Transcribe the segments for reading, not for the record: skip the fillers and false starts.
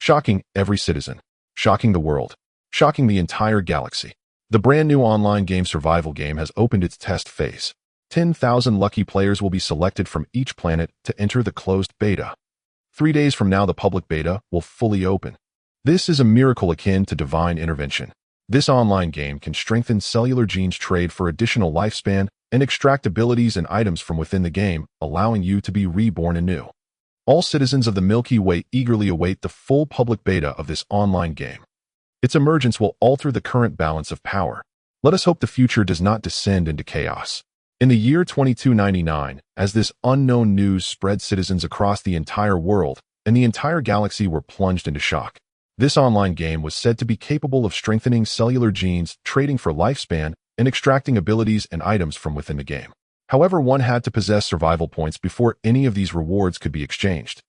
Shocking every citizen. Shocking the world. Shocking the entire galaxy. The brand new online game survival game has opened its test phase. 10,000 lucky players will be selected from each planet to enter the closed beta. 3 days from now, the public beta will fully open. This is a miracle akin to divine intervention. This online game can strengthen cellular genes, trade for additional lifespan, and extract abilities and items from within the game, allowing you to be reborn anew. All citizens of the Milky Way eagerly await the full public beta of this online game. Its emergence will alter the current balance of power. Let us hope the future does not descend into chaos. In the year 2299, as this unknown news spread, citizens across the entire world and the entire galaxy were plunged into shock. This online game was said to be capable of strengthening cellular genes, trading for lifespan, and extracting abilities and items from within the game. However, one had to possess survival points before any of these rewards could be exchanged.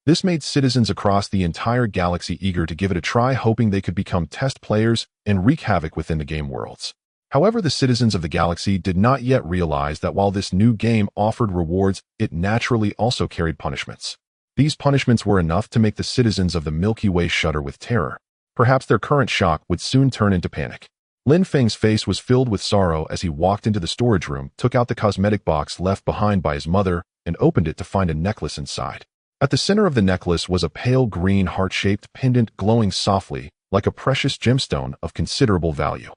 This made citizens across the entire galaxy eager to give it a try, hoping they could become test players and wreak havoc within the game worlds. However, the citizens of the galaxy did not yet realize that while this new game offered rewards, it naturally also carried punishments. These punishments were enough to make the citizens of the Milky Way shudder with terror. Perhaps their current shock would soon turn into panic. Lin Feng's face was filled with sorrow as he walked into the storage room, took out the cosmetic box left behind by his mother, and opened it to find a necklace inside. At the center of the necklace was a pale green heart-shaped pendant glowing softly, like a precious gemstone of considerable value.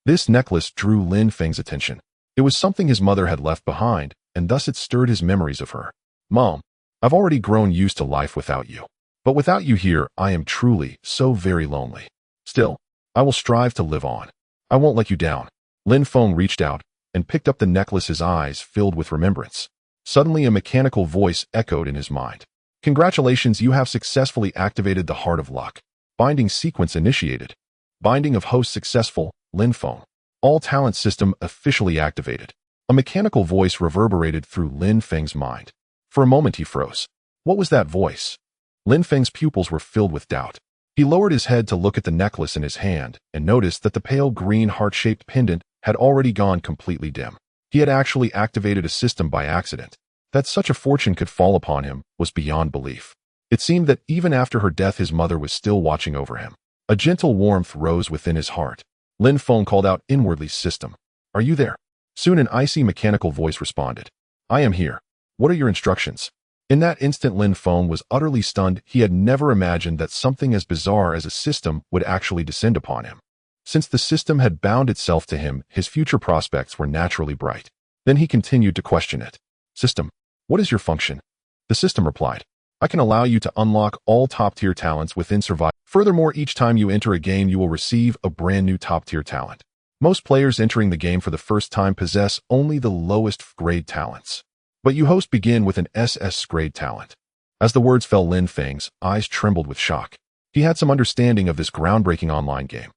This necklace drew Lin Feng's attention. It was something his mother had left behind, and thus it stirred his memories of her. "Mom, I've already grown used to life without you. But without you here, I am truly so very lonely. Still, I will strive to live on. I won't let you down." Lin Feng reached out and picked up the necklace, his eyes filled with remembrance. Suddenly, a mechanical voice echoed in his mind. "Congratulations, you have successfully activated the Heart of Luck. Binding sequence initiated. Binding of host successful, Lin Feng. All talent system officially activated." A mechanical voice reverberated through Lin Feng's mind. For a moment he froze. What was that voice? Lin Feng's pupils were filled with doubt. He lowered his head to look at the necklace in his hand and noticed that the pale green heart-shaped pendant had already gone completely dim. He had actually activated a system by accident. That such a fortune could fall upon him was beyond belief. It seemed that even after her death, his mother was still watching over him. A gentle warmth rose within his heart. Lin Feng called out inwardly, "System, are you there?" Soon an icy mechanical voice responded. "I am here. What are your instructions?" In that instant, Lin Feng was utterly stunned. He had never imagined that something as bizarre as a system would actually descend upon him. Since the system had bound itself to him, his future prospects were naturally bright. Then he continued to question it. "System, what is your function?" The system replied, "I can allow you to unlock all top-tier talents within survival. Furthermore, each time you enter a game, you will receive a brand new top-tier talent. Most players entering the game for the first time possess only the lowest grade talents. But you host begin with an SS grade talent." As the words fell, Lin Feng's eyes trembled with shock. He had some understanding of this groundbreaking online game.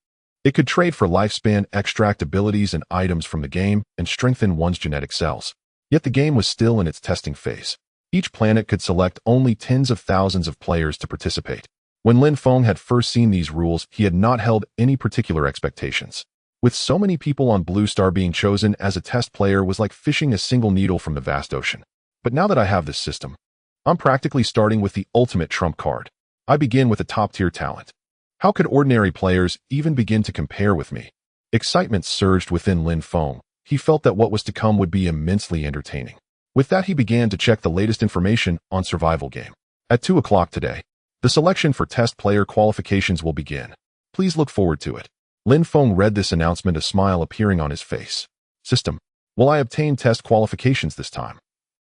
It could trade for lifespan, extract abilities and items from the game, and strengthen one's genetic cells. Yet the game was still in its testing phase. Each planet could select only tens of thousands of players to participate. When Lin Feng had first seen these rules, he had not held any particular expectations. With so many people on Blue Star, being chosen as a test player was like fishing a single needle from the vast ocean. But now that I have this system, I'm practically starting with the ultimate trump card. I begin with a top-tier talent. How could ordinary players even begin to compare with me? Excitement surged within Lin Feng. He felt that what was to come would be immensely entertaining. With that, he began to check the latest information on Survival Game. At 2 o'clock today, the selection for test player qualifications will begin. Please look forward to it. Lin Feng read this announcement, a smile appearing on his face. "System, will I obtain test qualifications this time?"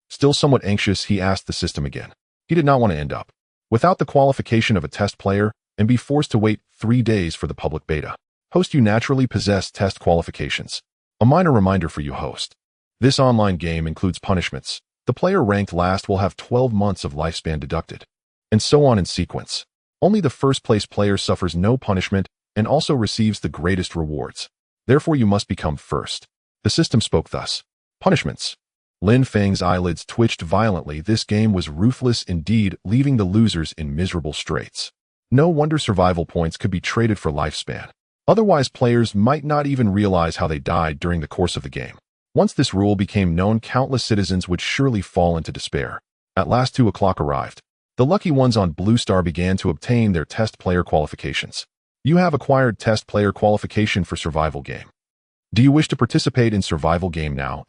Still somewhat anxious, he asked the system again. He did not want to end up without the qualification of a test player and be forced to wait 3 days for the public beta. "Host, you naturally possess test qualifications. A minor reminder for you, host. This online game includes punishments. The player ranked last will have 12 months of lifespan deducted, and so on in sequence. Only the first place player suffers no punishment and also receives the greatest rewards. Therefore, you must become first." The system spoke thus. Punishments. Lin Feng's eyelids twitched violently. This game was ruthless indeed, leaving the losers in miserable straits. No wonder survival points could be traded for lifespan. Otherwise, players might not even realize how they died during the course of the game. Once this rule became known, countless citizens would surely fall into despair. At last, 2 o'clock arrived. The lucky ones on Blue Star began to obtain their test player qualifications. You have acquired test player qualification for survival game. Do you wish to participate in survival game now?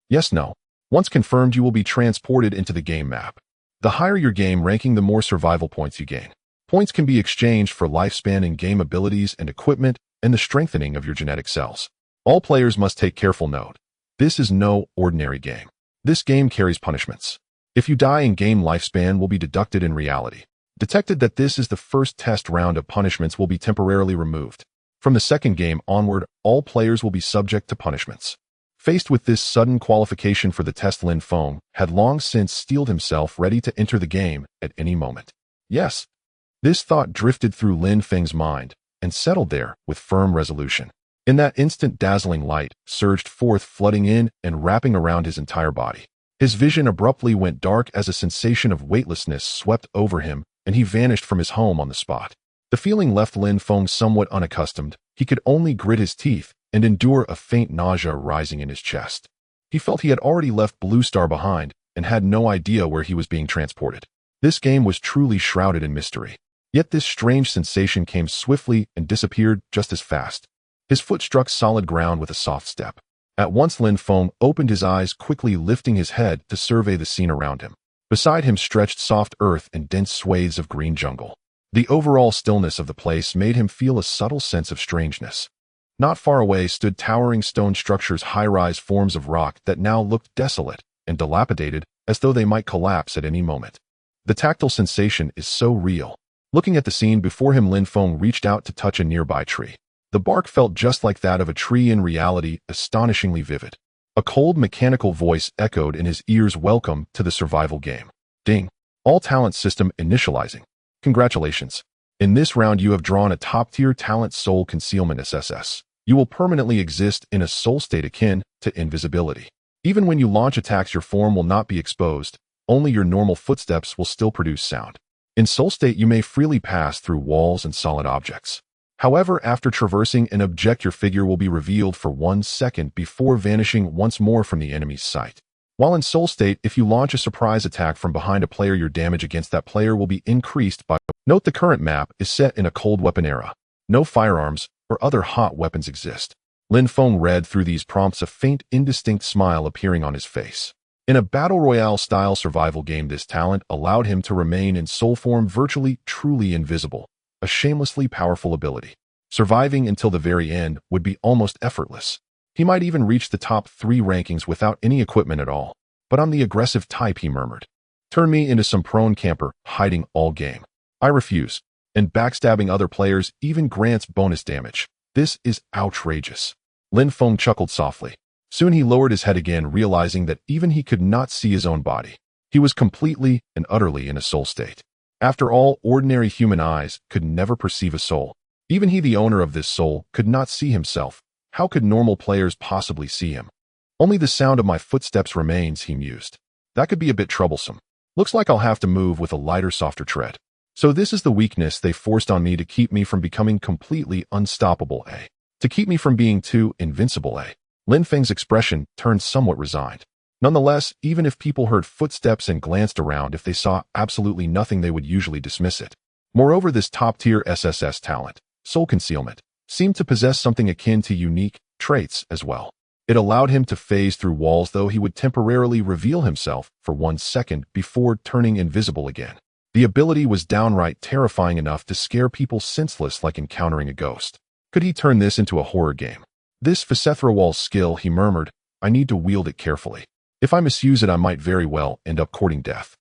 Yes, no. Once confirmed, you will be transported into the game map. The higher your game ranking, the more survival points you gain. Points can be exchanged for lifespan and game abilities and equipment and the strengthening of your genetic cells. All players must take careful note. This is no ordinary game. This game carries punishments. If you die in game, lifespan will be deducted in reality. Detected that this is the first test round of punishments will be temporarily removed. From the second game onward, all players will be subject to punishments. Faced with this sudden qualification for the test, Lin Feng had long since steeled himself ready to enter the game at any moment. Yes. This thought drifted through Lin Feng's mind and settled there with firm resolution. In that instant, dazzling light surged forth, flooding in and wrapping around his entire body. His vision abruptly went dark as a sensation of weightlessness swept over him, and he vanished from his home on the spot. The feeling left Lin Feng somewhat unaccustomed. He could only grit his teeth and endure a faint nausea rising in his chest. He felt he had already left Blue Star behind and had no idea where he was being transported. This game was truly shrouded in mystery. Yet this strange sensation came swiftly and disappeared just as fast. His foot struck solid ground with a soft step. At once Lin Feng opened his eyes, quickly lifting his head to survey the scene around him. Beside him stretched soft earth and dense swathes of green jungle. The overall stillness of the place made him feel a subtle sense of strangeness. Not far away stood towering stone structures, high-rise forms of rock that now looked desolate and dilapidated, as though they might collapse at any moment. The tactile sensation is so real. Looking at the scene before him, Lin Feng reached out to touch a nearby tree. The bark felt just like that of a tree, in reality astonishingly vivid. A cold mechanical voice echoed in his ears, "Welcome to the survival game. Ding. All talent system initializing. Congratulations. In this round you have drawn a top-tier talent, Soul Concealment SSS. You will permanently exist in a soul state akin to invisibility. Even when you launch attacks, your form will not be exposed. Only your normal footsteps will still produce sound. In soul state, you may freely pass through walls and solid objects. However, after traversing an object, your figure will be revealed for 1 second before vanishing once more from the enemy's sight. While in soul state, if you launch a surprise attack from behind a player, your damage against that player will be increased by... Note the current map is set in a cold weapon era. No firearms or other hot weapons exist. Lin Feng read through these prompts, a faint, indistinct smile appearing on his face. In a battle royale-style survival game, this talent allowed him to remain in soul form, virtually, truly invisible. A shamelessly powerful ability. Surviving until the very end would be almost effortless. He might even reach the top 3 rankings without any equipment at all. But I'm the aggressive type, he murmured. Turn me into some prone camper, hiding all game. I refuse. And backstabbing other players even grants bonus damage. This is outrageous. Lin Feng chuckled softly. Soon he lowered his head again, realizing that even he could not see his own body. He was completely and utterly in a soul state. After all, ordinary human eyes could never perceive a soul. Even he, the owner of this soul, could not see himself. How could normal players possibly see him? Only the sound of my footsteps remains, he mused. That could be a bit troublesome. Looks like I'll have to move with a lighter, softer tread. So this is the weakness they forced on me to keep me from becoming completely unstoppable, To keep me from being too invincible, Lin Feng's expression turned somewhat resigned. Nonetheless, even if people heard footsteps and glanced around, if they saw absolutely nothing, they would usually dismiss it. Moreover, this top-tier SSS talent, Soul Concealment, seemed to possess something akin to unique traits as well. It allowed him to phase through walls, though he would temporarily reveal himself for 1 second before turning invisible again. The ability was downright terrifying, enough to scare people senseless, like encountering a ghost. Could he turn this into a horror game? This Facethrowal's skill, he murmured. I need to wield it carefully. If I misuse it, I might very well end up courting death.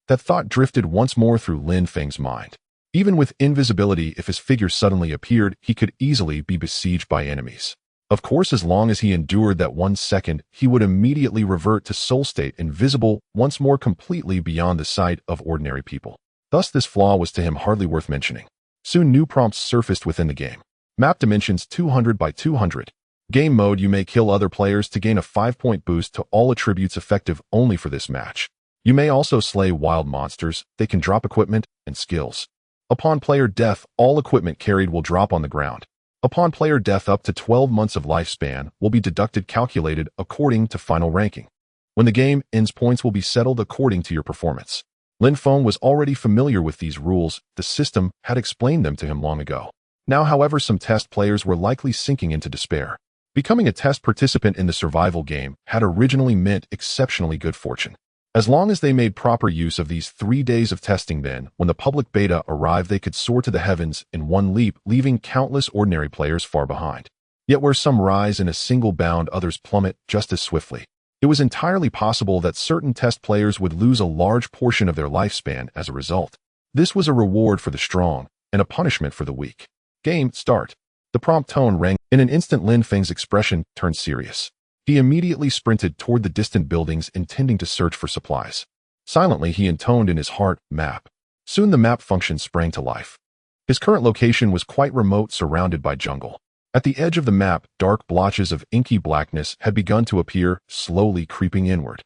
That thought drifted once more through Lin Feng's mind. Even with invisibility, if his figure suddenly appeared, he could easily be besieged by enemies. Of course, as long as he endured that 1 second, he would immediately revert to soul state, invisible, once more, completely beyond the sight of ordinary people. Thus, this flaw was to him hardly worth mentioning. Soon new prompts surfaced within the game. Map dimensions 200 by 200. Game mode, you may kill other players to gain a 5-point boost to all attributes, effective only for this match. You may also slay wild monsters. They can drop equipment and skills. Upon player death, all equipment carried will drop on the ground. Upon player death, up to 12 months of lifespan will be deducted, calculated according to final ranking. When the game ends, points will be settled according to your performance. Lin Feng was already familiar with these rules. The system had explained them to him long ago. Now, however, some test players were likely sinking into despair. Becoming a test participant in the survival game had originally meant exceptionally good fortune. As long as they made proper use of these 3 days of testing, then, when the public beta arrived, they could soar to the heavens in one leap, leaving countless ordinary players far behind. Yet where some rise in a single bound, others plummet just as swiftly. It was entirely possible that certain test players would lose a large portion of their lifespan as a result. This was a reward for the strong and a punishment for the weak. Game start. The prompt tone rang. In an instant, Lin Feng's expression turned serious. He immediately sprinted toward the distant buildings, intending to search for supplies. Silently, he intoned in his heart, "Map." Soon the map function sprang to life. His current location was quite remote, surrounded by jungle. At the edge of the map, dark blotches of inky blackness had begun to appear, slowly creeping inward.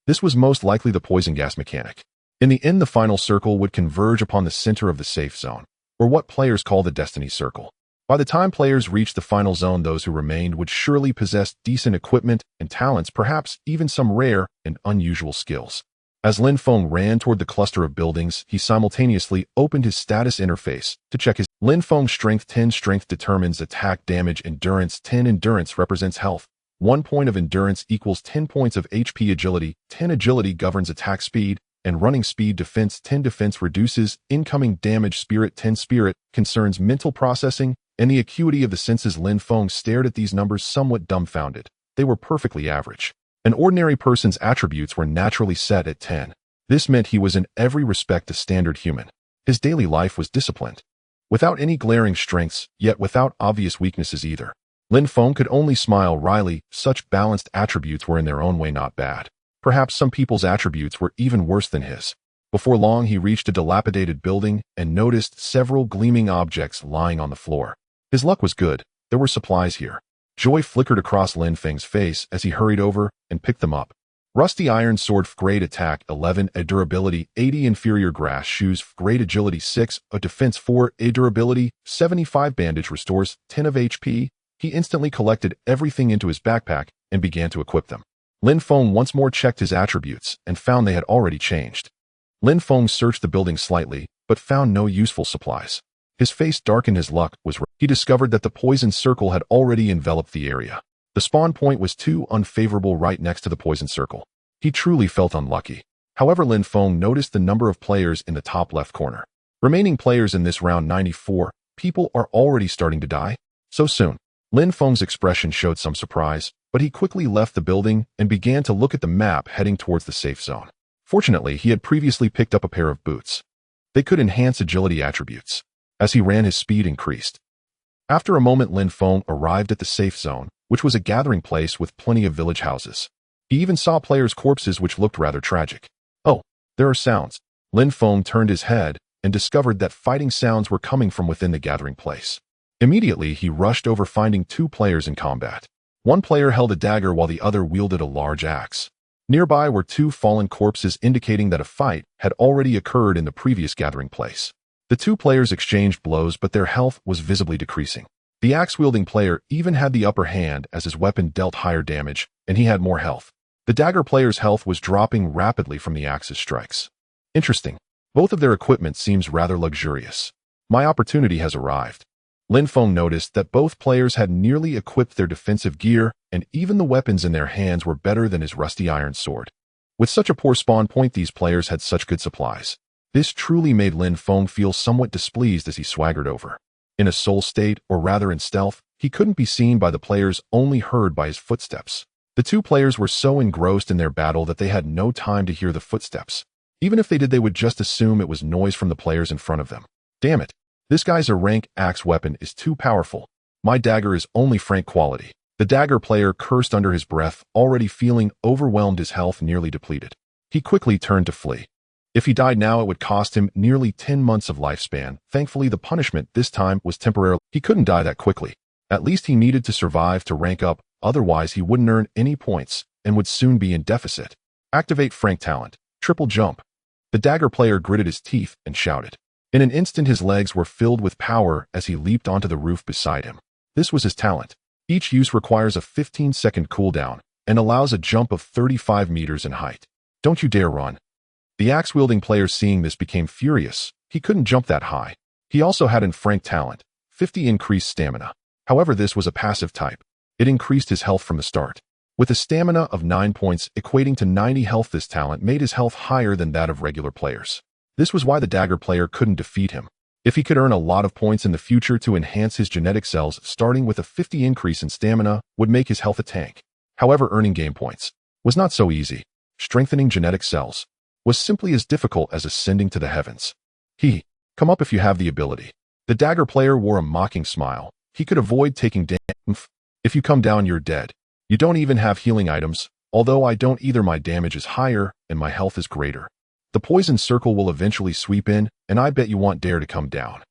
This was most likely the poison gas mechanic. In the end, the final circle would converge upon the center of the safe zone, or what players call the destiny circle. By the time players reached the final zone, those who remained would surely possess decent equipment and talents, perhaps even some rare and unusual skills. As Lin Feng ran toward the cluster of buildings, he simultaneously opened his status interface to check his Lin Feng strength 10. Strength determines attack damage. Endurance 10. Endurance represents health. 1 point of endurance equals 10 points of HP. Agility 10. Agility governs attack speed and running speed. Defense 10. Defense reduces incoming damage. Spirit 10. Spirit concerns mental processing and the acuity of the senses. Lin Feng stared at these numbers, somewhat dumbfounded. They were perfectly average. An ordinary person's attributes were naturally set at 10. This meant he was in every respect a standard human. His daily life was disciplined, without any glaring strengths, yet without obvious weaknesses either. Lin Feng could only smile wryly. Such balanced attributes were in their own way not bad. Perhaps some people's attributes were even worse than his. Before long, he reached a dilapidated building and noticed several gleaming objects lying on the floor. His luck was good. There were supplies here. Joy flickered across Lin Feng's face as he hurried over and picked them up. Rusty iron sword, great attack 11, a durability 80, inferior grass shoes, great agility 6, a defense 4, a durability 75, bandage restores 10 of HP. He instantly collected everything into his backpack and began to equip them. Lin Feng once more checked his attributes and found they had already changed. Lin Feng searched the building slightly, but found no useful supplies. His face darkened. His luck was right. He discovered that the poison circle had already enveloped the area. The spawn point was too unfavorable right next to the poison circle. He truly felt unlucky. However, Lin Feng noticed the number of players in the top left corner. Remaining players in this round 94. People are already starting to die? So soon. Lin Feng's expression showed some surprise, but he quickly left the building and began to look at the map, heading towards the safe zone. Fortunately, he had previously picked up a pair of boots. They could enhance agility attributes. As he ran, his speed increased. After a moment, Lin Feng arrived at the safe zone, which was a gathering place with plenty of village houses. He even saw players' corpses, which looked rather tragic. Oh, there are sounds. Lin Feng turned his head and discovered that fighting sounds were coming from within the gathering place. Immediately, he rushed over, finding 2 players in combat. One player held a dagger while the other wielded a large axe. Nearby were 2 fallen corpses, indicating that a fight had already occurred in the previous gathering place. The 2 players exchanged blows, but their health was visibly decreasing. The axe-wielding player even had the upper hand, as his weapon dealt higher damage, and he had more health. The dagger player's health was dropping rapidly from the axe's strikes. Interesting. Both of their equipment seems rather luxurious. My opportunity has arrived. Lin Feng noticed that both players had nearly equipped their defensive gear, and even the weapons in their hands were better than his rusty iron sword. With such a poor spawn point, these players had such good supplies. This truly made Lin Feng feel somewhat displeased as he swaggered over. In a soul state, or rather in stealth, he couldn't be seen by the players, only heard by his footsteps. The 2 players were so engrossed in their battle that they had no time to hear the footsteps. Even if they did, they would just assume it was noise from the players in front of them. Damn it. This guy's a rank axe weapon is too powerful. My dagger is only frank quality. The dagger player cursed under his breath, already feeling overwhelmed, his health nearly depleted. He quickly turned to flee. If he died now, it would cost him nearly 10 months of lifespan. Thankfully, the punishment this time was temporary. He couldn't die that quickly. At least he needed to survive to rank up, otherwise he wouldn't earn any points and would soon be in deficit. Activate Frank talent. Triple jump. The dagger player gritted his teeth and shouted. In an instant, his legs were filled with power as he leaped onto the roof beside him. This was his talent. Each use requires a 15-second cooldown and allows a jump of 35 meters in height. Don't you dare run. The axe-wielding player seeing this became furious. He couldn't jump that high. He also had Lin Feng talent, 50 increased stamina. However, this was a passive type. It increased his health from the start. With a stamina of 9 points equating to 90 health, this talent made his health higher than that of regular players. This was why the dagger player couldn't defeat him. If he could earn a lot of points in the future to enhance his genetic cells, starting with a 50 increase in stamina would make his health a tank. However, earning game points was not so easy. Strengthening genetic cells was simply as difficult as ascending to the heavens. Come up if you have the ability. The dagger player wore a mocking smile. He could avoid taking damage. If you come down, you're dead. You don't even have healing items, although I don't either. My damage is higher and my health is greater. The poison circle will eventually sweep in, and I bet you won't dare to come down.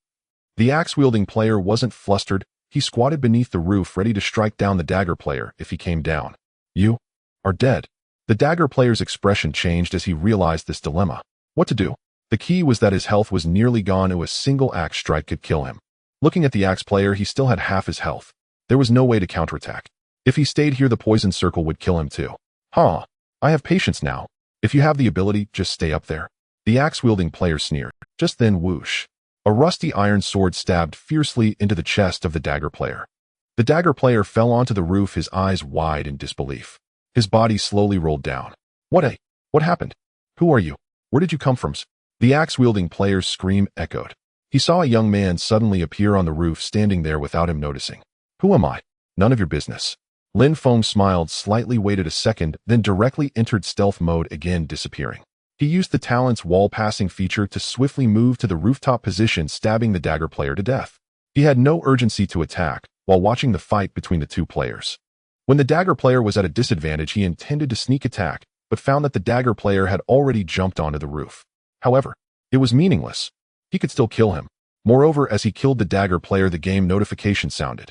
The axe-wielding player wasn't flustered. He squatted beneath the roof ready to strike down the dagger player if he came down. You are dead. The dagger player's expression changed as he realized this dilemma. What to do? The key was that his health was nearly gone and a single axe strike could kill him. Looking at the axe player, he still had half his health. There was no way to counterattack. If he stayed here, the poison circle would kill him too. I have patience now. If you have the ability, just stay up there. The axe-wielding player sneered. Just then, whoosh. A rusty iron sword stabbed fiercely into the chest of the dagger player. The dagger player fell onto the roof, his eyes wide in disbelief. His body slowly rolled down. What happened? Who are you? Where did you come from? The axe-wielding player's scream echoed. He saw a young man suddenly appear on the roof, standing there without him noticing. Who am I? None of your business. Lin Feng smiled slightly, waited a second, then directly entered stealth mode, again disappearing. He used the talent's wall-passing feature to swiftly move to the rooftop position, stabbing the dagger player to death. He had no urgency to attack while watching the fight between the two players. When the dagger player was at a disadvantage, he intended to sneak attack, but found that the dagger player had already jumped onto the roof. However, it was meaningless. He could still kill him. Moreover, as he killed the dagger player, the game notification sounded.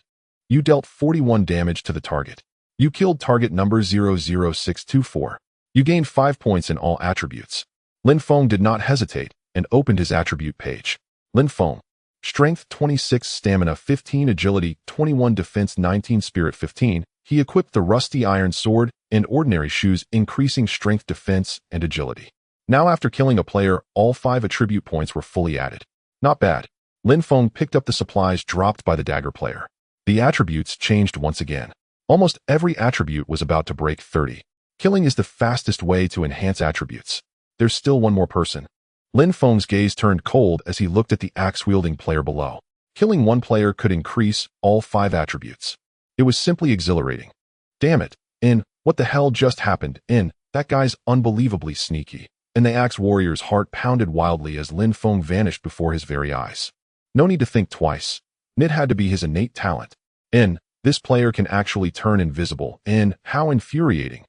You dealt 41 damage to the target. You killed target number 00624. You gained 5 points in all attributes. Lin Feng did not hesitate and opened his attribute page. Lin Feng. Strength 26, Stamina 15, Agility 21, Defense 19, Spirit 15. He equipped the rusty iron sword and ordinary shoes, increasing strength, defense, and agility. Now, after killing a player, all 5 attribute points were fully added. Not bad. Lin Feng picked up the supplies dropped by the dagger player. The attributes changed once again. Almost every attribute was about to break 30. Killing is the fastest way to enhance attributes. There's still one more person. Lin Feng's gaze turned cold as he looked at the axe-wielding player below. Killing one player could increase all 5 attributes. It was simply exhilarating. Damn it. What the hell just happened? That guy's unbelievably sneaky. And the axe warrior's heart pounded wildly as Lin Feng vanished before his very eyes. No need to think twice. It had to be his innate talent. This player can actually turn invisible. How infuriating.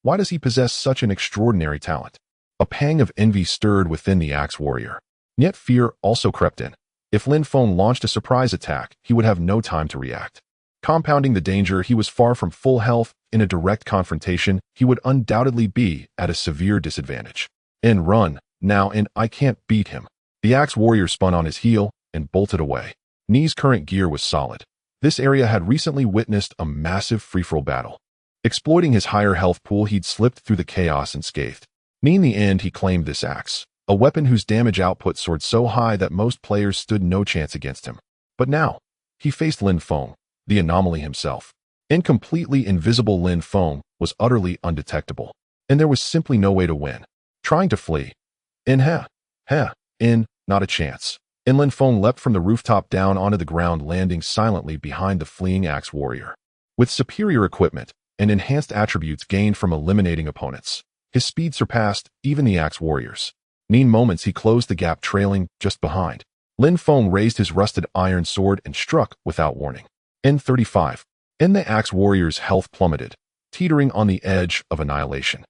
Why does he possess such an extraordinary talent? A pang of envy stirred within the axe warrior. Yet fear also crept in. If Lin Feng launched a surprise attack, he would have no time to react. Compounding the danger, he was far from full health. In a direct confrontation, he would undoubtedly be at a severe disadvantage. Run, now, I can't beat him. The axe warrior spun on his heel and bolted away. Ni's current gear was solid. This area had recently witnessed a massive free-for-all battle. Exploiting his higher health pool, he'd slipped through the chaos unscathed. In the end, he claimed this axe, a weapon whose damage output soared so high that most players stood no chance against him. But now, he faced Lin Feng, the anomaly himself. Completely invisible, Lin Feng was utterly undetectable, and there was simply no way to win. Trying to flee. Not a chance. Lin Feng leapt from the rooftop down onto the ground, landing silently behind the fleeing axe warrior. With superior equipment and enhanced attributes gained from eliminating opponents, his speed surpassed even the axe warriors. In moments, he closed the gap, trailing just behind. Lin Feng raised his rusted iron sword and struck without warning. 35. The axe warrior's health plummeted, teetering on the edge of annihilation.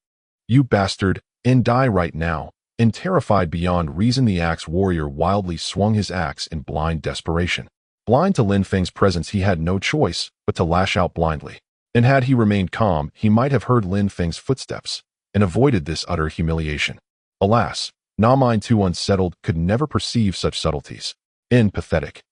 You bastard, die right now. Terrified beyond reason, the axe warrior wildly swung his axe in blind desperation. Blind to Lin Feng's presence, he had no choice but to lash out blindly. Had he remained calm, he might have heard Lin Feng's footsteps and avoided this utter humiliation. Alas, Na mind too unsettled could never perceive such subtleties. Pathetic.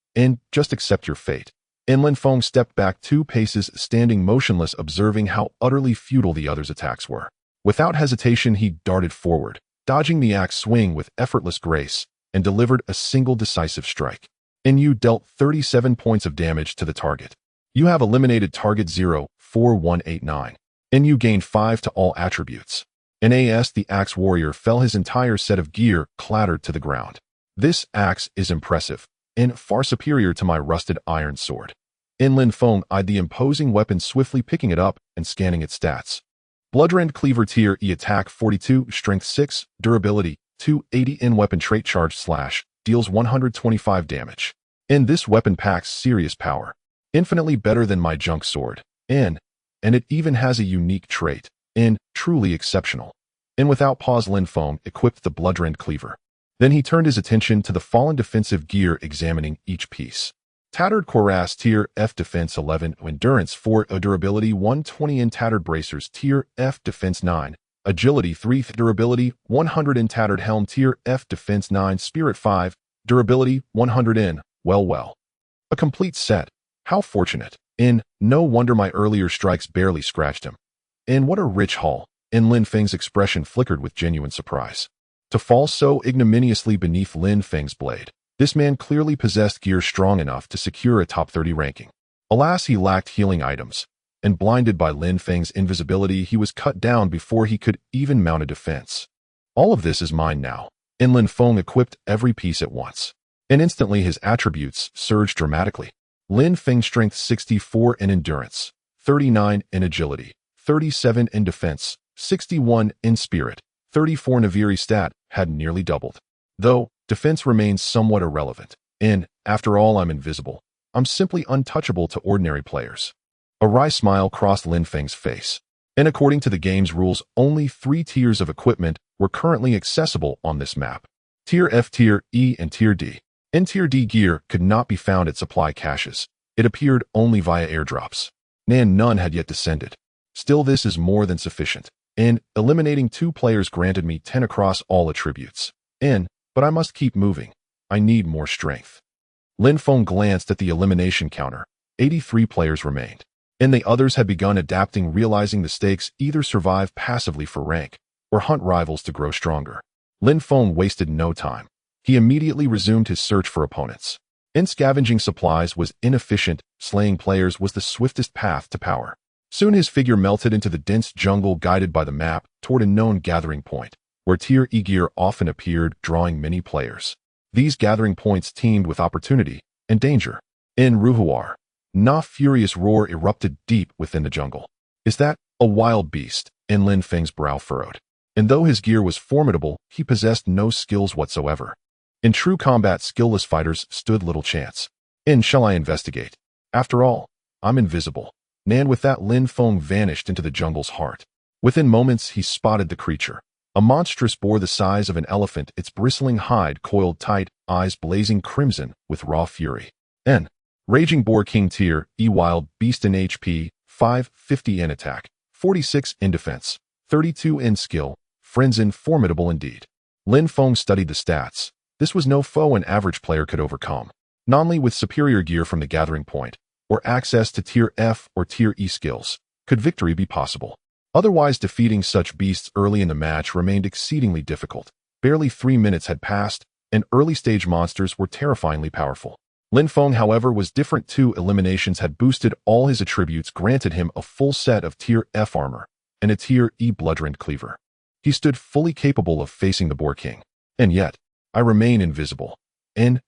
Just accept your fate. Lin Feng stepped back 2 paces, standing motionless, observing how utterly futile the other's attacks were. Without hesitation, he darted forward, dodging the axe swing with effortless grace, and delivered a single decisive strike. And you dealt 37 points of damage to the target. You have eliminated target 04189. And you gained 5 to all attributes. The axe warrior fell, his entire set of gear clattered to the ground. This axe is impressive, and far superior to my rusted iron sword. Lin Feng eyed the imposing weapon, swiftly picking it up and scanning its stats. Bloodrend Cleaver Tier E, attack 42, strength 6, durability 280, in weapon trait charge slash, deals 125 damage. And this weapon packs serious power, infinitely better than my junk sword. And it even has a unique trait, truly exceptional. And without pause, Lin Feng equipped the Bloodrend Cleaver. Then he turned his attention to the fallen defensive gear, examining each piece. Tattered Cuirass Tier F, defense 11, endurance 4, durability 120, in tattered bracers Tier F, defense 9, agility 3, durability 100, in tattered helm Tier F, defense 9, spirit 5, durability 100, in. Well. A complete set. How fortunate. No wonder my earlier strikes barely scratched him. And what a rich haul. Lin Feng's expression flickered with genuine surprise. To fall so ignominiously beneath Lin Feng's blade. This man clearly possessed gear strong enough to secure a top 30 ranking. Alas, he lacked healing items, and blinded by Lin Feng's invisibility, he was cut down before he could even mount a defense. All of this is mine now. Lin Feng equipped every piece at once, and instantly his attributes surged dramatically. Lin Feng strength 64 in endurance, 39 in agility, 37 in defense, 61 in spirit, 34 Naviri stat had nearly doubled. Though, defense remains somewhat irrelevant. After all, I'm invisible. I'm simply untouchable to ordinary players. A wry smile crossed Lin Feng's face. And according to the game's rules, only 3 tiers of equipment were currently accessible on this map. Tier F, Tier E, and Tier D. Tier D gear could not be found at supply caches. It appeared only via airdrops. None had yet descended. Still, this is more than sufficient. Eliminating 2 players granted me 10 across all attributes. But I must keep moving. I need more strength. Lin Feng glanced at the elimination counter. 83 players remained. The others had begun adapting, realizing the stakes: either survive passively for rank, or hunt rivals to grow stronger. Lin Feng wasted no time. He immediately resumed his search for opponents. Scavenging supplies was inefficient, slaying players was the swiftest path to power. Soon his figure melted into the dense jungle, guided by the map toward a known gathering point, where Tier E gear often appeared, drawing many players. These gathering points teemed with opportunity and danger. In Ruhuar, Na furious roar erupted deep within the jungle. Is that a wild beast? Lin Feng's brow furrowed. And though his gear was formidable, he possessed no skills whatsoever. In true combat, skillless fighters stood little chance. Shall I investigate? After all, I'm invisible. With that, Lin Feng vanished into the jungle's heart. Within moments, he spotted the creature. A monstrous boar the size of an elephant, its bristling hide coiled tight, eyes blazing crimson with raw fury. Raging Boar King Tier E, wild beast in HP, 550 in attack, 46 in defense, 32 in skill, frenzied, formidable indeed. Lin Feng studied the stats. This was no foe an average player could overcome. Not only with superior gear from the gathering point, or access to Tier F or Tier E skills, could victory be possible. Otherwise, defeating such beasts early in the match remained exceedingly difficult. Barely 3 minutes had passed, and early-stage monsters were terrifyingly powerful. Lin Feng, however, was different. 2 eliminations had boosted all his attributes, granted him a full set of Tier F armor and a Tier E Bloodrend Cleaver. He stood fully capable of facing the Boar King. And yet, I remain invisible.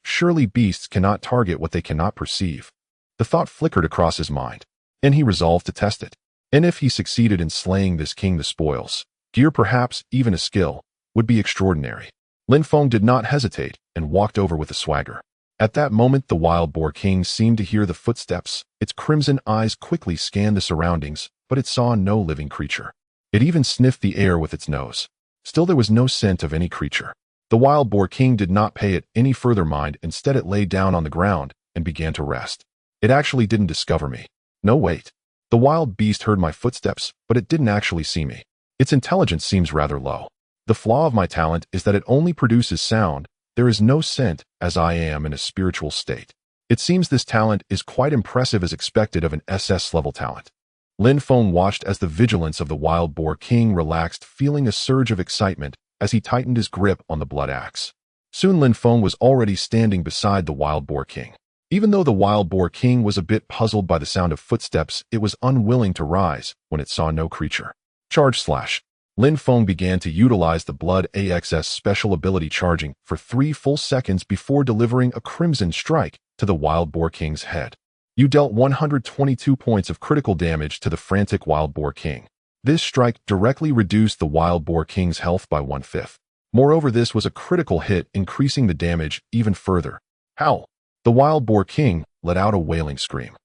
Surely beasts cannot target what they cannot perceive. The thought flickered across his mind, and he resolved to test it. If he succeeded in slaying this king, the spoils, gear, perhaps even a skill, would be extraordinary. Lin Feng did not hesitate and walked over with a swagger. At that moment, the wild Boar King seemed to hear the footsteps. Its crimson eyes quickly scanned the surroundings, but it saw no living creature. It even sniffed the air with its nose. Still, there was no scent of any creature. The wild Boar King did not pay it any further mind. Instead, it lay down on the ground and began to rest. It actually didn't discover me. No, wait. The wild beast heard my footsteps, but it didn't actually see me. Its intelligence seems rather low. The flaw of my talent is that it only produces sound. There is no scent, as I am in a spiritual state. It seems this talent is quite impressive, as expected of an SS-level talent. Lin Feng watched as the vigilance of the wild Boar King relaxed, feeling a surge of excitement as he tightened his grip on the blood axe. Soon Lin Feng was already standing beside the Wild Boar King. Even though the Wild Boar King was a bit puzzled by the sound of footsteps, it was unwilling to rise when it saw no creature. Charge slash. Lin Feng began to utilize the Blood AXS special ability, charging for 3 full seconds before delivering a crimson strike to the Wild Boar King's head. You dealt 122 points of critical damage to the frantic Wild Boar King. This strike directly reduced the Wild Boar King's health by 1/5. Moreover, this was a critical hit, increasing the damage even further. Howl! The Wild Boar King let out a wailing scream.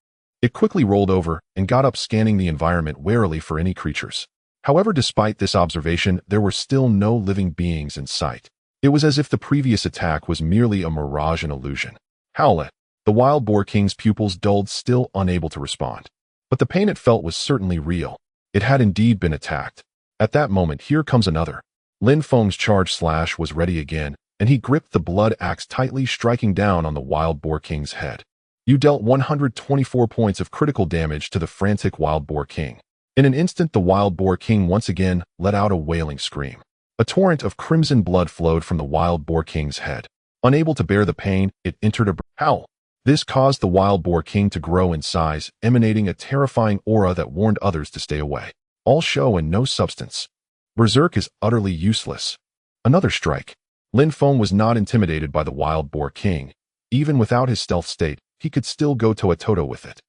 It quickly rolled over and got up, scanning the environment warily for any creatures. However, despite this observation, there were still no living beings in sight. It was as if the previous attack was merely a mirage and illusion. Howl! The Wild Boar King's pupils dulled, still unable to respond. But the pain it felt was certainly real. It had indeed been attacked. At that moment, here comes another. Lin Feng's charge slash was ready again, and he gripped the blood axe tightly, striking down on the Wild Boar King's head. You dealt 124 points of critical damage to the frantic Wild Boar King. In an instant, the Wild Boar King once again let out a wailing scream. A torrent of crimson blood flowed from the Wild Boar King's head. Unable to bear the pain, it entered a howl. This caused the Wild Boar King to grow in size, emanating a terrifying aura that warned others to stay away. All show and no substance. Berserk is utterly useless. Another strike. Lin Feng was not intimidated by the Wild Boar King. Even without his stealth state, he could still go toe-to-toe with it.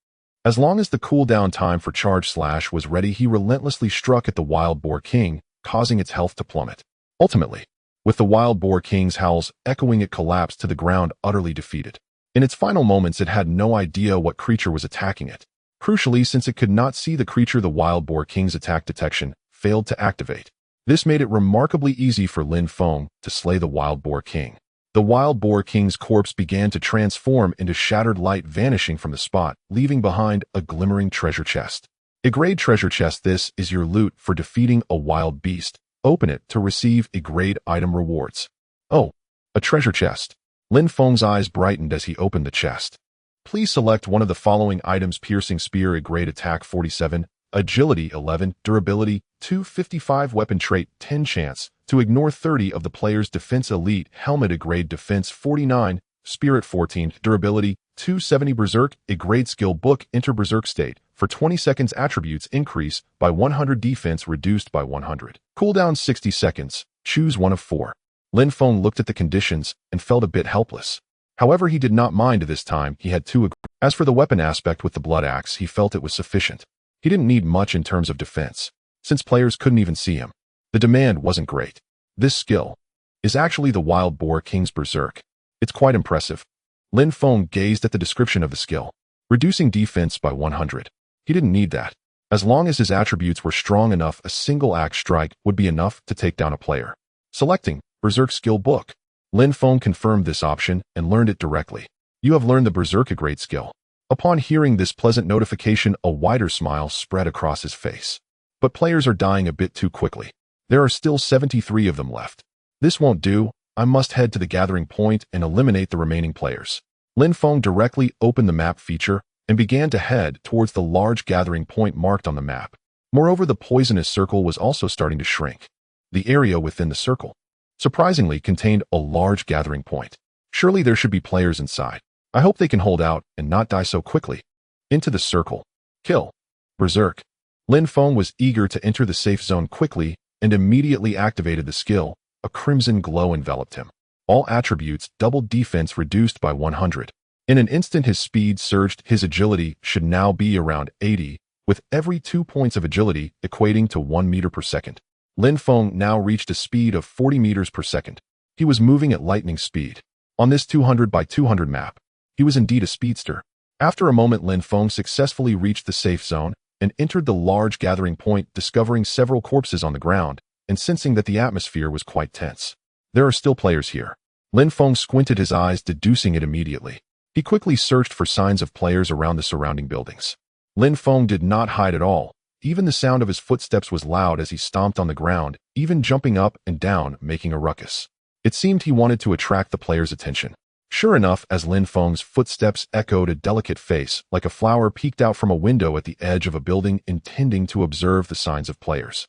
As long as the cooldown time for charge slash was ready, he relentlessly struck at the Wild Boar King, causing its health to plummet. Ultimately, with the Wild Boar King's howls echoing, it collapsed to the ground, utterly defeated. In its final moments, it had no idea what creature was attacking it. Crucially, since it could not see the creature, the Wild Boar King's attack detection failed to activate. This made it remarkably easy for Lin Feng to slay the Wild Boar King. The Wild Boar King's corpse began to transform into shattered light, vanishing from the spot, leaving behind a glimmering treasure chest. A grade treasure chest. This is your loot for defeating a wild beast. Open it to receive a grade item rewards. Oh, a treasure chest. Lin Feng's eyes brightened as he opened the chest. Please select one of the following items: piercing spear, a grade attack 47, agility 11, durability 255, weapon trait 10, chance to ignore 30 of the player's defense, elite helmet, a grade defense 49, spirit 14, durability 270, berserk, a grade skill book, enter berserk state for 20 seconds, attributes increase by 100, defense reduced by 100, cooldown 60 seconds, choose one of 4. Lin Feng looked at the conditions and felt a bit helpless. However, he did not mind this time. He had 2. As for the weapon aspect with the blood axe, he felt it was sufficient. He didn't need much in terms of defense, since players couldn't even see him. The demand wasn't great. This skill is actually the Wild Boar King's berserk. It's quite impressive. Lin Feng gazed at the description of the skill. Reducing defense by 100. He didn't need that. As long as his attributes were strong enough, a single axe strike would be enough to take down a player. Selecting Berserk Skill Book. Lin Feng confirmed this option and learned it directly. You have learned the Berserk, a great skill. Upon hearing this pleasant notification, a wider smile spread across his face. But players are dying a bit too quickly. There are still 73 of them left. This won't do. I must head to the gathering point and eliminate the remaining players. Lin Feng directly opened the map feature and began to head towards the large gathering point marked on the map. Moreover, the poisonous circle was also starting to shrink. The area within the circle, surprisingly, contained a large gathering point. Surely there should be players inside. I hope they can hold out and not die so quickly. Into the circle. Kill. Berserk. Lin Feng was eager to enter the safe zone quickly and immediately activated the skill. A crimson glow enveloped him. All attributes doubled, defense reduced by 100. In an instant, his speed surged. His agility should now be around 80, with every 2 points of agility equating to 1 meter per second. Lin Feng now reached a speed of 40 meters per second. He was moving at lightning speed. On this 200 by 200 map, he was indeed a speedster. After a moment, Lin Feng successfully reached the safe zone and entered the large gathering point, discovering several corpses on the ground and sensing that the atmosphere was quite tense. There are still players here. Lin Feng squinted his eyes, deducing it immediately. He quickly searched for signs of players around the surrounding buildings. Lin Feng did not hide at all. Even the sound of his footsteps was loud as he stomped on the ground, even jumping up and down, making a ruckus. It seemed he wanted to attract the players' attention. Sure enough, as Lin Feng's footsteps echoed, a delicate face, like a flower, peeked out from a window at the edge of a building, intending to observe the signs of players.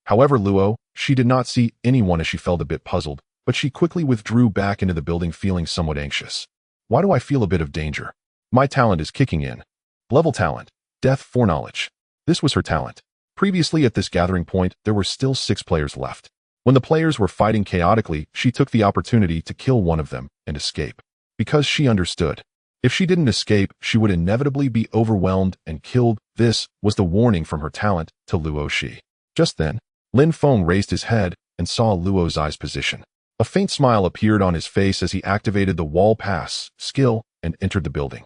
However, Luo, she did not see anyone as she felt a bit puzzled, but she quickly withdrew back into the building feeling somewhat anxious. Why do I feel a bit of danger? My talent is kicking in. Level talent. Death foreknowledge. This was her talent. Previously at this gathering point, there were still 6 players left. When the players were fighting chaotically, she took the opportunity to kill one of them and escape. Because she understood. If she didn't escape, she would inevitably be overwhelmed and killed. This was the warning from her talent to Luo Shi. Just then, Lin Feng raised his head and saw Luo's eyes position. A faint smile appeared on his face as he activated the wall pass skill and entered the building.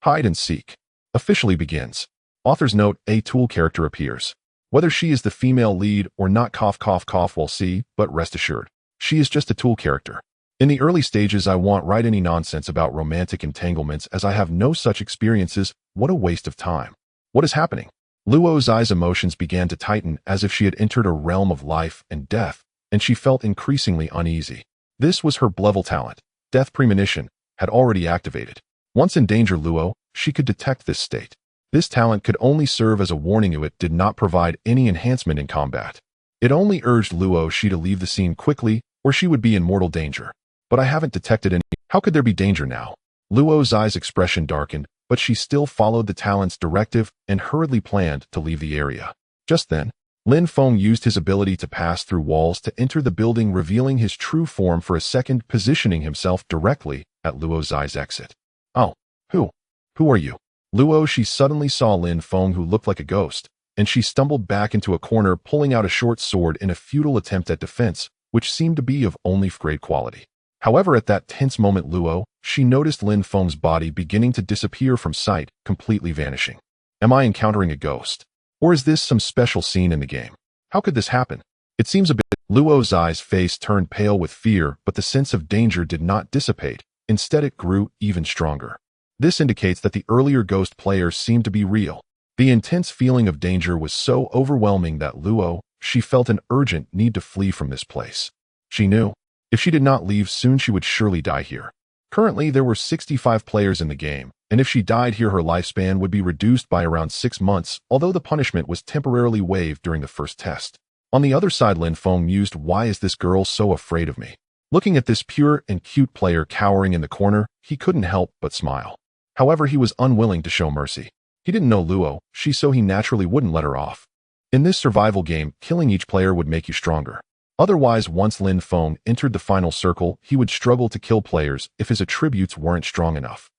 Hide and seek. Officially begins. Author's note, a tool character appears. Whether she is the female lead or not, cough cough cough, we'll see, but rest assured, she is just a tool character. In the early stages, I won't write any nonsense about romantic entanglements as I have no such experiences. What a waste of time. What is happening? Luo's eyes' emotions began to tighten as if she had entered a realm of life and death, and she felt increasingly uneasy. This was her level talent. Death premonition had already activated. Once in danger, Luo, she could detect this state. This talent could only serve as a warning. It did not provide any enhancement in combat. It only urged Luo Shi to leave the scene quickly, or she would be in mortal danger. But I haven't detected any. How could there be danger now? Luo's eyes' expression darkened, but she still followed the talent's directive and hurriedly planned to leave the area. Just then, Lin Feng used his ability to pass through walls to enter the building, revealing his true form for a second, positioning himself directly at Luo's eyes' exit. Oh, who are you? Luo Shi suddenly saw Lin Feng, who looked like a ghost, and she stumbled back into a corner, pulling out a short sword in a futile attempt at defense, which seemed to be of only grade quality. However, at that tense moment, Luo, she noticed Lin Feng's body beginning to disappear from sight, completely vanishing. Am I encountering a ghost? Or is this some special scene in the game? How could this happen? It seems a bit. Luo's eyes' face turned pale with fear, but the sense of danger did not dissipate. Instead, it grew even stronger. This indicates that the earlier ghost players seemed to be real. The intense feeling of danger was so overwhelming that Luo, she felt an urgent need to flee from this place. She knew, if she did not leave soon, she would surely die here. Currently, there were 65 players in the game, and if she died here, her lifespan would be reduced by around 6 months, although the punishment was temporarily waived during the first test. On the other side, Lin Feng mused, why is this girl so afraid of me? Looking at this pure and cute player cowering in the corner, he couldn't help but smile. However, he was unwilling to show mercy. He didn't know Luo Shi, so he naturally wouldn't let her off. In this survival game, killing each player would make you stronger. Otherwise, once Lin Feng entered the final circle, he would struggle to kill players if his attributes weren't strong enough.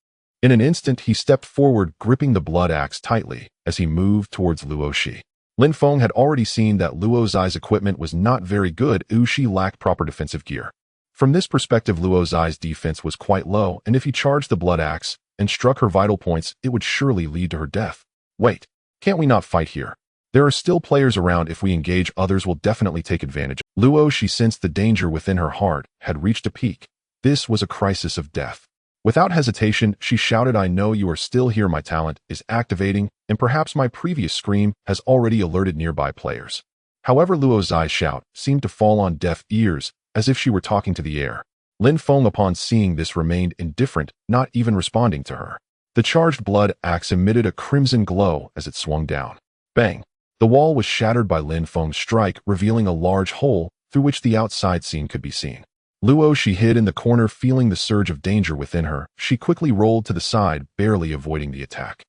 In an instant, he stepped forward, gripping the blood axe tightly as he moved towards Luo Shi. Lin Feng had already seen that Luo's eyes' equipment was not very good. She lacked proper defensive gear. From this perspective, Luo's eyes' defense was quite low, and if he charged the blood axe and struck her vital points, it would surely lead to her death. Wait, can't we not fight here? There are still players around. If we engage, others will definitely take advantage. Luo Shi sensed the danger within her heart had reached a peak. This was a crisis of death. Without hesitation, she shouted, I know you are still here. My talent is activating, and perhaps my previous scream has already alerted nearby players. However, Luo's eyes' shout seemed to fall on deaf ears, as if she were talking to the air. Lin Feng, upon seeing this, remained indifferent, not even responding to her. The charged blood axe emitted a crimson glow as it swung down. Bang! The wall was shattered by Lin Feng's strike, revealing a large hole through which the outside scene could be seen. Luo Shi hid in the corner, feeling the surge of danger within her. She quickly rolled to the side, barely avoiding the attack.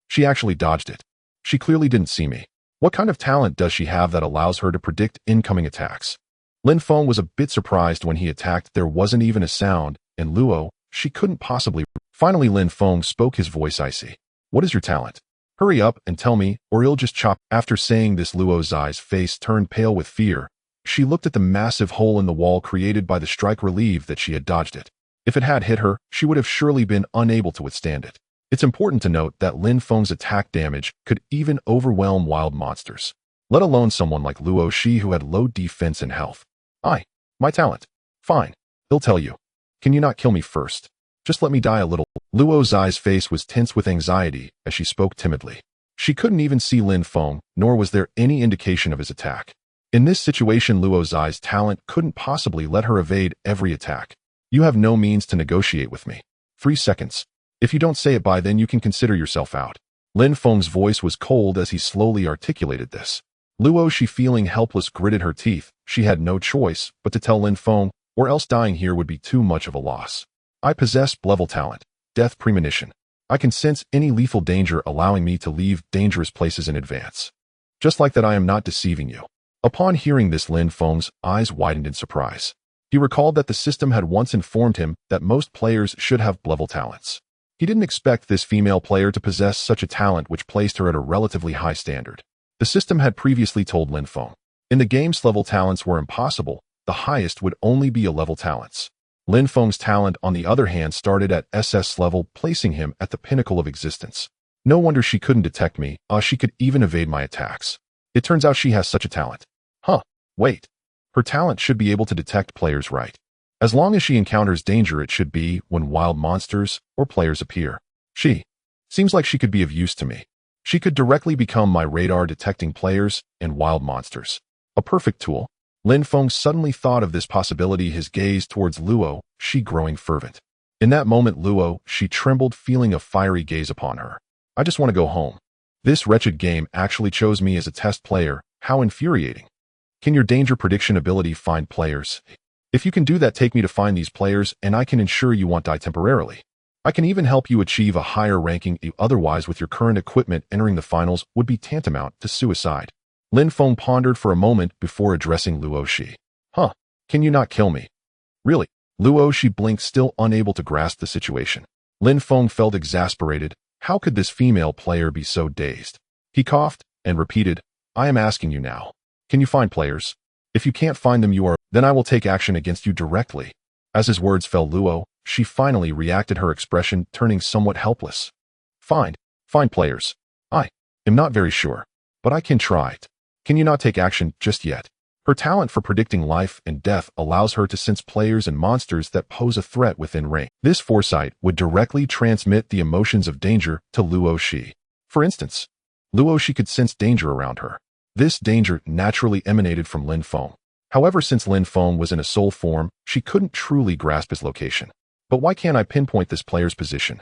She actually dodged it. She clearly didn't see me. What kind of talent does she have that allows her to predict incoming attacks? Lin Feng was a bit surprised when he attacked. There wasn't even a sound, and Luo, she couldn't possibly. Finally, Lin Feng spoke, his voice icy. What is your talent? Hurry up and tell me, or he'll just chop. After saying this, Luo's eyes' face turned pale with fear. She looked at the massive hole in the wall created by the strike, relieved that she had dodged it. If it had hit her, she would have surely been unable to withstand it. It's important to note that Lin Feng's attack damage could even overwhelm wild monsters, let alone someone like Luo Shi who had low defense and health. My talent. Fine. He'll tell you. Can you not kill me first? Just let me die a little. Luo's eyes' face was tense with anxiety as she spoke timidly. She couldn't even see Lin Feng, nor was there any indication of his attack. In this situation, Luo's eyes' talent couldn't possibly let her evade every attack. You have no means to negotiate with me. 3 seconds. If you don't say it by then, you can consider yourself out. Lin Feng's voice was cold as he slowly articulated this. Luo, she feeling helpless, gritted her teeth. She had no choice but to tell Lin Feng, or else dying here would be too much of a loss. I possess level talent, death premonition. I can sense any lethal danger, allowing me to leave dangerous places in advance. Just like that, I am not deceiving you. Upon hearing this, Lin Feng's eyes widened in surprise. He recalled that the system had once informed him that most players should have level talents. He didn't expect this female player to possess such a talent, which placed her at a relatively high standard. The system had previously told Lin Feng, in the games level talents were impossible, the highest would only be a level talents. Lin Feng's talent, on the other hand, started at SS level, placing him at the pinnacle of existence. No wonder she couldn't detect me, she could even evade my attacks. It turns out she has such a talent. Wait. Her talent should be able to detect players, right? As long as she encounters danger, it should be when wild monsters or players appear. She seems like she could be of use to me. She could directly become my radar, detecting players and wild monsters. A perfect tool. Lin Feng suddenly thought of this possibility, his gaze towards Luo, she growing fervent. In that moment, Luo, she trembled, feeling a fiery gaze upon her. I just want to go home. This wretched game actually chose me as a test player. How infuriating. Can your danger prediction ability find players? If you can do that, take me to find these players, and I can ensure you won't die temporarily. I can even help you achieve a higher ranking. Otherwise, with your current equipment, entering the finals would be tantamount to suicide. Lin Feng pondered for a moment before addressing Luo Shi. Can you not kill me? Really? Luo Shi blinked, still unable to grasp the situation. Lin Feng felt exasperated. How could this female player be so dazed? He coughed and repeated, I am asking you now. Can you find players? If you can't find them, then I will take action against you directly. As his words fell, Luo, she finally reacted, her expression turning somewhat helpless. Find players. I am not very sure, but I can try it. Can you not take action just yet? Her talent for predicting life and death allows her to sense players and monsters that pose a threat within range. This foresight would directly transmit the emotions of danger to Luo Shi. For instance, Luo Shi could sense danger around her. This danger naturally emanated from Lin Feng. However, since Lin Feng was in a soul form, she couldn't truly grasp his location. But why can't I pinpoint this player's position?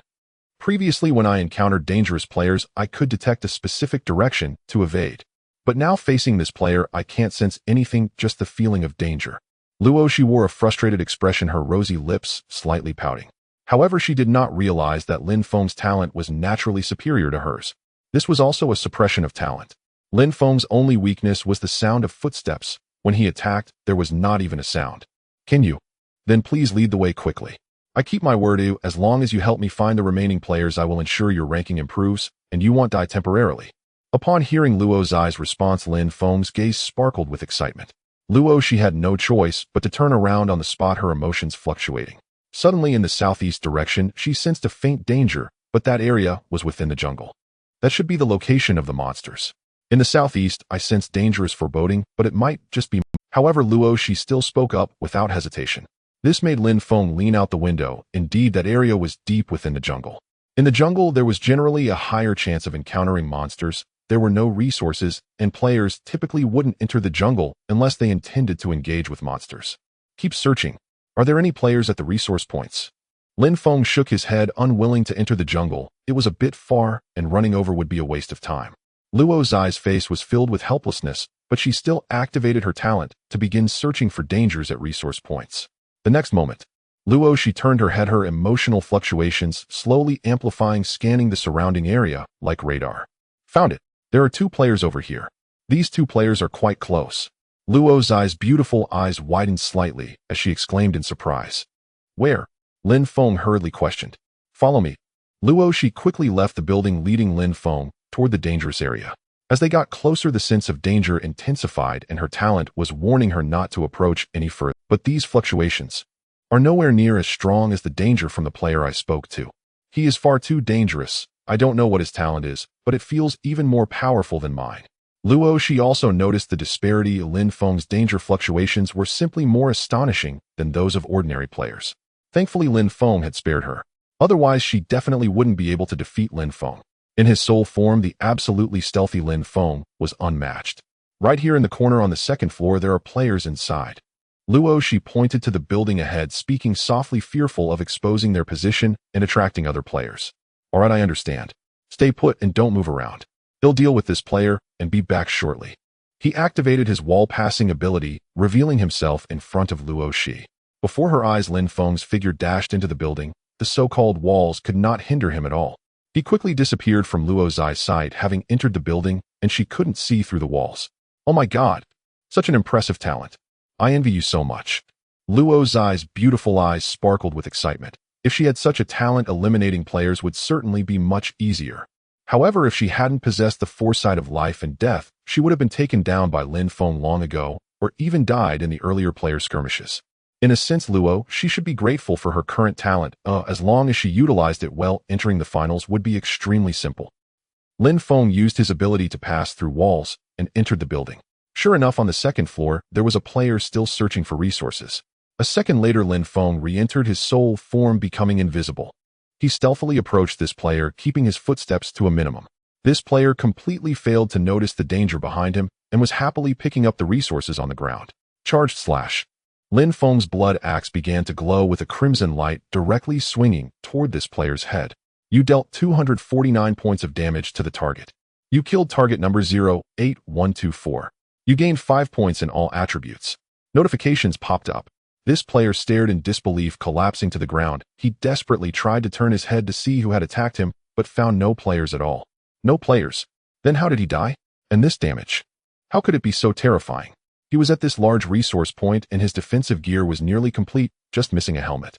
Previously, when I encountered dangerous players, I could detect a specific direction to evade. But now, facing this player, I can't sense anything, just the feeling of danger. Luo Shi wore a frustrated expression, her rosy lips slightly pouting. However, she did not realize that Lin Feng's talent was naturally superior to hers. This was also a suppression of talent. Lin Feng's only weakness was the sound of footsteps. When he attacked, there was not even a sound. Can you? Then please lead the way quickly. I keep my word, as long as you help me find the remaining players, I will ensure your ranking improves, and you won't die temporarily. Upon hearing Luo's eyes response, Lin Feng's gaze sparkled with excitement. Luo, she had no choice but to turn around on the spot, her emotions fluctuating. Suddenly, in the southeast direction, she sensed a faint danger, but that area was within the jungle. That should be the location of the monsters. In the southeast, I sensed dangerous foreboding, but it might just be. However, Luo, she still spoke up without hesitation. This made Lin Feng lean out the window. Indeed, that area was deep within the jungle. In the jungle, there was generally a higher chance of encountering monsters. There were no resources, and players typically wouldn't enter the jungle unless they intended to engage with monsters. Keep searching. Are there any players at the resource points? Lin Feng shook his head, unwilling to enter the jungle. It was a bit far, and running over would be a waste of time. Luo's face was filled with helplessness, but she still activated her talent to begin searching for dangers at resource points. The next moment, Luo, she turned her head, her emotional fluctuations slowly amplifying, scanning the surrounding area like radar. Found it. There are 2 players over here. These 2 players are quite close. Luo's beautiful eyes widened slightly as she exclaimed in surprise. Where? Lin Feng hurriedly questioned. Follow me. Luo, she quickly left the building, leading Lin Feng toward the dangerous area. As they got closer, the sense of danger intensified, and her talent was warning her not to approach any further. But these fluctuations are nowhere near as strong as the danger from the player I spoke to. He is far too dangerous. I don't know what his talent is, but it feels even more powerful than mine. Luo, she also noticed the disparity. Lin Feng's danger fluctuations were simply more astonishing than those of ordinary players. Thankfully, Lin Feng had spared her. Otherwise, she definitely wouldn't be able to defeat Lin Feng. In his soul form, the absolutely stealthy Lin Feng was unmatched. Right here in the corner on the 2nd floor, there are players inside. Luo, she pointed to the building ahead, speaking softly, fearful of exposing their position and attracting other players. All right, I understand. Stay put and don't move around. He'll deal with this player and be back shortly. He activated his wall-passing ability, revealing himself in front of Luo Shi. Before her eyes, Lin Feng's figure dashed into the building. The so-called walls could not hinder him at all. He quickly disappeared from Luo Zai's sight, having entered the building, and she couldn't see through the walls. Oh my god! Such an impressive talent. I envy you so much. Luo Zai's beautiful eyes sparkled with excitement. If she had such a talent, eliminating players would certainly be much easier. However, if she hadn't possessed the foresight of life and death, she would have been taken down by Lin Feng long ago, or even died in the earlier player skirmishes. In a sense, Luo, she should be grateful for her current talent, as long as she utilized it well. Entering the finals would be extremely simple. Lin Feng used his ability to pass through walls and entered the building. Sure enough, on the second floor, there was a player still searching for resources. A second later, Lin Feng re-entered his soul form, becoming invisible. He stealthily approached this player, keeping his footsteps to a minimum. This player completely failed to notice the danger behind him and was happily picking up the resources on the ground. Charged slash. Lin Feng's blood axe began to glow with a crimson light directly swinging toward this player's head. You dealt 249 points of damage to the target. You killed target number 08124. You gained 5 points in all attributes. Notifications popped up. This player stared in disbelief, collapsing to the ground. He desperately tried to turn his head to see who had attacked him, but found no players at all. No players. Then how did he die? And this damage? How could it be so terrifying? He was at this large resource point and his defensive gear was nearly complete, just missing a helmet.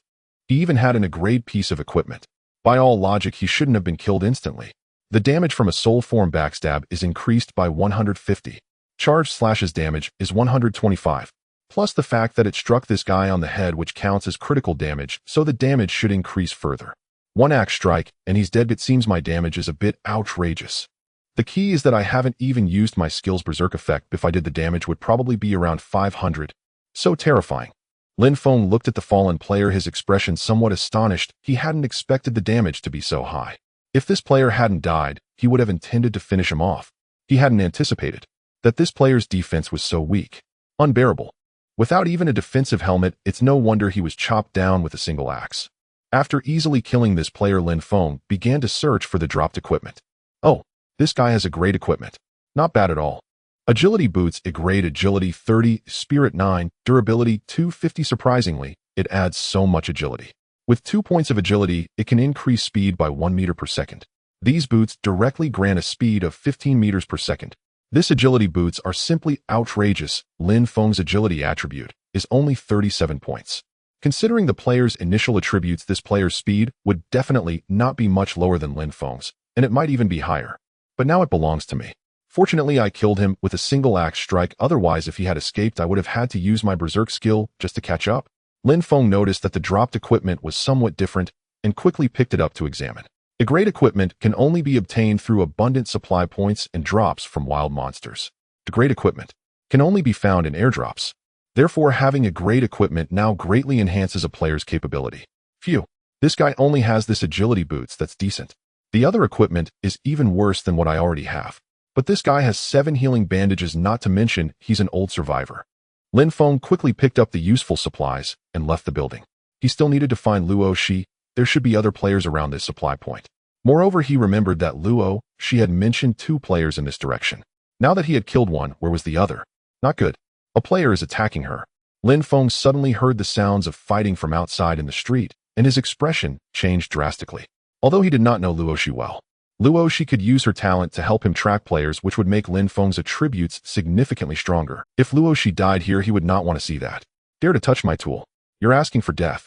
He even had an upgrade piece of equipment. By all logic, he shouldn't have been killed instantly. The damage from a soul form backstab is increased by 150. Charged slash's damage is 125. Plus the fact that it struck this guy on the head, which counts as critical damage, so the damage should increase further. One axe strike, and he's dead. It seems my damage is a bit outrageous. The key is that I haven't even used my skill's berserk effect. If I did, the damage would probably be around 500. So terrifying. Lin Feng looked at the fallen player, his expression somewhat astonished. He hadn't expected the damage to be so high. If this player hadn't died, he would have intended to finish him off. He hadn't anticipated that this player's defense was so weak. Unbearable. Without even a defensive helmet, it's no wonder he was chopped down with a single axe. After easily killing this player, Lin Feng began to search for the dropped equipment. Oh, this guy has a great equipment. Not bad at all. Agility boots, a grade agility 30, spirit 9, durability 250. Surprisingly, it adds so much agility. With 2 points of agility, it can increase speed by 1 meter per second. These boots directly grant a speed of 15 meters per second. This agility boots are simply outrageous. Lin Feng's agility attribute is only 37 points. Considering the player's initial attributes, this player's speed would definitely not be much lower than Lin Feng's, and it might even be higher. But now it belongs to me. Fortunately, I killed him with a single axe strike. Otherwise, if he had escaped, I would have had to use my berserk skill just to catch up. Lin Feng noticed that the dropped equipment was somewhat different and quickly picked it up to examine. A great equipment can only be obtained through abundant supply points and drops from wild monsters. The great equipment can only be found in airdrops. Therefore, having a great equipment now greatly enhances a player's capability. Phew, this guy only has this agility boots that's decent. The other equipment is even worse than what I already have. But this guy has 7 healing bandages, not to mention he's an old survivor. Lin Feng quickly picked up the useful supplies and left the building. He still needed to find Luo Shi. There should be other players around this supply point. Moreover, he remembered that Luo Shi had mentioned 2 players in this direction. Now that he had killed one, where was the other? Not good. A player is attacking her. Lin Feng suddenly heard the sounds of fighting from outside in the street, and his expression changed drastically. Although he did not know Luo Shi well, Luo Shi could use her talent to help him track players, which would make Lin Feng's attributes significantly stronger. If Luo Shi died here, he would not want to see that. Dare to touch my tool. You're asking for death.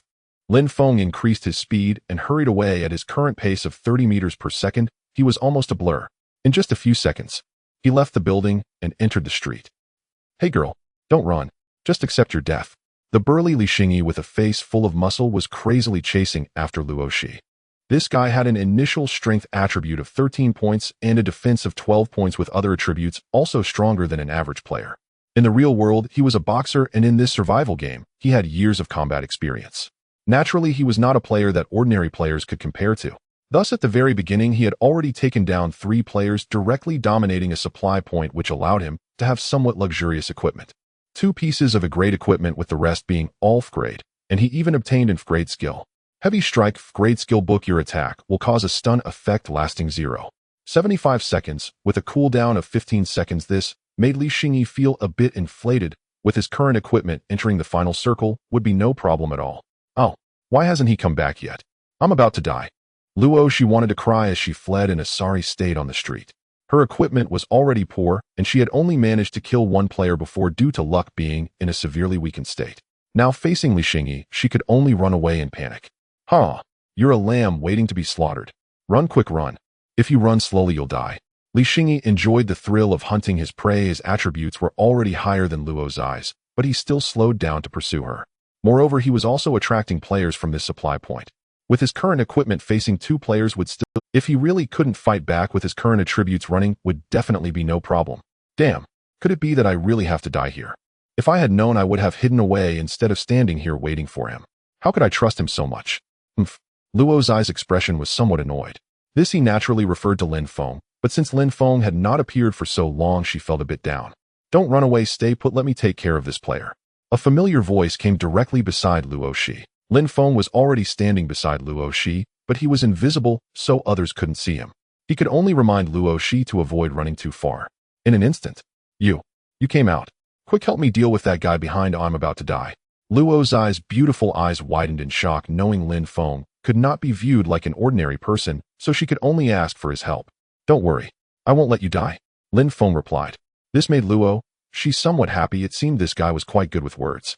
Lin Feng increased his speed and hurried away at his current pace of 30 meters per second. He was almost a blur. In just a few seconds, he left the building and entered the street. Hey girl, don't run. Just accept your death. The burly Li Xingyi with a face full of muscle was crazily chasing after Luo Shi. This guy had an initial strength attribute of 13 points and a defense of 12 points with other attributes also stronger than an average player. In the real world, he was a boxer, and in this survival game, he had years of combat experience. Naturally, he was not a player that ordinary players could compare to. Thus, at the very beginning, he had already taken down 3 players, directly dominating a supply point, which allowed him to have somewhat luxurious equipment. 2 pieces of a grade equipment, with the rest being all F-grade, and he even obtained an F-grade skill. Heavy Strike F-grade skill book. Your attack will cause a stun effect lasting 0.75 seconds with a cooldown of 15 seconds. This made Li Xingyi feel a bit inflated. With his current equipment, entering the final circle would be no problem at all. Oh, why hasn't he come back yet? I'm about to die. Luo, she wanted to cry as she fled in a sorry state on the street. Her equipment was already poor, and she had only managed to kill one player before due to luck being in a severely weakened state. Now facing Li Xingyi, she could only run away in panic. Huh, you're a lamb waiting to be slaughtered. Run, quick run. If you run slowly, you'll die. Li Xingyi enjoyed the thrill of hunting his prey. His attributes were already higher than Luo's eyes, but he still slowed down to pursue her. Moreover, he was also attracting players from this supply point. With his current equipment, facing two players would still, if he really couldn't fight back with his current attributes, running would definitely be no problem. Damn, could it be that I really have to die here? If I had known, I would have hidden away instead of standing here waiting for him. How could I trust him so much? Luo's eyes expression was somewhat annoyed. This he naturally referred to Lin Feng, but since Lin Feng had not appeared for so long, she felt a bit down. Don't run away, stay put, let me take care of this player. A familiar voice came directly beside Luo Shi. Lin Feng was already standing beside Luo Shi, but he was invisible, so others couldn't see him. He could only remind Luo Shi to avoid running too far. In an instant, You came out. Quick, help me deal with that guy behind. I'm about to die. Luo's beautiful eyes widened in shock, knowing Lin Feng could not be viewed like an ordinary person, so she could only ask for his help. Don't worry, I won't let you die, Lin Feng replied. This made Luo Shi somewhat happy. It seemed this guy was quite good with words.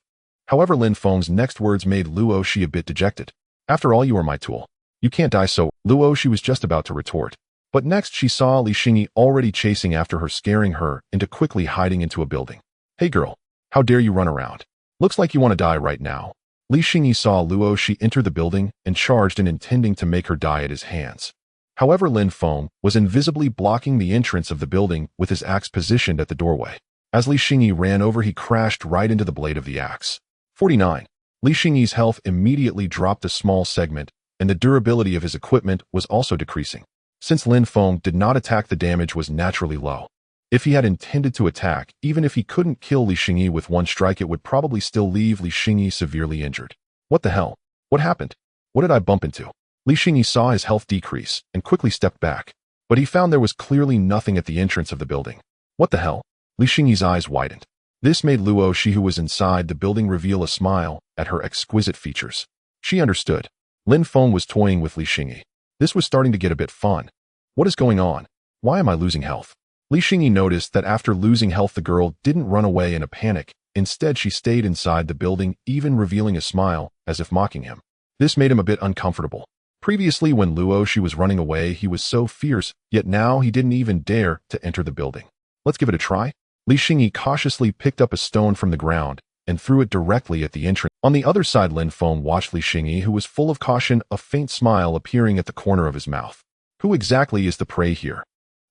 However, Lin Feng's next words made Luo Shi a bit dejected. After all, you are my tool. You can't die, so Luo Shi was just about to retort. But next she saw Li Xingyi already chasing after her, scaring her into quickly hiding into a building. Hey girl, how dare you run around? Looks like you want to die right now. Li Xingyi saw Luo Shi enter the building and charged in, intending to make her die at his hands. However, Lin Feng was invisibly blocking the entrance of the building with his axe positioned at the doorway. As Li Xingyi ran over, he crashed right into the blade of the axe. 49. Li Xingyi's health immediately dropped a small segment, and the durability of his equipment was also decreasing. Since Lin Feng did not attack, the damage was naturally low. If he had intended to attack, even if he couldn't kill Li Xingyi with one strike, it would probably still leave Li Xingyi severely injured. What the hell? What happened? What did I bump into? Li Xingyi saw his health decrease and quickly stepped back, but he found there was clearly nothing at the entrance of the building. What the hell? Li Xingyi's eyes widened. This made Luo Shi, who was inside the building, reveal a smile at her exquisite features. She understood. Lin Feng was toying with Li Xingyi. This was starting to get a bit fun. What is going on? Why am I losing health? Li Xingyi noticed that after losing health, the girl didn't run away in a panic. Instead, she stayed inside the building, even revealing a smile, as if mocking him. This made him a bit uncomfortable. Previously, when Luo Shi was running away, he was so fierce, yet now he didn't even dare to enter the building. Let's give it a try. Li Xingyi cautiously picked up a stone from the ground and threw it directly at the entrance. On the other side, Lin Feng watched Li Xingyi, who was full of caution, a faint smile appearing at the corner of his mouth. Who exactly is the prey here?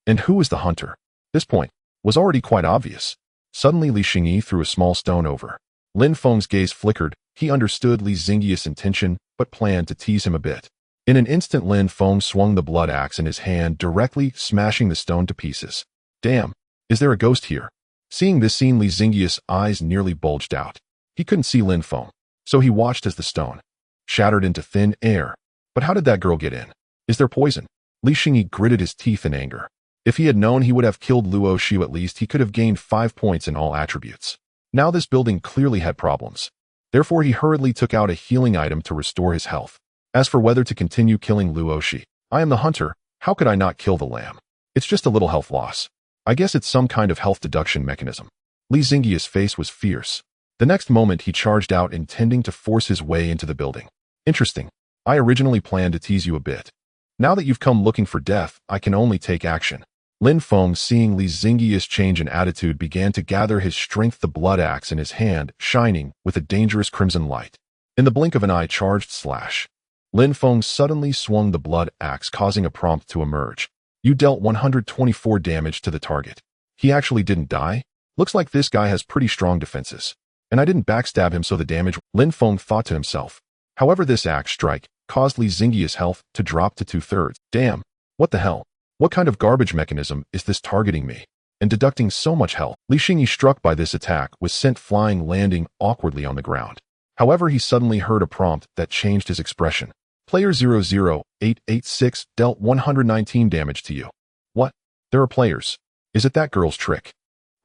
And who is the hunter? This point was already quite obvious. Suddenly, Li Xingyi threw a small stone over. Lin Feng's gaze flickered. He understood Li Xingyi's intention, but planned to tease him a bit. In an instant, Lin Feng swung the blood axe in his hand, directly smashing the stone to pieces. Damn, is there a ghost here? Seeing this scene, Li Xingyi's eyes nearly bulged out. He couldn't see Lin Feng, so he watched as the stone shattered into thin air. But how did that girl get in? Is there poison? Li Xingyi gritted his teeth in anger. If he had known he would have killed Luo Shi, at least he could have gained 5 points in all attributes. Now this building clearly had problems. Therefore, he hurriedly took out a healing item to restore his health. As for whether to continue killing Luo Shi, I am the hunter. How could I not kill the lamb? It's just a little health loss. I guess it's some kind of health deduction mechanism. Li Xingyi's face was fierce. The next moment, he charged out, intending to force his way into the building. Interesting. I originally planned to tease you a bit. Now that you've come looking for death, I can only take action. Lin Feng, seeing Li Xingyi's change in attitude, began to gather his strength, the blood axe in his hand, shining with a dangerous crimson light. In the blink of an eye, charged slash. Lin Feng suddenly swung the blood axe, causing a prompt to emerge. You dealt 124 damage to the target. He actually didn't die? Looks like this guy has pretty strong defenses. And I didn't backstab him, so the damage, Lin Feng thought to himself. However, this axe strike caused Li Xingyi's health to drop to 2/3. Damn. What the hell? What kind of garbage mechanism is this targeting me and deducting so much health? Li Xingyi, struck by this attack, was sent flying, landing awkwardly on the ground. However, he suddenly heard a prompt that changed his expression. Player 00886 dealt 119 damage to you. What? There are players. Is it that girl's trick?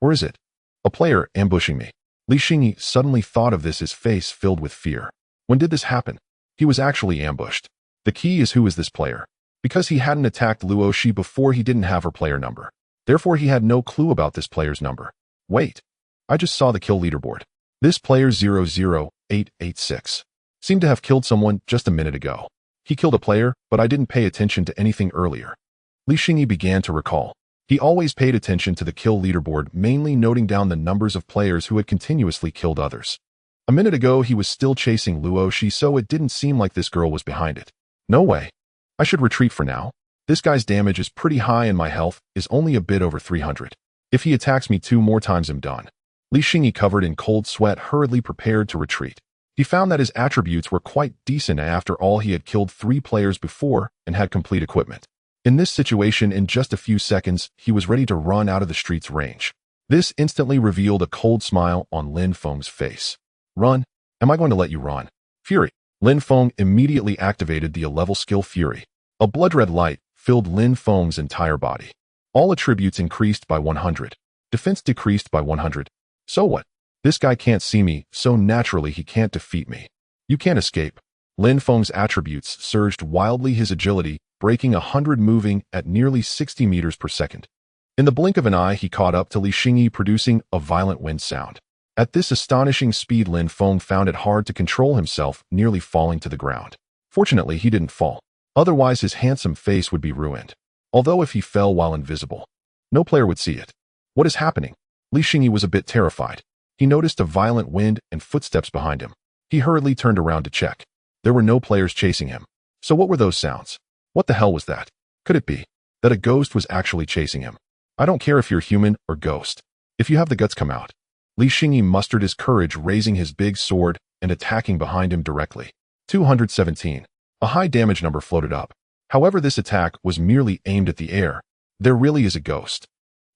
Or is it a player ambushing me? Li Xingyi suddenly thought of this, his face filled with fear. When did this happen? He was actually ambushed. The key is, who is this player? Because he hadn't attacked Luo Shi before, he didn't have her player number. Therefore, he had no clue about this player's number. Wait. I just saw the kill leaderboard. This player 00886 seemed to have killed someone just a minute ago. He killed a player, but I didn't pay attention to anything earlier. Li Xingyi began to recall. He always paid attention to the kill leaderboard, mainly noting down the numbers of players who had continuously killed others. A minute ago, he was still chasing Luo Shi, so it didn't seem like this girl was behind it. No way. I should retreat for now. This guy's damage is pretty high and my health is only a bit over 300. If he attacks me 2 more times, I'm done. Li Xingyi, covered in cold sweat, hurriedly prepared to retreat. He found that his attributes were quite decent. After all, he had killed 3 players before and had complete equipment. In this situation, in just a few seconds, he was ready to run out of the street's range. This instantly revealed a cold smile on Lin Feng's face. Run? Am I going to let you run? Fury. Lin Feng immediately activated the level skill Fury. A blood-red light filled Lin Feng's entire body. All attributes increased by 100. Defense decreased by 100. So what? This guy can't see me, so naturally he can't defeat me. You can't escape. Lin Feng's attributes surged wildly, his agility breaking 100, moving at nearly 60 meters per second. In the blink of an eye, he caught up to Li Xingyi, producing a violent wind sound. At this astonishing speed, Lin Feng found it hard to control himself, nearly falling to the ground. Fortunately, he didn't fall. Otherwise, his handsome face would be ruined. Although if he fell while invisible, no player would see it. What is happening? Li Xingyi was a bit terrified. He noticed a violent wind and footsteps behind him. He hurriedly turned around to check. There were no players chasing him. So what were those sounds? What the hell was that? Could it be that a ghost was actually chasing him? I don't care if you're human or ghost. If you have the guts, come out. Li Xingyi mustered his courage, raising his big sword and attacking behind him directly. 217. A high damage number floated up. However, this attack was merely aimed at the air. There really is a ghost.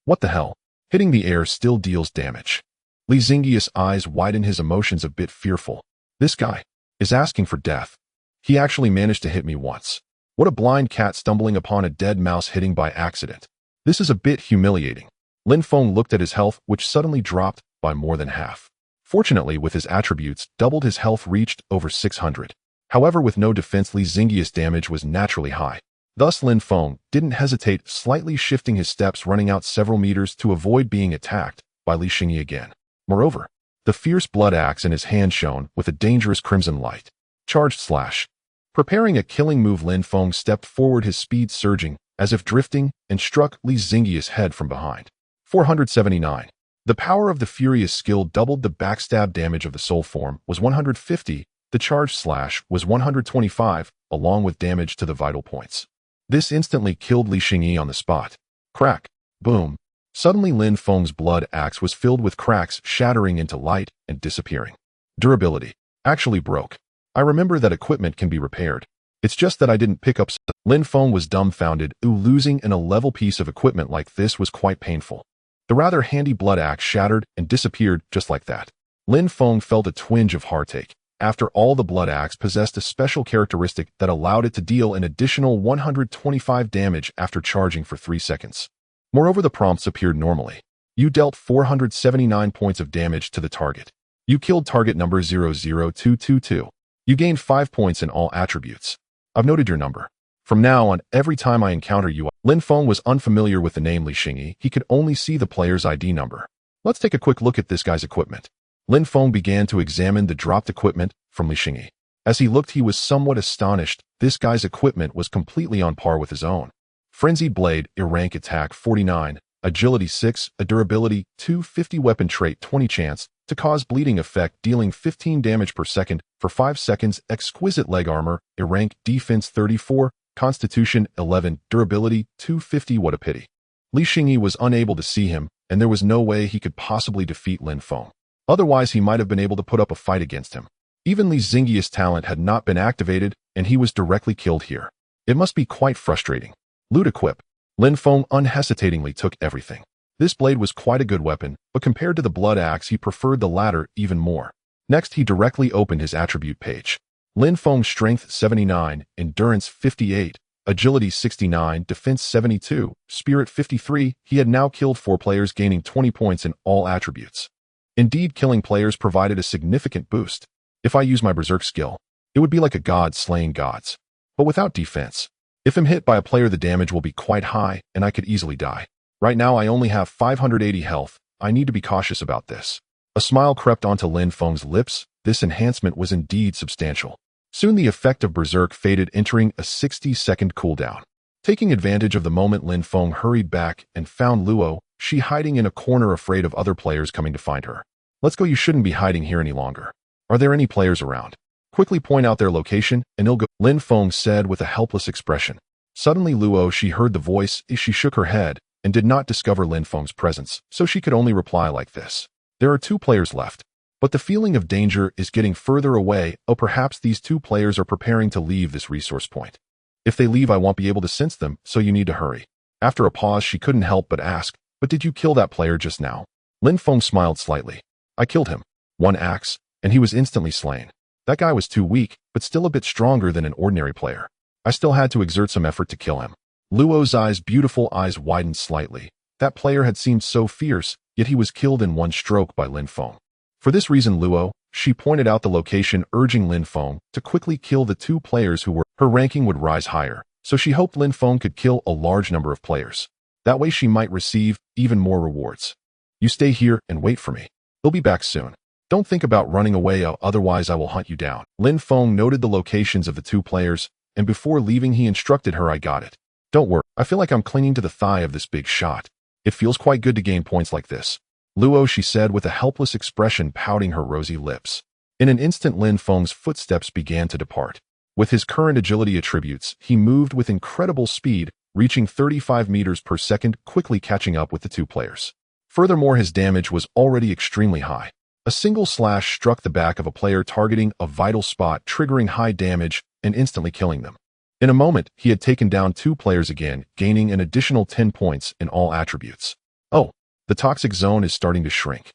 What the hell? Hitting the air still deals damage. Li Xingyi's eyes widened, his emotions a bit fearful. This guy is asking for death. He actually managed to hit me once. What a blind cat stumbling upon a dead mouse hitting by accident. This is a bit humiliating. Lin Feng looked at his health, which suddenly dropped by more than half. Fortunately, with his attributes doubled, his health reached over 600. However, with no defense, Li Xingyi's damage was naturally high. Thus, Lin Feng didn't hesitate, slightly shifting his steps, running out several meters to avoid being attacked by Li Xingyi again. Moreover, the fierce blood axe in his hand shone with a dangerous crimson light. Charged slash. Preparing a killing move, Lin Feng stepped forward, his speed surging, as if drifting, and struck Li Xingyi's head from behind. 479. The power of the furious skill doubled. The backstab damage of the soul form was 150, the charge slash was 125, along with damage to the vital points. This instantly killed Li Xingyi on the spot. Crack. Boom. Suddenly, Lin Feng's blood axe was filled with cracks, shattering into light and disappearing. Durability. Actually broke. I remember that equipment can be repaired. It's just that I didn't pick up. Lin Feng was dumbfounded. Losing an level piece of equipment like this was quite painful. The rather handy blood axe shattered and disappeared just like that. Lin Feng felt a twinge of heartache. After all, the blood axe possessed a special characteristic that allowed it to deal an additional 125 damage after charging for 3 seconds. Moreover, the prompts appeared normally. You dealt 479 points of damage to the target. You killed target number 00222. You gained 5 points in all attributes. I've noted your number. From now on, every time I encounter you, Lin Feng was unfamiliar with the name Li Xingyi. He could only see the player's ID number. Let's take a quick look at this guy's equipment. Lin Feng began to examine the dropped equipment from Li Xingyi. As he looked, he was somewhat astonished. This guy's equipment was completely on par with his own. Frenzied Blade, rank attack 49, agility 6, a durability 250, weapon trait 20, chance to cause bleeding effect, dealing 15 damage per second for 5 seconds, exquisite leg armor, rank defense 34, constitution 11, durability 250. What a pity. Li Xingyi was unable to see him, and there was no way he could possibly defeat Lin Feng. Otherwise, he might have been able to put up a fight against him. Even Li Xingyi's talent had not been activated, and he was directly killed here. It must be quite frustrating. Loot equip. Lin Feng unhesitatingly took everything. This blade was quite a good weapon, but compared to the blood axe, he preferred the latter even more. Next, he directly opened his attribute page. Lin Feng strength 79, endurance 58, agility 69, defense 72, spirit 53. He had now killed 4 players, gaining 20 points in all attributes. Indeed, killing players provided a significant boost. If I use my berserk skill, it would be like a god slaying gods. But without defense. If I'm hit by a player, the damage will be quite high, and I could easily die. Right now, I only have 580 health. I need to be cautious about this. A smile crept onto Lin Feng's lips. This enhancement was indeed substantial. Soon the effect of berserk faded, entering a 60-second cooldown. Taking advantage of the moment, Lin Feng hurried back and found Luo, she hiding in a corner afraid of other players coming to find her. Let's go, you shouldn't be hiding here any longer. Are there any players around? Quickly point out their location and they'll go, Lin Feng said with a helpless expression. Suddenly Luo, she heard the voice, she shook her head and did not discover Lin Feng's presence, so she could only reply like this. There are 2 players left. But the feeling of danger is getting further away. Oh, perhaps these 2 players are preparing to leave this resource point. If they leave, I won't be able to sense them, so you need to hurry. After a pause, she couldn't help but ask, but did you kill that player just now? Lin Feng smiled slightly. I killed him. 1 axe, and he was instantly slain. That guy was too weak, but still a bit stronger than an ordinary player. I still had to exert some effort to kill him. Luo's beautiful eyes widened slightly. That player had seemed so fierce, yet he was killed in 1 stroke by Lin Feng. For this reason, Luo, she pointed out the location, urging Lin Feng to quickly kill the 2 players who were, her ranking would rise higher, so she hoped Lin Feng could kill a large number of players. That way she might receive even more rewards. You stay here and wait for me. He'll be back soon. Don't think about running away, otherwise I will hunt you down. Lin Feng noted the locations of the 2 players, and before leaving he instructed her, I got it. Don't worry, I feel like I'm clinging to the thigh of this big shot. It feels quite good to gain points like this. Luo, she said with a helpless expression, pouting her rosy lips. In an instant, Lin Feng's footsteps began to depart. With his current agility attributes, he moved with incredible speed, reaching 35 meters per second, quickly catching up with the 2 players. Furthermore, his damage was already extremely high. A single slash struck the back of a player, targeting a vital spot, triggering high damage and instantly killing them. In a moment, he had taken down 2 players again, gaining an additional 10 points in all attributes. Oh, the toxic zone is starting to shrink.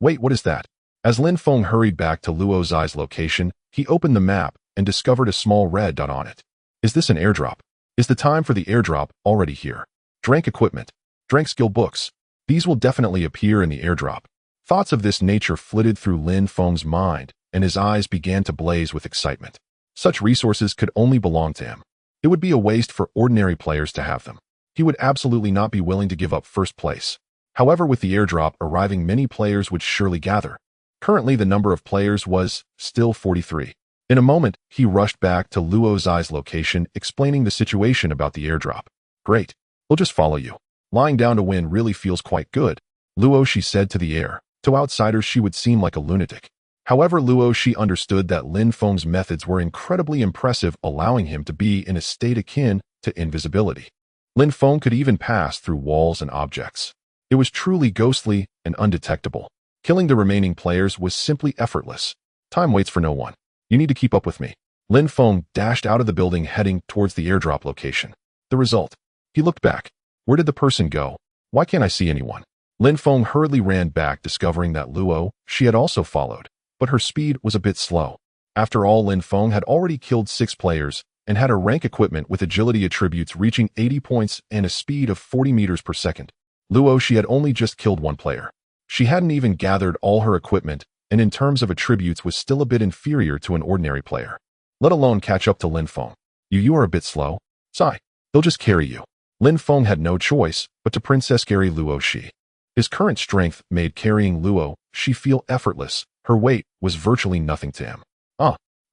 Wait, what is that? As Lin Feng hurried back to Luo's location, he opened the map and discovered a small red dot on it. Is this an airdrop? Is the time for the airdrop already here? Drank equipment. Drank skill books. These will definitely appear in the airdrop. Thoughts of this nature flitted through Lin Feng's mind, and his eyes began to blaze with excitement. Such resources could only belong to him. It would be a waste for ordinary players to have them. He would absolutely not be willing to give up first place. However, with the airdrop arriving, many players would surely gather. Currently, the number of players was still 43. In a moment, he rushed back to Luo's location, explaining the situation about the airdrop. Great. We'll just follow you. Lying down to win really feels quite good. Luo, she said to the air. To outsiders, she would seem like a lunatic. However, Luo, she understood that Lin Feng's methods were incredibly impressive, allowing him to be in a state akin to invisibility. Lin Feng could even pass through walls and objects. It was truly ghostly and undetectable. Killing the remaining players was simply effortless. Time waits for no one. You need to keep up with me. Lin Feng dashed out of the building, heading towards the airdrop location. The result. He looked back. Where did the person go? Why can't I see anyone? Lin Feng hurriedly ran back, discovering that Luo, she had also followed, but her speed was a bit slow. After all, Lin Feng had already killed 6 players and had a rank equipment with agility attributes reaching 80 points and a speed of 40 meters per second. Luo, she had only just killed 1 player. She hadn't even gathered all her equipment, and in terms of attributes was still a bit inferior to an ordinary player. Let alone catch up to Lin Feng. You are a bit slow. Sigh. They'll just carry you. Lin Feng had no choice but to princess carry Luo she. His current strength made carrying Luo she feel effortless. Her weight was virtually nothing to him.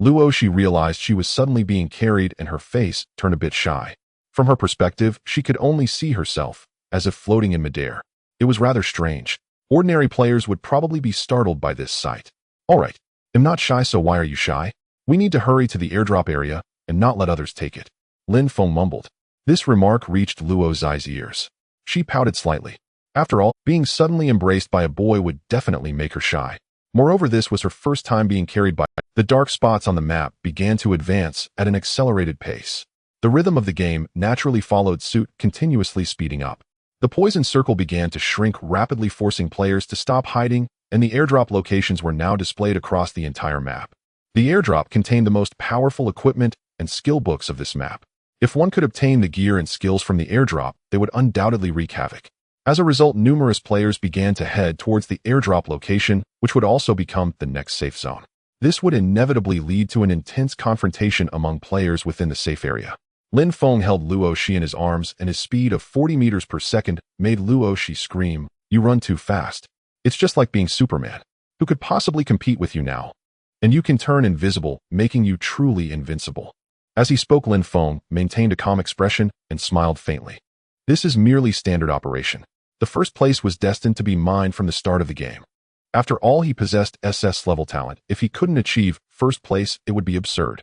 Luo, she realized she was suddenly being carried, and her face turned a bit shy. From her perspective, she could only see herself as if floating in midair. It was rather strange. Ordinary players would probably be startled by this sight. Alright, I'm not shy, so why are you shy? We need to hurry to the airdrop area and not let others take it. Lin Feng mumbled. This remark reached Luo's ears. She pouted slightly. After all, being suddenly embraced by a boy would definitely make her shy. Moreover, this was her first time being carried by. The dark spots on the map began to advance at an accelerated pace. The rhythm of the game naturally followed suit, continuously speeding up. The poison circle began to shrink rapidly, forcing players to stop hiding, and the airdrop locations were now displayed across the entire map. The airdrop contained the most powerful equipment and skill books of this map. If one could obtain the gear and skills from the airdrop, they would undoubtedly wreak havoc. As a result, numerous players began to head towards the airdrop location, which would also become the next safe zone. This would inevitably lead to an intense confrontation among players within the safe area. Lin Feng held Luo Shi in his arms, and his speed of 40 meters per second made Luo Shi scream, "You run too fast. It's just like being Superman. Who could possibly compete with you now? And you can turn invisible, making you truly invincible." As he spoke, Lin Feng maintained a calm expression and smiled faintly. "This is merely standard operation. The first place was destined to be mine from the start of the game. After all, he possessed SS-level talent. If he couldn't achieve first place, it would be absurd.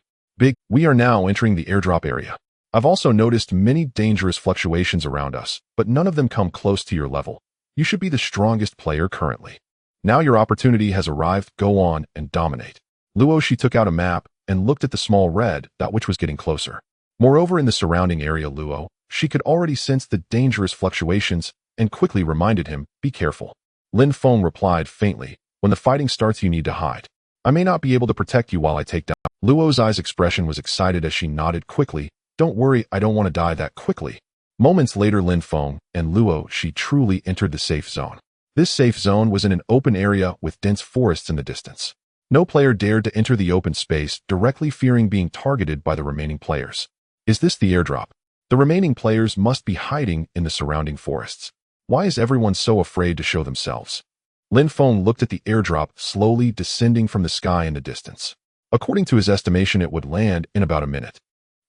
We are now entering the airdrop area. I've also noticed many dangerous fluctuations around us, but none of them come close to your level. You should be the strongest player currently. Now your opportunity has arrived. Go on and dominate." Luo Shi took out a map and looked at the small red dot which was getting closer. Moreover, in the surrounding area, Luo Shi could already sense the dangerous fluctuations and quickly reminded him, "Be careful." Lin Feng replied faintly, "When the fighting starts, you need to hide. I may not be able to protect you while I take down." Luo's eyes expression was excited as she nodded quickly. "Don't worry, I don't want to die that quickly." Moments later, Lin Feng and Luo Shi truly entered the safe zone. This safe zone was in an open area with dense forests in the distance. No player dared to enter the open space, directly fearing being targeted by the remaining players. Is this the airdrop? The remaining players must be hiding in the surrounding forests. Why is everyone so afraid to show themselves? Lin Feng looked at the airdrop slowly descending from the sky in the distance. According to his estimation, it would land in about a minute.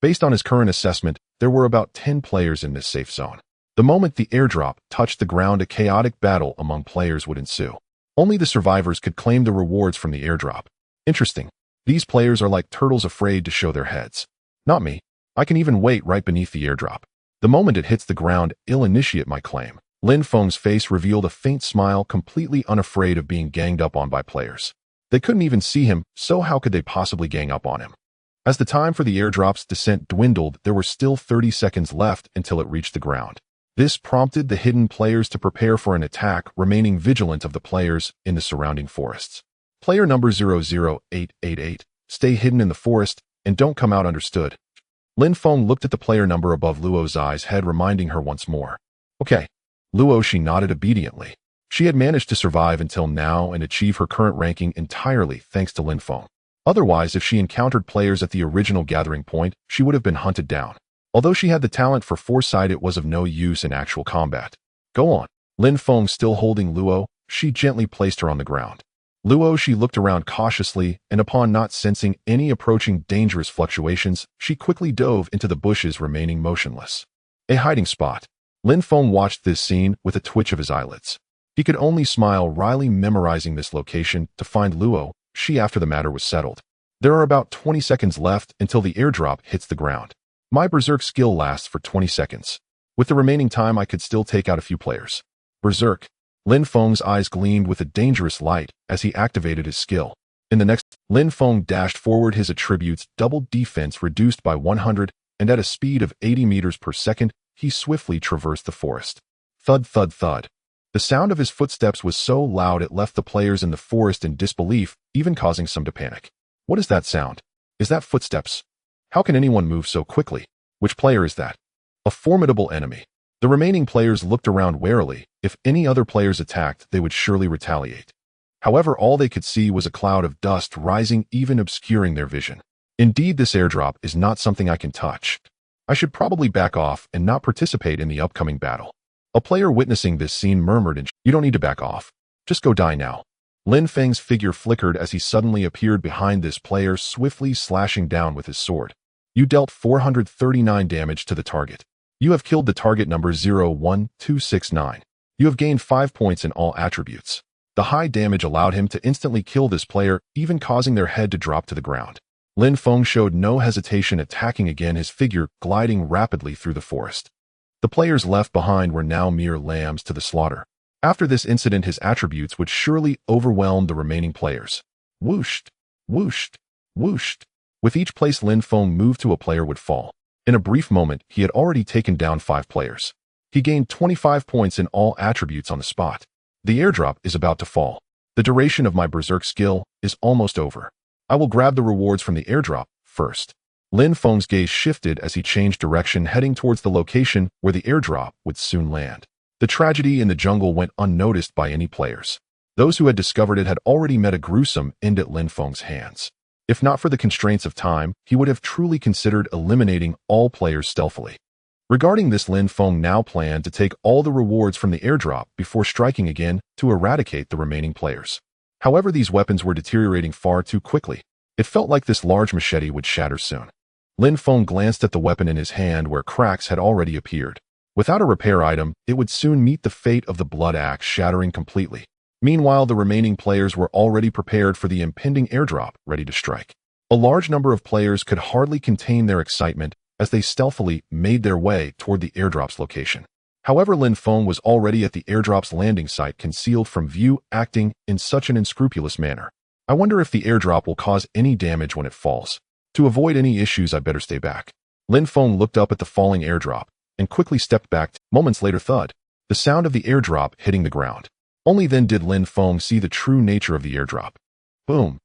Based on his current assessment, there were about 10 players in this safe zone. The moment the airdrop touched the ground, a chaotic battle among players would ensue. Only the survivors could claim the rewards from the airdrop. Interesting. These players are like turtles afraid to show their heads. Not me. I can even wait right beneath the airdrop. The moment it hits the ground, I'll initiate my claim. Lin Feng's face revealed a faint smile, completely unafraid of being ganged up on by players. They couldn't even see him, so how could they possibly gang up on him? As the time for the airdrop's descent dwindled, there were still 30 seconds left until it reached the ground. This prompted the hidden players to prepare for an attack, remaining vigilant of the players in the surrounding forests. Player number 00888, stay hidden in the forest and don't come out, understood? Lin Feng looked at the player number above Luo's eyes, head reminding her once more. Okay. Luo Shi nodded obediently. She had managed to survive until now and achieve her current ranking entirely thanks to Lin Feng. Otherwise, if she encountered players at the original gathering point, she would have been hunted down. Although she had the talent for foresight, it was of no use in actual combat. Go on. Lin Feng still holding Luo, she gently placed her on the ground. Luo Shi looked around cautiously, and upon not sensing any approaching dangerous fluctuations, she quickly dove into the bushes, remaining motionless. A hiding spot. Lin Feng watched this scene with a twitch of his eyelids. He could only smile, wryly memorizing this location to find Luo Shi after the matter was settled. There are about 20 seconds left until the airdrop hits the ground. My berserk skill lasts for 20 seconds. With the remaining time, I could still take out a few players. Berserk. Lin Feng's eyes gleamed with a dangerous light as he activated his skill. In the next, Lin Feng dashed forward, his attributes double defense reduced by 100, and at a speed of 80 meters per second, he swiftly traversed the forest. Thud, thud, thud. The sound of his footsteps was so loud it left the players in the forest in disbelief, even causing some to panic. What is that sound? Is that footsteps? How can anyone move so quickly? Which player is that? A formidable enemy. The remaining players looked around warily. If any other players attacked, they would surely retaliate. However, all they could see was a cloud of dust rising, even obscuring their vision. Indeed, this airdrop is not something I can touch. I should probably back off and not participate in the upcoming battle. A player witnessing this scene murmured, and "You don't need to back off. Just go die now." Lin Feng's figure flickered as he suddenly appeared behind this player, swiftly slashing down with his sword. You dealt 439 damage to the target. You have killed the target number 01269. You have gained 5 points in all attributes. The high damage allowed him to instantly kill this player, even causing their head to drop to the ground. Lin Feng showed no hesitation, attacking again, his figure gliding rapidly through the forest. The players left behind were now mere lambs to the slaughter. After this incident, his attributes would surely overwhelm the remaining players. Whooshed, whooshed, whooshed. With each place Lin Feng moved to, a player would fall. In a brief moment, he had already taken down 5 players. He gained 25 points in all attributes on the spot. The airdrop is about to fall. The duration of my berserk skill is almost over. I will grab the rewards from the airdrop first. Lin Feng's gaze shifted as he changed direction, heading towards the location where the airdrop would soon land. The tragedy in the jungle went unnoticed by any players. Those who had discovered it had already met a gruesome end at Lin Feng's hands. If not for the constraints of time, he would have truly considered eliminating all players stealthily. Regarding this, Lin Feng now planned to take all the rewards from the airdrop before striking again to eradicate the remaining players. However, these weapons were deteriorating far too quickly. It felt like this large machete would shatter soon. Lin Feng glanced at the weapon in his hand where cracks had already appeared. Without a repair item, it would soon meet the fate of the blood axe, shattering completely. Meanwhile, the remaining players were already prepared for the impending airdrop, ready to strike. A large number of players could hardly contain their excitement as they stealthily made their way toward the airdrop's location. However, Lin Feng was already at the airdrop's landing site, concealed from view, acting in such an unscrupulous manner. I wonder if the airdrop will cause any damage when it falls. To avoid any issues, I better stay back. Lin Feng looked up at the falling airdrop and quickly stepped back. Moments later, thud. The sound of the airdrop hitting the ground. Only then did Lin Feng see the true nature of the airdrop. Boom.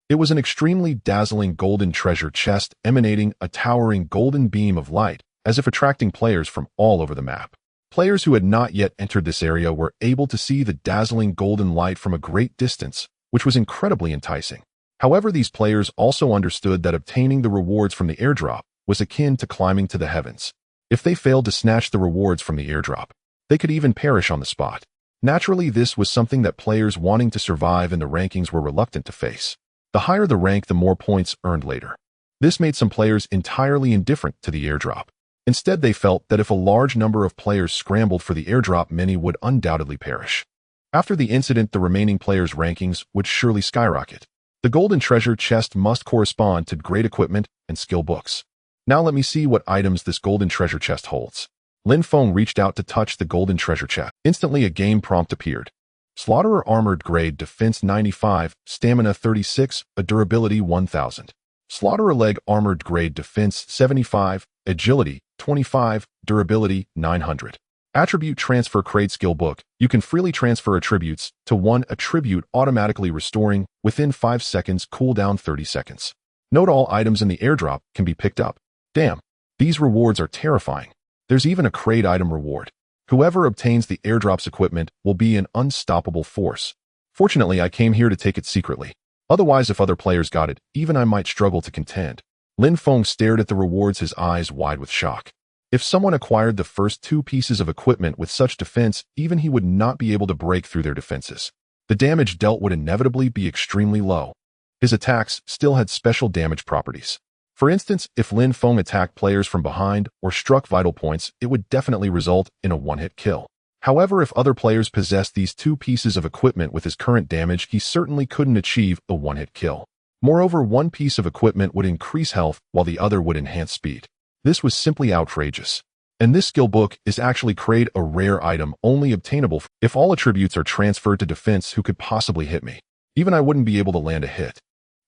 It was an extremely dazzling golden treasure chest emanating a towering golden beam of light, as if attracting players from all over the map. Players who had not yet entered this area were able to see the dazzling golden light from a great distance, which was incredibly enticing. However, these players also understood that obtaining the rewards from the airdrop was akin to climbing to the heavens. If they failed to snatch the rewards from the airdrop, they could even perish on the spot. Naturally, this was something that players wanting to survive in the rankings were reluctant to face. The higher the rank, the more points earned later. This made some players entirely indifferent to the airdrop. Instead, they felt that if a large number of players scrambled for the airdrop, many would undoubtedly perish. After the incident, the remaining players' rankings would surely skyrocket. The golden treasure chest must correspond to great equipment and skill books. Now let me see what items this golden treasure chest holds. Lin Feng reached out to touch the golden treasure chest. Instantly, a game prompt appeared. Slaughterer armored grade, defense 95, stamina 36, a durability 1000. Slaughterer leg armored grade, defense 75, agility 25, durability 900. Attribute transfer crate skill book. You can freely transfer attributes to one attribute, automatically restoring within 5 seconds, cooldown 30 seconds. Note all items in the airdrop can be picked up. Damn, these rewards are terrifying. There's even a crate item reward. Whoever obtains the airdrop's equipment will be an unstoppable force. Fortunately, I came here to take it secretly. Otherwise, if other players got it, even I might struggle to contend. Lin Feng stared at the rewards, his eyes wide with shock. If someone acquired the first 2 pieces of equipment with such defense, even he would not be able to break through their defenses. The damage dealt would inevitably be extremely low. His attacks still had special damage properties. For instance, if Lin Feng attacked players from behind or struck vital points, it would definitely result in a one-hit kill. However, if other players possessed these 2 pieces of equipment with his current damage, he certainly couldn't achieve a one-hit kill. Moreover, one piece of equipment would increase health while the other would enhance speed. This was simply outrageous. And this skill book is actually a rare item only obtainable if all attributes are transferred to defense. Who could possibly hit me? Even I wouldn't be able to land a hit.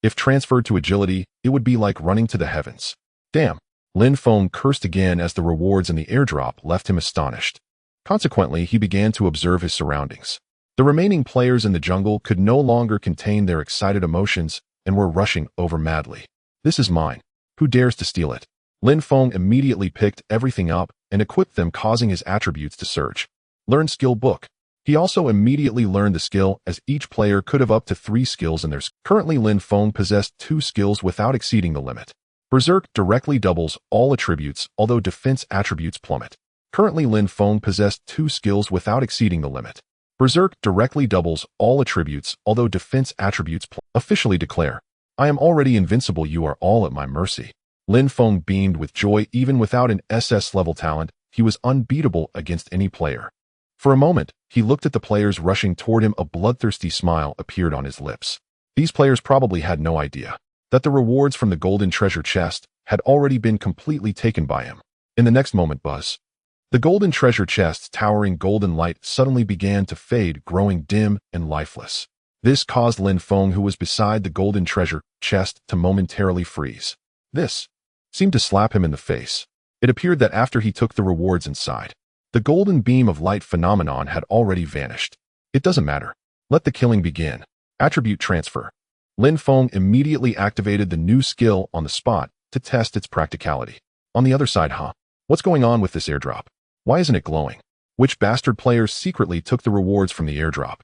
If transferred to agility, it would be like running to the heavens. Damn. Lin Feng cursed again as the rewards in the airdrop left him astonished. Consequently, he began to observe his surroundings. The remaining players in the jungle could no longer contain their excited emotions and were rushing over madly. This is mine. Who dares to steal it? Lin Feng immediately picked everything up and equipped them, causing his attributes to surge. Learn skill book. He also immediately learned the skill, as each player could have up to 3 skills in their skill. Currently, Lin Feng possessed 2 skills without exceeding the limit. Berserk directly doubles all attributes, although defense attributes plummet. Currently, Lin Feng possessed 2 skills without exceeding the limit. Berserk directly doubles all attributes, although defense attributes plummet. Officially declare, I am already invincible, you are all at my mercy. Lin Feng beamed with joy. Even without an SS level talent, he was unbeatable against any player. For a moment, he looked at the players rushing toward him. A bloodthirsty smile appeared on his lips. These players probably had no idea that the rewards from the golden treasure chest had already been completely taken by him. In the next moment, buzz. The golden treasure chest's towering golden light suddenly began to fade, growing dim and lifeless. This caused Lin Feng, who was beside the golden treasure chest, to momentarily freeze. This seemed to slap him in the face. It appeared that after he took the rewards inside, the golden beam of light phenomenon had already vanished. It doesn't matter. Let the killing begin. Attribute transfer. Lin Feng immediately activated the new skill on the spot, to test its practicality. On the other side, what's going on with this airdrop? Why isn't it glowing? Which bastard players secretly took the rewards from the airdrop?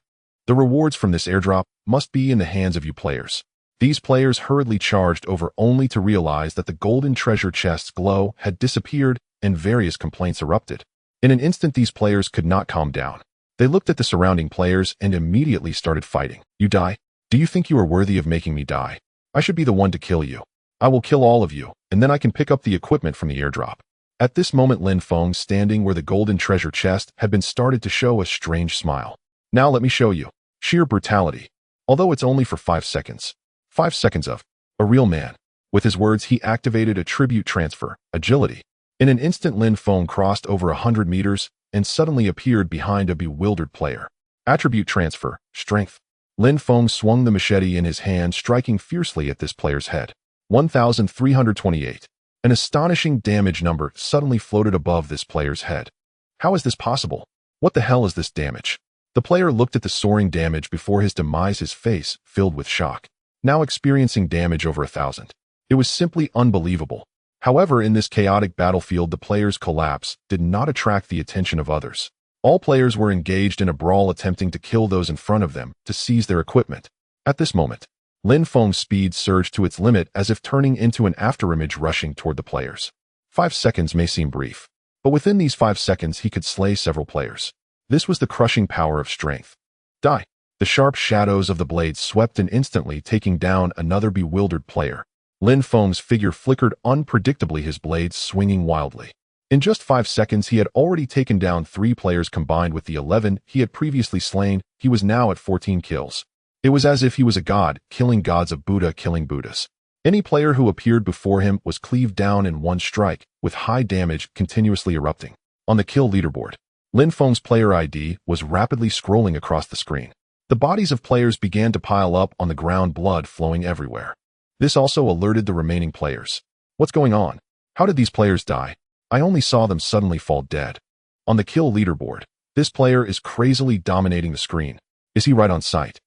The rewards from this airdrop must be in the hands of you players. These players hurriedly charged over only to realize that the golden treasure chest's glow had disappeared and various complaints erupted. In an instant, these players could not calm down. They looked at the surrounding players and immediately started fighting. You die? Do you think you are worthy of making me die? I should be the one to kill you. I will kill all of you, and then I can pick up the equipment from the airdrop. At this moment, Lin Feng, standing where the golden treasure chest had been, started to show a strange smile. Now let me show you. Sheer brutality. Although it's only for 5 seconds. 5 seconds of a real man. With his words, he activated a tribute transfer, agility. In an instant, Lin Feng crossed over 100 meters and suddenly appeared behind a bewildered player. Attribute transfer, strength. Lin Feng swung the machete in his hand, striking fiercely at this player's head. 1,328. An astonishing damage number suddenly floated above this player's head. How is this possible? What the hell is this damage? The player looked at the soaring damage before his demise, his face filled with shock. Now experiencing damage over 1,000. It was simply unbelievable. However, in this chaotic battlefield, the player's collapse did not attract the attention of others. All players were engaged in a brawl, attempting to kill those in front of them to seize their equipment. At this moment, Lin Feng's speed surged to its limit, as if turning into an afterimage rushing toward the players. 5 seconds may seem brief, but within these 5 seconds he could slay several players. This was the crushing power of strength. Die! The sharp shadows of the blade swept in, instantly taking down another bewildered player. Lin Feng's figure flickered unpredictably, his blades swinging wildly. In just 5 seconds, he had already taken down 3 players. Combined with the 11 he had previously slain, he was now at 14 kills. It was as if he was a god, killing gods, of Buddha killing Buddhas. Any player who appeared before him was cleaved down in one strike, with high damage continuously erupting. On the kill leaderboard, Lin Feng's player ID was rapidly scrolling across the screen. The bodies of players began to pile up on the ground, blood flowing everywhere. This also alerted the remaining players. What's going on? How did these players die? I only saw them suddenly fall dead. On the kill leaderboard, this player is crazily dominating the screen. Is he right on sight?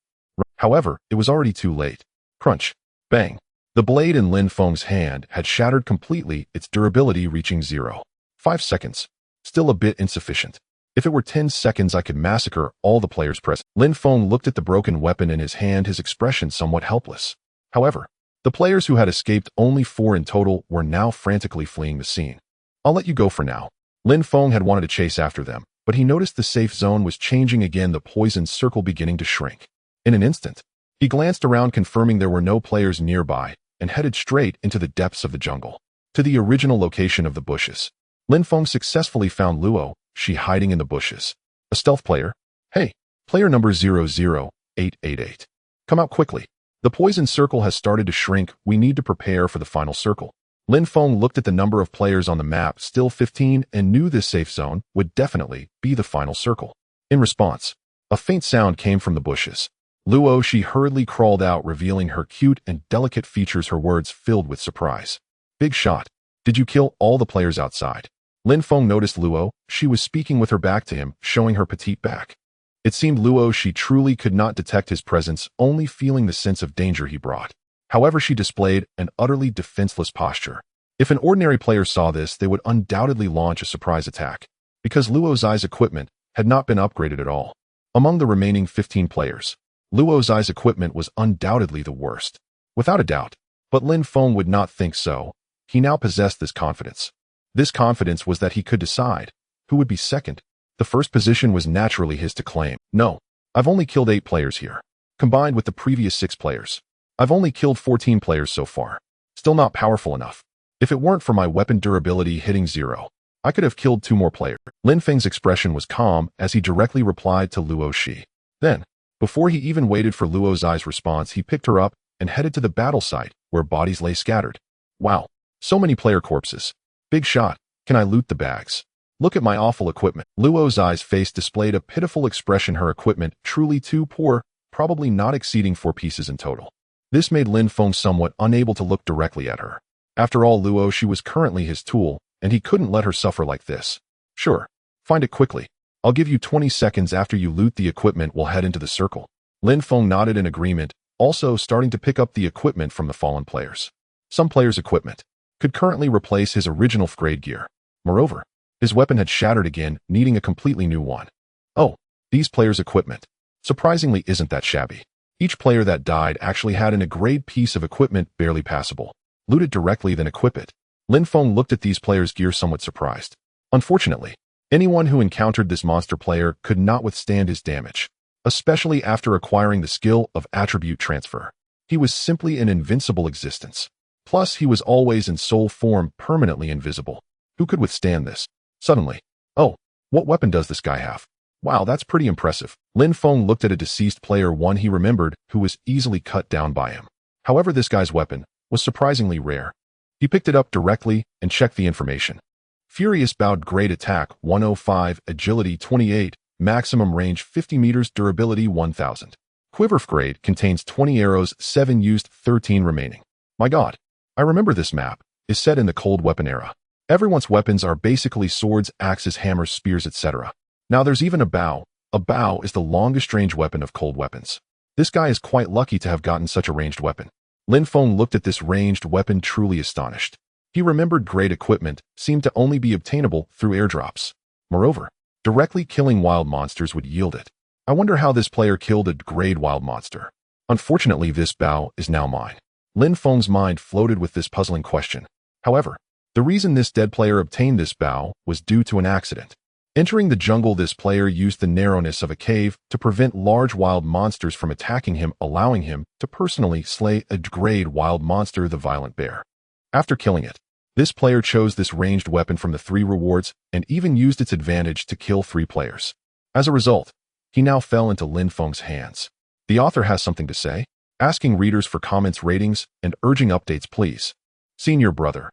However, it was already too late. Crunch. Bang. The blade in Lin Feng's hand had shattered completely, its durability reaching 0. 5 seconds. Still a bit insufficient. If it were 10 seconds, I could massacre all the players present. Lin Feng looked at the broken weapon in his hand, his expression somewhat helpless. However, the players who had escaped, only 4 in total, were now frantically fleeing the scene. I'll let you go for now. Lin Feng had wanted to chase after them, but he noticed the safe zone was changing again, the poison circle beginning to shrink. In an instant, he glanced around, confirming there were no players nearby, and headed straight into the depths of the jungle, to the original location of the bushes. Lin Feng successfully found Luo, she hiding in the bushes. A stealth player? Hey, player number 00888. Come out quickly. The poison circle has started to shrink. We need to prepare for the final circle. Lin Feng looked at the number of players on the map, still 15, and knew this safe zone would definitely be the final circle. In response, a faint sound came from the bushes. Luo, she hurriedly crawled out, revealing her cute and delicate features, her words filled with surprise. Big shot. Did you kill all the players outside? Lin Feng noticed Luo. She was speaking with her back to him, showing her petite back. It seemed Luo, she truly could not detect his presence, only feeling the sense of danger he brought. However, she displayed an utterly defenseless posture. If an ordinary player saw this, they would undoubtedly launch a surprise attack, because Luo's eye's equipment had not been upgraded at all. Among the remaining 15 players, Luo's eye's equipment was undoubtedly the worst. Without a doubt. But Lin Feng would not think so. He now possessed this confidence. This confidence was that he could decide who would be second. The first position was naturally his to claim. No, I've only killed 8 players here. Combined with the previous 6 players, I've only killed 14 players so far. Still not powerful enough. If it weren't for my weapon durability hitting 0, I could have killed 2 more players. Lin Feng's expression was calm as he directly replied to Luo Shi. Then, before he even waited for Luo's eye's response, he picked her up and headed to the battle site, where bodies lay scattered. Wow, so many player corpses. Big shot. Can I loot the bags? Look at my awful equipment. Luo's eye's face displayed a pitiful expression, her equipment truly too poor, probably not exceeding 4 pieces in total. This made Lin Feng somewhat unable to look directly at her. After all, Luo, she was currently his tool, and he couldn't let her suffer like this. Sure, find it quickly. I'll give you 20 seconds. After you loot the equipment, we'll head into the circle. Lin Feng nodded in agreement, also starting to pick up the equipment from the fallen players. Some players' equipment could currently replace his original grade gear. Moreover, his weapon had shattered again, needing a completely new one. Oh, these players' equipment. Surprisingly isn't that shabby. Each player that died actually had an grade piece of equipment barely passable. Loot it directly, then equip it. Lin Feng looked at these players' gear somewhat surprised. Unfortunately, anyone who encountered this monster player could not withstand his damage, especially after acquiring the skill of attribute transfer. He was simply an invincible existence. Plus, he was always in soul form, permanently invisible. Who could withstand this? Suddenly, oh, what weapon does this guy have? Wow, that's pretty impressive. Lin Feng looked at a deceased player, one he remembered, who was easily cut down by him. However, this guy's weapon was surprisingly rare. He picked it up directly and checked the information. Furious Bout, grade attack 105, agility 28, maximum range 50 meters, durability 1000. Quiver grade contains 20 arrows, 7 used, 13 remaining. My god, I remember this map. Is set in the cold weapon era. Everyone's weapons are basically swords, axes, hammers, spears, etc. Now there's even a bow. A bow is the longest range weapon of cold weapons. This guy is quite lucky to have gotten such a ranged weapon. Lin Feng looked at this ranged weapon truly astonished. He remembered great equipment seemed to only be obtainable through airdrops. Moreover, directly killing wild monsters would yield it. I wonder how this player killed a grade wild monster. Unfortunately, this bow is now mine. Lin Feng's mind floated with this puzzling question. However, the reason this dead player obtained this bow was due to an accident. Entering the jungle, this player used the narrowness of a cave to prevent large wild monsters from attacking him, allowing him to personally slay a grade wild monster, the violent bear. After killing it, this player chose this ranged weapon from the 3 rewards and even used its advantage to kill 3 players. As a result, he now fell into Lin Feng's hands. The author has something to say, asking readers for comments, ratings, and urging updates, please. Senior brother,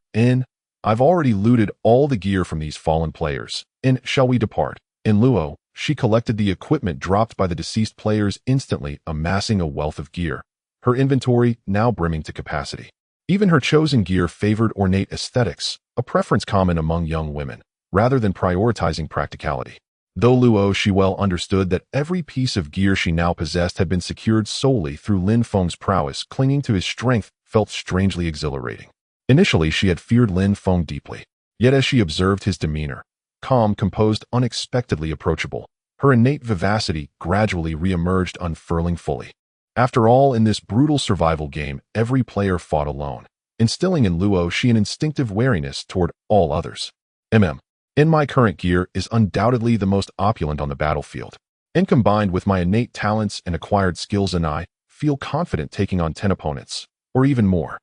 I've already looted all the gear from these fallen players. Shall we depart? In Luo, she collected the equipment dropped by the deceased players, instantly amassing a wealth of gear, her inventory now brimming to capacity. Even her chosen gear favored ornate aesthetics, a preference common among young women, rather than prioritizing practicality. Though Luo, she well understood that every piece of gear she now possessed had been secured solely through Lin Feng's prowess, clinging to his strength felt strangely exhilarating. Initially, she had feared Lin Feng deeply, yet as she observed his demeanor, calm, composed, unexpectedly approachable, her innate vivacity gradually re-emerged, unfurling fully. After all, in this brutal survival game, every player fought alone, instilling in Luo she an instinctive wariness toward all others. In my current gear is undoubtedly the most opulent on the battlefield, and combined with my innate talents and acquired skills, and I feel confident taking on 10 opponents, or even more.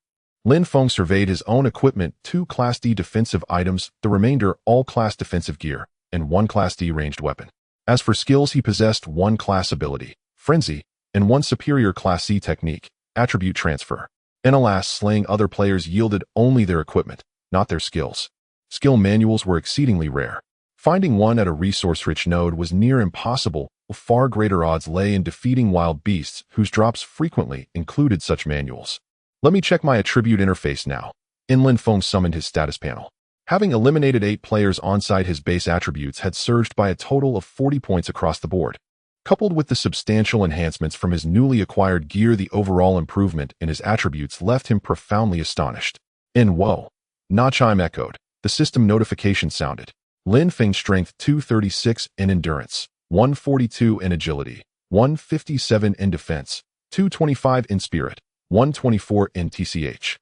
Lin Feng surveyed his own equipment, 2 Class D defensive items, the remainder all Class defensive gear, and 1 Class D ranged weapon. As for skills, he possessed 1 class ability, Frenzy, and 1 superior Class C technique, Attribute Transfer. And alas, slaying other players yielded only their equipment, not their skills. Skill manuals were exceedingly rare. Finding one at a resource-rich node was near impossible. Far greater odds lay in defeating wild beasts whose drops frequently included such manuals. Let me check my attribute interface now. Lin Feng summoned his status panel. Having eliminated 8 players on-site, his base attributes had surged by a total of 40 points across the board. Coupled with the substantial enhancements from his newly acquired gear, the overall improvement in his attributes left him profoundly astonished. Whoa! Na chime echoed. The system notification sounded. Lin Feng strength 236 in endurance, 142 in agility, 157 in defense, 225 in spirit, 124 in TCH.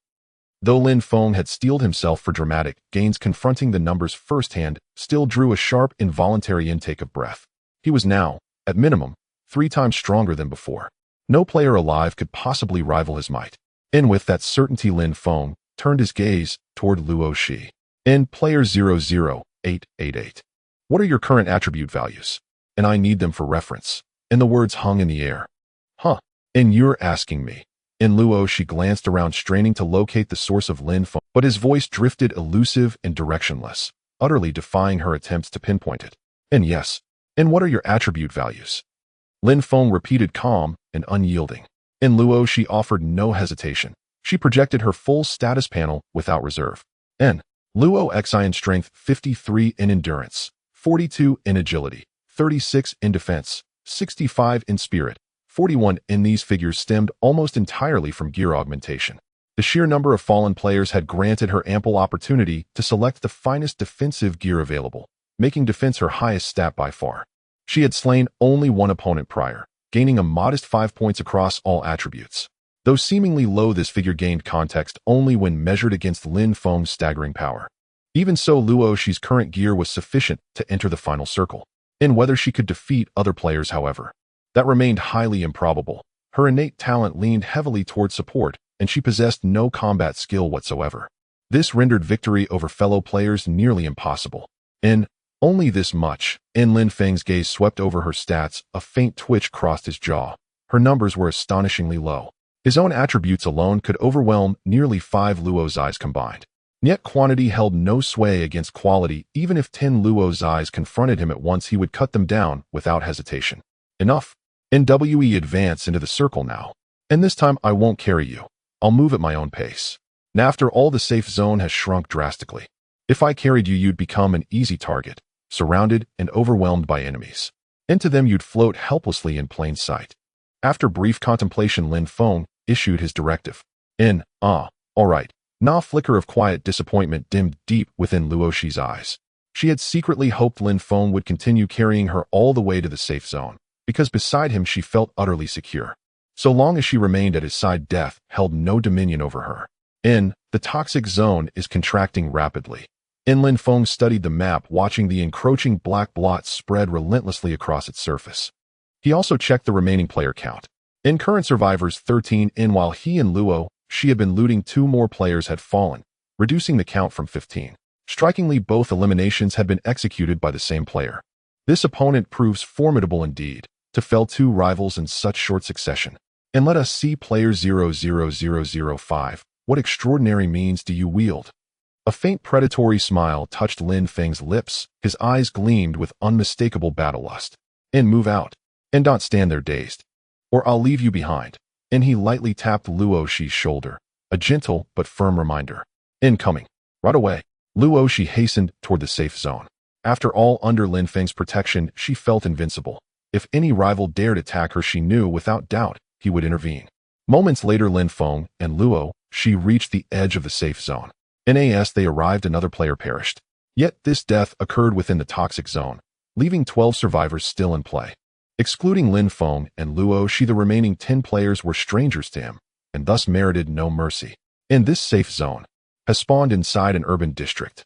Though Lin Feng had steeled himself for dramatic gains, confronting the numbers firsthand still drew a sharp, involuntary intake of breath. He was now, at minimum, 3 times stronger than before. No player alive could possibly rival his might. With that certainty, Lin Feng turned his gaze toward Luo Shi. Player 00888. What are your current attribute values? I need them for reference. The words hung in the air. Huh. You're asking me. Luo Shi glanced around, straining to locate the source of Lin Feng, but his voice drifted elusive and directionless, utterly defying her attempts to pinpoint it. Yes. What are your attribute values? Lin Feng repeated, calm and unyielding. Luo Shi offered no hesitation. She projected her full status panel without reserve. Luo Xi in strength, 53 in endurance, 42 in agility, 36 in defense, 65 in spirit, 41 in. These figures stemmed almost entirely from gear augmentation. The sheer number of fallen players had granted her ample opportunity to select the finest defensive gear available, making defense her highest stat by far. She had slain only one opponent prior, gaining a modest 5 points across all attributes. Though seemingly low, this figure gained context only when measured against Lin Feng's staggering power. Even so, Luoxi's current gear was sufficient to enter the final circle. In whether she could defeat other players, however, that remained highly improbable. Her innate talent leaned heavily towards support, and she possessed no combat skill whatsoever. This rendered victory over fellow players nearly impossible. In only this much, Lin Feng's gaze swept over her stats, a faint twitch crossed his jaw. Her numbers were astonishingly low. His own attributes alone could overwhelm nearly 5 Luo Zais combined. Yet quantity held no sway against quality. Even if 10 Luo Zais confronted him at once, he would cut them down without hesitation. Enough. NWE, advance into the circle now. And this time I won't carry you. I'll move at my own pace. Now, after all, the safe zone has shrunk drastically. If I carried you, you'd become an easy target, surrounded and overwhelmed by enemies. Into them you'd float helplessly in plain sight. After brief contemplation, Lin Feng issued his directive. All right. Now, a flicker of quiet disappointment dimmed deep within Luoxi's eyes. She had secretly hoped Lin Feng would continue carrying her all the way to the safe zone, because beside him she felt utterly secure. So long as she remained at his side, death held no dominion over her. The toxic zone is contracting rapidly. Lin Feng studied the map, watching the encroaching black blots spread relentlessly across its surface. He also checked the remaining player count. Current survivors 13. While he and Luoxi had been looting, 2 more players had fallen, reducing the count from 15. Strikingly, both eliminations had been executed by the same player. This opponent proves formidable indeed, to fell 2 rivals in such short succession. And let us see, player 00005. What extraordinary means do you wield? A faint predatory smile touched Lin Feng's lips. His eyes gleamed with unmistakable battle lust. Move out. And don't stand there dazed, or I'll leave you behind. He lightly tapped Luoxi's shoulder, a gentle but firm reminder. Coming. Right away. Luoxi hastened toward the safe zone. After all, under Lin Feng's protection, she felt invincible. If any rival dared attack her, she knew without doubt he would intervene. Moments later, Lin Feng and Luoxi reached the edge of the safe zone. As they arrived, another player perished. Yet this death occurred within the toxic zone, leaving 12 survivors still in play. Excluding Lin Feng and Luoxi, the remaining 10 players were strangers to him, and thus merited no mercy. This safe zone has spawned inside an urban district.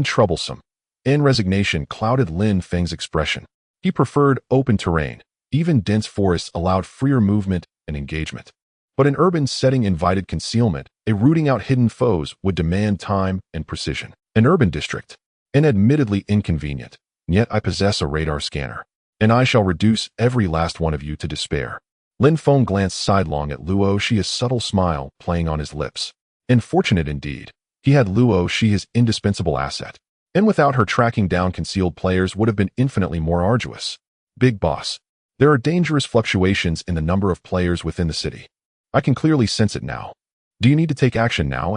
Troublesome. Resignation clouded Lin Feng's expression. He preferred open terrain. Even dense forests allowed freer movement and engagement. But an urban setting invited concealment. Rooting out hidden foes would demand time and precision. An urban district. Admittedly inconvenient. Yet I possess a radar scanner, and I shall reduce every last one of you to despair. Lin Feng glanced sidelong at Luoxi, a subtle smile playing on his lips. Fortunate indeed. He had Luoxi, his indispensable asset. Without her, tracking down concealed players would have been infinitely more arduous. Big boss. There are dangerous fluctuations in the number of players within the city. I can clearly sense it now. Do you need to take action now,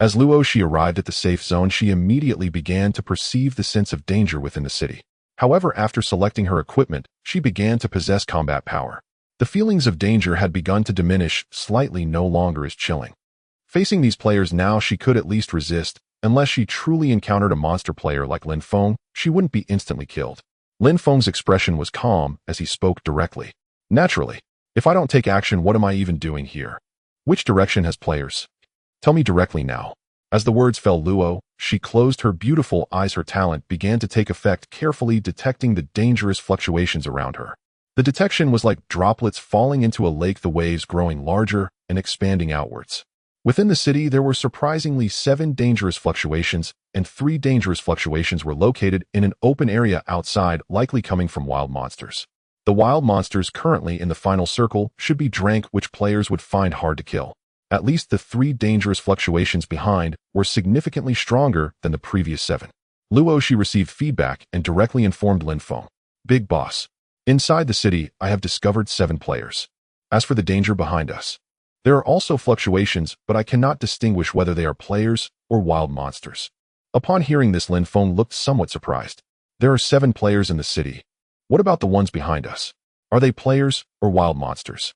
As Luoxi arrived at the safe zone, she immediately began to perceive the sense of danger within the city. However, after selecting her equipment, she began to possess combat power. The feelings of danger had begun to diminish slightly, no longer as chilling. Facing these players now, she could at least resist. Unless she truly encountered a monster player like Lin Feng, she wouldn't be instantly killed. Lin Feng's expression was calm as he spoke directly. Naturally. If I don't take action, what am I even doing here? Which direction has players? Tell me directly now. As the words fell, Luoxi closed her beautiful eyes. Her talent began to take effect, carefully detecting the dangerous fluctuations around her. The detection was like droplets falling into a lake, the waves growing larger and expanding outwards. Within the city, there were surprisingly 7 dangerous fluctuations, and 3 dangerous fluctuations were located in an open area outside, likely coming from wild monsters. The wild monsters currently in the final circle should be drank, which players would find hard to kill. At least the 3 dangerous fluctuations behind were significantly stronger than the previous 7. Luoxi received feedback and directly informed Lin Feng. Big boss. Inside the city, I have discovered 7 players. As for the danger behind us, there are also fluctuations, but I cannot distinguish whether they are players or wild monsters. Upon hearing this, Lin Feng looked somewhat surprised. There are 7 players in the city. What about the ones behind us? Are they players or wild monsters?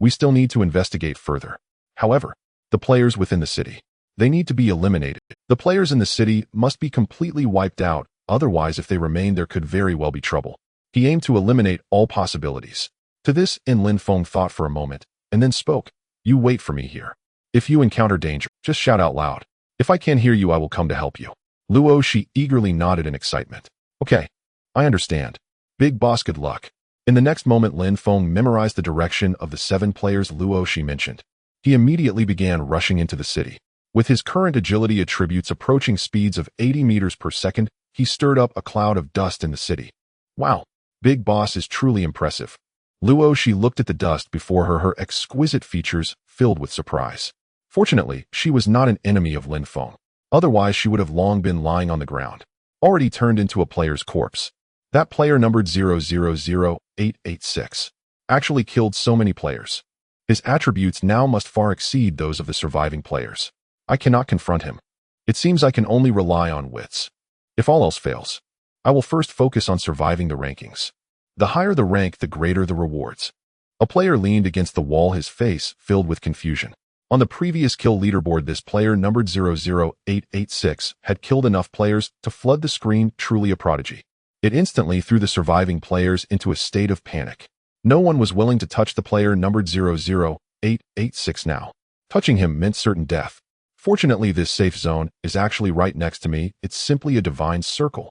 We still need to investigate further. However, The players within the city. They need to be eliminated. The players in the city must be completely wiped out, otherwise if they remain there could very well be trouble. He aimed to eliminate all possibilities. To this, Lin Feng thought for a moment, and then spoke. You wait for me here. If you encounter danger, just shout out loud. If I can't hear you, I will come to help you. Luo Shi eagerly nodded in excitement. Okay, I understand. Big boss, good luck. In the next moment, Lin Feng memorized the direction of the 7 players Luo Shi mentioned. He immediately began rushing into the city. With his current agility attributes approaching speeds of 80 meters per second, he stirred up a cloud of dust in the city. Wow, Big Boss is truly impressive. Luo Shi looked at the dust before her exquisite features filled with surprise. Fortunately, she was not an enemy of Lin Feng. Otherwise, she would have long been lying on the ground, already turned into a player's corpse. That player numbered 000886 actually killed so many players. His attributes now must far exceed those of the surviving players. I cannot confront him. It seems I can only rely on wits. If all else fails, I will first focus on surviving the rankings. The higher the rank, the greater the rewards. A player leaned against the wall, his face filled with confusion. On the previous kill leaderboard, this player numbered 00886 had killed enough players to flood the screen, truly a prodigy. It instantly threw the surviving players into a state of panic. No one was willing to touch the player numbered 00886 now. Touching him meant certain death. Fortunately, this safe zone is actually right next to me. It's simply a divine circle.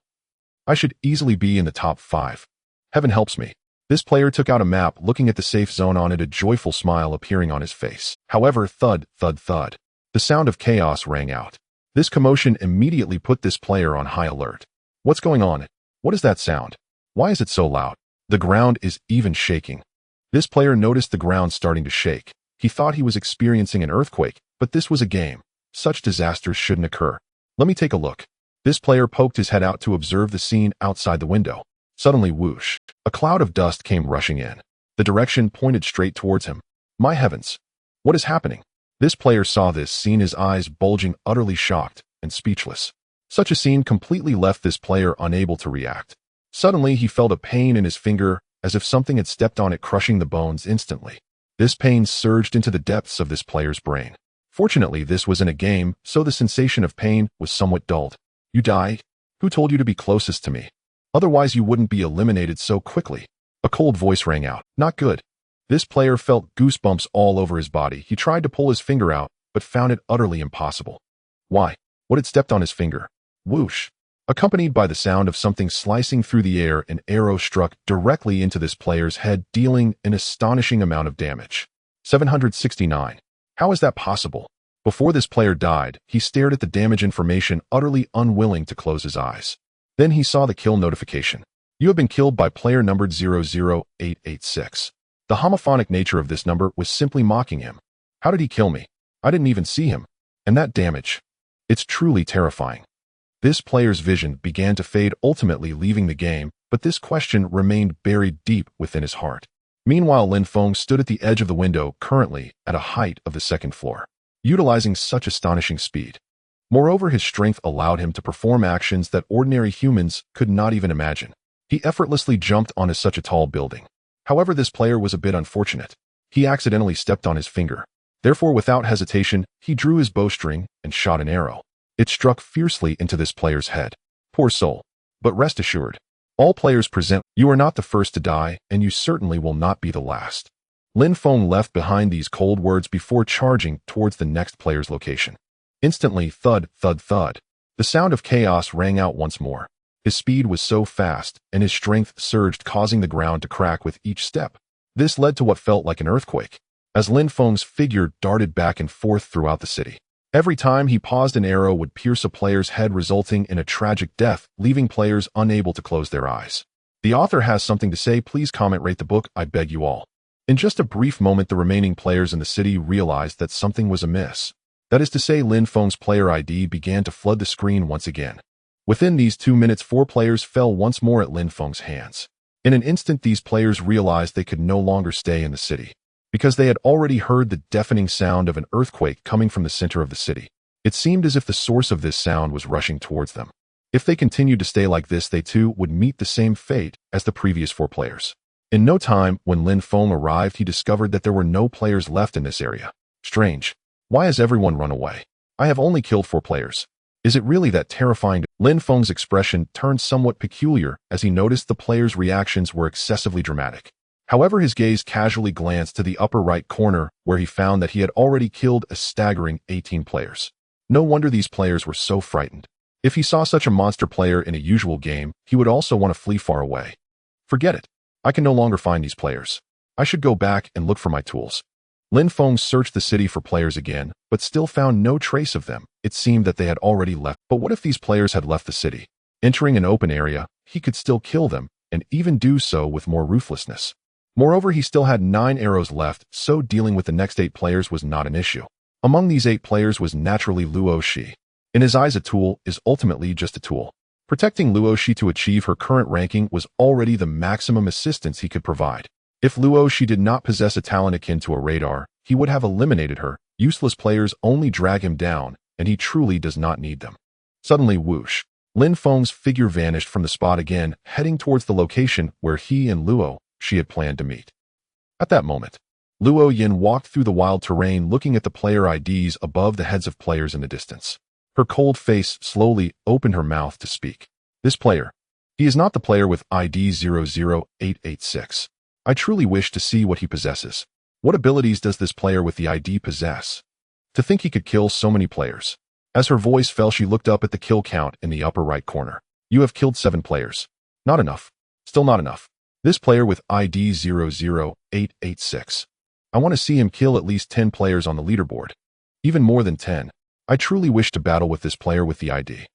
I should easily be in the top 5. Heaven helps me. This player took out a map, looking at the safe zone on it, a joyful smile appearing on his face. However, thud, thud, thud. The sound of chaos rang out. This commotion immediately put this player on high alert. What's going on? What is that sound? Why is it so loud? The ground is even shaking. This player noticed the ground starting to shake. He thought he was experiencing an earthquake, but this was a game. Such disasters shouldn't occur. Let me take a look. This player poked his head out to observe the scene outside the window. Suddenly, whoosh, a cloud of dust came rushing in. The direction pointed straight towards him. My heavens! What is happening? This player saw this scene, his eyes bulging, utterly shocked and speechless. Such a scene completely left this player unable to react. Suddenly, he felt a pain in his finger, as if something had stepped on it, crushing the bones instantly. This pain surged into the depths of this player's brain. Fortunately, this was in a game, so the sensation of pain was somewhat dulled. You die? Who told you to be closest to me? Otherwise, you wouldn't be eliminated so quickly. A cold voice rang out. Not good. This player felt goosebumps all over his body. He tried to pull his finger out, but found it utterly impossible. Why? What had stepped on his finger? Whoosh! Accompanied by the sound of something slicing through the air, an arrow struck directly into this player's head, dealing an astonishing amount of damage. 769. How is that possible? Before this player died, he stared at the damage information, utterly unwilling to close his eyes. Then he saw the kill notification. You have been killed by player numbered 00886. The homophonic nature of this number was simply mocking him. How did he kill me? I didn't even see him. And that damage. It's truly terrifying. This player's vision began to fade, ultimately leaving the game, but this question remained buried deep within his heart. Meanwhile, Lin Feng stood at the edge of the window, currently at a height of the 2nd floor, utilizing such astonishing speed. Moreover, his strength allowed him to perform actions that ordinary humans could not even imagine. He effortlessly jumped onto such a tall building. However, this player was a bit unfortunate. He accidentally stepped on his finger. Therefore, without hesitation, he drew his bowstring and shot an arrow. It struck fiercely into this player's head. Poor soul. But rest assured, all players present. You are not the first to die, and you certainly will not be the last. Lin Feng left behind these cold words before charging towards the next player's location. Instantly, thud, thud, thud. The sound of chaos rang out once more. His speed was so fast, and his strength surged, causing the ground to crack with each step. This led to what felt like an earthquake, as Lin Feng's figure darted back and forth throughout the city. Every time he paused, an arrow would pierce a player's head, resulting in a tragic death, leaving players unable to close their eyes. The author has something to say. Please comment, rate the book, I beg you all. In just a brief moment, the remaining players in the city realized that something was amiss. That is to say, Lin Feng's player ID began to flood the screen once again. Within these 2 minutes, 4 players fell once more at Lin Feng's hands. In an instant, these players realized they could no longer stay in the city, because they had already heard the deafening sound of an earthquake coming from the center of the city. It seemed as if the source of this sound was rushing towards them. If they continued to stay like this, they too would meet the same fate as the previous 4 players. In no time, when Lin Feng arrived, he discovered that there were no players left in this area. Strange. Why has everyone run away? I have only killed 4 players. Is it really that terrifying? Lin Feng's expression turned somewhat peculiar as he noticed the players' reactions were excessively dramatic. However, his gaze casually glanced to the upper right corner where he found that he had already killed a staggering 18 players. No wonder these players were so frightened. If he saw such a monster player in a usual game, he would also want to flee far away. Forget it. I can no longer find these players. I should go back and look for my tools. Lin Feng searched the city for players again, but still found no trace of them. It seemed that they had already left. But what if these players had left the city? Entering an open area, he could still kill them, and even do so with more ruthlessness. Moreover, he still had 9 arrows left, so dealing with the next 8 players was not an issue. Among these 8 players was naturally Luo Shi. In his eyes, a tool is ultimately just a tool. Protecting Luo Shi to achieve her current ranking was already the maximum assistance he could provide. If Luo Shi did not possess a talent akin to a radar, he would have eliminated her. Useless players only drag him down, and he truly does not need them. Suddenly, whoosh! Lin Feng's figure vanished from the spot again, heading towards the location where he and Luo Shi had planned to meet. At that moment, Luo Yin walked through the wild terrain looking at the player IDs above the heads of players in the distance. Her cold face slowly opened her mouth to speak. This player. He is not the player with ID 00886. I truly wish to see what he possesses. What abilities does this player with the ID possess? To think he could kill so many players. As her voice fell, she looked up at the kill count in the upper right corner. You have killed 7 players. Not enough. Still not enough. This player with ID 00886. I want to see him kill at least 10 players on the leaderboard. Even more than 10. I truly wish to battle with this player with the ID.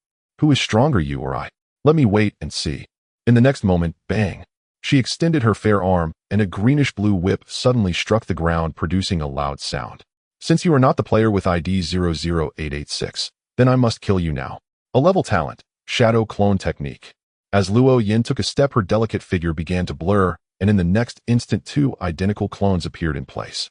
Who is stronger, you or I? Let me wait and see. In the next moment, bang! She extended her fair arm, and a greenish-blue whip suddenly struck the ground, producing a loud sound. Since you are not the player with ID 00886, then I must kill you now. A level talent, shadow clone technique. As Luo Yin took a step, her delicate figure began to blur, and in the next instant 2 identical clones appeared in place.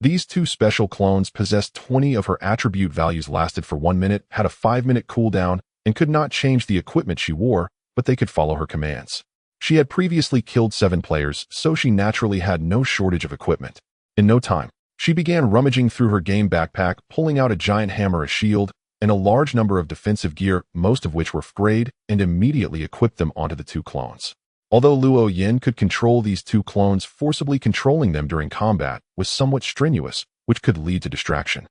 These 2 special clones possessed 20 of her attribute values, lasted for 1 minute, had a 5-minute cooldown, and could not change the equipment she wore, but they could follow her commands. She had previously killed 7 players, so she naturally had no shortage of equipment. In no time, she began rummaging through her game backpack, pulling out a giant hammer, a shield, and a large number of defensive gear, most of which were grade, and immediately equipped them onto the 2 clones. Although Luo Yin could control these 2 clones, forcibly controlling them during combat was somewhat strenuous, which could lead to distraction.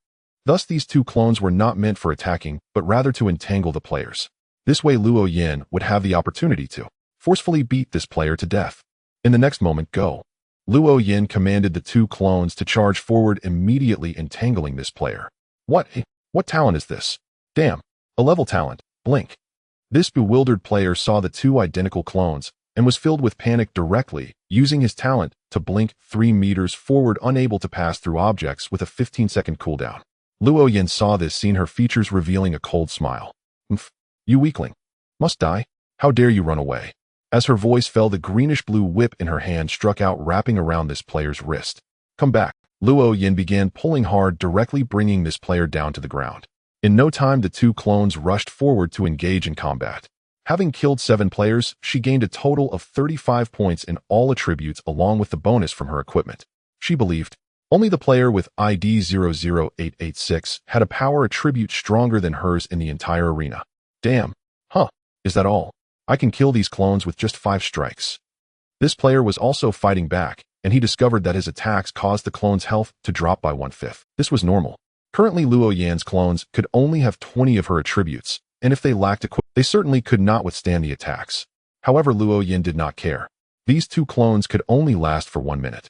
Thus, these 2 clones were not meant for attacking, but rather to entangle the players. This way, Luo Yin would have the opportunity to forcefully beat this player to death. In the next moment, go! Luo Yin commanded the 2 clones to charge forward, immediately entangling this player. What talent is this? Damn! A level talent, blink! This bewildered player saw the 2 identical clones, and was filled with panic directly, using his talent to blink 3 meters forward, unable to pass through objects with a 15-second cooldown. Luo Yin saw this scene, her features revealing a cold smile. Mph! You weakling! Must die? How dare you run away? As her voice fell, the greenish-blue whip in her hand struck out, wrapping around this player's wrist. Come back! Luo Yin began pulling hard, directly bringing this player down to the ground. In no time, the 2 clones rushed forward to engage in combat. Having killed 7 players, she gained a total of 35 points in all attributes, along with the bonus from her equipment. She believed only the player with ID 00886 had a power attribute stronger than hers in the entire arena. Damn! Huh? Is that all? I can kill these clones with just 5 strikes. This player was also fighting back, and he discovered that his attacks caused the clone's health to drop by 1/5. This was normal. Currently, Luo Yan's clones could only have 20 of her attributes, and if they lacked equipment, they certainly could not withstand the attacks. However, Luo Yin did not care. These 2 clones could only last for 1 minute.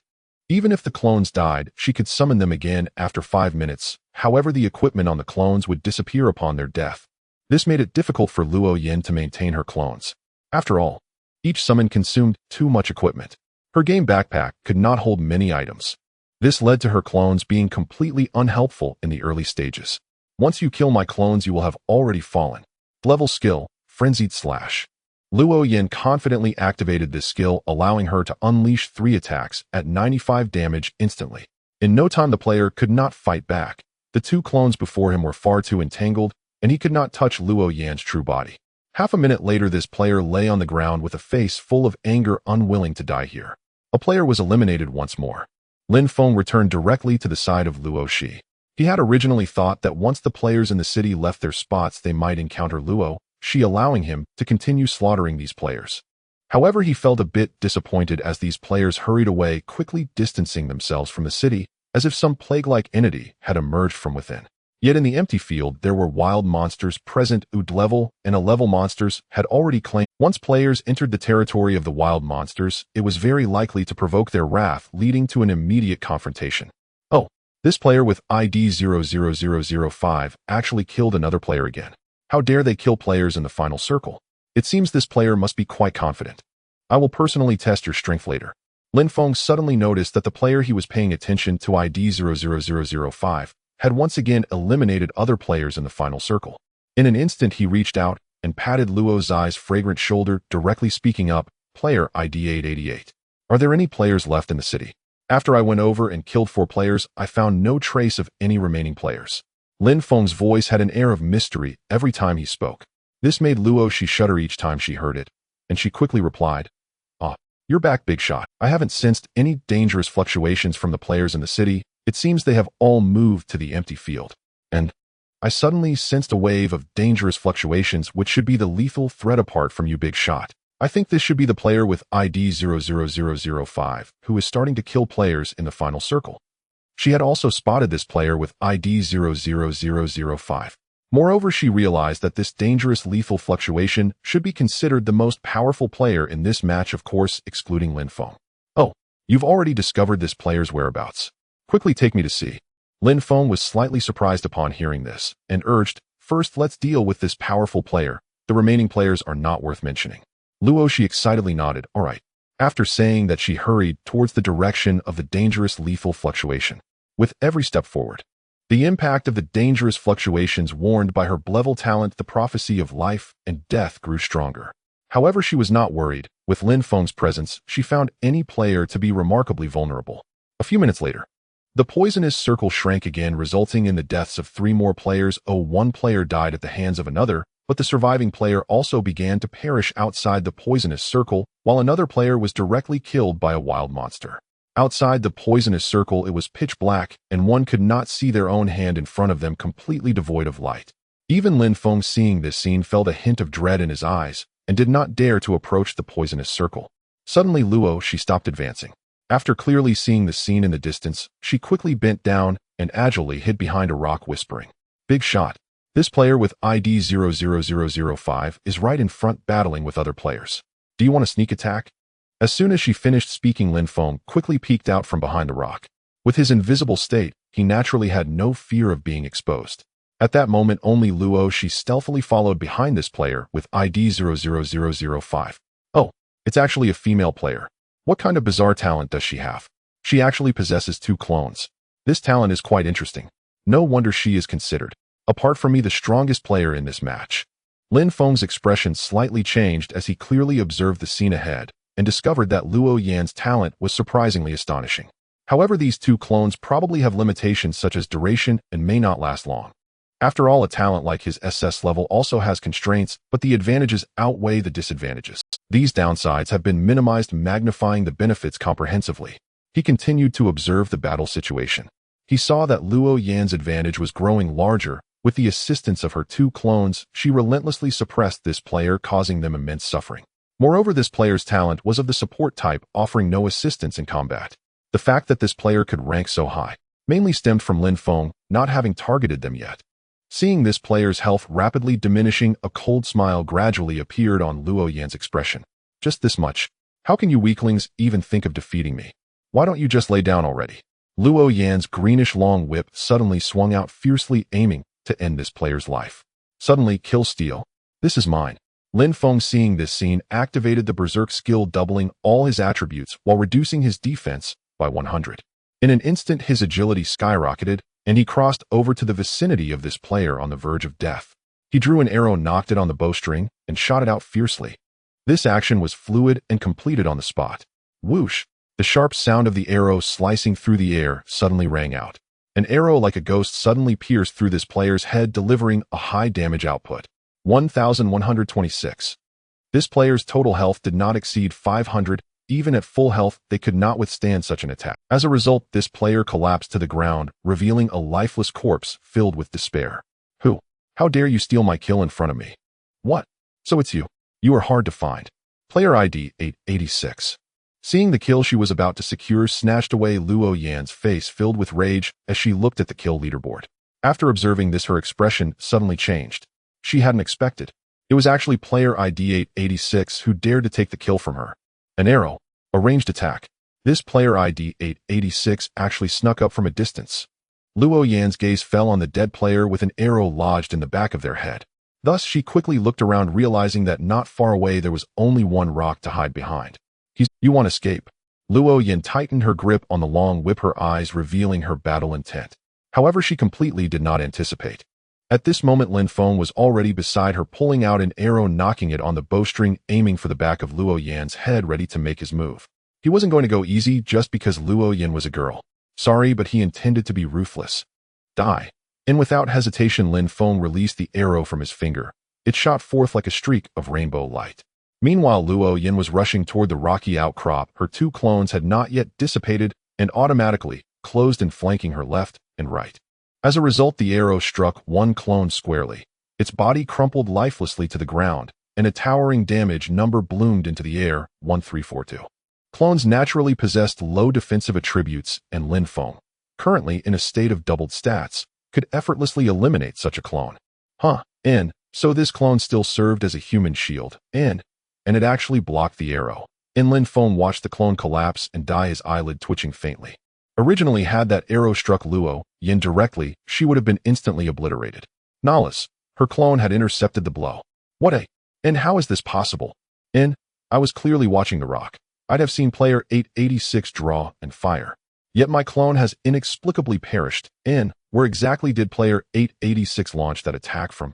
Even if the clones died, she could summon them again after 5 minutes. However, the equipment on the clones would disappear upon their death. This made it difficult for Luo Yin to maintain her clones. After all, each summon consumed too much equipment. Her game backpack could not hold many items. This led to her clones being completely unhelpful in the early stages. Once you kill my clones, you will have already fallen. Level skill, Frenzied Slash. Luo Yin confidently activated this skill, allowing her to unleash 3 attacks at 95 damage instantly. In no time, the player could not fight back. The 2 clones before him were far too entangled, and he could not touch Luo Yan's true body. Half a minute later, this player lay on the ground with a face full of anger, unwilling to die here. A player was eliminated once more. Lin Feng returned directly to the side of Luo Shi. He had originally thought that once the players in the city left their spots they might encounter Luo, she allowing him to continue slaughtering these players. However, he felt a bit disappointed as these players hurried away, quickly distancing themselves from the city, as if some plague-like entity had emerged from within. Yet in the empty field there were wild monsters present. Ood level and a level monsters had already claimed. Once players entered the territory of the wild monsters, it was very likely to provoke their wrath, leading to an immediate confrontation. Oh, this player with ID 00005 actually killed another player again. How dare they kill players in the final circle? It seems this player must be quite confident. I will personally test your strength later. Lin Feng suddenly noticed that the player he was paying attention to, ID 00005, had once again eliminated other players in the final circle. In an instant he reached out and patted Luo Zai's fragrant shoulder, directly speaking up, "Player ID 888. Are there any players left in the city? After I went over and killed 4 players, I found no trace of any remaining players." Lin Feng's voice had an air of mystery every time he spoke. This made Luo shudder each time she heard it, and she quickly replied, "Ah, you're back, big shot. I haven't sensed any dangerous fluctuations from the players in the city. It seems they have all moved to the empty field. And I suddenly sensed a wave of dangerous fluctuations which should be the lethal threat apart from you, big shot. I think this should be the player with ID 00005, who is starting to kill players in the final circle." She had also spotted this player with ID 00005. Moreover, she realized that this dangerous lethal fluctuation should be considered the most powerful player in this match, of course, excluding Lin Feng. "Oh, you've already discovered this player's whereabouts. Quickly take me to see." Lin Feng was slightly surprised upon hearing this, and urged, "First, let's deal with this powerful player. The remaining players are not worth mentioning." Luo she excitedly nodded, "All right." After saying that, she hurried towards the direction of the dangerous lethal fluctuation. With every step forward, the impact of the dangerous fluctuations warned by her level talent, the prophecy of life and death, grew stronger. However, she was not worried. With Lin Feng's presence, she found any player to be remarkably vulnerable. A few minutes later, the poisonous circle shrank again, resulting in the deaths of 3 more players. One player died at the hands of another, but the surviving player also began to perish outside the poisonous circle, while another player was directly killed by a wild monster. Outside the poisonous circle it was pitch black, and one could not see their own hand in front of them, completely devoid of light. Even Lin Feng, seeing this scene, felt a hint of dread in his eyes, and did not dare to approach the poisonous circle. Suddenly Luo she stopped advancing. After clearly seeing the scene in the distance, she quickly bent down and agilely hid behind a rock, whispering, "Big shot. This player with ID 00005 is right in front, battling with other players. Do you want a sneak attack?" As soon as she finished speaking, Lin Feng quickly peeked out from behind the rock. With his invisible state, he naturally had no fear of being exposed. At that moment, only Luo she stealthily followed behind this player with ID 00005. "Oh, it's actually a female player. What kind of bizarre talent does she have? She actually possesses 2 clones. This talent is quite interesting. No wonder she is considered, apart from me, the strongest player in this match." Lin Feng's expression slightly changed as he clearly observed the scene ahead, and discovered that Luo Yan's talent was surprisingly astonishing. However, these 2 clones probably have limitations such as duration and may not last long. After all, a talent like his SS level also has constraints, but the advantages outweigh the disadvantages. These downsides have been minimized, magnifying the benefits comprehensively. He continued to observe the battle situation. He saw that Luo Yan's advantage was growing larger. With the assistance of her 2 clones, she relentlessly suppressed this player, causing them immense suffering. Moreover, this player's talent was of the support type, offering no assistance in combat. The fact that this player could rank so high mainly stemmed from Lin Feng not having targeted them yet. Seeing this player's health rapidly diminishing, a cold smile gradually appeared on Luo Yan's expression. "Just this much? How can you weaklings even think of defeating me? Why don't you just lay down already?" Luo Yan's greenish long whip suddenly swung out fiercely, aiming to end this player's life. Suddenly, kill steal. "This is mine." Lin Feng, seeing this scene, activated the berserk skill, doubling all his attributes while reducing his defense by 100. In an instant, his agility skyrocketed, and he crossed over to the vicinity of this player on the verge of death. He drew an arrow, knocked it on the bowstring, and shot it out fiercely. This action was fluid and completed on the spot. Whoosh! The sharp sound of the arrow slicing through the air suddenly rang out. An arrow like a ghost suddenly pierced through this player's head, delivering a high damage output. 1126. This player's total health did not exceed 500, even at full health, they could not withstand such an attack. As a result, this player collapsed to the ground, revealing a lifeless corpse filled with despair. Who? How dare you steal my kill in front of me? What? So it's you. You are hard to find. Player ID 886. Seeing the kill she was about to secure snatched away, Luo Yan's face filled with rage as she looked at the kill leaderboard. After observing this, her expression suddenly changed. She hadn't expected. It was actually player ID 886 who dared to take the kill from her. An arrow. A ranged attack. This player ID 886 actually snuck up from a distance. Luo Yan's gaze fell on the dead player with an arrow lodged in the back of their head. Thus, she quickly looked around, realizing that not far away there was only one rock to hide behind. You want to escape? Luo Yan tightened her grip on the long whip, her eyes revealing her battle intent. However, she completely did not anticipate. At this moment, Lin Feng was already beside her, pulling out an arrow, knocking it on the bowstring, aiming for the back of Luo Yan's head, ready to make his move. He wasn't going to go easy just because Luo Yan was a girl. Sorry, but he intended to be ruthless. Die. And without hesitation, Lin Feng released the arrow from his finger. It shot forth like a streak of rainbow light. Meanwhile, Luo Yan was rushing toward the rocky outcrop. Her two clones had not yet dissipated and automatically closed in, flanking her left and right. As a result, the arrow struck one clone squarely. Its body crumpled lifelessly to the ground, and a towering damage number bloomed into the air, 1342. Clones naturally possessed low defensive attributes, and Lin Feng, currently in a state of doubled stats, could effortlessly eliminate such a clone. And so this clone still served as a human shield, and it actually blocked the arrow. And Lin Feng watched the clone collapse and die, his eyelid twitching faintly. Originally, had that arrow struck Luo Yan directly, she would have been instantly obliterated. Nonetheless, her clone had intercepted the blow. And how is this possible? And I was clearly watching the rock. I'd have seen player 886 draw and fire. Yet my clone has inexplicably perished. And where exactly did player 886 launch that attack from?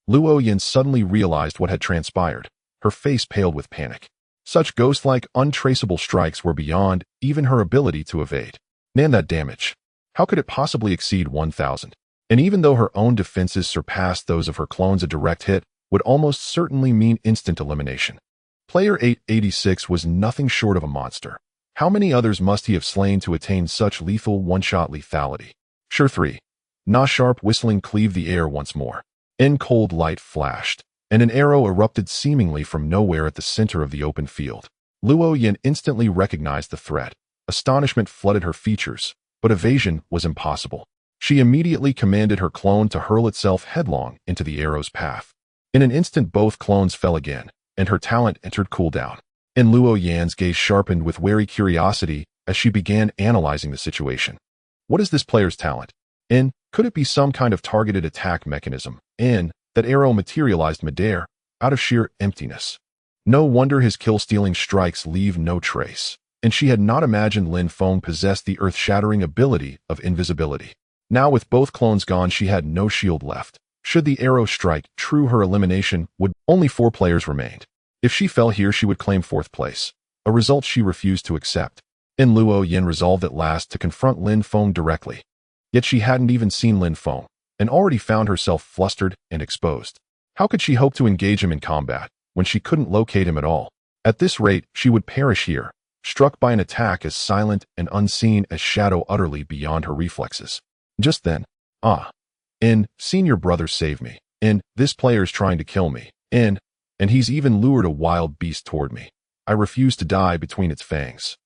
Luo Yan suddenly realized what had transpired. Her face paled with panic. Such ghost-like, untraceable strikes were beyond even her ability to evade. And that damage. How could it possibly exceed 1,000? And even though her own defenses surpassed those of her clones, a direct hit would almost certainly mean instant elimination. Player 886 was nothing short of a monster. How many others must he have slain to attain such lethal one-shot lethality? Sure 3. Na sharp whistling cleaved the air once more. In cold light flashed, and an arrow erupted seemingly from nowhere at the center of the open field. Luo Yan instantly recognized the threat. Astonishment flooded her features, but evasion was impossible. She immediately commanded her clone to hurl itself headlong into the arrow's path. In an instant, both clones fell again, and her talent entered cooldown. And Luo Yan's gaze sharpened with wary curiosity as she began analyzing the situation. What is this player's talent? And could it be some kind of targeted attack mechanism? And that arrow materialized midair, out of sheer emptiness. No wonder his kill-stealing strikes leave no trace. And she had not imagined Lin Feng possessed the earth-shattering ability of invisibility. Now, with both clones gone, she had no shield left. Should the arrow strike true, her elimination would. Only 4 players remained. If she fell here, she would claim 4th place, a result she refused to accept. And Luo Yan resolved at last to confront Lin Feng directly. Yet she hadn't even seen Lin Feng, and already found herself flustered and exposed. How could she hope to engage him in combat when she couldn't locate him at all? At this rate, she would perish here, struck by an attack as silent and unseen as shadow, utterly beyond her reflexes. Just then, senior brother, save me. This player's trying to kill me. And he's even lured a wild beast toward me. I refuse to die between its fangs.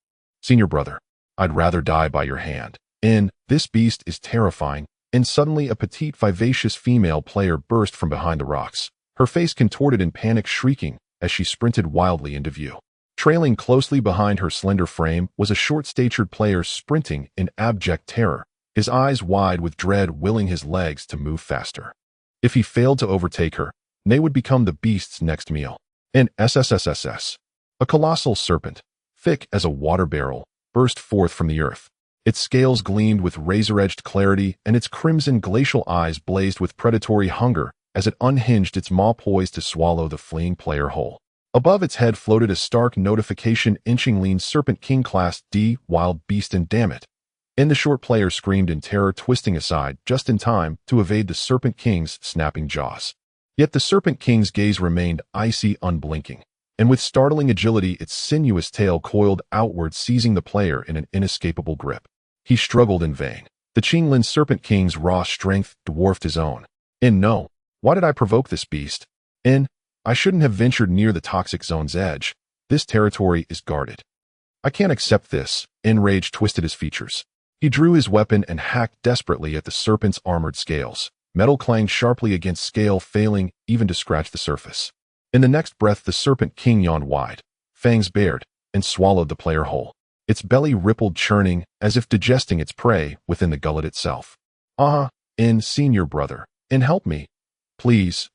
Senior brother, I'd rather die by your hand. This beast is terrifying. And suddenly a petite, vivacious female player burst from behind the rocks. Her face contorted in panic, shrieking as she sprinted wildly into view. Trailing closely behind her slender frame was a short-statured player sprinting in abject terror, his eyes wide with dread, willing his legs to move faster. If he failed to overtake her, they would become the beast's next meal. An SSS, a colossal serpent, thick as a water barrel, burst forth from the earth. Its scales gleamed with razor-edged clarity, and its crimson glacial eyes blazed with predatory hunger as it unhinged, its maw poised to swallow the fleeing player whole. Above its head floated a stark notification, inching lean Serpent King Class D, wild beast, and damn it. And the short player screamed in terror, twisting aside just in time to evade the Serpent King's snapping jaws. Yet the Serpent King's gaze remained icy, unblinking. and with startling agility its sinuous tail coiled outward, seizing the player in an inescapable grip. He struggled in vain. The Qinglin Serpent King's raw strength dwarfed his own. No. Why did I provoke this beast? I shouldn't have ventured near the toxic zone's edge. This territory is guarded. I can't accept this. Rage twisted his features. He drew his weapon and hacked desperately at the serpent's armored scales. Metal clanged sharply against scale, failing even to scratch the surface. In the next breath, the Serpent King yawned wide, fangs bared, and swallowed the player whole. Its belly rippled, churning, as if digesting its prey within the gullet itself. Senior brother. Help me. Please,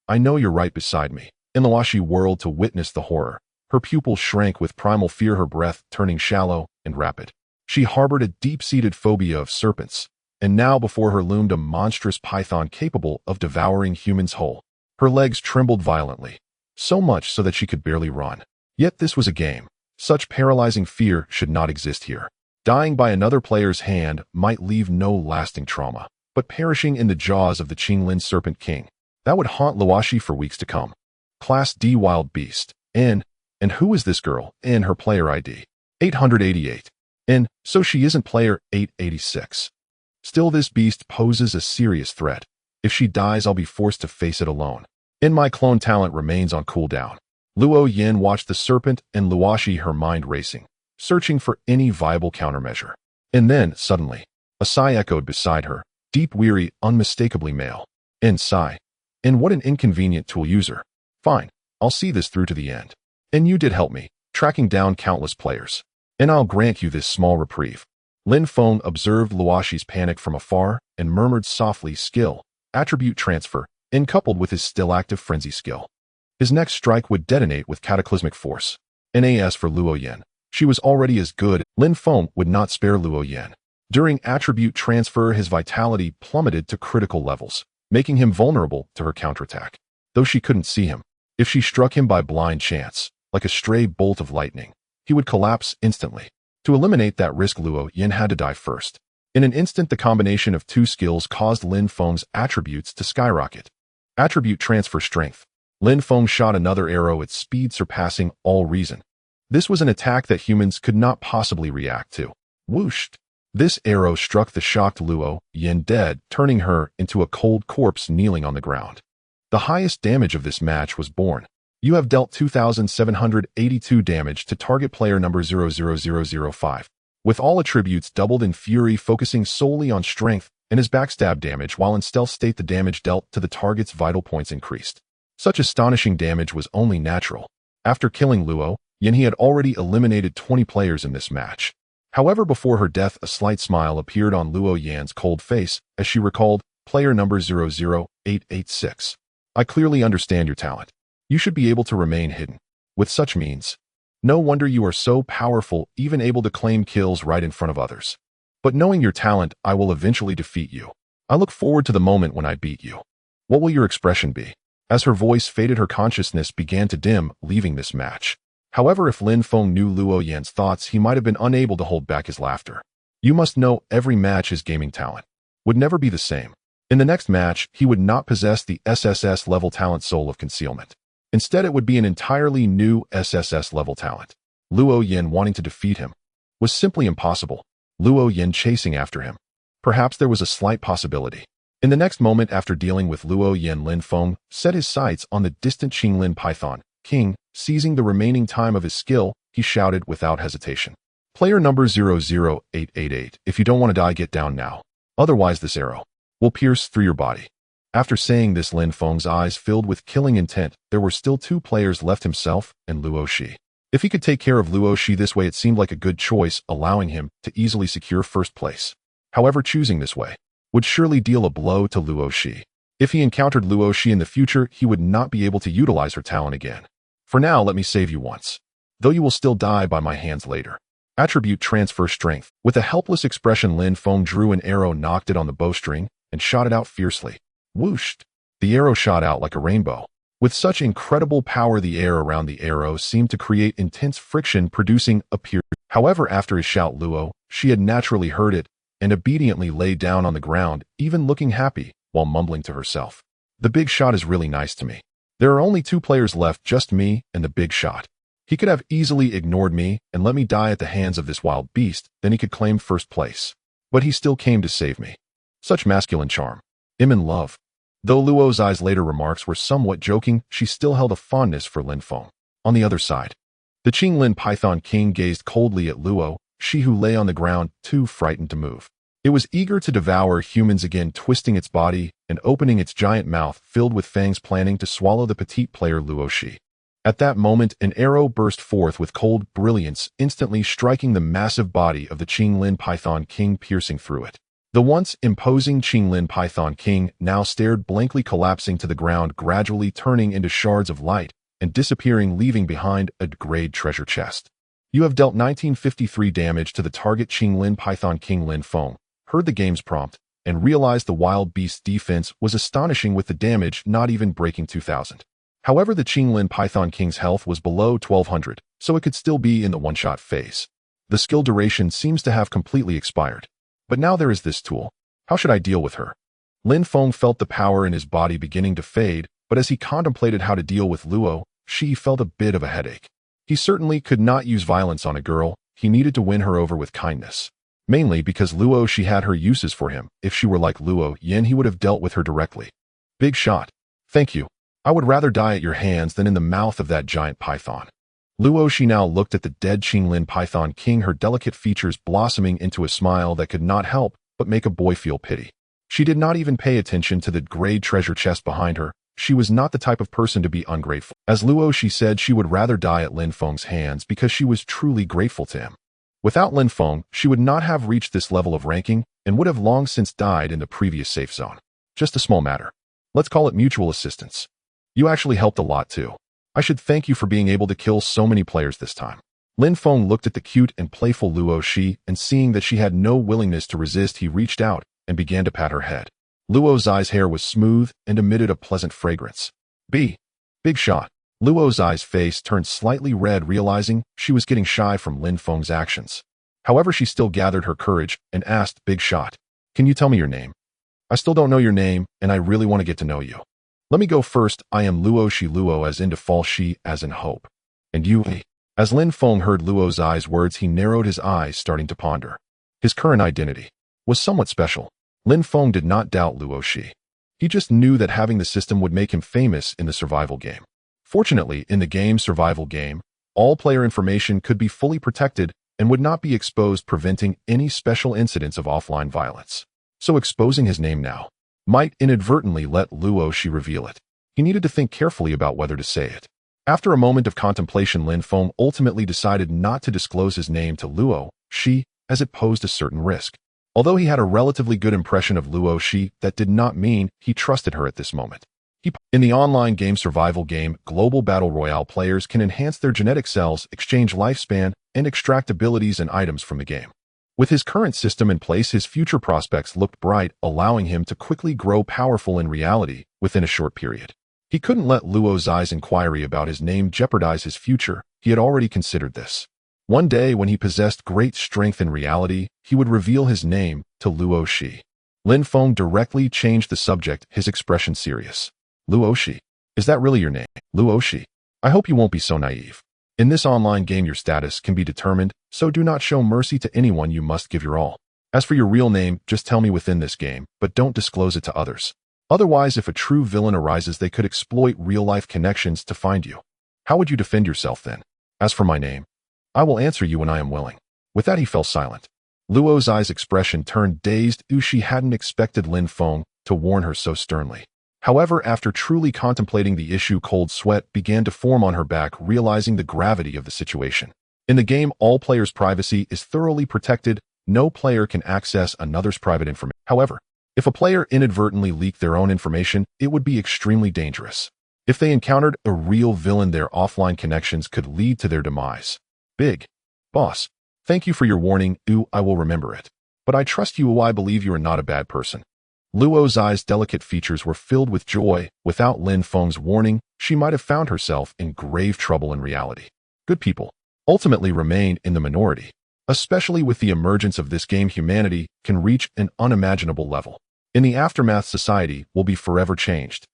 I know you're right beside me. Luoshi whirled to witness the horror. Her pupils shrank with primal fear, her breath turning shallow and rapid. She harbored a deep-seated phobia of serpents, and now before her loomed a monstrous python capable of devouring humans whole. Her legs trembled violently, so much so that she could barely run. Yet this was a game. Such paralyzing fear should not exist here. Dying by another player's hand might leave no lasting trauma, but perishing in the jaws of the Qinglin Serpent King, that would haunt Luoshi for weeks to come. Class D Wild Beast. And who is this girl? Her player ID. 888. So she isn't player 886. Still, this beast poses a serious threat. If she dies, I'll be forced to face it alone. My clone talent remains on cooldown. Luo Yin watched the serpent and Luoshi, her mind racing, searching for any viable countermeasure. Then, suddenly, a sigh echoed beside her, deep, weary, unmistakably male. Sigh. What an inconvenient tool user. Fine, I'll see this through to the end. You did help me, tracking down countless players. I'll grant you this small reprieve. Lin Feng observed Luoshi's panic from afar and murmured softly, skill, attribute transfer, coupled with his still-active frenzy skill. His next strike would detonate with cataclysmic force. As for Luo Yin, she was already as good. Lin Feng would not spare Luo Yin. During attribute transfer, his vitality plummeted to critical levels, making him vulnerable to her counterattack. Though she couldn't see him, if she struck him by blind chance, like a stray bolt of lightning, he would collapse instantly. To eliminate that risk, Luo Yin had to die first. In an instant, the combination of two skills caused Lin Feng's attributes to skyrocket. Attribute transfer strength. Lin Feng shot another arrow at speed surpassing all reason. This was an attack that humans could not possibly react to. Whooshed. This arrow struck the shocked Luo Yin dead, turning her into a cold corpse kneeling on the ground. The highest damage of this match was born. You have dealt 2,782 damage to target player number 00005. With all attributes doubled in fury, focusing solely on strength, and his backstab damage, while in stealth state the damage dealt to the target's vital points increased. Such astonishing damage was only natural. After killing Luo Yin, he had already eliminated 20 players in this match. However, before her death, a slight smile appeared on Luo Yan's cold face as she recalled, player number 00886. I clearly understand your talent. You should be able to remain hidden. With such means, no wonder you are so powerful, even able to claim kills right in front of others. But knowing your talent, I will eventually defeat you. I look forward to the moment when I beat you. What will your expression be? As her voice faded, her consciousness began to dim, leaving this match. However, if Lin Feng knew Luo Yan's thoughts, he might have been unable to hold back his laughter. You must know, every match his gaming talent would never be the same. In the next match, he would not possess the SSS level talent Soul of Concealment. Instead, it would be an entirely new SSS level talent. Luo Yin wanting to defeat him was simply impossible. Luo Yin chasing after him. Perhaps there was a slight possibility. In the next moment after dealing with Luo Yin, Lin Feng set his sights on the distant Qinglin Python King. Seizing the remaining time of his skill, he shouted without hesitation. Player number 00888, if you don't want to die, get down now. Otherwise this arrow will pierce through your body. After saying this, Lin Feng's eyes filled with killing intent. There were still two players left, himself and Luo Shi. If he could take care of Luo Shi this way, it seemed like a good choice, allowing him to easily secure first place. However, choosing this way would surely deal a blow to Luo Shi. If he encountered Luo Shi in the future, he would not be able to utilize her talent again. For now, let me save you once, though you will still die by my hands later. Attribute transfer strength. With a helpless expression, Lin Feng drew an arrow, knocked it on the bowstring, and shot it out fiercely. Whooshed. The arrow shot out like a rainbow. With such incredible power, the air around the arrow seemed to create intense friction, producing a pierce. However, after his shout, Luo Shi had naturally heard it and obediently lay down on the ground, even looking happy, while mumbling to herself. The big shot is really nice to me. There are only 2 players left, just me and the big shot. He could have easily ignored me and let me die at the hands of this wild beast, then he could claim first place. But he still came to save me. Such masculine charm. I'm in love. Though Luo Zai's later remarks were somewhat joking, she still held a fondness for Lin Feng. On the other side, the Qinglin Python King gazed coldly at Luo, she who lay on the ground, too frightened to move. It was eager to devour humans again, twisting its body and opening its giant mouth filled with fangs, planning to swallow the petite player Luo Shi. At that moment, an arrow burst forth with cold brilliance, instantly striking the massive body of the Qinglin Python King, piercing through it. The once imposing Qinglin Python King now stared blankly, collapsing to the ground, gradually turning into shards of light and disappearing, leaving behind a great treasure chest. You have dealt 1953 damage to the target. Qinglin Python King Lin Feng heard the game's prompt and realized the wild beast's defense was astonishing, with the damage not even breaking 2,000. However, the Qinglin Python King's health was below 1,200, so it could still be in the one-shot phase. The skill duration seems to have completely expired. But now there is this tool. How should I deal with her? Lin Feng felt the power in his body beginning to fade, but as he contemplated how to deal with Luo, she felt a bit of a headache. He certainly could not use violence on a girl. He needed to win her over with kindness. Mainly because Luo Shi had her uses for him. If she were like Luo Yin, he would have dealt with her directly. Big shot. Thank you. I would rather die at your hands than in the mouth of that giant python. Luo Shi now looked at the dead Qinglin Python King, her delicate features blossoming into a smile that could not help but make a boy feel pity. She did not even pay attention to the gray treasure chest behind her. She was not the type of person to be ungrateful. As Luo Shi said, she would rather die at Lin Feng's hands because she was truly grateful to him. Without Lin Feng, she would not have reached this level of ranking and would have long since died in the previous safe zone. Just a small matter. Let's call it mutual assistance. You actually helped a lot too. I should thank you for being able to kill so many players this time. Lin Feng looked at the cute and playful Luo Shi, and seeing that she had no willingness to resist, he reached out and began to pat her head. Luo Zai's hair was smooth and emitted a pleasant fragrance. Big shot. Luo Zai's face turned slightly red, realizing she was getting shy from Lin Feng's actions. However, she still gathered her courage and asked, Big shot, can you tell me your name? I still don't know your name, and I really want to get to know you. Let me go first. I am Luo Shi, Luo as in to fall, Shi as in hope. And you? As Lin Feng heard Luo Zai's words, he narrowed his eyes, starting to ponder. His current identity was somewhat special. Lin Feng did not doubt Luo Shi. He just knew that having the system would make him famous in the survival game. Fortunately, in the game's survival game, all player information could be fully protected and would not be exposed, preventing any special incidents of offline violence. So exposing his name now might inadvertently let Luo Shi reveal it. He needed to think carefully about whether to say it. After a moment of contemplation, Lin Feng ultimately decided not to disclose his name to Luo Shi, as it posed a certain risk. Although he had a relatively good impression of Luo Shi, that did not mean he trusted her at this moment. In the online game survival game, global battle royale players can enhance their genetic cells, exchange lifespan, and extract abilities and items from the game. With his current system in place, his future prospects looked bright, allowing him to quickly grow powerful in reality within a short period. He couldn't let Luo Zai's inquiry about his name jeopardize his future. He had already considered this. One day, when he possessed great strength in reality, he would reveal his name to Luo Shi. Lin Feng directly changed the subject, his expression serious. Luo Shi, is that really your name? Luo Shi, I hope you won't be so naive. In this online game, your status can be determined, so do not show mercy to anyone. You must give your all. As for your real name, just tell me within this game, but don't disclose it to others. Otherwise, if a true villain arises, they could exploit real-life connections to find you. How would you defend yourself then? As for my name, I will answer you when I am willing. With that, he fell silent. Luo Zai's expression turned dazed. She hadn't expected Lin Feng to warn her so sternly. However, after truly contemplating the issue, cold sweat began to form on her back, realizing the gravity of the situation. In the game, all players' privacy is thoroughly protected. No player can access another's private information. However, if a player inadvertently leaked their own information, it would be extremely dangerous. If they encountered a real villain, their offline connections could lead to their demise. Big boss, thank you for your warning. I will remember it. But I trust you. I believe you are not a bad person. Luo Zai's delicate features were filled with joy. Without Lin Feng's warning, she might have found herself in grave trouble in reality. Good people ultimately remain in the minority. Especially with the emergence of this game, humanity can reach an unimaginable level. In the aftermath, society will be forever changed.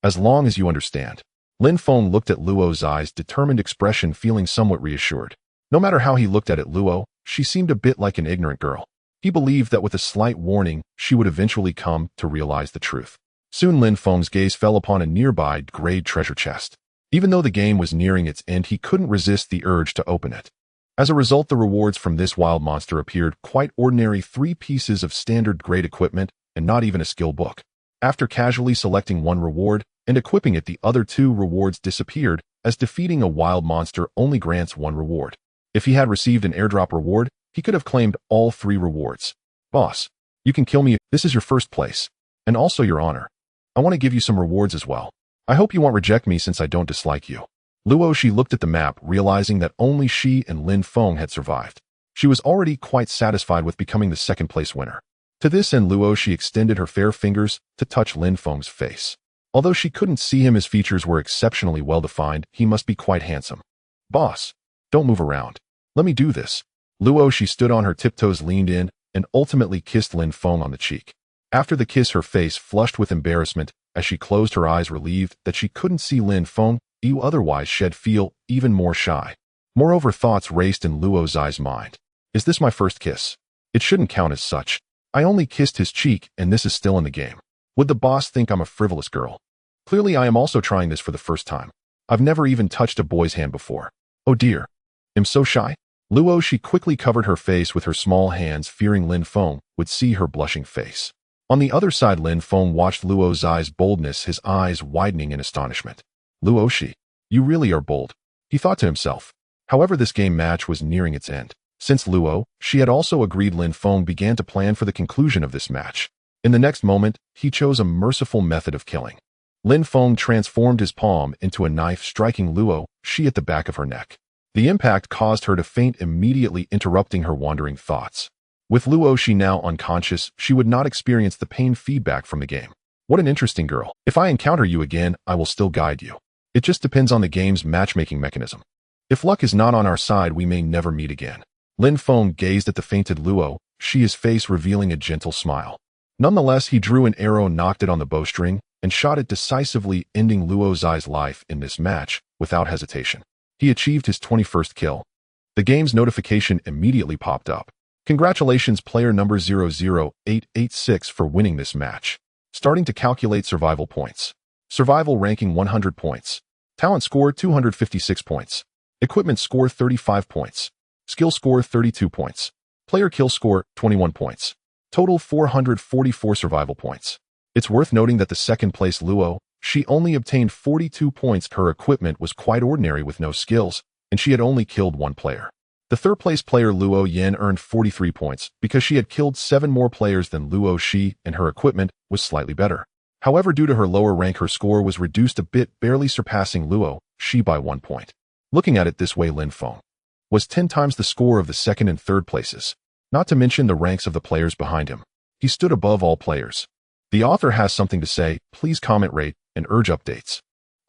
As long as you understand. Lin Feng looked at Luo's eyes, determined expression, feeling somewhat reassured. No matter how he looked at it, Luo, she seemed a bit like an ignorant girl. He believed that with a slight warning, she would eventually come to realize the truth. Soon Lin Feng's gaze fell upon a nearby grade treasure chest. Even though the game was nearing its end, he couldn't resist the urge to open it. As a result, the rewards from this wild monster appeared quite ordinary: 3 pieces of standard grade equipment and not even a skill book. After casually selecting one reward and equipping it, the other 2 rewards disappeared, as defeating a wild monster only grants 1 reward. If he had received an airdrop reward, he could have claimed all 3 rewards. Boss, you can kill me. This is your first place. And also your honor. I want to give you some rewards as well. I hope you won't reject me since I don't dislike you. Luo, she looked at the map, realizing that only she and Lin Feng had survived. She was already quite satisfied with becoming the second place winner. To this end, Luo, she extended her fair fingers to touch Lin Feng's face. Although she couldn't see him, his features were exceptionally well defined. He must be quite handsome. Boss, don't move around. Let me do this. Luo, she stood on her tiptoes, leaned in, and ultimately kissed Lin Feng on the cheek. After the kiss, her face flushed with embarrassment as she closed her eyes, relieved that she couldn't see Lin Feng, who otherwise she'd feel even more shy. Moreover, thoughts raced in Luo's eyes mind. Is this my first kiss? It shouldn't count as such. I only kissed his cheek, and this is still in the game. Would the boss think I'm a frivolous girl? Clearly, I am also trying this for the first time. I've never even touched a boy's hand before. Oh dear. I'm so shy. Luo, she quickly covered her face with her small hands, fearing Lin Feng would see her blushing face. On the other side, Lin Feng watched Luo's eyes boldness, his eyes widening in astonishment. Luo, you really are bold, he thought to himself. However, this game match was nearing its end. Since Luo, she had also agreed, Lin Feng began to plan for the conclusion of this match. In the next moment, he chose a merciful method of killing. Lin Feng transformed his palm into a knife, striking Luo, she at the back of her neck. The impact caused her to faint, immediately interrupting her wandering thoughts. With Luo, she now unconscious, she would not experience the pain feedback from the game. What an interesting girl. If I encounter you again, I will still guide you. It just depends on the game's matchmaking mechanism. If luck is not on our side, we may never meet again. Lin Feng gazed at the fainted Luo, his face revealing a gentle smile. Nonetheless, he drew an arrow, knocked it on the bowstring, and shot it decisively, ending Luo's life in this match without hesitation. He achieved his 21st kill. The game's notification immediately popped up. Congratulations, player number 00886, for winning this match. Starting to calculate survival points. Survival ranking 100 points. Talent score 256 points. Equipment score 35 points. Skill score 32 points. Player kill score 21 points. Total 444 survival points. It's worth noting that the second place Luo, she only obtained 42 points. Her equipment was quite ordinary with no skills, and she had only killed 1 player. The third place player Luo Yan earned 43 points because she had killed 7 more players than Luo Shi, and her equipment was slightly better. However, due to her lower rank, her score was reduced a bit, barely surpassing Luo Shi by 1 point. Looking at it this way, Lin Feng was 10 times the score of the second and third places, not to mention the ranks of the players behind him. He stood above all players. The author has something to say. Please comment, rate, and urge updates.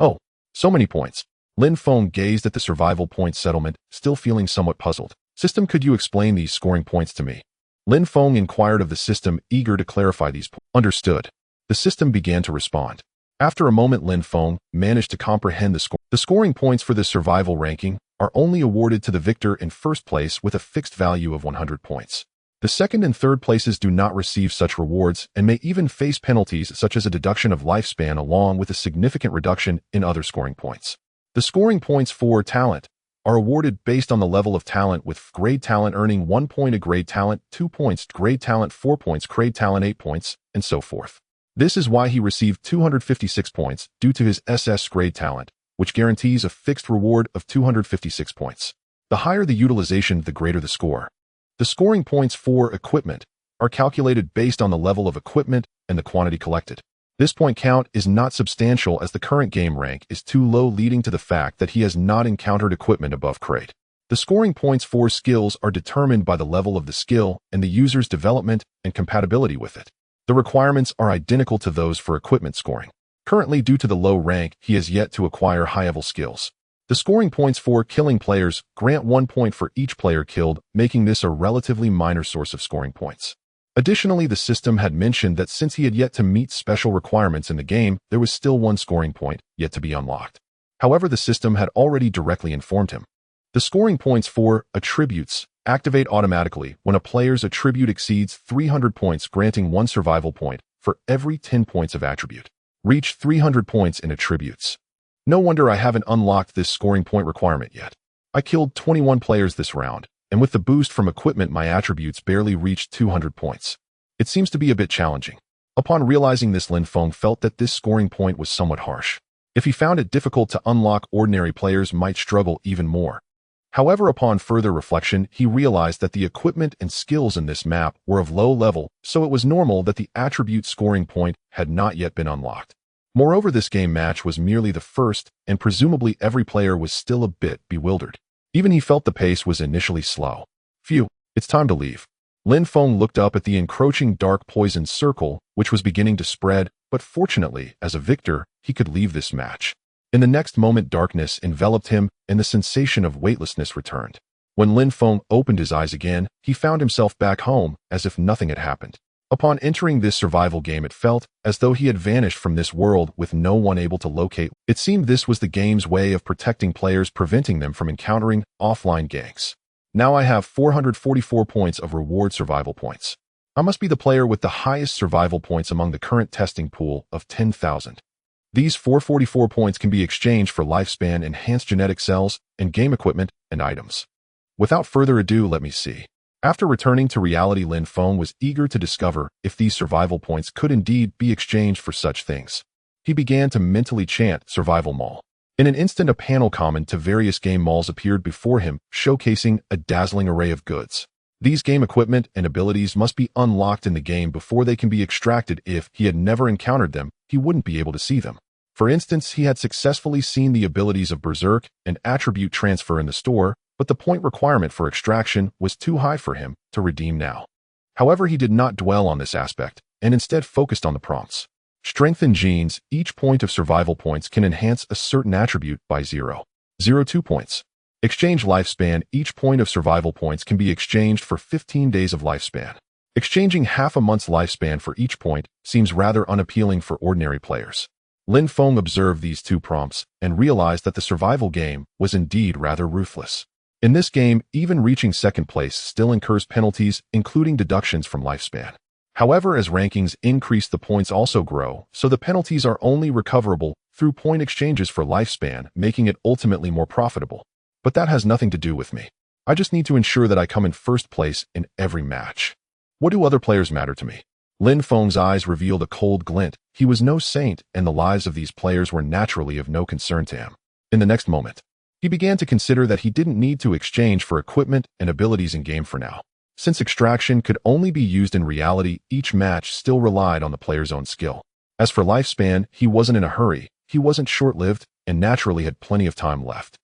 Oh, so many points. Lin Feng gazed at the survival point settlement, still feeling somewhat puzzled. System, could you explain these scoring points to me? Lin Feng inquired of the system, eager to clarify these points. Understood. The system began to respond. After a moment, Lin Feng managed to comprehend the score. The scoring points for this survival ranking are only awarded to the victor in first place with a fixed value of 100 points. The second and third places do not receive such rewards and may even face penalties such as a deduction of lifespan along with a significant reduction in other scoring points. The scoring points for talent are awarded based on the level of talent, with grade talent earning 1 point, a grade talent 2 points, grade talent 4 points, grade talent 8 points, and so forth. This is why he received 256 points due to his SS grade talent, which guarantees a fixed reward of 256 points. The higher the utilization, the greater the score. The scoring points for equipment are calculated based on the level of equipment and the quantity collected. This point count is not substantial as the current game rank is too low, leading to the fact that he has not encountered equipment above grade. The scoring points for skills are determined by the level of the skill and the user's development and compatibility with it. The requirements are identical to those for equipment scoring. Currently, due to the low rank, he has yet to acquire high-level skills. The scoring points for killing players grant 1 point for each player killed, making this a relatively minor source of scoring points. Additionally, the system had mentioned that since he had yet to meet special requirements in the game, there was still one scoring point yet to be unlocked. However, the system had already directly informed him. The scoring points for attributes activate automatically when a player's attribute exceeds 300 points, granting 1 survival point for every 10 points of attribute. Reach 300 points in attributes. No wonder I haven't unlocked this scoring point requirement yet. I killed 21 players this round, and with the boost from equipment my attributes barely reached 200 points. It seems to be a bit challenging. Upon realizing this, Lin Feng felt that this scoring point was somewhat harsh. If he found it difficult to unlock, ordinary players might struggle even more. However, upon further reflection, he realized that the equipment and skills in this map were of low level, so it was normal that the attribute scoring point had not yet been unlocked. Moreover, this game match was merely the first, and presumably every player was still a bit bewildered. Even he felt the pace was initially slow. Phew, it's time to leave. Lin Feng looked up at the encroaching dark poison circle, which was beginning to spread, but fortunately, as a victor, he could leave this match. In the next moment, darkness enveloped him, and the sensation of weightlessness returned. When Lin Feng opened his eyes again, he found himself back home, as if nothing had happened. Upon entering this survival game, it felt as though he had vanished from this world with no one able to locate. It seemed this was the game's way of protecting players, preventing them from encountering offline ganks. Now I have 444 points of reward survival points. I must be the player with the highest survival points among the current testing pool of 10,000. These 444 points can be exchanged for lifespan, enhanced genetic cells, and game equipment and items. Without further ado, let me see. After returning to reality, Lin Feng was eager to discover if these survival points could indeed be exchanged for such things. He began to mentally chant Survival Mall. In an instant, a panel common to various game malls appeared before him, showcasing a dazzling array of goods. These game equipment and abilities must be unlocked in the game before they can be extracted. If he had never encountered them, he wouldn't be able to see them. For instance, he had successfully seen the abilities of Berserk and attribute transfer in the store, but the point requirement for extraction was too high for him to redeem now. However, he did not dwell on this aspect, and instead focused on the prompts. Strengthen genes. Each point of survival points can enhance a certain attribute by 0.02 points. Exchange lifespan. Each point of survival points can be exchanged for 15 days of lifespan. Exchanging half a month's lifespan for each point seems rather unappealing for ordinary players. Lin Feng observed these two prompts and realized that the survival game was indeed rather ruthless. In this game, even reaching second place still incurs penalties, including deductions from lifespan. However, as rankings increase, the points also grow, so the penalties are only recoverable through point exchanges for lifespan, making it ultimately more profitable. But that has nothing to do with me. I just need to ensure that I come in first place in every match. What do other players matter to me? Lin Feng's eyes revealed a cold glint. He was no saint, and the lives of these players were naturally of no concern to him. In the next moment, he began to consider that he didn't need to exchange for equipment and abilities in-game for now. Since extraction could only be used in reality, each match still relied on the player's own skill. As for lifespan, he wasn't in a hurry, he wasn't short-lived, and naturally had plenty of time left.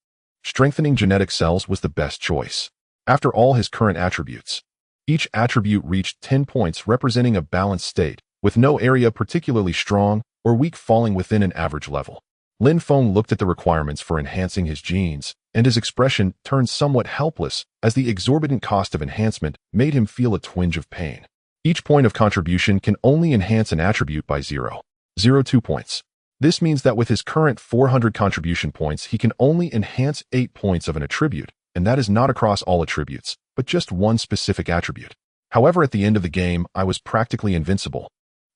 Strengthening genetic cells was the best choice. After all his current attributes, each attribute reached 10 points, representing a balanced state, with no area particularly strong or weak falling within an average level. Lin Feng looked at the requirements for enhancing his genes, and his expression turned somewhat helpless as the exorbitant cost of enhancement made him feel a twinge of pain. Each point of contribution can only enhance an attribute by 0.02 points. This means that with his current 400 contribution points, he can only enhance 8 points of an attribute, and that is not across all attributes, but just one specific attribute. However, at the end of the game, I was practically invincible.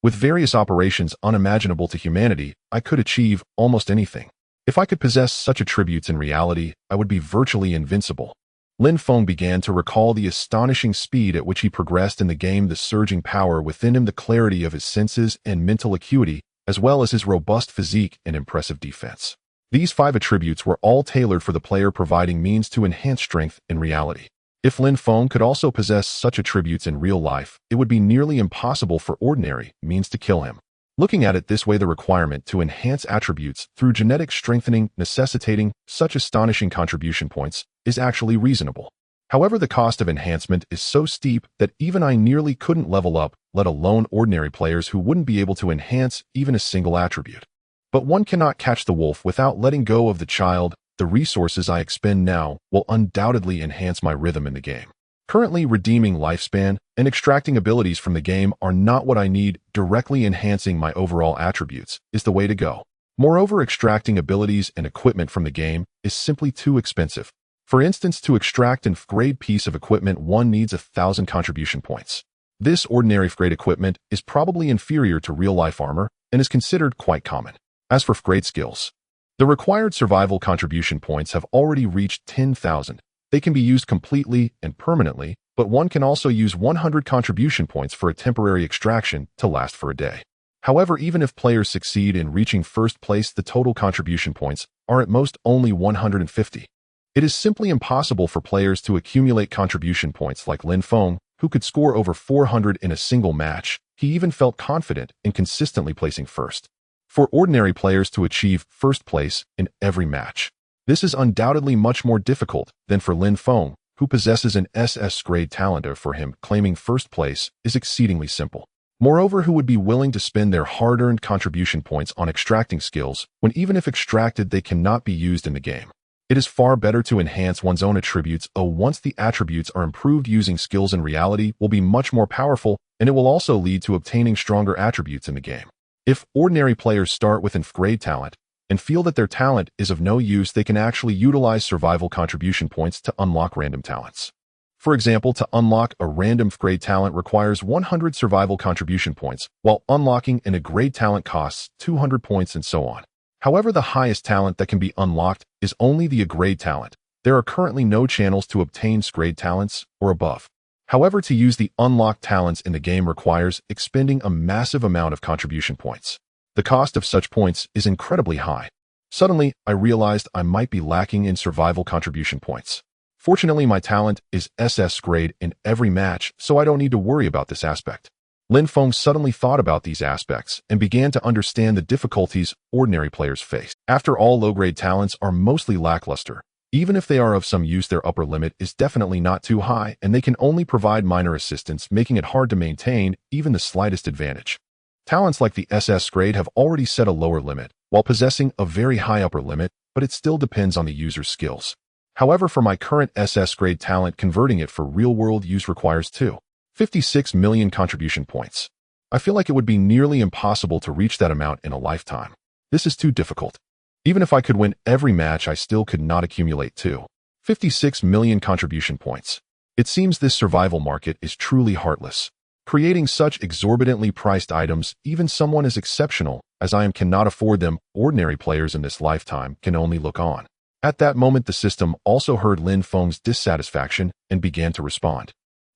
With various operations unimaginable to humanity, I could achieve almost anything. If I could possess such attributes in reality, I would be virtually invincible. Lin Feng began to recall the astonishing speed at which he progressed in the game, the surging power within him, the clarity of his senses and mental acuity, as well as his robust physique and impressive defense. These 5 attributes were all tailored for the player, providing means to enhance strength in reality. If Lin Feng could also possess such attributes in real life, it would be nearly impossible for ordinary means to kill him. Looking at it this way, the requirement to enhance attributes through genetic strengthening necessitating such astonishing contribution points is actually reasonable. However, the cost of enhancement is so steep that even I nearly couldn't level up, let alone ordinary players who wouldn't be able to enhance even a single attribute. But one cannot catch the wolf without letting go of the child. The resources I expend now will undoubtedly enhance my rhythm in the game. Currently, redeeming lifespan and extracting abilities from the game are not what I need. Directly enhancing my overall attributes is the way to go. Moreover, extracting abilities and equipment from the game is simply too expensive. For instance, to extract an F-grade piece of equipment, one needs 1,000 contribution points. This ordinary F-grade equipment is probably inferior to real-life armor and is considered quite common. As for F-grade skills, the required survival contribution points have already reached 10,000. They can be used completely and permanently, but one can also use 100 contribution points for a temporary extraction to last for a day. However, even if players succeed in reaching first place, the total contribution points are at most only 150. It is simply impossible for players to accumulate contribution points like Lin Feng, who could score over 400 in a single match. He even felt confident in consistently placing first. For ordinary players to achieve first place in every match, this is undoubtedly much more difficult than for Lin Feng, who possesses an SS-grade talent. For him, claiming first place is exceedingly simple. Moreover, who would be willing to spend their hard-earned contribution points on extracting skills when even if extracted they cannot be used in the game? It is far better to enhance one's own attributes. Once the attributes are improved, using skills in reality will be much more powerful, and it will also lead to obtaining stronger attributes in the game. If ordinary players start with an F-grade talent and feel that their talent is of no use, they can actually utilize survival contribution points to unlock random talents. For example, to unlock a random F-grade talent requires 100 survival contribution points, while unlocking an A-grade talent costs 200 points and so on. However, the highest talent that can be unlocked is only the A-grade talent. There are currently no channels to obtain S-grade talents or above. However, to use the unlocked talents in the game requires expending a massive amount of contribution points. The cost of such points is incredibly high. Suddenly, I realized I might be lacking in survival contribution points. Fortunately, my talent is SS grade in every match, so I don't need to worry about this aspect. Lin Feng suddenly thought about these aspects and began to understand the difficulties ordinary players face. After all, low-grade talents are mostly lackluster. Even if they are of some use, their upper limit is definitely not too high, and they can only provide minor assistance, making it hard to maintain even the slightest advantage. Talents like the SS grade have already set a lower limit, while possessing a very high upper limit, but it still depends on the user's skills. However, for my current SS grade talent, converting it for real-world use requires 256 million contribution points. I feel like it would be nearly impossible to reach that amount in a lifetime. This is too difficult. Even if I could win every match, I still could not accumulate 256 million contribution points. It seems this survival market is truly heartless. Creating such exorbitantly priced items, even someone as exceptional as I am cannot afford them. Ordinary players in this lifetime can only look on. At that moment, the system also heard Lin Feng's dissatisfaction and began to respond.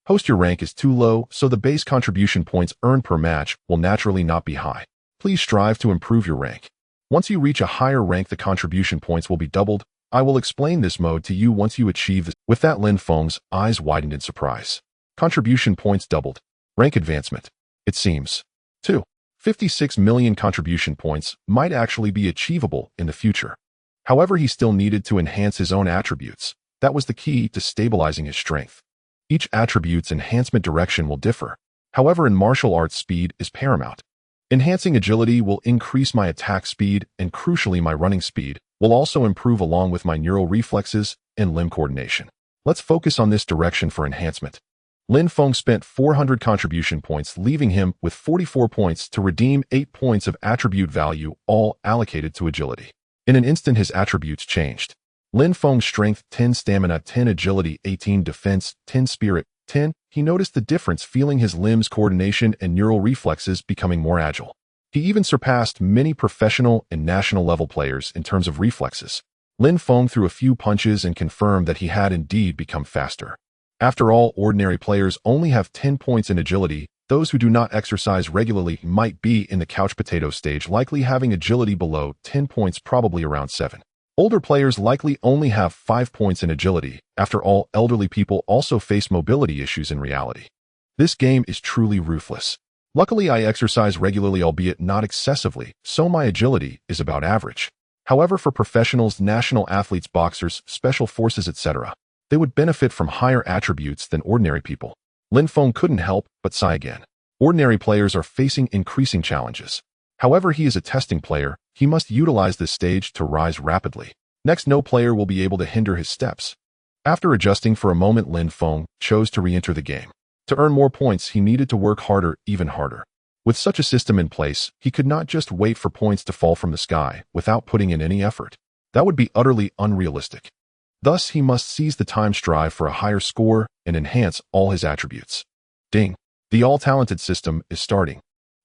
Host, your rank is too low, so the base contribution points earned per match will naturally not be high. Please strive to improve your rank. Once you reach a higher rank, the contribution points will be doubled. I will explain this mode to you once you achieve this. With that, Lin Feng's eyes widened in surprise. Contribution points doubled. Rank advancement. It seems 256 million contribution points might actually be achievable in the future. However, he still needed to enhance his own attributes. That was the key to stabilizing his strength. Each attribute's enhancement direction will differ. However, in martial arts, speed is paramount. Enhancing agility will increase my attack speed, and crucially, my running speed will also improve along with my neural reflexes and limb coordination. Let's focus on this direction for enhancement. Lin Feng spent 400 contribution points, leaving him with 44 points to redeem 8 points of attribute value, all allocated to agility. In an instant, his attributes changed. Lin Feng's strength 10, stamina 10, agility 18, defense 10, spirit 10. He noticed the difference, feeling his limbs, coordination, and neural reflexes becoming more agile. He even surpassed many professional and national level players in terms of reflexes. Lin Feng threw a few punches and confirmed that he had indeed become faster. After all, ordinary players only have 10 points in agility. Those who do not exercise regularly might be in the couch potato stage, likely having agility below 10 points, probably around 7. Older players likely only have 5 points in agility. After all, elderly people also face mobility issues in reality. This game is truly ruthless. Luckily, I exercise regularly, albeit not excessively, so my agility is about average. However, for professionals, national athletes, boxers, special forces, etc., they would benefit from higher attributes than ordinary people. Lin Feng couldn't help but sigh again. Ordinary players are facing increasing challenges. However, he is a testing player. He must utilize this stage to rise rapidly. Next, no player will be able to hinder his steps. After adjusting for a moment, Lin Feng chose to re-enter the game. To earn more points, he needed to work harder, even harder. With such a system in place, he could not just wait for points to fall from the sky without putting in any effort. That would be utterly unrealistic. Thus, he must seize the time, strive for a higher score, and enhance all his attributes. Ding! The all-talented system is starting.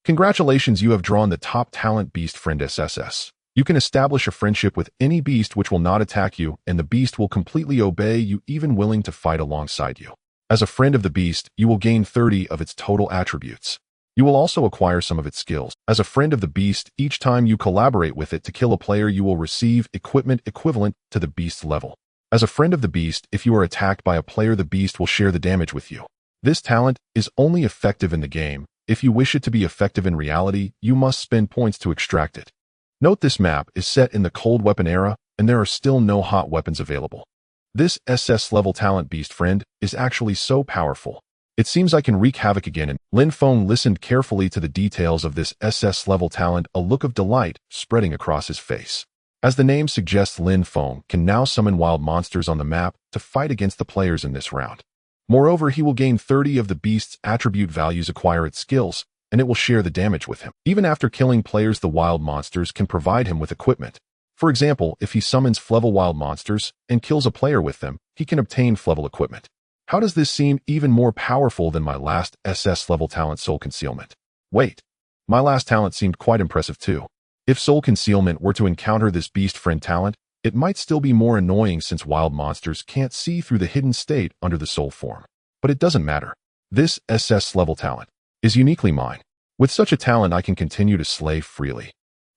Congratulations, you have drawn the top talent beast friend SSS. You can establish a friendship with any beast which will not attack you, and the beast will completely obey you, even willing to fight alongside you. As a friend of the beast, you will gain 30 of its total attributes. You will also acquire some of its skills. As a friend of the beast, each time you collaborate with it to kill a player, you will receive equipment equivalent to the beast's level. As a friend of the beast, if you are attacked by a player, the beast will share the damage with you. This talent is only effective in the game. If you wish it to be effective in reality, you must spend points to extract it. Note this map is set in the cold weapon era, and there are still no hot weapons available. This SS level talent beast friend is actually so powerful. It seems I can wreak havoc again. And Lin Feng listened carefully to the details of this SS level talent, a look of delight spreading across his face. As the name suggests, Lin Feng can now summon wild monsters on the map to fight against the players in this round. Moreover, he will gain 30 of the beast's attribute values, acquire its skills, and it will share the damage with him. Even after killing players, the wild monsters can provide him with equipment. For example, if he summons Flevel wild monsters and kills a player with them, he can obtain Flevel equipment. How does this seem even more powerful than my last SS level talent, Soul Concealment? Wait, my last talent seemed quite impressive too. If Soul Concealment were to encounter this beast friend talent, it might still be more annoying since wild monsters can't see through the hidden state under the soul form. But it doesn't matter. This SS level talent is uniquely mine. With such a talent, I can continue to slay freely.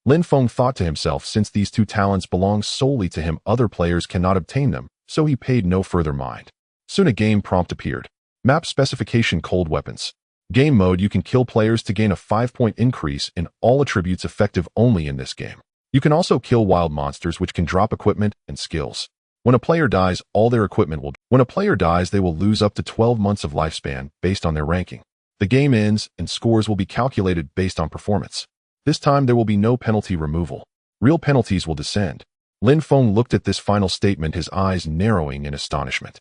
Lin Feng thought to himself, since these two talents belong solely to him, other players cannot obtain them, so he paid no further mind. Soon a game prompt appeared. Map specification: cold weapons. Game mode: you can kill players to gain a 5-point increase in all attributes, effective only in this game. You can also kill wild monsters, which can drop equipment and skills. When a player dies, all their equipment will. When a player dies, they will lose up to 12 months of lifespan based on their ranking. The game ends, and scores will be calculated based on performance. This time there will be no penalty removal. Real penalties will descend. Lin Feng looked at this final statement, his eyes narrowing in astonishment.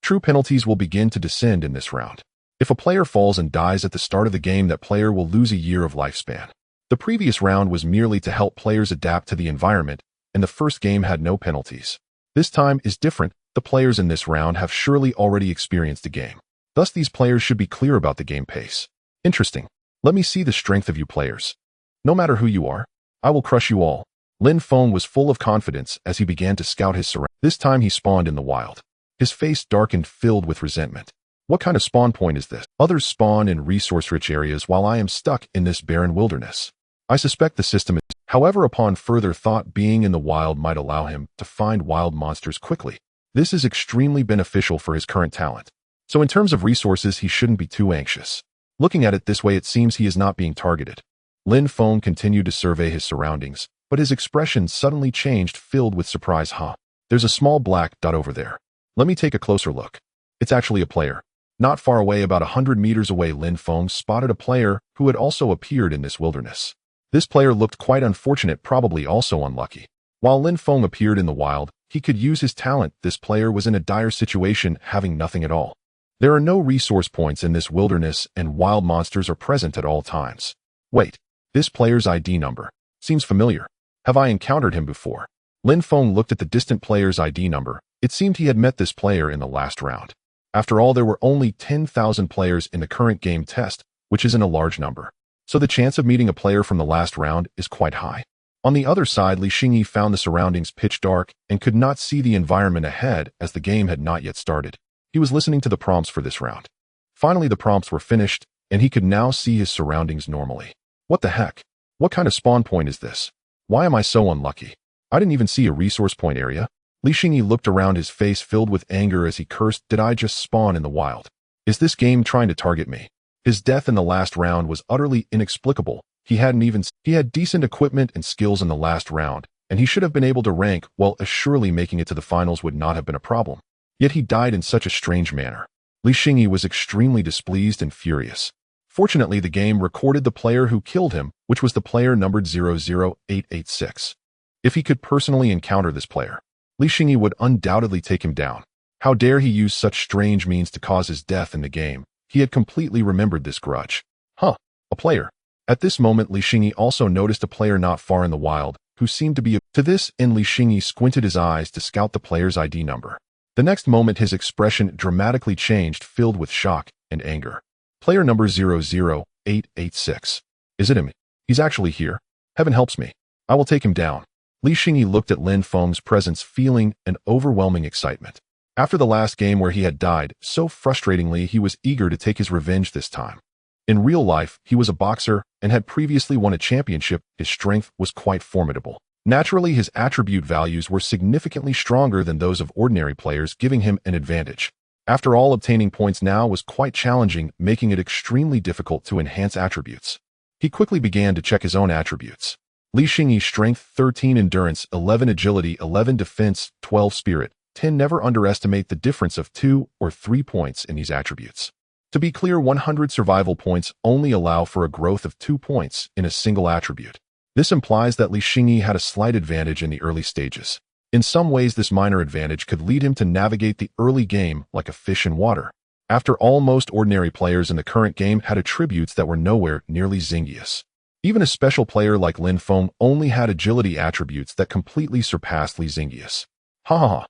True penalties will begin to descend in this round. If a player falls and dies at the start of the game, that player will lose a year of lifespan. The previous round was merely to help players adapt to the environment, and the first game had no penalties. This time is different. The players in this round have surely already experienced the game. Thus, these players should be clear about the game pace. Interesting. Let me see the strength of you players. No matter who you are, I will crush you all. Lin Feng was full of confidence as he began to scout his surroundings. This time he spawned in the wild. His face darkened, filled with resentment. What kind of spawn point is this? Others spawn in resource-rich areas while I am stuck in this barren wilderness. I suspect the system is. However, upon further thought, being in the wild might allow him to find wild monsters quickly. This is extremely beneficial for his current talent. So in terms of resources, he shouldn't be too anxious. Looking at it this way, it seems he is not being targeted. Lin Feng continued to survey his surroundings, but his expression suddenly changed, filled with surprise. There's a small black dot over there. Let me take a closer look. It's actually a player. Not far away, about 100 meters away, Lin Feng spotted a player who had also appeared in this wilderness. This player looked quite unfortunate, probably also unlucky. While Lin Feng appeared in the wild, he could use his talent. This player was in a dire situation, having nothing at all. There are no resource points in this wilderness, and wild monsters are present at all times. Wait, this player's ID number seems familiar. Have I encountered him before? Lin Feng looked at the distant player's ID number. It seemed he had met this player in the last round. After all, there were only 10,000 players in the current game test, which isn't a large number. So the chance of meeting a player from the last round is quite high. On the other side, Li Xingyi found the surroundings pitch dark and could not see the environment ahead as the game had not yet started. He was listening to the prompts for this round. Finally, the prompts were finished, and he could now see his surroundings normally. What the heck? What kind of spawn point is this? Why am I so unlucky? I didn't even see a resource point area. Li Xingyi looked around, his face filled with anger as he cursed. Did I just spawn in the wild? Is this game trying to target me? His death in the last round was utterly inexplicable. He had decent equipment and skills in the last round, and he should have been able to rank well. Surely making it to the finals would not have been a problem. Yet he died in such a strange manner. Li Xingyi was extremely displeased and furious. Fortunately, the game recorded the player who killed him, which was the player numbered 00886. If he could personally encounter this player, Li Xingyi would undoubtedly take him down. How dare he use such strange means to cause his death in the game? He had completely remembered this grudge. Huh, a player. At this moment, Li Xingyi also noticed a player not far in the wild, who seemed to be to this, and Li Xingyi squinted his eyes to scout the player's ID number. The next moment, his expression dramatically changed, filled with shock and anger. Player number 00886. Is it him? He's actually here. Heaven helps me. I will take him down. Li Xingyi looked at Lin Feng's presence, feeling an overwhelming excitement. After the last game where he had died so frustratingly, he was eager to take his revenge this time. In real life, he was a boxer and had previously won a championship. His strength was quite formidable. Naturally, his attribute values were significantly stronger than those of ordinary players, giving him an advantage. After all, obtaining points now was quite challenging, making it extremely difficult to enhance attributes. He quickly began to check his own attributes. Li Xingyi: strength 13, endurance 11, agility 11, defense 12, spirit 10. Never underestimate the difference of 2 or 3 points in these attributes. To be clear, 100 survival points only allow for a growth of 2 points in a single attribute. This implies that Li Xingyi had a slight advantage in the early stages. In some ways, this minor advantage could lead him to navigate the early game like a fish in water. After all, most ordinary players in the current game had attributes that were nowhere near Li Xingyi's. Even a special player like Lin Feng only had agility attributes that completely surpassed Li Xingyi's. Ha ha ha.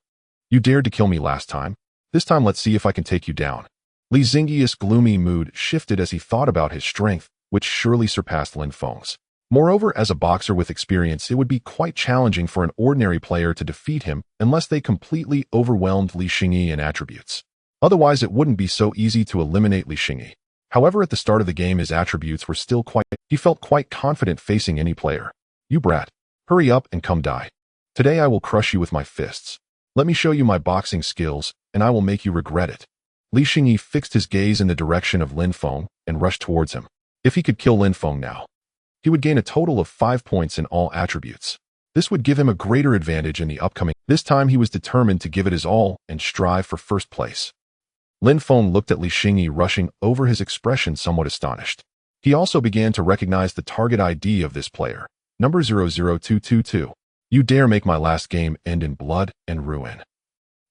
You dared to kill me last time. This time let's see if I can take you down. Li Xingyi's gloomy mood shifted as he thought about his strength, which surely surpassed Lin Feng's. Moreover, as a boxer with experience, it would be quite challenging for an ordinary player to defeat him unless they completely overwhelmed Li Xingyi in attributes. Otherwise, it wouldn't be so easy to eliminate Li Xingyi. However, at the start of the game, his attributes were still he felt quite confident facing any player. You brat. Hurry up and come die. Today I will crush you with my fists. Let me show you my boxing skills, and I will make you regret it. Li Xingyi fixed his gaze in the direction of Lin Feng and rushed towards him. If he could kill Lin Feng now, he would gain a total of 5 points in all attributes. This would give him a greater advantage in the upcoming. This time he was determined to give it his all and strive for first place. Lin Feng looked at Li Xingyi rushing over, his expression somewhat astonished. He also began to recognize the target ID of this player, number 00222. You dare make my last game end in blood and ruin.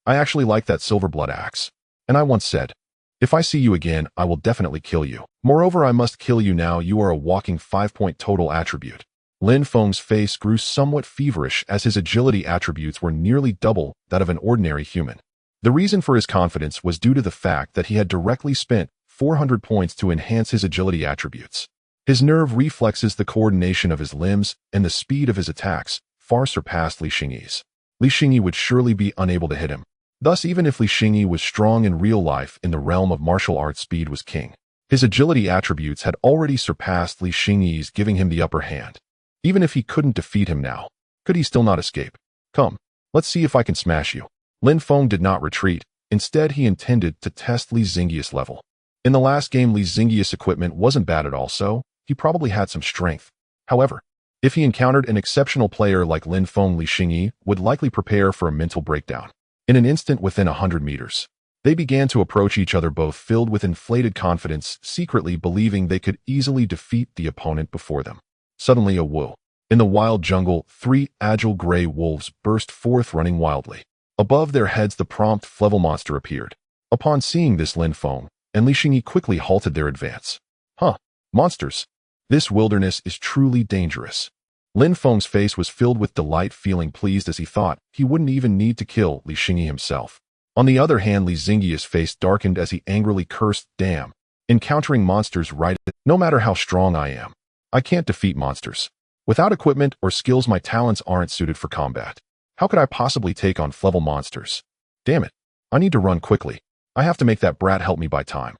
I actually like that silver blood axe. And I once said, if I see you again, I will definitely kill you. Moreover, I must kill you now. You are a walking 5-point total attribute. Lin Feng's face grew somewhat feverish as his agility attributes were nearly double that of an ordinary human. The reason for his confidence was due to the fact that he had directly spent 400 points to enhance his agility attributes. His nerve reflexes, the coordination of his limbs, and the speed of his attacks far surpassed Li Xingyi's. Li Xingyi would surely be unable to hit him. Thus, even if Li Xingyi was strong in real life, in the realm of martial arts, speed was king. His agility attributes had already surpassed Li Xingyi's, giving him the upper hand. Even if he couldn't defeat him now, could he still not escape? Come, let's see if I can smash you. Lin Feng did not retreat. Instead, he intended to test Li Xingyi's level. In the last game, Li Xingyi's equipment wasn't bad at all, so he probably had some strength. However, if he encountered an exceptional player like Lin Feng, Li Xingyi would likely prepare for a mental breakdown. In an instant, within 100 meters, they began to approach each other, both filled with inflated confidence, secretly believing they could easily defeat the opponent before them. Suddenly, a whoa. In the wild jungle, 3 agile gray wolves burst forth, running wildly. Above their heads, the prompt Flevel monster appeared. Upon seeing this, Lin Feng and Li Xingyi quickly halted their advance. Huh, monsters. This wilderness is truly dangerous. Lin Feng's face was filled with delight, feeling pleased as he thought he wouldn't even need to kill Li Xingyi himself. On the other hand, Li Xingyi's face darkened as he angrily cursed, damn, encountering monsters right at. No matter how strong I am, I can't defeat monsters. Without equipment or skills, my talents aren't suited for combat. How could I possibly take on Flevel monsters? Damn it, I need to run quickly. I have to make that brat help me buy time.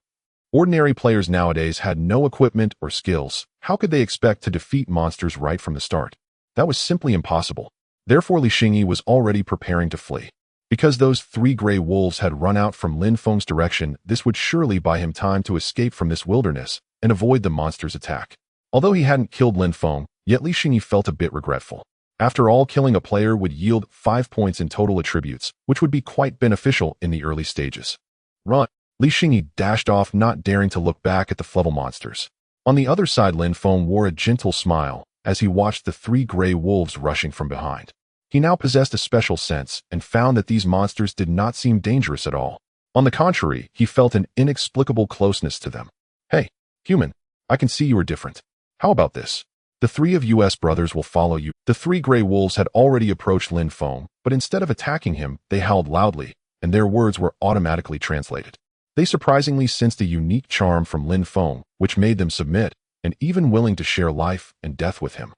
Ordinary players nowadays had no equipment or skills. How could they expect to defeat monsters right from the start? That was simply impossible. Therefore, Li Xingyi was already preparing to flee. Because those 3 gray wolves had run out from Lin Feng's direction, this would surely buy him time to escape from this wilderness and avoid the monster's attack. Although he hadn't killed Lin Feng, yet Li Xingyi felt a bit regretful. After all, killing a player would yield 5 points in total attributes, which would be quite beneficial in the early stages. Run! Li Xingyi dashed off, not daring to look back at the Flevel monsters. On the other side, Lin Feng wore a gentle smile as he watched the 3 gray wolves rushing from behind. He now possessed a special sense and found that these monsters did not seem dangerous at all. On the contrary, he felt an inexplicable closeness to them. Hey, human, I can see you are different. How about this? The three of US brothers will follow you. The three gray wolves had already approached Lin Feng, but instead of attacking him, they howled loudly, and their words were automatically translated. They surprisingly sensed a unique charm from Lin Feng, which made them submit, and even willing to share life and death with him.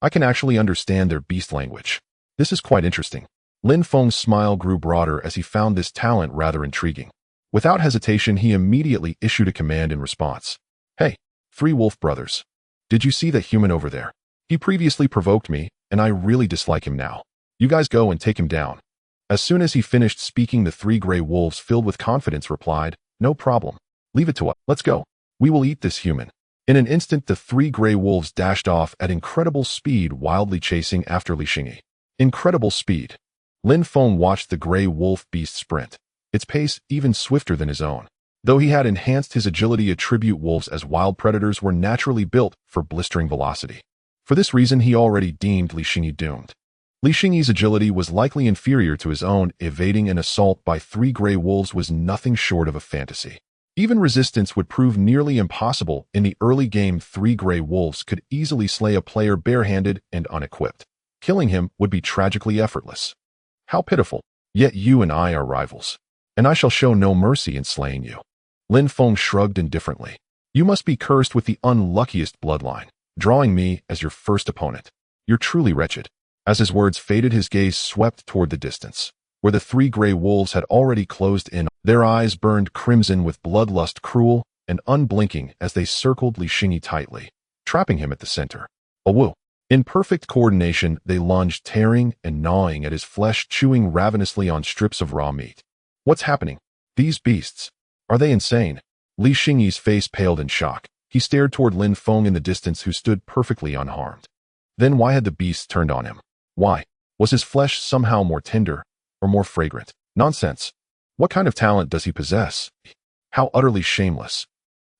I can actually understand their beast language. This is quite interesting. Lin Feng's smile grew broader as he found this talent rather intriguing. Without hesitation, he immediately issued a command in response. Hey, three wolf brothers. Did you see that human over there? He previously provoked me, and I really dislike him now. You guys go and take him down. As soon as he finished speaking, the three gray wolves, filled with confidence, replied, No problem. Leave it to us. Let's go. We will eat this human. In an instant, the three gray wolves dashed off at incredible speed, wildly chasing after Li Xingyi. Incredible speed. Lin Feng watched the gray wolf beast sprint, its pace even swifter than his own. Though he had enhanced his agility, attribute wolves as wild predators were naturally built for blistering velocity. For this reason, he already deemed Li Xingyi doomed. Li Xingyi's agility was likely inferior to his own. Evading an assault by three gray wolves was nothing short of a fantasy. Even resistance would prove nearly impossible. In the early game, three gray wolves could easily slay a player barehanded and unequipped. Killing him would be tragically effortless. How pitiful. Yet you and I are rivals, and I shall show no mercy in slaying you. Lin Feng shrugged indifferently. You must be cursed with the unluckiest bloodline, drawing me as your first opponent. You're truly wretched. As his words faded, his gaze swept toward the distance, where the three gray wolves had already closed in. Their eyes burned crimson with bloodlust, cruel and unblinking as they circled Li Xingyi tightly, trapping him at the center. Awoo! In perfect coordination, they lunged, tearing and gnawing at his flesh, chewing ravenously on strips of raw meat. What's happening? These beasts. Are they insane? Li Xingyi's face paled in shock. He stared toward Lin Feng in the distance, who stood perfectly unharmed. Then why had the beasts turned on him? Why? Was his flesh somehow more tender or more fragrant? Nonsense. What kind of talent does he possess? How utterly shameless.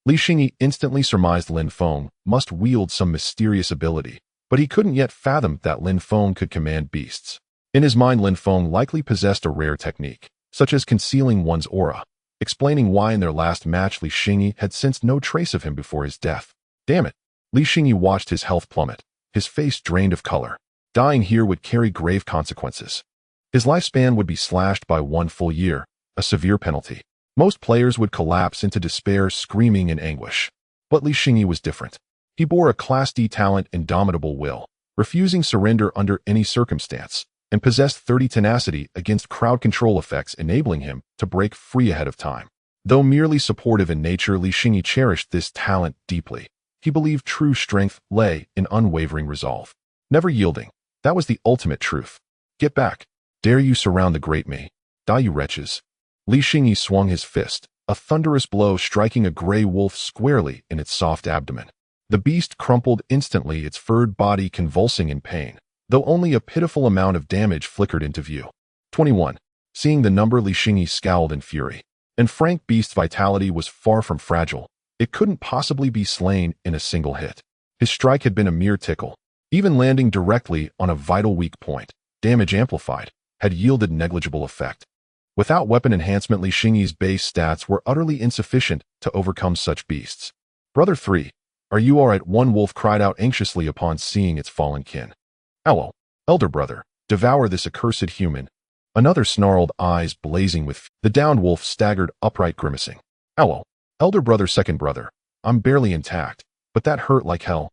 Li Xingyi instantly surmised Lin Feng must wield some mysterious ability, but he couldn't yet fathom that Lin Feng could command beasts. In his mind, Lin Feng likely possessed a rare technique, such as concealing one's aura, explaining why in their last match Li Xingyi had sensed no trace of him before his death. Damn it. Li Xingyi watched his health plummet, his face drained of color. Dying here would carry grave consequences. His lifespan would be slashed by 1 full year, a severe penalty. Most players would collapse into despair, screaming in anguish. But Li Xingyi was different. He bore a Class D talent, indomitable will, refusing surrender under any circumstance, and possessed 30 tenacity against crowd control effects, enabling him to break free ahead of time. Though merely supportive in nature, Li Xingyi cherished this talent deeply. He believed true strength lay in unwavering resolve, never yielding. That was the ultimate truth. Get back. Dare you surround the great me? Die, you wretches. Li Xingyi swung his fist, a thunderous blow striking a gray wolf squarely in its soft abdomen. The beast crumpled instantly, its furred body convulsing in pain, though only a pitiful amount of damage flickered into view. 21. Seeing the number, Li Xingyi scowled in fury. And frank beast's vitality was far from fragile. It couldn't possibly be slain in a single hit. His strike had been a mere tickle. Even landing directly on a vital weak point, damage amplified, had yielded negligible effect. Without weapon enhancement, Li Xingyi's base stats were utterly insufficient to overcome such beasts. Brother 3, are you all right? One wolf cried out anxiously upon seeing its fallen kin. Hello, elder brother, devour this accursed human. Another snarled, eyes blazing with the downed wolf staggered upright, grimacing. Hello, elder brother, second brother, I'm barely intact, but that hurt like hell.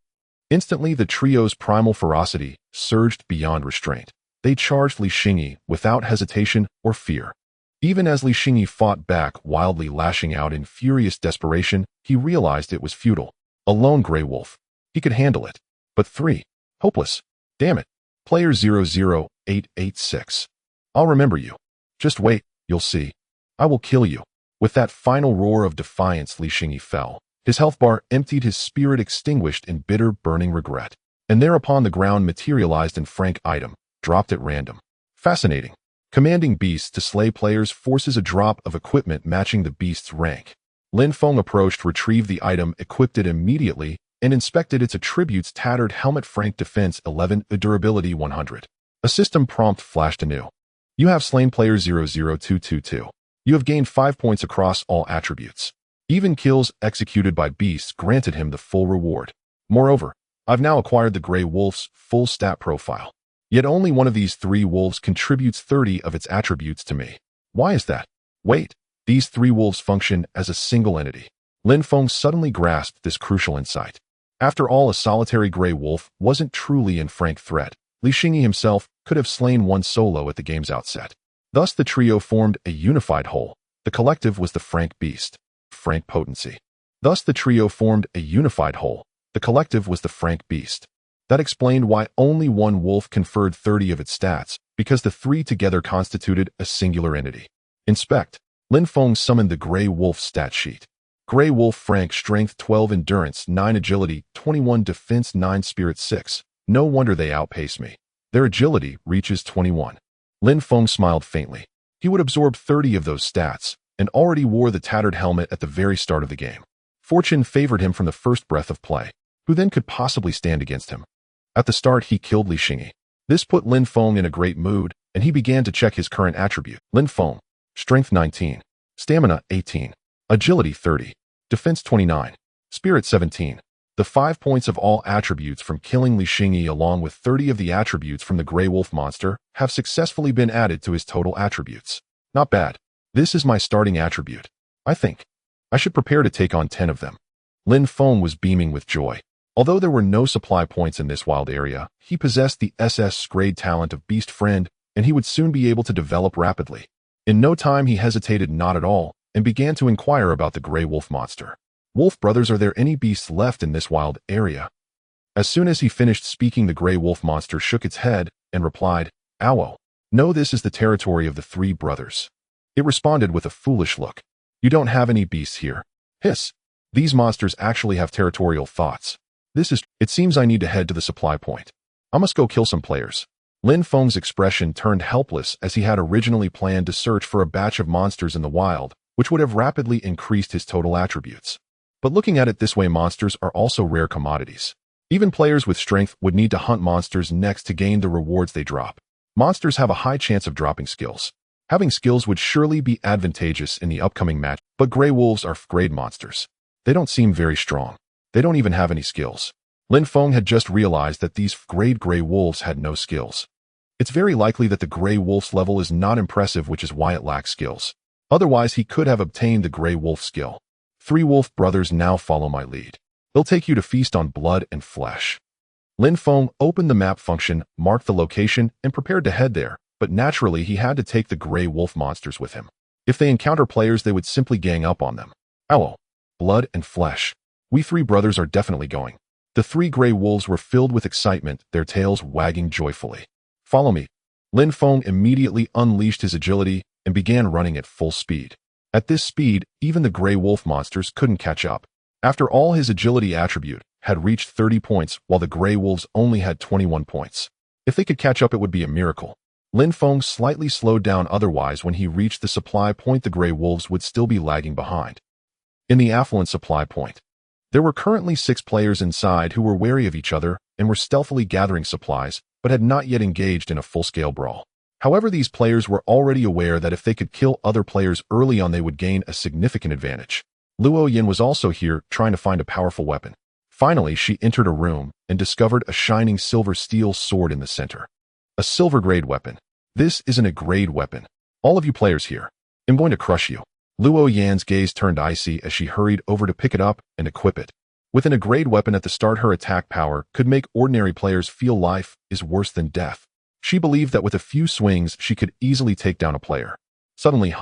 Instantly, the trio's primal ferocity surged beyond restraint. They charged Li Xingyi without hesitation or fear. Even as Li Xingyi fought back, wildly lashing out in furious desperation, he realized it was futile. A lone gray wolf. He could handle it. But 3. Hopeless. Damn it. Player 00886. I'll remember you. Just wait, you'll see. I will kill you. With that final roar of defiance, Li Xingyi fell. His health bar emptied, his spirit extinguished in bitter, burning regret. And there upon the ground materialized an frank item, dropped at random. Fascinating. Commanding beasts to slay players forces a drop of equipment matching the beast's rank. Lin Feng approached, retrieved the item, equipped it immediately, and inspected its attributes: tattered helmet, frank defense 11, durability 100. A system prompt flashed anew. You have slain player 00222. You have gained 5 points across all attributes. Even kills executed by beasts granted him the full reward. Moreover, I've now acquired the Grey Wolf's full stat profile. Yet only one of these 3 wolves contributes 30 of its attributes to me. Why is that? Wait, these 3 wolves function as a single entity. Lin Feng suddenly grasped this crucial insight. After all, a solitary Grey Wolf wasn't truly in frank threat. Li Xingyi himself could have slain one solo at the game's outset. Thus the trio formed a unified whole. The collective was the frank beast. Frank potency. Thus the trio formed a unified whole. The collective was the frank beast. That explained why only one wolf conferred 30 of its stats, because the 3 together constituted a singular entity. Inspect. Lin Feng summoned the Grey Wolf stat sheet. Grey Wolf Frank Strength 12 Endurance 9 Agility 21 Defense 9 Spirit 6. No wonder they outpace me. Their agility reaches 21. Lin Feng smiled faintly. He would absorb 30 of those stats, and already wore the tattered helmet at the very start of the game. Fortune favored him from the first breath of play. Who then could possibly stand against him? At the start, he killed Li Xingyi. This put Lin Feng in a great mood, and he began to check his current attribute. Lin Feng. Strength 19. Stamina 18. Agility 30. Defense 29. Spirit 17. The 5 points of all attributes from killing Li Xingyi along with 30 of the attributes from the Grey Wolf monster have successfully been added to his total attributes. Not bad. This is my starting attribute. I think I should prepare to take on 10 of them. Lin Feng was beaming with joy. Although there were no supply points in this wild area, he possessed the SS-grade talent of Beast Friend, and he would soon be able to develop rapidly. In no time he hesitated not at all, and began to inquire about the Grey Wolf monster. Wolf brothers, are there any beasts left in this wild area? As soon as he finished speaking, the Grey Wolf monster shook its head and replied, "Ow. No, this is the territory of the 3 brothers." It responded with a foolish look. "You don't have any beasts here." Hiss. These monsters actually have territorial thoughts. It seems I need to head to the supply point. I must go kill some players. Lin Feng's expression turned helpless as he had originally planned to search for a batch of monsters in the wild, which would have rapidly increased his total attributes. But looking at it this way, monsters are also rare commodities. Even players with strength would need to hunt monsters next to gain the rewards they drop. Monsters have a high chance of dropping skills. Having skills would surely be advantageous in the upcoming match, but Grey Wolves are grade monsters. They don't seem very strong. They don't even have any skills. Lin Feng had just realized that these grade Grey Wolves had no skills. It's very likely that the Grey Wolf's level is not impressive, which is why it lacks skills. Otherwise, he could have obtained the Grey Wolf skill. 3 wolf brothers now follow my lead. They'll take you to feast on blood and flesh. Lin Feng opened the map function, marked the location, and prepared to head there, but naturally he had to take the Grey Wolf monsters with him. If they encounter players, they would simply gang up on them. Ow. Blood and flesh. We 3 brothers are definitely going. The 3 Grey Wolves were filled with excitement, their tails wagging joyfully. Follow me. Lin Feng immediately unleashed his agility and began running at full speed. At this speed, even the Grey Wolf monsters couldn't catch up. After all, his agility attribute had reached 30 points, while the Grey Wolves only had 21 points. If they could catch up, it would be a miracle. Lin Feng slightly slowed down, otherwise when he reached the supply point, the Grey Wolves would still be lagging behind. In the affluent supply point, there were currently 6 players inside who were wary of each other and were stealthily gathering supplies, but had not yet engaged in a full-scale brawl. However, these players were already aware that if they could kill other players early on, they would gain a significant advantage. Luo Yin was also here, trying to find a powerful weapon. Finally, she entered a room and discovered a shining silver steel sword in the center. A silver-grade weapon. This isn't a grade weapon. All of you players here, I'm going to crush you. Luo Yan's gaze turned icy as she hurried over to pick it up and equip it. Within a grade weapon at the start, her attack power could make ordinary players feel life is worse than death. She believed that with a few swings, she could easily take down a player. Suddenly,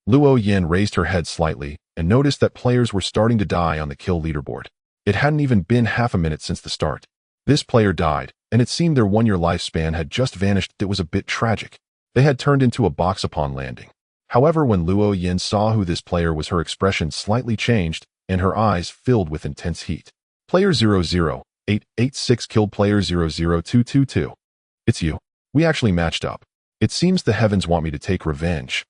Luo Yan raised her head slightly and noticed that players were starting to die on the kill leaderboard. It hadn't even been half a minute since the start. This player died, and it seemed their 1-year lifespan had just vanished. It was a bit tragic. They had turned into a box upon landing. However, when Luo Yin saw who this player was, her expression slightly changed, and her eyes filled with intense heat. Player 00886 killed player 00222. It's you. We actually matched up. It seems the heavens want me to take revenge.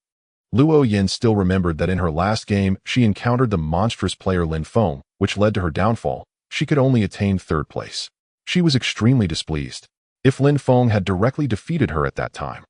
Luo Yin still remembered that in her last game, she encountered the monstrous player Lin Feng, which led to her downfall. She could only attain 3rd place. She was extremely displeased. If Lin Feng had directly defeated her at that time,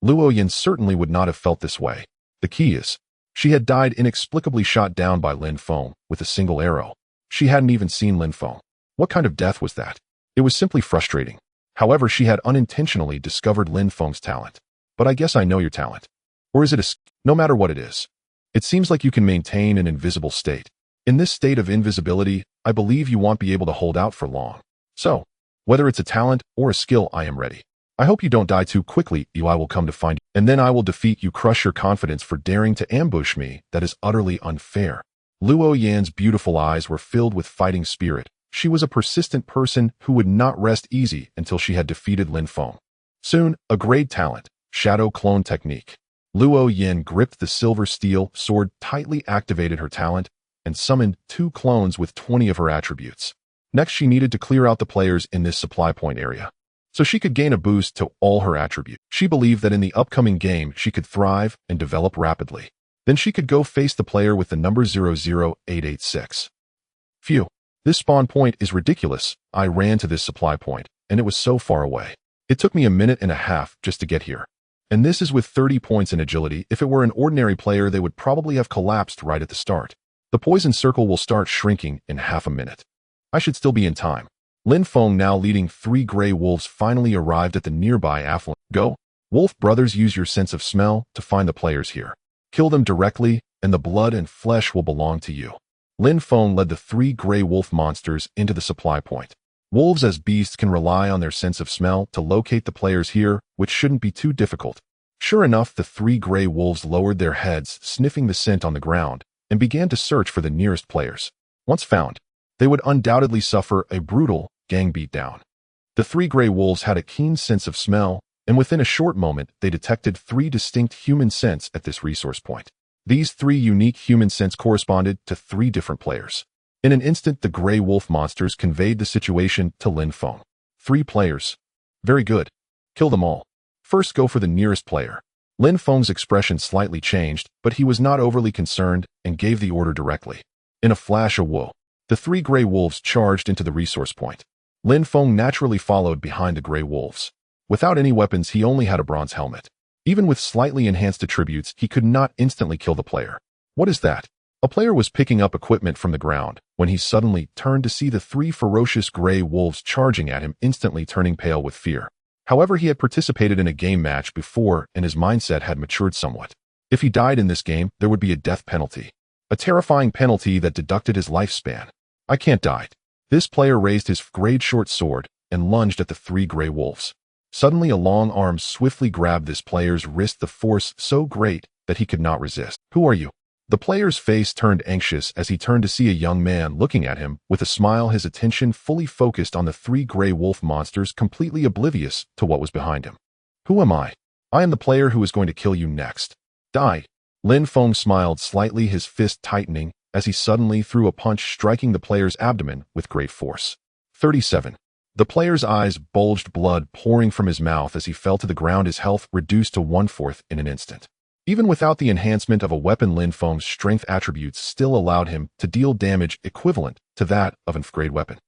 Luo Yin certainly would not have felt this way. The key is, She had died inexplicably shot down by Lin Feng with a single arrow. She hadn't even seen Lin Feng. What kind of death was that? It was simply frustrating. However, she had unintentionally discovered Lin Feng's talent. But I guess I know your talent. Or is it no matter what it is. It seems like you can maintain an invisible state. In this state of invisibility, I believe you won't be able to hold out for long. So, whether it's a talent or a skill, I am ready. I hope you don't die too quickly, I will come to find you, and then I will defeat you, crush your confidence for daring to ambush me. That is utterly unfair. Luo Yan's beautiful eyes were filled with fighting spirit. She was a persistent person who would not rest easy until she had defeated Lin Feng. Soon, a great talent, shadow clone technique. Luo Yan gripped the silver steel sword, tightly activated her talent, and summoned 2 clones with 20 of her attributes. Next, she needed to clear out the players in this supply point area, so she could gain a boost to all her attributes. She believed that in the upcoming game, she could thrive and develop rapidly. Then she could go face the player with the number 00886. Phew. This spawn point is ridiculous. I ran to this supply point, and it was so far away. It took me a minute and a half just to get here. And this is with 30 points in agility. If it were an ordinary player, they would probably have collapsed right at the start. The poison circle will start shrinking in half a minute. I should still be in time. Lin Feng, now leading 3 gray wolves, finally arrived at the nearby affluent. Go. Wolf brothers, use your sense of smell to find the players here. Kill them directly, and the blood and flesh will belong to you. Lin Feng led the 3 gray wolf monsters into the supply point. Wolves as beasts can rely on their sense of smell to locate the players here, which shouldn't be too difficult. Sure enough, the 3 gray wolves lowered their heads, sniffing the scent on the ground, and began to search for the nearest players. Once found, they would undoubtedly suffer a brutal gang beatdown. The 3 gray wolves had a keen sense of smell, and within a short moment, they detected 3 distinct human scents at this resource point. These 3 unique human scents corresponded to 3 different players. In an instant, the gray wolf monsters conveyed the situation to Lin Feng. 3 players. Very good. Kill them all. First, go for the nearest player. Lin Feng's expression slightly changed, but he was not overly concerned and gave the order directly. In a flash of woe, the 3 gray wolves charged into the resource point. Lin Feng naturally followed behind the gray wolves. Without any weapons, he only had a bronze helmet. Even with slightly enhanced attributes, he could not instantly kill the player. What is that? A player was picking up equipment from the ground when he suddenly turned to see the 3 ferocious gray wolves charging at him, instantly turning pale with fear. However, he had participated in a game match before and his mindset had matured somewhat. If he died in this game, there would be a death penalty. A terrifying penalty that deducted his lifespan. I can't die. This player raised his great short sword and lunged at the 3 gray wolves. Suddenly, a long arm swiftly grabbed this player's wrist, the force so great that he could not resist. Who are you? The player's face turned anxious as he turned to see a young man looking at him with a smile, his attention fully focused on the 3 gray wolf monsters, completely oblivious to what was behind him. Who am I? I am the player who is going to kill you next. Die. Lin Feng smiled slightly, his fist tightening as he suddenly threw a punch, striking the player's abdomen with great force. 37. The player's eyes bulged, blood pouring from his mouth as he fell to the ground, his health reduced to 1/4 in an instant. Even without the enhancement of a weapon, Lin Feng's strength attributes still allowed him to deal damage equivalent to that of an upgrade weapon.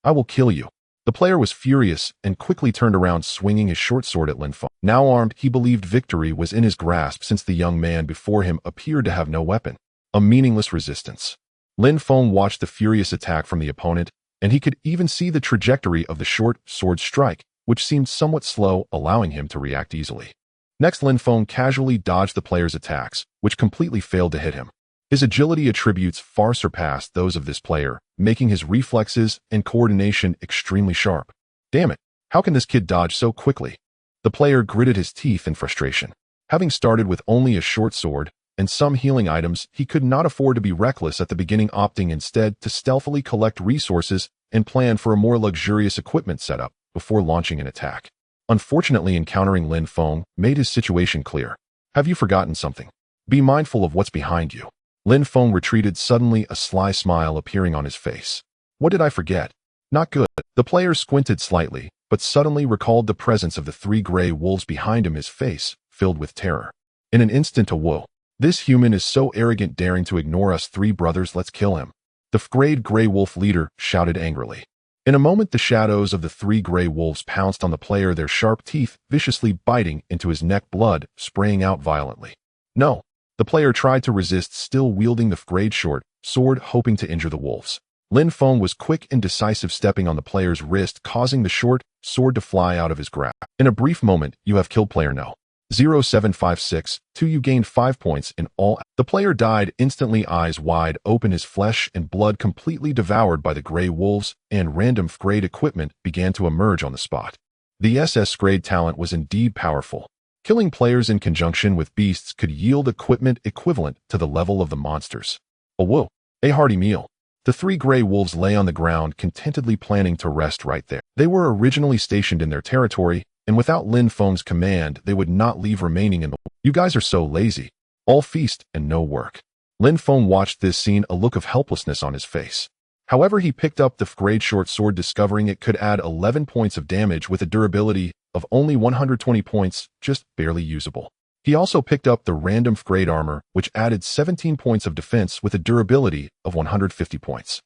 I will kill you. The player was furious and quickly turned around, swinging his short sword at Lin Feng. Now armed, he believed victory was in his grasp since the young man before him appeared to have no weapon. A meaningless resistance. Lin Feng watched the furious attack from the opponent, and he could even see the trajectory of the short sword strike, which seemed somewhat slow, allowing him to react easily. Next, Lin Feng casually dodged the player's attacks, which completely failed to hit him. His agility attributes far surpassed those of this player, making his reflexes and coordination extremely sharp. Damn it, how can this kid dodge so quickly? The player gritted his teeth in frustration. Having started with only a short sword and some healing items, he could not afford to be reckless at the beginning, opting instead to stealthily collect resources and plan for a more luxurious equipment setup before launching an attack. Unfortunately, encountering Lin Feng made his situation clear. Have you forgotten something? Be mindful of what's behind you. Lin Feng retreated, suddenly a sly smile appearing on his face. What did I forget? Not good. The player squinted slightly, but suddenly recalled the presence of the 3 gray wolves behind him, his face filled with terror. In an instant, a whoa. This human is so arrogant, daring to ignore us 3 brothers, let's kill him. The gray wolf leader shouted angrily. In a moment, the shadows of the 3 gray wolves pounced on the player, their sharp teeth viciously biting into his neck, blood spraying out violently. No. The player tried to resist, still wielding the frayed short sword, hoping to injure the wolves. Lin Feng was quick and decisive, stepping on the player's wrist, causing the short sword to fly out of his grasp. In a brief moment, you have killed player No. 0756-2. You gained 5 points in all. The player died instantly, eyes wide open, his flesh and blood completely devoured by the gray wolves, and random frayed equipment began to emerge on the spot. The SS-grade talent was indeed powerful. Killing players in conjunction with beasts could yield equipment equivalent to the level of the monsters. Oh whoa, a hearty meal. The 3 gray wolves lay on the ground, contentedly planning to rest right there. They were originally stationed in their territory, and without Lin Feng's command, they would not leave, remaining in the... You guys are so lazy. All feast and no work. Lin Feng watched this scene, a look of helplessness on his face. However, he picked up the frayed short sword, discovering it could add 11 points of damage with a durability of only 120 points, just barely usable. He also picked up the random frayed armor, which added 17 points of defense with a durability of 150 points.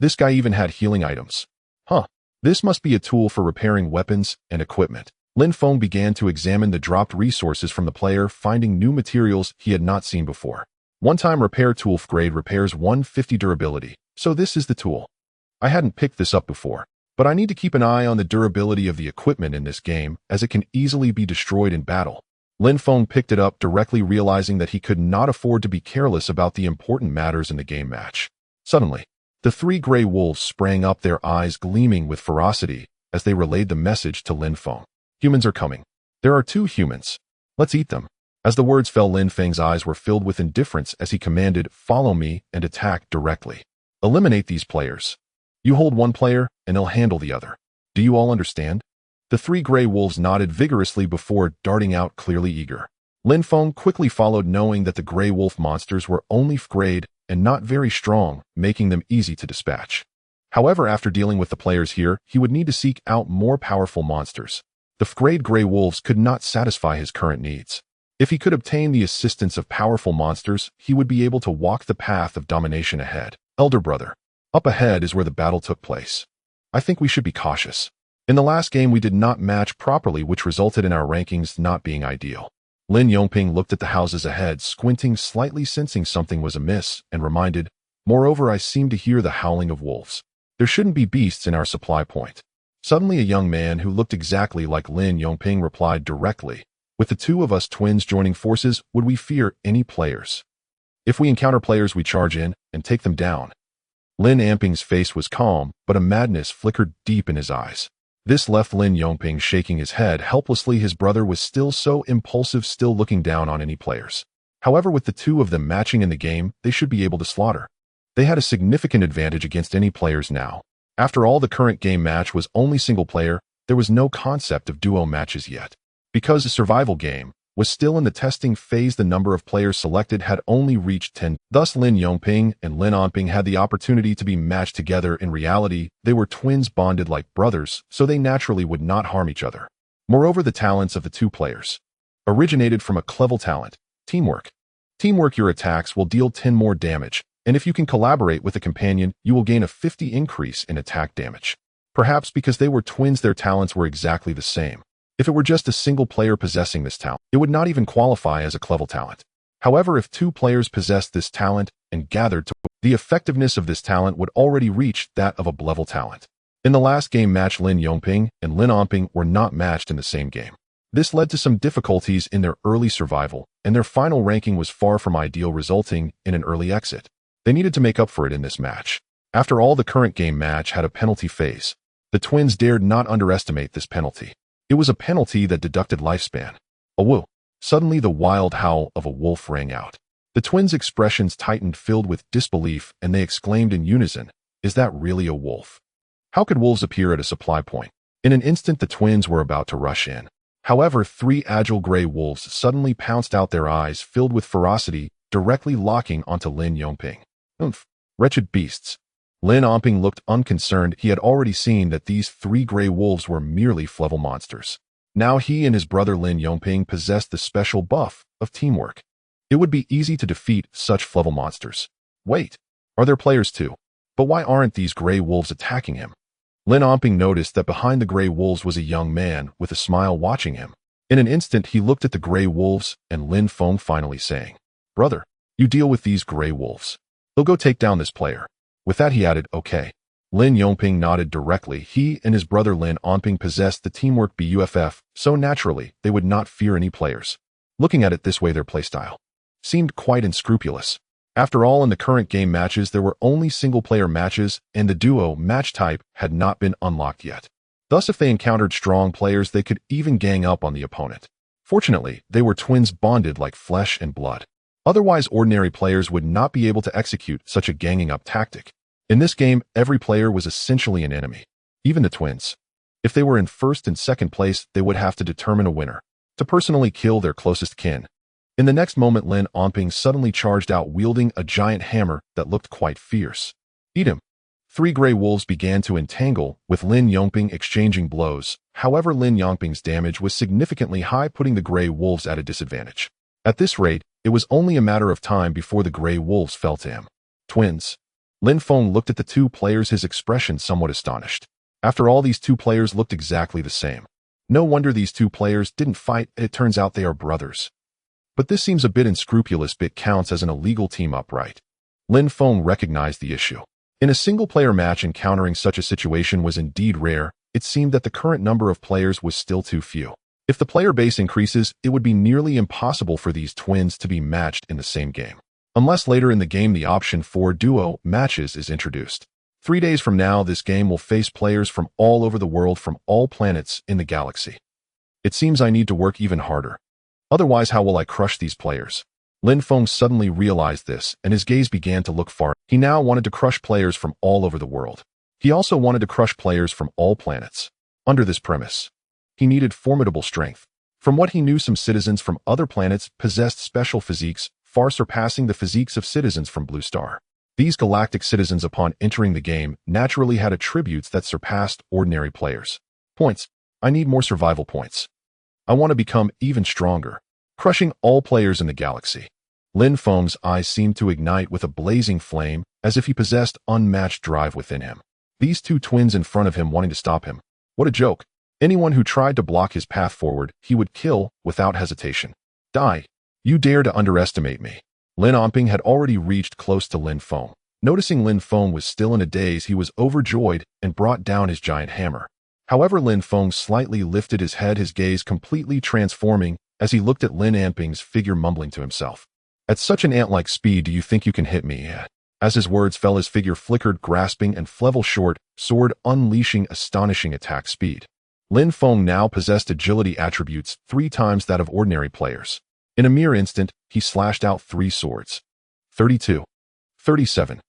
This guy even had healing items. Huh. This must be a tool for repairing weapons and equipment. Lin Feng began to examine the dropped resources from the player, finding new materials he had not seen before. One-time repair tool, grade repairs 150 durability. So this is the tool. I hadn't picked this up before, but I need to keep an eye on the durability of the equipment in this game, as it can easily be destroyed in battle. Lin Feng picked it up directly, realizing that he could not afford to be careless about the important matters in the game match. Suddenly, the 3 gray wolves sprang up, their eyes gleaming with ferocity as they relayed the message to Lin Feng. Humans are coming. There are 2 humans. Let's eat them. As the words fell, Lin Feng's eyes were filled with indifference as he commanded, "Follow me and attack directly. Eliminate these players. You hold one player and they'll handle the other. Do you all understand?" The 3 gray wolves nodded vigorously before darting out, clearly eager. Lin Feng quickly followed, knowing that the gray wolf monsters were only frayed and not very strong, making them easy to dispatch. However, after dealing with the players here, he would need to seek out more powerful monsters. The frayed gray wolves could not satisfy his current needs. If he could obtain the assistance of powerful monsters, he would be able to walk the path of domination ahead. Elder brother, up ahead is where the battle took place. I think we should be cautious. In the last game, we did not match properly, which resulted in our rankings not being ideal. Lin Yongping looked at the houses ahead, squinting slightly, sensing something was amiss, and reminded, "Moreover, I seem to hear the howling of wolves. There shouldn't be beasts in our supply point." Suddenly, a young man who looked exactly like Lin Yongping replied directly, "With the 2 of us twins joining forces, would we fear any players? If we encounter players, we charge in and take them down." Lin Amping's face was calm, but a madness flickered deep in his eyes. This left Lin Yongping shaking his head helplessly. His brother was still so impulsive, still looking down on any players. However, with the 2 of them matching in the game, they should be able to slaughter. They had a significant advantage against any players now. After all, the current game match was only single player. There was no concept of duo matches yet. Because the survival game was still in the testing phase, the number of players selected had only reached 10. Thus, Lin Yongping and Lin Anping had the opportunity to be matched together. In reality, they were twins bonded like brothers, so they naturally would not harm each other. Moreover, the talents of the 2 players originated from a clever talent, teamwork. Teamwork, your attacks will deal 10 more damage, and if you can collaborate with a companion, you will gain a 50 increase in attack damage. Perhaps because they were twins, their talents were exactly the same. If it were just a single player possessing this talent, it would not even qualify as a clever talent. However, if 2 players possessed this talent and gathered to, the effectiveness of this talent would already reach that of a level talent. In the last game match, Lin Yongping and Lin Anping were not matched in the same game. This led to some difficulties in their early survival, and their final ranking was far from ideal, resulting in an early exit. They needed to make up for it in this match. After all, the current game match had a penalty phase. The twins dared not underestimate this penalty. It was a penalty that deducted lifespan. Oh whoa! Suddenly the wild howl of a wolf rang out. The twins' expressions tightened, filled with disbelief, and they exclaimed in unison, "Is that really a wolf? How could wolves appear at a supply point?" In an instant, the twins were about to rush in. However, 3 agile gray wolves suddenly pounced out, their eyes filled with ferocity, directly locking onto Lin Yongping. "Oomph! Wretched beasts!" Lin Anping looked unconcerned. He had already seen that these 3 gray wolves were merely level monsters. Now he and his brother Lin Yongping possessed the special buff of teamwork. It would be easy to defeat such level monsters. Wait, are there players too? But why aren't these gray wolves attacking him? Lin Anping noticed that behind the gray wolves was a young man with a smile watching him. In an instant, he looked at the gray wolves and Lin Feng, finally saying, Brother, you deal with these gray wolves. They'll go take down this player. With that he added, okay. Lin Yongping nodded directly. He and his brother Lin Onping possessed the teamwork BUFF, so naturally they would not fear any players. Looking at it this way, their playstyle seemed quite unscrupulous. After all, in the current game matches there were only single-player matches and the duo match type had not been unlocked yet. Thus, if they encountered strong players, they could even gang up on the opponent. Fortunately, they were twins bonded like flesh and blood. Otherwise, ordinary players would not be able to execute such a ganging up tactic. In this game, every player was essentially an enemy, even the twins. If they were in first and second place, they would have to determine a winner, to personally kill their closest kin. In the next moment, Lin Onping suddenly charged out wielding a giant hammer that looked quite fierce. Eat him. 3 gray wolves began to entangle, with Lin Yongping exchanging blows. However, Lin Yongping's damage was significantly high, putting the gray wolves at a disadvantage. At this rate, it was only a matter of time before the gray wolves fell to him. Twins. Lin Feng looked at the 2 players, his expression somewhat astonished. After all, these 2 players looked exactly the same. No wonder these 2 players didn't fight, it turns out they are brothers. But this seems a bit unscrupulous, but counts as an illegal team-up, right? Lin Feng recognized the issue. In a single-player match, encountering such a situation was indeed rare. It seemed that the current number of players was still too few. If the player base increases, it would be nearly impossible for these twins to be matched in the same game. Unless later in the game the option for duo matches is introduced. 3 days from now, this game will face players from all over the world, from all planets in the galaxy. It seems I need to work even harder. Otherwise, how will I crush these players? Lin Feng suddenly realized this, and his gaze began to look far. He now wanted to crush players from all over the world. He also wanted to crush players from all planets. Under this premise, he needed formidable strength. From what he knew, some citizens from other planets possessed special physiques, far surpassing the physiques of citizens from Blue Star. These galactic citizens, upon entering the game, naturally had attributes that surpassed ordinary players. Points. I need more survival points. I want to become even stronger, crushing all players in the galaxy. Lin Feng's eyes seemed to ignite with a blazing flame, as if he possessed unmatched drive within him. These 2 twins in front of him wanting to stop him. What a joke. Anyone who tried to block his path forward, he would kill without hesitation. Die. You dare to underestimate me. Lin Onping had already reached close to Lin Feng. Noticing Lin Feng was still in a daze, he was overjoyed and brought down his giant hammer. However, Lin Feng slightly lifted his head, his gaze completely transforming as he looked at Lin Onping's figure, mumbling to himself. At such an ant-like speed, do you think you can hit me? As his words fell, his figure flickered, grasping and flevel short sword, unleashing astonishing attack speed. Lin Feng now possessed agility attributes 3 times that of ordinary players. In a mere instant, he slashed out 3 swords. 32. 37.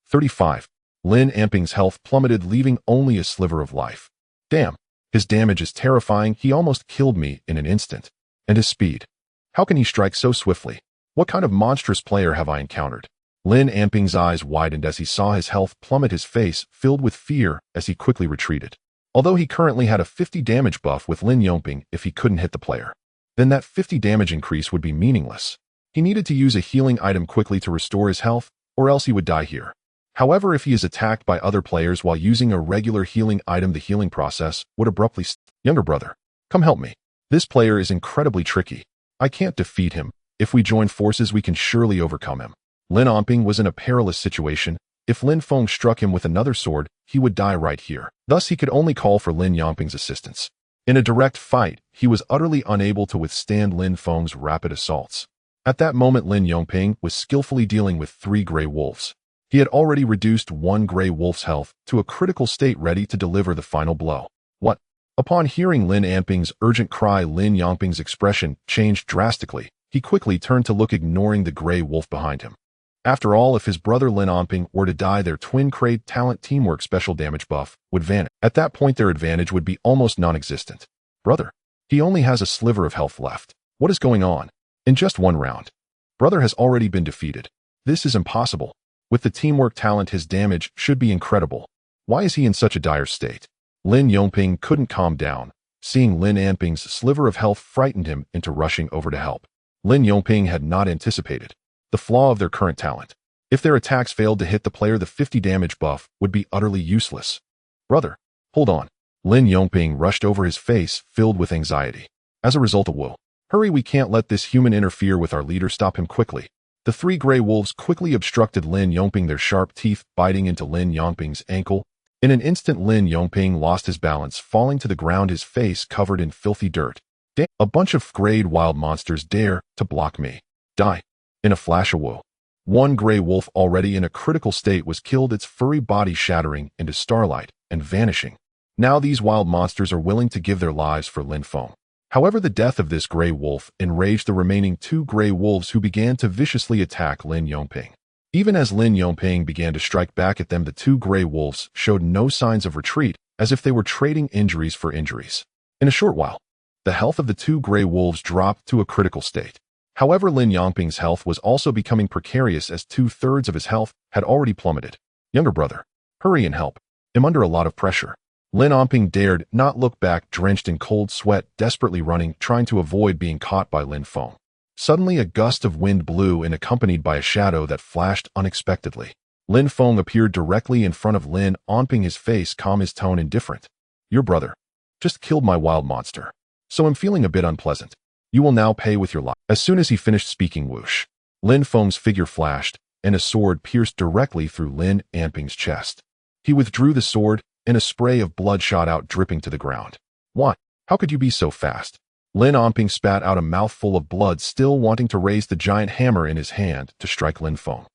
35. Lin Onping's health plummeted, leaving only a sliver of life. Damn. His damage is terrifying. He almost killed me in an instant. And his speed. How can he strike so swiftly? What kind of monstrous player have I encountered? Lin Onping's eyes widened as he saw his health plummet, his face filled with fear as he quickly retreated. Although he currently had a 50 damage buff with Lin Yongping, if he couldn't hit the player, then that 50 damage increase would be meaningless. He needed to use a healing item quickly to restore his health, or else he would die here. However, if he is attacked by other players while using a regular healing item, the healing process would abruptly stop. Younger brother, come help me. This player is incredibly tricky. I can't defeat him. If we join forces, we can surely overcome him. Lin Onping was in a perilous situation. If Lin Feng struck him with another sword, he would die right here. Thus, he could only call for Lin Yongping's assistance. In a direct fight, he was utterly unable to withstand Lin Feng's rapid assaults. At that moment, Lin Yongping was skillfully dealing with 3 gray wolves. He had already reduced 1 gray wolf's health to a critical state, ready to deliver the final blow. What? Upon hearing Lin Onping's urgent cry, Lin Yongping's expression changed drastically. He quickly turned to look, ignoring the gray wolf behind him. After all, if his brother Lin Onping were to die, their twin crate talent teamwork special damage buff would vanish. At that point, their advantage would be almost non-existent. Brother, he only has a sliver of health left. What is going on? In just 1 round, brother has already been defeated. This is impossible. With the teamwork talent, his damage should be incredible. Why is he in such a dire state? Lin Yongping couldn't calm down. Seeing Lin Onping's sliver of health frightened him into rushing over to help. Lin Yongping had not anticipated the flaw of their current talent. If their attacks failed to hit the player, the 50 damage buff would be utterly useless. Brother, hold on. Lin Yongping rushed over, his face filled with anxiety. As a result of woe. Hurry, we can't let this human interfere with our leader. Stop him quickly. The three gray wolves quickly obstructed Lin Yongping, their sharp teeth biting into Lin Yongping's ankle. In an instant, Lin Yongping lost his balance, falling to the ground, his face covered in filthy dirt. Damn, a bunch of grayed wild monsters dare to block me. Die. In a flash of woe. One gray wolf, already in a critical state, was killed, its furry body shattering into starlight and vanishing. Now these wild monsters are willing to give their lives for Lin Feng. However, the death of this gray wolf enraged the remaining two gray wolves, who began to viciously attack Lin Yongping. Even as Lin Yongping began to strike back at them, the two gray wolves showed no signs of retreat, as if they were trading injuries for injuries. In a short while, the health of the two gray wolves dropped to a critical state. However, Lin Yongping's health was also becoming precarious, as 2/3 of his health had already plummeted. Younger brother, hurry and help. I'm under a lot of pressure. Lin Yongping dared not look back, drenched in cold sweat, desperately running, trying to avoid being caught by Lin Feng. Suddenly, a gust of wind blew and accompanied by a shadow that flashed unexpectedly. Lin Feng appeared directly in front of Lin Yongping, his face calm, his tone indifferent. Your brother just killed my wild monster, so I'm feeling a bit unpleasant. You will now pay with your life. As soon as he finished speaking, whoosh, Lin Feng's figure flashed, and a sword pierced directly through Lin Yongping's chest. He withdrew the sword, and a spray of blood shot out, dripping to the ground. What? How could you be so fast? Lin Yongping spat out a mouthful of blood, still wanting to raise the giant hammer in his hand to strike Lin Feng.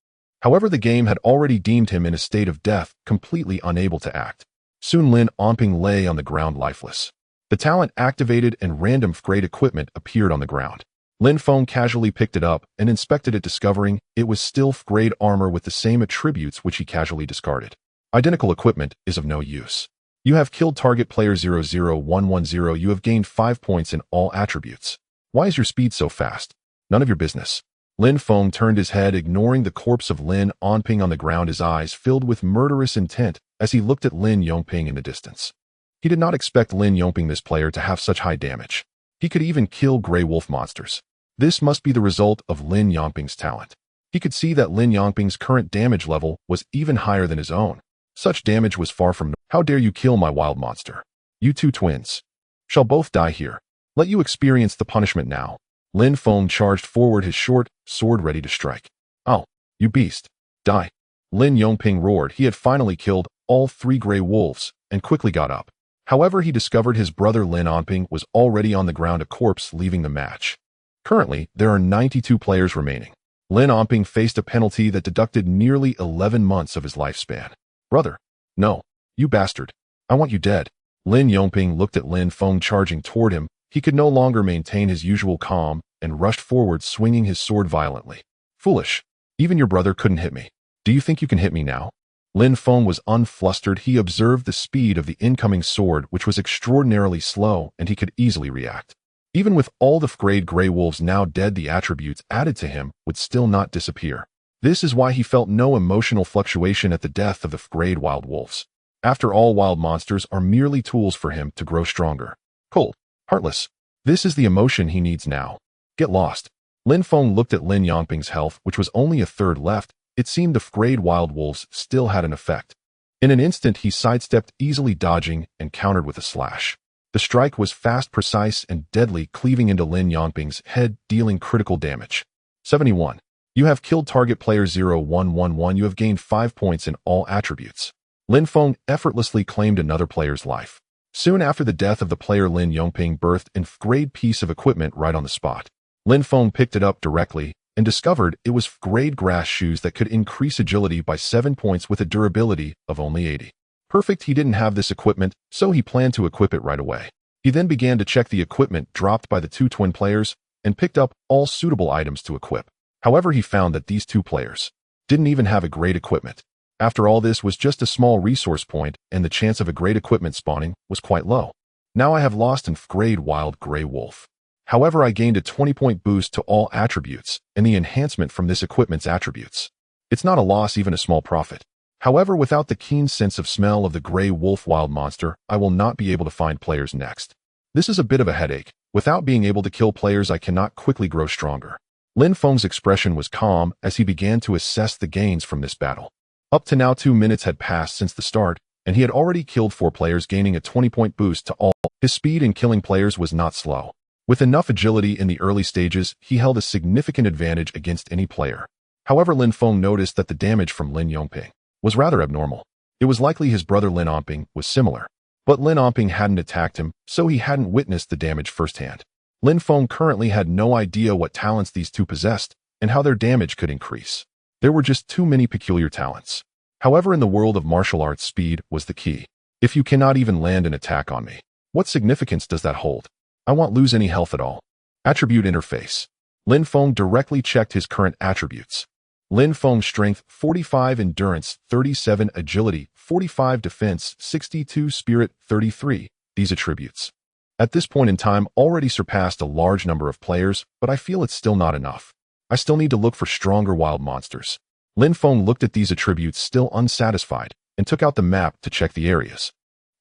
However, the game had already deemed him in a state of death, completely unable to act. Soon Lin Yongping lay on the ground lifeless. The talent activated and random grade equipment appeared on the ground. Lin Feng casually picked it up and inspected it, discovering it was still grade armor with the same attributes, which he casually discarded. Identical equipment is of no use. You have killed target player 00110. You have gained 5 points in all attributes. Why is your speed so fast? None of your business. Lin Feng turned his head, ignoring the corpse of Lin Yongping on the ground, his eyes filled with murderous intent as he looked at Lin Yongping in the distance. He did not expect Lin Yongping, this player, to have such high damage. He could even kill gray wolf monsters. This must be the result of Lin Yongping's talent. He could see that Lin Yongping's current damage level was even higher than his own. Such damage was far from. How dare you kill my wild monster? You two twins shall both die here. Let you experience the punishment now. Lin Feng charged forward, his short sword ready to strike. Oh, you beast. Die. Lin Yongping roared. He had finally killed all three gray wolves and quickly got up. However, he discovered his brother Lin Yongping was already on the ground, a corpse, leaving the match. Currently, there are 92 players remaining. Lin Yongping faced a penalty that deducted nearly 11 months of his lifespan. Brother. No. You bastard. I want you dead. Lin Yongping looked at Lin Feng charging toward him. He could no longer maintain his usual calm and rushed forward, swinging his sword violently. Foolish. Even your brother couldn't hit me. Do you think you can hit me now? Lin Feng was unflustered. He observed the speed of the incoming sword, which was extraordinarily slow, and he could easily react. Even with all the grade gray wolves now dead, the attributes added to him would still not disappear. This is why he felt no emotional fluctuation at the death of the grade wild wolves. After all, wild monsters are merely tools for him to grow stronger. Cold, heartless. This is the emotion he needs now. Get lost. Lin Feng looked at Lin Yongping's health, which was only a third left. It seemed the grade wild wolves still had an effect. In an instant, he sidestepped, easily dodging and countered with a slash. The strike was fast, precise, and deadly, cleaving into Lin Yongping's head, dealing critical damage. 71. You have killed target player 0111. You have gained 5 points in all attributes. Lin Feng effortlessly claimed another player's life. Soon after the death of the player, Lin Yongping birthed a grade piece of equipment right on the spot. Lin Feng picked it up directly and discovered it was grade grass shoes that could increase agility by 7 points with a durability of only 80. Perfect. He didn't have this equipment, so he planned to equip it right away. He then began to check the equipment dropped by the two twin players and picked up all suitable items to equip. However, he found that these two players didn't even have a great equipment. After all, this was just a small resource point, and the chance of a great equipment spawning was quite low. Now I have lost in grade wild gray wolf. However, I gained a 20-point boost to all attributes and the enhancement from this equipment's attributes. It's not a loss, even a small profit. However, without the keen sense of smell of the gray wolf wild monster, I will not be able to find players next. This is a bit of a headache. Without being able to kill players, I cannot quickly grow stronger. Lin Feng's expression was calm as he began to assess the gains from this battle. Up to now, 2 minutes had passed since the start, and he had already killed 4 players, gaining a 20-point boost to all. His speed in killing players was not slow. With enough agility in the early stages, he held a significant advantage against any player. However, Lin Feng noticed that the damage from Lin Yongping was rather abnormal. It was likely his brother Lin Omping was similar. But Lin Omping hadn't attacked him, so he hadn't witnessed the damage firsthand. Lin Feng currently had no idea what talents these two possessed and how their damage could increase. There were just too many peculiar talents. However, in the world of martial arts, speed was the key. If you cannot even land an attack on me, what significance does that hold? I won't lose any health at all. Attribute interface. Lin Feng directly checked his current attributes. Lin Feng strength 45, endurance 37, agility 45, defense 62, spirit 33. These attributes at this point in time already surpassed a large number of players, but I feel it's still not enough. I still need to look for stronger wild monsters. Lin Feng looked at these attributes still unsatisfied and took out the map to check the areas.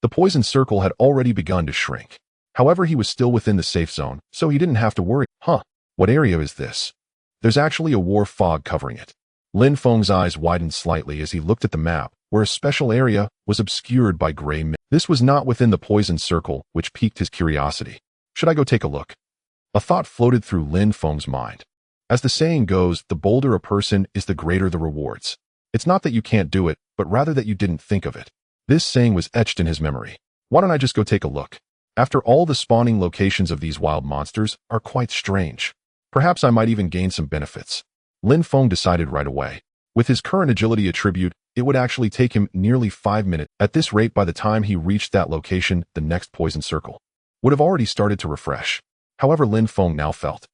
The poison circle had already begun to shrink. However, he was still within the safe zone, so he didn't have to worry. What area is this? There's actually a war fog covering it. Lin Feng's eyes widened slightly as he looked at the map, where a special area was obscured by gray mist. This was not within the poison circle, which piqued his curiosity. Should I go take a look? A thought floated through Lin Feng's mind. As the saying goes, the bolder a person is, the greater the rewards. It's not that you can't do it, but rather that you didn't think of it. This saying was etched in his memory. Why don't I just go take a look? After all, the spawning locations of these wild monsters are quite strange. Perhaps I might even gain some benefits. Lin Feng decided right away. With his current agility attribute, it would actually take him nearly 5 minutes. At this rate, by the time he reached that location, the next poison circle would have already started to refresh. However, Lin Feng now felt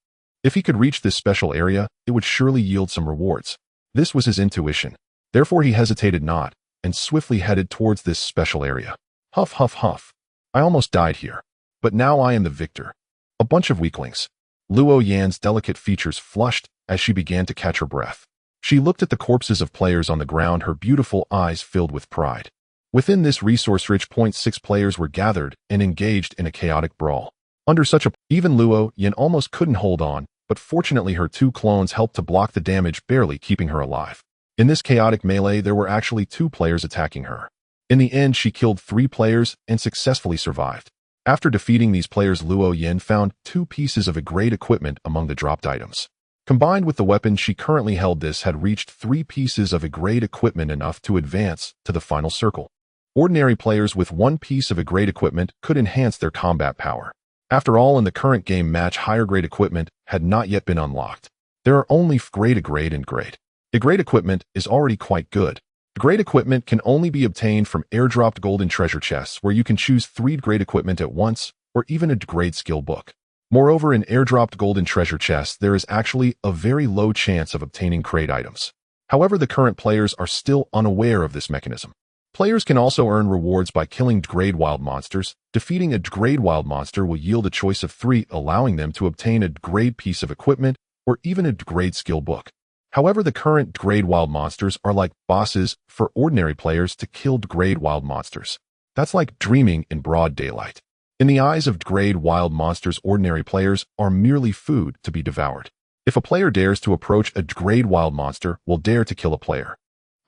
if he could reach this special area, it would surely yield some rewards. This was his intuition. Therefore, he hesitated not and swiftly headed towards this special area. Huff, huff, huff. I almost died here. But now I am the victor. A bunch of weaklings. Luo Yan's delicate features flushed as she began to catch her breath. She looked at the corpses of players on the ground, her beautiful eyes filled with pride. Within this resource-rich point, 6 players were gathered and engaged in a chaotic brawl. Under such a even Luo Yan almost couldn't hold on, but fortunately her 2 clones helped to block the damage, barely keeping her alive. In this chaotic melee, there were actually 2 players attacking her. In the end, she killed 3 players and successfully survived. After defeating these players, Luo Yan found 2 pieces of a great equipment among the dropped items. Combined with the weapon she currently held, this had reached 3 pieces of a great equipment, enough to advance to the final circle. Ordinary players with 1 piece of a great equipment could enhance their combat power. After all, in the current game match, higher grade equipment had not yet been unlocked. There are only grade, and grade. A great equipment is already quite good. Great equipment can only be obtained from airdropped golden treasure chests, where you can choose 3 great equipment at once, or even a great skill book. Moreover, in airdropped golden treasure chests, there is actually a very low chance of obtaining great items. However, the current players are still unaware of this mechanism. Players can also earn rewards by killing grade wild monsters. Defeating a grade wild monster will yield a choice of 3, allowing them to obtain a grade piece of equipment or even a grade skill book. However, the current grade wild monsters are like bosses for ordinary players to kill grade wild monsters. That's like dreaming in broad daylight. In the eyes of grade wild monsters, ordinary players are merely food to be devoured. If a player dares to approach a grade wild monster, will dare to kill a player.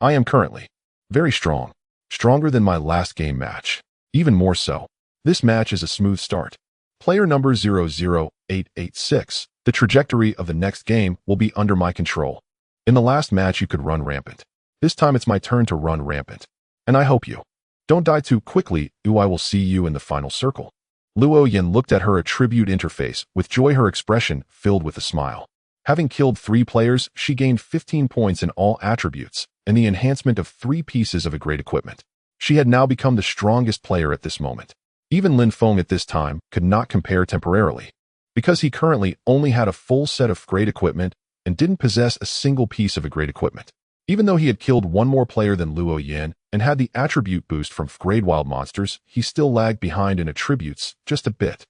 I am currently very strong. Stronger than my last game match. Even more so. This match is a smooth start. Player number 00886. The trajectory of the next game will be under my control. In the last match, you could run rampant. This time it's my turn to run rampant. And I hope you don't die too quickly, or I will see you in the final circle. Luo Yan looked at her attribute interface with joy, her expression filled with a smile. Having killed 3 players, she gained 15 points in all attributes and the enhancement of 3 pieces of a great equipment. She had now become the strongest player at this moment. Even Lin Feng at this time could not compare temporarily, because he currently only had a full set of great equipment and didn't possess a single piece of a great equipment. Even though he had killed 1 more player than Luo Yan and had the attribute boost from grade wild monsters, he still lagged behind in attributes just a bit.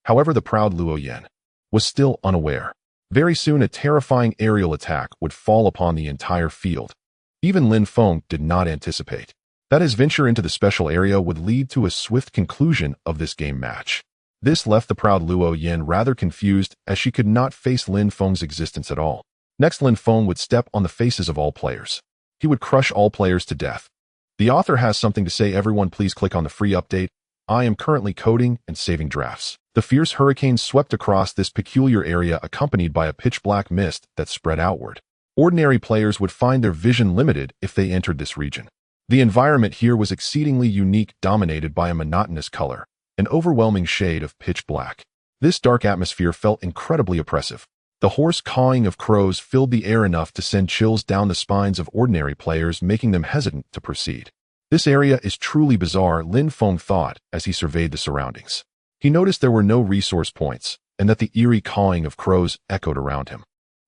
However, the proud Luo Yan was still unaware. Very soon, a terrifying aerial attack would fall upon the entire field. Even Lin Feng did not anticipate that his venture into the special area would lead to a swift conclusion of this game match. This left the proud Luo Yan rather confused, as she could not face Lin Feng's existence at all. Next, Lin Feng would step on the faces of all players. He would crush all players to death. The author has something to say. Everyone please click on the free update. I am currently coding and saving drafts. The fierce hurricane swept across this peculiar area, accompanied by a pitch-black mist that spread outward. Ordinary players would find their vision limited if they entered this region. The environment here was exceedingly unique, dominated by a monotonous color, an overwhelming shade of pitch black. This dark atmosphere felt incredibly oppressive. The hoarse cawing of crows filled the air enough to send chills down the spines of ordinary players, making them hesitant to proceed. This area is truly bizarre, Lin Feng thought as he surveyed the surroundings. He noticed there were no resource points, and that the eerie cawing of crows echoed around him.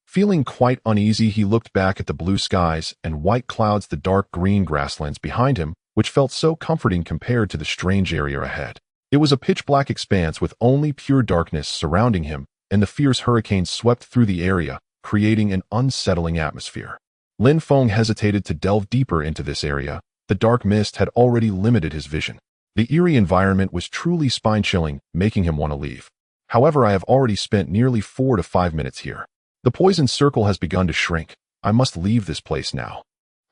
Feeling quite uneasy, he looked back at the blue skies and white clouds, the dark green grasslands behind him, which felt so comforting compared to the strange area ahead. It was a pitch-black expanse with only pure darkness surrounding him, and the fierce hurricane swept through the area, creating an unsettling atmosphere. Lin Feng hesitated to delve deeper into this area. The dark mist had already limited his vision. The eerie environment was truly spine-chilling, making him want to leave. However, I have already spent nearly 4 to 5 minutes here. The poison circle has begun to shrink. I must leave this place now.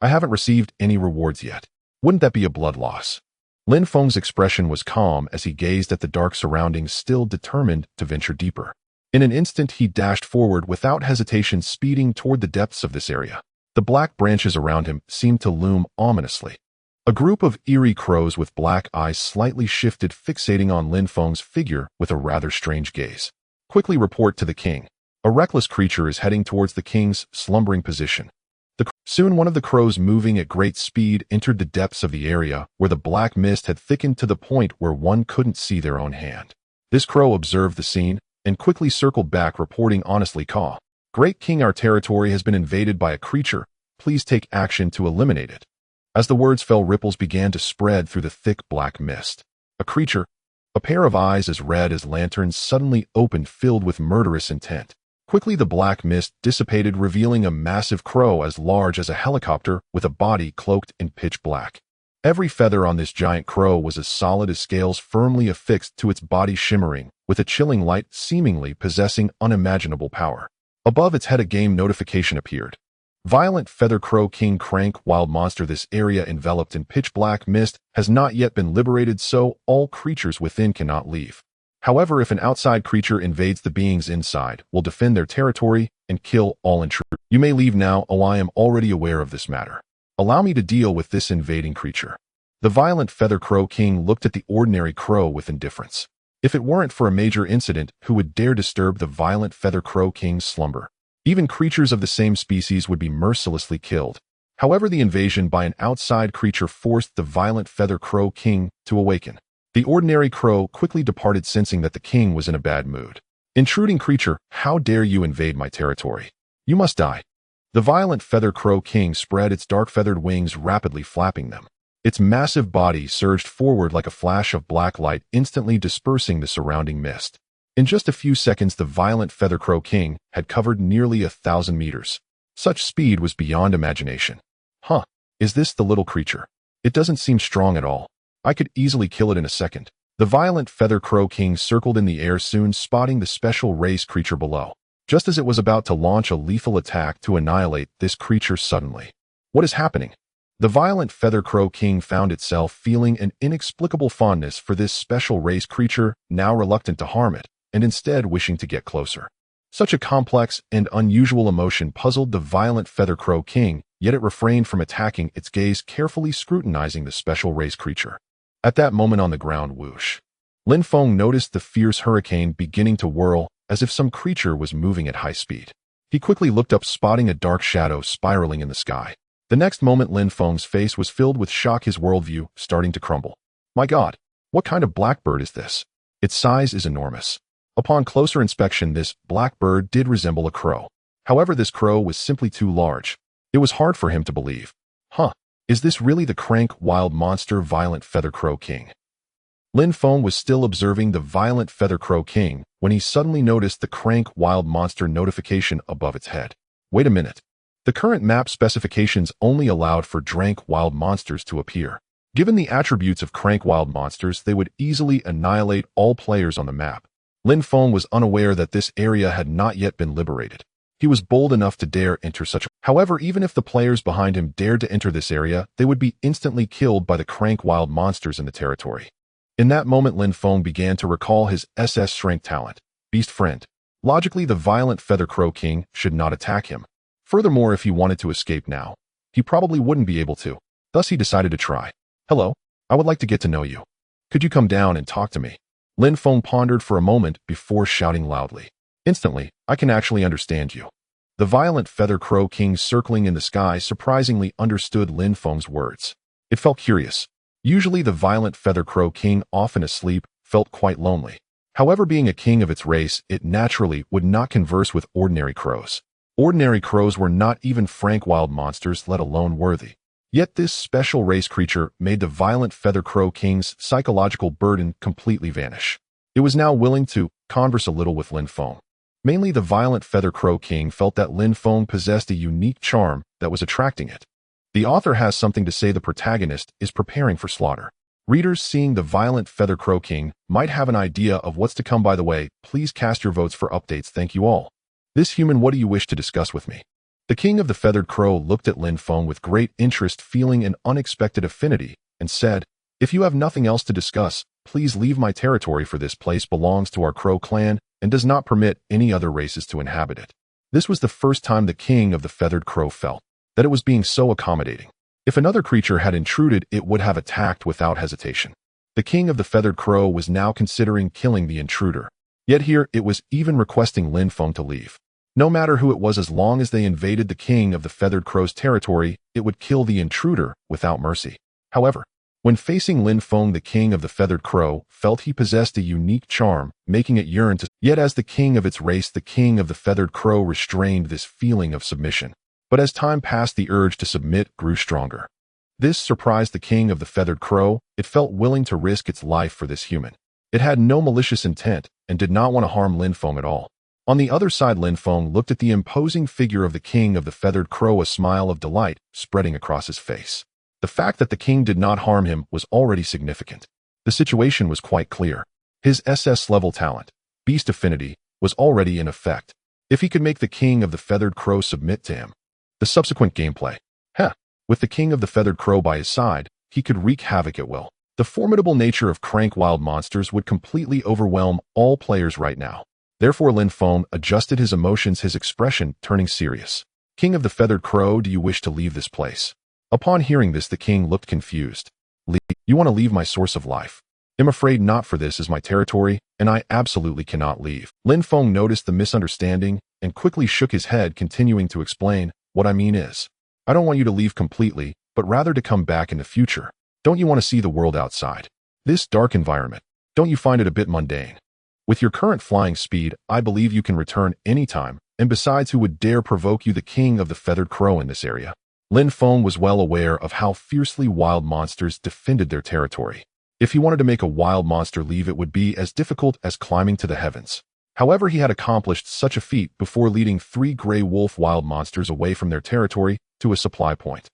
I haven't received any rewards yet. Wouldn't that be a blood loss? Lin Feng's expression was calm as he gazed at the dark surroundings, still determined to venture deeper. In an instant, he dashed forward without hesitation, speeding toward the depths of this area. The black branches around him seemed to loom ominously. A group of eerie crows with black eyes slightly shifted, fixating on Lin Feng's figure with a rather strange gaze. Quickly report to the king. A reckless creature is heading towards the king's slumbering position. Soon one of the crows, moving at great speed, entered the depths of the area where the black mist had thickened to the point where one couldn't see their own hand. This crow observed the scene and quickly circled back, reporting honestly, "Caw. Great king, our territory has been invaded by a creature. Please take action to eliminate it." As the words fell, ripples began to spread through the thick black mist. A creature, a pair of eyes as red as lanterns, suddenly opened, filled with murderous intent. Quickly the black mist dissipated, revealing a massive crow as large as a helicopter with a body cloaked in pitch black. Every feather on this giant crow was as solid as scales firmly affixed to its body, shimmering with a chilling light, seemingly possessing unimaginable power. Above its head a game notification appeared. Violent Feather Crow King Crank Wild Monster. This area, enveloped in pitch black mist, has not yet been liberated, so all creatures within cannot leave. However, if an outside creature invades, the beings inside will defend their territory and kill all intruders. You may leave now. Oh, I am already aware of this matter. Allow me to deal with this invading creature. The Violent Feather Crow King looked at the ordinary crow with indifference. If it weren't for a major incident, who would dare disturb the Violent Feather Crow King's slumber? Even creatures of the same species would be mercilessly killed. However, the invasion by an outside creature forced the Violent Feather Crow King to awaken. The ordinary crow quickly departed, sensing that the king was in a bad mood. "Intruding creature, how dare you invade my territory? You must die." The Violent Feather Crow King spread its dark-feathered wings, rapidly flapping them. Its massive body surged forward like a flash of black light, instantly dispersing the surrounding mist. In just a few seconds, the Violent Feather Crow King had covered nearly 1,000 meters. Such speed was beyond imagination. Huh, is this the little creature? It doesn't seem strong at all. I could easily kill it in a second. The Violent Feather Crow King circled in the air, soon spotting the special race creature below. Just as it was about to launch a lethal attack to annihilate this creature suddenly. What is happening? The Violent Feather Crow King found itself feeling an inexplicable fondness for this special race creature, now reluctant to harm it, and instead wishing to get closer. Such a complex and unusual emotion puzzled the Violent Feather Crow King, yet it refrained from attacking, its gaze carefully scrutinizing the special race creature. At that moment, on the ground, whoosh, Lin Feng noticed the fierce hurricane beginning to whirl as if some creature was moving at high speed. He quickly looked up, spotting a dark shadow spiraling in the sky. The next moment, Lin Feng's face was filled with shock, his worldview starting to crumble. My God, what kind of blackbird is this? Its size is enormous. Upon closer inspection, this blackbird did resemble a crow. However, this crow was simply too large. It was hard for him to believe. Huh. Is this really the crank wild monster Violent Feather Crow King? Lin Feng was still observing the Violent Feather Crow King when he suddenly noticed the crank wild monster notification above its head. Wait a minute. The current map specifications only allowed for Drank wild monsters to appear. Given the attributes of crank wild monsters, they would easily annihilate all players on the map. Lin Feng was unaware that this area had not yet been liberated. He was bold enough to dare enter such a... However, even if the players behind him dared to enter this area, they would be instantly killed by the crank wild monsters in the territory. In that moment, Lin Feng began to recall his SSS-rank talent, Beast Friend. Logically, the Violent Feather Crow King should not attack him. Furthermore, if he wanted to escape now, he probably wouldn't be able to. Thus, he decided to try. Hello, I would like to get to know you. Could you come down and talk to me? Lin Feng pondered for a moment before shouting loudly. Instantly, I can actually understand you. The violent feather crow king circling in the sky surprisingly understood Lin Feng's words. It felt curious. Usually the violent feather crow king, often asleep, felt quite lonely. However, being a king of its race, it naturally would not converse with ordinary crows. Ordinary crows were not even frank wild monsters, let alone worthy. Yet this special race creature made the violent feather crow king's psychological burden completely vanish. It was now willing to converse a little with Lin Feng. Mainly, the violent feather crow king felt that Lin Feng possessed a unique charm that was attracting it. The author has something to say. The protagonist is preparing for slaughter. Readers seeing the violent feather crow king might have an idea of what's to come. By the way, please cast your votes for updates. Thank you all. This human, what do you wish to discuss with me? The king of the feathered crow looked at Lin Feng with great interest, feeling an unexpected affinity, and said, if you have nothing else to discuss, please leave my territory, for this place belongs to our crow clan and does not permit any other races to inhabit it. This was the first time the king of the feathered crow felt that it was being so accommodating. If another creature had intruded, it would have attacked without hesitation. The king of the feathered crow was now considering killing the intruder. Yet here it was even requesting Lin Feng to leave. No matter who it was, as long as they invaded the king of the feathered crow's territory, it would kill the intruder without mercy. However, when facing Lin Feng, the king of the feathered crow felt he possessed a unique charm, making it yearn to. Yet as the king of its race, the king of the feathered crow restrained this feeling of submission. But as time passed, the urge to submit grew stronger. This surprised the king of the feathered crow. It felt willing to risk its life for this human. It had no malicious intent and did not want to harm Lin Feng at all. On the other side, Lin Feng looked at the imposing figure of the king of the feathered crow, a smile of delight spreading across his face. The fact that the king did not harm him was already significant. The situation was quite clear. His SS level talent, beast affinity, was already in effect. If he could make the king of the feathered crow submit to him. The subsequent gameplay. With the king of the feathered crow by his side, he could wreak havoc at will. The formidable nature of crank wild monsters would completely overwhelm all players right now. Therefore, Lin Feng adjusted his emotions, his expression turning serious. King of the feathered crow, do you wish to leave this place? Upon hearing this, the king looked confused. You want to leave my source of life? I'm afraid not, for this is my territory, and I absolutely cannot leave. Lin Feng noticed the misunderstanding and quickly shook his head, continuing to explain, what I mean is, I don't want you to leave completely, but rather to come back in the future. Don't you want to see the world outside? This dark environment, don't you find it a bit mundane? With your current flying speed, I believe you can return anytime, and besides, who would dare provoke you, the king of the feathered crow, in this area? Lin Feng was well aware of how fiercely wild monsters defended their territory. If he wanted to make a wild monster leave, it would be as difficult as climbing to the heavens. However, he had accomplished such a feat before leading 3 gray wolf wild monsters away from their territory to a supply point.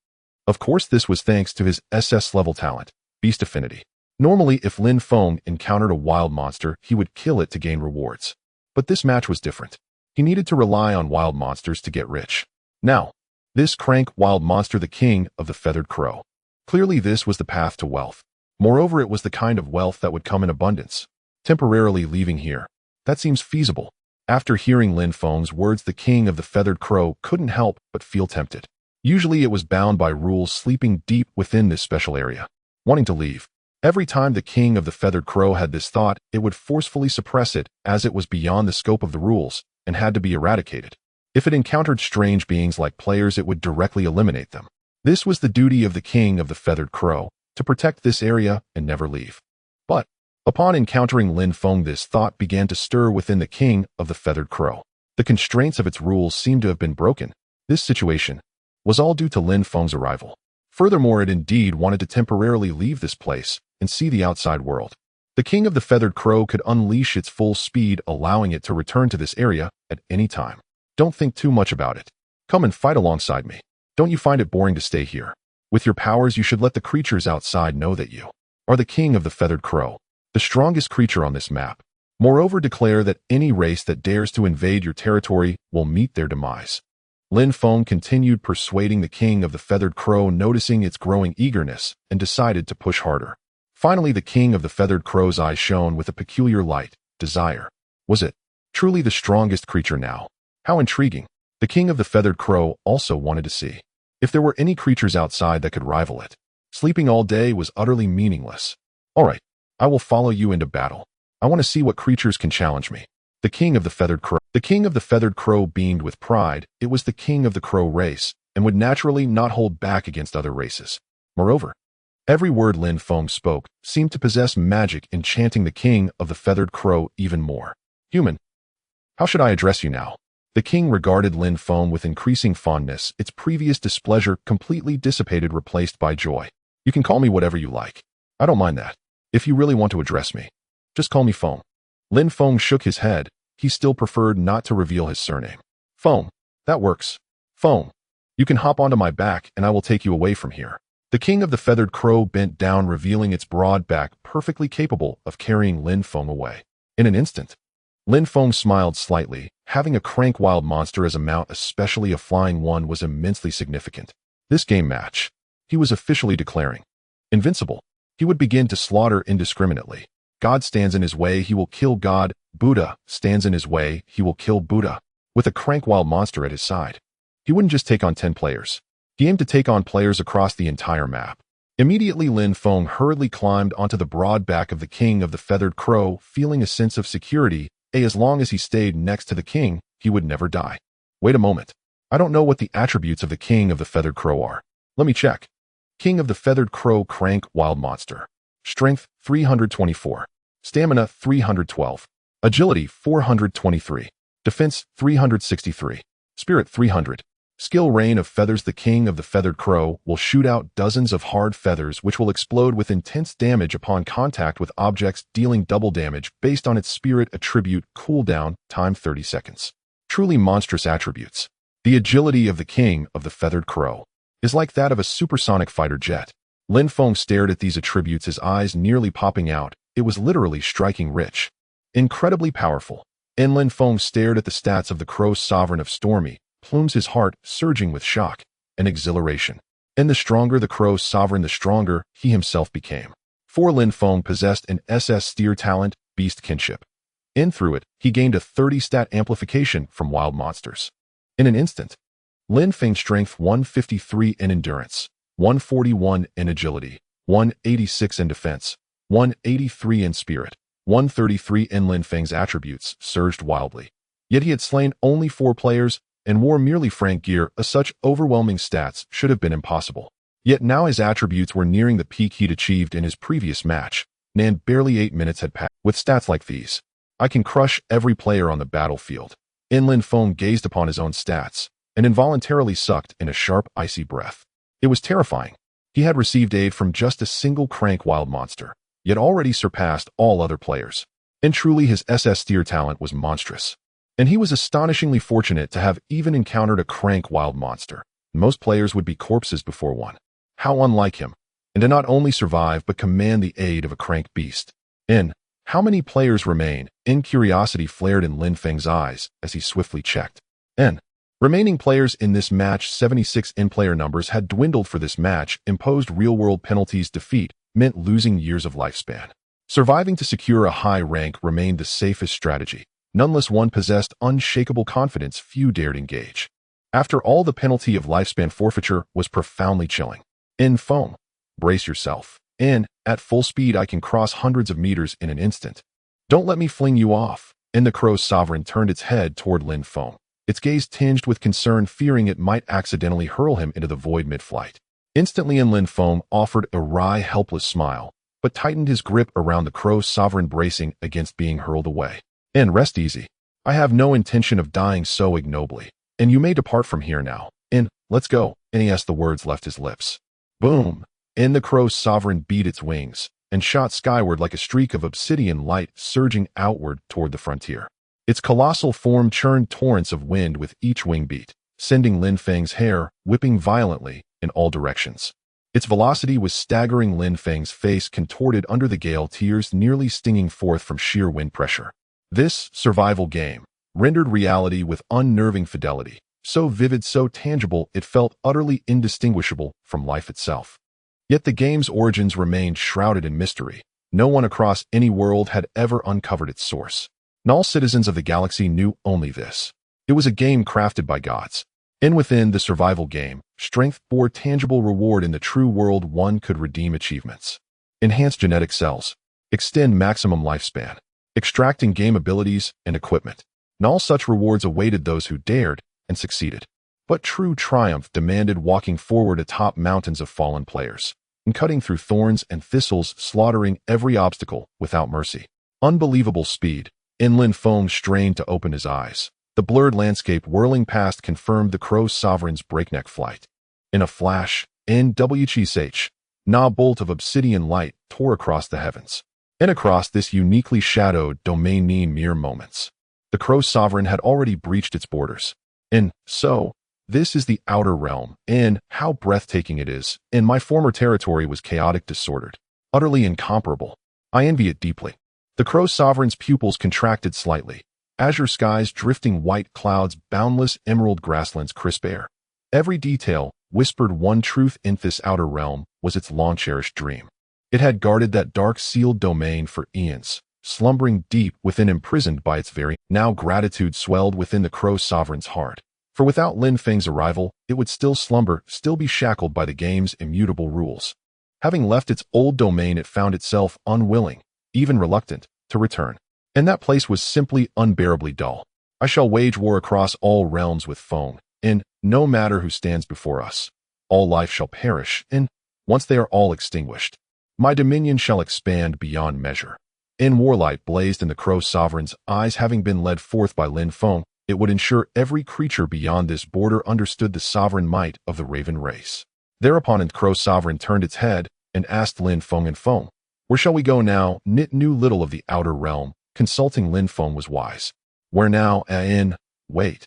Of course, this was thanks to his SS level talent, beast affinity. Normally, if Lin Feng encountered a wild monster, he would kill it to gain rewards. But this match was different. He needed to rely on wild monsters to get rich. Now, this crank wild monster, the king of the feathered crow. Clearly, this was the path to wealth. Moreover, it was the kind of wealth that would come in abundance. Temporarily leaving here, that seems feasible. After hearing Lin Feng's words, the king of the feathered crow couldn't help but feel tempted. Usually it was bound by rules, sleeping deep within this special area, wanting to leave. Every time the king of the feathered crow had this thought, it would forcefully suppress it, as it was beyond the scope of the rules and had to be eradicated. If it encountered strange beings like players, it would directly eliminate them. This was the duty of the king of the feathered crow, to protect this area and never leave. But upon encountering Lin Feng, this thought began to stir within the king of the feathered crow. The constraints of its rules seemed to have been broken. This situation was all due to Lin Feng's arrival. Furthermore, it indeed wanted to temporarily leave this place and see the outside world. The king of the feathered crow could unleash its full speed, allowing it to return to this area at any time. Don't think too much about it. Come and fight alongside me. Don't you find it boring to stay here? With your powers, you should let the creatures outside know that you are the king of the feathered crow, the strongest creature on this map. Moreover, declare that any race that dares to invade your territory will meet their demise. Lin Feng continued persuading the king of the feathered crow, noticing its growing eagerness, and decided to push harder. Finally, the king of the feathered crow's eyes shone with a peculiar light, desire. Was it truly the strongest creature now? How intriguing. The king of the feathered crow also wanted to see if there were any creatures outside that could rival it. Sleeping all day was utterly meaningless. All right, I will follow you into battle. I want to see what creatures can challenge me. The king of the feathered crow. The king of the feathered crow beamed with pride. It was the king of the crow race, and would naturally not hold back against other races. Moreover, every word Lin Feng spoke seemed to possess magic, enchanting the king of the feathered crow even more. Human, how should I address you now? The king regarded Lin Feng with increasing fondness, its previous displeasure completely dissipated, replaced by joy. You can call me whatever you like. I don't mind that. If you really want to address me, just call me Feng. Lin Feng shook his head. He still preferred not to reveal his surname. Feng, that works. Feng, you can hop onto my back and I will take you away from here. The king of the feathered crow bent down, revealing its broad back, perfectly capable of carrying Lin Feng away. In an instant, Lin Feng smiled slightly. Having a crank wild monster as a mount, especially a flying one, was immensely significant. This game match, he was officially declaring invincible. He would begin to slaughter indiscriminately. God stands in his way, he will kill God. Buddha stands in his way, he will kill Buddha. With a crank wild monster at his side, he wouldn't just take on 10 players. He aimed to take on players across the entire map. Immediately, Lin Feng hurriedly climbed onto the broad back of the king of the feathered crow, feeling a sense of security. As long as he stayed next to the king, he would never die. Wait a moment. I don't know what the attributes of the king of the feathered crow are. Let me check. King of the feathered crow, crank wild monster. Strength 324. Stamina 312. Agility 423. Defense 363. Spirit 300. Skill rain of feathers. The king of the feathered crow will shoot out dozens of hard feathers which will explode with intense damage upon contact with objects, dealing double damage based on its spirit attribute. Cooldown time 30 seconds. Truly monstrous attributes. The agility of the king of the feathered crow is like that of a supersonic fighter jet. Lin Feng stared at these attributes, his eyes nearly popping out. It was literally striking rich. Incredibly powerful. And Lin Feng stared at the stats of the crow's sovereign of stormy plumes, his heart surging with shock and exhilaration. And the stronger the crow's sovereign, the stronger he himself became. For Lin Feng possessed an SS steer talent, beast kinship. And through it, he gained a 30 stat amplification from wild monsters. In an instant, Lin Feng's strength 153 in endurance, 141 in agility, 186 in defense, 183 in spirit, 133 in Lin Feng's attributes surged wildly. Yet he had slain only 4 players and wore merely frank gear. Such overwhelming stats should have been impossible. Yet now his attributes were nearing the peak he'd achieved in his previous match, and barely 8 minutes had passed. With stats like these, I can crush every player on the battlefield. Lin Feng gazed upon his own stats and involuntarily sucked in a sharp, icy breath. It was terrifying. He had received aid from just a single crank wild monster, yet already surpassed all other players. And truly his SS steer talent was monstrous. And he was astonishingly fortunate to have even encountered a crank wild monster. Most players would be corpses before one. How unlike him. And to not only survive but command the aid of a crank beast. And how many players remain? Curiosity flared in Lin Feng's eyes as he swiftly checked. Remaining players in this match, 76 in-player numbers had dwindled for this match. Imposed real-world penalties. Defeat meant losing years of lifespan. Surviving to secure a high rank remained the safest strategy. Nonetheless, one possessed unshakable confidence few dared engage. After all, the penalty of lifespan forfeiture was profoundly chilling. Lin Feng, brace yourself. At full speed I can cross hundreds of meters in an instant. Don't let me fling you off. The crow's sovereign turned its head toward Lin Feng, its gaze tinged with concern, fearing it might accidentally hurl him into the void mid-flight. Instantly, Lin Feng offered a wry, helpless smile, but tightened his grip around the crow's sovereign, bracing against being hurled away. Rest easy. I have no intention of dying so ignobly, and you may depart from here now. Let's go. As the words left his lips. Boom! The crow's sovereign beat its wings and shot skyward like a streak of obsidian light, surging outward toward the frontier. Its colossal form churned torrents of wind with each wing beat, sending Lin Feng's hair whipping violently in all directions. Its velocity was staggering. Lin Feng's face contorted under the gale, tears nearly stinging forth from sheer wind pressure. This survival game rendered reality with unnerving fidelity, so vivid, so tangible, it felt utterly indistinguishable from life itself. Yet the game's origins remained shrouded in mystery. No one across any world had ever uncovered its source. And all citizens of the galaxy knew only this. It was a game crafted by gods. And within the survival game, strength bore tangible reward. In the true world, one could redeem achievements. Enhance genetic cells. Extend maximum lifespan. Extract in-game abilities and equipment. And all such rewards awaited those who dared and succeeded. But true triumph demanded walking forward atop mountains of fallen players, and cutting through thorns and thistles, slaughtering every obstacle without mercy. Unbelievable speed. Lin Feng strained to open his eyes. The blurred landscape whirling past confirmed the Crow Sovereign's breakneck flight. In a flash, NWCH, a bolt of obsidian light tore across the heavens. And across this uniquely shadowed domain in mere moments. The Crow Sovereign had already breached its borders. And so, this is the Outer Realm, and how breathtaking it is. And my former territory was chaotic, disordered, utterly incomparable. I envy it deeply. The Crow Sovereign's pupils contracted slightly. Azure skies, drifting white clouds, boundless emerald grasslands, crisp air. Every detail whispered one truth: in this outer realm was its long-cherished dream. It had guarded that dark sealed domain for eons, slumbering deep within, imprisoned by its very. Now gratitude swelled within the Crow Sovereign's heart. For without Lin Feng's arrival, it would still slumber, still be shackled by the game's immutable rules. Having left its old domain, it found itself unwilling, even reluctant, to return. And that place was simply unbearably dull. I shall wage war across all realms with Feng, and no matter who stands before us, all life shall perish, and once they are all extinguished, my dominion shall expand beyond measure. In warlight blazed in the Crow Sovereign's eyes. Having been led forth by Lin Feng, it would ensure every creature beyond this border understood the sovereign might of the Raven race. Thereupon the Crow Sovereign turned its head and asked Lin Feng, and Feng, where shall we go now? Nit knew little of the outer realm. Consulting Lin Feng was wise. Where now? Wait.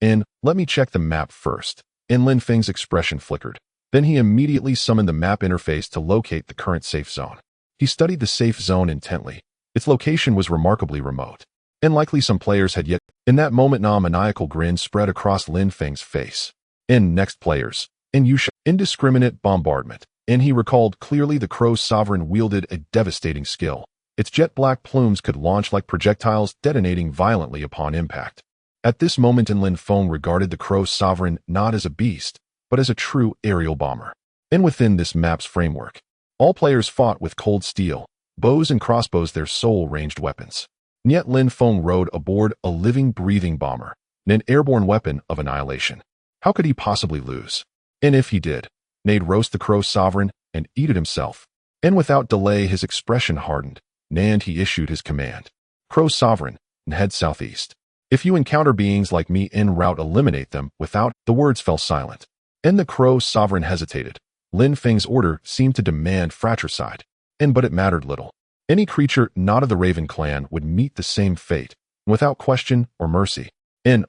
Let me check the map first. Lin Feng's expression flickered. Then he immediately summoned the map interface to locate the current safe zone. He studied the safe zone intently. Its location was remarkably remote. And likely some players had yet. In that moment, a maniacal grin spread across Lin Feng's face. Next players. Indiscriminate bombardment. He recalled clearly the Crow Sovereign wielded a devastating skill. Its jet-black plumes could launch like projectiles, detonating violently upon impact. At this moment, Lin Feng regarded the Crow Sovereign not as a beast, but as a true aerial bomber. And within this map's framework, all players fought with cold steel, bows and crossbows, their sole ranged weapons. And yet Lin Feng rode aboard a living, breathing bomber, an airborne weapon of annihilation. How could he possibly lose? And if he did, they'd roast the Crow Sovereign and eat it himself. And without delay, his expression hardened. And he issued his command. Crow Sovereign, and head southeast. If you encounter beings like me en route, eliminate them. Without, the words fell silent. And the Crow Sovereign hesitated. Lin Feng's order seemed to demand fratricide. But it mattered little. Any creature not of the Raven clan would meet the same fate, without question or mercy.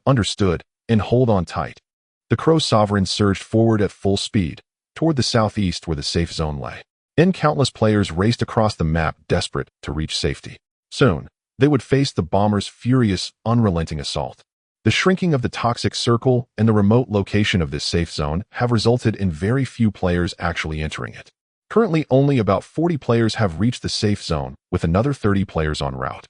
Understood, hold on tight. The Crow Sovereign surged forward at full speed, toward the southeast where the safe zone lay. Countless players raced across the map, desperate to reach safety. Soon, they would face the bomber's furious, unrelenting assault. The shrinking of the toxic circle and the remote location of this safe zone have resulted in very few players actually entering it. Currently, only about 40 players have reached the safe zone, with another 30 players en route.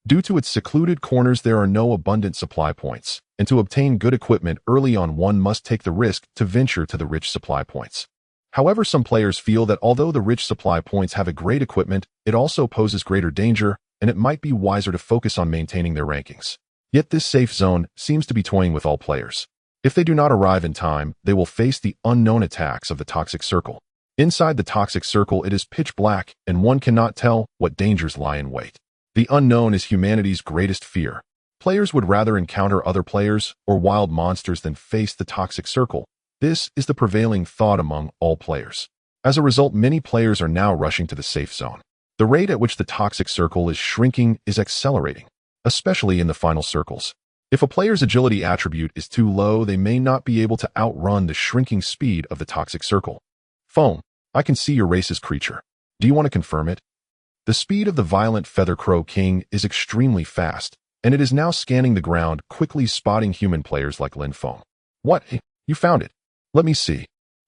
Due to its secluded corners, there are no abundant supply points, and to obtain good equipment early on, one must take the risk to venture to the rich supply points. However, some players feel that although the rich supply points have a great equipment, it also poses greater danger, and it might be wiser to focus on maintaining their rankings. Yet this safe zone seems to be toying with all players. If they do not arrive in time, they will face the unknown attacks of the toxic circle. Inside the toxic circle, it is pitch black, and one cannot tell what dangers lie in wait. The unknown is humanity's greatest fear. Players would rather encounter other players or wild monsters than face the toxic circle. This is the prevailing thought among all players. As a result, many players are now rushing to the safe zone. The rate at which the toxic circle is shrinking is accelerating, especially in the final circles. If a player's agility attribute is too low, they may not be able to outrun the shrinking speed of the toxic circle. Feng, I can see your race's creature. Do you want to confirm it? The speed of the violent Feather Crow King is extremely fast, and it is now scanning the ground, quickly spotting human players like Lin Feng. What? You found it. Let me see.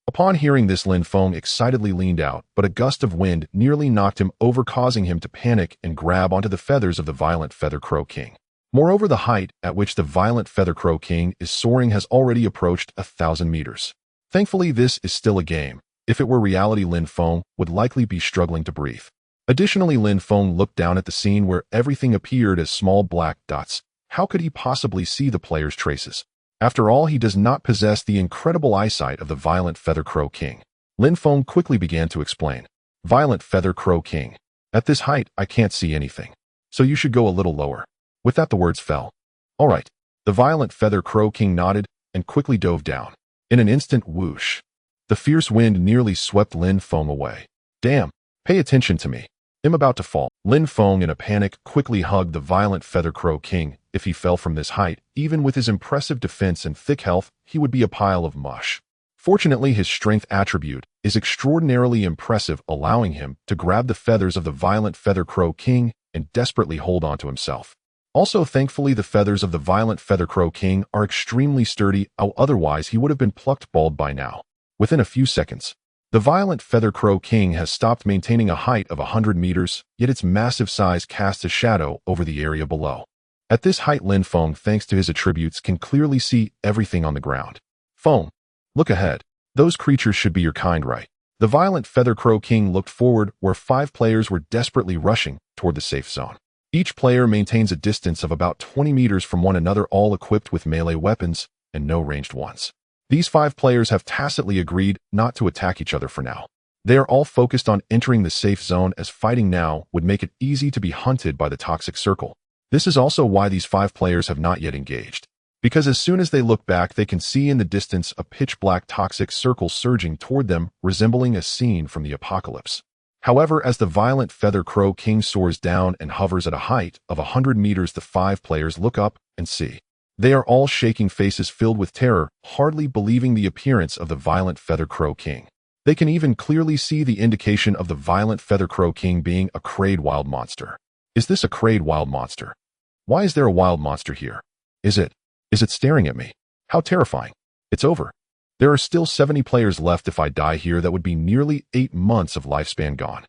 Upon hearing this, Lin Feng excitedly leaned out, but a gust of wind nearly knocked him over, causing him to panic and grab onto the feathers of the violent Feather Crow King. Moreover, the height at which the violent Feather Crow King is soaring has already approached 1,000 meters. Thankfully, this is still a game. If it were reality, Lin Feng would likely be struggling to breathe. Additionally, Lin Feng looked down at the scene where everything appeared as small black dots. How could he possibly see the player's traces? After all, he does not possess the incredible eyesight of the violent Feather Crow King. Lin Feng quickly began to explain. Violent Feather Crow King. At this height, I can't see anything. So you should go a little lower. With that, the words fell. All right. The violent Feather Crow King nodded and quickly dove down. In an instant, whoosh. The fierce wind nearly swept Lin Feng away. Damn. Pay attention to me. I'm about to fall. Lin Feng, in a panic, quickly hugged the violent Feather Crow King. If he fell from this height, even with his impressive defense and thick health, he would be a pile of mush. Fortunately, his strength attribute is extraordinarily impressive, allowing him to grab the feathers of the violent Feather Crow King and desperately hold on to himself. Also, thankfully, the feathers of the violent Feather Crow King are extremely sturdy, otherwise he would have been plucked bald by now. Within a few seconds, the violent Feather Crow King has stopped maintaining a height of 100 meters, yet its massive size casts a shadow over the area below. At this height, Lin Feng, thanks to his attributes, can clearly see everything on the ground. Feng, look ahead. Those creatures should be your kind, right? The violent Feather Crow King looked forward where 5 players were desperately rushing toward the safe zone. Each player maintains a distance of about 20 meters from one another, all equipped with melee weapons and no ranged ones. These 5 players have tacitly agreed not to attack each other for now. They are all focused on entering the safe zone, as fighting now would make it easy to be hunted by the toxic circle. This is also why these 5 players have not yet engaged. Because as soon as they look back, they can see in the distance a pitch-black toxic circle surging toward them, resembling a scene from the apocalypse. However, as the violent Feather Crow King soars down and hovers at a height of 100 meters, the 5 players look up and see. They are all shaking, faces filled with terror, hardly believing the appearance of the violent Feather Crow King. They can even clearly see the indication of the violent Feather Crow King being a Krayed wild monster. Is this a Krayed wild monster? Why is there a wild monster here? Is it staring at me? How terrifying. It's over. There are still 70 players left. If I die here, that would be nearly 8 months of lifespan gone.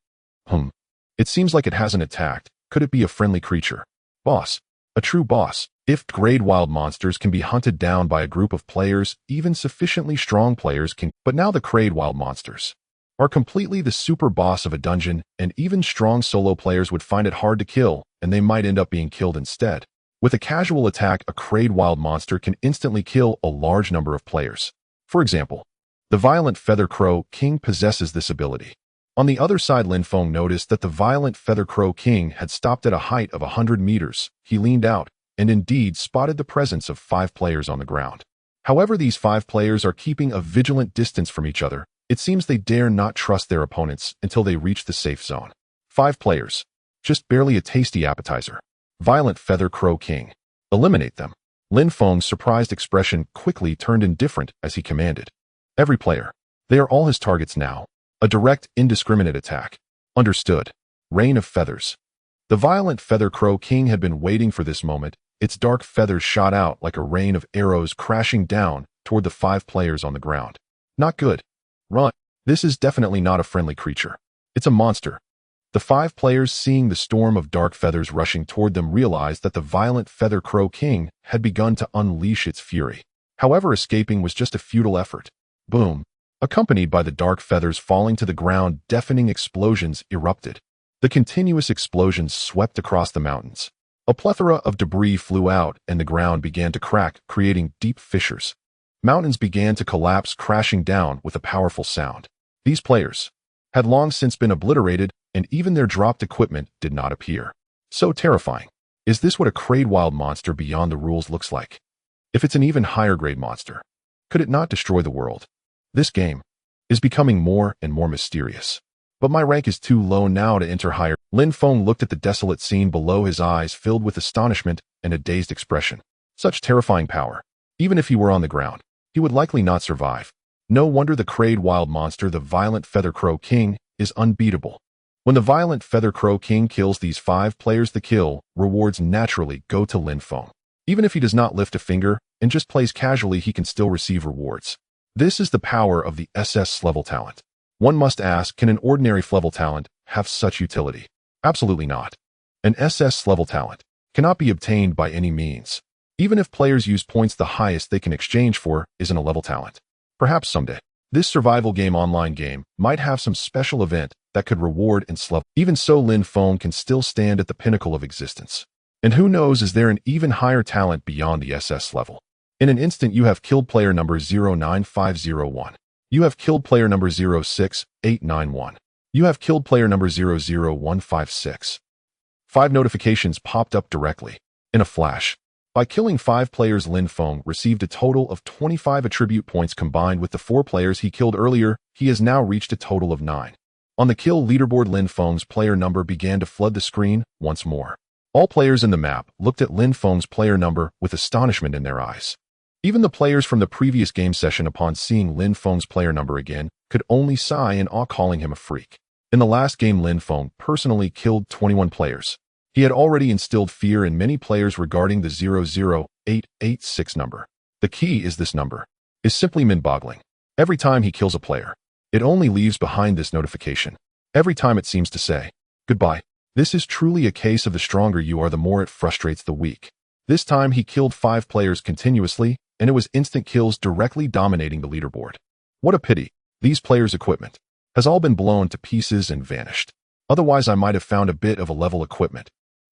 It seems like it hasn't attacked. Could it be a friendly creature? Boss. A true boss. If Krayed wild monsters can be hunted down by a group of players, even sufficiently strong players can. But now the Krayed wild monsters are completely the super boss of a dungeon, and even strong solo players would find it hard to kill, and they might end up being killed instead. With a casual attack, a Krayed wild monster can instantly kill a large number of players. For example, the violent Feather Crow King possesses this ability. On the other side, Lin Feng noticed that the violent Feather Crow King had stopped at a height of 100 meters. He leaned out and indeed spotted the presence of 5 players on the ground. However, these 5 players are keeping a vigilant distance from each other. It seems they dare not trust their opponents until they reach the safe zone. 5 players. Just barely a tasty appetizer. Violent Feather Crow King. Eliminate them. Lin Feng's surprised expression quickly turned indifferent as he commanded. Every player. They are all his targets now. A direct, indiscriminate attack. Understood. Rain of feathers. The violent Feather Crow King had been waiting for this moment. Its dark feathers shot out like a rain of arrows, crashing down toward the 5 players on the ground. Not good. Run. This is definitely not a friendly creature. It's a monster. The 5 players, seeing the storm of dark feathers rushing toward them, realized that the violent Feather Crow King had begun to unleash its fury. However, escaping was just a futile effort. Boom. Accompanied by the dark feathers falling to the ground, deafening explosions erupted. The continuous explosions swept across the mountains. A plethora of debris flew out, and the ground began to crack, creating deep fissures. Mountains began to collapse, crashing down with a powerful sound. These players had long since been obliterated, and even their dropped equipment did not appear. So terrifying. Is this what a Krayed wild monster beyond the rules looks like? If it's an even higher grade monster, could it not destroy the world? This game is becoming more and more mysterious. But my rank is too low now to enter higher. Lin Feng looked at the desolate scene below, his eyes filled with astonishment and a dazed expression. Such terrifying power. Even if he were on the ground, he would likely not survive. No wonder the Krayed wild monster, the violent Feather Crow King, is unbeatable. When the violent Feather Crow King kills these 5 players, the kill rewards naturally go to Lin Feng. Even if he does not lift a finger and just plays casually, he can still receive rewards. This is the power of the SS level talent. One must ask, can an ordinary level talent have such utility? Absolutely not. An SS level talent cannot be obtained by any means. Even if players use points, the highest they can exchange for isn't a level talent. Perhaps someday, this survival game online game might have some special event that could reward and level. Even so, Lin Feng can still stand at the pinnacle of existence. And who knows, is there an even higher talent beyond the SS level? In an instant, you have killed player number 09501. You have killed player number 06891. You have killed player number 00156. 5 notifications popped up directly. In a flash. By killing 5 players, Lin Feng received a total of 25 attribute points. Combined with the 4 players he killed earlier, he has now reached a total of 9. On the kill leaderboard, Lin Feng's player number began to flood the screen once more. All players in the map looked at Lin Feng's player number with astonishment in their eyes. Even the players from the previous game session, upon seeing Lin Feng's player number again, could only sigh in awe, calling him a freak. In the last game, Lin Feng personally killed 21 players. He had already instilled fear in many players regarding the 00886 number. The key is this number is simply mind-boggling. Every time he kills a player, it only leaves behind this notification. Every time it seems to say, goodbye. This is truly a case of the stronger you are, the more it frustrates the weak. This time he killed 5 players continuously, and it was instant kills, directly dominating the leaderboard. What a pity. These players' equipment has all been blown to pieces and vanished. Otherwise, I might have found a bit of a level equipment.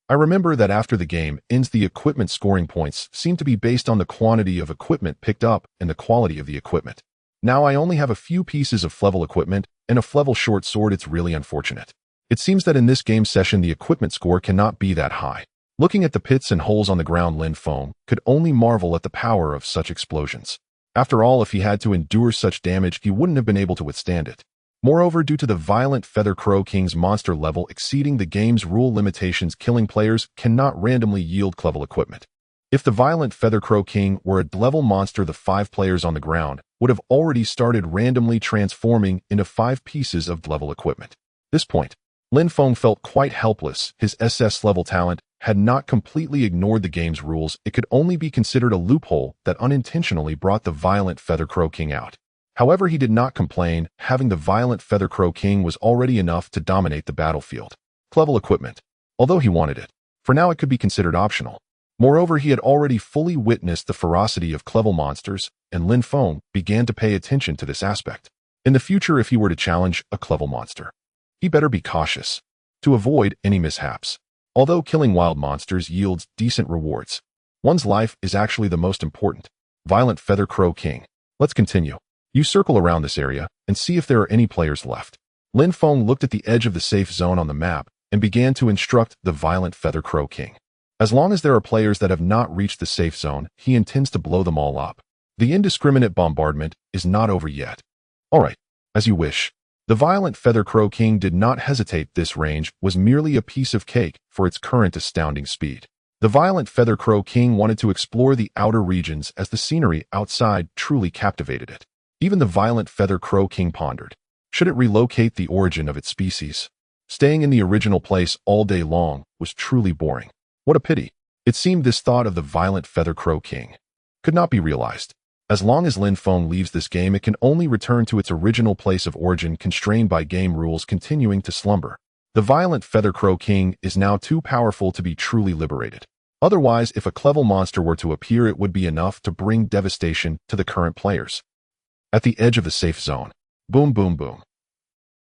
I remember that after the game ends, the equipment scoring points seem to be based on the quantity of equipment picked up and the quality of the equipment. Now I only have a few pieces of Flevel equipment and a Flevel short sword. It's really unfortunate. It seems that in this game session the equipment score cannot be that high. Looking at the pits and holes on the ground, Lin Feng could only marvel at the power of such explosions. After all, if he had to endure such damage, he wouldn't have been able to withstand it. Moreover, due to the violent Feather Crow King's monster level exceeding the game's rule limitations, killing players cannot randomly yield level equipment. If the violent Feather Crow King were a level monster, the 5 players on the ground would have already started randomly transforming into 5 pieces of level equipment. At this point, Lin Feng felt quite helpless. His SS level talent had not completely ignored the game's rules. It could only be considered a loophole that unintentionally brought the violent Feather Crow King out. However, he did not complain. Having the violent Feather Crow King was already enough to dominate the battlefield. Level equipment, although he wanted it, for now it could be considered optional. Moreover, he had already fully witnessed the ferocity of Clevel monsters, and Lin Feng began to pay attention to this aspect. In the future, if he were to challenge a Clevel monster, he better be cautious to avoid any mishaps. Although killing wild monsters yields decent rewards, one's life is actually the most important. Violent Feather Crow King. Let's continue. You circle around this area and see if there are any players left. Lin Feng looked at the edge of the safe zone on the map and began to instruct the violent Feather Crow King. As long as there are players that have not reached the safe zone, he intends to blow them all up. The indiscriminate bombardment is not over yet. Alright, as you wish. The violent Feather Crow King did not hesitate. This range was merely a piece of cake for its current astounding speed. The violent Feather Crow King wanted to explore the outer regions as the scenery outside truly captivated it. Even the violent Feather Crow King pondered. Should it relocate the origin of its species? Staying in the original place all day long was truly boring. What a pity. It seemed this thought of the violent Feather Crow King could not be realized. As long as Lin Feng leaves this game, it can only return to its original place of origin, constrained by game rules continuing to slumber. The violent Feather Crow King is now too powerful to be truly liberated. Otherwise, if a Clevel monster were to appear, it would be enough to bring devastation to the current players. At the edge of the safe zone. Boom, boom, boom.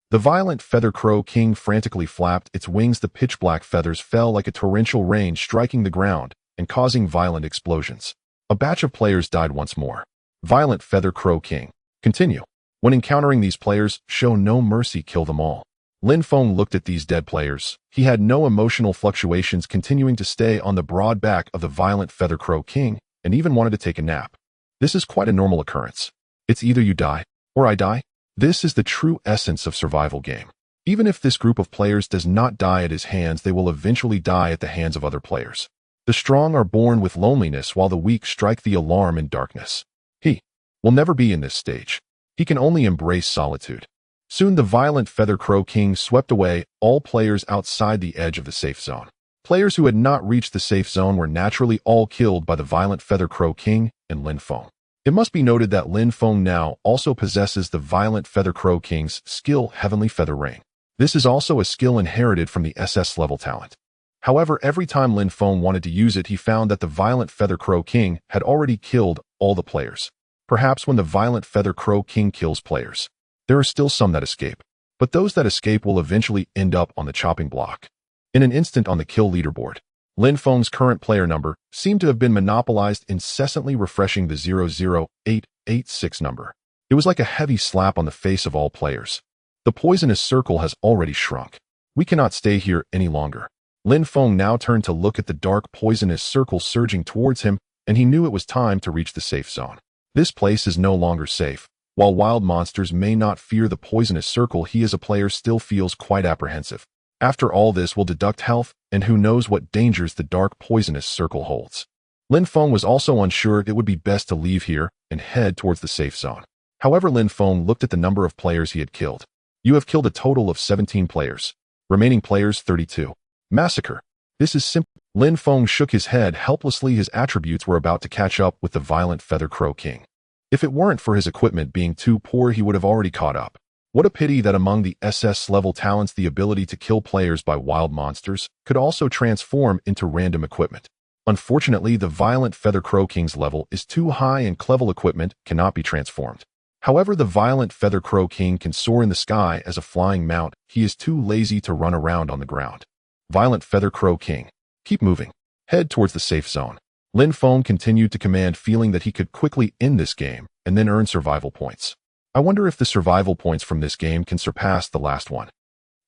The violent Feather Crow King frantically flapped its wings. The pitch-black feathers fell like a torrential rain, striking the ground and causing violent explosions. A batch of players died once more. Violent Feather Crow King. Continue. When encountering these players, show no mercy, kill them all. Lin Feng looked at these dead players. He had no emotional fluctuations, continuing to stay on the broad back of the violent Feather Crow King, and even wanted to take a nap. This is quite a normal occurrence. It's either you die, or I die. This is the true essence of survival game. Even if this group of players does not die at his hands, they will eventually die at the hands of other players. The strong are born with loneliness, while the weak strike the alarm in darkness. He will never be in this stage. He can only embrace solitude. Soon the violent Feather Crow King swept away all players outside the edge of the safe zone. Players who had not reached the safe zone were naturally all killed by the violent Feather Crow King and Lin Feng. It must be noted that Lin Feng now also possesses the violent Feather Crow King's skill, Heavenly Feather Ring. This is also a skill inherited from the SS level talent. However, every time Lin Feng wanted to use it, he found that the violent Feather Crow King had already killed all the players. Perhaps when the violent Feather Crow King kills players, there are still some that escape, but those that escape will eventually end up on the chopping block. In an instant on the kill leaderboard, Lin Feng's current player number seemed to have been monopolized, incessantly refreshing the 00886 number. It was like a heavy slap on the face of all players. The poisonous circle has already shrunk. We cannot stay here any longer. Lin Feng now turned to look at the dark poisonous circle surging towards him, and he knew it was time to reach the safe zone. This place is no longer safe. While wild monsters may not fear the poisonous circle, he as a player still feels quite apprehensive. After all, this will deduct health, and who knows what dangers the dark poisonous circle holds. Lin Feng was also unsure it would be best to leave here and head towards the safe zone. However, Lin Feng looked at the number of players he had killed. You have killed a total of 17 players. Remaining players 32. Massacre. This is simple. Lin Feng shook his head helplessly. His attributes were about to catch up with the violent Feather Crow King. If it weren't for his equipment being too poor, he would have already caught up. What a pity that among the SS-level talents, the ability to kill players by wild monsters could also transform into random equipment. Unfortunately, the violent Feather Crow King's level is too high and clever equipment cannot be transformed. However, the violent Feather Crow King can soar in the sky as a flying mount. He is too lazy to run around on the ground. Violent Feather Crow King. Keep moving. Head towards the safe zone. Lin Feng continued to command, feeling that he could quickly end this game and then earn survival points. I wonder if the survival points from this game can surpass the last one.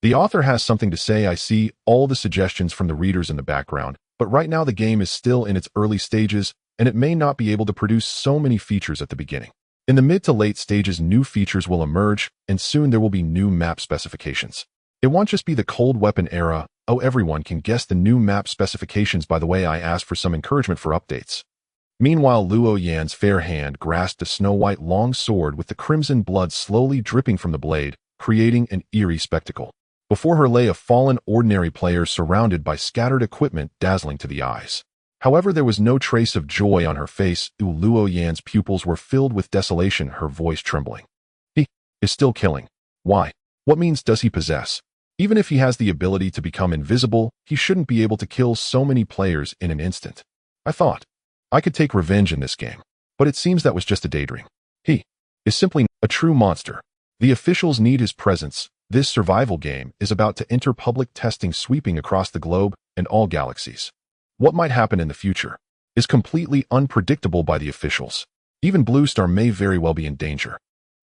The author has something to say. I see all the suggestions from the readers in the background, but right now the game is still in its early stages and it may not be able to produce so many features at the beginning. In the mid to late stages, new features will emerge and soon there will be new map specifications. It won't just be the cold weapon era. Oh, everyone can guess the new map specifications. By the way, I asked for some encouragement for updates. Meanwhile, Luo Yan's fair hand grasped a snow-white long sword with the crimson blood slowly dripping from the blade, creating an eerie spectacle. Before her lay a fallen ordinary player surrounded by scattered equipment dazzling to the eyes. However, there was no trace of joy on her face. Luo Yan's pupils were filled with desolation, her voice trembling. He is still killing. Why? What means does he possess? Even if he has the ability to become invisible, he shouldn't be able to kill so many players in an instant. I thought I could take revenge in this game, but it seems that was just a daydream. He is simply a true monster. The officials need his presence. This survival game is about to enter public testing, sweeping across the globe and all galaxies. What might happen in the future is completely unpredictable by the officials. Even Blue Star may very well be in danger.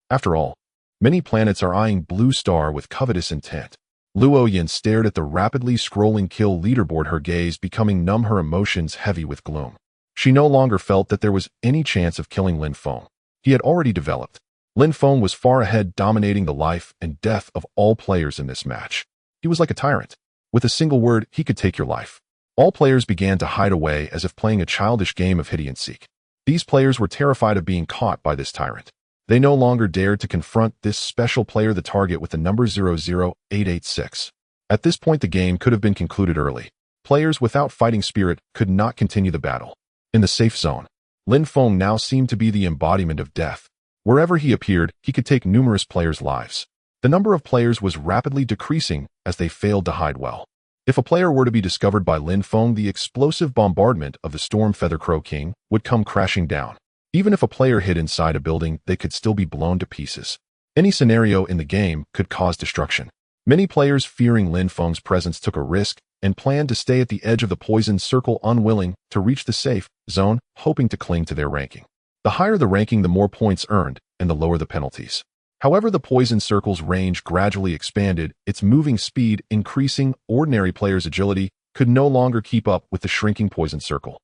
After all, many planets are eyeing Blue Star with covetous intent. Luo Yan stared at the rapidly scrolling kill leaderboard, her gaze becoming numb, her emotions heavy with gloom. She no longer felt that there was any chance of killing Lin Feng. He had already developed. Lin Feng was far ahead, dominating the life and death of all players in this match. He was like a tyrant. With a single word, he could take your life. All players began to hide away as if playing a childish game of hide and seek. These players were terrified of being caught by this tyrant. They no longer dared to confront this special player, the target with the number 00886. At this point, the game could have been concluded early. Players without fighting spirit could not continue the battle. In the safe zone, Lin Feng now seemed to be the embodiment of death. Wherever he appeared, he could take numerous players' lives. The number of players was rapidly decreasing as they failed to hide well. If a player were to be discovered by Lin Feng, the explosive bombardment of the Storm Feather Crow King would come crashing down. Even if a player hid inside a building, they could still be blown to pieces. Any scenario in the game could cause destruction. Many players, fearing Lin Feng's presence, took a risk and planned to stay at the edge of the poison circle, unwilling to reach the safe zone, hoping to cling to their ranking. The higher the ranking, the more points earned, and the lower the penalties. However, the poison circle's range gradually expanded, its moving speed increasing. Ordinary players' agility could no longer keep up with the shrinking poison circle.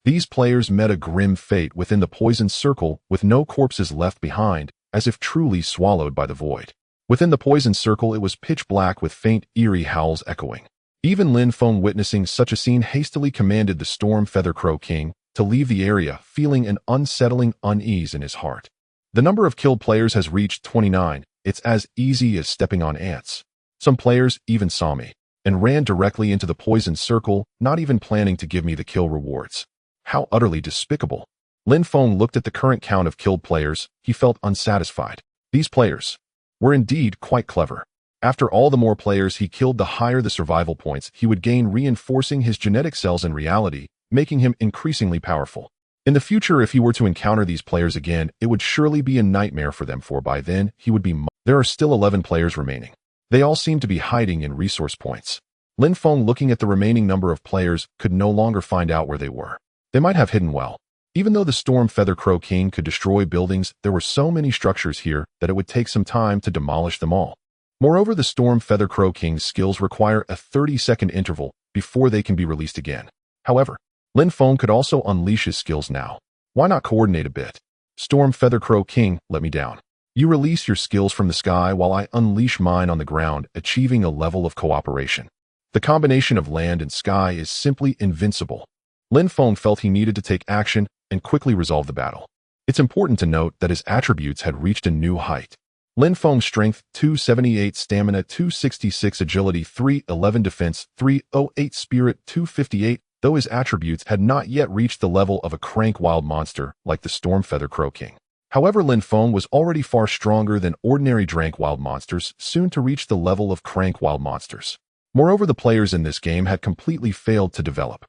These players met a grim fate within the poison circle, with no corpses left behind, as if truly swallowed by the void. Within the poison circle, it was pitch black with faint, eerie howls echoing. Even Lin Feng, witnessing such a scene, hastily commanded the Storm Feather Crow King to leave the area, feeling an unsettling unease in his heart. The number of killed players has reached 29. It's as easy as stepping on ants. Some players even saw me and ran directly into the poison circle, not even planning to give me the kill rewards. How utterly despicable. Lin Feng looked at the current count of killed players. He felt unsatisfied. These players were indeed quite clever. After all the more players he killed, the higher the survival points he would gain, reinforcing his genetic cells in reality, making him increasingly powerful. In the future, if he were to encounter these players again, it would surely be a nightmare for them, for by then he would be. There are still 11 players remaining. They all seem to be hiding in resource points. Lin Feng, looking at the remaining number of players, could no longer find out where they were. They might have hidden well. Even though the Storm Feather Crow King could destroy buildings, there were so many structures here that it would take some time to demolish them all. Moreover, the Storm Feather Crow King's skills require a 30-second interval before they can be released again. However, Lin Feng could also unleash his skills now. Why not coordinate a bit? Storm Feather Crow King, let me down. You release your skills from the sky while I unleash mine on the ground, achieving a level of cooperation. The combination of land and sky is simply invincible. Lin Feng felt he needed to take action and quickly resolve the battle. It's important to note that his attributes had reached a new height. Lin Feng's strength 278, stamina 266, agility 311, defense 308, spirit 258, though his attributes had not yet reached the level of a crank wild monster like the Storm Feather Crow King. However, Lin Feng was already far stronger than ordinary drank wild monsters, soon to reach the level of crank wild monsters. Moreover, the players in this game had completely failed to develop.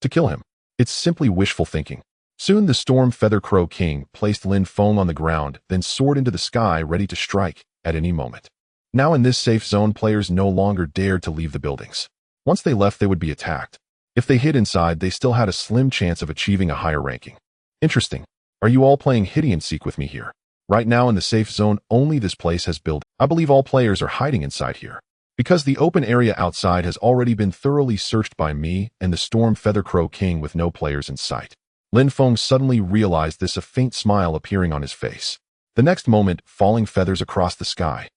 To kill him, it's simply wishful thinking. Soon the Storm Feather Crow King placed Lin Feng on the ground, then soared into the sky, ready to strike at any moment. Now in this safe zone, players no longer dared to leave the buildings. Once they left, they would be attacked. If they hid inside, they still had a slim chance of achieving a higher ranking. Interesting. Are you all playing hide and seek with me here? Right now in the safe zone, only this place has built. I believe all players are hiding inside here. Because the open area outside has already been thoroughly searched by me and the Storm Feather Crow King with no players in sight. Lin Feng suddenly realized this, a faint smile appearing on his face. The next moment, falling feathers across the sky.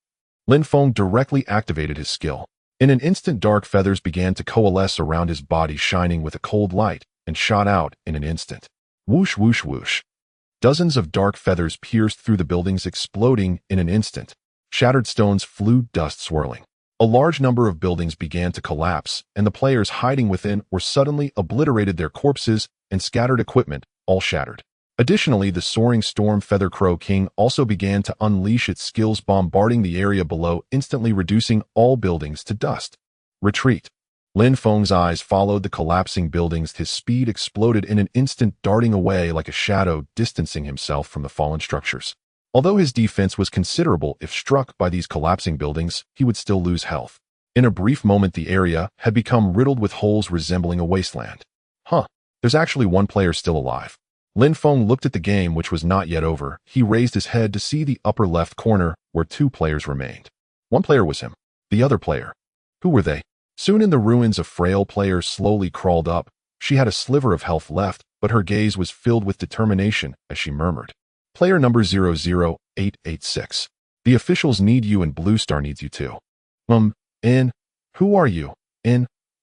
Lin Feng directly activated his skill. In an instant, dark feathers began to coalesce around his body, shining with a cold light, and shot out in an instant. Whoosh, whoosh, whoosh. Dozens of dark feathers pierced through the buildings, exploding in an instant. Shattered stones flew, dust swirling. A large number of buildings began to collapse, and the players hiding within were suddenly obliterated, their corpses and scattered equipment all shattered. Additionally, the soaring Storm Feather Crow King also began to unleash its skills, bombarding the area below, instantly reducing all buildings to dust. Retreat. Lin Feng's eyes followed the collapsing buildings. His speed exploded in an instant, darting away like a shadow, distancing himself from the fallen structures. Although his defense was considerable, if struck by these collapsing buildings, he would still lose health. In a brief moment, the area had become riddled with holes resembling a wasteland. There's actually one player still alive. Lin Feng looked at the game, which was not yet over. He raised his head to see the upper left corner where 2 players remained. One player was him. The other player. Who were they? Soon in the ruins, a frail player slowly crawled up. She had a sliver of health left, but her gaze was filled with determination as she murmured. Player number 00886. The officials need you and Blue Star needs you too. Who are you?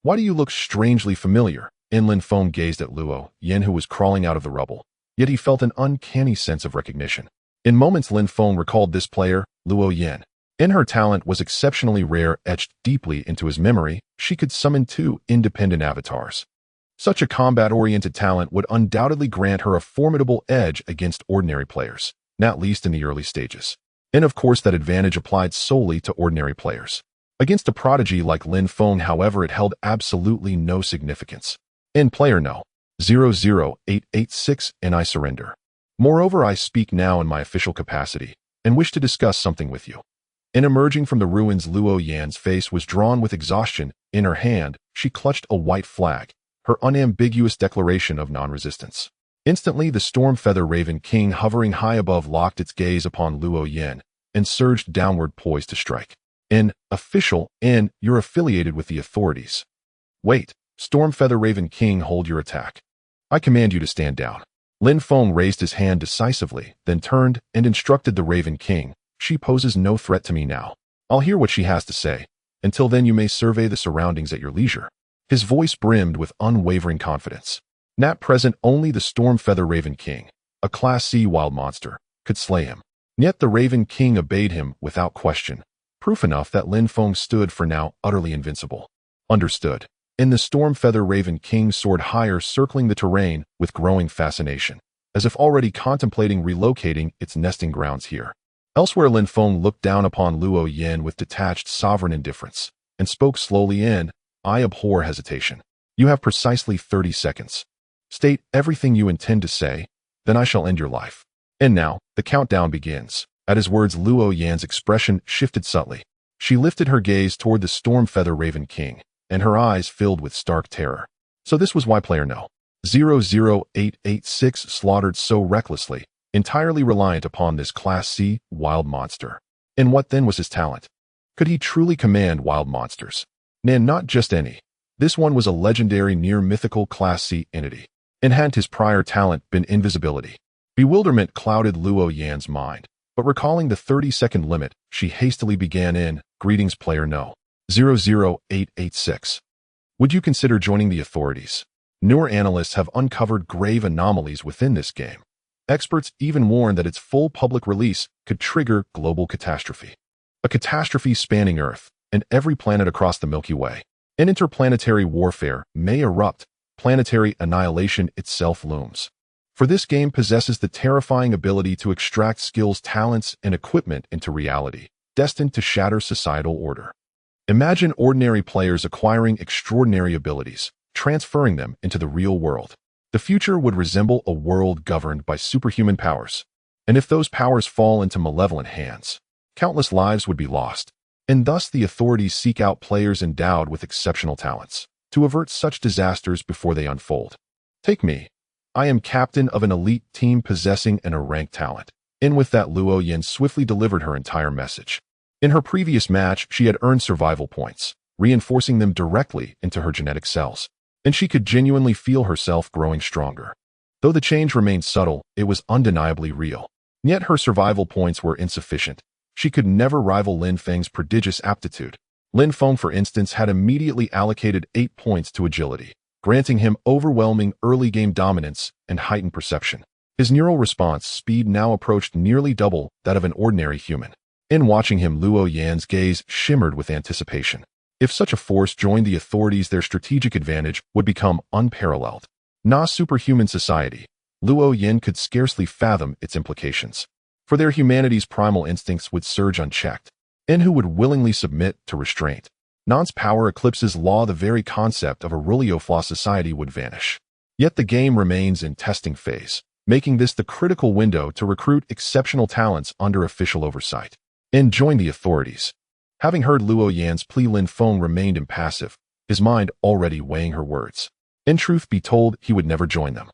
Why do you look strangely familiar? Lin Feng gazed at Luo Yan, who was crawling out of the rubble. Yet he felt an uncanny sense of recognition. In moments, Lin Feng recalled this player, Luo Yan. Her talent was exceptionally rare, etched deeply into his memory. She could summon 2 independent avatars. Such a combat-oriented talent would undoubtedly grant her a formidable edge against ordinary players, not least in the early stages. And of course, that advantage applied solely to ordinary players. Against a prodigy like Lin Feng, however, it held absolutely no significance. Player no. 00886, and I surrender. Moreover, I speak now in my official capacity, and wish to discuss something with you. Emerging from the ruins, Luo Yan's face was drawn with exhaustion. In her hand, she clutched a white flag, her unambiguous declaration of non-resistance. Instantly, the Storm Feather Raven King, hovering high above, locked its gaze upon Luo Yan and surged downward, poised to strike. Official, you're affiliated with the authorities. Wait. Storm Feather Raven King, hold your attack. I command you to stand down. Lin Feng raised his hand decisively, then turned and instructed the Raven King. She poses no threat to me now. I'll hear what she has to say. Until then, you may survey the surroundings at your leisure. His voice brimmed with unwavering confidence. Not present, only the Storm Feather Raven King, a Class C wild monster, could slay him. Yet the Raven King obeyed him without question, proof enough that Lin Feng stood for now utterly invincible. Understood. The Storm Feather Raven King soared higher, circling the terrain with growing fascination, as if already contemplating relocating its nesting grounds here. Elsewhere, Lin Feng looked down upon Luo Yin with detached, sovereign indifference, and spoke slowly in, I abhor hesitation. You have precisely 30 seconds. State everything you intend to say, then I shall end your life. And now, the countdown begins. At his words, Luo Yan's expression shifted subtly. She lifted her gaze toward the storm feather raven king, and her eyes filled with stark terror. So this was why player No. 00886 slaughtered so recklessly, entirely reliant upon this Class C wild monster. And what then was his talent? Could he truly command wild monsters? And not just any. This one was a legendary near-mythical Class C entity. And hadn't his prior talent been invisibility? Bewilderment clouded Luo Yan's mind, but recalling the 30-second limit, she hastily began in, Greetings player No. 00886. Would you consider joining the authorities? Newer analysts have uncovered grave anomalies within this game. Experts even warn that its full public release could trigger global catastrophe. A catastrophe spanning Earth and every planet across the Milky Way. An interplanetary warfare may erupt, planetary annihilation itself looms. For this game possesses the terrifying ability to extract skills, talents, and equipment into reality, destined to shatter societal order. Imagine ordinary players acquiring extraordinary abilities, transferring them into the real world. The future would resemble a world governed by superhuman powers. And if those powers fall into malevolent hands, countless lives would be lost. And thus the authorities seek out players endowed with exceptional talents to avert such disasters before they unfold. Take me. I am captain of an elite team possessing an A-rank talent. And with that, Luo Yin swiftly delivered her entire message. In her previous match, she had earned survival points, reinforcing them directly into her genetic cells. And she could genuinely feel herself growing stronger. Though the change remained subtle, it was undeniably real. Yet her survival points were insufficient. She could never rival Lin Feng's prodigious aptitude. Lin Feng, for instance, had immediately allocated 8 points to agility, granting him overwhelming early-game dominance and heightened perception. His neural response speed now approached nearly double that of an ordinary human. In watching him, Luo Yan's gaze shimmered with anticipation. If such a force joined the authorities, their strategic advantage would become unparalleled. Na superhuman society, Luo Yin could scarcely fathom its implications. For their humanity's primal instincts would surge unchecked. And who would willingly submit to restraint? Nan's power eclipses law, the very concept of a Rulio-Flaw society would vanish. Yet the game remains in testing phase, making this the critical window to recruit exceptional talents under official oversight. And join the authorities. Having heard Luo Yan's plea, Lin Feng remained impassive, his mind already weighing her words. In truth be told, he would never join them.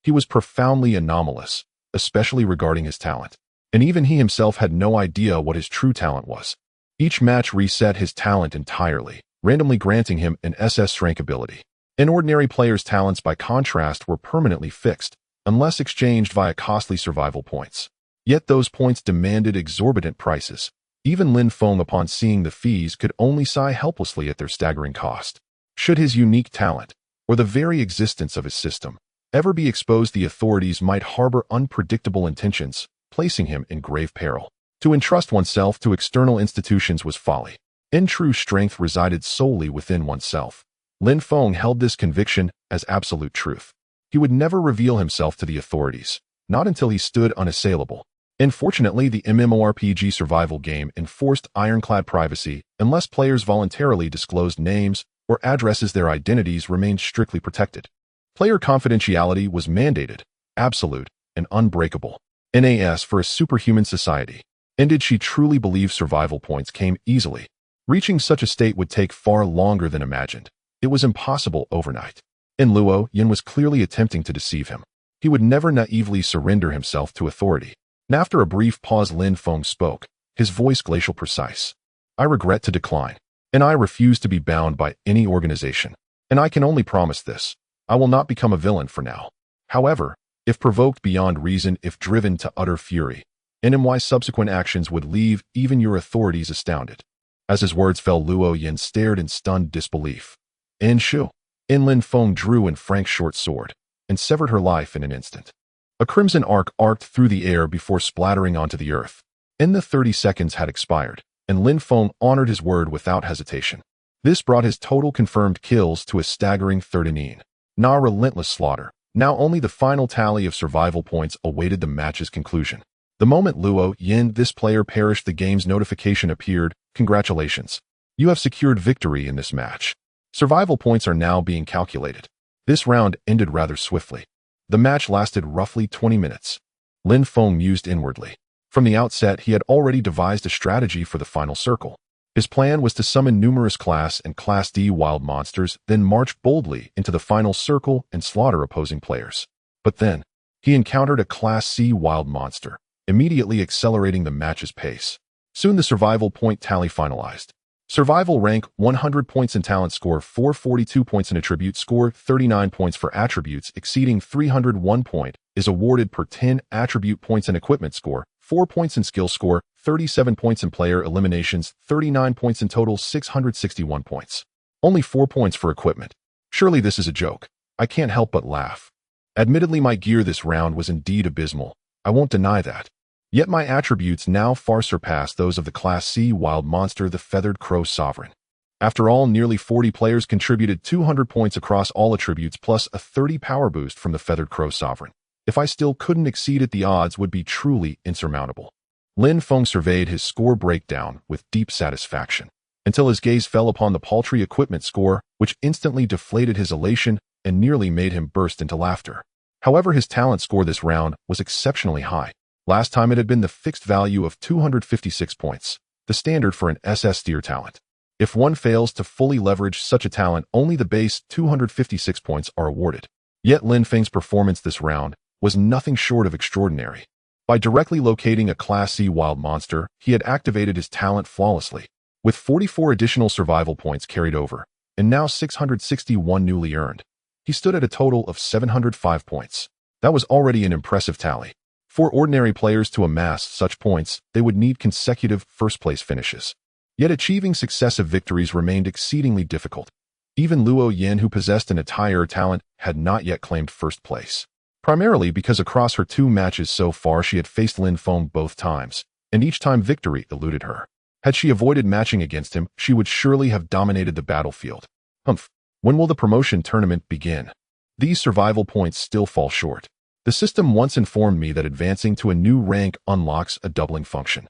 He was profoundly anomalous, especially regarding his talent. And even he himself had no idea what his true talent was. Each match reset his talent entirely, randomly granting him an SS-rank ability. An ordinary player's talents, by contrast, were permanently fixed, unless exchanged via costly survival points. Yet those points demanded exorbitant prices. Even Lin Feng, upon seeing the fees, could only sigh helplessly at their staggering cost. Should his unique talent, or the very existence of his system, ever be exposed, the authorities might harbor unpredictable intentions, placing him in grave peril. To entrust oneself to external institutions was folly. In true strength resided solely within oneself. Lin Feng held this conviction as absolute truth. He would never reveal himself to the authorities, not until he stood unassailable. Unfortunately, the MMORPG survival game enforced ironclad privacy unless players voluntarily disclosed names or addresses. Their identities remained strictly protected. Player confidentiality was mandated, absolute, and unbreakable. NAS for a superhuman society. And did she truly believe survival points came easily? Reaching such a state would take far longer than imagined. It was impossible overnight. And Luo Yin was clearly attempting to deceive him. He would never naively surrender himself to authority. And after a brief pause, Lin Feng spoke, his voice glacial precise. I regret to decline, and I refuse to be bound by any organization. And I can only promise this. I will not become a villain for now. However, if provoked beyond reason, if driven to utter fury, and in why subsequent actions would leave even your authorities astounded. As his words fell, Luo Yin stared in stunned disbelief. And Shu. And Lin Feng drew in Frank's short sword, and severed her life in an instant. A crimson arc arced through the air before splattering onto the earth. And the 30 seconds had expired, and Lin Feng honored his word without hesitation. This brought his total confirmed kills to a staggering 39. Na relentless slaughter. Now only the final tally of survival points awaited the match's conclusion. The moment Luo Yin, this player perished, the game's notification appeared. Congratulations. You have secured victory in this match. Survival points are now being calculated. This round ended rather swiftly. The match lasted roughly 20 minutes. Lin Feng mused inwardly. From the outset, he had already devised a strategy for the final circle. His plan was to summon numerous Class and Class D wild monsters, then march boldly into the final circle and slaughter opposing players. But then, he encountered a Class C wild monster, immediately accelerating the match's pace. Soon the survival point tally finalized. Survival rank 100 points in talent score, 442 points in attribute score, 39 points for attributes exceeding 301 point is awarded per 10 attribute points in equipment score, 4 points in skill score, 37 points in player eliminations, 39 points in total, 661 points. Only 4 points for equipment. Surely this is a joke. I can't help but laugh. Admittedly, my gear this round was indeed abysmal. I won't deny that. Yet my attributes now far surpass those of the Class C wild monster, the Feathered Crow Sovereign. After all, nearly 40 players contributed 200 points across all attributes plus a 30 power boost from the Feathered Crow Sovereign. If I still couldn't exceed it, the odds would be truly insurmountable. Lin Feng surveyed his score breakdown with deep satisfaction, until his gaze fell upon the paltry equipment score, which instantly deflated his elation and nearly made him burst into laughter. However, his talent score this round was exceptionally high. Last time it had been the fixed value of 256 points, the standard for an SS tier talent. If one fails to fully leverage such a talent, only the base 256 points are awarded. Yet Lin Feng's performance this round was nothing short of extraordinary. By directly locating a Class C wild monster, he had activated his talent flawlessly, with 44 additional survival points carried over, and now 661 newly earned. He stood at a total of 705 points. That was already an impressive tally. For ordinary players to amass such points, they would need consecutive first-place finishes. Yet achieving successive victories remained exceedingly difficult. Even Luo Yin, who possessed an entire talent, had not yet claimed first place. Primarily because across her 2 matches so far she had faced Lin Feng both times, and each time victory eluded her. Had she avoided matching against him, she would surely have dominated the battlefield. When will the promotion tournament begin? These survival points still fall short. The system once informed me that advancing to a new rank unlocks a doubling function.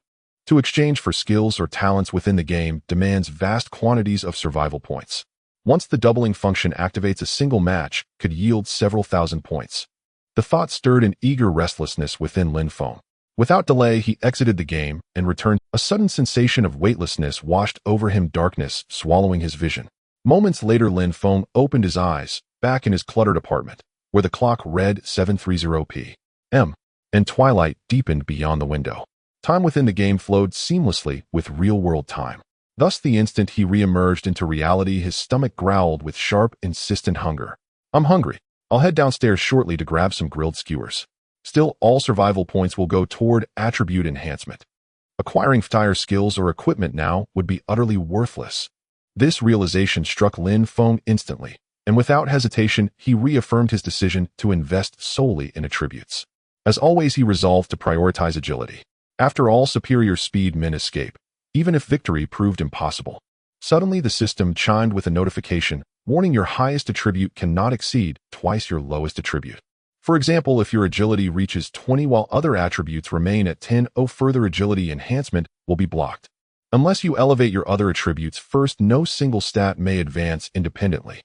To exchange for skills or talents within the game demands vast quantities of survival points. Once the doubling function activates, a single match could yield several thousand points. The thought stirred an eager restlessness within Lin Feng. Without delay, he exited the game and returned. A sudden sensation of weightlessness washed over him, darkness swallowing his vision. Moments later, Lin Feng opened his eyes, back in his cluttered apartment, where the clock read 7:30 p.m., and twilight deepened beyond the window. Time within the game flowed seamlessly with real-world time. Thus, the instant he re-emerged into reality, his stomach growled with sharp, insistent hunger. I'm hungry. I'll head downstairs shortly to grab some grilled skewers. Still, all survival points will go toward attribute enhancement. Acquiring fire skills or equipment now would be utterly worthless. This realization struck Lin Feng instantly, and without hesitation, he reaffirmed his decision to invest solely in attributes. As always, he resolved to prioritize agility. After all, superior speed meant escape, even if victory proved impossible. Suddenly, the system chimed with a notification, warning your highest attribute cannot exceed twice your lowest attribute. For example, if your agility reaches 20 while other attributes remain at 10, further agility enhancement will be blocked. Unless you elevate your other attributes first, no single stat may advance independently.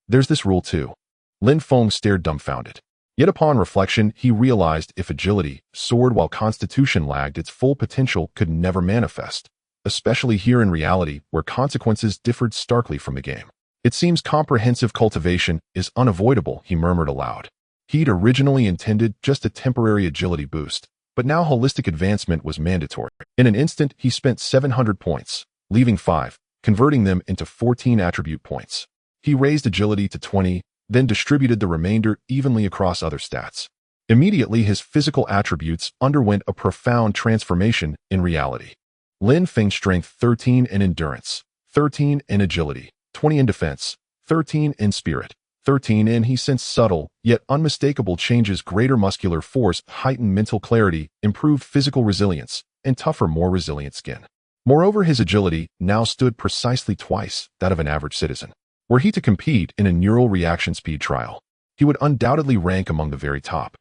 There's this rule too. Lin Feng stared dumbfounded. Yet upon reflection, he realized if agility soared while constitution lagged, its full potential could never manifest, especially here in reality where consequences differed starkly from the game. It seems comprehensive cultivation is unavoidable, he murmured aloud. He'd originally intended just a temporary agility boost, but now holistic advancement was mandatory. In an instant, he spent 700 points, leaving 5, converting them into 14 attribute points. He raised agility to 20, then distributed the remainder evenly across other stats. Immediately, his physical attributes underwent a profound transformation in reality. Lin Feng's strength 13 in endurance, 13 in agility, 20 in defense, 13 in spirit, 13 in. He sensed subtle, yet unmistakable changes: greater muscular force, heightened mental clarity, improved physical resilience, and tougher, more resilient skin. Moreover, his agility now stood precisely twice that of an average citizen. Were he to compete in a neural reaction speed trial, he would undoubtedly rank among the very top.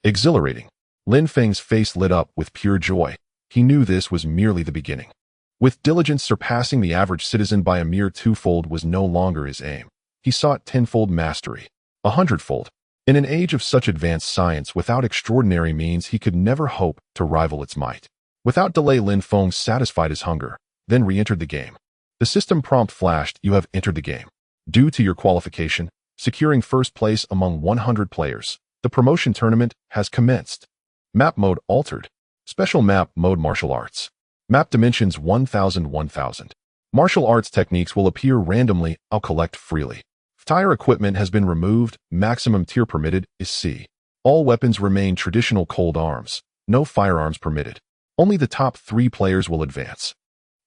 Exhilarating. Lin Feng's face lit up with pure joy. He knew this was merely the beginning. With diligence surpassing the average citizen by a mere twofold was no longer his aim. He sought tenfold mastery, 100-fold. In an age of such advanced science, without extraordinary means, he could never hope to rival its might. Without delay, Lin Feng satisfied his hunger, then re-entered the game. The system prompt flashed, "You have entered the game. Due to your qualification, securing first place among 100 players, the promotion tournament has commenced. Map mode altered. Special map mode martial arts. Map dimensions 1000. Martial arts techniques will appear randomly. I'll collect freely. Tire equipment has been removed. Maximum tier permitted is C. All weapons remain traditional cold arms. No firearms permitted. Only the top 3 players will advance."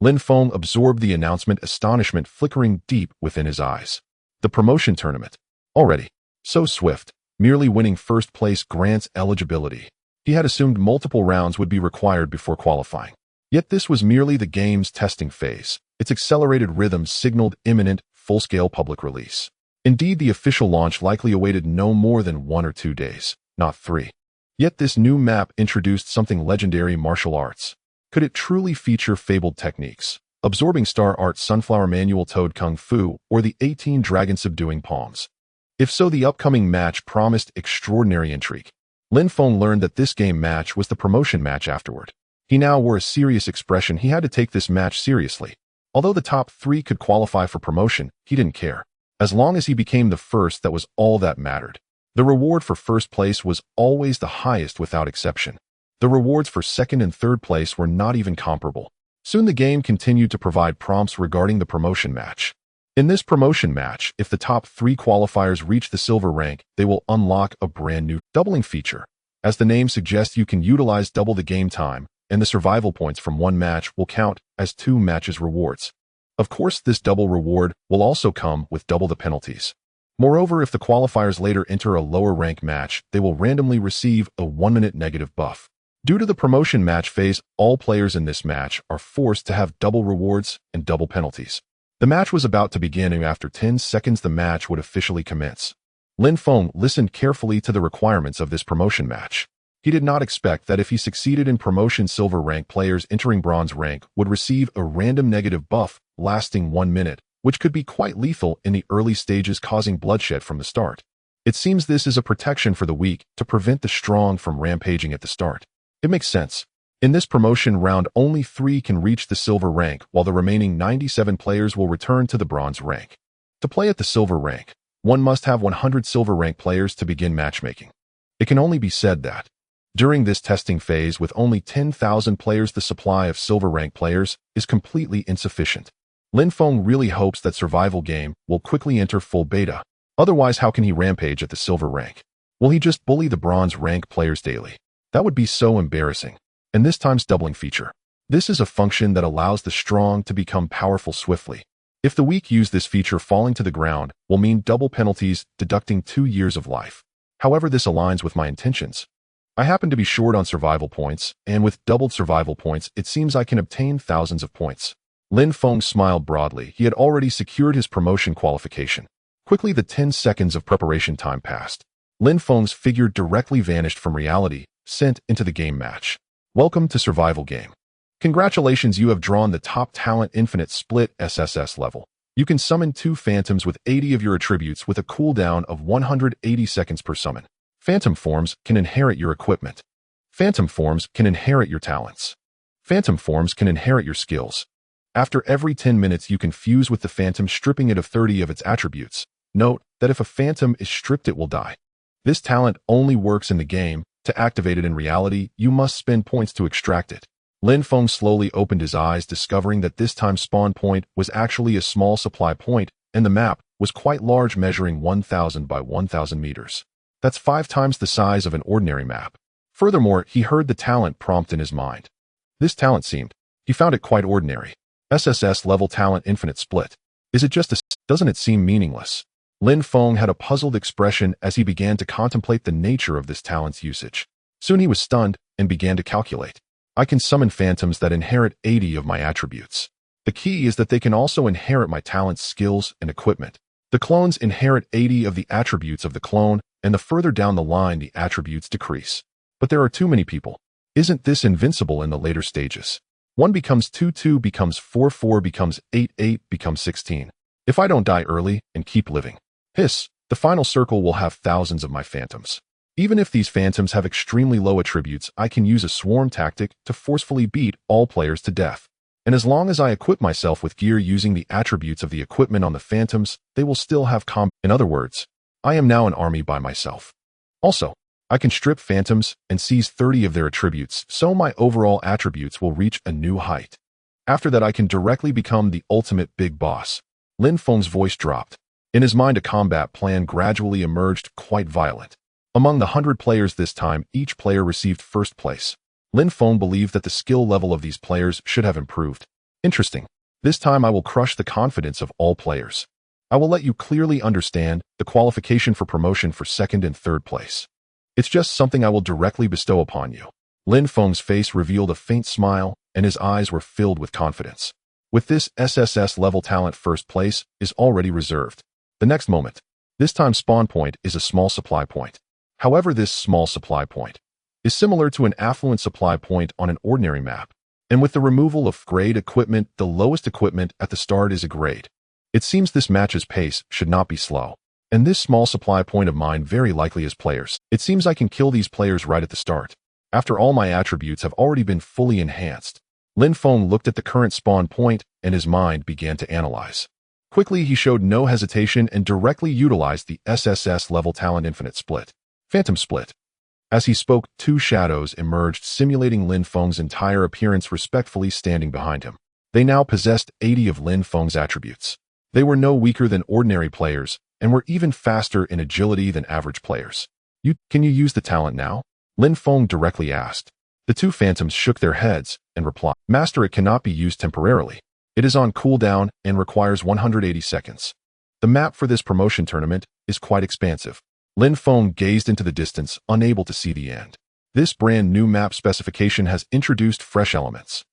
Lin Feng absorbed the announcement, astonishment flickering deep within his eyes. The promotion tournament. Already. So swift. Merely winning first place grants eligibility. He had assumed multiple rounds would be required before qualifying. Yet this was merely the game's testing phase. Its accelerated rhythm signaled imminent, full-scale public release. Indeed, the official launch likely awaited no more than 1 or 2 days, not 3. Yet this new map introduced something legendary: martial arts. Could it truly feature fabled techniques? Absorbing star art, sunflower manual, toad kung fu, or the 18 dragon subduing palms? If so, the upcoming match promised extraordinary intrigue. Lin Feng learned that this game match was the promotion match afterward. He now wore a serious expression. He had to take this match seriously. Although the top 3 could qualify for promotion, he didn't care. As long as he became the first, that was all that mattered. The reward for first place was always the highest without exception. The rewards for second and third place were not even comparable. Soon the game continued to provide prompts regarding the promotion match. In this promotion match, if the top 3 qualifiers reach the silver rank, they will unlock a brand new doubling feature. As the name suggests, you can utilize double the game time, and the survival points from one match will count as 2 matches rewards. Of course, this double reward will also come with double the penalties. Moreover, if the qualifiers later enter a lower rank match, they will randomly receive a 1-minute negative buff. Due to the promotion match phase, all players in this match are forced to have double rewards and double penalties. The match was about to begin, and after 10 seconds the match would officially commence. Lin Feng listened carefully to the requirements of this promotion match. He did not expect that if he succeeded in promotion, silver rank players entering bronze rank would receive a random negative buff lasting 1 minute, which could be quite lethal in the early stages, causing bloodshed from the start. It seems this is a protection for the weak to prevent the strong from rampaging at the start. It makes sense. In this promotion round, only 3 can reach the silver rank, while the remaining 97 players will return to the bronze rank. To play at the silver rank, one must have 100 silver rank players to begin matchmaking. It can only be said that during this testing phase, with only 10,000 players, the supply of silver rank players is completely insufficient. Lin Feng really hopes that survival game will quickly enter full beta. Otherwise, how can he rampage at the silver rank? Will he just bully the bronze rank players daily? That would be so embarrassing. And this time's doubling feature. This is a function that allows the strong to become powerful swiftly. If the weak use this feature, falling to the ground will mean double penalties, deducting 2 years of life. However, this aligns with my intentions. I happen to be short on survival points, and with doubled survival points, it seems I can obtain thousands of points. Lin Feng smiled broadly. He had already secured his promotion qualification. Quickly, the 10 seconds of preparation time passed. Lin Feng's figure directly vanished from reality, sent into the game match. Welcome to survival game. Congratulations, you have drawn the top talent infinite split SSS level. You can summon 2 phantoms with 80 of your attributes with a cooldown of 180 seconds per summon. Phantom forms can inherit your equipment. Phantom forms can inherit your talents. Phantom forms can inherit your skills. After every 10 minutes, you can fuse with the phantom, stripping it of 30 of its attributes. Note that if a phantom is stripped, it will die. This talent only works in the game. To activate it in reality, you must spend points to extract it. Lin Feng slowly opened his eyes, discovering that this time spawn point was actually a small supply point, and the map was quite large, measuring 1,000 by 1,000 meters. That's 5 times the size of an ordinary map. Furthermore, he heard the talent prompt in his mind. This talent he found it quite ordinary. SSS level talent infinite split. Is it just doesn't it seem meaningless? Lin Feng had a puzzled expression as he began to contemplate the nature of this talent's usage. Soon he was stunned and began to calculate. I can summon phantoms that inherit 80 of my attributes. The key is that they can also inherit my talents, skills, and equipment. The clones inherit 80 of the attributes of the clone, and the further down the line the attributes decrease. But there are too many people. Isn't this invincible in the later stages? 1 becomes 2, 2 becomes 4, 4 becomes 8, 8 becomes 16. If I don't die early and keep living. Hiss, the final circle will have thousands of my phantoms. Even if these phantoms have extremely low attributes, I can use a swarm tactic to forcefully beat all players to death. And as long as I equip myself with gear using the attributes of the equipment on the phantoms, they will still have combat. In other words, I am now an army by myself. Also, I can strip phantoms and seize 30 of their attributes, so my overall attributes will reach a new height. After that, I can directly become the ultimate big boss. Lin Feng's voice dropped. In his mind, a combat plan gradually emerged, quite violent. Among the 100 players this time, each player received first place. Lin Feng believed that the skill level of these players should have improved. Interesting. This time I will crush the confidence of all players. I will let you clearly understand the qualification for promotion for second and third place. It's just something I will directly bestow upon you. Lin Feng's face revealed a faint smile, and his eyes were filled with confidence. With this SSS level talent, first place is already reserved. The next moment, this time spawn point is a small supply point. However, this small supply point is similar to an affluent supply point on an ordinary map. And with the removal of grade equipment, the lowest equipment at the start is a grade. It seems this match's pace should not be slow. And this small supply point of mine very likely is players. It seems I can kill these players right at the start. After all my attributes have already been fully enhanced. Lin Feng looked at the current spawn point and his mind began to analyze. Quickly, he showed no hesitation and directly utilized the SSS level talent infinite split. Phantom split. As he spoke, 2 shadows emerged, simulating Lin Feng's entire appearance, respectfully standing behind him. They now possessed 80 of Lin Feng's attributes. They were no weaker than ordinary players, and were even faster in agility than average players. Can you use the talent now? Lin Feng directly asked. The 2 phantoms shook their heads and replied, Master, it cannot be used temporarily. It is on cooldown and requires 180 seconds. The map for this promotion tournament is quite expansive. Lin Feng gazed into the distance, unable to see the end. This brand new map specification has introduced fresh elements.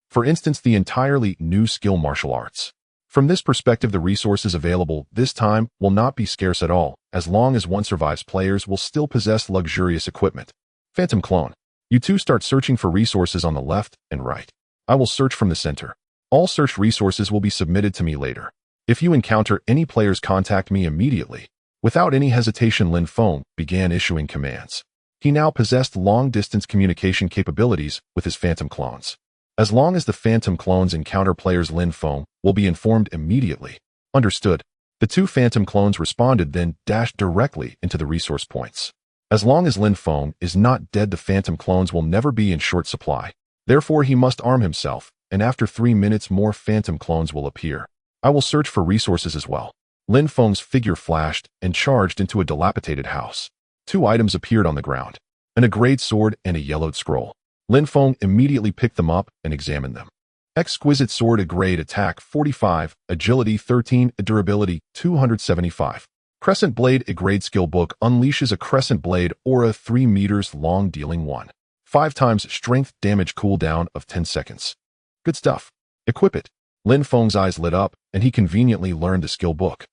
For instance, the entirely new skill martial arts. From this perspective, the resources available this time will not be scarce at all. As long as one survives, players will still possess luxurious equipment. Phantom clone. You 2 start searching for resources on the left and right. I will search from the center. All searched resources will be submitted to me later. If you encounter any players, contact me immediately. Without any hesitation, Lin Feng began issuing commands. He now possessed long-distance communication capabilities with his phantom clones. As long as the phantom clones encounter players, Lin Feng will be informed immediately. Understood. The 2 phantom clones responded, then dashed directly into the resource points. As long as Lin Feng is not dead, the phantom clones will never be in short supply. Therefore, he must arm himself, and after 3 minutes more phantom clones will appear. I will search for resources as well. Lin Feng's figure flashed and charged into a dilapidated house. 2 items appeared on the ground. A grade sword and a yellowed scroll. Lin Feng immediately picked them up and examined them. Exquisite sword, a grade attack 45, agility 13, durability 275. Crescent blade, a grade skill book, unleashes a crescent blade aura 3 meters long, dealing 1.5 times strength damage, cooldown of 10 seconds. Good stuff. Equip it. Lin Feng's eyes lit up, and he conveniently learned the skill book.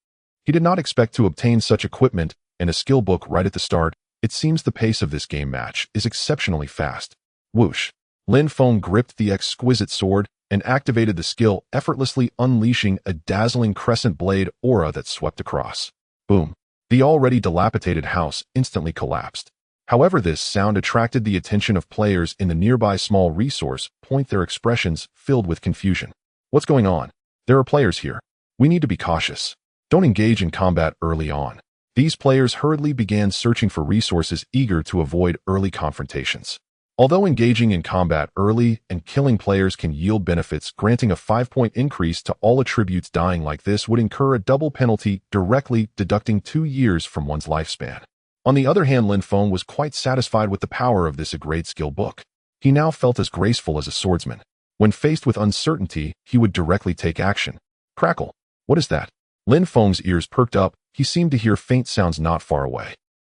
He did not expect to obtain such equipment and a skill book right at the start. It seems the pace of this game match is exceptionally fast. Whoosh. Lin Feng gripped the exquisite sword and activated the skill, effortlessly unleashing a dazzling crescent blade aura that swept across. Boom. The already dilapidated house instantly collapsed. However, this sound attracted the attention of players in the nearby small resource point, their expressions filled with confusion. What's going on? There are players here. We need to be cautious. Don't engage in combat early on. These players hurriedly began searching for resources, eager to avoid early confrontations. Although engaging in combat early and killing players can yield benefits, granting a 5-point increase to all attributes, dying like this would incur a double penalty, directly deducting 2 years from one's lifespan. On the other hand, Lin Feng was quite satisfied with the power of this great skill book. He now felt as graceful as a swordsman. When faced with uncertainty, he would directly take action. Crackle. What is that? Lin Feng's ears perked up. He seemed to hear faint sounds not far away.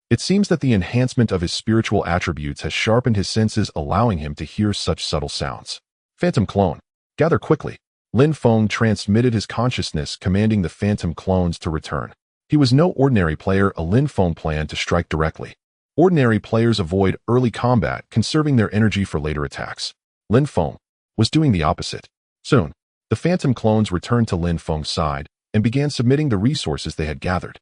It seems that the enhancement of his spiritual attributes has sharpened his senses, allowing him to hear such subtle sounds. Phantom clone. Gather quickly. Lin Feng transmitted his consciousness, commanding the phantom clones to return. He was no ordinary player. A Lin Feng planned to strike directly. Ordinary players avoid early combat, conserving their energy for later attacks. Lin Feng was doing the opposite. Soon, the phantom clones returned to Lin Feng's side and began submitting the resources they had gathered.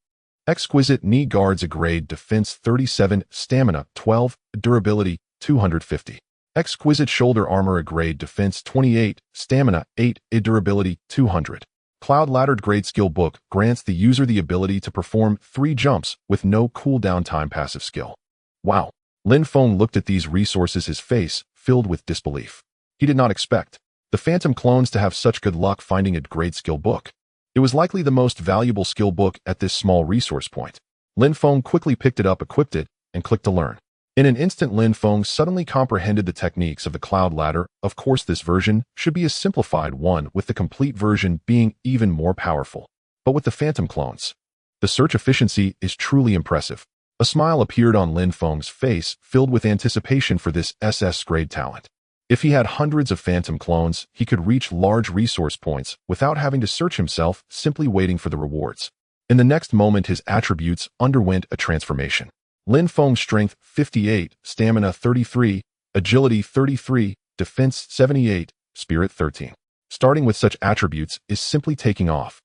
Exquisite knee guards a grade defense 37, stamina 12, durability 250. Exquisite shoulder armor a grade defense 28, stamina 8, durability 200. Cloud laddered grade skill book grants the user the ability to perform 3 jumps with no cooldown time passive skill. Wow. Lin Feng looked at these resources, his face filled with disbelief. He did not expect the phantom clones to have such good luck finding a grade skill book. It was likely the most valuable skill book at this small resource point. Lin Feng quickly picked it up, equipped it, and clicked to learn. In an instant, Lin Feng suddenly comprehended the techniques of the cloud ladder. Of course, this version should be a simplified one, with the complete version being even more powerful. But with the phantom clones, the search efficiency is truly impressive. A smile appeared on Lin Feng's face, filled with anticipation for this SS grade talent. If he had hundreds of phantom clones, he could reach large resource points without having to search himself, simply waiting for the rewards. In the next moment, his attributes underwent a transformation. Lin Feng's strength 58, stamina 33, agility 33, defense 78, spirit 13. Starting with such attributes is simply taking off.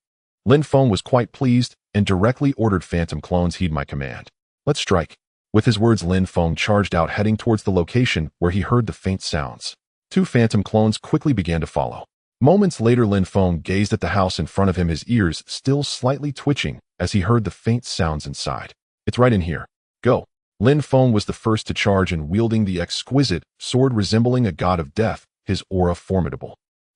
Lin Feng was quite pleased and directly ordered phantom clones heed my command. Let's strike. With his words, Lin Feng charged out, heading towards the location where he heard the faint sounds. 2 phantom clones quickly began to follow. Moments later, Lin Feng gazed at the house in front of him, his ears still slightly twitching as he heard the faint sounds inside. It's right in here. Go. Lin Feng was the first to charge and wielding the exquisite sword resembling a god of death, his aura formidable.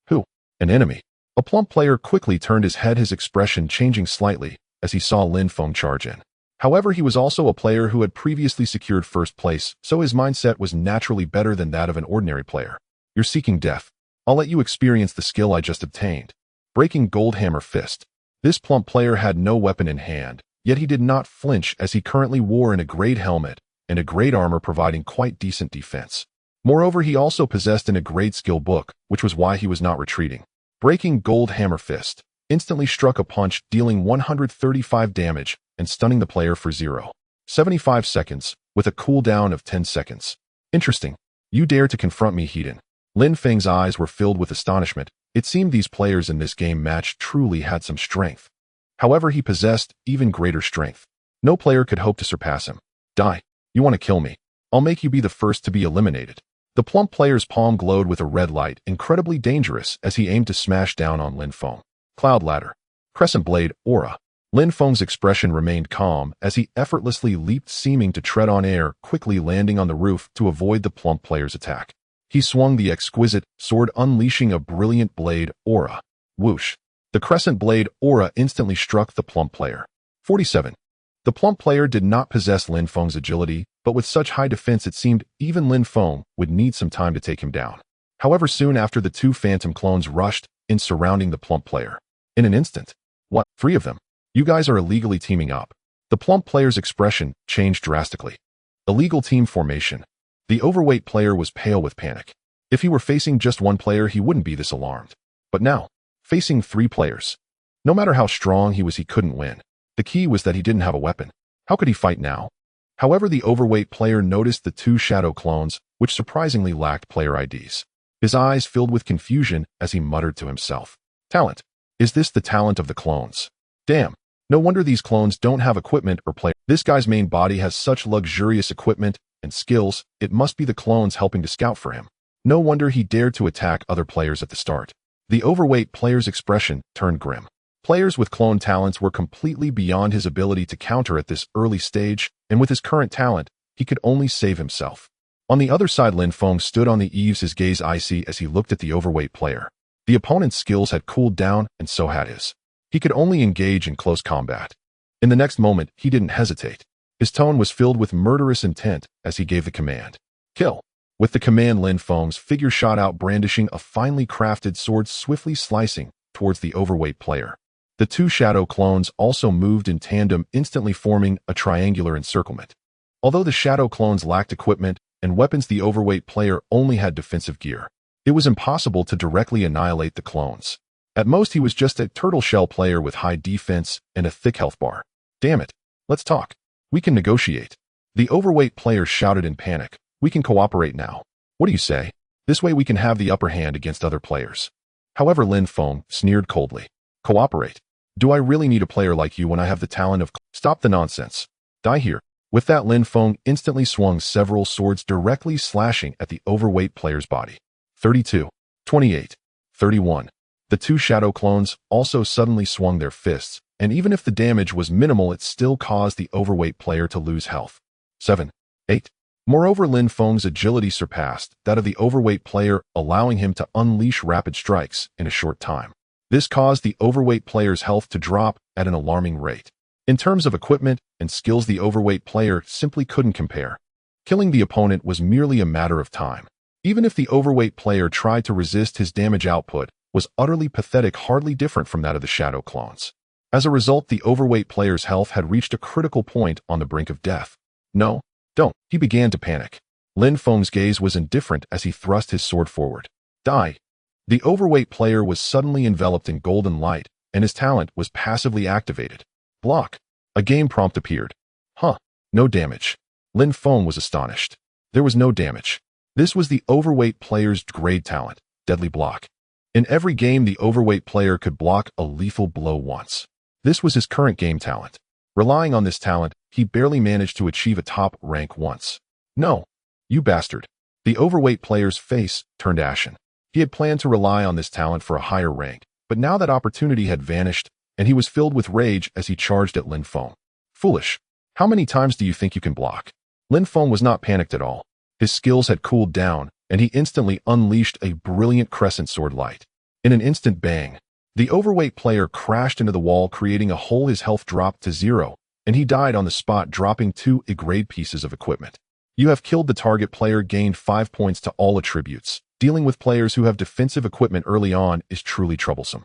Who? An enemy. A plump player quickly turned his head, his expression changing slightly as he saw Lin Feng charge in. However, he was also a player who had previously secured first place, so his mindset was naturally better than that of an ordinary player. You're seeking death. I'll let you experience the skill I just obtained. Breaking Gold Hammer Fist. This plump player had no weapon in hand, yet he did not flinch as he currently wore in a grade helmet and a grade armor providing quite decent defense. Moreover, he also possessed a grade skill book, which was why he was not retreating. Breaking Gold Hammer Fist instantly struck a punch, dealing 135 damage and stunning the player for 0.75 seconds, with a cooldown of 10 seconds. Interesting. You dare to confront me, Heiden. Lin Feng's eyes were filled with astonishment. It seemed these players in this game match truly had some strength. However, he possessed even greater strength. No player could hope to surpass him. Die. You want to kill me? I'll make you be the first to be eliminated. The plump player's palm glowed with a red light, incredibly dangerous as he aimed to smash down on Lin Feng. Cloud Ladder. Crescent Blade, Aura. Lin Feng's expression remained calm as he effortlessly leaped, seeming to tread on air, quickly landing on the roof to avoid the plump player's attack. He swung the exquisite sword, unleashing a brilliant blade, Aura. Whoosh. The Crescent Blade, Aura, instantly struck the plump player. 47. The plump player did not possess Lin Feng's agility, but with such high defense it seemed even Lin Feng would need some time to take him down. However, soon after, the 2 phantom clones rushed in, surrounding the plump player. In an instant. What? 3 of them? You guys are illegally teaming up. The plump player's expression changed drastically. Illegal team formation. The overweight player was pale with panic. If he were facing just one player, he wouldn't be this alarmed. But now, facing 3 players. No matter how strong he was, he couldn't win. The key was that he didn't have a weapon. How could he fight now? However, the overweight player noticed the 2 shadow clones, which surprisingly lacked player IDs. His eyes filled with confusion as he muttered to himself. Talent. Is this the talent of the clones? Damn. No wonder these clones don't have equipment or player. This guy's main body has such luxurious equipment and skills, it must be the clones helping to scout for him. No wonder he dared to attack other players at the start. The overweight player's expression turned grim. Players with clone talents were completely beyond his ability to counter at this early stage, and with his current talent, he could only save himself. On the other side, Lin Feng stood on the eaves, his gaze icy as he looked at the overweight player. The opponent's skills had cooled down, and so had his. He could only engage in close combat. In the next moment, he didn't hesitate. His tone was filled with murderous intent as he gave the command. Kill. With the command, Lin Feng's figure shot out, brandishing a finely crafted sword, swiftly slicing towards the overweight player. The 2 shadow clones also moved in tandem, instantly forming a triangular encirclement. Although the shadow clones lacked equipment and weapons, the overweight player only had defensive gear. It was impossible to directly annihilate the clones. At most, he was just a turtle shell player with high defense and a thick health bar. Damn it. Let's talk. We can negotiate. The overweight player shouted in panic. We can cooperate now. What do you say? This way we can have the upper hand against other players. However, Lin Feng sneered coldly. Cooperate? Do I really need a player like you when I have the talent of— Stop the nonsense. Die here. With that, Lin Feng instantly swung several swords directly slashing at the overweight player's body. 32, 28, 31. The two shadow clones also suddenly swung their fists, and even if the damage was minimal, it still caused the overweight player to lose health. 7, 8. Moreover, Lin Feng's agility surpassed that of the overweight player, allowing him to unleash rapid strikes in a short time. This caused the overweight player's health to drop at an alarming rate. In terms of equipment and skills, the overweight player simply couldn't compare. Killing the opponent was merely a matter of time. Even if the overweight player tried to resist, his damage output was utterly pathetic, hardly different from that of the shadow clones. As a result, the overweight player's health had reached a critical point on the brink of death. No, don't. He began to panic. Lin Feng's gaze was indifferent as he thrust his sword forward. Die. The overweight player was suddenly enveloped in golden light, and his talent was passively activated. Block. A game prompt appeared. Huh. No damage. Lin Feng was astonished. There was no damage. This was the overweight player's grade talent, Deadly Block. In every game, the overweight player could block a lethal blow once. This was his current game talent. Relying on this talent, he barely managed to achieve a top rank once. No. You bastard. The overweight player's face turned ashen. He had planned to rely on this talent for a higher rank, but now that opportunity had vanished, and he was filled with rage as he charged at Lin Feng. Foolish. How many times do you think you can block? Lin Feng was not panicked at all. His skills had cooled down, and he instantly unleashed a brilliant crescent sword light. In an instant, bang. The overweight player crashed into the wall, creating a hole. His health dropped to 0, and he died on the spot, dropping 2 A-grade pieces of equipment. You have killed the target player, gained 5 points to all attributes. Dealing with players who have defensive equipment early on is truly troublesome.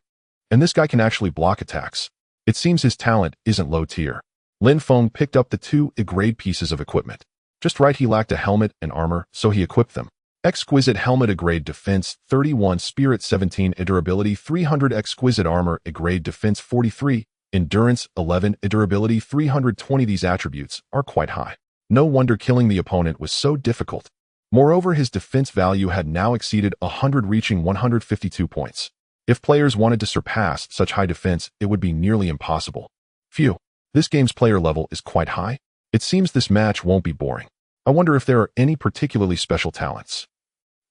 And this guy can actually block attacks. It seems his talent isn't low tier. Lin Feng picked up the 2 A-grade pieces of equipment. Just right, he lacked a helmet and armor, so he equipped them. Exquisite helmet, A-grade defense 31, spirit 17, durability 300, exquisite armor, A-grade defense 43, endurance 11, durability 320. These attributes are quite high. No wonder killing the opponent was so difficult. Moreover, his defense value had now exceeded 100, reaching 152 points. If players wanted to surpass such high defense, it would be nearly impossible. Phew, this game's player level is quite high. It seems this match won't be boring. I wonder if there are any particularly special talents.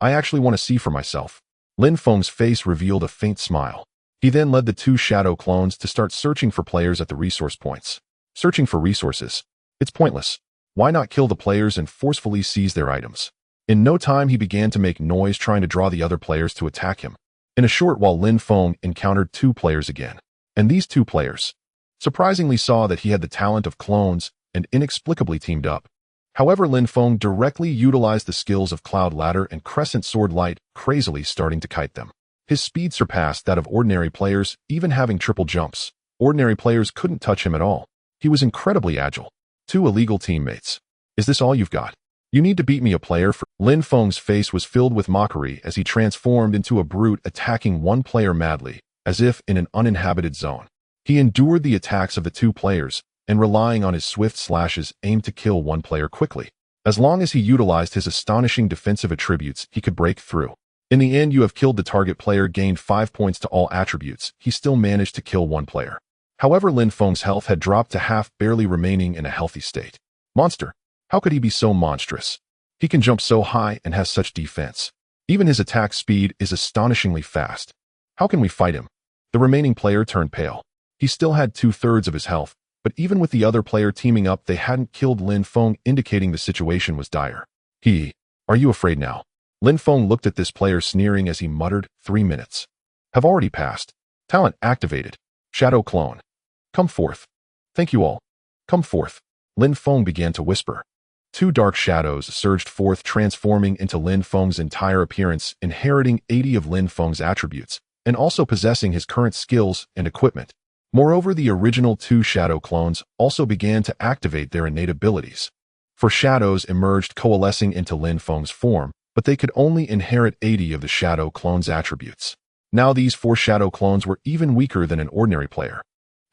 I actually want to see for myself. Lin Feng's face revealed a faint smile. He then led the 2 shadow clones to start searching for players at the resource points. Searching for resources. It's pointless. Why not kill the players and forcefully seize their items? In no time, he began to make noise, trying to draw the other players to attack him. In a short while, Lin Feng encountered 2 players again. And these 2 players surprisingly saw that he had the talent of clones and inexplicably teamed up. However, Lin Feng directly utilized the skills of Cloud Ladder and Crescent Sword Light, crazily starting to kite them. His speed surpassed that of ordinary players, even having triple jumps. Ordinary players couldn't touch him at all. He was incredibly agile. 2 illegal teammates. Is this all you've got? You need to beat me a player for— Lin Feng's face was filled with mockery as he transformed into a brute, attacking one player madly, as if in an uninhabited zone. He endured the attacks of the 2 players, and relying on his swift slashes, aimed to kill one player quickly. As long as he utilized his astonishing defensive attributes, he could break through. In the end, you have killed the target player, gained 5 points to all attributes. He still managed to kill one player. However, Lin Feng's health had dropped to half, barely remaining in a healthy state. Monster. How could he be so monstrous? He can jump so high and has such defense. Even his attack speed is astonishingly fast. How can we fight him? The remaining player turned pale. He still had 2/3 of his health, but even with the other player teaming up, they hadn't killed Lin Feng, indicating the situation was dire. Are you afraid now? Lin Feng looked at this player, sneering as he muttered, 3 minutes have already passed. Talent activated. Shadow clone. Come forth. Thank you all. Come forth. Lin Feng began to whisper. 2 dark shadows surged forth, transforming into Lin Feng's entire appearance, inheriting 80 of Lin Feng's attributes, and also possessing his current skills and equipment. Moreover, the original 2 shadow clones also began to activate their innate abilities. 4 shadows emerged, coalescing into Lin Feng's form, but they could only inherit 80 of the shadow clone's attributes. Now these 4 shadow clones were even weaker than an ordinary player.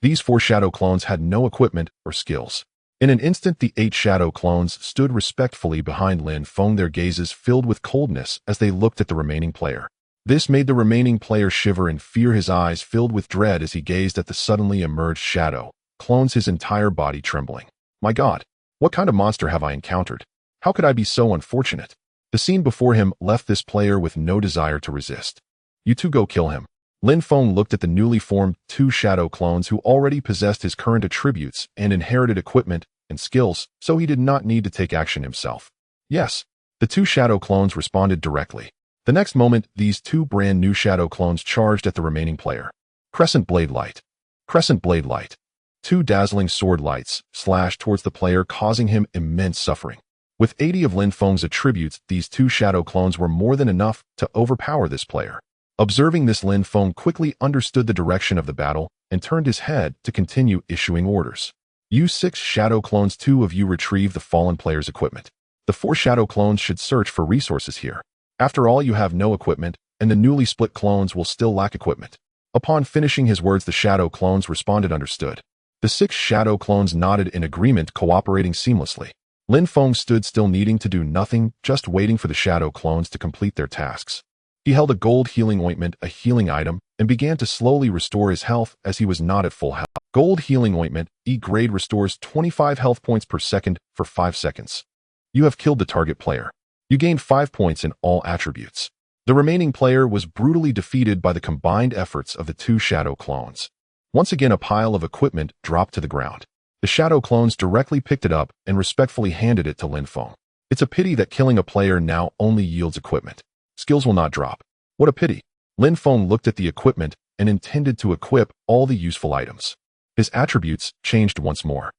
These 4 shadow clones had no equipment or skills. In an instant, the 8 shadow clones stood respectfully behind Lin Feng, their gazes filled with coldness as they looked at the remaining player. This made the remaining player shiver in fear, his eyes filled with dread as he gazed at the suddenly emerged shadow clones, his entire body trembling. My God, what kind of monster have I encountered? How could I be so unfortunate? The scene before him left this player with no desire to resist. You two go kill him. Lin Feng looked at the newly formed 2 shadow clones who already possessed his current attributes and inherited equipment and skills, so he did not need to take action himself. Yes, the 2 shadow clones responded directly. The next moment, these 2 brand new shadow clones charged at the remaining player. Crescent blade light. Crescent blade light. 2 dazzling sword lights slashed towards the player, causing him immense suffering. With 80 of Lin Feng's attributes, these 2 shadow clones were more than enough to overpower this player. Observing this, Lin Feng quickly understood the direction of the battle and turned his head to continue issuing orders. You 6 shadow clones, 2 of you retrieve the fallen player's equipment. The 4 shadow clones should search for resources here. After all, you have no equipment, and the newly split clones will still lack equipment. Upon finishing his words, the shadow clones responded, understood. The 6 shadow clones nodded in agreement, cooperating seamlessly. Lin Feng stood still, needing to do nothing, just waiting for the shadow clones to complete their tasks. He held a gold healing ointment, a healing item, and began to slowly restore his health as he was not at full health. Gold healing ointment, E grade, restores 25 health points per second for 5 seconds. You have killed the target player. You gained 5 points in all attributes. The remaining player was brutally defeated by the combined efforts of the 2 shadow clones. Once again, a pile of equipment dropped to the ground. The shadow clones directly picked it up and respectfully handed it to Lin Feng. It's a pity that killing a player now only yields equipment. Skills will not drop. What a pity. Lin Feng looked at the equipment and intended to equip all the useful items. His attributes changed once more.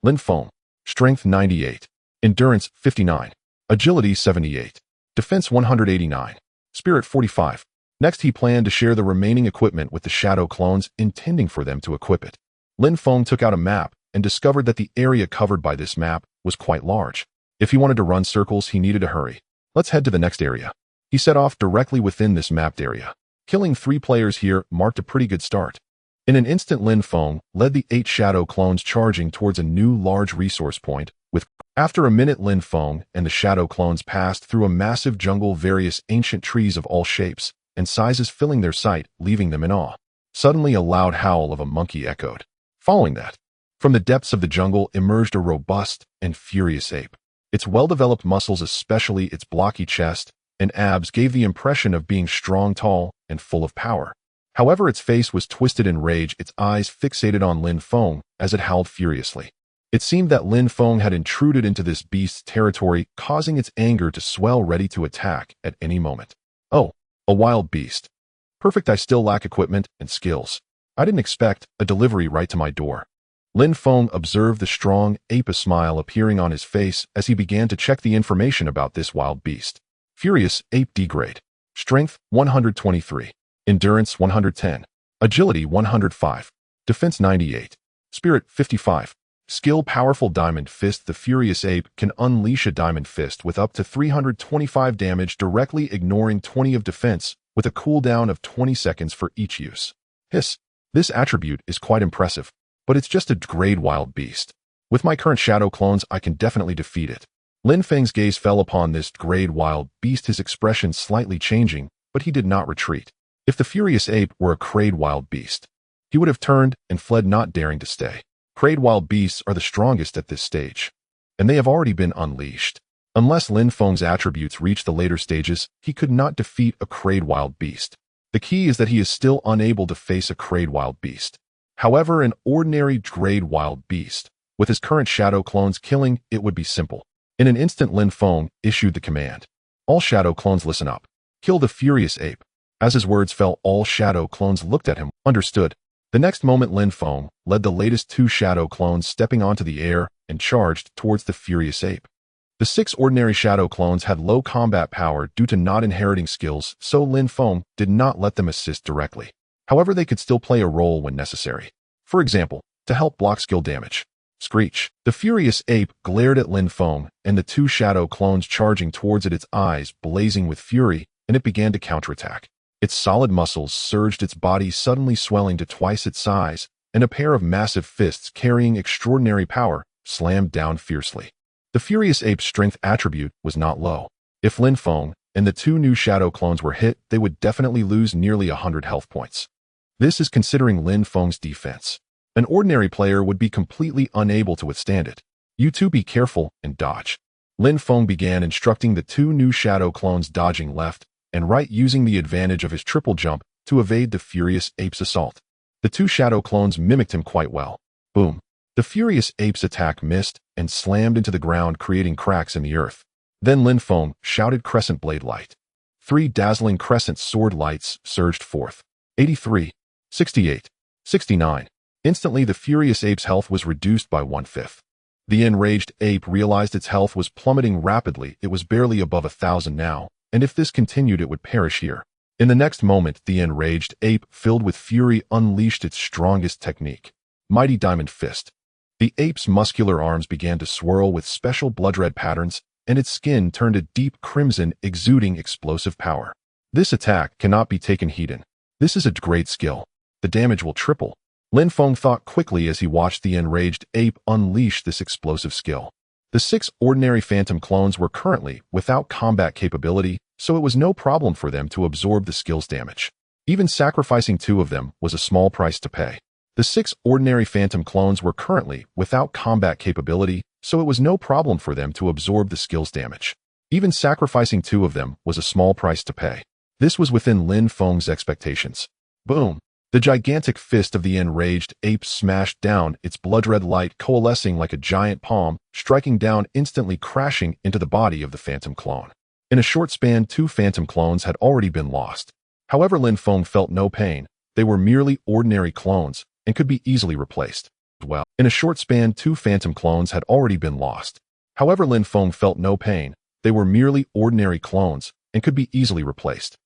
Lin Feng, Strength 98, Endurance 59, Agility 78, Defense 189, Spirit 45. Next, he planned to share the remaining equipment with the shadow clones, intending for them to equip it. Lin Feng took out a map and discovered that the area covered by this map was quite large. If he wanted to run circles, he needed to hurry. Let's head to the next area. He set off directly within this mapped area. Killing 3 players here marked a pretty good start. In an instant, Lin Feng led the 8 shadow clones charging towards a new large resource point. After a minute, Lin Feng and the shadow clones passed through a massive jungle, various ancient trees of all shapes and sizes filling their sight, leaving them in awe. Suddenly, a loud howl of a monkey echoed. Following that, from the depths of the jungle emerged a robust and furious ape. Its well-developed muscles, especially its blocky chest and abs, gave the impression of being strong, tall, and full of power. However, its face was twisted in rage, its eyes fixated on Lin Feng as it howled furiously. It seemed that Lin Feng had intruded into this beast's territory, causing its anger to swell, ready to attack at any moment. Oh, a wild beast. Perfect, I still lack equipment and skills. I didn't expect a delivery right to my door. Lin Feng observed the strong ape, a smile appearing on his face as he began to check the information about this wild beast. Furious ape, D grade. Strength 123. Endurance 110. Agility 105. Defense 98. Spirit 55. Skill, powerful diamond fist. The furious ape can unleash a diamond fist with up to 325 damage, directly ignoring 20 of defense, with a cooldown of 20 seconds for each use. Hiss. This attribute is quite impressive, but it's just a grade wild beast. With my current shadow clones, I can definitely defeat it. Lin Feng's gaze fell upon this grade wild beast, his expression slightly changing, but he did not retreat. If the furious ape were a grade wild beast, he would have turned and fled, not daring to stay. Grade wild beasts are the strongest at this stage, and they have already been unleashed. Unless Lin Feng's attributes reach the later stages, he could not defeat a grade wild beast. The key is that he is still unable to face a grade wild beast. However, an ordinary grade wild beast, with his current shadow clones, killing it would be simple. In an instant, Lin Feng issued the command. All shadow clones, listen up. Kill the furious ape. As his words fell, all shadow clones looked at him. Understood. The next moment, Lin Feng led the latest 2 shadow clones, stepping onto the air and charged towards the furious ape. The 6 ordinary shadow clones had low combat power due to not inheriting skills, so Lin Feng did not let them assist directly. However, they could still play a role when necessary. For example, to help block skill damage. Screech. The furious ape glared at Lin Feng and the 2 shadow clones charging towards it, its eyes blazing with fury, and it began to counterattack. Its solid muscles surged, its body suddenly swelling to twice its size, and a pair of massive fists carrying extraordinary power slammed down fiercely. The furious ape's strength attribute was not low. If Lin Feng and the two new shadow clones were hit, they would definitely lose nearly 100 health points. This is considering Lin Feng's defense. An ordinary player would be completely unable to withstand it. You two be careful and dodge. Lin Feng began instructing the two new shadow clones, dodging left and right, using the advantage of his triple jump to evade the furious ape's assault. The two shadow clones mimicked him quite well. Boom. The furious ape's attack missed and slammed into the ground, creating cracks in the earth. Then Lin Feng shouted crescent blade light. 3 dazzling crescent sword lights surged forth. 83, 68, 69. Instantly, the furious ape's health was reduced by 1/5. The enraged ape realized its health was plummeting rapidly. It was barely above 1,000 now, and if this continued, it would perish here. In the next moment, the enraged ape, filled with fury, unleashed its strongest technique, Mighty Diamond Fist. The ape's muscular arms began to swirl with special blood-red patterns, and its skin turned a deep crimson, exuding explosive power. This attack cannot be taken hidden. This is a great skill. The damage will triple. Lin Feng thought quickly as he watched the enraged ape unleash this explosive skill. The 6 ordinary phantom clones were currently without combat capability, so it was no problem for them to absorb the skill's damage. Even sacrificing 2 of them was a small price to pay. The 6 ordinary phantom clones were currently without combat capability, so it was no problem for them to absorb the skill's damage. Even sacrificing 2 of them was a small price to pay. This was within Lin Feng's expectations. Boom! The gigantic fist of the enraged ape smashed down, its blood-red light coalescing like a giant palm, striking down, instantly crashing into the body of the phantom clone. In a short span, 2 phantom clones had already been lost. However, Lin Feng felt no pain. They were merely ordinary clones and could be easily replaced. Well, in a short span, 2 phantom clones had already been lost. However, Lin Feng felt no pain. They were merely ordinary clones and could be easily replaced.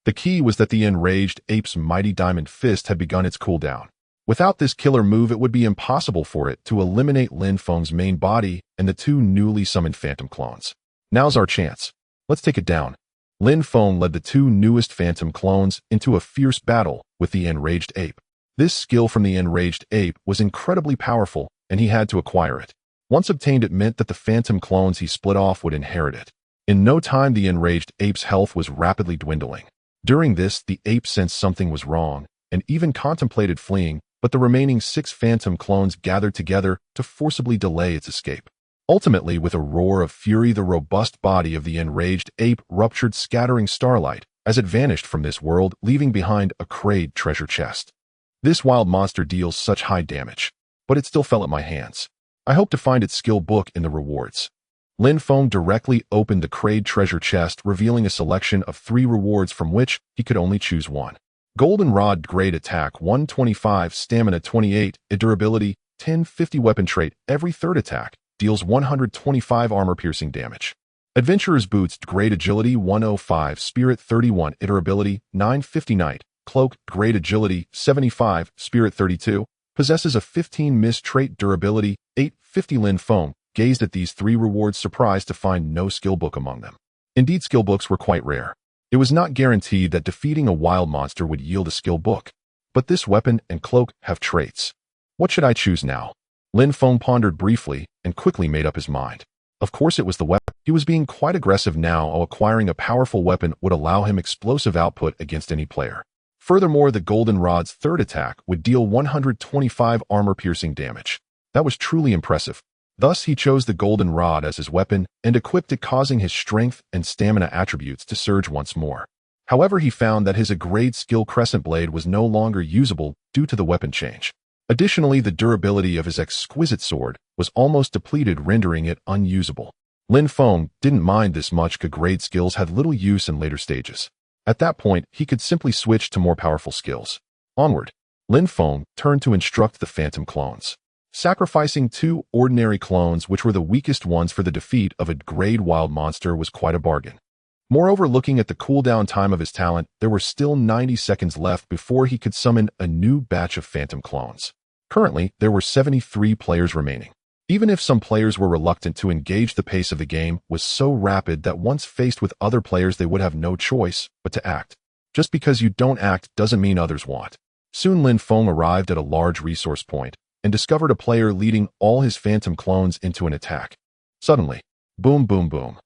The key was that the enraged ape's Mighty Diamond Fist had begun its cooldown. Without this killer move, it would be impossible for it to eliminate Lin Feng's main body and the 2 newly summoned phantom clones. Now's our chance. Let's take it down. Lin Feng led the 2 newest phantom clones into a fierce battle with the enraged ape. This skill from the enraged ape was incredibly powerful, and he had to acquire it. Once obtained, it meant that the phantom clones he split off would inherit it. In no time, the enraged ape's health was rapidly dwindling. During this, the ape sensed something was wrong and even contemplated fleeing, but the remaining 6 phantom clones gathered together to forcibly delay its escape. Ultimately, with a roar of fury, the robust body of the enraged ape ruptured, scattering starlight as it vanished from this world, leaving behind a crate treasure chest. This wild monster deals such high damage, but it still fell at my hands. I hope to find its skill book in the rewards. Lin Feng directly opened the crate treasure chest, revealing a selection of 3 rewards from which he could only choose one. Golden Rod, Great Attack 125, Stamina 28, Durability 10, 50 Weapon Trait. Every 3rd attack deals 125 armor-piercing damage. Adventurer's Boots, Great Agility 105, Spirit 31, Durability 950 Knight. Cloak, Great Agility 75, Spirit 32, possesses a 15 Miss Trait, Durability 850. Lin Feng gazed at these 3 rewards, surprised to find no skill book among them. Indeed, skill books were quite rare. It was not guaranteed that defeating a wild monster would yield a skill book, but this weapon and cloak have traits. What should I choose now? Lin Feng pondered briefly and quickly made up his mind. Of course it was the weapon. He was being quite aggressive now. Acquiring a powerful weapon would allow him explosive output against any player. Furthermore, the Golden Rod's 3rd attack would deal 125 armor-piercing damage. That was truly impressive. Thus, he chose the Golden Rod as his weapon and equipped it, causing his strength and stamina attributes to surge once more. However, he found that his grade skill Crescent Blade was no longer usable due to the weapon change. Additionally, the durability of his exquisite sword was almost depleted, rendering it unusable. Lin Feng didn't mind this much. Grade skills had little use in later stages. At that point, he could simply switch to more powerful skills. Onward, Lin Feng turned to instruct the phantom clones. Sacrificing 2 ordinary clones, which were the weakest ones for the defeat of a grade wild monster, was quite a bargain. Moreover, looking at the cooldown time of his talent, there were still 90 seconds left before he could summon a new batch of phantom clones. Currently, there were 73 players remaining. Even if some players were reluctant to engage, the pace of the game was so rapid that once faced with other players, they would have no choice but to act. Just because you don't act doesn't mean others won't. Soon Lin Feng arrived at a large resource point, and discovered a player leading all his phantom clones into an attack. Suddenly, boom, boom, boom.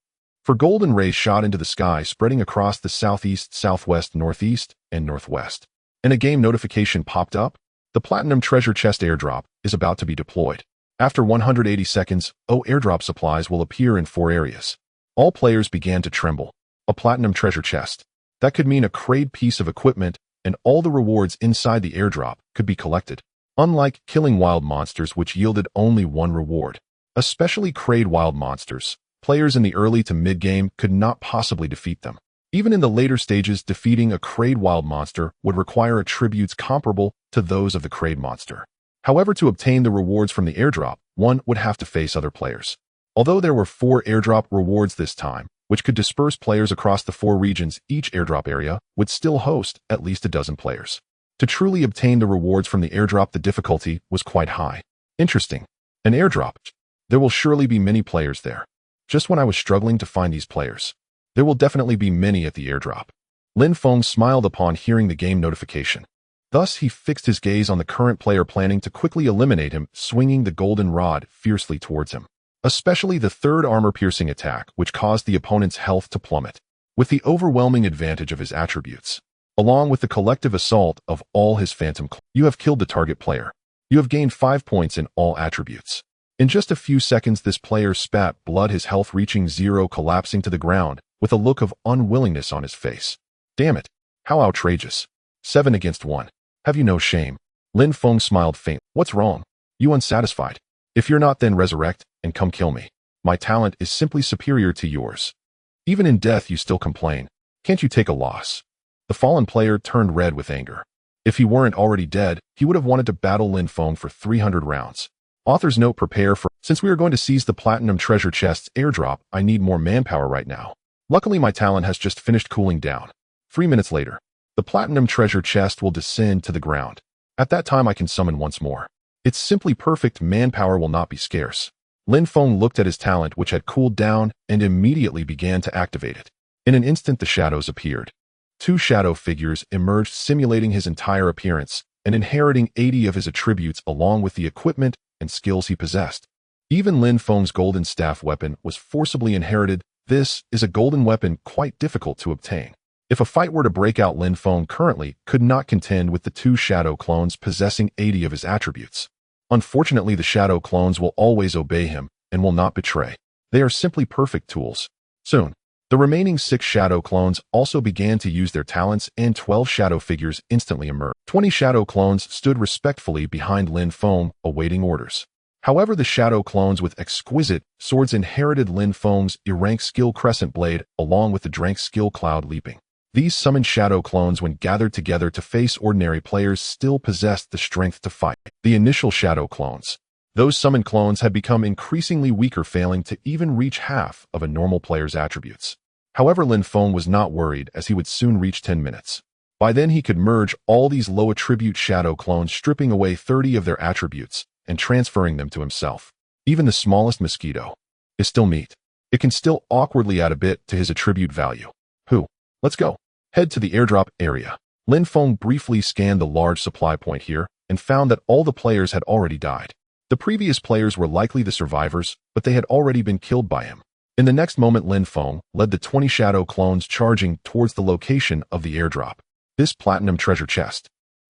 For golden rays shot into the sky, spreading across the southeast, southwest, northeast, and northwest. And a game notification popped up. The Platinum Treasure Chest airdrop is about to be deployed. After 180 seconds, airdrop supplies will appear in 4 areas. All players began to tremble. A Platinum Treasure Chest. That could mean a crate piece of equipment, and all the rewards inside the airdrop could be collected. Unlike killing wild monsters, which yielded only 1 reward. Especially crate wild monsters, players in the early to mid-game could not possibly defeat them. Even in the later stages, defeating a crate wild monster would require attributes comparable to those of the crate monster. However, to obtain the rewards from the airdrop, one would have to face other players. Although there were 4 airdrop rewards this time, which could disperse players across the 4 regions, each airdrop area would still host at least a dozen players. To truly obtain the rewards from the airdrop, the difficulty was quite high. Interesting. An airdrop. There will surely be many players there. Just when I was struggling to find these players. There will definitely be many at the airdrop. Lin Feng smiled upon hearing the game notification. Thus, he fixed his gaze on the current player, planning to quickly eliminate him, swinging the golden rod fiercely towards him. Especially the 3rd armor-piercing attack, which caused the opponent's health to plummet. With the overwhelming advantage of his attributes, along with the collective assault of all his phantom clones, you have killed the target player. You have gained 5 points in all attributes. In just a few seconds, this player spat blood, his health reaching 0, collapsing to the ground, with a look of unwillingness on his face. Damn it. How outrageous. 7 against 1. Have you no shame? Lin Feng smiled faintly. What's wrong? You unsatisfied? If you're not, then resurrect and come kill me. My talent is simply superior to yours. Even in death, you still complain. Can't you take a loss? The fallen player turned red with anger. If he weren't already dead, he would have wanted to battle Lin Feng for 300 rounds. Author's note: prepare for, since we are going to seize the Platinum Treasure Chest's airdrop, I need more manpower right now. Luckily, my talent has just finished cooling down. 3 minutes later, the Platinum Treasure Chest will descend to the ground. At that time, I can summon once more. It's simply perfect. Manpower will not be scarce. Lin Feng looked at his talent, which had cooled down, and immediately began to activate it. In an instant, the shadows appeared. 2 shadow figures emerged, simulating his entire appearance and inheriting 80 of his attributes along with the equipment and skills he possessed. Even Lin Feng's golden staff weapon was forcibly inherited. This is a golden weapon quite difficult to obtain. If a fight were to break out, Lin Feng currently could not contend with the 2 shadow clones possessing 80 of his attributes. Unfortunately, the shadow clones will always obey him and will not betray. They are simply perfect tools. Soon, the remaining 6 shadow clones also began to use their talents, and 12 shadow figures instantly emerged. 20 shadow clones stood respectfully behind Lin Feng, awaiting orders. However, the shadow clones with exquisite swords inherited Lin Feng's E-rank skill Crescent Blade, along with the Drank skill Cloud Leaping. These summoned shadow clones, when gathered together to face ordinary players, still possessed the strength to fight. The initial shadow clones. Those summoned clones had become increasingly weaker, failing to even reach half of a normal player's attributes. However, Lin Feng was not worried, as he would soon reach 10 minutes. By then, he could merge all these low attribute shadow clones, stripping away 30 of their attributes and transferring them to himself. Even the smallest mosquito is still meat. It can still awkwardly add a bit to his attribute value. Let's go. Head to the airdrop area. Lin Feng briefly scanned the large supply point here and found that all the players had already died. The previous players were likely the survivors, but they had already been killed by him. In the next moment, Lin Feng led the 20 shadow clones charging towards the location of the airdrop. This platinum treasure chest.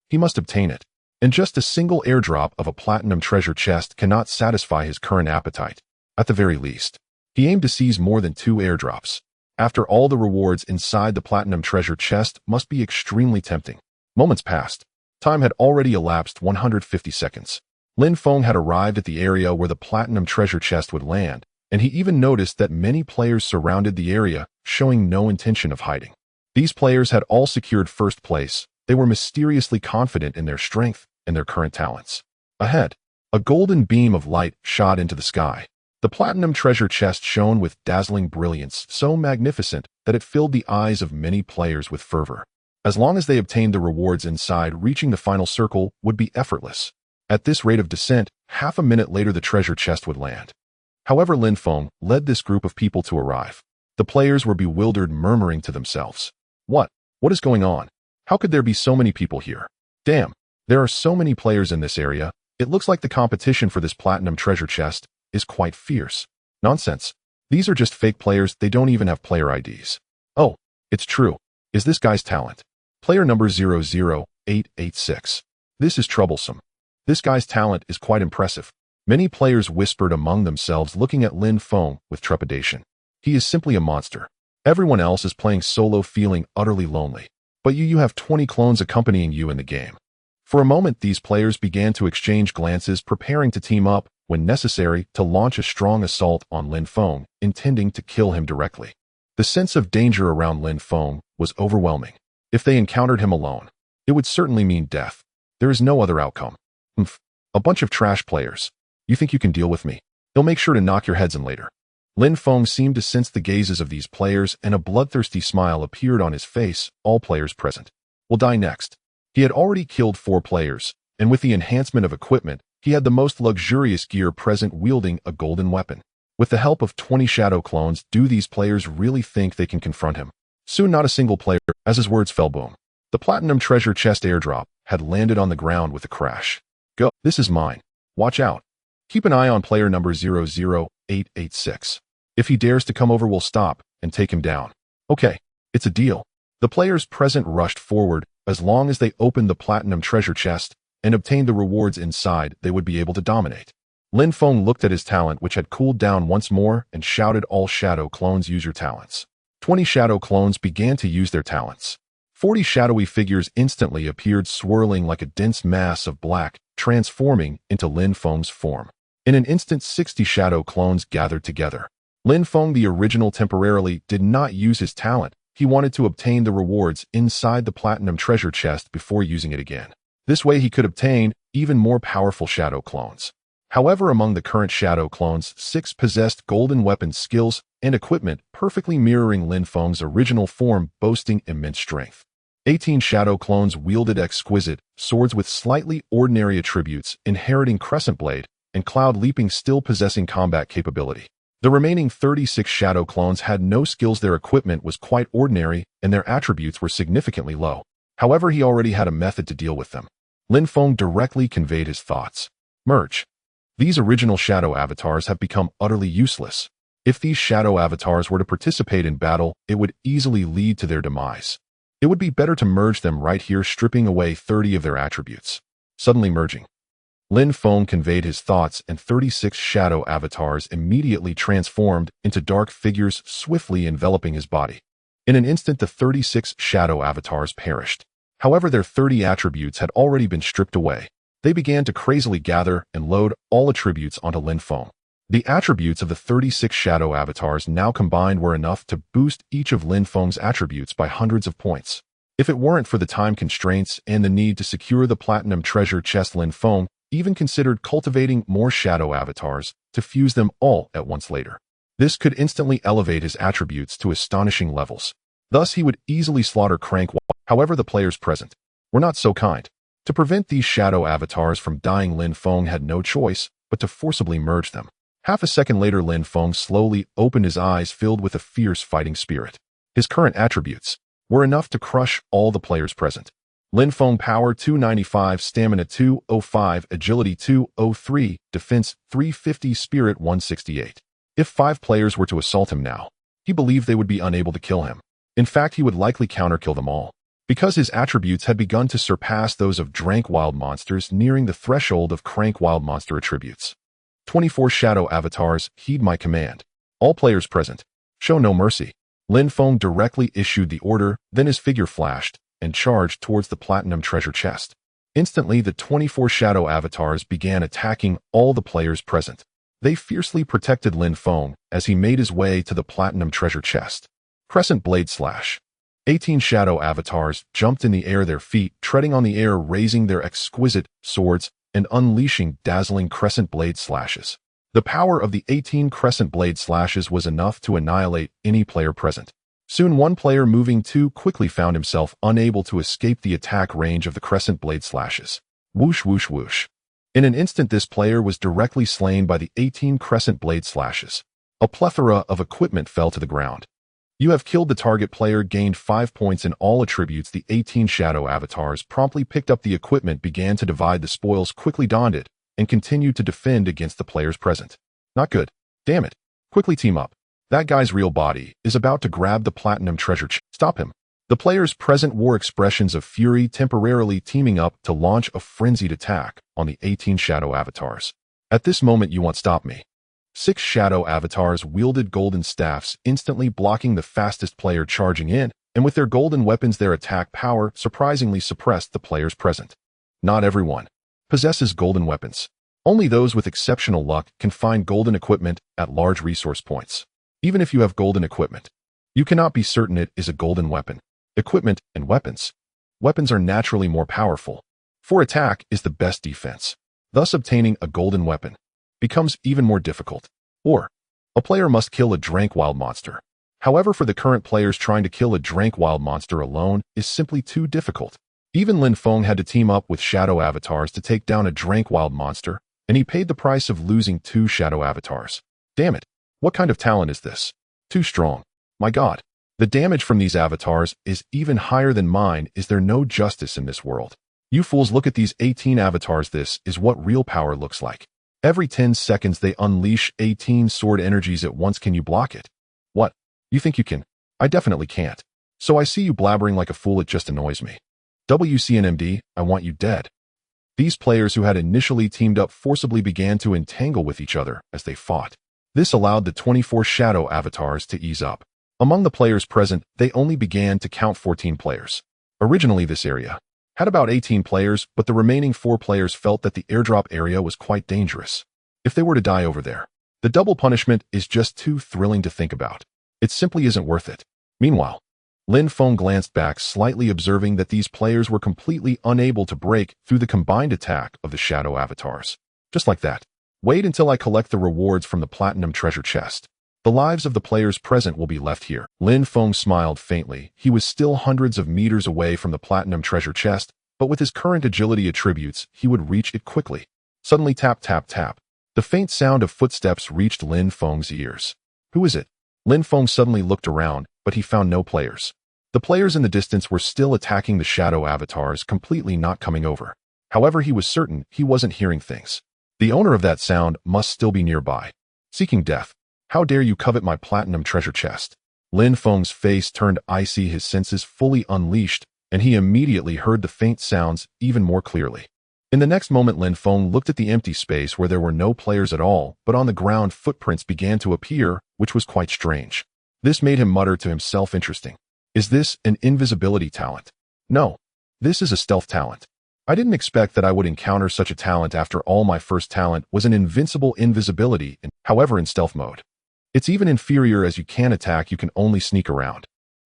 He must obtain it. And just a single airdrop of a platinum treasure chest cannot satisfy his current appetite. At the very least, he aimed to seize more than 2 airdrops. After all, the rewards inside the platinum treasure chest must be extremely tempting. Moments passed. Time had already elapsed 150 seconds. Lin Feng had arrived at the area where the platinum treasure chest would land, and he even noticed that many players surrounded the area, showing no intention of hiding. These players had all secured first place. They were mysteriously confident in their strength and their current talents. Ahead, a golden beam of light shot into the sky. The platinum treasure chest shone with dazzling brilliance, so magnificent that it filled the eyes of many players with fervor. As long as they obtained the rewards inside, reaching the final circle would be effortless. At this rate of descent, half a minute later the treasure chest would land. However, Lin Feng led this group of people to arrive. The players were bewildered, murmuring to themselves, What is going on? How could there be so many people here? Damn, there are so many players in this area. It looks like the competition for this platinum treasure chest is quite fierce. Nonsense. These are just fake players, they don't even have player IDs. Oh, it's true. Is this guy's talent? Player number 00886. This is troublesome. This guy's talent is quite impressive. Many players whispered among themselves, looking at Lin Feng with trepidation. He is simply a monster. Everyone else is playing solo, feeling utterly lonely. But you have 20 clones accompanying you in the game. For a moment, these players began to exchange glances, preparing to team up, when necessary, to launch a strong assault on Lin Feng, intending to kill him directly. The sense of danger around Lin Feng was overwhelming. If they encountered him alone, it would certainly mean death. There is no other outcome. A bunch of trash players. You think you can deal with me? He'll make sure to knock your heads in later. Lin Feng seemed to sense the gazes of these players, and a bloodthirsty smile appeared on his face. All players present will die next. He had already killed 4 players, and with the enhancement of equipment, he had the most luxurious gear present, wielding a golden weapon. With the help of 20 shadow clones, do these players really think they can confront him? Soon not a single player, as his words fell, boom. The platinum treasure chest airdrop had landed on the ground with a crash. Go, this is mine. Watch out. Keep an eye on player number 00886. If he dares to come over, we'll stop and take him down. Okay, it's a deal. The players present rushed forward. As long as they opened the platinum treasure chest and obtained the rewards inside, they would be able to dominate. Lin Feng looked at his talent, which had cooled down once more, and shouted, all shadow clones, use your talents. 20 shadow clones began to use their talents. 40 shadowy figures instantly appeared, swirling like a dense mass of black, transforming into Lin Feng's form. In an instant, 60 shadow clones gathered together. Lin Feng, the original, temporarily did not use his talent. He wanted to obtain the rewards inside the platinum treasure chest before using it again. This way he could obtain even more powerful shadow clones. However, among the current shadow clones, 6 possessed golden weapon skills and equipment perfectly mirroring Lin Feng's original form, boasting immense strength. 18 shadow clones wielded exquisite swords with slightly ordinary attributes, inheriting crescent blade and cloud leaping, still possessing combat capability. The remaining 36 shadow clones had no skills. Their equipment was quite ordinary and their attributes were significantly low. However, he already had a method to deal with them. Lin Feng directly conveyed his thoughts. Merge. These original shadow avatars have become utterly useless. If these shadow avatars were to participate in battle, it would easily lead to their demise. It would be better to merge them right here, stripping away 30 of their attributes. Suddenly merging. Lin Feng conveyed his thoughts, and 36 shadow avatars immediately transformed into dark figures, swiftly enveloping his body. In an instant, the 36 shadow avatars perished. However, their 30 attributes had already been stripped away. They began to crazily gather and load all attributes onto Lin Feng. The attributes of the 36 shadow avatars now combined were enough to boost each of Lin Feng's attributes by hundreds of points. If it weren't for the time constraints and the need to secure the platinum treasure chest, Lin Feng even considered cultivating more shadow avatars to fuse them all at once later. This could instantly elevate his attributes to astonishing levels. Thus, he would easily slaughter Crank. However, the players present were not so kind. To prevent these shadow avatars from dying, Lin Feng had no choice but to forcibly merge them. Half a second later, Lin Feng slowly opened his eyes, filled with a fierce fighting spirit. His current attributes were enough to crush all the players present. Lin Feng: power 295, stamina 205, agility 203, defense 350, spirit 168. If 5 players were to assault him now, he believed they would be unable to kill him. In fact, he would likely counterkill them all, because his attributes had begun to surpass those of Drank Wild monsters, nearing the threshold of Crank Wild monster attributes. 24 shadow avatars, heed my command. All players present, show no mercy. Lin Feng directly issued the order, then his figure flashed and charged towards the platinum treasure chest. Instantly, the 24 shadow avatars began attacking all the players present. They fiercely protected Lin Feng as he made his way to the platinum treasure chest. Crescent blade slash. 18 shadow avatars jumped in the air, their feet treading on the air, raising their exquisite swords and unleashing dazzling crescent blade slashes. The power of the 18 crescent blade slashes was enough to annihilate any player present. Soon, one player moving too quickly found himself unable to escape the attack range of the crescent blade slashes. Whoosh, whoosh, whoosh. In an instant, this player was directly slain by the 18 crescent blade slashes. A plethora of equipment fell to the ground. You have killed the target. Player gained 5 points in all attributes. The 18 shadow avatars promptly picked up the equipment, began to divide the spoils, quickly donned it, and continued to defend against the players present. Not good. Damn it. Quickly team up. That guy's real body is about to grab the platinum treasure chest. Stop him. The players present wore expressions of fury, temporarily teaming up to launch a frenzied attack on the 18 shadow avatars. At this moment you want stop me. 6 shadow avatars wielded golden staffs, instantly blocking the fastest player charging in, and with their golden weapons their attack power surprisingly suppressed the players present. Not everyone possesses golden weapons. Only those with exceptional luck can find golden equipment at large resource points. Even if you have golden equipment, you cannot be certain it is a golden weapon. Equipment and weapons. Weapons are naturally more powerful. For attack is the best defense. Thus obtaining a golden weapon becomes even more difficult. Or, a player must kill a Drank Wild monster. However, for the current players, trying to kill a Drank Wild monster alone is simply too difficult. Even Lin Feng had to team up with shadow avatars to take down a Drank Wild monster, and he paid the price of losing 2 shadow avatars. Damn it. What kind of talent is this? Too strong. My god. The damage from these avatars is even higher than mine. Is there no justice in this world? You fools, look at these 18 avatars. This is what real power looks like. Every 10 seconds they unleash 18 sword energies at once. Can you block it? What? You think you can? I definitely can't. So I see you blabbering like a fool. It just annoys me. WCNMD, I want you dead. These players who had initially teamed up forcibly began to entangle with each other as they fought. This allowed the 24 shadow avatars to ease up. Among the players present, they only began to count 14 players. Originally this area had about 18 players, but the remaining 4 players felt that the airdrop area was quite dangerous. If they were to die over there, the double punishment is just too thrilling to think about. It simply isn't worth it. Meanwhile, Lin Feng glanced back slightly, observing that these players were completely unable to break through the combined attack of the shadow avatars. Just like that. Wait until I collect the rewards from the platinum treasure chest. The lives of the players present will be left here. Lin Feng smiled faintly. He was still hundreds of meters away from the platinum treasure chest, but with his current agility attributes, he would reach it quickly. Suddenly, tap, tap, tap. The faint sound of footsteps reached Lin Feng's ears. Who is it? Lin Feng suddenly looked around, but he found no players. The players in the distance were still attacking the shadow avatars, completely not coming over. However, he was certain he wasn't hearing things. The owner of that sound must still be nearby. Seeking death. How dare you covet my platinum treasure chest? Lin Feng's face turned icy, his senses fully unleashed, and he immediately heard the faint sounds even more clearly. In the next moment, Lin Feng looked at the empty space where there were no players at all, but on the ground footprints began to appear, which was quite strange. This made him mutter to himself, interesting. Is this an invisibility talent? No. This is a stealth talent. I didn't expect that I would encounter such a talent. After all, my first talent was an invincible invisibility, however in stealth mode. It's even inferior, as you can't attack, you can only sneak around.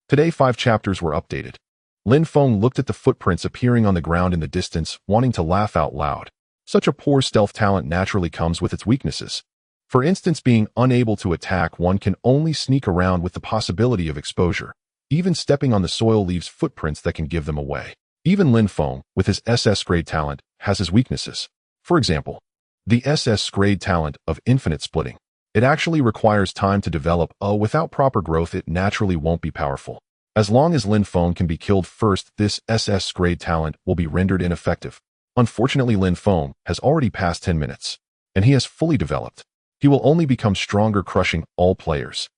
Today 5 chapters were updated. Lin Feng looked at the footprints appearing on the ground in the distance, wanting to laugh out loud. Such a poor stealth talent naturally comes with its weaknesses. For instance, being unable to attack, one can only sneak around with the possibility of exposure. Even stepping on the soil leaves footprints that can give them away. Even Lin Feng, with his SS grade talent, has his weaknesses. For example, the SS grade talent of infinite splitting. It actually requires time to develop. Without proper growth, it naturally won't be powerful. As long as Lin Feng can be killed first, this SS grade talent will be rendered ineffective. Unfortunately, Lin Feng has already passed 10 minutes, and he has fully developed. He will only become stronger, crushing all players.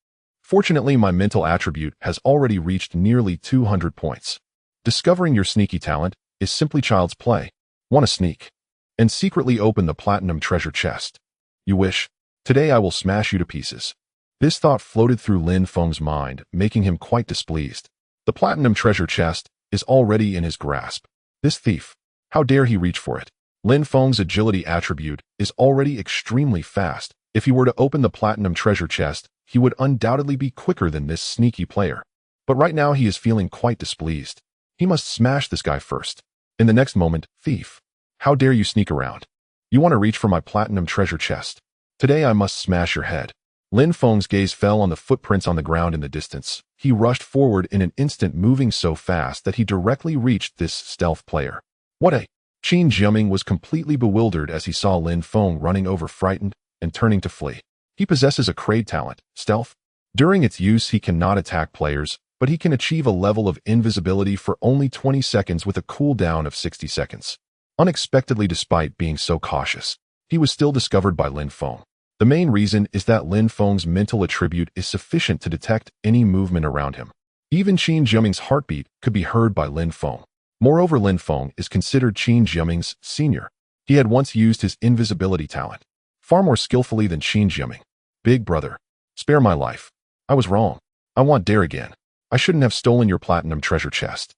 Fortunately, my mental attribute has already reached nearly 200 points. Discovering your sneaky talent is simply child's play. Want to sneak and secretly open the platinum treasure chest? You wish? Today I will smash you to pieces. This thought floated through Lin Feng's mind, making him quite displeased. The platinum treasure chest is already in his grasp. This thief, how dare he reach for it? Lin Feng's agility attribute is already extremely fast. If he were to open the platinum treasure chest, he would undoubtedly be quicker than this sneaky player. But right now he is feeling quite displeased. He must smash this guy first. In the next moment, thief, how dare you sneak around? You want to reach for my platinum treasure chest? Today I must smash your head. Lin Feng's gaze fell on the footprints on the ground in the distance. He rushed forward in an instant, moving so fast that he directly reached this stealth player. What a... Qin Jiaming was completely bewildered as he saw Lin Feng running over, frightened and turning to flee. He possesses a grade talent, stealth. During its use, he cannot attack players, but he can achieve a level of invisibility for only 20 seconds with a cooldown of 60 seconds. Unexpectedly, despite being so cautious, he was still discovered by Lin Feng. The main reason is that Lin Feng's mental attribute is sufficient to detect any movement around him. Even Qin Jiaming's heartbeat could be heard by Lin Feng. Moreover, Lin Feng is considered Qin Jiaming's senior. He had once used his invisibility talent, far more skillfully than Qin Jiaming. Big brother, spare my life. I was wrong. I want dare again. I shouldn't have stolen your platinum treasure chest.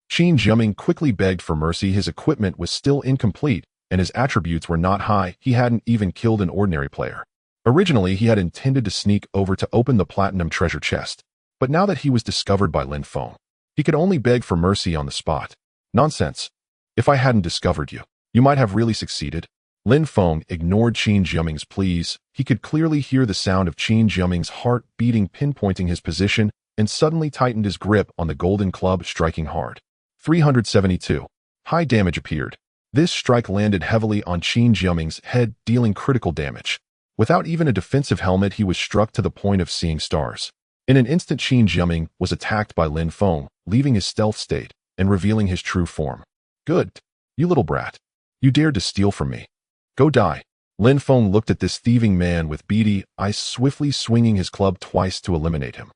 Qin Jiaming quickly begged for mercy. His equipment was still incomplete, and his attributes were not high. He hadn't even killed an ordinary player. Originally, he had intended to sneak over to open the platinum treasure chest, but now that he was discovered by Lin Feng, he could only beg for mercy on the spot. Nonsense. If I hadn't discovered you, you might have really succeeded. Lin Feng ignored Qin Jiaming's pleas. He could clearly hear the sound of Qin Jiaming's heart beating, pinpointing his position, and suddenly tightened his grip on the golden club, striking hard. 372. High damage appeared. This strike landed heavily on Qin Jiaming's head, dealing critical damage. Without even a defensive helmet, he was struck to the point of seeing stars. In an instant, Qin Jiaming was attacked by Lin Feng, leaving his stealth state and revealing his true form. Good. You little brat. You dared to steal from me. Go die. Lin Feng looked at this thieving man with beady eyes, swiftly swinging his club twice to eliminate him.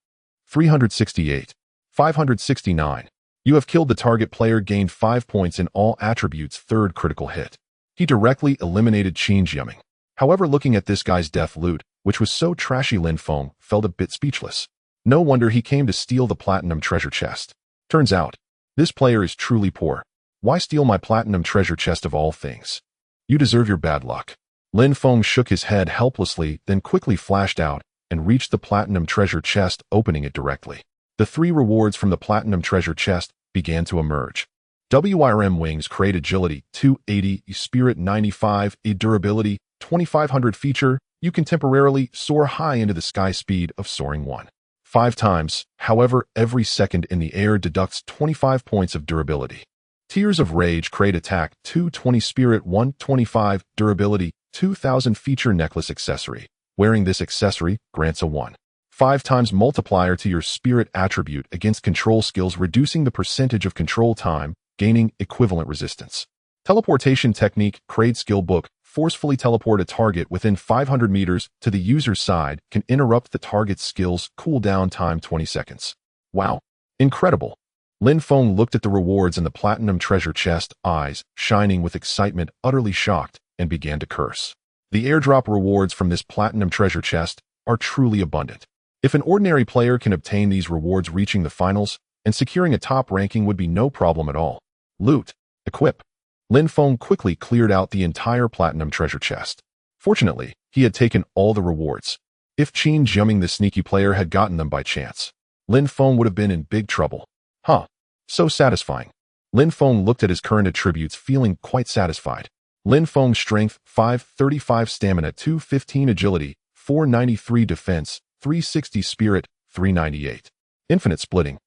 368. 569. You have killed the target player, gained 5 points in all attributes, third critical hit. He directly eliminated Qin Jiaming. However, looking at this guy's death loot, which was so trashy, Lin Feng felt a bit speechless. No wonder he came to steal the platinum treasure chest. Turns out, this player is truly poor. Why steal my platinum treasure chest of all things? You deserve your bad luck. Lin Feng shook his head helplessly, then quickly flashed out and reached the platinum treasure chest, opening it directly. The 3 rewards from the platinum treasure chest began to emerge. WIRM wings create agility 280, spirit 95, a durability 2500 feature. You can temporarily soar high into the sky, speed of soaring 1.5 times. However, every second in the air deducts 25 points of durability. Tears of Rage create attack 220, spirit 125, durability 2000 feature, necklace accessory. Wearing this accessory grants a 1.5 times multiplier to your spirit attribute against control skills, reducing the percentage of control time, gaining equivalent resistance. Teleportation technique create skill book. Forcefully teleport a target within 500 meters to the user's side, can interrupt the target's skills, cooldown time 20 seconds. Wow. Incredible. Lin Feng looked at the rewards in the platinum treasure chest, eyes shining with excitement, utterly shocked, and began to curse. The airdrop rewards from this platinum treasure chest are truly abundant. If an ordinary player can obtain these rewards, reaching the finals and securing a top ranking would be no problem at all. Loot. Equip. Lin Feng quickly cleared out the entire platinum treasure chest. Fortunately, he had taken all the rewards. If Qin Jiaming, the sneaky player, had gotten them by chance, Lin Feng would have been in big trouble. Huh. So satisfying. Lin Feng looked at his current attributes, feeling quite satisfied. Lin Feng's strength 535, stamina 215, agility 493, defense 360, spirit 398. Infinite splitting.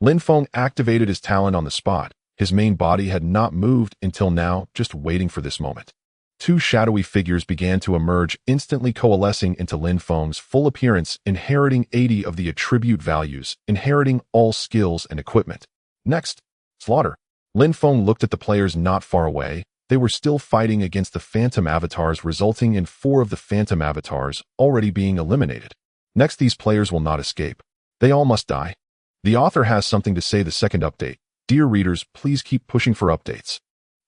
Lin Feng activated his talent on the spot. His main body had not moved until now, just waiting for this moment. 2 shadowy figures began to emerge, instantly coalescing into Lin Feng's full appearance, inheriting 80 of the attribute values, inheriting all skills and equipment. Next, slaughter. Lin Feng looked at the players not far away. They were still fighting against the phantom avatars, resulting in 4 of the phantom avatars already being eliminated. Next, these players will not escape. They all must die. The author has something to say. The second update. Dear readers, please keep pushing for updates.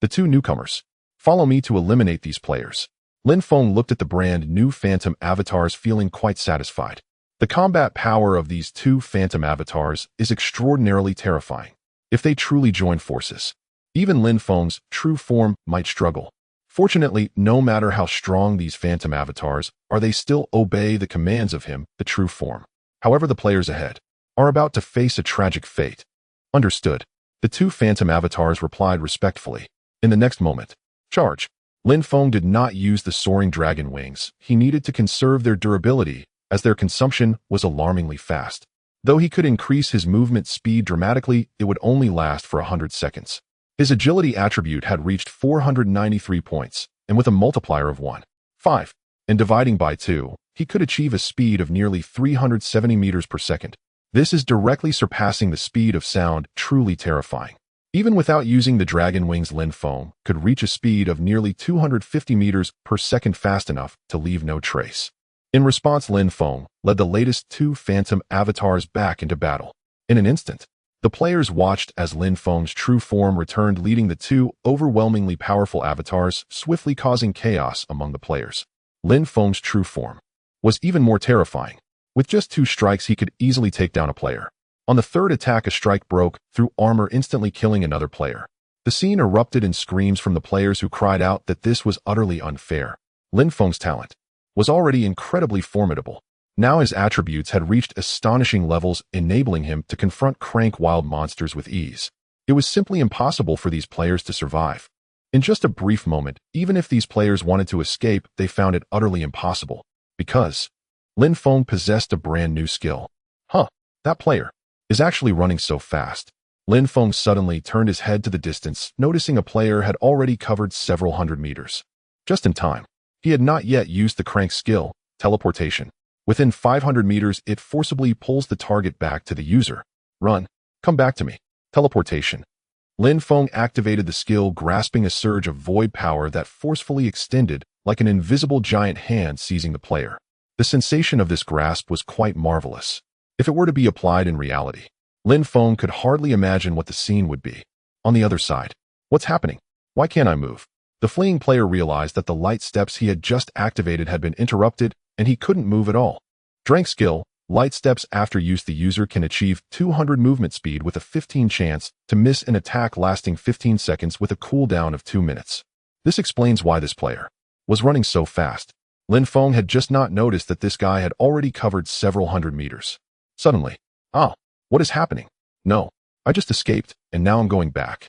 The 2 newcomers. Follow me to eliminate these players. Lin Feng looked at the brand new phantom avatars, feeling quite satisfied. The combat power of these 2 phantom avatars is extraordinarily terrifying. If they truly join forces, even Lin Feng's true form might struggle. Fortunately, no matter how strong these phantom avatars are, they still obey the commands of him, the true form. However, the players ahead are about to face a tragic fate. Understood. The 2 phantom avatars replied respectfully. In the next moment, charge. Lin Feng did not use the soaring dragon wings. He needed to conserve their durability, as their consumption was alarmingly fast. Though he could increase his movement speed dramatically, it would only last for 100 seconds. His agility attribute had reached 493 points, and with a multiplier of 1.5 and dividing by 2, he could achieve a speed of nearly 370 meters per second. This is directly surpassing the speed of sound, truly terrifying. Even without using the dragon wings, Lin Feng could reach a speed of nearly 250 meters per second, fast enough to leave no trace. In response, Lin Feng led the latest two phantom avatars back into battle. In an instant, the players watched as Lin Feng's true form returned, leading the two overwhelmingly powerful avatars, swiftly causing chaos among the players. Lin Feng's true form was even more terrifying. With just two strikes, he could easily take down a player. On the third attack, a strike broke through armor, instantly killing another player. The scene erupted in screams from the players, who cried out that this was utterly unfair. Lin Feng's talent was already incredibly formidable. Now his attributes had reached astonishing levels, enabling him to confront crank wild monsters with ease. It was simply impossible for these players to survive. In just a brief moment, even if these players wanted to escape, they found it utterly impossible, because Lin Feng possessed a brand new skill. That player is actually running so fast. Lin Feng suddenly turned his head to the distance, noticing a player had already covered several hundred meters. Just in time. He had not yet used the crank skill, teleportation. Within 500 meters, it forcibly pulls the target back to the user. Run. Come back to me. Teleportation. Lin Feng activated the skill, grasping a surge of void power that forcefully extended like an invisible giant hand seizing the player. The sensation of this grasp was quite marvelous. If it were to be applied in reality, Lin Feng could hardly imagine what the scene would be. On the other side, what's happening? Why can't I move? The fleeing player realized that the light steps he had just activated had been interrupted, and he couldn't move at all. Drank skill, light steps. After use, the user can achieve 200 movement speed with a 15 chance to miss an attack lasting 15 seconds with a cooldown of 2 minutes. This explains why this player was running so fast. Lin Feng had just not noticed that this guy had already covered several hundred meters. Suddenly, what is happening? No, I just escaped, and now I'm going back.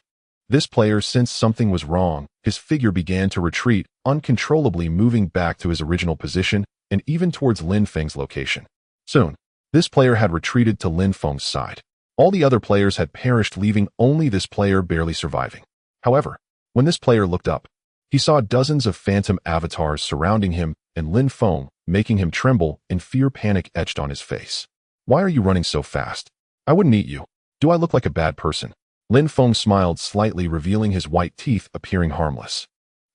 This player sensed something was wrong. His figure began to retreat, uncontrollably moving back to his original position and even towards Lin Feng's location. Soon, this player had retreated to Lin Feng's side. All the other players had perished, leaving only this player barely surviving. However, when this player looked up, he saw dozens of phantom avatars surrounding him and Lin Feng, making him tremble, and fear panic etched on his face. Why are you running so fast? I wouldn't eat you. Do I look like a bad person? Lin Feng smiled slightly, revealing his white teeth, appearing harmless.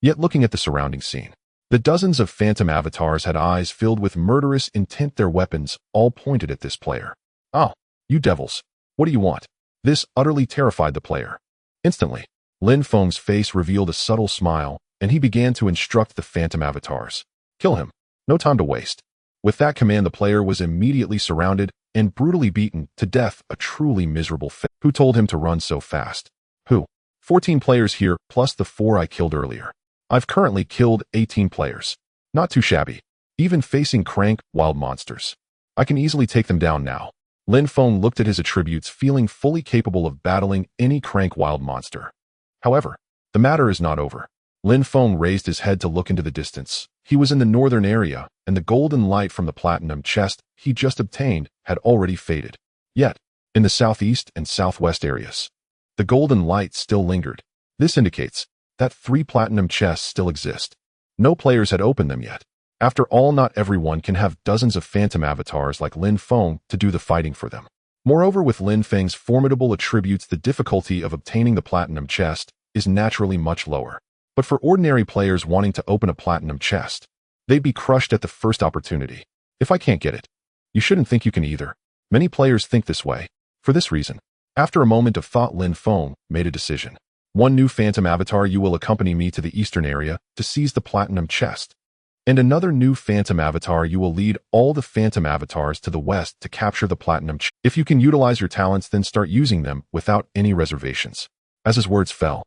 Yet looking at the surrounding scene, the dozens of phantom avatars had eyes filled with murderous intent, their weapons all pointed at this player. You devils! What do you want? This utterly terrified the player. Instantly, Lin Feng's face revealed a subtle smile, and he began to instruct the phantom avatars. Kill him. No time to waste. With that command, the player was immediately surrounded and brutally beaten to death. A truly miserable fate. Who told him to run so fast? Who? 14 players here, plus the 4 I killed earlier. I've currently killed 18 players. Not too shabby. Even facing crank wild monsters, I can easily take them down now. Lin Feng looked at his attributes, feeling fully capable of battling any crank wild monster. However, the matter is not over. Lin Feng raised his head to look into the distance. He was in the northern area, and the golden light from the platinum chest he just obtained had already faded. Yet, in the southeast and southwest areas, the golden light still lingered. This indicates that 3 platinum chests still exist. No players had opened them yet. After all, not everyone can have dozens of phantom avatars like Lin Feng to do the fighting for them. Moreover, with Lin Feng's formidable attributes, the difficulty of obtaining the platinum chest is naturally much lower. But for ordinary players wanting to open a platinum chest, they'd be crushed at the first opportunity. If I can't get it, you shouldn't think you can either. Many players think this way. For this reason, after a moment of thought, Lin Feng made a decision. 1 new phantom avatar, you will accompany me to the eastern area to seize the platinum chest. And another new phantom avatar, you will lead all the phantom avatars to the west to capture the platinum chest. If you can utilize your talents, then start using them without any reservations. As his words fell,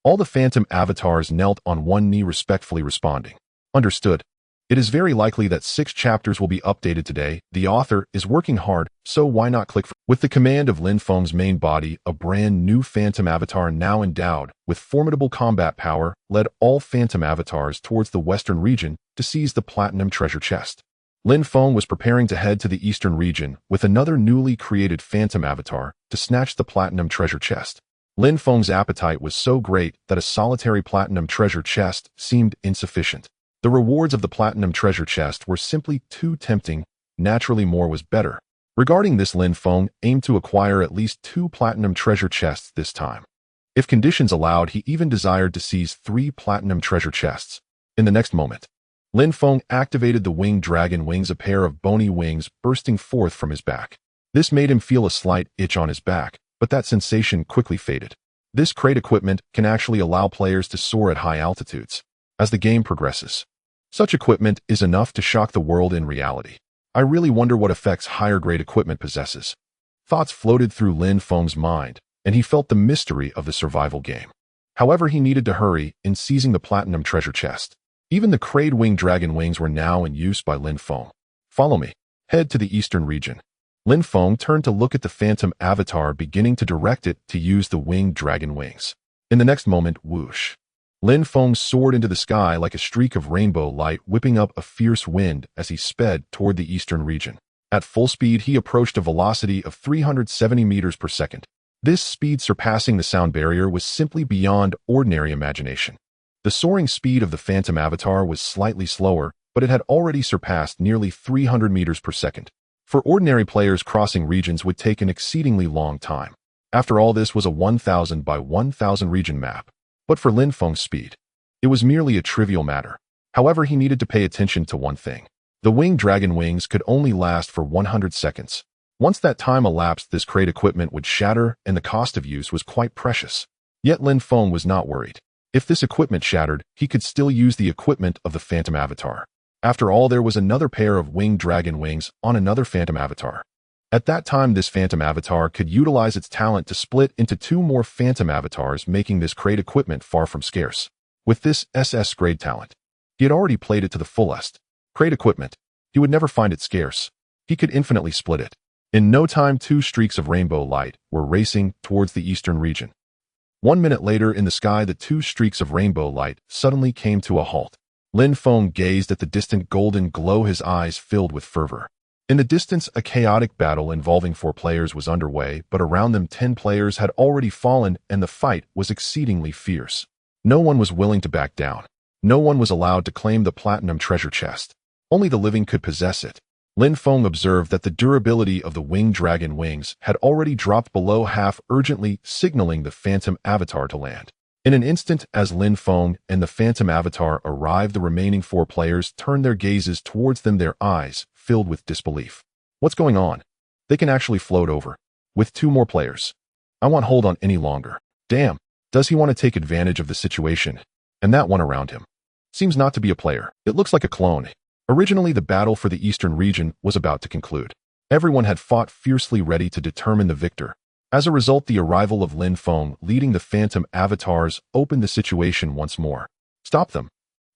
all the phantom avatars knelt on one knee, respectfully responding. Understood. It is very likely that 6 chapters will be updated today. The author is working hard, so why not click for. With the command of Lin Feng's main body, a brand new phantom avatar now endowed with formidable combat power led all phantom avatars towards the western region to seize the platinum treasure chest. Lin Feng was preparing to head to the eastern region with another newly created phantom avatar to snatch the platinum treasure chest. Lin Feng's appetite was so great that a solitary platinum treasure chest seemed insufficient. The rewards of the platinum treasure chest were simply too tempting. Naturally, more was better. Regarding this, Lin Feng aimed to acquire at least 2 platinum treasure chests this time. If conditions allowed, he even desired to seize 3 platinum treasure chests. In the next moment, Lin Feng activated the winged dragon wings, a pair of bony wings bursting forth from his back. This made him feel a slight itch on his back, but that sensation quickly faded. This crate equipment can actually allow players to soar at high altitudes. As the game progresses, such equipment is enough to shock the world in reality. I really wonder what effects higher-grade equipment possesses. Thoughts floated through Lin Feng's mind, and he felt the mystery of the survival game. However, he needed to hurry in seizing the platinum treasure chest. Even the crate winged dragon wings were now in use by Lin Feng. Follow me. Head to the eastern region. Lin Feng turned to look at the phantom avatar, beginning to direct it to use the winged dragon wings. In the next moment, whoosh. Lin Feng soared into the sky like a streak of rainbow light, whipping up a fierce wind as he sped toward the eastern region. At full speed, he approached a velocity of 370 meters per second. This speed, surpassing the sound barrier, was simply beyond ordinary imagination. The soaring speed of the phantom avatar was slightly slower, but it had already surpassed nearly 300 meters per second. For ordinary players, crossing regions would take an exceedingly long time. After all, this was a 1,000 by 1,000 region map. But for Lin Feng's speed, it was merely a trivial matter. However, he needed to pay attention to one thing. The winged dragon wings could only last for 100 seconds. Once that time elapsed, this crate equipment would shatter, and the cost of use was quite precious. Yet Lin Feng was not worried. If this equipment shattered, he could still use the equipment of the phantom avatar. After all, there was another pair of winged dragon wings on another phantom avatar. At that time, this phantom avatar could utilize its talent to split into 2 more phantom avatars, making this crate equipment far from scarce. With this SS grade talent, he had already played it to the fullest. Crate equipment, he would never find it scarce. He could infinitely split it. In no time, 2 streaks of rainbow light were racing towards the eastern region. 1 minute later, in the sky, the 2 streaks of rainbow light suddenly came to a halt. Lin Feng gazed at the distant golden glow, his eyes filled with fervor. In the distance, a chaotic battle involving 4 players was underway, but around them 10 players had already fallen, and the fight was exceedingly fierce. No one was willing to back down. No one was allowed to claim the platinum treasure chest. Only the living could possess it. Lin Feng observed that the durability of the winged dragon wings had already dropped below half, urgently signaling the phantom avatar to land. In an instant, as Lin Feng and the phantom avatar arrived, the remaining 4 players turned their gazes towards them, their eyes filled with disbelief. What's going on? They can actually float over. With 2 more players. I won't hold on any longer. Damn, does he want to take advantage of the situation? And that one around him seems not to be a player. It looks like a clone. Originally, the battle for the eastern region was about to conclude. Everyone had fought fiercely, ready to determine the victor. As a result, the arrival of Lin Feng leading the phantom avatars opened the situation once more. Stop them.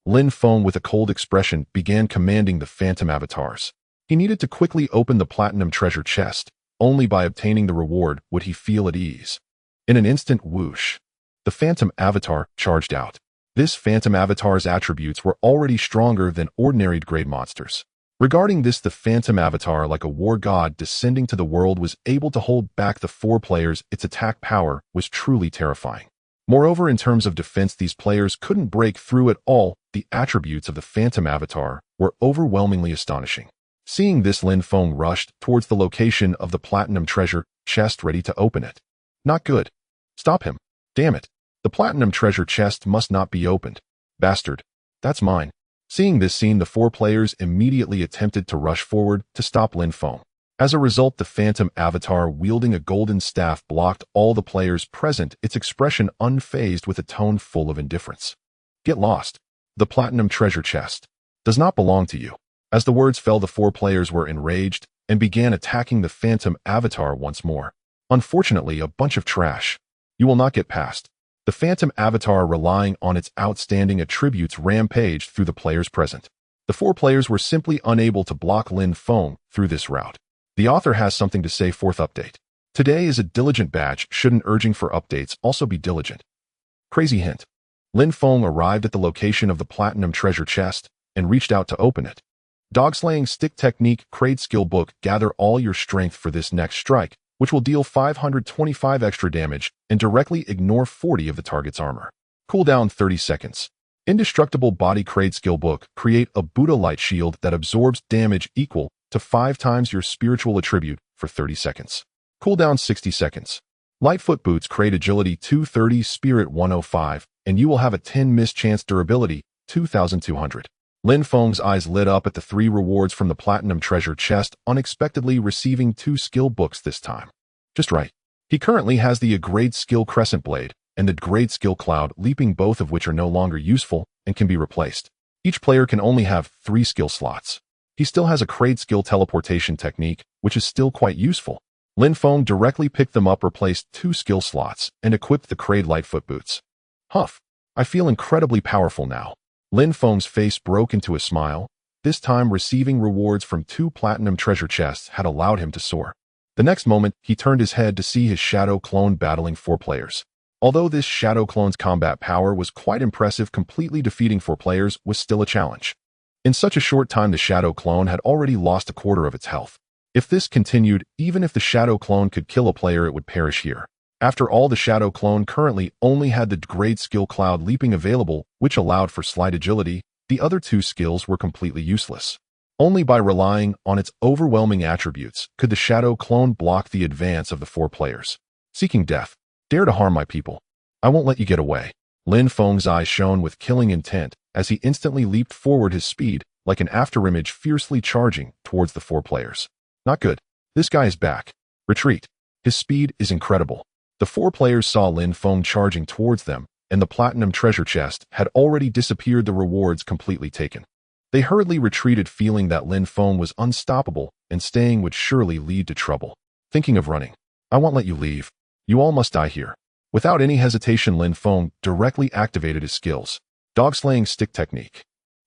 Lin Feng, with a cold expression, began commanding the phantom avatars. He needed to quickly open the platinum treasure chest. Only by obtaining the reward would he feel at ease. In an instant, whoosh, the phantom avatar charged out. This phantom avatar's attributes were already stronger than ordinary grade monsters. Regarding this, the phantom avatar, like a war god descending to the world, was able to hold back the 4 players. Its attack power was truly terrifying. Moreover, in terms of defense, these players couldn't break through at all. The attributes of the phantom avatar were overwhelmingly astonishing. Seeing this, Lin Feng rushed towards the location of the platinum treasure chest, ready to open it. Not good. Stop him. Damn it. The platinum treasure chest must not be opened. Bastard. That's mine. Seeing this scene, the 4 players immediately attempted to rush forward to stop Lin Feng. As a result, the phantom avatar wielding a golden staff blocked all the players present, its expression unfazed with a tone full of indifference. Get lost. The platinum treasure chest does not belong to you. As the words fell, the 4 players were enraged and began attacking the phantom avatar once more. Unfortunately, a bunch of trash. You will not get past. The phantom avatar, relying on its outstanding attributes, rampaged through the players present. The 4 players were simply unable to block Lin Feng through this route. The author has something to say. 4th update. Today is a diligent batch. Shouldn't urging for updates also be diligent? Crazy hint. Lin Feng arrived at the location of the platinum treasure chest and reached out to open it. Dog slaying stick technique, crate skill book. Gather all your strength for this next strike, which will deal 525 extra damage and directly ignore 40 of the target's armor. Cooldown 30 seconds. Indestructible body crate skill book. Create a Buddha light shield that absorbs damage equal to 5 times your spiritual attribute for 30 seconds. Cooldown 60 seconds. Lightfoot boots create agility 230, spirit 105, and you will have a 10 miss chance durability 2200. Lin Feng's eyes lit up at the 3 rewards from the platinum treasure chest, unexpectedly receiving 2 skill books this time. Just right. He currently has the grade skill crescent blade and the grade skill cloud leaping, both of which are no longer useful and can be replaced. Each player can only have 3 skill slots. He still has a grade skill teleportation technique, which is still quite useful. Lin Feng directly picked them up, replaced 2 skill slots, and equipped the grade Lightfoot boots. Huff. I feel incredibly powerful now. Lin Feng's face broke into a smile. This time, receiving rewards from 2 platinum treasure chests had allowed him to soar. The next moment, he turned his head to see his shadow clone battling 4 players. Although this shadow clone's combat power was quite impressive, completely defeating 4 players was still a challenge. In such a short time, the shadow clone had already lost a quarter of its health. If this continued, even if the shadow clone could kill a player, it would perish here. After all, the shadow clone currently only had the grade skill cloud leaping available, which allowed for slight agility. The other 2 skills were completely useless. Only by relying on its overwhelming attributes could the shadow clone block the advance of the 4 players. Seeking death. Dare to harm my people. I won't let you get away. Lin Feng's eyes shone with killing intent as he instantly leaped forward, his speed like an afterimage, fiercely charging towards the 4 players. Not good. This guy is back. Retreat. His speed is incredible. The 4 players saw Lin Feng charging towards them, and the platinum treasure chest had already disappeared, the rewards completely taken. They hurriedly retreated, feeling that Lin Feng was unstoppable, and staying would surely lead to trouble. Thinking of running. I won't let you leave. You all must die here. Without any hesitation, Lin Feng directly activated his skills. Dog-slaying stick technique.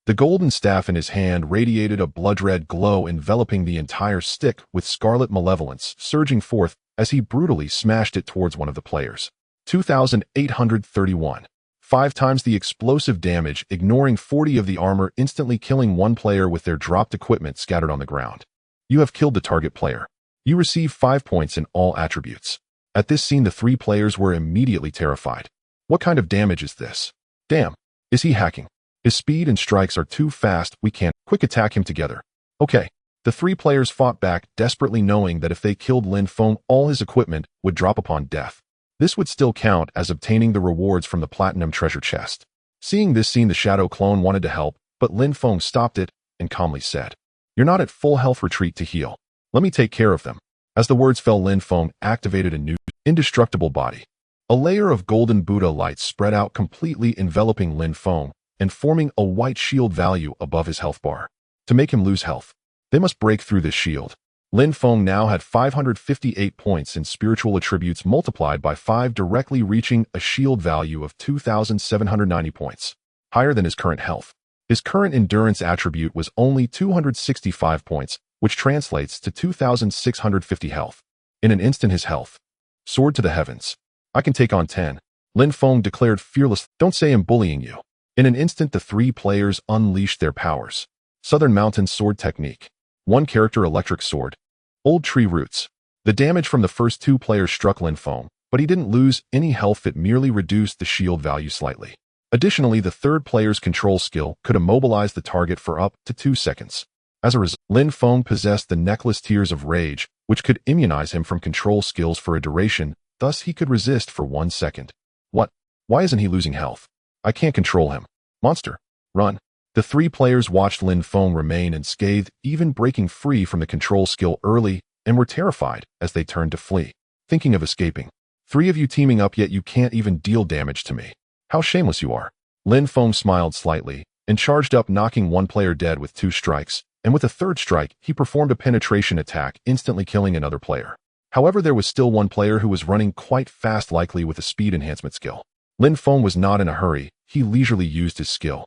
The golden staff in his hand radiated a blood-red glow, enveloping the entire stick with scarlet malevolence, surging forth as he brutally smashed it towards one of the players. 2,831. 5 times the explosive damage, ignoring 40 of the armor, instantly killing 1 player with their dropped equipment scattered on the ground. You have killed the target player. You receive 5 points in all attributes. At this scene, the 3 players were immediately terrified. What kind of damage is this? Damn. Is he hacking? His speed and strikes are too fast. We can't quick attack him together. Okay. The 3 players fought back, desperately knowing that if they killed Lin Feng, all his equipment would drop upon death. This would still count as obtaining the rewards from the platinum treasure chest. Seeing this scene, the shadow clone wanted to help, but Lin Feng stopped it and calmly said, "You're not at full health. Retreat to heal. Let me take care of them." As the words fell, Lin Feng activated a new, indestructible body. A layer of golden Buddha light spread out, completely enveloping Lin Feng and forming a white shield value above his health bar. To make him lose health, they must break through this shield. Lin Feng now had 558 points in spiritual attributes multiplied by 5, directly reaching a shield value of 2,790 points, higher than his current health. His current endurance attribute was only 265 points, which translates to 2,650 health. In an instant, his health soared to the heavens. I can take on 10. Lin Feng declared fearless. Don't say I'm bullying you. In an instant, the 3 players unleashed their powers. Southern Mountain Sword Technique. 1 character electric sword. Old tree roots. The damage from the first 2 players struck Lin Feng, but he didn't lose any health. It merely reduced the shield value slightly. Additionally, the 3rd player's control skill could immobilize the target for up to 2 seconds. As a result, Lin Feng possessed the necklace Tears of Rage, which could immunize him from control skills for a duration. Thus, he could resist for 1 second. What? Why isn't he losing health? I can't control him. Monster. Run. The 3 players watched Lin Feng remain unscathed, even breaking free from the control skill early, and were terrified as they turned to flee, thinking of escaping. 3 of you teaming up, yet you can't even deal damage to me. How shameless you are. Lin Feng smiled slightly and charged up, knocking 1 player dead with 2 strikes, and with a 3rd strike, he performed a penetration attack, instantly killing another player. However, there was still 1 player who was running quite fast, likely with a speed enhancement skill. Lin Feng was not in a hurry. He leisurely used his skill.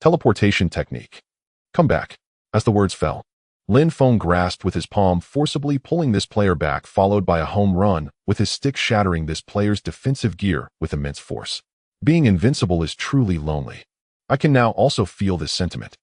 Teleportation technique. Come back. As the words fell, Lin Feng grasped with his palm, forcibly pulling this player back, followed by a home run, with his stick shattering this player's defensive gear with immense force. Being invincible is truly lonely. I can now also feel this sentiment.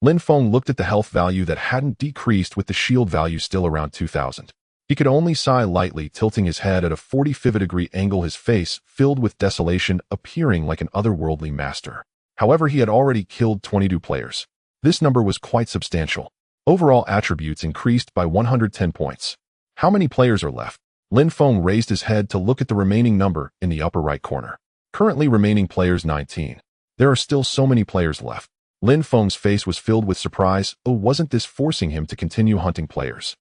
Lin Feng looked at the health value that hadn't decreased, with the shield value still around 2,000. He could only sigh lightly, tilting his head at a 45-degree angle, his face filled with desolation, appearing like an otherworldly master. However, he had already killed 22 players. This number was quite substantial. Overall attributes increased by 110 points. How many players are left? Lin Feng raised his head to look at the remaining number in the upper right corner. Currently remaining players 19. There are still so many players left. Lin Feng's face was filled with surprise. Oh, wasn't this forcing him to continue hunting players?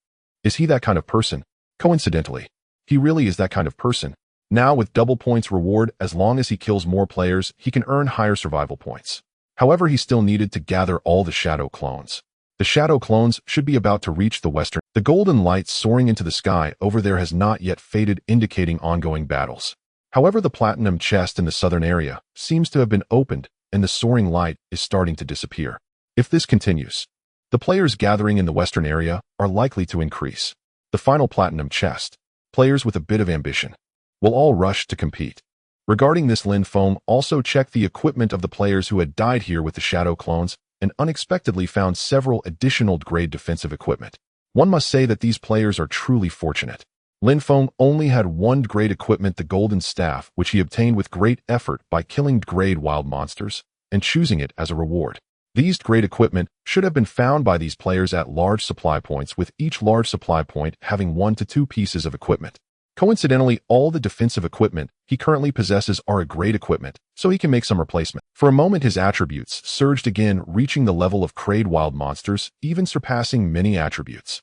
Is he that kind of person? Coincidentally, he really is that kind of person. Now with double points reward, as long as he kills more players, he can earn higher survival points. However, he still needed to gather all the shadow clones. The shadow clones should be about to reach the western. The golden light soaring into the sky over there has not yet faded, indicating ongoing battles. However, the platinum chest in the southern area seems to have been opened, and the soaring light is starting to disappear. If this continues, the players gathering in the western area are likely to increase. The final platinum chest. Players with a bit of ambition will all rush to compete. Regarding this, Lin Feng also checked the equipment of the players who had died here with the shadow clones and unexpectedly found several additional grade defensive equipment. One must say that these players are truly fortunate. Lin Feng only had one grade equipment, the golden staff, which he obtained with great effort by killing grade wild monsters and choosing it as a reward. These grade equipment should have been found by these players at large supply points, with each large supply point having 1 to 2 pieces of equipment. Coincidentally, all the defensive equipment he currently possesses are a grade equipment, so he can make some replacement. For a moment, his attributes surged again, reaching the level of grade wild monsters, even surpassing many attributes.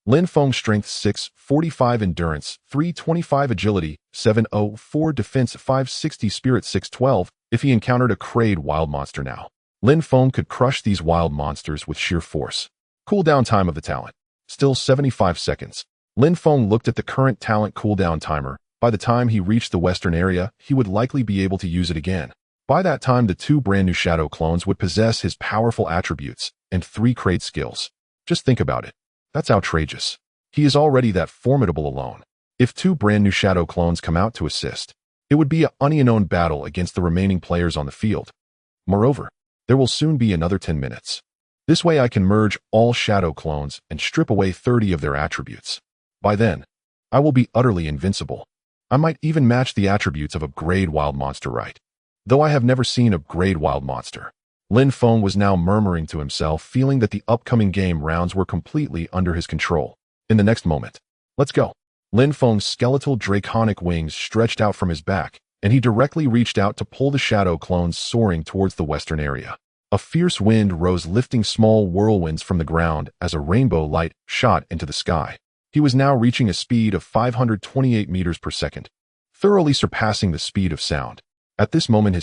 Lin Feng strength 6, 45 endurance, 325 agility, 704 defense, 560 spirit, 612. If he encountered a grade wild monster now, Lin Feng could crush these wild monsters with sheer force. Cooldown time of the talent. Still 75 seconds. Lin Feng looked at the current talent cooldown timer. By the time he reached the western area, he would likely be able to use it again. By that time, the 2 brand new shadow clones would possess his powerful attributes and 3 grade skills. Just think about it. That's outrageous. He is already that formidable alone. If 2 brand new shadow clones come out to assist, it would be an unknown battle against the remaining players on the field. Moreover, there will soon be another 10 minutes. This way I can merge all shadow clones and strip away 30 of their attributes. By then, I will be utterly invincible. I might even match the attributes of a grade wild monster, right? Though I have never seen a grade wild monster. Lin Feng was now murmuring to himself, feeling that the upcoming game rounds were completely under his control. In the next moment, let's go. Lin Feng's skeletal draconic wings stretched out from his back, and he directly reached out to pull the shadow clones soaring towards the western area. A fierce wind rose, lifting small whirlwinds from the ground as a rainbow light shot into the sky. He was now reaching a speed of 528 meters per second, thoroughly surpassing the speed of sound. At this moment,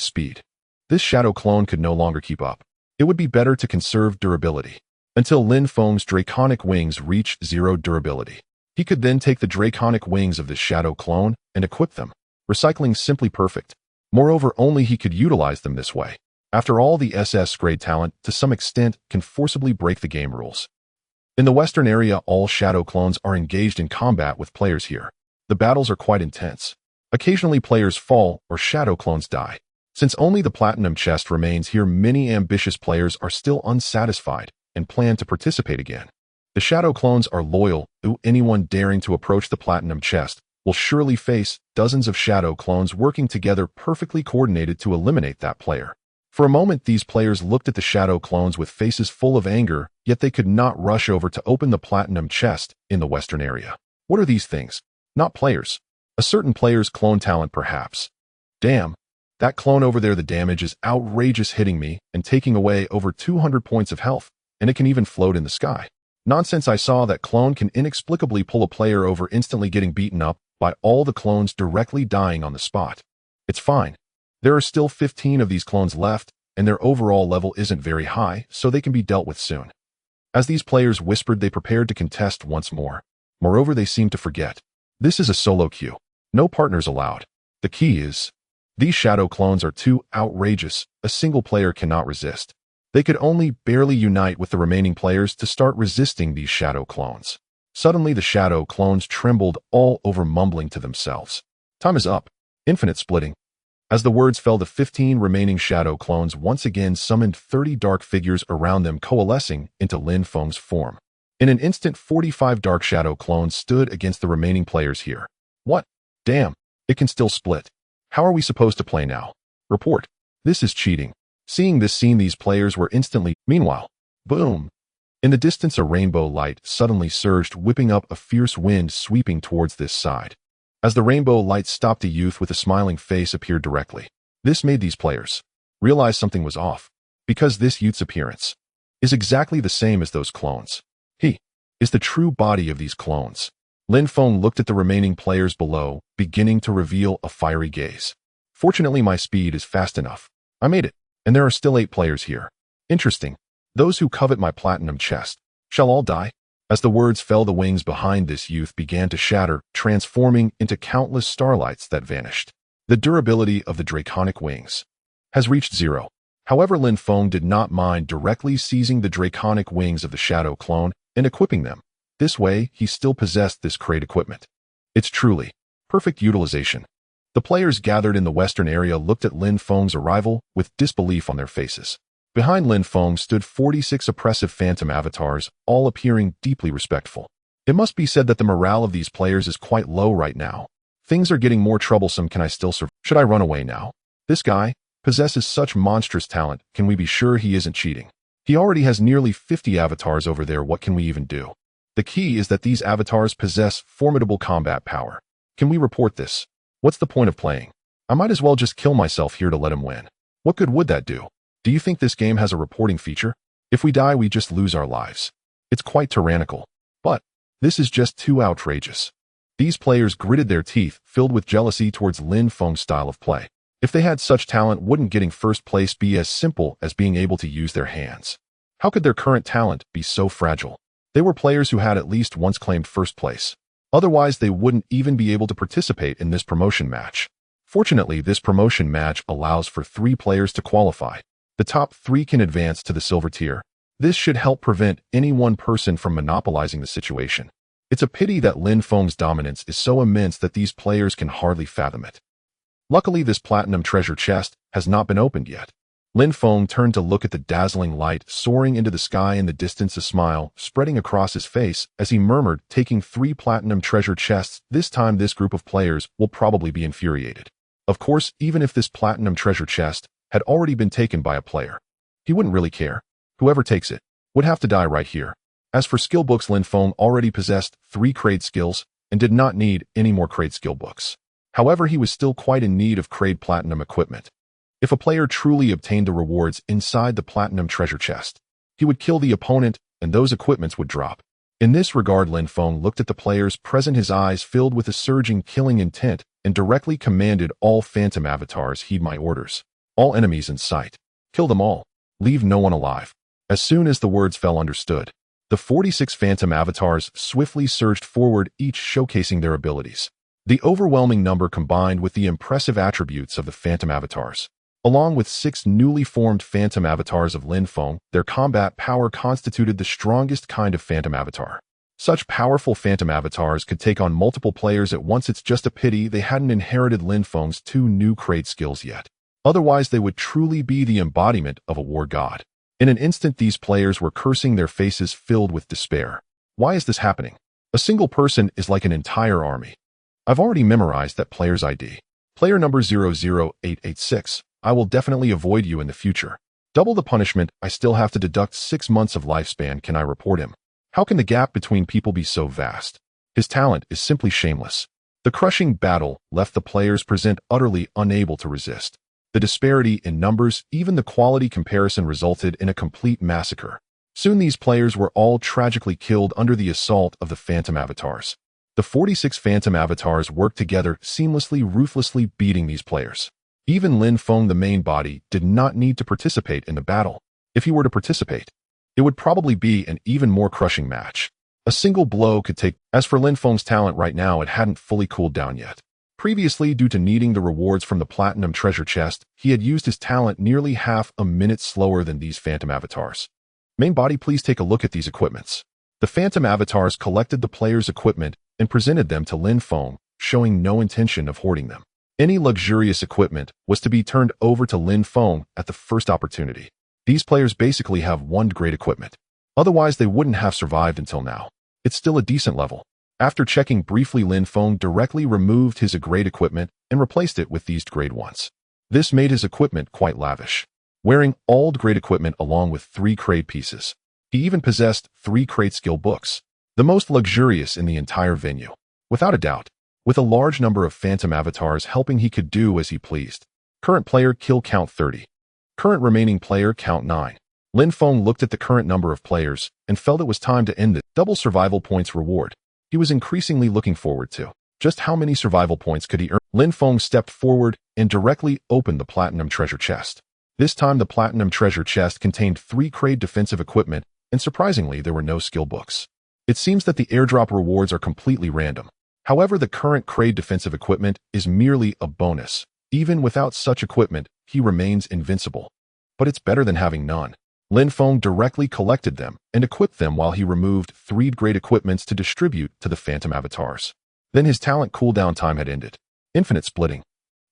this shadow clone could no longer keep up. It would be better to conserve durability until Lin Feng's draconic wings reached 0 durability. He could then take the draconic wings of this shadow clone and equip them. Recycling simply perfect. Moreover, only he could utilize them this way. After all, the SS grade talent, to some extent, can forcibly break the game rules. In the western area, all shadow clones are engaged in combat with players here. The battles are quite intense. Occasionally players fall or shadow clones die. Since only the platinum chest remains here, many ambitious players are still unsatisfied and plan to participate again. The shadow clones are loyal. Anyone daring to approach the platinum chest will surely face dozens of shadow clones working together, perfectly coordinated to eliminate that player. For a moment, these players looked at the shadow clones with faces full of anger, yet they could not rush over to open the platinum chest in the western area. What are these things? Not players. A certain player's clone talent, perhaps. Damn. That clone over there, the damage is outrageous, hitting me and taking away over 200 points of health, and it can even float in the sky. Nonsense. I saw that clone can inexplicably pull a player over, instantly getting beaten up by all the clones, directly dying on the spot. It's fine. There are still 15 of these clones left, and their overall level isn't very high, so they can be dealt with soon. As these players whispered, they prepared to contest once more. Moreover, they seemed to forget. This is a solo queue. No partners allowed. The key is, these shadow clones are too outrageous. A single player cannot resist. They could only barely unite with the remaining players to start resisting these shadow clones. Suddenly, the shadow clones trembled all over, mumbling to themselves. Time is up. Infinite splitting. As the words fell, the 15 remaining shadow clones once again summoned 30 dark figures around them, coalescing into Lin Feng's form. In an instant, 45 dark shadow clones stood against the remaining players here. What? Damn, it can still split. How are we supposed to play now? Report. This is cheating. Seeing this scene, these players were instantly. Meanwhile, boom. In the distance, a rainbow light suddenly surged, whipping up a fierce wind sweeping towards this side. As the rainbow light stopped, a youth with a smiling face appeared directly. This made these players realize something was off, because this youth's appearance is exactly the same as those clones. He is the true body of these clones. Lin Feng looked at the remaining players below, beginning to reveal a fiery gaze. Fortunately, my speed is fast enough. I made it, and there are still 8 players here. Interesting. Those who covet my platinum chest shall all die. As the words fell, the wings behind this youth began to shatter, transforming into countless starlights that vanished. The durability of the draconic wings has reached 0. However, Lin Feng did not mind directly seizing the draconic wings of the shadow clone and equipping them. This way, he still possessed this crate equipment. It's truly perfect utilization. The players gathered in the western area looked at Lin Feng's arrival with disbelief on their faces. Behind Lin Feng stood 46 oppressive phantom avatars, all appearing deeply respectful. It must be said that the morale of these players is quite low right now. Things are getting more troublesome. Can I still survive? Should I run away now? This guy possesses such monstrous talent. Can we be sure he isn't cheating? He already has nearly 50 avatars over there. What can we even do? The key is that these avatars possess formidable combat power. Can we report this? What's the point of playing? I might as well just kill myself here to let him win. What good would that do? Do you think this game has a reporting feature? If we die, we just lose our lives. It's quite tyrannical. But this is just too outrageous. These players gritted their teeth, filled with jealousy towards Lin Feng's style of play. If they had such talent, wouldn't getting first place be as simple as being able to use their hands? How could their current talent be so fragile? They were players who had at least once claimed first place. Otherwise, they wouldn't even be able to participate in this promotion match. Fortunately, this promotion match allows for 3 players to qualify. The top 3 can advance to the silver tier. This should help prevent any one person from monopolizing the situation. It's a pity that Lin Feng's dominance is so immense that these players can hardly fathom it. Luckily, this platinum treasure chest has not been opened yet. Lin Feng turned to look at the dazzling light soaring into the sky in the distance, a smile spreading across his face as he murmured, taking 3 platinum treasure chests. This time, this group of players will probably be infuriated. Of course, even if this platinum treasure chest had already been taken by a player, he wouldn't really care. Whoever takes it would have to die right here. As for skill books, Lin Feng already possessed 3 Crade skills and did not need any more Crade skill books. However, he was still quite in need of Crade platinum equipment. If a player truly obtained the rewards inside the platinum treasure chest, he would kill the opponent and those equipments would drop. In this regard, Lin Feng looked at the players present, his eyes filled with a surging killing intent, and directly commanded all phantom avatars, heed my orders. All enemies in sight, kill them all. Leave no one alive. As soon as the words fell understood, the 46 phantom avatars swiftly surged forward, each showcasing their abilities. The overwhelming number combined with the impressive attributes of the phantom avatars, along with 6 newly formed phantom avatars of Lin Feng, their combat power constituted the strongest kind of phantom avatar. Such powerful phantom avatars could take on multiple players at once. It's just a pity they hadn't inherited Lin Feng's 2 new Crade skills yet. Otherwise, they would truly be the embodiment of a war god. In an instant, these players were cursing, their faces filled with despair. Why is this happening? A single person is like an entire army. I've already memorized that player's ID. Player number 00886. I will definitely avoid you in the future. Double the punishment. I still have to deduct 6 months of lifespan. Can I report him? How can the gap between people be so vast? His talent is simply shameless. The crushing battle left the players present utterly unable to resist. The disparity in numbers, even the quality comparison, resulted in a complete massacre. Soon these players were all tragically killed under the assault of the phantom avatars. The 46 phantom avatars worked together seamlessly, ruthlessly beating these players. Even Lin Feng, the main body, did not need to participate in the battle. If he were to participate, it would probably be an even more crushing match. A single blow could take. As for Lin Feng's talent right now, it hadn't fully cooled down yet. Previously, due to needing the rewards from the platinum treasure chest, he had used his talent nearly half a minute slower than these phantom avatars. Main body, please take a look at these equipments. The phantom avatars collected the players' equipment and presented them to Lin Feng, showing no intention of hoarding them. Any luxurious equipment was to be turned over to Lin Feng at the first opportunity. These players basically have 1 great equipment. Otherwise, they wouldn't have survived until now. It's still a decent level. After checking briefly, Lin Feng directly removed his grade equipment and replaced it with these grade ones. This made his equipment quite lavish. Wearing all grade equipment along with 3 Crade pieces. He even possessed 3 Crade skill books, the most luxurious in the entire venue. Without a doubt, With a large number of phantom avatars helping, he could do as he pleased. Current player kill count 30. Current remaining player count 9. Lin Feng looked at the current number of players and felt it was time to end the double survival points reward he was increasingly looking forward to. Just how many survival points could he earn? Lin Feng stepped forward and directly opened the platinum treasure chest. This time the platinum treasure chest contained 3 Kraid defensive equipment, and surprisingly there were no skill books. It seems that the airdrop rewards are completely random. However, the current Kraid defensive equipment is merely a bonus. Even without such equipment, he remains invincible. But it's better than having none. Lin Feng directly collected them and equipped them while he removed 3 great equipments to distribute to the phantom avatars. Then his talent cooldown time had ended. Infinite splitting.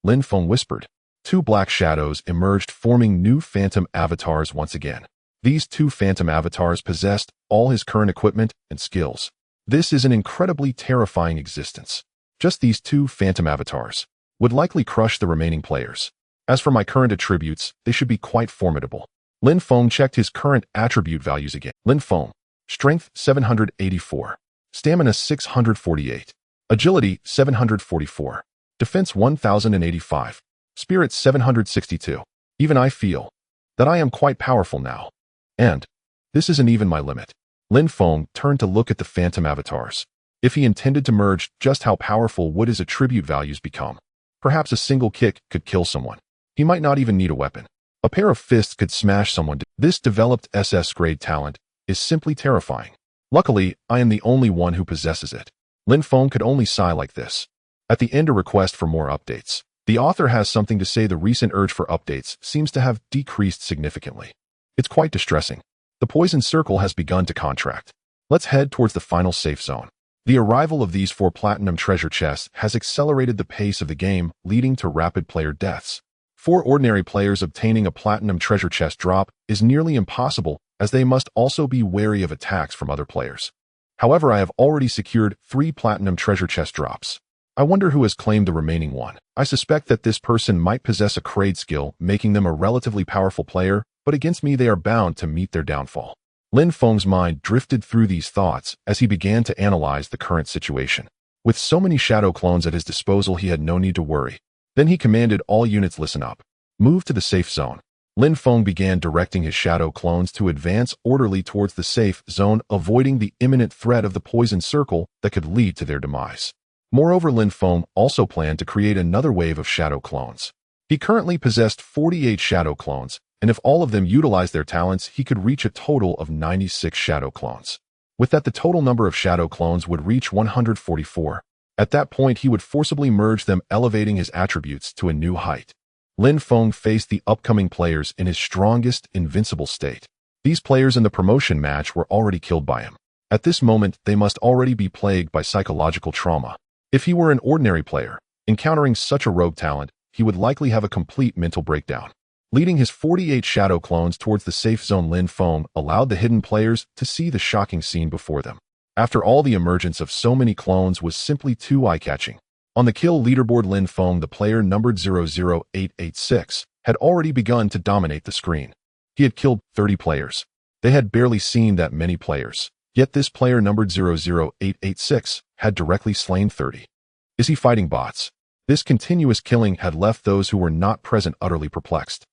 Lin Feng whispered. 2 black shadows emerged, forming new phantom avatars once again. These 2 phantom avatars possessed all his current equipment and skills. This is an incredibly terrifying existence. Just these 2 phantom avatars would likely crush the remaining players. As for my current attributes, they should be quite formidable. Lin Feng checked his current attribute values again. Lin Feng. Strength 784. Stamina 648. Agility 744. Defense 1085. Spirit 762. Even I feel that I am quite powerful now. And this isn't even my limit. Lin Feng turned to look at the phantom avatars. If he intended to merge, just how powerful would his attribute values become? Perhaps a single kick could kill someone. He might not even need a weapon. A pair of fists could smash someone. This developed SS grade talent is simply terrifying. Luckily, I am the only one who possesses it. Lin Feng could only sigh like this. At the end, a request for more updates. The author has something to say. The recent urge for updates seems to have decreased significantly. It's quite distressing. The poison circle has begun to contract. Let's head towards the final safe zone. The arrival of these 4 platinum treasure chests has accelerated the pace of the game, leading to rapid player deaths. For ordinary players, obtaining a platinum treasure chest drop is nearly impossible, as they must also be wary of attacks from other players. However, I have already secured 3 platinum treasure chest drops. I wonder who has claimed the remaining one. I suspect that this person might possess a Kraid skill, making them a relatively powerful player, but against me they are bound to meet their downfall. Lin Feng's mind drifted through these thoughts as he began to analyze the current situation. With so many shadow clones at his disposal, he had no need to worry. Then he commanded all units, listen up. Move to the safe zone. Lin Feng began directing his shadow clones to advance orderly towards the safe zone, avoiding the imminent threat of the poison circle that could lead to their demise. Moreover, Lin Feng also planned to create another wave of shadow clones. He currently possessed 48 shadow clones, and if all of them utilized their talents, he could reach a total of 96 shadow clones. With that, the total number of shadow clones would reach 144. At that point, he would forcibly merge them, elevating his attributes to a new height. Lin Feng faced the upcoming players in his strongest, invincible state. These players in the promotion match were already killed by him. At this moment, they must already be plagued by psychological trauma. If he were an ordinary player, encountering such a rogue talent, he would likely have a complete mental breakdown. Leading his 48 shadow clones towards the safe zone, Lin Feng allowed the hidden players to see the shocking scene before them. After all, the emergence of so many clones was simply too eye-catching. On the kill leaderboard, Lin Feng, the player numbered 00886, had already begun to dominate the screen. He had killed 30 players. They had barely seen that many players. Yet this player numbered 00886 had directly slain 30. Is he fighting bots? This continuous killing had left those who were not present utterly perplexed.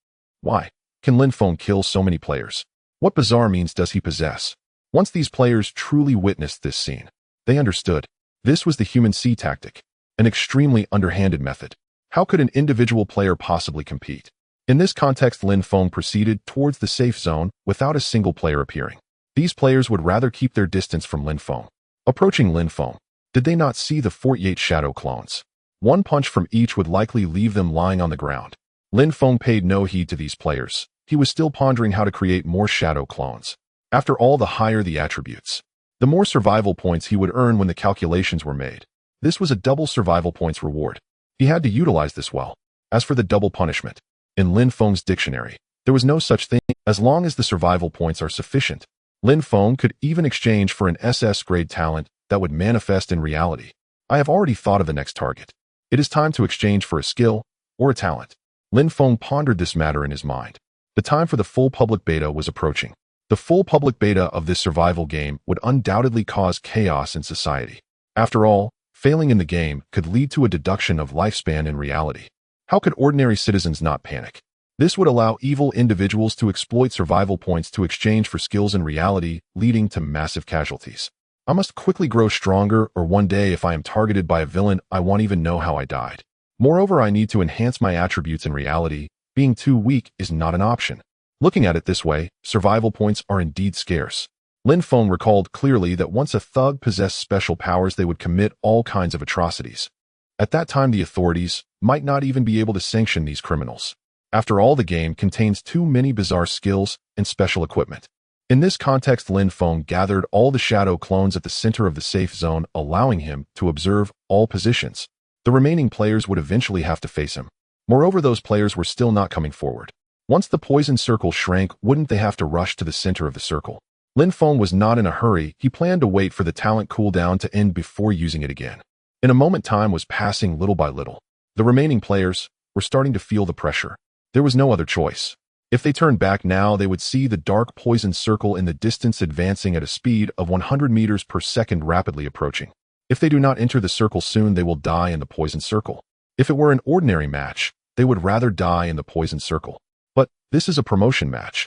Why can Lin Feng kill so many players? What bizarre means does he possess? Once these players truly witnessed this scene, they understood. This was the human C tactic, an extremely underhanded method. How could an individual player possibly compete? In this context, Lin Feng proceeded towards the safe zone without a single player appearing. These players would rather keep their distance from Lin Feng. Approaching Lin Feng, did they not see the 48 shadow clones? One punch from each would likely leave them lying on the ground. Lin Feng paid no heed to these players. He was still pondering how to create more shadow clones. After all, the higher the attributes, the more survival points he would earn when the calculations were made. This was a double survival points reward. He had to utilize this well. As for the double punishment, in Lin Feng's dictionary, there was no such thing. As long as the survival points are sufficient, Lin Feng could even exchange for an SS grade talent that would manifest in reality. I have already thought of the next target. It is time to exchange for a skill or a talent. Lin Feng pondered this matter in his mind. The time for the full public beta was approaching. The full public beta of this survival game would undoubtedly cause chaos in society. After all, Failing in the game could lead to a deduction of lifespan in reality. How could ordinary citizens not panic? This would allow evil individuals to exploit survival points to exchange for skills in reality, leading to massive casualties. I must quickly grow stronger, or one day if I am targeted by a villain, I won't even know how I died. Moreover, I need to enhance my attributes in reality. Being too weak is not an option. Looking at it this way, survival points are indeed scarce. Lin Feng recalled clearly that once a thug possessed special powers, they would commit all kinds of atrocities. At that time, the authorities might not even be able to sanction these criminals. After all, the game contains too many bizarre skills and special equipment. In this context, Lin Feng gathered all the shadow clones at the center of the safe zone, allowing him to observe all positions. The remaining players would eventually have to face him. Moreover, those players were still not coming forward. Once the poison circle shrank, wouldn't they have to rush to the center of the circle? Lin Feng was not in a hurry. He planned to wait for the talent cooldown to end before using it again. In a moment, time was passing little by little. The remaining players were starting to feel the pressure. There was no other choice. If they turned back now, they would see the dark poison circle in the distance advancing at a speed of 100 meters per second, rapidly approaching. If they do not enter the circle soon, they will die in the poison circle. If it were an ordinary match, they would rather die in the poison circle. But this is a promotion match.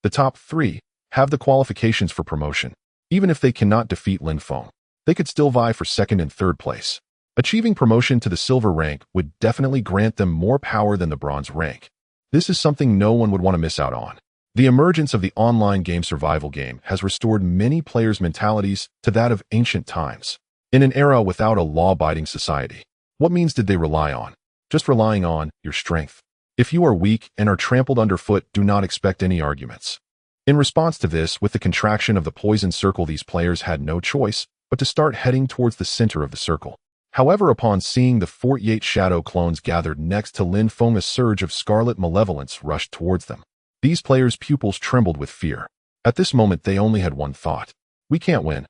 The top 3 have the qualifications for promotion. Even if they cannot defeat Lin Feng, they could still vie for second and third place. Achieving promotion to the silver rank would definitely grant them more power than the bronze rank. This is something no one would want to miss out on. The emergence of the online game survival game has restored many players' mentalities to that of ancient times. In an era without a law-abiding society, what means did they rely on? Just relying on your strength. If you are weak and are trampled underfoot, do not expect any arguments. In response to this, with the contraction of the poison circle, these players had no choice but to start heading towards the center of the circle. However, upon seeing the 48 shadow clones gathered next to Lin Feng, a surge of scarlet malevolence rushed towards them. These players' pupils trembled with fear. At this moment, they only had one thought: we can't win.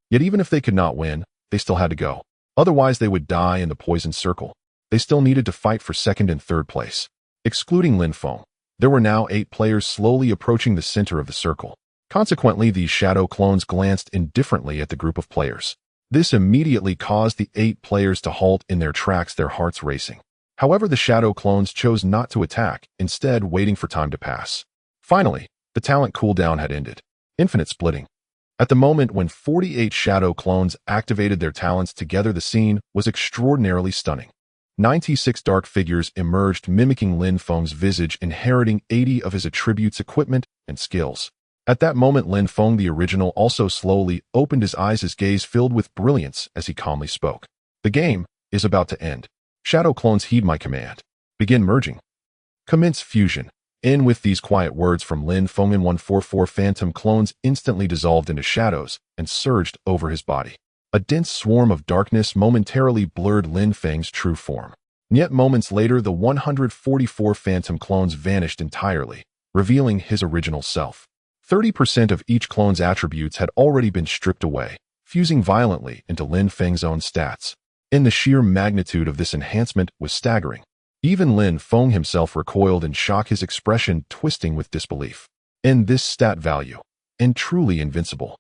Yet even if they could not win, they still had to go. Otherwise, they would die in the poison circle. They still needed to fight for second and third place. Excluding Lin Feng, there were now 8 players slowly approaching the center of the circle. Consequently, these shadow clones glanced indifferently at the group of players. This immediately caused the 8 players to halt in their tracks, their hearts racing. However, the shadow clones chose not to attack, instead waiting for time to pass. Finally, the talent cooldown had ended. Infinite splitting. At the moment when 48 shadow clones activated their talents together, the scene was extraordinarily stunning. 96 dark figures emerged, mimicking Lin Feng's visage, inheriting 80 of his attributes, equipment, and skills. At that moment, Lin Feng, the original, also slowly opened his eyes, his gaze filled with brilliance as he calmly spoke. The game is about to end. Shadow clones, heed my command. Begin merging. Commence fusion. In with these quiet words from Lin Feng, in 144 phantom clones instantly dissolved into shadows and surged over his body. A dense swarm of darkness momentarily blurred Lin Feng's true form. Yet moments later, the 144 phantom clones vanished entirely, revealing his original self. 30% of each clone's attributes had already been stripped away, fusing violently into Lin Feng's own stats. And the sheer magnitude of this enhancement was staggering. Even Lin Feng himself recoiled in shock, his expression twisting with disbelief. And this stat value, and truly invincible.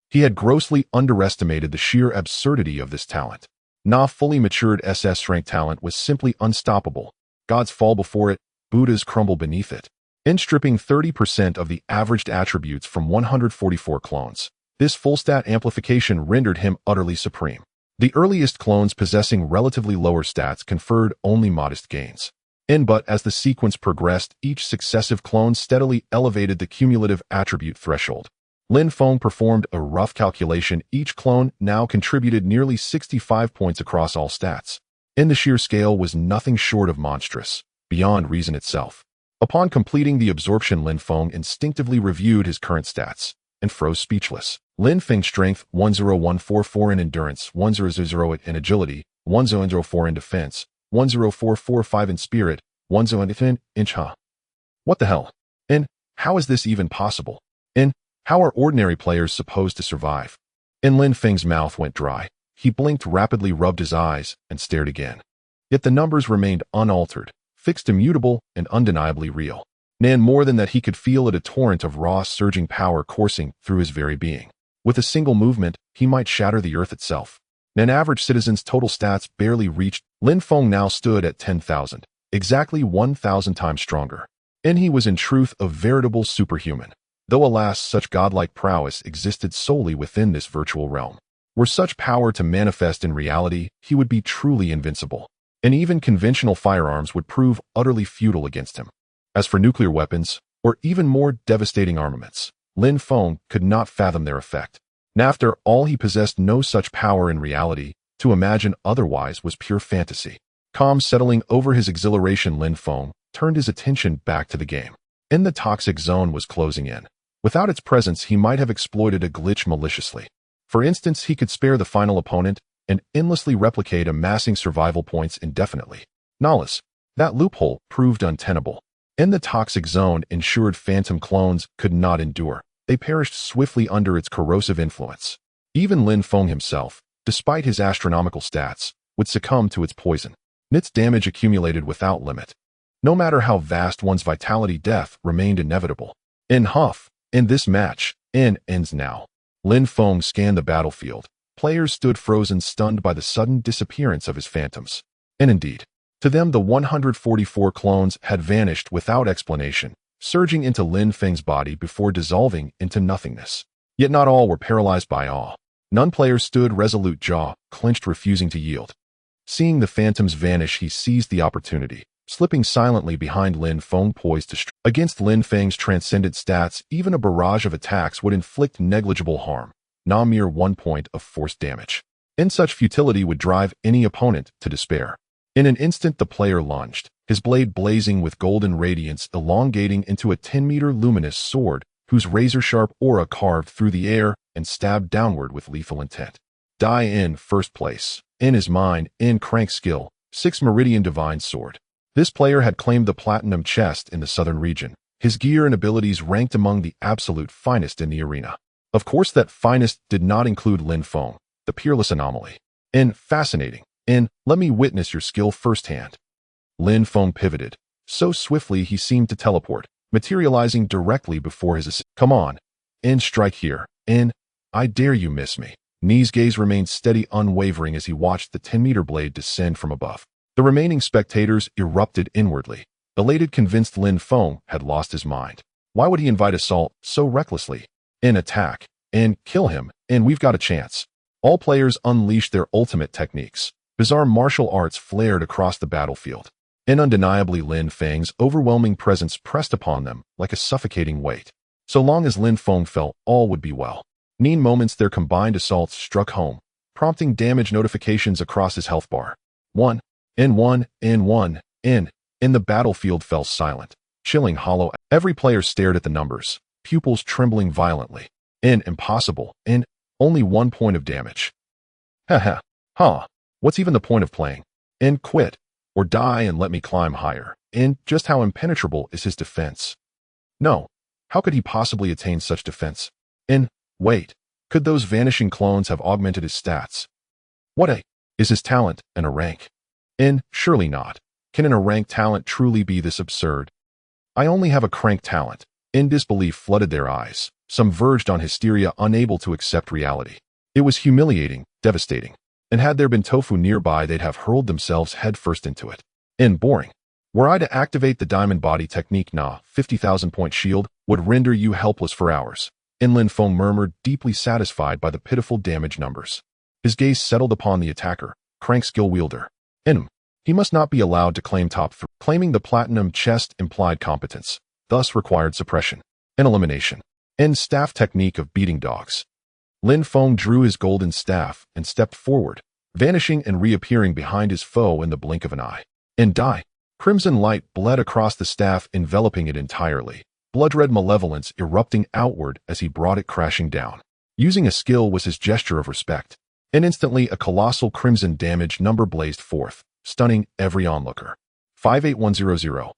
He had grossly underestimated the sheer absurdity of this talent. Na fully matured SSS-rank talent was simply unstoppable. Gods fall before it, Buddhas crumble beneath it. In stripping 30% of the averaged attributes from 144 clones, this full stat amplification rendered him utterly supreme. The earliest clones possessing relatively lower stats conferred only modest gains. But as the sequence progressed, each successive clone steadily elevated the cumulative attribute threshold. Lin Feng performed a rough calculation. Each clone now contributed nearly 65 points across all stats. And the sheer scale was nothing short of monstrous, beyond reason itself. Upon completing the absorption, Lin Feng instinctively reviewed his current stats and froze speechless. Lin Feng's strength 10144 in endurance, 1000 in agility, 1004 in defense, 10445 in spirit, 105 in cha. What the hell? And how is this even possible? And how are ordinary players supposed to survive? And Lin Feng's mouth went dry. He blinked rapidly, rubbed his eyes, and stared again. Yet the numbers remained unaltered, fixed, immutable, and undeniably real. And more than that, he could feel it, a torrent of raw, surging power coursing through his very being. With a single movement, he might shatter the earth itself. An average citizen's total stats barely reached. Lin Feng now stood at 10,000, exactly 1,000 times stronger. And he was in truth a veritable superhuman. Though alas, such godlike prowess existed solely within this virtual realm. Were such power to manifest in reality, he would be truly invincible. And even conventional firearms would prove utterly futile against him. As for nuclear weapons, or even more devastating armaments, Lin Feng could not fathom their effect. And after all, he possessed no such power in reality. To imagine otherwise was pure fantasy. Calm settling over his exhilaration, Lin Feng turned his attention back to the game. And the toxic zone was closing in. Without its presence, he might have exploited a glitch maliciously. For instance, he could spare the final opponent and endlessly replicate, amassing survival points indefinitely. Nonetheless, that loophole proved untenable. In the toxic zone, ensured phantom clones could not endure. They perished swiftly under its corrosive influence. Even Lin Feng himself, despite his astronomical stats, would succumb to its poison. Its damage accumulated without limit. No matter how vast one's vitality, death remained inevitable. In this match, ends now. Lin Feng scanned the battlefield. Players stood frozen, stunned by the sudden disappearance of his phantoms. And indeed, to them the 144 clones had vanished without explanation, surging into Lin Feng's body before dissolving into nothingness. Yet not all were paralyzed by awe. None player stood resolute, jaw clenched, refusing to yield. Seeing the phantoms vanish, he seized the opportunity, slipping silently behind Lin Feng, poised to strike. Against Lin Feng's transcendent stats, even a barrage of attacks would inflict negligible harm, not a mere 1 point of force damage. And such futility would drive any opponent to despair. In an instant the player lunged, his blade blazing with golden radiance, elongating into a 10-meter luminous sword, whose razor-sharp aura carved through the air and stabbed downward with lethal intent. Die in first place. In his mind, in crank skill, 6 Meridian Divine Sword. This player had claimed the platinum chest in the southern region, his gear and abilities ranked among the absolute finest in the arena. Of course, that finest did not include Lin Feng, the peerless anomaly. Fascinating. Let me witness your skill firsthand. Lin Feng pivoted. So swiftly he seemed to teleport, materializing directly before his assailant. Come on. Strike here. I dare you miss me. Ni's gaze remained steady, unwavering as he watched the 10-meter blade descend from above. The remaining spectators erupted inwardly, elated, convinced Lin Feng had lost his mind. Why would he invite assault so recklessly? Attack. Kill him. We've got a chance. All players unleashed their ultimate techniques. Bizarre martial arts flared across the battlefield. Undeniably, Lin Feng's overwhelming presence pressed upon them like a suffocating weight. So long as Lin Feng felt, all would be well. In moments, their combined assaults struck home, prompting damage notifications across his health bar. One. The battlefield fell silent, chilling, hollow. Every player stared at the numbers, pupils trembling violently. Impossible. Only 1 point of damage. What's even the point of playing? Quit. Or die and let me climb higher. Just how impenetrable is his defense? No. How could he possibly attain such defense? Wait. Could those vanishing clones have augmented his stats? Is his talent a rank? Surely not. Can a rank talent truly be this absurd? I only have a crank talent. Disbelief flooded their eyes. Some verged on hysteria, unable to accept reality. It was humiliating, devastating. And had there been tofu nearby, they'd have hurled themselves headfirst into it. Boring. Were I to activate the diamond body technique, 50,000-point shield would render you helpless for hours. Lin Feng murmured, deeply satisfied by the pitiful damage numbers. His gaze settled upon the attacker, crank skill wielder. He must not be allowed to claim top 3. Claiming the platinum chest implied competence, thus required suppression and elimination. Staff technique of beating dogs. Lin Feng drew his golden staff and stepped forward, vanishing and reappearing behind his foe in the blink of an eye. Die. Crimson light bled across the staff, enveloping it entirely, blood-red malevolence erupting outward as he brought it crashing down. Using a skill was his gesture of respect. Instantly a colossal crimson damage number blazed forth, stunning every onlooker. 58100.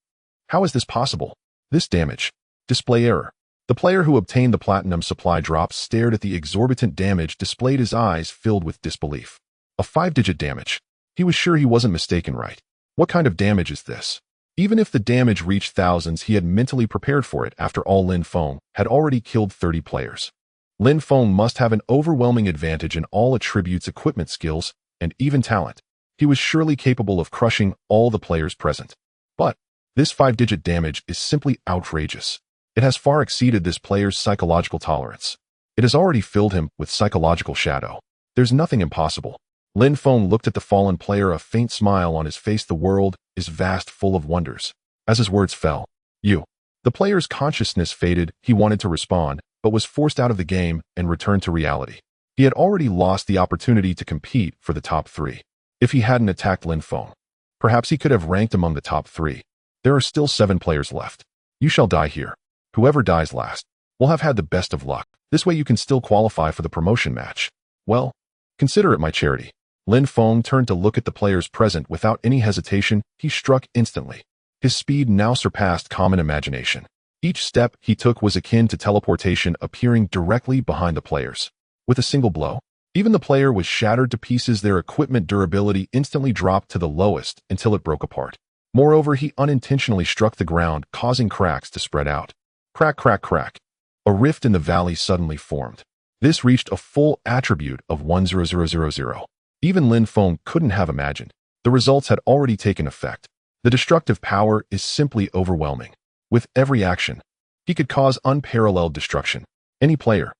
How is this possible? This damage. Display error. The player who obtained the platinum supply drops stared at the exorbitant damage displayed, his eyes filled with disbelief. A 5-digit damage. He was sure he wasn't mistaken, right? What kind of damage is this? Even if the damage reached thousands, he had mentally prepared for it. After all, Lin Feng had already killed 30 players. Lin Feng must have an overwhelming advantage in all attributes, equipment, skills, and even talent. He was surely capable of crushing all the players present. But this 5-digit damage is simply outrageous. It has far exceeded this player's psychological tolerance. It has already filled him with psychological shadow. There's nothing impossible. Lin Feng looked at the fallen player, a faint smile on his face. The world is vast, full of wonders. As his words fell, the player's consciousness faded. He wanted to respond, but was forced out of the game and returned to reality. He had already lost the opportunity to compete for the top 3. If he hadn't attacked Lin Feng, perhaps he could have ranked among the top 3. There are still 7 players left. You shall die here. Whoever dies last will have had the best of luck. This way you can still qualify for the promotion match. Well, consider it my charity. Lin Feng turned to look at the players present without any hesitation. He struck instantly. His speed now surpassed common imagination. Each step he took was akin to teleportation, appearing directly behind the players. With a single blow, even the player was shattered to pieces. Their equipment durability instantly dropped to the lowest until it broke apart. Moreover, he unintentionally struck the ground, causing cracks to spread out. Crack, crack, crack. A rift in the valley suddenly formed. This reached a full attribute of 10000. Even Lin Feng couldn't have imagined. The results had already taken effect. The destructive power is simply overwhelming. With every action, he could cause unparalleled destruction. Any player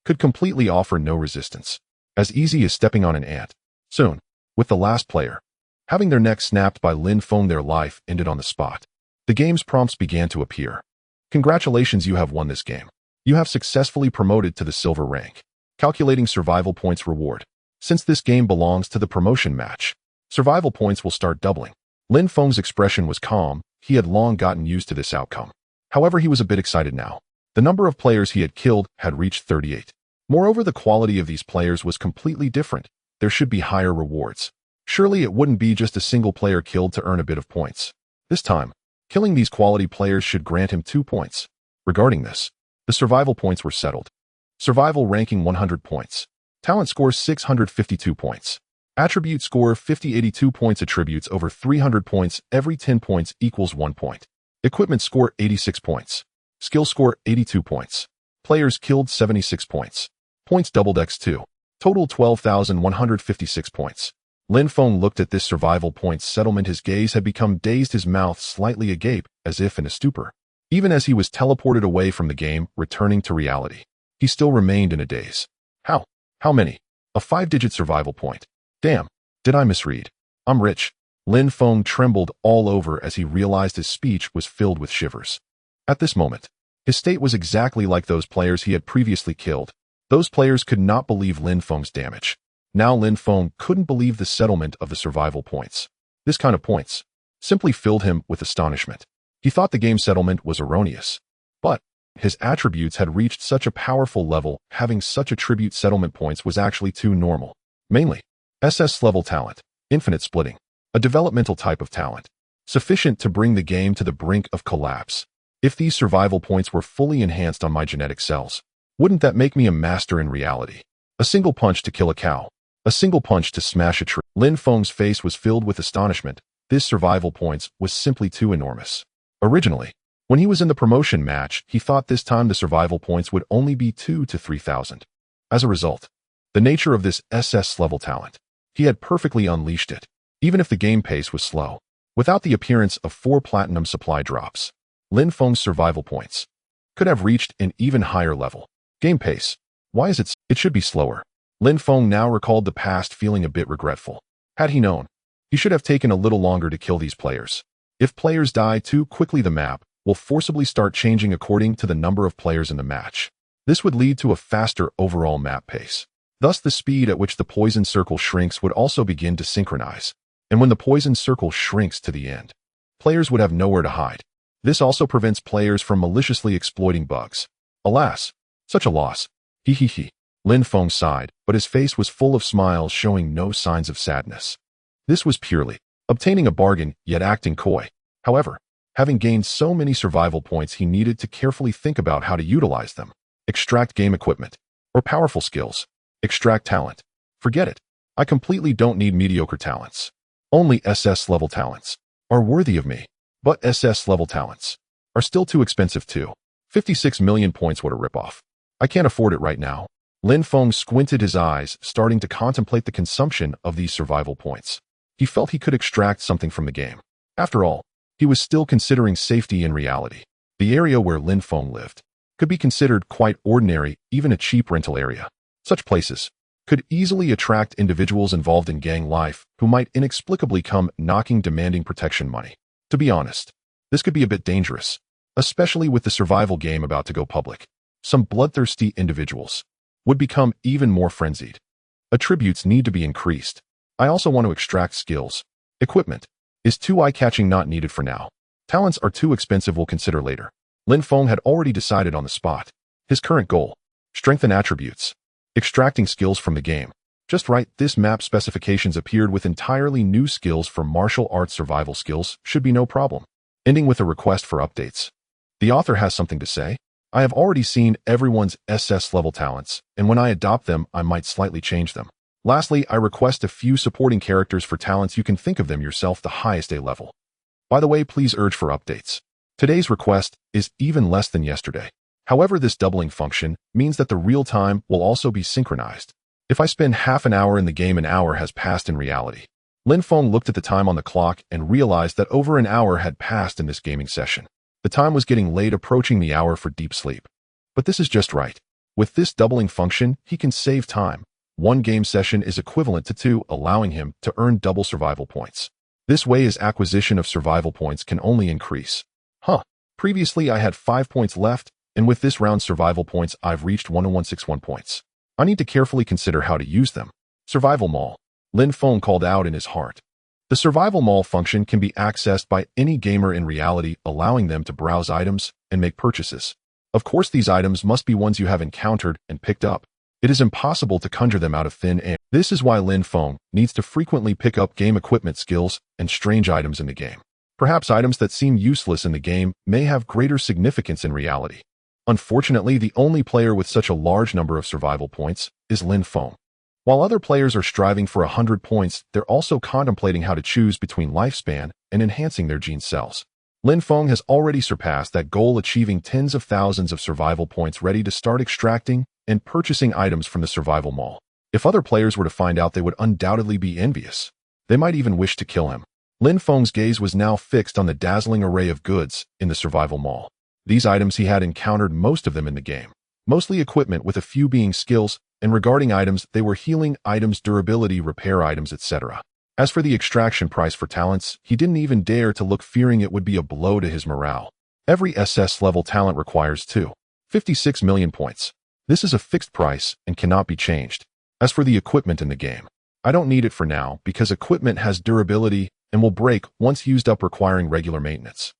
could completely offer no resistance. As easy as stepping on an ant. Soon, with the last player having their neck snapped by Lin Feng, their life ended on the spot. The game's prompts began to appear. Congratulations, you have won this game. You have successfully promoted to the silver rank. Calculating survival points reward. Since this game belongs to the promotion match, survival points will start doubling. Lin Feng's expression was calm. He had long gotten used to this outcome. However, he was a bit excited now. The number of players he had killed had reached 38. Moreover, the quality of these players was completely different. There should be higher rewards. Surely it wouldn't be just a single player killed to earn a bit of points. This time, killing these quality players should grant him 2 points. Regarding this, the survival points were settled. Survival ranking 100 points. Talent score 652 points. Attribute score 5082 points. Attributes over 300 points. Every 10 points equals 1 point. Equipment score 86 points. Skill score 82 points. Players killed 76 points. Points doubled x2. Total 12,156 points. Lin Feng looked at this survival points settlement. His gaze had become dazed, his mouth slightly agape, as if in a stupor. Even as he was teleported away from the game, returning to reality, he still remained in a daze. How many? A 5-digit survival point. Damn, did I misread? I'm rich. Lin Feng trembled all over as he realized his speech was filled with shivers. At this moment, his state was exactly like those players he had previously killed. Those players could not believe Lin Feng's damage. Now Lin Feng couldn't believe the settlement of the survival points. This kind of points simply filled him with astonishment. He thought the game settlement was erroneous. But his attributes had reached such a powerful level, having such attribute settlement points was actually too normal. Mainly, SS level talent, infinite splitting, a developmental type of talent, sufficient to bring the game to the brink of collapse. If these survival points were fully enhanced on my genetic cells, wouldn't that make me a master in reality? A single punch to kill a cow. A single punch to smash a tree. Lin Feng's face was filled with astonishment. This survival points was simply too enormous. Originally, when he was in the promotion match, he thought this time the survival points would only be 2,000 to 3,000. As a result, the nature of this SS level talent, he had perfectly unleashed it, even if the game pace was slow. Without the appearance of 4 platinum supply drops, Lin Feng's survival points could have reached an even higher level. Game pace. Why is it? It should be slower. Lin Feng now recalled the past, feeling a bit regretful. Had he known, he should have taken a little longer to kill these players. If players die too quickly, the map will forcibly start changing according to the number of players in the match. This would lead to a faster overall map pace. Thus, the speed at which the poison circle shrinks would also begin to synchronize. And when the poison circle shrinks to the end, players would have nowhere to hide. This also prevents players from maliciously exploiting bugs. Alas, such a loss. He. Lin Feng sighed, but his face was full of smiles, showing no signs of sadness. This was purely obtaining a bargain, yet acting coy. However, having gained so many survival points, he needed to carefully think about how to utilize them. Extract game equipment. Or powerful skills. Extract talent. Forget it. I completely don't need mediocre talents. Only SS level talents are worthy of me. But SS level talents are still too expensive too. 56 million points, what a ripoff. I can't afford it right now. Lin Feng squinted his eyes, starting to contemplate the consumption of these survival points. He felt he could extract something from the game. After all, he was still considering safety in reality. The area where Lin Feng lived could be considered quite ordinary, even a cheap rental area. Such places could easily attract individuals involved in gang life who might inexplicably come knocking demanding protection money. To be honest, this could be a bit dangerous, especially with the survival game about to go public. Some bloodthirsty individuals would become even more frenzied. Attributes need to be increased. I also want to extract skills. Equipment is too eye-catching, not needed for now. Talents are too expensive, we'll consider later. Lin Feng had already decided on the spot. His current goal: strengthen attributes. Extracting skills from the game. Just right, this map specifications appeared with entirely new skills for martial arts survival skills should be no problem. Ending with a request for updates. The author has something to say. I have already seen everyone's SS level talents, and when I adopt them, I might slightly change them. Lastly, I request a few supporting characters for talents. You can think of them yourself, the highest A level. By the way, please urge for updates. Today's request is even less than yesterday. However, this doubling function means that the real time will also be synchronized. If I spend half an hour in the game, an hour has passed in reality. Lin Feng looked at the time on the clock and realized that over an hour had passed in this gaming session. The time was getting late, approaching the hour for deep sleep. But this is just right. With this doubling function, he can save time. One game session is equivalent to 2, allowing him to earn double survival points. This way his acquisition of survival points can only increase. Previously I had 5 points left, and with this round's survival points I've reached 10161 points. I need to carefully consider how to use them. Survival Mall. Lin Feng called out in his heart. The Survival Mall function can be accessed by any gamer in reality, allowing them to browse items and make purchases. Of course, these items must be ones you have encountered and picked up. It is impossible to conjure them out of thin air. This is why Lin Feng needs to frequently pick up game equipment, skills, and strange items in the game. Perhaps items that seem useless in the game may have greater significance in reality. Unfortunately, the only player with such a large number of survival points is Lin Feng. While other players are striving for 100 points, they're also contemplating how to choose between lifespan and enhancing their gene cells. Lin Feng has already surpassed that goal, achieving tens of thousands of survival points, ready to start extracting and purchasing items from the survival mall. If other players were to find out, they would undoubtedly be envious. They might even wish to kill him. Lin Feng's gaze was now fixed on the dazzling array of goods in the survival mall. These items, he had encountered most of them in the game. Mostly equipment, with a few being skills, and regarding items, they were healing items, durability, repair items, etc. As for the extraction price for talents, he didn't even dare to look, fearing it would be a blow to his morale. Every SS level talent requires 256 million points. This is a fixed price and cannot be changed. As for the equipment in the game, I don't need it for now because equipment has durability and will break once used up, requiring regular maintenance.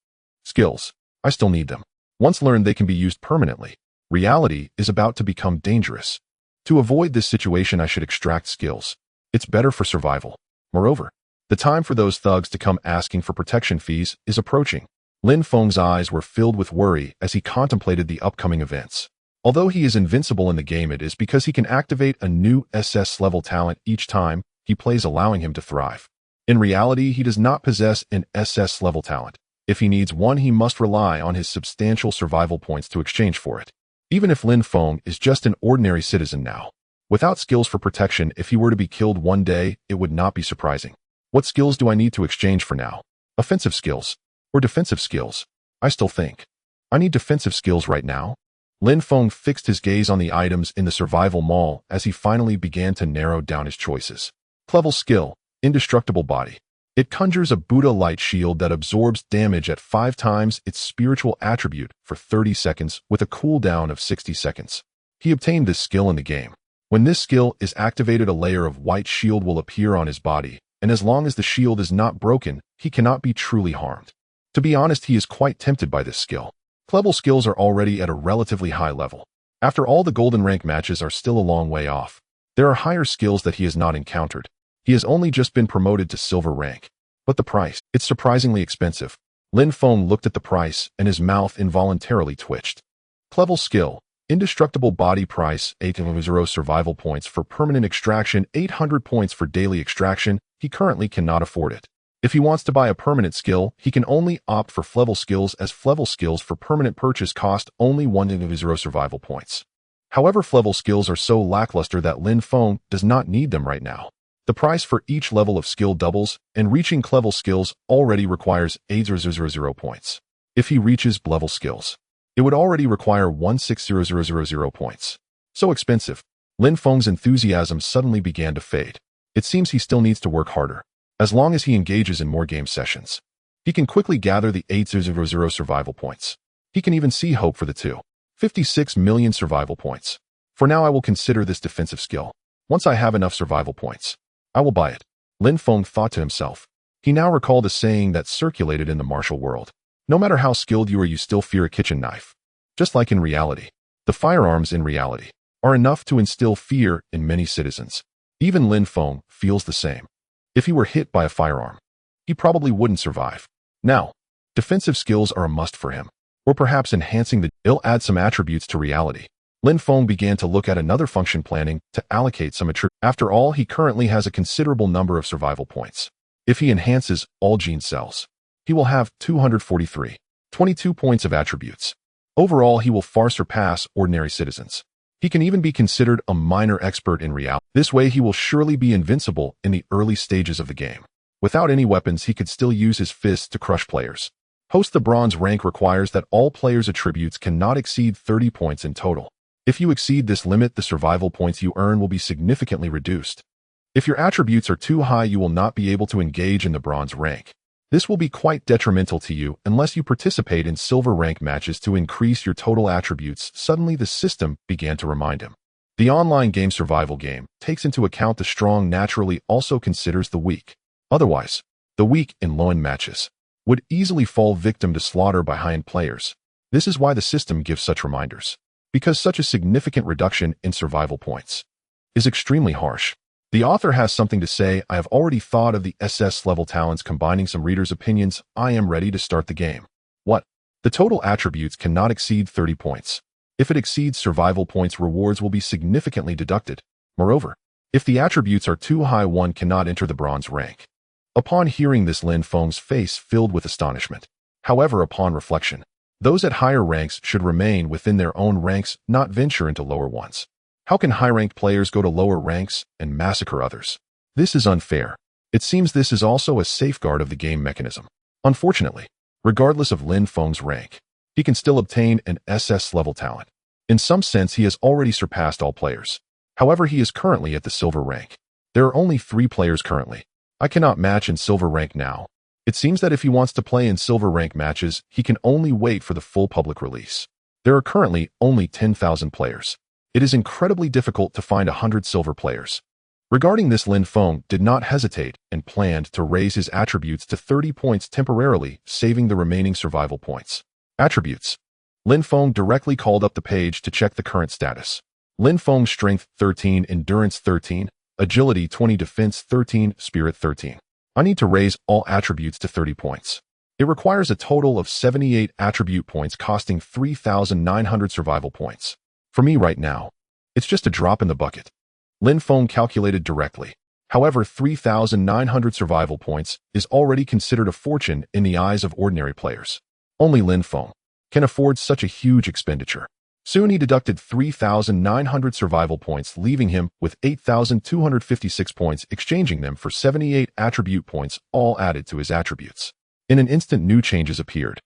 Skills. I still need them. Once learned, they can be used permanently. Reality is about to become dangerous. To avoid this situation, I should extract skills. It's better for survival. Moreover, the time for those thugs to come asking for protection fees is approaching. Lin Feng's eyes were filled with worry as he contemplated the upcoming events. Although he is invincible in the game, it is because he can activate a new SS level talent each time he plays, allowing him to thrive. In reality, he does not possess an SS level talent. If he needs one, he must rely on his substantial survival points to exchange for it. Even if Lin Feng is just an ordinary citizen now, without skills for protection, if he were to be killed one day, it would not be surprising. What skills do I need to exchange for now? Offensive skills or defensive skills? I still think I need defensive skills right now. Lin Feng fixed his gaze on the items in the survival mall as he finally began to narrow down his choices. Level skill, indestructible body. It conjures a Buddha light shield that absorbs damage at 5 times its spiritual attribute for 30 seconds with a cooldown of 60 seconds. He obtained this skill in the game. When this skill is activated, a layer of white shield will appear on his body, and as long as the shield is not broken, he cannot be truly harmed. To be honest, he is quite tempted by this skill. Level skills are already at a relatively high level. After all, the golden rank matches are still a long way off. There are higher skills that he has not encountered. He has only just been promoted to silver rank. But the price, it's surprisingly expensive. Lin Feng looked at the price and his mouth involuntarily twitched. Level skill, indestructible body, price, 800 survival points for permanent extraction, 800 points for daily extraction. He currently cannot afford it. If he wants to buy a permanent skill, he can only opt for level skills, as level skills for permanent purchase cost only 100 survival points. However, level skills are so lackluster that Lin Feng does not need them right now. The price for each level of skill doubles, and reaching level skills already requires 8,000 points. If he reaches level skills, it would already require 16,000 points. So expensive. Lin Feng's enthusiasm suddenly began to fade. It seems he still needs to work harder. As long as he engages in more game sessions, he can quickly gather the 8,000 survival points. He can even see hope for the 256 million survival points. For now, I will consider this defensive skill. Once I have enough survival points, I will buy it. Lin Feng thought to himself. He now recalled a saying that circulated in the martial world. No matter how skilled you are, you still fear a kitchen knife. Just like in reality, the firearms in reality are enough to instill fear in many citizens. Even Lin Feng feels the same. If he were hit by a firearm, he probably wouldn't survive. Now, defensive skills are a must for him. Or perhaps enhancing he'll add some attributes to reality. Lin Feng began to look at another function, planning to allocate some attributes. After all, he currently has a considerable number of survival points. If he enhances all gene cells, he will have 243, 22 points of attributes. Overall, he will far surpass ordinary citizens. He can even be considered a minor expert in reality. This way, he will surely be invincible in the early stages of the game. Without any weapons, he could still use his fists to crush players. Post the bronze rank requires that all players' attributes cannot exceed 30 points in total. If you exceed this limit, the survival points you earn will be significantly reduced. If your attributes are too high, you will not be able to engage in the bronze rank. This will be quite detrimental to you unless you participate in silver rank matches to increase your total attributes. Suddenly, the system began to remind him. The online game survival game takes into account the strong, naturally also considers the weak. Otherwise, the weak in low-end matches would easily fall victim to slaughter by high-end players. This is why the system gives such reminders. Because such a significant reduction in survival points is extremely harsh. The author has something to say. I have already thought of the SS level talents, combining some readers' opinions. I am ready to start the game. What? The total attributes cannot exceed 30 points. If it exceeds survival points, rewards will be significantly deducted. Moreover, if the attributes are too high, one cannot enter the bronze rank. Upon hearing this, Lin Feng's face filled with astonishment. However, upon reflection, those at higher ranks should remain within their own ranks, not venture into lower ones. How can high-ranked players go to lower ranks and massacre others? This is unfair. It seems this is also a safeguard of the game mechanism. Unfortunately, regardless of Lin Feng's rank, he can still obtain an SS level talent. In some sense, he has already surpassed all players. However, he is currently at the silver rank. There are only 3 players currently. I cannot match in silver rank now. It seems that if he wants to play in silver rank matches, he can only wait for the full public release. There are currently only 10,000 players. It is incredibly difficult to find 100 silver players. Regarding this, Lin Feng did not hesitate and planned to raise his attributes to 30 points temporarily, saving the remaining survival points. Attributes. Lin Feng directly called up the page to check the current status. Lin Feng Strength 13, Endurance 13, Agility 20, Defense 13, Spirit 13. I need to raise all attributes to 30 points. It requires a total of 78 attribute points, costing 3,900 survival points. For me right now, it's just a drop in the bucket. Lin Feng calculated directly. However, 3,900 survival points is already considered a fortune in the eyes of ordinary players. Only Lin Feng can afford such a huge expenditure. Soon he deducted 3,900 survival points, leaving him with 8,256 points, exchanging them for 78 attribute points, all added to his attributes. In an instant, new changes appeared.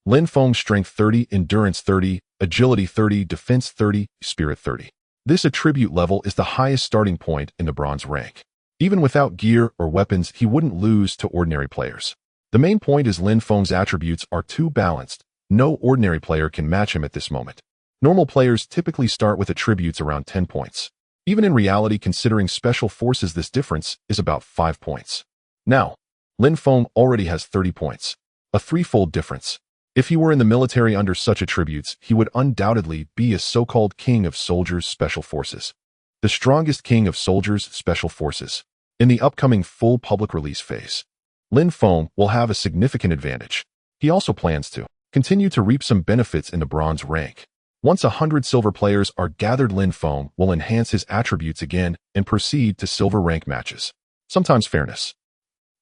Lin Feng Strength 30, Endurance 30, Agility 30, Defense 30, Spirit 30. This attribute level is the highest starting point in the bronze rank. Even without gear or weapons, he wouldn't lose to ordinary players. The main point is Lin Feng's attributes are too balanced. No ordinary player can match him at this moment. Normal players typically start with attributes around 10 points. Even in reality, considering special forces, this difference is about 5 points. Now, Lin Feng already has 30 points, a threefold difference. If he were in the military under such attributes, he would undoubtedly be a so-called king of soldiers special forces. The strongest king of soldiers special forces. In the upcoming full public release phase, Lin Feng will have a significant advantage. He also plans to continue to reap some benefits in the bronze rank. Once 100 silver players are gathered, Lin Feng will enhance his attributes again and proceed to silver rank matches. Sometimes fairness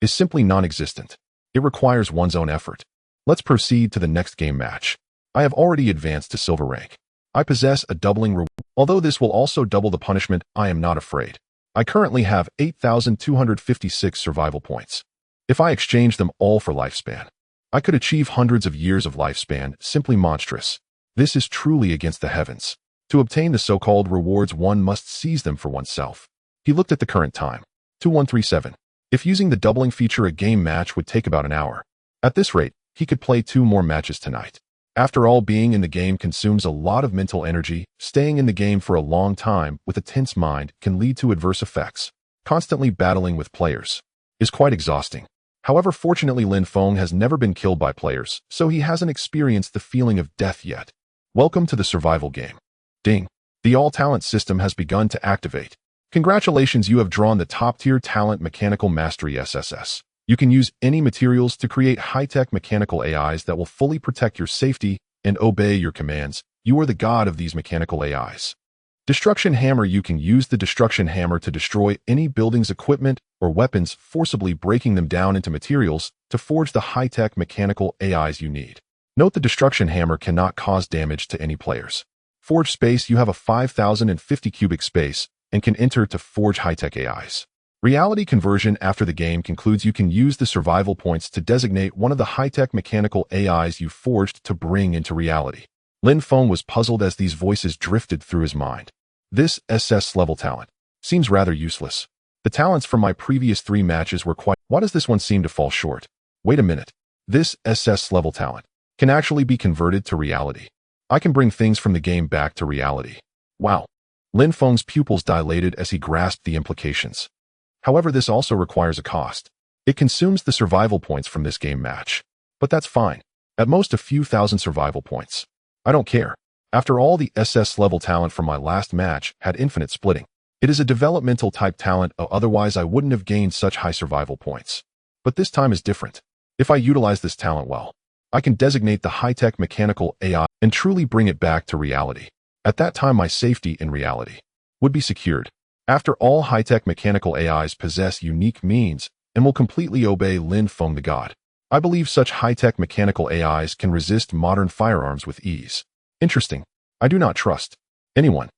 is simply non-existent. It requires one's own effort. Let's proceed to the next game match. I have already advanced to silver rank. I possess a doubling reward. Although this will also double the punishment, I am not afraid. I currently have 8,256 survival points. If I exchange them all for lifespan, I could achieve hundreds of years of lifespan, simply monstrous. This is truly against the heavens. To obtain the so-called rewards, one must seize them for oneself. He looked at the current time. 2137. If using the doubling feature, a game match would take about an hour. At this rate, he could play 2 more matches tonight. After all, being in the game consumes a lot of mental energy. Staying in the game for a long time with a tense mind can lead to adverse effects. Constantly battling with players is quite exhausting. However, fortunately, Lin Feng has never been killed by players, so he hasn't experienced the feeling of death yet. Welcome to the survival game. Ding. The all-talent system has begun to activate. Congratulations, you have drawn the top-tier talent Mechanical Mastery SSS. You can use any materials to create high-tech mechanical AIs that will fully protect your safety and obey your commands. You are the god of these mechanical AIs. Destruction Hammer. You can use the Destruction Hammer to destroy any building's equipment or weapons, forcibly breaking them down into materials to forge the high-tech mechanical AIs you need. Note the Destruction Hammer cannot cause damage to any players. Forge Space. You have a 5,050 cubic space and can enter to forge high-tech AIs. Reality Conversion. After the game concludes, you can use the survival points to designate one of the high-tech mechanical AIs you forged to bring into reality. Lin Feng was puzzled as these voices drifted through his mind. This SS level talent seems rather useless. The talents from my previous 3 matches were quite... Why does this one seem to fall short? Wait a minute. This SS level talent can actually be converted to reality. I can bring things from the game back to reality. Wow. Lin Feng's pupils dilated as he grasped the implications. However, this also requires a cost. It consumes the survival points from this game match. But that's fine. At most a few thousand survival points. I don't care. After all, the SS level talent from my last match had infinite splitting. It is a developmental type talent, otherwise I wouldn't have gained such high survival points. But this time is different. If I utilize this talent well, I can designate the high-tech mechanical AI and truly bring it back to reality. At that time, my safety in reality would be secured. After all, high-tech mechanical AIs possess unique means and will completely obey Lin Feng the god. I believe such high-tech mechanical AIs can resist modern firearms with ease. Interesting. I do not trust anyone,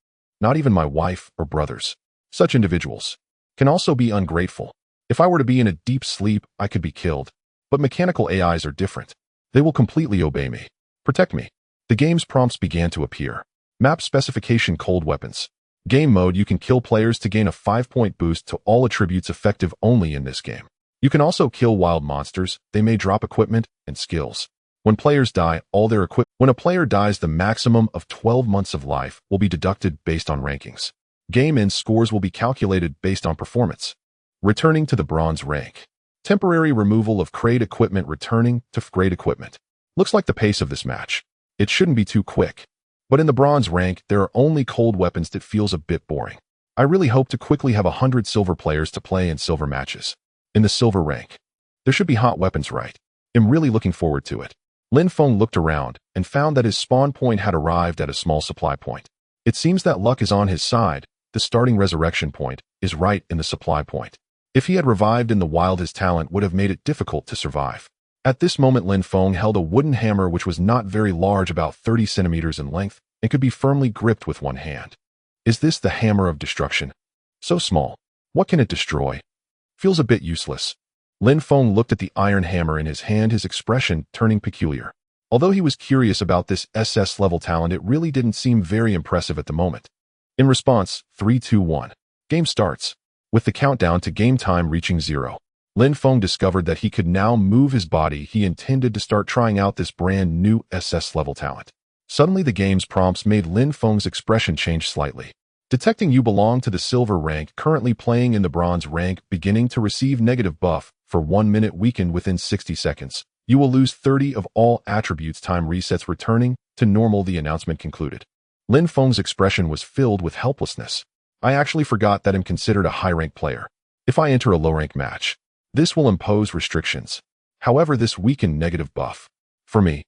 not even my wife or brothers. Such individuals can also be ungrateful. If I were to be in a deep sleep, I could be killed. But mechanical AIs are different. They will completely obey me, protect me. The game's prompts began to appear. Map specification: cold weapons. Game mode: you can kill players to gain a 5-point boost to all attributes, effective only in this game. You can also kill wild monsters. They may drop equipment and skills. When players die, all their equipment. When a player dies, the maximum of 12 months of life will be deducted based on rankings. Game end scores will be calculated based on performance. Returning to the bronze rank. Temporary removal of grade equipment. Returning to grade equipment. Looks like the pace of this match. It shouldn't be too quick. But in the bronze rank, there are only cold weapons. That feels a bit boring. I really hope to quickly have 100 silver players to play in silver matches. In the silver rank, there should be hot weapons, right? I'm really looking forward to it. Lin Feng looked around and found that his spawn point had arrived at a small supply point. It seems that luck is on his side. The starting resurrection point is right in the supply point. If he had revived in the wild, his talent would have made it difficult to survive. At this moment, Lin Feng held a wooden hammer which was not very large, about 30 centimeters in length, and could be firmly gripped with one hand. Is this the hammer of destruction? So small. What can it destroy? Feels a bit useless. Lin Feng looked at the iron hammer in his hand, his expression turning peculiar. Although he was curious about this SS level talent, it really didn't seem very impressive at the moment. In response, 3, 2, 1. Game starts. With the countdown to game time reaching 0, Lin Feng discovered that he could now move his body. He intended to start trying out this brand new SS level talent. Suddenly, the game's prompts made Lin Feng's expression change slightly. Detecting you belong to the silver rank, currently playing in the bronze rank, beginning to receive negative buff for 1 minute, weakened within 60 seconds. You will lose 30 of all attributes. Time resets. Returning to normal. The announcement concluded. Lin Feng's expression was filled with helplessness. I actually forgot that I'm considered a high-rank player. If I enter a low-rank match, this will impose restrictions. However, this weakened negative buff. For me,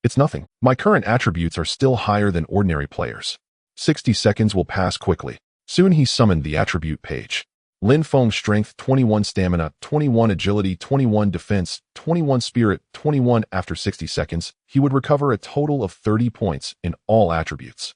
it's nothing. My current attributes are still higher than ordinary players. 60 seconds will pass quickly. Soon he summoned the attribute page. Lin Feng: strength 21, stamina 21, agility 21, defense 21, spirit 21. After 60 seconds, he would recover a total of 30 points in all attributes.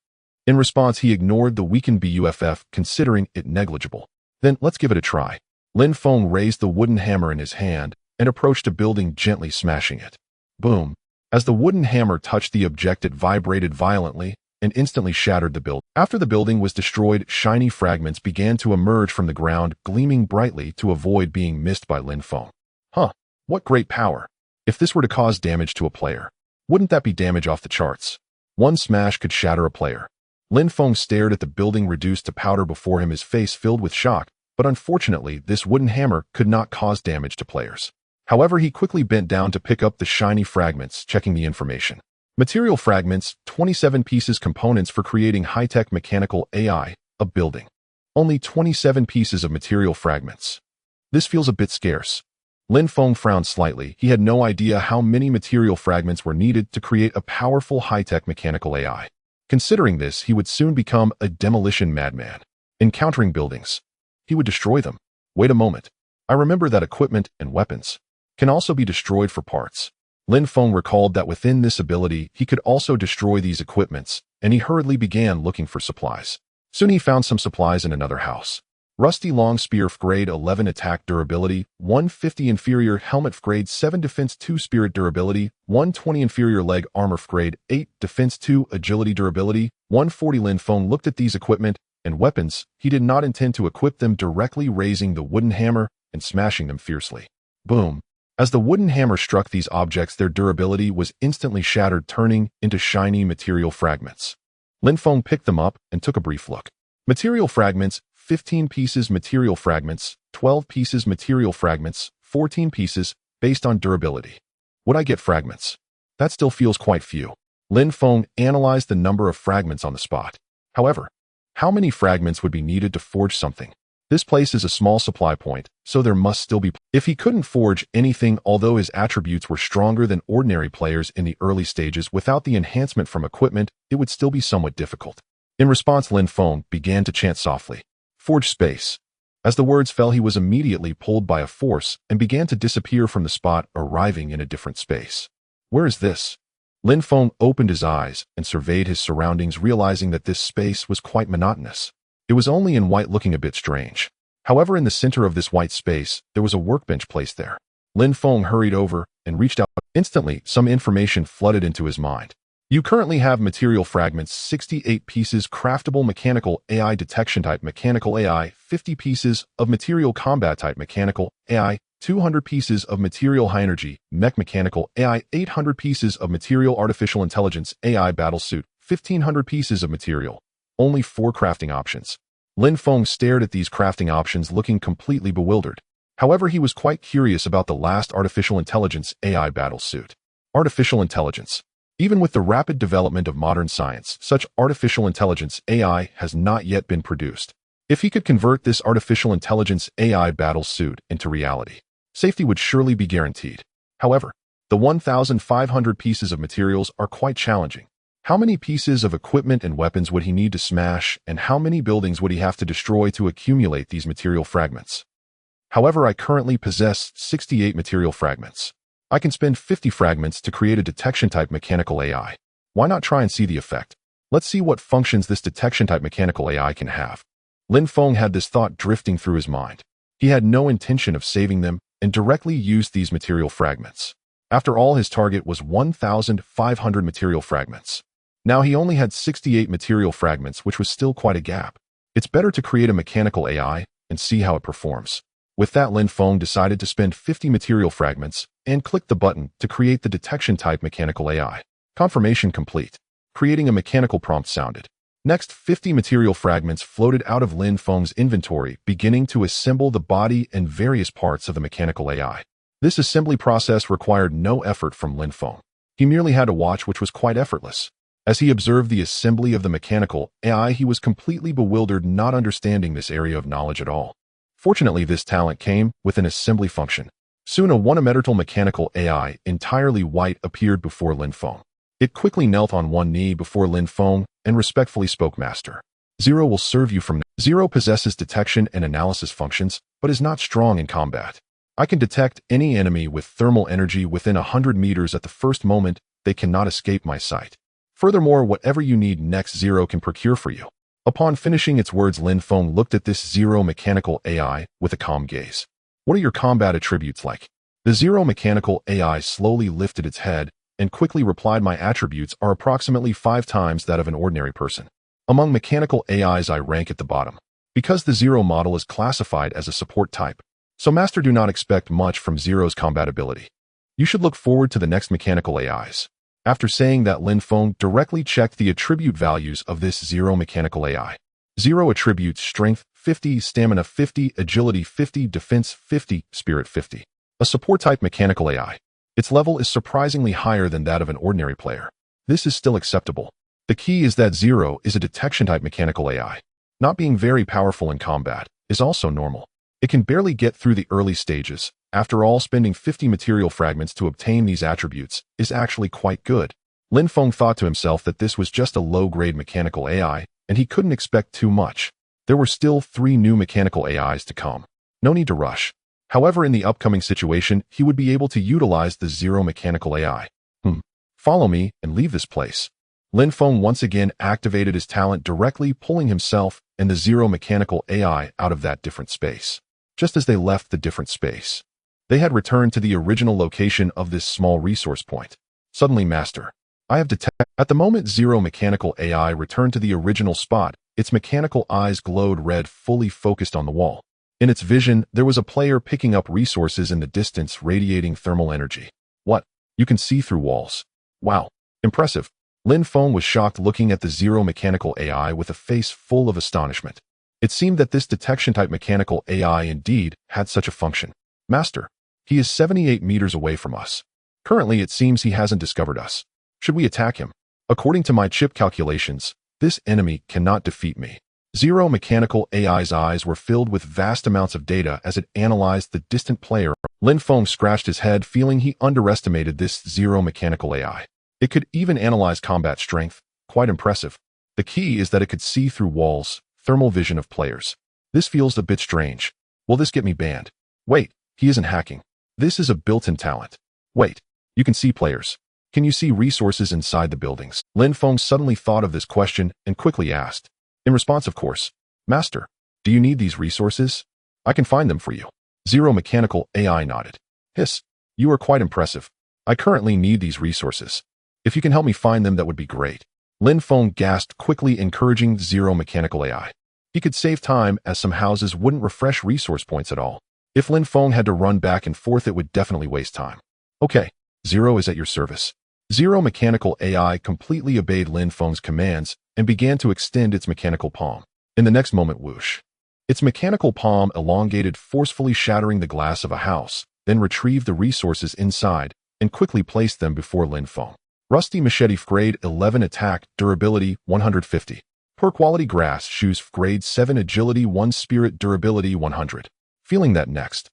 In response, he ignored the weakened BUFF, considering it negligible. Then, let's give it a try. Lin Feng raised the wooden hammer in his hand and approached a building, gently smashing it. Boom. As the wooden hammer touched the object, it vibrated violently and instantly shattered the building. After the building was destroyed, shiny fragments began to emerge from the ground, gleaming brightly to avoid being missed by Lin Feng. Huh, what great power. If this were to cause damage to a player, wouldn't that be damage off the charts? One smash could shatter a player. Lin Feng stared at the building reduced to powder before him, his face filled with shock, but unfortunately, this wooden hammer could not cause damage to players. However, he quickly bent down to pick up the shiny fragments, checking the information. Material fragments, 27 pieces, components for creating high-tech mechanical AI, a building. Only 27 pieces of material fragments. This feels a bit scarce. Lin Feng frowned slightly. He had no idea how many material fragments were needed to create a powerful high-tech mechanical AI. Considering this, he would soon become a demolition madman. Encountering buildings, he would destroy them. Wait a moment. I remember that equipment and weapons can also be destroyed for parts. Lin Feng recalled that within this ability, he could also destroy these equipments, and he hurriedly began looking for supplies. Soon he found some supplies in another house. Rusty long spear, grade 11 attack durability, 150 inferior helmet, grade 7 defense 2 spirit durability, 120 inferior leg armor, grade 8 defense 2 agility durability, 140. Lin Feng looked at these equipment and weapons. He did not intend to equip them directly, raising the wooden hammer and smashing them fiercely. Boom. As the wooden hammer struck these objects, their durability was instantly shattered, turning into shiny material fragments. Lin Feng picked them up and took a brief look. Material fragments, 15 pieces. Material fragments, 12 pieces. Material fragments, 14 pieces, based on durability. Would I get fragments? That still feels quite few. Lin Feng analyzed the number of fragments on the spot. However, how many fragments would be needed to forge something? This place is a small supply point, so there must still be. If he couldn't forge anything, although his attributes were stronger than ordinary players in the early stages, without the enhancement from equipment, it would still be somewhat difficult. In response, Lin Feng began to chant softly, "Forge space." As the words fell, he was immediately pulled by a force and began to disappear from the spot, arriving in a different space. Where is this? Lin Feng opened his eyes and surveyed his surroundings, realizing that this space was quite monotonous. It was only in white, looking a bit strange. However, in the center of this white space, there was a workbench placed there. Lin Feng hurried over and reached out. Instantly, some information flooded into his mind. You currently have material fragments, 68 pieces, craftable mechanical AI detection type mechanical AI, 50 pieces of material combat type mechanical AI, 200 pieces of material high energy mech mechanical AI, 800 pieces of material artificial intelligence AI battlesuit, 1500 pieces of material. Only 4 crafting options. Lin Feng stared at these crafting options, looking completely bewildered. However, he was quite curious about the last artificial intelligence AI battlesuit. Artificial intelligence. Even with the rapid development of modern science, such artificial intelligence AI has not yet been produced. If he could convert this artificial intelligence AI battlesuit into reality, safety would surely be guaranteed. However, the 1,500 pieces of materials are quite challenging. How many pieces of equipment and weapons would he need to smash, and how many buildings would he have to destroy to accumulate these material fragments? However, I currently possess 68 material fragments. I can spend 50 fragments to create a detection-type mechanical AI. Why not try and see the effect? Let's see what functions this detection-type mechanical AI can have. Lin Feng had this thought drifting through his mind. He had no intention of saving them and directly used these material fragments. After all, his target was 1,500 material fragments. Now he only had 68 material fragments, which was still quite a gap. It's better to create a mechanical AI and see how it performs. With that, Lin Feng decided to spend 50 material fragments and click the button to create the detection-type mechanical AI. Confirmation complete. Creating a mechanical prompt sounded. Next, 50 material fragments floated out of Lin Feng's inventory, beginning to assemble the body and various parts of the mechanical AI. This assembly process required no effort from Lin Feng. He merely had to watch, which was quite effortless. As he observed the assembly of the mechanical AI, he was completely bewildered, not understanding this area of knowledge at all. Fortunately, this talent came with an assembly function. Soon a one-dimensional mechanical AI, entirely white, appeared before Lin Feng. It quickly knelt on one knee before Lin Feng and respectfully spoke, "Master. Zero will serve you from now." Zero possesses detection and analysis functions, but is not strong in combat. I can detect any enemy with thermal energy within 100 meters at the first moment. They cannot escape my sight. Furthermore, whatever you need next, Zero can procure for you. Upon finishing its words, Lin Feng looked at this Zero mechanical AI with a calm gaze. What are your combat attributes like? The Zero mechanical AI slowly lifted its head and quickly replied, my attributes are approximately 5 times that of an ordinary person. Among mechanical AIs, I rank at the bottom, because the Zero model is classified as a support type. So Master, do not expect much from Zero's compatibility. You should look forward to the next mechanical AIs. After saying that, Lin Feng directly checked the attribute values of this Zero mechanical AI. Zero attributes: strength 50, stamina 50, agility 50, defense 50, spirit 50. A support type mechanical AI. Its level is surprisingly higher than that of an ordinary player. This is still acceptable. The key is that Zero is a detection type mechanical AI. Not being very powerful in combat is also normal. It can barely get through the early stages. After all, spending 50 material fragments to obtain these attributes is actually quite good. Lin Feng thought to himself that this was just a low-grade mechanical AI, and he couldn't expect too much. There were still 3 new mechanical AIs to come. No need to rush. However, in the upcoming situation, he would be able to utilize the Zero mechanical AI. Follow me and leave this place. Lin Feng once again activated his talent, directly pulling himself and the Zero mechanical AI out of that different space. Just as they left the different space, they had returned to the original location of this small resource point. Suddenly, Master, I have detected. At the moment Zero mechanical AI returned to the original spot, its mechanical eyes glowed red, fully focused on the wall. In its vision, there was a player picking up resources in the distance, radiating thermal energy. What? You can see through walls. Wow. Impressive. Lin Feng was shocked, looking at the Zero mechanical AI with a face full of astonishment. It seemed that this detection-type mechanical AI indeed had such a function. Master, he is 78 meters away from us. Currently, it seems he hasn't discovered us. Should we attack him? According to my chip calculations, this enemy cannot defeat me. Zero mechanical AI's eyes were filled with vast amounts of data as it analyzed the distant player. Lin Feng scratched his head, feeling he underestimated this Zero mechanical AI. It could even analyze combat strength. Quite impressive. The key is that it could see through walls, thermal vision of players. This feels a bit strange. Will this get me banned? Wait, he isn't hacking. This is a built-in talent. Wait, you can see players. Can you see resources inside the buildings? Lin Feng suddenly thought of this question and quickly asked. In response, of course. Master, do you need these resources? I can find them for you. Zero mechanical AI nodded. Hiss, you are quite impressive. I currently need these resources. If you can help me find them, that would be great. Lin Feng gasped, quickly encouraging Zero mechanical AI. He could save time, as some houses wouldn't refresh resource points at all. If Lin Feng had to run back and forth, it would definitely waste time. Okay, Zero is at your service. Zero mechanical AI completely obeyed Lin Feng's commands and began to extend its mechanical palm. In the next moment, whoosh. Its mechanical palm elongated, forcefully shattering the glass of a house, then retrieved the resources inside and quickly placed them before Lin Feng. Rusty machete, grade 11, attack, durability 150. Poor quality grass shoes, grade 7, agility 1, spirit, durability 100. Feeling that next,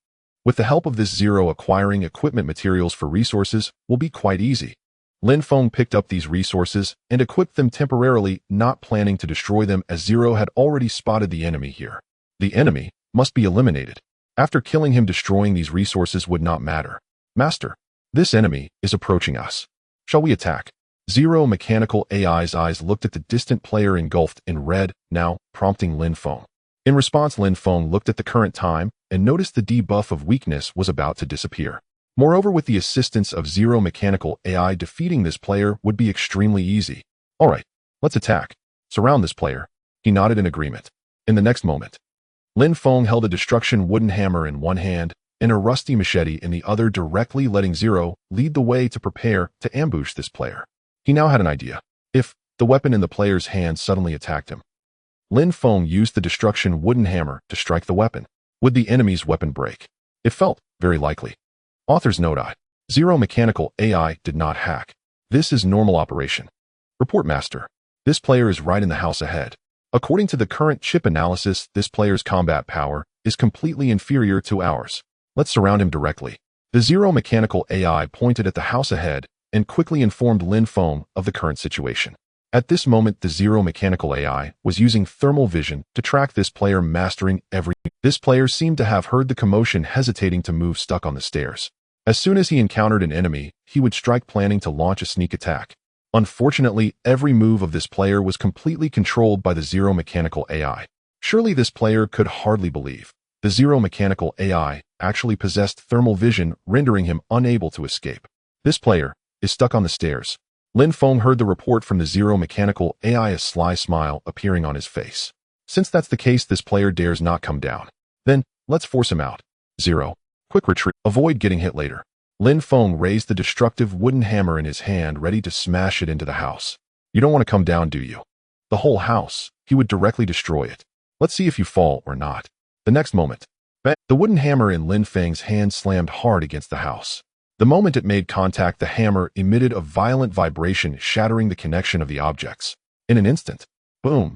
with the help of this Zero, acquiring equipment materials for resources will be quite easy. Lin Feng picked up these resources and equipped them temporarily, not planning to destroy them, as Zero had already spotted the enemy here. The enemy must be eliminated. After killing him, destroying these resources would not matter. Master, this enemy is approaching us. Shall we attack? Zero mechanical AI's eyes looked at the distant player engulfed in red, now prompting Lin Feng. In response, Lin Feng looked at the current time and noticed the debuff of weakness was about to disappear. Moreover, with the assistance of Zero mechanical AI, defeating this player would be extremely easy. Alright, let's attack. Surround this player. He nodded in agreement. In the next moment, Lin Feng held a destruction wooden hammer in one hand and a rusty machete in the other, directly letting Zero lead the way to prepare to ambush this player. He now had an idea. If the weapon in the player's hand suddenly attacked him, Lin Feng used the destruction wooden hammer to strike the weapon. Would the enemy's weapon break? It felt very likely. Author's note: Zero mechanical AI did not hack. This is normal operation. Report, Master. This player is right in the house ahead. According to the current chip analysis, this player's combat power is completely inferior to ours. Let's surround him directly. The Zero mechanical AI pointed at the house ahead and quickly informed Lin Feng of the current situation. At this moment, the Zero mechanical AI was using thermal vision to track this player, mastering every. This player seemed to have heard the commotion, hesitating to move, stuck on the stairs. As soon as he encountered an enemy, he would strike, planning to launch a sneak attack. Unfortunately, every move of this player was completely controlled by the Zero Mechanical AI. Surely this player could hardly believe. The Zero Mechanical AI actually possessed thermal vision, rendering him unable to escape. This player is stuck on the stairs. Lin Feng heard the report from the Zero Mechanical AI, a sly smile appearing on his face. Since that's the case, this player dares not come down. Then, let's force him out. Zero. Quick retreat. Avoid getting hit later. Lin Feng raised the destructive wooden hammer in his hand, ready to smash it into the house. You don't want to come down, do you? The whole house. He would directly destroy it. Let's see if you fall or not. The next moment, the wooden hammer in Lin Feng's hand slammed hard against the house. The moment it made contact, the hammer emitted a violent vibration, shattering the connection of the objects. In an instant, boom!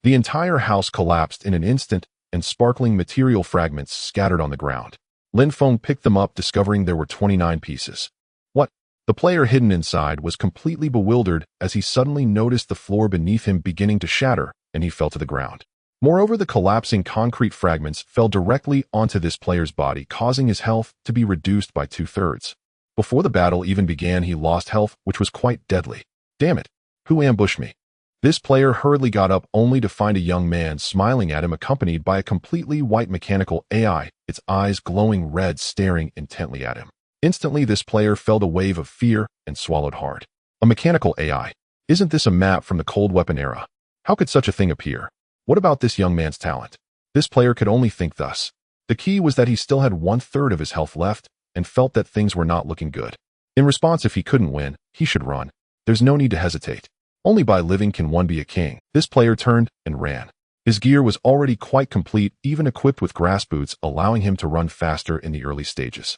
The entire house collapsed in an instant, and sparkling material fragments scattered on the ground. Lin Feng picked them up, discovering there were 29 pieces. What? The player hidden inside was completely bewildered as he suddenly noticed the floor beneath him beginning to shatter, and he fell to the ground. Moreover, the collapsing concrete fragments fell directly onto this player's body, causing his health to be reduced by 2/3. Before the battle even began, he lost health, which was quite deadly. Damn it! Who ambushed me? This player hurriedly got up, only to find a young man smiling at him, accompanied by a completely white mechanical AI, its eyes glowing red, staring intently at him. Instantly, this player felt a wave of fear and swallowed hard. A mechanical AI. Isn't this a map from the cold weapon era? How could such a thing appear? What about this young man's talent? This player could only think thus. The key was that he still had 1/3 of his health left, and felt that things were not looking good. In response, if he couldn't win, he should run. There's no need to hesitate. Only by living can one be a king. This player turned and ran. His gear was already quite complete, even equipped with grass boots, allowing him to run faster in the early stages.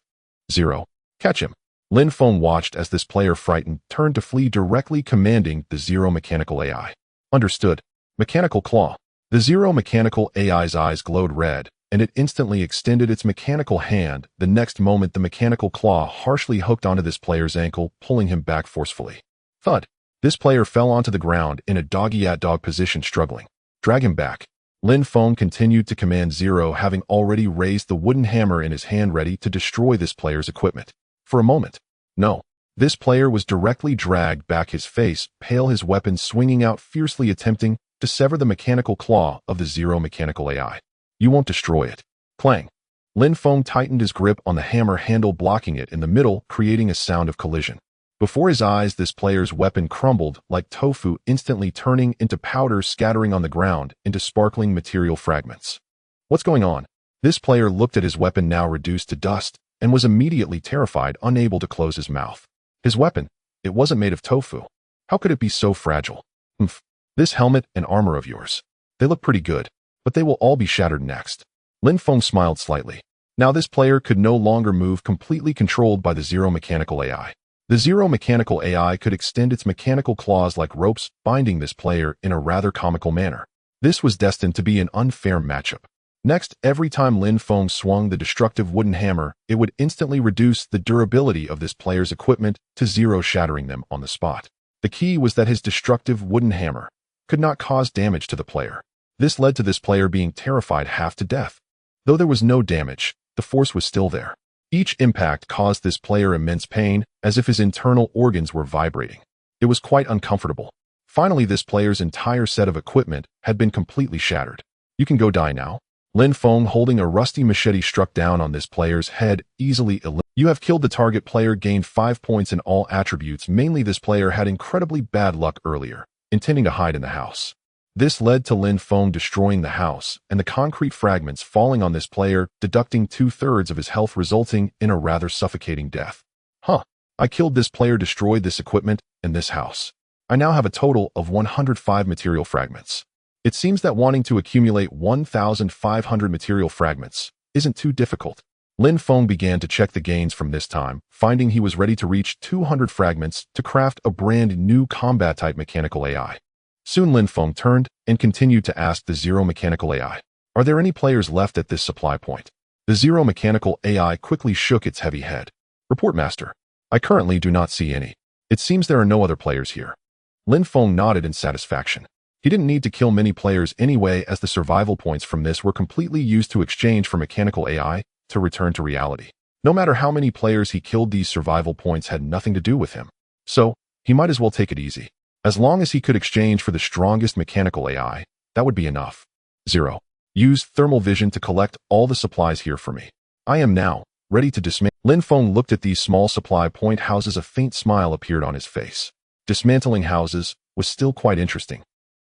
Zero. Catch him. Lin Feng watched as this player, frightened, turned to flee, directly commanding the Zero Mechanical AI. Understood. Mechanical Claw. The Zero Mechanical AI's eyes glowed red, and it instantly extended its mechanical hand. The next moment, the mechanical claw harshly hooked onto this player's ankle, pulling him back forcefully. Thud! This player fell onto the ground in a dog-eat-dog position, struggling. Drag him back. Lin Feng continued to command Zero, having already raised the wooden hammer in his hand, ready to destroy this player's equipment. For a moment, no. This player was directly dragged back, his face pale, his weapon swinging out fiercely, attempting to sever the mechanical claw of the Zero Mechanical AI. You won't destroy it. Clang. Lin Feng tightened his grip on the hammer handle, blocking it in the middle, creating a sound of collision. Before his eyes, this player's weapon crumbled like tofu, instantly turning into powder, scattering on the ground into sparkling material fragments. What's going on? This player looked at his weapon, now reduced to dust, and was immediately terrified, unable to close his mouth. His weapon, it wasn't made of tofu. How could it be so fragile? This helmet and armor of yours, they look pretty good, but they will all be shattered next. Lin Feng smiled slightly. Now this player could no longer move, completely controlled by the Zero Mechanical AI. The Zero Mechanical AI could extend its mechanical claws like ropes, binding this player in a rather comical manner. This was destined to be an unfair matchup. Next, every time Lin Feng swung the destructive wooden hammer, it would instantly reduce the durability of this player's equipment to zero, shattering them on the spot. The key was that his destructive wooden hammer could not cause damage to the player. This led to this player being terrified half to death. Though there was no damage, the force was still there. Each impact caused this player immense pain, as if his internal organs were vibrating. It was quite uncomfortable. Finally, this player's entire set of equipment had been completely shattered. You can go die now. Lin Feng, holding a rusty machete, struck down on this player's head, easily eliminated. You have killed the target. Player gained 5 points in all attributes. Mainly, this player had incredibly bad luck earlier, intending to hide in the house. This led to Lin Feng destroying the house and the concrete fragments falling on this player, deducting 2/3 of his health, resulting in a rather suffocating death. I killed this player, destroyed this equipment, and this house. I now have a total of 105 material fragments. It seems that wanting to accumulate 1,500 material fragments isn't too difficult. Lin Feng began to check the gains from this time, finding he was ready to reach 200 fragments to craft a brand new combat-type mechanical AI. Soon Lin Feng turned and continued to ask the Zero Mechanical AI, "Are there any players left at this supply point?" The Zero Mechanical AI quickly shook its heavy head. "Report, Master. I currently do not see any. It seems there are no other players here." Lin Feng nodded in satisfaction. He didn't need to kill many players anyway, as the survival points from this were completely used to exchange for mechanical AI to return to reality. No matter how many players he killed, these survival points had nothing to do with him. So, He might as well take it easy. As long as he could exchange for the strongest mechanical AI, that would be enough. 0. Use thermal vision to collect all the supplies here for me. I am now ready to dismantle. Lin Feng looked at these small supply point houses. A faint smile appeared on his face. Dismantling houses was still quite interesting.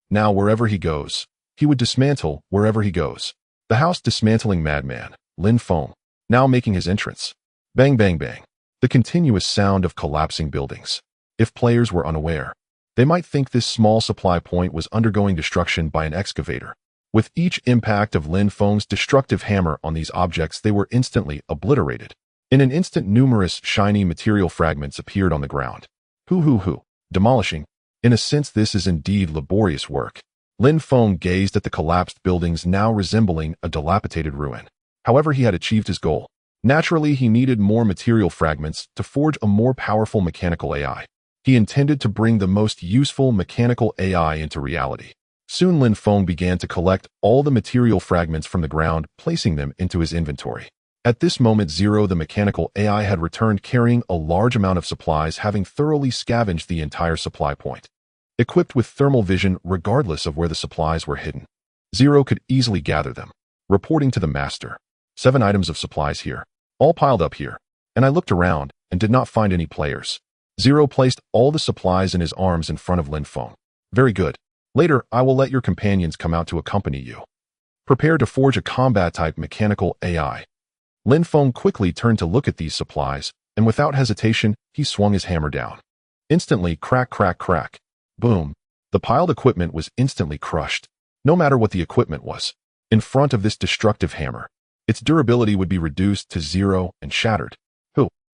Now wherever he goes, he would dismantle wherever he goes. The house dismantling madman, Lin Feng, now making his entrance. Bang bang bang. The continuous sound of collapsing buildings. If players were unaware, they might think this small supply point was undergoing destruction by an excavator. With each impact of Lin Feng's destructive hammer on these objects, they were instantly obliterated. In an instant, numerous shiny material fragments appeared on the ground. Hoo. Demolishing. In a sense, this is indeed laborious work. Lin Feng gazed at the collapsed buildings, now resembling a dilapidated ruin. However, he had achieved his goal. Naturally, he needed more material fragments to forge a more powerful mechanical AI. He intended to bring the most useful mechanical AI into reality. Soon Lin Feng began to collect all the material fragments from the ground, placing them into his inventory. At this moment, 0, the mechanical AI had returned carrying a large amount of supplies, having thoroughly scavenged the entire supply point. Equipped with thermal vision regardless of where the supplies were hidden, 0 could easily gather them. Reporting to the master. 7 items of supplies here, all piled up here, and I looked around and did not find any players. 0 placed all the supplies in his arms in front of Lin Feng. Very good. Later, I will let your companions come out to accompany you. Prepare to forge a combat-type mechanical AI. Lin Feng quickly turned to look at these supplies, and without hesitation, he swung his hammer down. Instantly, crack, crack, crack. Boom. The piled equipment was instantly crushed. No matter what the equipment was, in front of this destructive hammer, its durability would be reduced to 0 and shattered.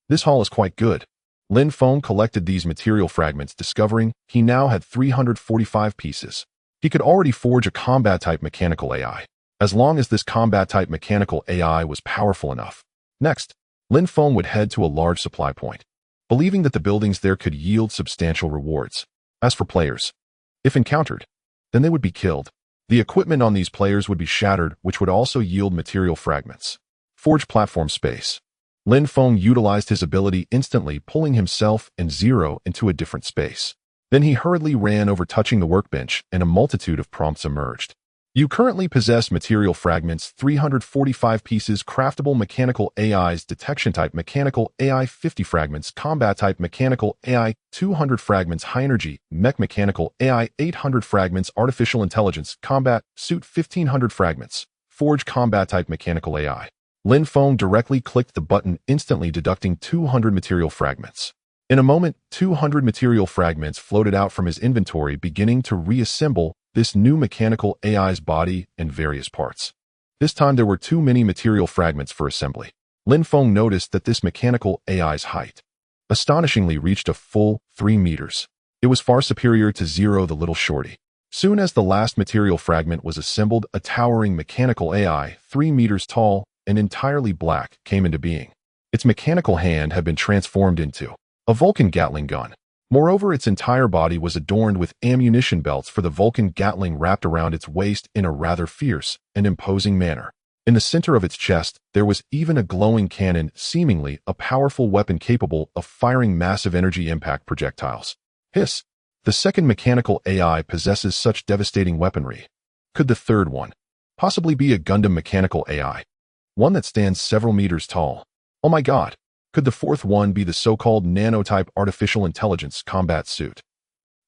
This haul is quite good. Lin Feng collected these material fragments, discovering he now had 345 pieces. He could already forge a combat-type mechanical AI, as long as this combat-type mechanical AI was powerful enough. Next, Lin Feng would head to a large supply point, believing that the buildings there could yield substantial rewards. As for players, if encountered, then they would be killed. The equipment on these players would be shattered, which would also yield material fragments. Forge platform space. Lin Feng utilized his ability, instantly pulling himself and 0 into a different space. Then he hurriedly ran over, touching the workbench, and a multitude of prompts emerged. You currently possess material fragments 345 pieces, craftable mechanical AIs, detection type mechanical AI 50 fragments, combat type mechanical AI 200 fragments, high energy mech mechanical AI 800 fragments, artificial intelligence combat suit 1500 fragments, forge combat type mechanical AI. Lin Feng directly clicked the button, instantly deducting 200 material fragments. In a moment, 200 material fragments floated out from his inventory, beginning to reassemble this new mechanical AI's body and various parts. This time there were too many material fragments for assembly. Lin Feng noticed that this mechanical AI's height astonishingly reached a full 3 meters. It was far superior to 0, the little shorty. Soon as the last material fragment was assembled, a towering mechanical AI, 3 meters tall and entirely black, came into being. Its mechanical hand had been transformed into a Vulcan Gatling gun. Moreover, its entire body was adorned with ammunition belts for the Vulcan Gatling wrapped around its waist in a rather fierce and imposing manner. In the center of its chest, there was even a glowing cannon, seemingly a powerful weapon capable of firing massive energy impact projectiles. Hiss! The second mechanical AI possesses such devastating weaponry. Could the third one possibly be a Gundam mechanical AI? One that stands several meters tall. Oh my god! Could the fourth one be the so-called nanotype artificial intelligence combat suit?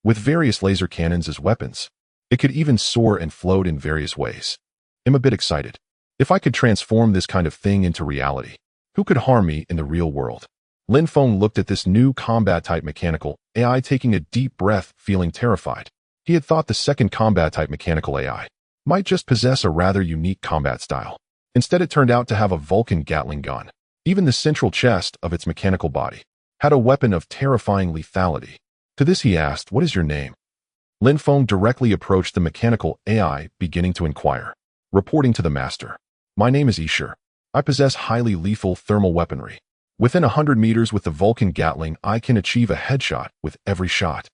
With various laser cannons as weapons, it could even soar and float in various ways. I'm a bit excited. If I could transform this kind of thing into reality, who could harm me in the real world? Lin Feng looked at this new combat-type mechanical AI, taking a deep breath, feeling terrified. He had thought the second combat-type mechanical AI might just possess a rather unique combat style. Instead, it turned out to have a Vulcan Gatling gun. Even the central chest of its mechanical body had a weapon of terrifying lethality. To this he asked, "What is your name?" Lin Feng directly approached the mechanical AI, beginning to inquire. Reporting to the master, "My name is Isher. I possess highly lethal thermal weaponry. Within 100 meters with the Vulcan Gatling, I can achieve a headshot with every shot.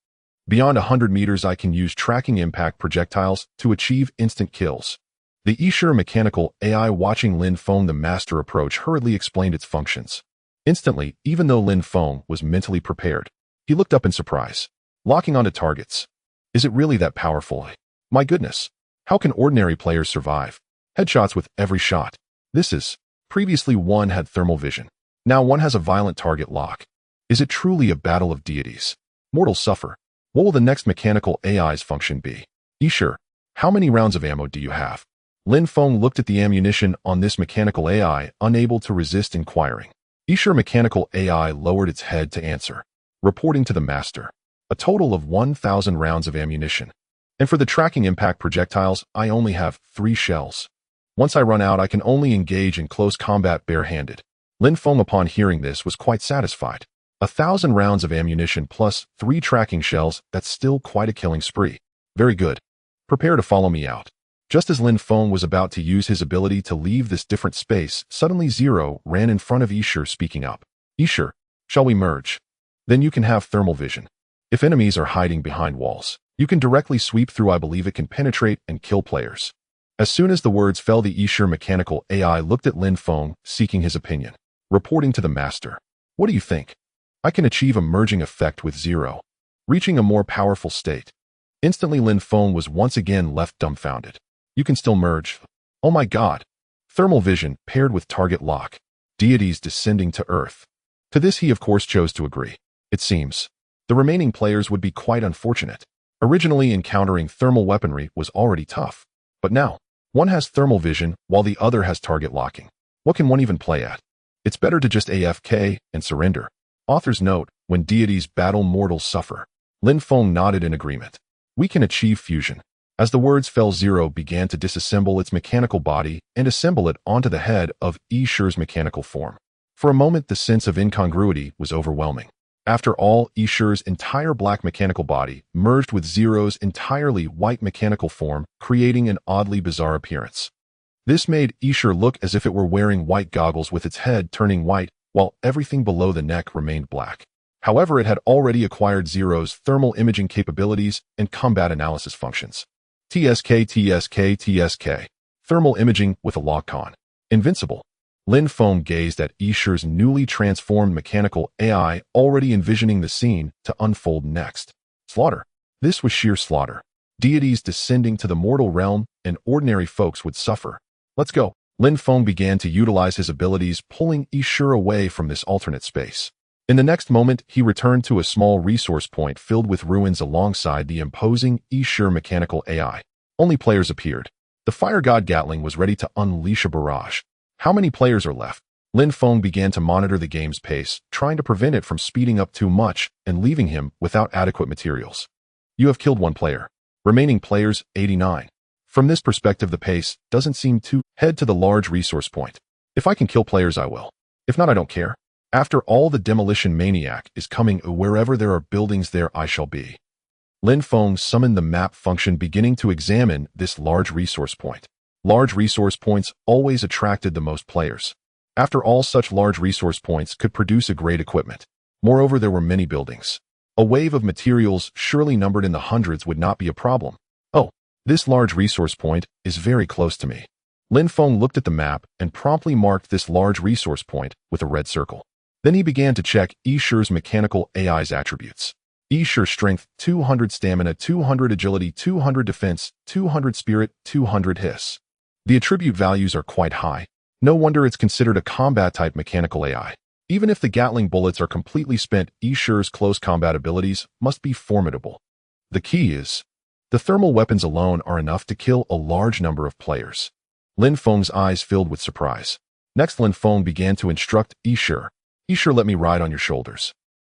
Beyond 100 meters, I can use tracking impact projectiles to achieve instant kills." The Isher mechanical AI, watching Lin Feng the master approach, hurriedly explained its functions. Instantly, even though Lin Feng was mentally prepared, He looked up in surprise. Locking onto targets. Is it really that powerful? My goodness. How can ordinary players survive? Headshots with every shot. This is. Previously one had thermal vision. Now one has a violent target lock. Is it truly a battle of deities? Mortals suffer. What will the next mechanical AI's function be? Isher, how many rounds of ammo do you have? Lin Feng looked at the ammunition on this mechanical AI, unable to resist inquiring. Isher mechanical AI lowered its head to answer, reporting to the master. A total of 1,000 rounds of ammunition. And for the tracking impact projectiles, I only have 3 shells. Once I run out, I can only engage in close combat barehanded. Lin Feng, upon hearing this, was quite satisfied. 1,000 rounds of ammunition plus 3 tracking shells, that's still quite a killing spree. Very good. Prepare to follow me out. Just as Lin Feng was about to use his ability to leave this different space, suddenly Zero ran in front of Isher, speaking up. Isher, shall we merge? Then you can have thermal vision. If enemies are hiding behind walls, you can directly sweep through. I believe it can penetrate and kill players. As soon as the words fell, the Isher mechanical AI looked at Lin Feng, seeking his opinion. Reporting to the master. What do you think? I can achieve a merging effect with Zero, reaching a more powerful state. Instantly Lin Feng was once again left dumbfounded. You can still merge? Oh my god. Thermal vision paired with target lock. Deities descending to Earth. To this he of course chose to agree. It seems the remaining players would be quite unfortunate. Originally encountering thermal weaponry was already tough. But now, one has thermal vision while the other has target locking. What can one even play at? It's better to just AFK and surrender. Author's note, when deities battle, mortals suffer. Lin Feng nodded in agreement. We can achieve fusion. As the words fell, Zero began to disassemble its mechanical body and assemble it onto the head of Isher's mechanical form. For a moment, the sense of incongruity was overwhelming. After all, Isher's entire black mechanical body merged with Zero's entirely white mechanical form, creating an oddly bizarre appearance. This made Isher look as if it were wearing white goggles, with its head turning white, while everything below the neck remained black. However, it had already acquired Zero's thermal imaging capabilities and combat analysis functions. TSK. Thermal imaging with a lock-on. Invincible. Lin Feng gazed at Isher's newly transformed mechanical AI, already envisioning the scene to unfold next. Slaughter. This was sheer slaughter. Deities descending to the mortal realm, and ordinary folks would suffer. Let's go. Lin Feng began to utilize his abilities, pulling Isher away from this alternate space. In the next moment, he returned to a small resource point filled with ruins alongside the imposing Isher mechanical AI. Only players appeared. The fire god Gatling was ready to unleash a barrage. How many players are left? Lin Feng began to monitor the game's pace, trying to prevent it from speeding up too much and leaving him without adequate materials. You have killed 1 player. Remaining players, 89. From this perspective, the pace doesn't seem to head to the large resource point. If I can kill players, I will. If not, I don't care. After all, the demolition maniac is coming. Wherever there are buildings, there I shall be. Lin Feng summoned the map function, beginning to examine this large resource point. Large resource points always attracted the most players. After all, such large resource points could produce a great equipment. Moreover, there were many buildings. A wave of materials, surely numbered in the hundreds, would not be a problem. Oh, this large resource point is very close to me. Lin Feng looked at the map and promptly marked this large resource point with a red circle. Then he began to check Isher's mechanical AI's attributes. Isher strength, 200 stamina, 200 agility, 200 defense, 200 spirit, 200 hiss. The attribute values are quite high. No wonder it's considered a combat-type mechanical AI. Even if the Gatling bullets are completely spent, Isher's close combat abilities must be formidable. The key is, the thermal weapons alone are enough to kill a large number of players. Lin Feng's eyes filled with surprise. Next, Lin Feng began to instruct Isher. Isher, let me ride on your shoulders.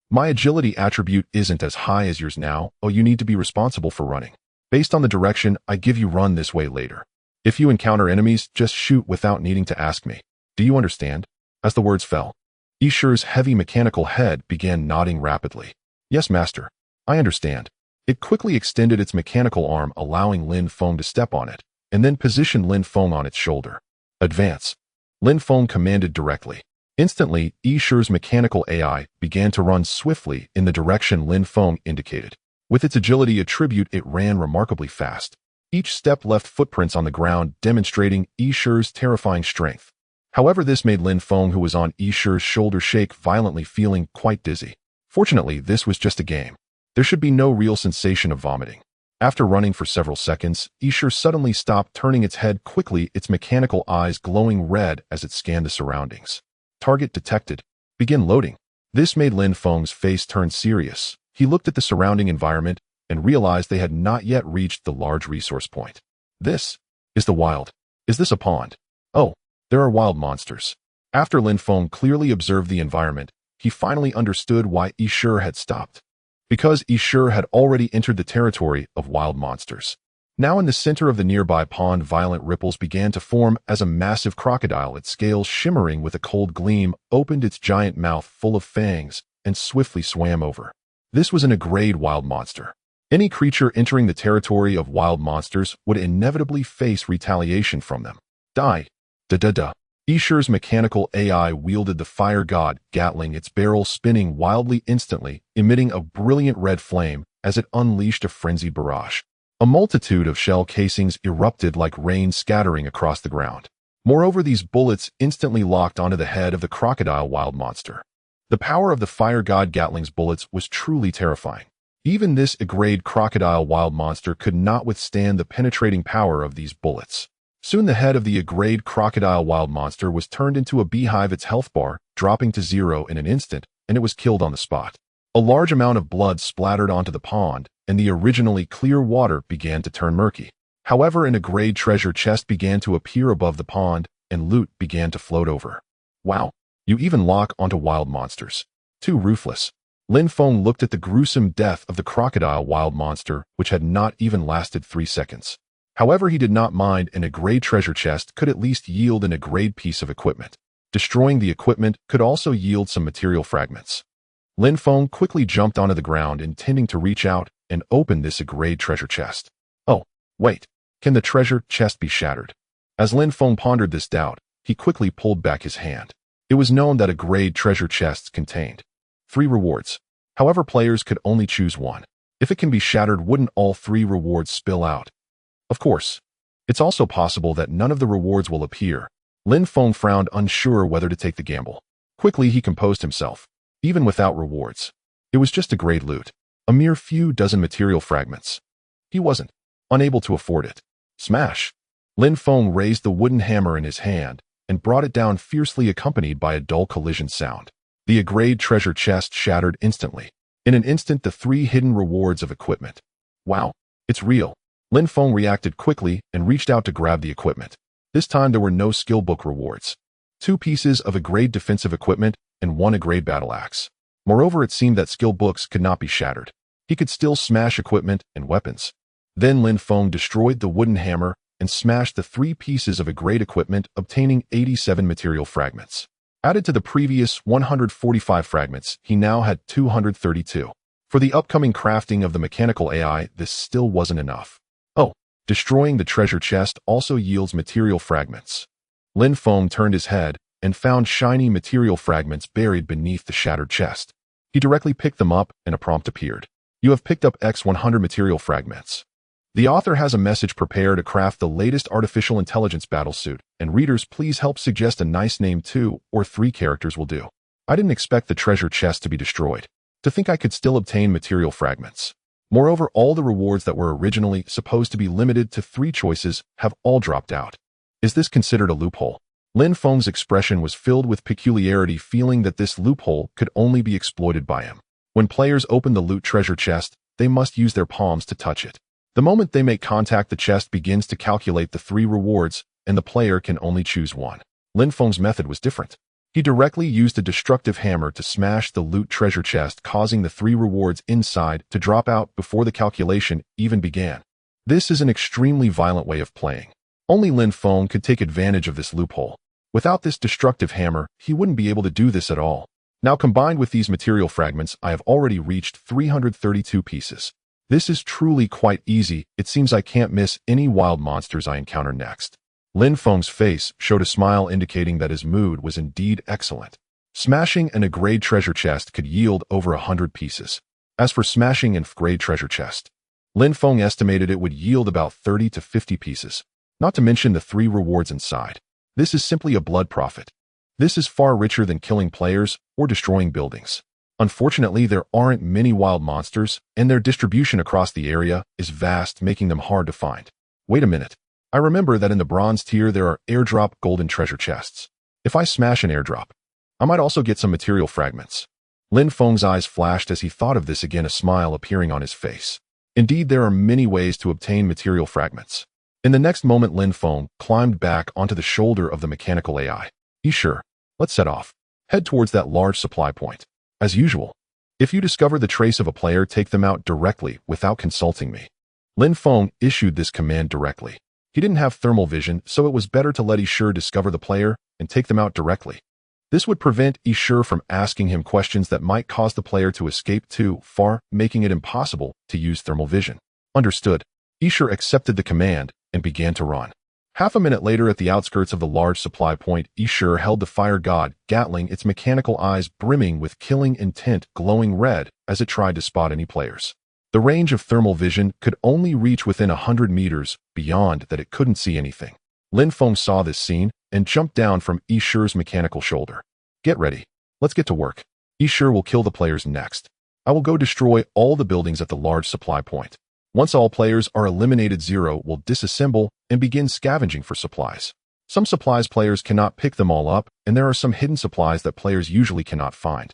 My agility attribute isn't as high as yours now. Oh, you need to be responsible for running. Based on the direction I give you, run this way later. If you encounter enemies, just shoot without needing to ask me. Do you understand? As the words fell, Isher's heavy mechanical head began nodding rapidly. Yes, master. I understand. It quickly extended its mechanical arm, allowing Lin Feng to step on it, and then positioned Lin Feng on its shoulder. Advance. Lin Feng commanded directly. Instantly, Isher's mechanical AI began to run swiftly in the direction Lin Feng indicated. With its agility attribute, it ran remarkably fast. Each step left footprints on the ground, demonstrating Isher's terrifying strength. However, this made Lin Feng, who was on Isher's shoulder, shake violently, feeling quite dizzy. Fortunately, this was just a game. There should be no real sensation of vomiting. After running for several seconds, Isher suddenly stopped, turning its head quickly, its mechanical eyes glowing red as it scanned the surroundings. Target detected. Begin loading. This made Lin Feng's face turn serious. He looked at the surrounding environment and realized they had not yet reached the large resource point. This is the wild. Is this a pond? Oh, there are wild monsters. After Lin Feng clearly observed the environment, he finally understood why Isher had stopped. Because Isher had already entered the territory of wild monsters. Now in the center of the nearby pond, violent ripples began to form as a massive crocodile, its scales shimmering with a cold gleam, opened its giant mouth full of fangs and swiftly swam over. This was an A-grade wild monster. Any creature entering the territory of wild monsters would inevitably face retaliation from them. Die. Da-da-da. Isher's mechanical AI wielded the fire god Gatling, its barrel spinning wildly instantly, emitting a brilliant red flame as it unleashed a frenzied barrage. A multitude of shell casings erupted like rain scattering across the ground. Moreover, these bullets instantly locked onto the head of the crocodile wild monster. The power of the fire god Gatling's bullets was truly terrifying. Even this A-grade crocodile wild monster could not withstand the penetrating power of these bullets. Soon the head of the A-grade crocodile wild monster was turned into a beehive, its health bar dropping to 0 in an instant, and it was killed on the spot. A large amount of blood splattered onto the pond, and the originally clear water began to turn murky. However, an A-grade treasure chest began to appear above the pond, and loot began to float over. Wow, you even lock onto wild monsters. Too ruthless. Lin Feng looked at the gruesome death of the crocodile wild monster, which had not even lasted 3 seconds. However, he did not mind, and A-grade treasure chest could at least yield an A-grade piece of equipment. Destroying the equipment could also yield some material fragments. Lin Feng quickly jumped onto the ground, intending to reach out and open this A-grade treasure chest. Oh, wait, can the treasure chest be shattered? As Lin Feng pondered this doubt, he quickly pulled back his hand. It was known that A-grade treasure chests contained 3 rewards. However, players could only choose one. If it can be shattered, wouldn't all 3 rewards spill out? Of course. It's also possible that none of the rewards will appear. Lin Feng frowned, unsure whether to take the gamble. Quickly, he composed himself. Even without rewards, it was just A-grade loot. A mere few dozen material fragments. He wasn't unable to afford it. Smash! Lin Feng raised the wooden hammer in his hand and brought it down fiercely, accompanied by a dull collision sound. The A-grade treasure chest shattered instantly. In an instant, the 3 hidden rewards of equipment. Wow, it's real. Lin Feng reacted quickly and reached out to grab the equipment. This time there were no skill book rewards. 2 pieces of A-grade defensive equipment and 1 A-grade battle axe. Moreover, it seemed that skill books could not be shattered. He could still smash equipment and weapons. Then Lin Feng destroyed the wooden hammer and smashed the 3 pieces of A-grade equipment, obtaining 87 material fragments. Added to the previous 145 fragments, he now had 232. For the upcoming crafting of the mechanical AI, this still wasn't enough. Oh, destroying the treasure chest also yields material fragments. Lin Feng turned his head and found shiny material fragments buried beneath the shattered chest. He directly picked them up and a prompt appeared. You have picked up X 100 material fragments. The author has a message: prepare to craft the latest artificial intelligence battlesuit, and readers, please help suggest a nice name. 2 or 3 characters will do. I didn't expect the treasure chest to be destroyed. To think I could still obtain material fragments. Moreover, all the rewards that were originally supposed to be limited to 3 choices have all dropped out. Is this considered a loophole? Lin Feng's expression was filled with peculiarity, feeling that this loophole could only be exploited by him. When players open the loot treasure chest, they must use their palms to touch it. The moment they make contact, the chest begins to calculate the 3 rewards, and the player can only choose one. Lin Feng's method was different. He directly used a destructive hammer to smash the loot treasure chest, causing the 3 rewards inside to drop out before the calculation even began. This is an extremely violent way of playing. Only Lin Feng could take advantage of this loophole. Without this destructive hammer, he wouldn't be able to do this at all. Now, combined with these material fragments, I have already reached 332 pieces. This is truly quite easy. It seems I can't miss any wild monsters I encounter next. Lin Feng's face showed a smile, indicating that his mood was indeed excellent. Smashing an A-grade treasure chest could yield over 100 pieces. As for smashing an F-grade treasure chest, Lin Feng estimated it would yield about 30 to 50 pieces, not to mention the 3 rewards inside. This is simply a blood profit. This is far richer than killing players or destroying buildings. Unfortunately, there aren't many wild monsters, and their distribution across the area is vast, making them hard to find. Wait a minute. I remember that in the bronze tier there are airdrop golden treasure chests. If I smash an airdrop, I might also get some material fragments. Lin Feng's eyes flashed as he thought of this again, a smile appearing on his face. Indeed, there are many ways to obtain material fragments. In the next moment, Lin Feng climbed back onto the shoulder of the mechanical AI. Sure, let's set off. Head towards that large supply point. As usual, if you discover the trace of a player, take them out directly without consulting me. Lin Feng issued this command directly. He didn't have thermal vision, so it was better to let Sure discover the player and take them out directly. This would prevent Sure from asking him questions that might cause the player to escape too far, making it impossible to use thermal vision. Understood. Sure accepted the command and began to run. Half a minute later, at the outskirts of the large supply point, Sure held the fire god Gatling, its mechanical eyes brimming with killing intent, glowing red as it tried to spot any players. The range of thermal vision could only reach within 100 meters, beyond that it couldn't see anything. Lin Feng saw this scene and jumped down from Sure's mechanical shoulder. Get ready. Let's get to work. Sure will kill the players next. I will go destroy all the buildings at the large supply point. Once all players are eliminated, Zero will disassemble and begin scavenging for supplies. Some supplies players cannot pick them all up, and there are some hidden supplies that players usually cannot find.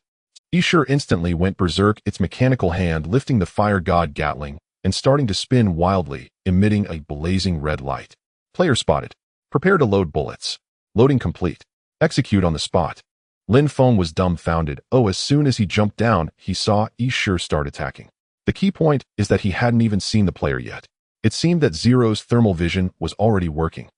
Sure instantly went berserk, its mechanical hand lifting the fire god Gatling and starting to spin wildly, emitting a blazing red light. Player spotted. Prepare to load bullets. Loading complete. Execute on the spot. Lin Feng was dumbfounded. As soon as he jumped down, he saw Sure start attacking. The key point is that he hadn't even seen the player yet. It seemed that Zero's thermal vision was already working.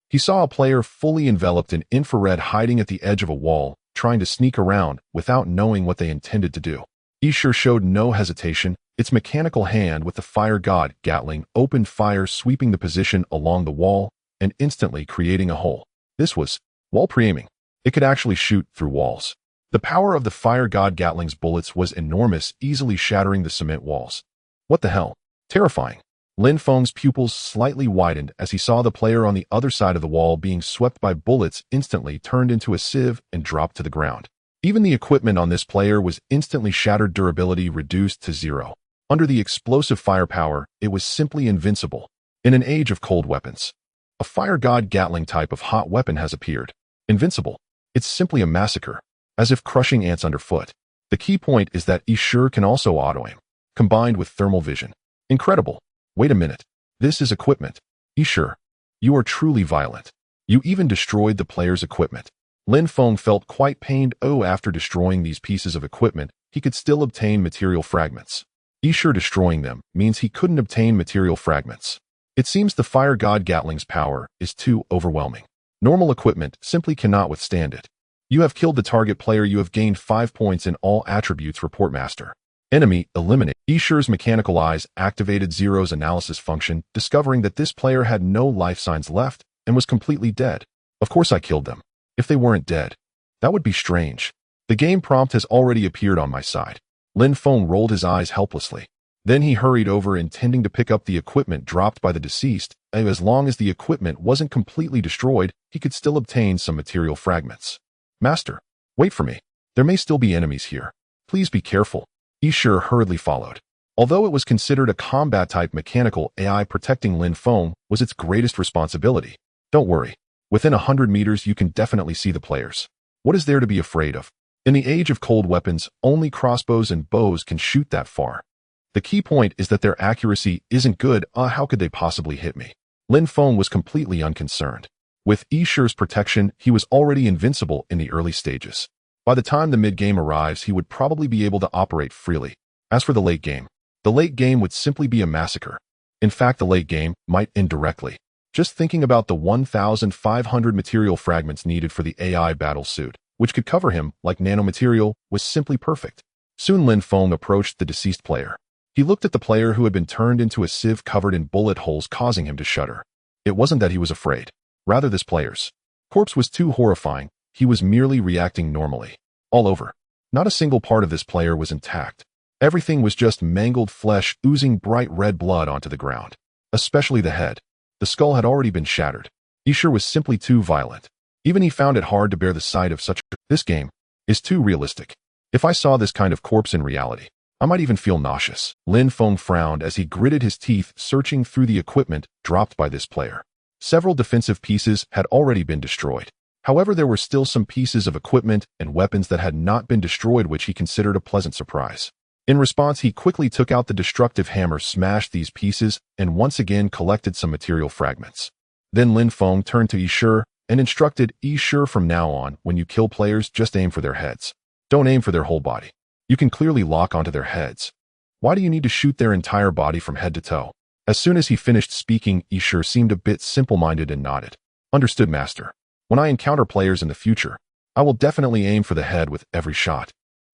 He saw a player fully enveloped in infrared hiding at the edge of a wall, trying to sneak around without knowing what they intended to do. Sure showed no hesitation. Its mechanical hand with the fire god Gatling opened fire, sweeping the position along the wall and instantly creating a hole. This was wall pre-aiming. It could actually shoot through walls. The power of the fire god Gatling's bullets was enormous, easily shattering the cement walls. What the hell? Terrifying. Lin Feng's pupils slightly widened as he saw the player on the other side of the wall being swept by bullets, instantly turned into a sieve and dropped to the ground. Even the equipment on this player was instantly shattered, durability reduced to 0. Under the explosive firepower, it was simply invincible. In an age of cold weapons, a fire god Gatling type of hot weapon has appeared. Invincible. It's simply a massacre, as if crushing ants underfoot. The key point is that Sure can also auto-aim, combined with thermal vision. Incredible. Wait a minute. This is equipment. Sure, you are truly violent. You even destroyed the player's equipment. Lin Feng felt quite pained. After destroying these pieces of equipment, he could still obtain material fragments. Sure destroying them means he couldn't obtain material fragments. It seems the fire god Gatling's power is too overwhelming. Normal equipment simply cannot withstand it. You have killed the target player. You have gained 5 points in all attributes. Report master. Enemy eliminate. Sure's mechanical eyes activated Zero's analysis function, discovering that this player had no life signs left and was completely dead. Of course I killed them. If they weren't dead, that would be strange. The game prompt has already appeared on my side. Lin Feng rolled his eyes helplessly. Then he hurried over, intending to pick up the equipment dropped by the deceased. As long as the equipment wasn't completely destroyed, he could still obtain some material fragments. Master, wait for me. There may still be enemies here. Please be careful. Sure hurriedly followed. Although it was considered a combat-type mechanical AI, protecting Lin Feng was its greatest responsibility. Don't worry. Within 100 meters you can definitely see the players. What is there to be afraid of? In the age of cold weapons, only crossbows and bows can shoot that far. The key point is that their accuracy isn't good. How could they possibly hit me? Lin Feng was completely unconcerned. With Sure's protection, he was already invincible in the early stages. By the time the mid-game arrives, he would probably be able to operate freely. As for the late game would simply be a massacre. In fact, the late game might end directly. Just thinking about the 1,500 material fragments needed for the AI battle suit, which could cover him like nanomaterial, was simply perfect. Soon Lin Feng approached the deceased player. He looked at the player who had been turned into a sieve covered in bullet holes, causing him to shudder. It wasn't that he was afraid. Rather, this player's corpse was too horrifying. He was merely reacting normally. All over. Not a single part of this player was intact. Everything was just mangled flesh, oozing bright red blood onto the ground. Especially the head. The skull had already been shattered. Sure was simply too violent. Even he found it hard to bear the sight of such. This game is too realistic. If I saw this kind of corpse in reality, I might even feel nauseous. Lin Feng frowned as he gritted his teeth, searching through the equipment dropped by this player. Several defensive pieces had already been destroyed. However, there were still some pieces of equipment and weapons that had not been destroyed, which he considered a pleasant surprise. In response, he quickly took out the destructive hammer, smashed these pieces, and once again collected some material fragments. Then Lin Feng turned to Yishur and instructed Yishur, from now on, when you kill players, just aim for their heads. Don't aim for their whole body. You can clearly lock onto their heads. Why do you need to shoot their entire body from head to toe? As soon as he finished speaking, Yishur seemed a bit simple-minded and nodded. Understood, master. When I encounter players in the future, I will definitely aim for the head with every shot.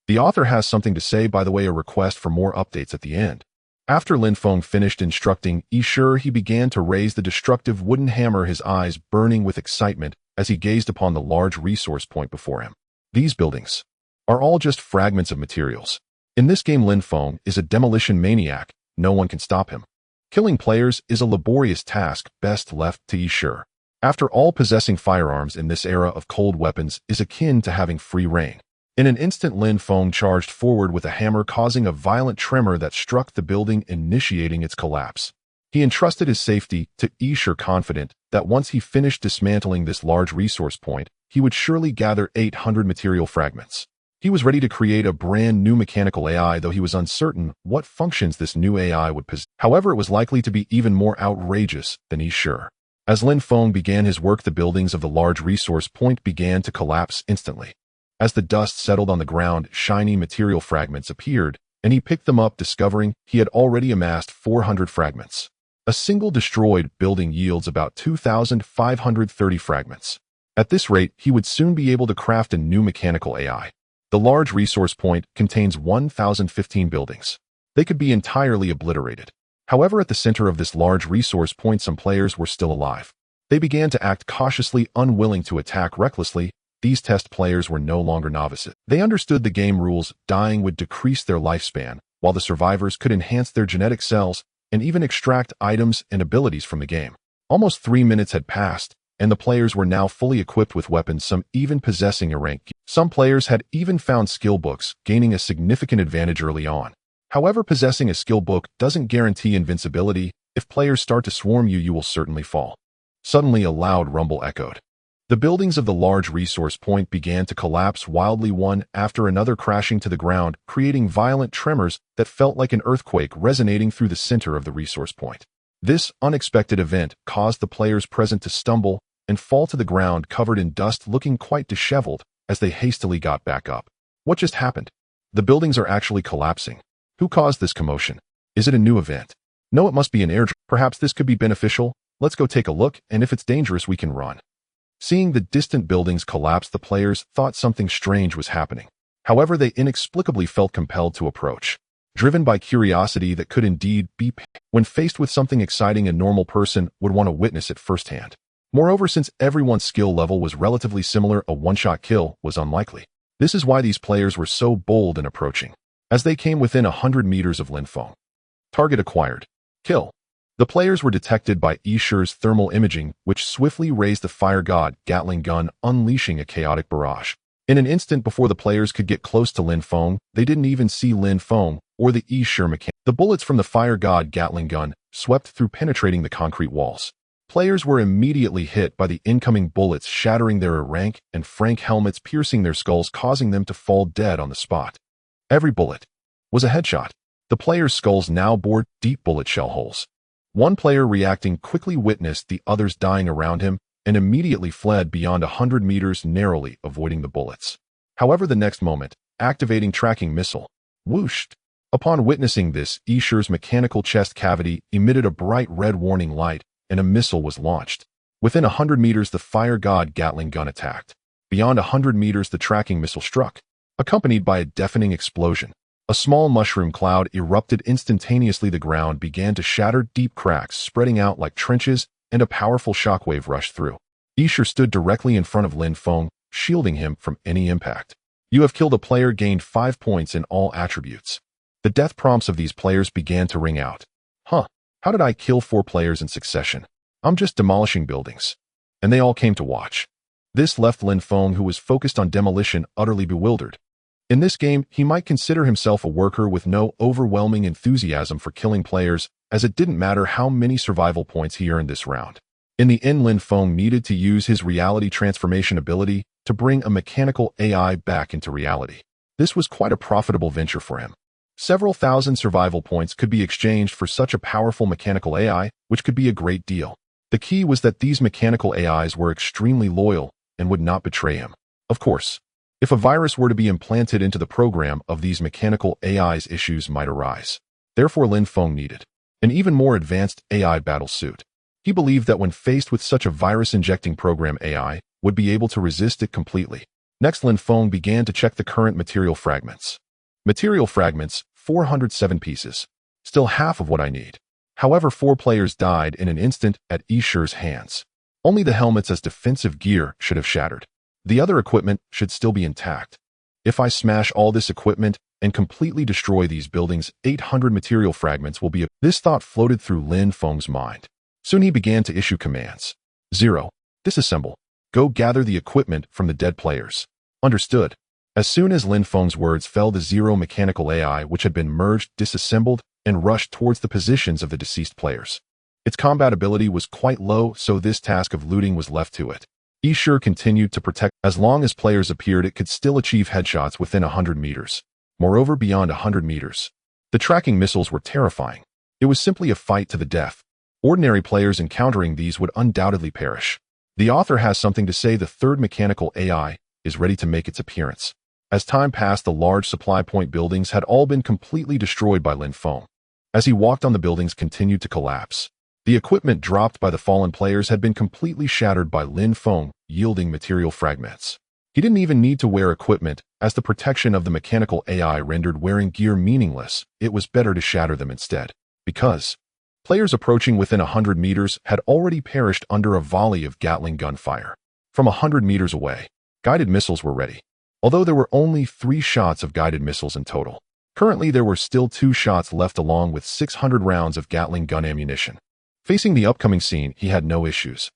The author has something to say, by the way, a request for more updates at the end. After Lin Feng finished instructing Yishur, he began to raise the destructive wooden hammer, his eyes burning with excitement as he gazed upon the large resource point before him. These buildings are all just fragments of materials. In this game, Lin Feng is a demolition maniac. No one can stop him. Killing players is a laborious task best left to Yishur. After all, possessing firearms in this era of cold weapons is akin to having free reign. In an instant, Lin Feng charged forward with a hammer, causing a violent tremor that struck the building, initiating its collapse. He entrusted his safety to Yishur, confident that once he finished dismantling this large resource point, he would surely gather 800 material fragments. He was ready to create a brand new mechanical AI, though he was uncertain what functions this new AI would possess. However, it was likely to be even more outrageous than Yishur. As Lin Feng began his work, the buildings of the large resource point began to collapse instantly. As the dust settled on the ground, shiny material fragments appeared, and he picked them up, discovering he had already amassed 400 fragments. A single destroyed building yields about 2,530 fragments. At this rate, he would soon be able to craft a new mechanical AI. The large resource point contains 1,015 buildings. They could be entirely obliterated. However, at the center of this large resource point, some players were still alive. They began to act cautiously, unwilling to attack recklessly. These test players were no longer novices. They understood the game rules. Dying would decrease their lifespan, while the survivors could enhance their genetic cells and even extract items and abilities from the game. Almost 3 minutes had passed, and the players were now fully equipped with weapons, some even possessing a rank. Some players had even found skill books, gaining a significant advantage early on. However, possessing a skill book doesn't guarantee invincibility. If players start to swarm you, you will certainly fall. Suddenly, a loud rumble echoed. The buildings of the large resource point began to collapse wildly, one after another, crashing to the ground, creating violent tremors that felt like an earthquake resonating through the center of the resource point. This unexpected event caused the players present to stumble and fall to the ground, covered in dust, looking quite disheveled as they hastily got back up. What just happened? The buildings are actually collapsing. Who caused this commotion? Is it a new event? No, it must be an airdrop. Perhaps this could be beneficial. Let's go take a look, and if it's dangerous, we can run. Seeing the distant buildings collapse, the players thought something strange was happening. However, they inexplicably felt compelled to approach, driven by curiosity that could indeed be pain. When faced with something exciting, a normal person would want to witness it firsthand. Moreover, since everyone's skill level was relatively similar, a one-shot kill was unlikely. This is why these players were so bold in approaching. As they came within 100 meters of Lin Feng, target acquired. Kill. The players were detected by Yishur's thermal imaging, which swiftly raised the fire god Gatling gun, unleashing a chaotic barrage. In an instant, before the players could get close to Lin Feng, they didn't even see Lin Feng or the Yishur mechanic. The bullets from the fire god Gatling gun swept through, penetrating the concrete walls. Players were immediately hit by the incoming bullets, shattering their rank and frank helmets, piercing their skulls, causing them to fall dead on the spot. Every bullet was a headshot. The players' skulls now bored deep bullet shell holes. One player, reacting quickly, witnessed the others dying around him and immediately fled beyond 100 meters, narrowly avoiding the bullets. However, the next moment, activating tracking missile, whooshed. Upon witnessing this, Yishur's mechanical chest cavity emitted a bright red warning light, and a missile was launched. Within 100 meters, the fire god Gatling gun attacked. Beyond 100 meters, the tracking missile struck, accompanied by a deafening explosion. A small mushroom cloud erupted instantaneously. The ground began to shatter, deep cracks spreading out like trenches, and a powerful shockwave rushed through. Yishur stood directly in front of Lin Feng, shielding him from any impact. You have killed a player, gained 5 points in all attributes. The death prompts of these players began to ring out. How did I kill 4 players in succession? I'm just demolishing buildings. And they all came to watch. This left Lin Feng, who was focused on demolition, utterly bewildered. In this game, he might consider himself a worker with no overwhelming enthusiasm for killing players, as it didn't matter how many survival points he earned this round. In the end, Lin Feng needed to use his reality transformation ability to bring a mechanical AI back into reality. This was quite a profitable venture for him. Several thousand survival points could be exchanged for such a powerful mechanical AI, which could be a great deal. The key was that these mechanical AIs were extremely loyal and would not betray him. Of course, if a virus were to be implanted into the program of these mechanical AIs, issues might arise. Therefore, Lin Feng needed an even more advanced AI battle suit. He believed that when faced with such a virus-injecting program, AI would be able to resist it completely. Next, Lin Feng began to check the current material fragments. Material fragments, 407 pieces. Still half of what I need. However, 4 players died in an instant at Ishi's hands. Only the helmets as defensive gear should have shattered. The other equipment should still be intact. If I smash all this equipment and completely destroy these buildings, 800 material fragments will be. This thought floated through Lin Feng's mind. Soon he began to issue commands. 0. Disassemble. Go gather the equipment from the dead players. Understood. As soon as Lin Feng's words fell, the 0 mechanical AI which had been merged disassembled and rushed towards the positions of the deceased players. Its combat ability was quite low, so this task of looting was left to it. Ishi continued to protect. As long as players appeared, it could still achieve headshots within 100 meters. Moreover, beyond 100 meters, the tracking missiles were terrifying. It was simply a fight to the death. Ordinary players encountering these would undoubtedly perish. The author has something to say. The 3rd mechanical AI is ready to make its appearance. As time passed, the large supply point buildings had all been completely destroyed by Lin Feng. As he walked on, the buildings continued to collapse. The equipment dropped by the fallen players had been completely shattered by Lin Feng, yielding material fragments. He didn't even need to wear equipment, as the protection of the mechanical AI rendered wearing gear meaningless. It was better to shatter them instead. Because players approaching within 100 meters had already perished under a volley of Gatling gunfire. From 100 meters away, guided missiles were ready. Although there were only 3 shots of guided missiles in total, currently there were still 2 shots left along with 600 rounds of Gatling gun ammunition. Facing the upcoming scene, he had no issues.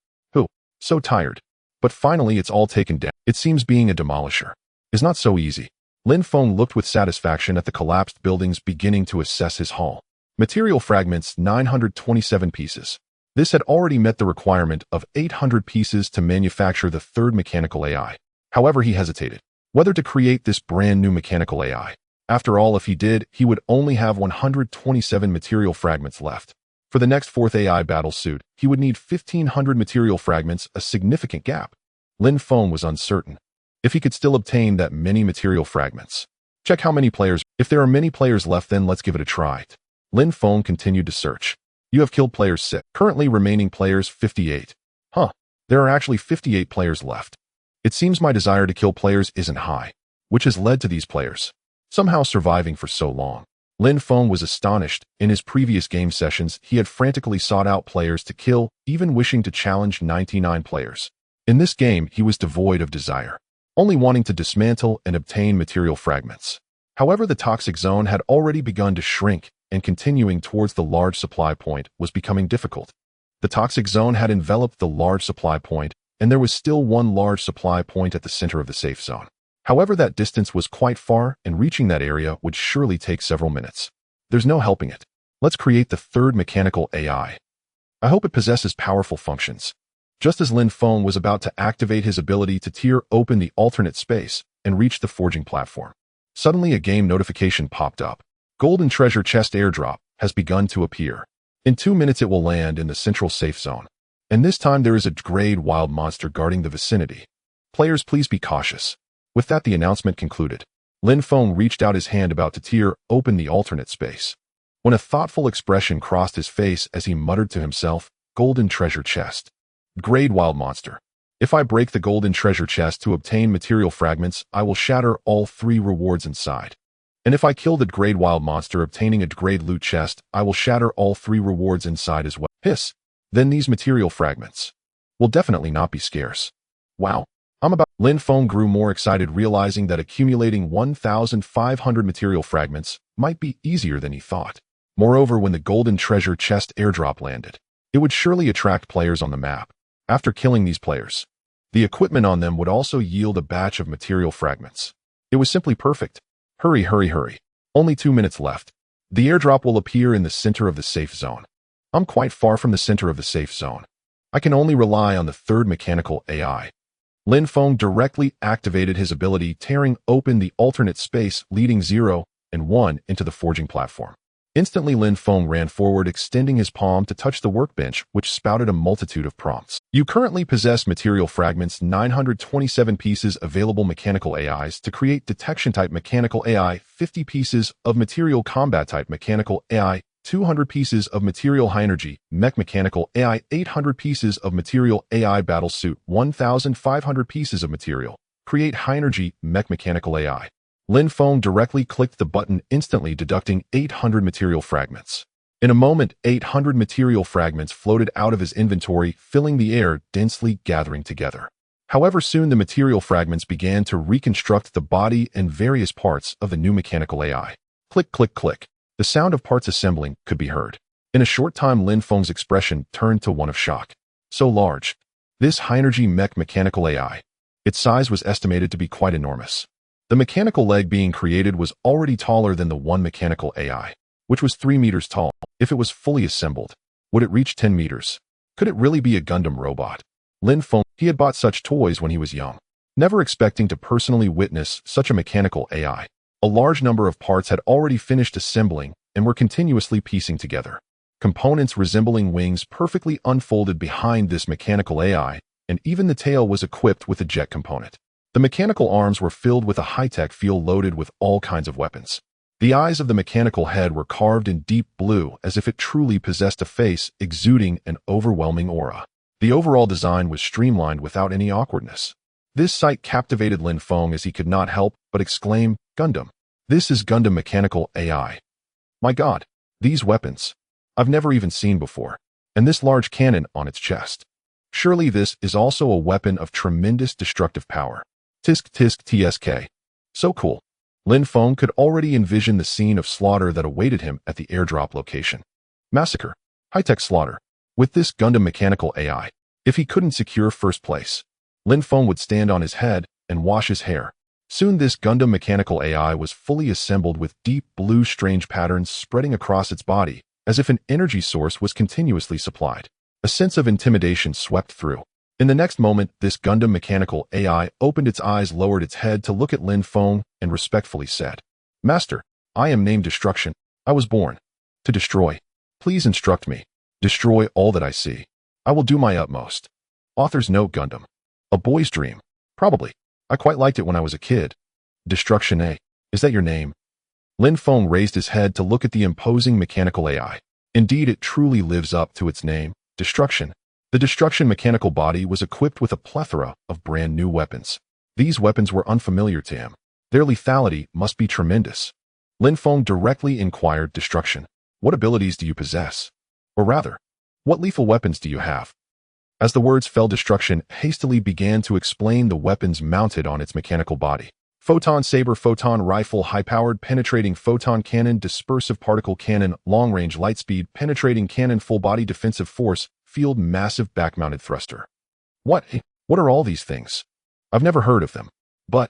So tired. But finally it's all taken down. It seems being a demolisher is not so easy. Lin Feng looked with satisfaction at the collapsed buildings, beginning to assess his haul. Material fragments, 927 pieces. This had already met the requirement of 800 pieces to manufacture the 3rd mechanical AI. However, he hesitated whether to create this brand new mechanical AI. After all, if he did, he would only have 127 material fragments left. For the next 4th AI battle suit, he would need 1,500 material fragments, a significant gap. Lin Feng was uncertain if he could still obtain that many material fragments. Check how many players. If there are many players left, then let's give it a try. Lin Feng continued to search. You have killed players 6. Currently remaining players 58. There are actually 58 players left. It seems my desire to kill players isn't high, which has led to these players somehow surviving for so long. Lin Feng was astonished. In his previous game sessions, he had frantically sought out players to kill, even wishing to challenge 99 players. In this game, he was devoid of desire, only wanting to dismantle and obtain material fragments. However, the toxic zone had already begun to shrink, and continuing towards the large supply point was becoming difficult. The toxic zone had enveloped the large supply point, and there was still one large supply point at the center of the safe zone. However, that distance was quite far, and reaching that area would surely take several minutes. There's no helping it. Let's create the 3rd mechanical AI. I hope it possesses powerful functions. Just as Lin Feng was about to activate his ability to tear open the alternate space and reach the forging platform, suddenly a game notification popped up. Golden treasure chest airdrop has begun to appear. In 2 minutes it will land in the central safe zone. And this time there is a grade wild monster guarding the vicinity. Players, please be cautious. With that, the announcement concluded. Lin Feng reached out his hand about to tear open the alternate space, when a thoughtful expression crossed his face as he muttered to himself, golden treasure chest. Grade wild monster. If I break the golden treasure chest to obtain material fragments, I will shatter all 3 rewards inside. And if I kill the grade wild monster obtaining a grade loot chest, I will shatter all 3 rewards inside as well. Hiss. Then these material fragments will definitely not be scarce. Wow. Lin Feng grew more excited, realizing that accumulating 1,500 material fragments might be easier than he thought. Moreover, when the golden treasure chest airdrop landed, it would surely attract players on the map. After killing these players, the equipment on them would also yield a batch of material fragments. It was simply perfect. Hurry, hurry, hurry. Only 2 minutes left. The airdrop will appear in the center of the safe zone. I'm quite far from the center of the safe zone. I can only rely on the third mechanical AI. Lin Feng directly activated his ability, tearing open the alternate space leading 0 and 1 into the forging platform. Instantly, Lin Feng ran forward, extending his palm to touch the workbench, which spouted a multitude of prompts. You currently possess material fragments 927 pieces, available mechanical AIs to create detection-type mechanical AI, 50 pieces of material combat-type mechanical AI, 200 pieces of material high-energy mech mechanical AI, 800 pieces of material AI battle suit, 1,500 pieces of material create high-energy mech mechanical AI. Lin Feng directly clicked the button, instantly deducting 800 material fragments. In a moment, 800 material fragments floated out of his inventory, filling the air, densely gathering together. However, soon the material fragments began to reconstruct the body and various parts of the new mechanical AI. Click, click, click. The sound of parts assembling could be heard. In a short time, Lin Feng's expression turned to one of shock. So large. This high-energy mech mechanical AI. Its size was estimated to be quite enormous. The mechanical leg being created was already taller than the one mechanical AI, which was 3 meters tall. If it was fully assembled, would it reach 10 meters? Could it really be a Gundam robot? Lin Feng, he had bought such toys when he was young, never expecting to personally witness such a mechanical AI. A large number of parts had already finished assembling and were continuously piecing together. Components resembling wings perfectly unfolded behind this mechanical AI, and even the tail was equipped with a jet component. The mechanical arms were filled with a high-tech field loaded with all kinds of weapons. The eyes of the mechanical head were carved in deep blue, as if it truly possessed a face exuding an overwhelming aura. The overall design was streamlined without any awkwardness. This sight captivated Lin Feng, as he could not help but exclaim, "Gundam! This is Gundam mechanical AI. My God, these weapons! I've never even seen before. And this large cannon on its chest. Surely this is also a weapon of tremendous destructive power. Tisk tisk tsk. So cool." Lin Feng could already envision the scene of slaughter that awaited him at the airdrop location. Massacre. High-tech slaughter. With this Gundam mechanical AI, if he couldn't secure first place, Lin Feng would stand on his head and wash his hair. Soon this Gundam mechanical AI was fully assembled with deep blue strange patterns spreading across its body, as if an energy source was continuously supplied. A sense of intimidation swept through. In the next moment, this Gundam mechanical AI opened its eyes, lowered its head to look at Lin Feng, and respectfully said, "Master, I am named Destruction. I was born to destroy. Please instruct me. Destroy all that I see. I will do my utmost." Author's note: Gundam. A boy's dream. Probably. I quite liked it when I was a kid. Destruction A. Is that your name? Lin Feng raised his head to look at the imposing mechanical AI. Indeed, it truly lives up to its name, Destruction. The Destruction mechanical body was equipped with a plethora of brand new weapons. These weapons were unfamiliar to him. Their lethality must be tremendous. Lin Feng directly inquired, "Destruction, what abilities do you possess? Or rather, what lethal weapons do you have?" As the words fell, Destruction hastily began to explain the weapons mounted on its mechanical body. Photon saber, photon rifle, high-powered penetrating photon cannon, dispersive particle cannon, long-range lightspeed penetrating cannon, full-body defensive force, field massive back-mounted thruster. What are all these things? I've never heard of them, but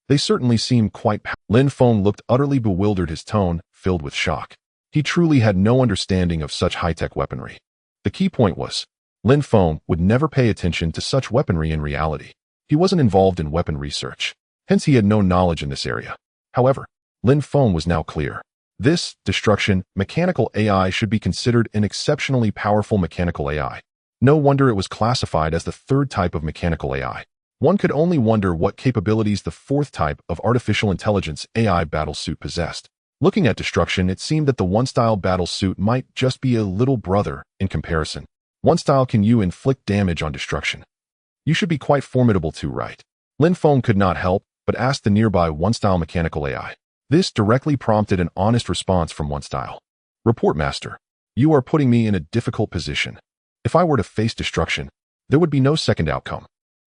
they certainly seem quite powerful. Lin Feng looked utterly bewildered, his tone filled with shock. He truly had no understanding of such high-tech weaponry. The key point was, Lin Feng would never pay attention to such weaponry in reality. He wasn't involved in weapon research, hence he had no knowledge in this area. However, Lin Feng was now clear. This Destruction mechanical AI should be considered an exceptionally powerful mechanical AI. No wonder it was classified as the third type of mechanical AI. One could only wonder what capabilities the fourth type of artificial intelligence AI battlesuit possessed. Looking at Destruction, it seemed that the one-style battlesuit might just be a little brother in comparison. One style can you inflict damage on Destruction. You should be quite formidable too, right? Lin Feng could not help but ask the nearby one-style mechanical AI. This directly prompted an honest response from one style. "Report, Master. You are putting me in a difficult position. If I were to face Destruction, there would be no second outcome.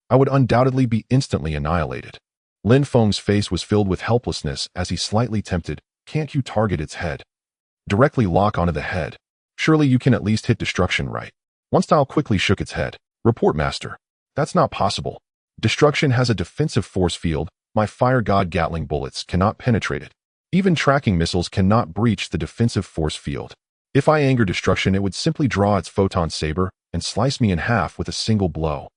I would undoubtedly be instantly annihilated." Lin Feng's face was filled with helplessness as he slightly tempted, "Can't you target its head? Directly lock onto the head. Surely you can at least hit Destruction, right?" One style quickly shook its head. "Report, Master. That's not possible. Destruction has a defensive force field My Fire God Gatling bullets cannot penetrate it. Even tracking missiles cannot breach the defensive force field. If I anger destruction, it would simply draw its photon saber and slice me in half with a single blow.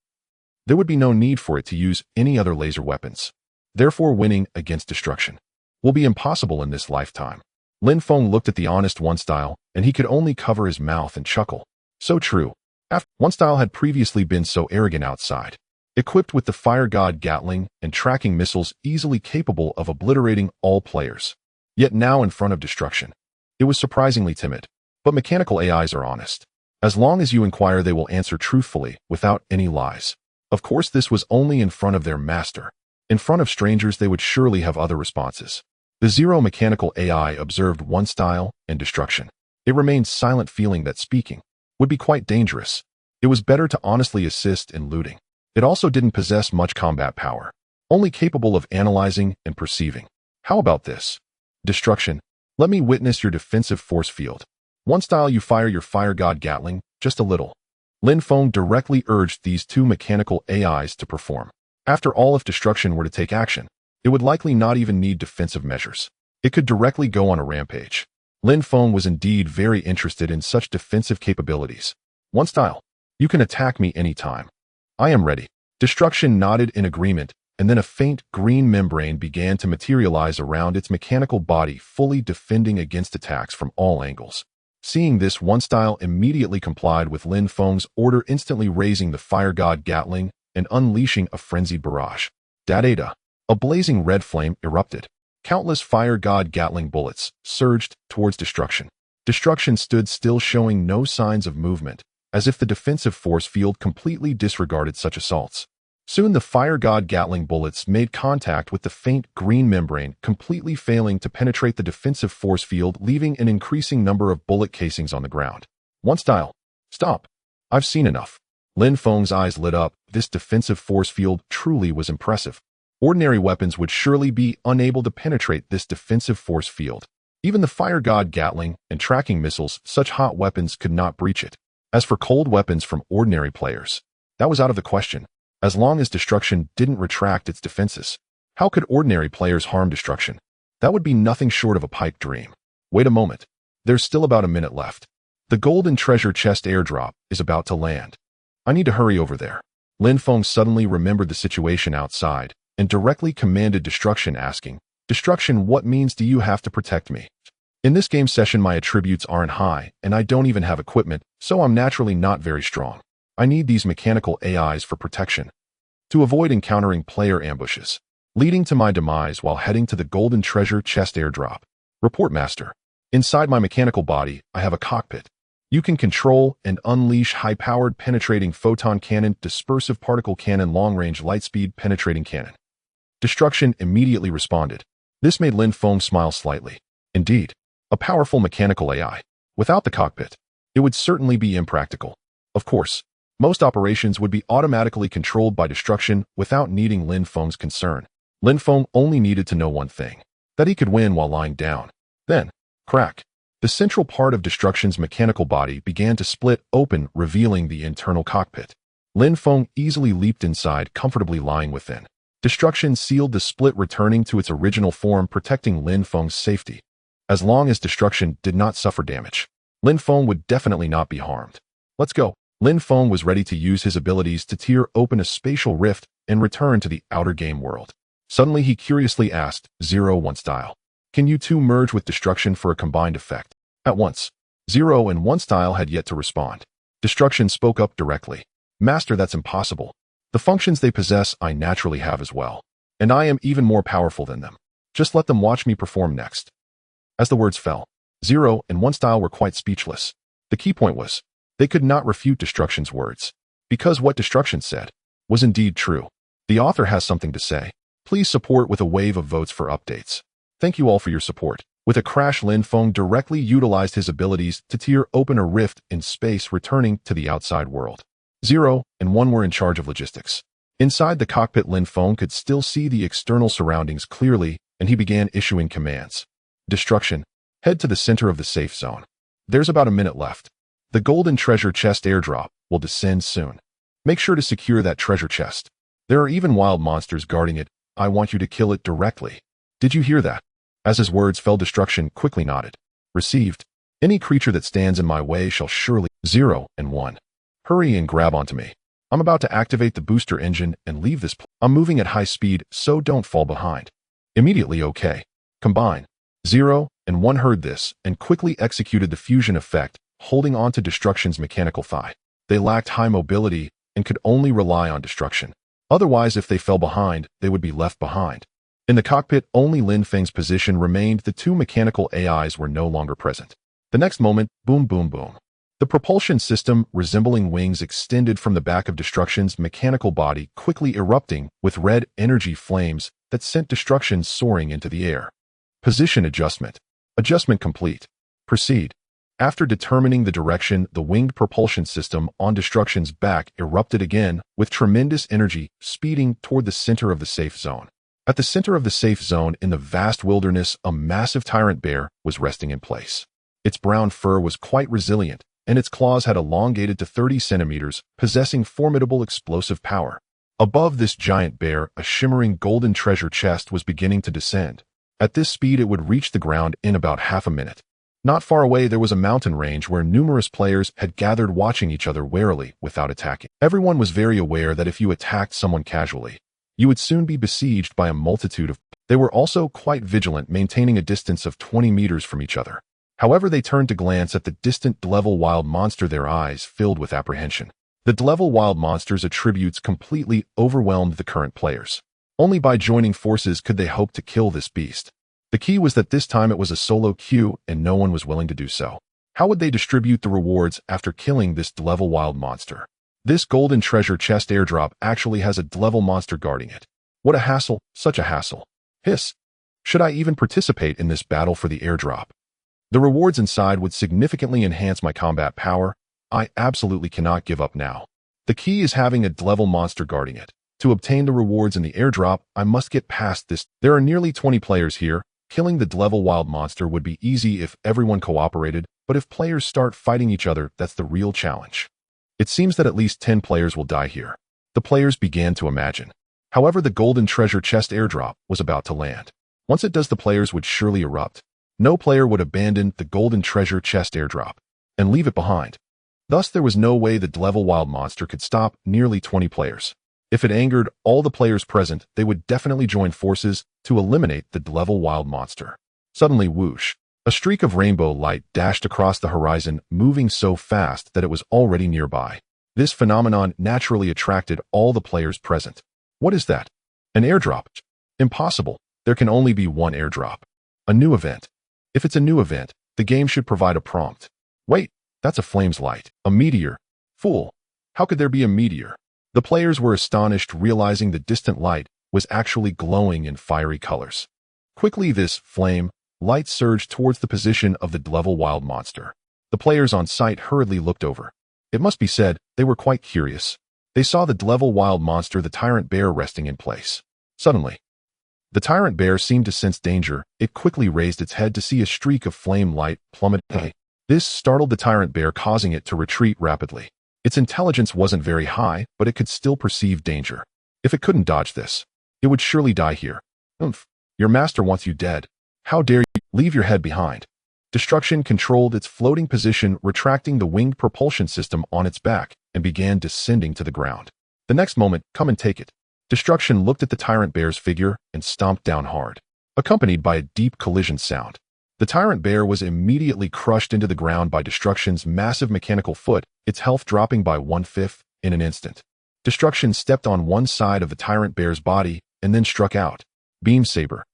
There would be no need for it to use any other laser weapons. Therefore, winning against destruction will be impossible in this lifetime. Lin Feng looked at the honest One Style, and he could only cover his mouth and chuckle. So true. After One Style had previously been so arrogant outside, equipped with the Fire God Gatling and tracking missiles easily capable of obliterating all players. Yet now in front of destruction, it was surprisingly timid. But mechanical AIs are honest. As long as you inquire, they will answer truthfully, without any lies. Of course, this was only in front of their master. In front of strangers, they would surely have other responses. The Zero mechanical AI observed One Style and destruction. It remained silent, feeling that speaking would be quite dangerous. It was better to honestly assist in looting. It also didn't possess much combat power, only capable of analyzing and perceiving. How about this? Destruction, let me witness your defensive force field. One Style, you fire your Fire God Gatling, just a little. Lin Feng directly urged these two mechanical AIs to perform. After all, if destruction were to take action, it would likely not even need defensive measures. It could directly go on a rampage. Lin Feng was indeed very interested in such defensive capabilities. One Style, you can attack me anytime. I am ready. Destruction nodded in agreement, and then a faint green membrane began to materialize around its mechanical body, fully defending against attacks from all angles. Seeing this, One Style immediately complied with Lin Feng's order, instantly raising the Fire God Gatling and unleashing a frenzied barrage. Da-da-da. A blazing red flame erupted. Countless Fire God Gatling bullets surged towards destruction. Destruction stood still, showing no signs of movement, as if the defensive force field completely disregarded such assaults. Soon the Fire God Gatling bullets made contact with the faint green membrane, completely failing to penetrate the defensive force field, leaving an increasing number of bullet casings on the ground. One Style, stop. I've seen enough. Lin Feng's eyes lit up. This defensive force field truly was impressive. Ordinary weapons would surely be unable to penetrate this defensive force field. Even the Fire God Gatling and tracking missiles, such hot weapons, could not breach it. As for cold weapons from ordinary players, that was out of the question. As long as destruction didn't retract its defenses, how could ordinary players harm destruction? That would be nothing short of a pipe dream. Wait a moment. There's still about a minute left. The golden treasure chest airdrop is about to land. I need to hurry over there. Lin Feng suddenly remembered the situation outside and directly commanded destruction, asking, Destruction, what means do you have to protect me? In this game session, my attributes aren't high, and I don't even have equipment, so I'm naturally not very strong. I need these mechanical AIs for protection, to avoid encountering player ambushes, leading to my demise while heading to the golden treasure chest airdrop. Report, Master. Inside my mechanical body, I have a cockpit. You can control and unleash high-powered penetrating photon cannon, dispersive particle cannon, long-range light-speed penetrating cannon. Destruction immediately responded. This made Lin Feng smile slightly. Indeed, a powerful mechanical AI. Without the cockpit, it would certainly be impractical. Of course, most operations would be automatically controlled by destruction without needing Lin Feng's concern. Lin Feng only needed to know one thing, that he could win while lying down. Then, crack. The central part of destruction's mechanical body began to split open, revealing the internal cockpit. Lin Feng easily leaped inside, comfortably lying within. Destruction sealed the split, returning to its original form, protecting Lin Feng's safety. As long as destruction did not suffer damage, Lin Feng would definitely not be harmed. Let's go. Lin Feng was ready to use his abilities to tear open a spatial rift and return to the outer game world. Suddenly he curiously asked, Zero, One Style, can you two merge with destruction for a combined effect? At once. Zero and One Style had yet to respond. Destruction spoke up directly. Master, that's impossible. The functions they possess I naturally have as well, and I am even more powerful than them. Just let them watch me perform next. As the words fell, Zero and One Style were quite speechless. The key point was, they could not refute destruction's words, because what destruction said was indeed true. The author has something to say. Please support with a wave of votes for updates. Thank you all for your support. With a crash, Lin Feng directly utilized his abilities to tear open a rift in space, returning to the outside world. Zero and One were in charge of logistics. Inside the cockpit, Lin Feng could still see the external surroundings clearly, and he began issuing commands. Destruction, head to the center of the safe zone. There's about a minute left. The golden treasure chest airdrop will descend soon. Make sure to secure that treasure chest. There are even wild monsters guarding it. I want you to kill it directly. Did you hear that? As his words fell, Destruction quickly nodded. Received. Any creature that stands in my way shall surely 0 and 1. Hurry and grab onto me. I'm about to activate the booster engine and leave this I'm moving at high speed, so don't fall behind. Immediately okay. Combine. 0 and 1 heard this and quickly executed the fusion effect, holding on to Destruction's mechanical thigh. They lacked high mobility and could only rely on Destruction. Otherwise, if they fell behind, they would be left behind. In the cockpit, only Lin Feng's position remained. The two mechanical AIs were no longer present. The next moment, boom, boom, boom. The propulsion system, resembling wings, extended from the back of Destruction's mechanical body, quickly erupting with red energy flames that sent Destruction soaring into the air. Position adjustment. Adjustment complete. Proceed. After determining the direction, the winged propulsion system on Destruction's back erupted again with tremendous energy, speeding toward the center of the safe zone. At the center of the safe zone in the vast wilderness, a massive tyrant bear was resting in place. Its brown fur was quite resilient, and its claws had elongated to 30 centimeters, possessing formidable explosive power. Above this giant bear, a shimmering golden treasure chest was beginning to descend. At this speed, it would reach the ground in about half a minute. Not far away, there was a mountain range where numerous players had gathered, watching each other warily without attacking. Everyone was very aware that if you attacked someone casually, you would soon be besieged by a multitude of... They were also quite vigilant, maintaining a distance of 20 meters from each other. However, they turned to glance at the distant level wild monster, their eyes filled with apprehension. The level wild monster's attributes completely overwhelmed the current players. Only by joining forces could they hope to kill this beast. The key was that this time it was a solo queue and no one was willing to do so. How would they distribute the rewards after killing this level wild monster? This golden treasure chest airdrop actually has a level monster guarding it. What a hassle, such a hassle. Hiss. Should I even participate in this battle for the airdrop? The rewards inside would significantly enhance my combat power. I absolutely cannot give up now. The key is having a level monster guarding it. To obtain the rewards in the airdrop, I must get past this. There are nearly 20 players here. Killing the level wild monster would be easy if everyone cooperated, but if players start fighting each other, that's the real challenge. It seems that at least 10 players will die here. The players began to imagine. However, the golden treasure chest airdrop was about to land. Once it does, the players would surely erupt. No player would abandon the golden treasure chest airdrop and leave it behind. Thus, there was no way the level wild monster could stop nearly 20 players. If it angered all the players present, they would definitely join forces to eliminate the level wild monster. Suddenly, whoosh, a streak of rainbow light dashed across the horizon, moving so fast that it was already nearby. This phenomenon naturally attracted all the players present. What is that? An airdrop? Impossible. There can only be one airdrop. A new event. If it's a new event, the game should provide a prompt. Wait, that's a flames light. A meteor. Fool. How could there be a meteor? The players were astonished, realizing the distant light was actually glowing in fiery colors. Quickly, this flame light surged towards the position of the level wild monster. The players on site hurriedly looked over. It must be said, they were quite curious. They saw the level wild monster, the tyrant bear, resting in place. Suddenly, the tyrant bear seemed to sense danger. It quickly raised its head to see a streak of flame light plummet. This startled the tyrant bear, causing it to retreat rapidly. Its intelligence wasn't very high, but it could still perceive danger. If it couldn't dodge this, it would surely die here. Oomph. Your master wants you dead. How dare you? Leave your head behind. Destruction controlled its floating position, retracting the winged propulsion system on its back, and began descending to the ground. The next moment, come and take it. Destruction looked at the tyrant bear's figure and stomped down hard, accompanied by a deep collision sound. The tyrant bear was immediately crushed into the ground by Destruction's massive mechanical foot, its health dropping by 1/5 in an instant. Destruction stepped on one side of the tyrant bear's body and then struck out. Beam saber.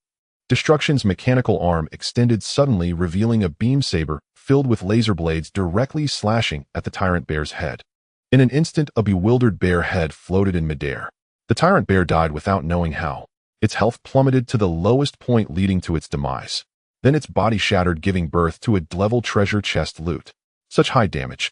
Destruction's mechanical arm extended suddenly, revealing a beam saber filled with laser blades directly slashing at the tyrant bear's head. In an instant, a bewildered bear head floated in midair. The tyrant bear died without knowing how. Its health plummeted to the lowest point, leading to its demise. Then its body shattered, giving birth to a level treasure chest loot. Such high damage.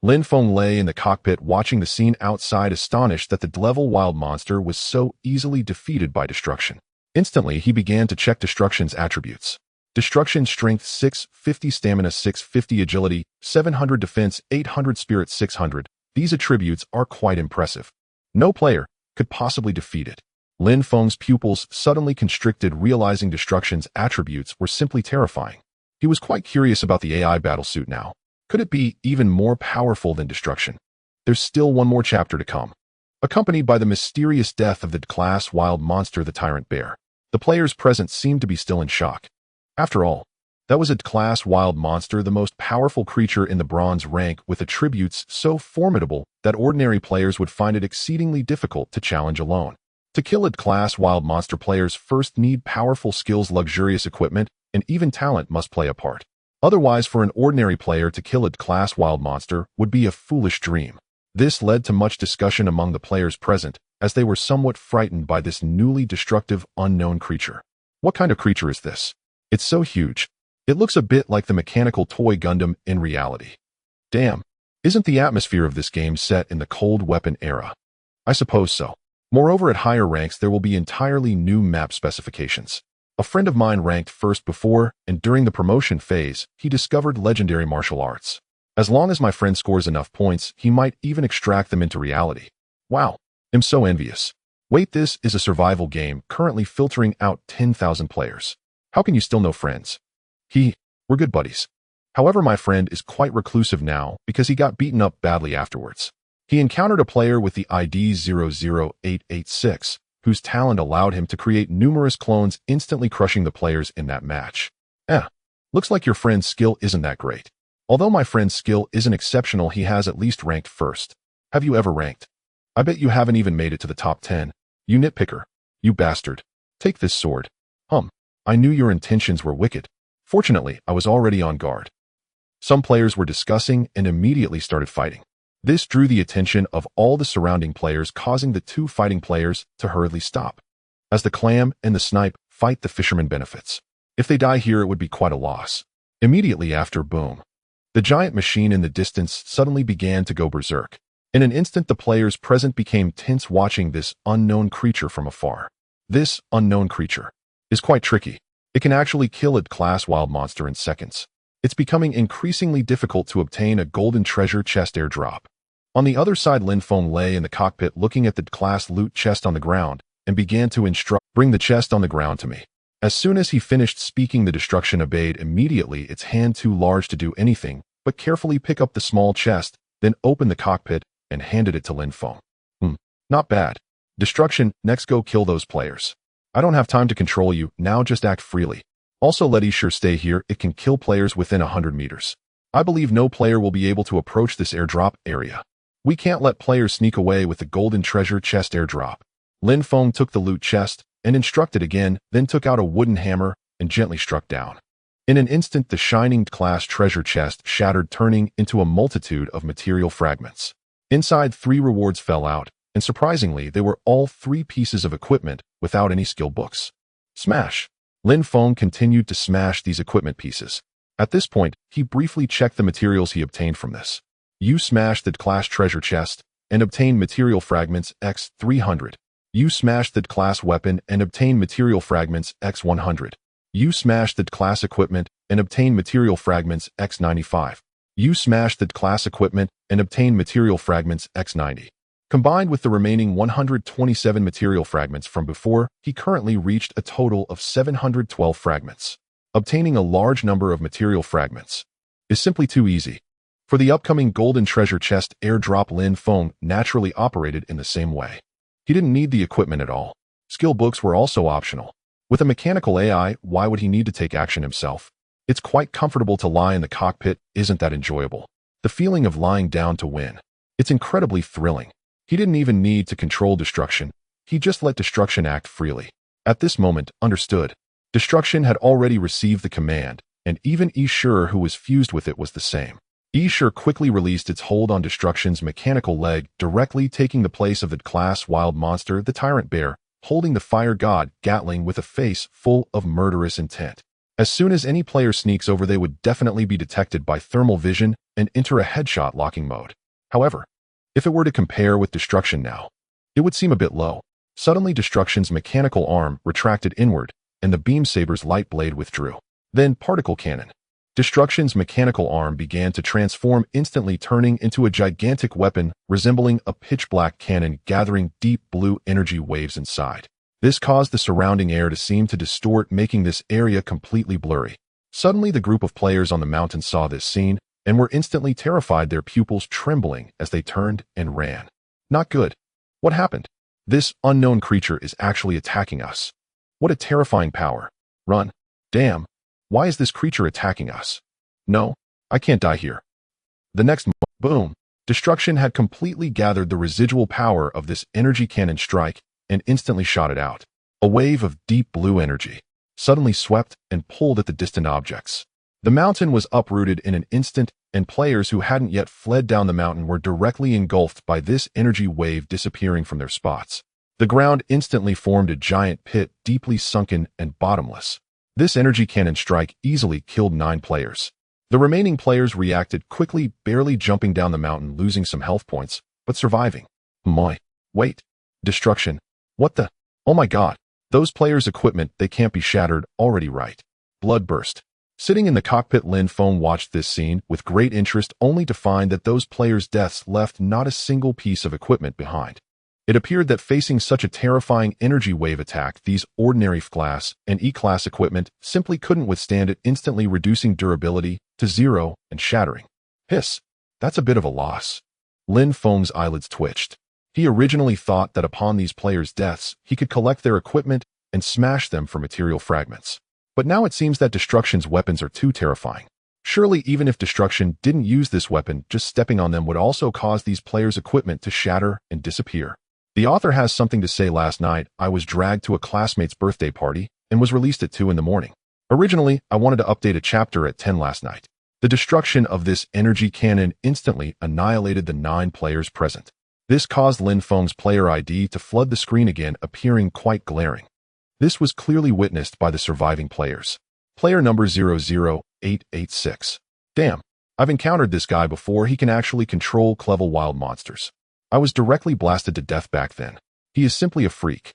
Lin Feng lay in the cockpit watching the scene outside, astonished that the level wild monster was so easily defeated by Destruction. Instantly, he began to check Destruction's attributes. Destruction strength 650, stamina 650, agility 700, defense 800, spirit 600. These attributes are quite impressive. No player could possibly defeat it. Lin Feng's pupils suddenly constricted, realizing Destruction's attributes were simply terrifying. He was quite curious about the AI battlesuit now. Could it be even more powerful than Destruction? There's still one more chapter to come. Accompanied by the mysterious death of the class wild monster, the Tyrant Bear, the players present seemed to be still in shock. After all, that was a class wild monster, the most powerful creature in the bronze rank, with attributes so formidable that ordinary players would find it exceedingly difficult to challenge alone. To kill a class wild monster, players first need powerful skills, luxurious equipment, and even talent must play a part. Otherwise, for an ordinary player to kill a class wild monster would be a foolish dream. This led to much discussion among the players present, as they were somewhat frightened by this newly destructive, unknown creature. What kind of creature is this? It's so huge. It looks a bit like the mechanical toy Gundam in reality. Damn, isn't the atmosphere of this game set in the cold weapon era? I suppose so. Moreover, at higher ranks there will be entirely new map specifications. A friend of mine ranked first before, and during the promotion phase, he discovered legendary martial arts. As long as my friend scores enough points, he might even extract them into reality. Wow, I'm so envious. Wait, this is a survival game currently filtering out 10,000 players. How can you still know friends? We're good buddies. However, my friend is quite reclusive now because he got beaten up badly afterwards. He encountered a player with the ID 00886, whose talent allowed him to create numerous clones, instantly crushing the players in that match. Looks like your friend's skill isn't that great. Although my friend's skill isn't exceptional, he has at least ranked first. Have you ever ranked? I bet you haven't even made it to the top 10. You nitpicker. You bastard. Take this sword. I knew your intentions were wicked. Fortunately, I was already on guard. Some players were discussing and immediately started fighting. This drew the attention of all the surrounding players, causing the two fighting players to hurriedly stop. As the clam and the snipe fight, the fisherman benefits. If they die here, it would be quite a loss. Immediately after, boom. The giant machine in the distance suddenly began to go berserk. In an instant, the players present became tense, watching this unknown creature from afar. This unknown creature is quite tricky. It can actually kill a class wild monster in seconds. It's becoming increasingly difficult to obtain a golden treasure chest airdrop. On the other side, Lin Feng lay in the cockpit looking at the class loot chest on the ground and began to instruct, "Bring the chest on the ground to me." As soon as he finished speaking, the Destruction obeyed immediately, its hand too large to do anything but carefully pick up the small chest, then open the cockpit and handed it to Lin Feng. Not bad. Destruction, next go kill those players. I don't have time to control you, now just act freely. Also let Escher stay here, it can kill players within 100 meters. I believe no player will be able to approach this airdrop area. We can't let players sneak away with the golden treasure chest airdrop. Lin Feng took the loot chest and instructed again, then took out a wooden hammer and gently struck down. In an instant, the shining class treasure chest shattered, turning into a multitude of material fragments. Inside, 3 rewards fell out, and surprisingly, they were all 3 pieces of equipment without any skill books. Smash! Lin Feng continued to smash these equipment pieces. At this point, he briefly checked the materials he obtained from this. You smashed the class treasure chest and obtained material fragments X 300. You smashed the class weapon and obtained material fragments X 100. You smashed the class equipment and obtained material fragments X 95. You smashed the class equipment and obtained material fragments X 90. Combined with the remaining 127 material fragments from before, he currently reached a total of 712 fragments. Obtaining a large number of material fragments is simply too easy. For the upcoming golden treasure chest airdrop, Lin Feng naturally operated in the same way. He didn't need the equipment at all. Skill books were also optional. With a mechanical AI, why would he need to take action himself? It's quite comfortable to lie in the cockpit, isn't that enjoyable? The feeling of lying down to win. It's incredibly thrilling. He didn't even need to control Destruction. He just let Destruction act freely. At this moment, understood. Destruction had already received the command, and even Escher, who was fused with it, was the same. Escher quickly released its hold on Destruction's mechanical leg, directly taking the place of the class wild monster, the Tyrant Bear, holding the fire god Gatling with a face full of murderous intent. As soon as any player sneaks over, they would definitely be detected by thermal vision and enter a headshot locking mode. However, if it were to compare with Destruction now, it would seem a bit low. Suddenly, Destruction's mechanical arm retracted inward, and the beam saber's light blade withdrew. Then, particle cannon. Destruction's mechanical arm began to transform, instantly turning into a gigantic weapon resembling a pitch-black cannon, gathering deep blue energy waves inside. This caused the surrounding air to seem to distort, making this area completely blurry. Suddenly, the group of players on the mountain saw this scene and were instantly terrified, their pupils trembling as they turned and ran. Not good. What happened? This unknown creature is actually attacking us. What a terrifying power. Run. Damn. Why is this creature attacking us? No, I can't die here. The next boom. Destruction had completely gathered the residual power of this energy cannon strike and instantly shot it out. A wave of deep blue energy suddenly swept and pulled at the distant objects. The mountain was uprooted in an instant, and players who hadn't yet fled down the mountain were directly engulfed by this energy wave, disappearing from their spots. The ground instantly formed a giant pit, deeply sunken and bottomless. This energy cannon strike easily killed 9 players. The remaining players reacted quickly, barely jumping down the mountain, losing some health points, but surviving. Wait. Destruction. What the? Oh my god. Those players' equipment, they can't be shattered, already right. Blood burst. Sitting in the cockpit, Lin Feng watched this scene with great interest, only to find that those players' deaths left not a single piece of equipment behind. It appeared that facing such a terrifying energy wave attack, these ordinary F-class and E-class equipment simply couldn't withstand it, instantly reducing durability to 0 and shattering. Hiss. That's a bit of a loss. Lin Feng's eyelids twitched. He originally thought that upon these players' deaths, he could collect their equipment and smash them for material fragments. But now it seems that Destruction's weapons are too terrifying. Surely even if Destruction didn't use this weapon, just stepping on them would also cause these players' equipment to shatter and disappear. The author has something to say. Last night, I was dragged to a classmate's birthday party and was released at 2 in the morning. Originally, I wanted to update a chapter at 10 last night. The destruction of this energy cannon instantly annihilated the 9 players present. This caused Lin Feng's player ID to flood the screen again, appearing quite glaring. This was clearly witnessed by the surviving players. Player number 00886. Damn, I've encountered this guy before. He can actually control clever wild monsters. I was directly blasted to death back then. He is simply a freak.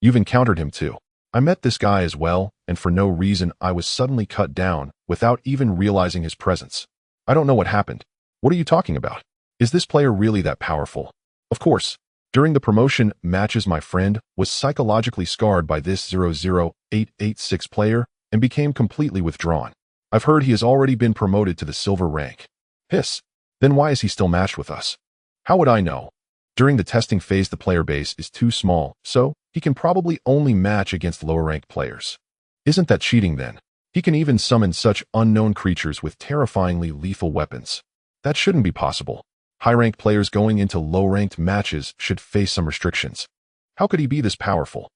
You've encountered him too. I met this guy as well, and for no reason I was suddenly cut down without even realizing his presence. I don't know what happened. What are you talking about? Is this player really that powerful? Of course. During the promotion matches, my friend was psychologically scarred by this 00886 player and became completely withdrawn. I've heard he has already been promoted to the silver rank. Hiss. Then why is he still matched with us? How would I know? During the testing phase, the player base is too small, so he can probably only match against lower-ranked players. Isn't that cheating then? He can even summon such unknown creatures with terrifyingly lethal weapons. That shouldn't be possible. High-ranked players going into low-ranked matches should face some restrictions. How could he be this powerful?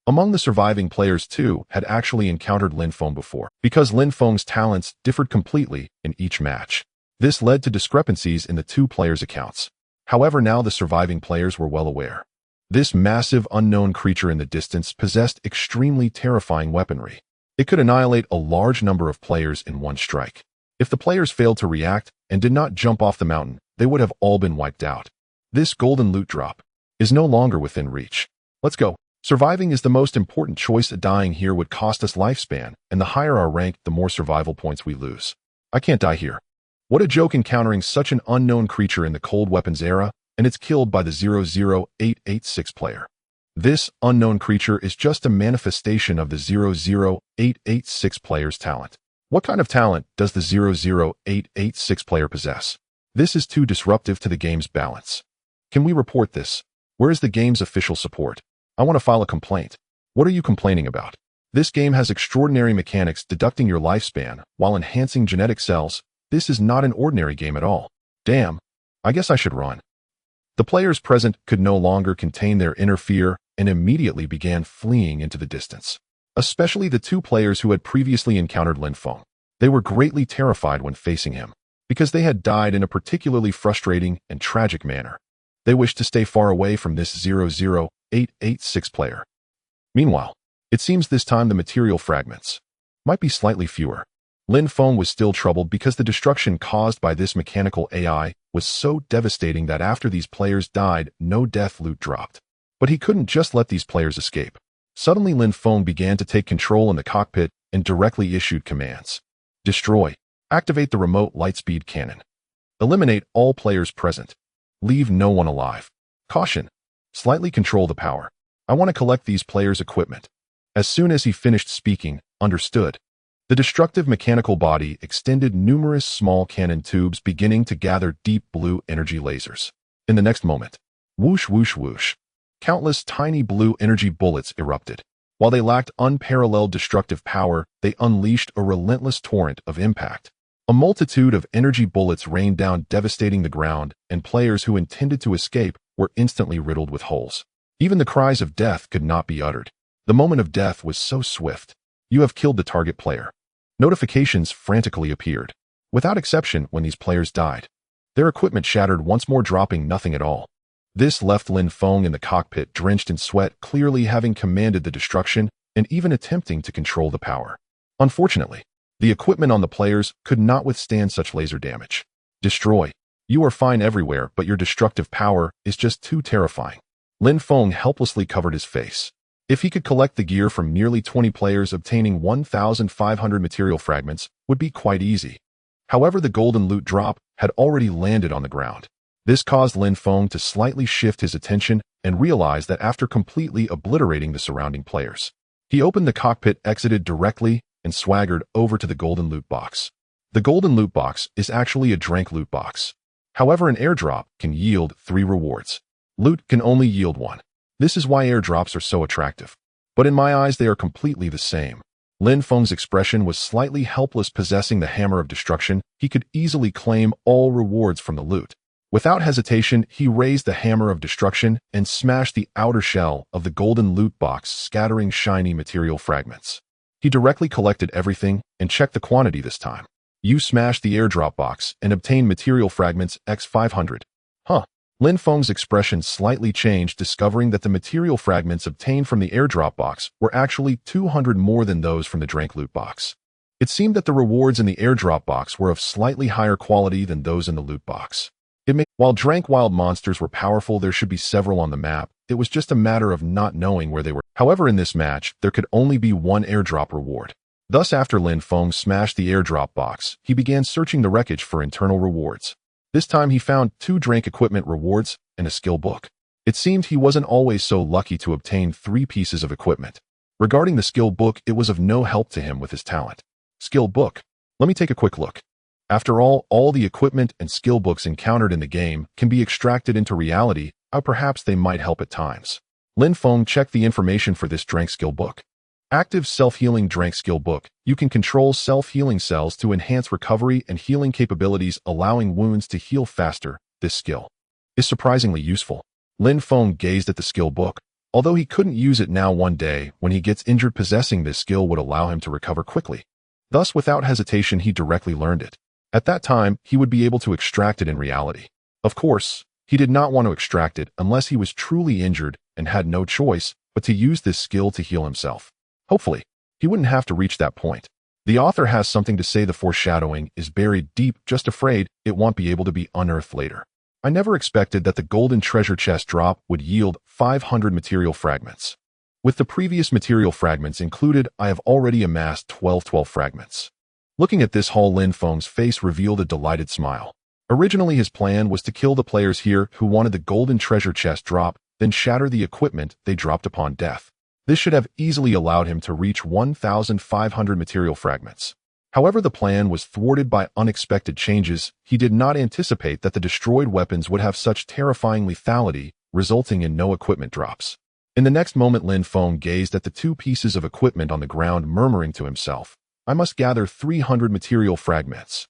Among the surviving players too had actually encountered Lin Feng before, because Lin Feng's talents differed completely in each match. This led to discrepancies in the 2 players' accounts. However, now the surviving players were well aware. This massive unknown creature in the distance possessed extremely terrifying weaponry. It could annihilate a large number of players in one strike. If the players failed to react and did not jump off the mountain, they would have all been wiped out. This golden loot drop is no longer within reach. Let's go. Surviving is the most important choice. Dying here would cost us lifespan, and the higher our rank, the more survival points we lose. I can't die here. What a joke, encountering such an unknown creature in the cold weapons era, and it's killed by the 00886 player. This unknown creature is just a manifestation of the 00886 player's talent. What kind of talent does the 00886 player possess? This is too disruptive to the game's balance. Can we report this? Where is the game's official support? I want to file a complaint. What are you complaining about? This game has extraordinary mechanics, deducting your lifespan while enhancing genetic cells. This is not an ordinary game at all. Damn, I guess I should run. The players present could no longer contain their inner fear and immediately began fleeing into the distance. Especially the 2 players who had previously encountered Lin Feng. They were greatly terrified when facing him, because they had died in a particularly frustrating and tragic manner. They wished to stay far away from this 00886 player. Meanwhile, it seems this time the material fragments might be slightly fewer. Lin Feng was still troubled because the destruction caused by this mechanical AI was so devastating that after these players died, no death loot dropped. But he couldn't just let these players escape. Suddenly, Lin Feng began to take control in the cockpit and directly issued commands. Destroy. Activate the remote lightspeed cannon. Eliminate all players present. Leave no one alive. Caution. Slightly control the power. I want to collect these players' equipment. As soon as he finished speaking, understood. The destructive mechanical body extended numerous small cannon tubes beginning to gather deep blue energy lasers. In the next moment, whoosh whoosh whoosh, countless tiny blue energy bullets erupted. While they lacked unparalleled destructive power, they unleashed a relentless torrent of impact. A multitude of energy bullets rained down, devastating the ground, and players who intended to escape were instantly riddled with holes. Even the cries of death could not be uttered. The moment of death was so swift. You have killed the target player. Notifications frantically appeared. Without exception, when these players died, their equipment shattered, once more dropping nothing at all. This left Lin Feng in the cockpit drenched in sweat, clearly having commanded the destruction and even attempting to control the power. Unfortunately, the equipment on the players could not withstand such laser damage. Destroy. You are fine everywhere, but your destructive power is just too terrifying. Lin Feng helplessly covered his face. If he could collect the gear from nearly 20 players, obtaining 1,500 material fragments would be quite easy. However, the golden loot drop had already landed on the ground. This caused Lin Feng to slightly shift his attention and realize that after completely obliterating the surrounding players, he opened the cockpit, exited directly, and swaggered over to the golden loot box. The golden loot box is actually a drank loot box. However, an airdrop can yield 3 rewards. Loot can only yield 1. This is why airdrops are so attractive. But in my eyes, they are completely the same. Lin Feng's expression was slightly helpless. Possessing the hammer of destruction, he could easily claim all rewards from the loot. Without hesitation, he raised the hammer of destruction and smashed the outer shell of the golden loot box, scattering shiny material fragments. He directly collected everything and checked the quantity this time. You smashed the airdrop box and obtained material fragments x 500. Huh. Lin Feng's expression slightly changed, discovering that the material fragments obtained from the airdrop box were actually 200 more than those from the drank loot box. It seemed that the rewards in the airdrop box were of slightly higher quality than those in the loot box. While drank wild monsters were powerful, there should be several on the map. It was just a matter of not knowing where they were. However, in this match, there could only be 1 airdrop reward. Thus, after Lin Feng smashed the airdrop box, he began searching the wreckage for internal rewards. This time he found 2 drank equipment rewards and a skill book. It seemed he wasn't always so lucky to obtain 3 pieces of equipment. Regarding the skill book, it was of no help to him with his talent. Skill book. Let me take a quick look. After all the equipment and skill books encountered in the game can be extracted into reality, or perhaps they might help at times. Lin Feng checked the information for this drank skill book. Active self-healing drank skill book. You can control self-healing cells to enhance recovery and healing capabilities, allowing wounds to heal faster. This skill is surprisingly useful. Lin Feng gazed at the skill book. Although he couldn't use it now, one day, when he gets injured, possessing this skill would allow him to recover quickly. Thus, without hesitation, he directly learned it. At that time, he would be able to extract it in reality. Of course, he did not want to extract it unless he was truly injured and had no choice but to use this skill to heal himself. Hopefully, he wouldn't have to reach that point. The author has something to say. The foreshadowing is buried deep, just afraid it won't be able to be unearthed later. I never expected that the golden treasure chest drop would yield 500 material fragments. With the previous material fragments included, I have already amassed 12 fragments. Looking at this haul, Lin Feng's face revealed a delighted smile. Originally, his plan was to kill the players here who wanted the golden treasure chest drop, then shatter the equipment they dropped upon death. This should have easily allowed him to reach 1,500 material fragments. However, the plan was thwarted by unexpected changes. He did not anticipate that the destroyed weapons would have such terrifying lethality, resulting in no equipment drops. In the next moment, Lin Feng gazed at the 2 pieces of equipment on the ground, murmuring to himself, I must gather 300 material fragments.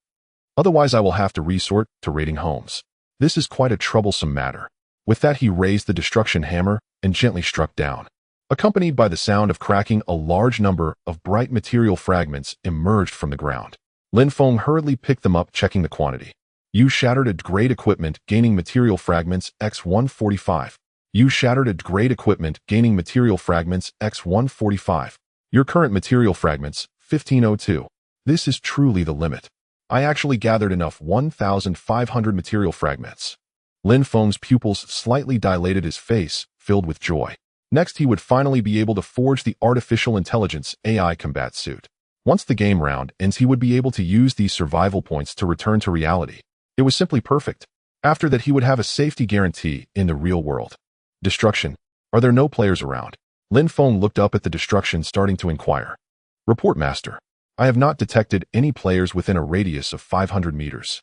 Otherwise, I will have to resort to raiding homes. This is quite a troublesome matter. With that, he raised the destruction hammer and gently struck down. Accompanied by the sound of cracking, a large number of bright material fragments emerged from the ground. Lin Feng hurriedly picked them up, checking the quantity. You shattered a great equipment, gaining material fragments x 145. You shattered a great equipment, gaining material fragments x 145. Your current material fragments, 1502. This is truly the limit. I actually gathered enough 1,500 material fragments. Lin Feng's pupils slightly dilated, his face filled with joy. Next, he would finally be able to forge the artificial intelligence AI combat suit. Once the game round ends, he would be able to use these survival points to return to reality. It was simply perfect. After that, he would have a safety guarantee in the real world. Destruction. Are there no players around? Lin Feng looked up at the destruction, starting to inquire. Report, Master. I have not detected any players within a radius of 500 meters.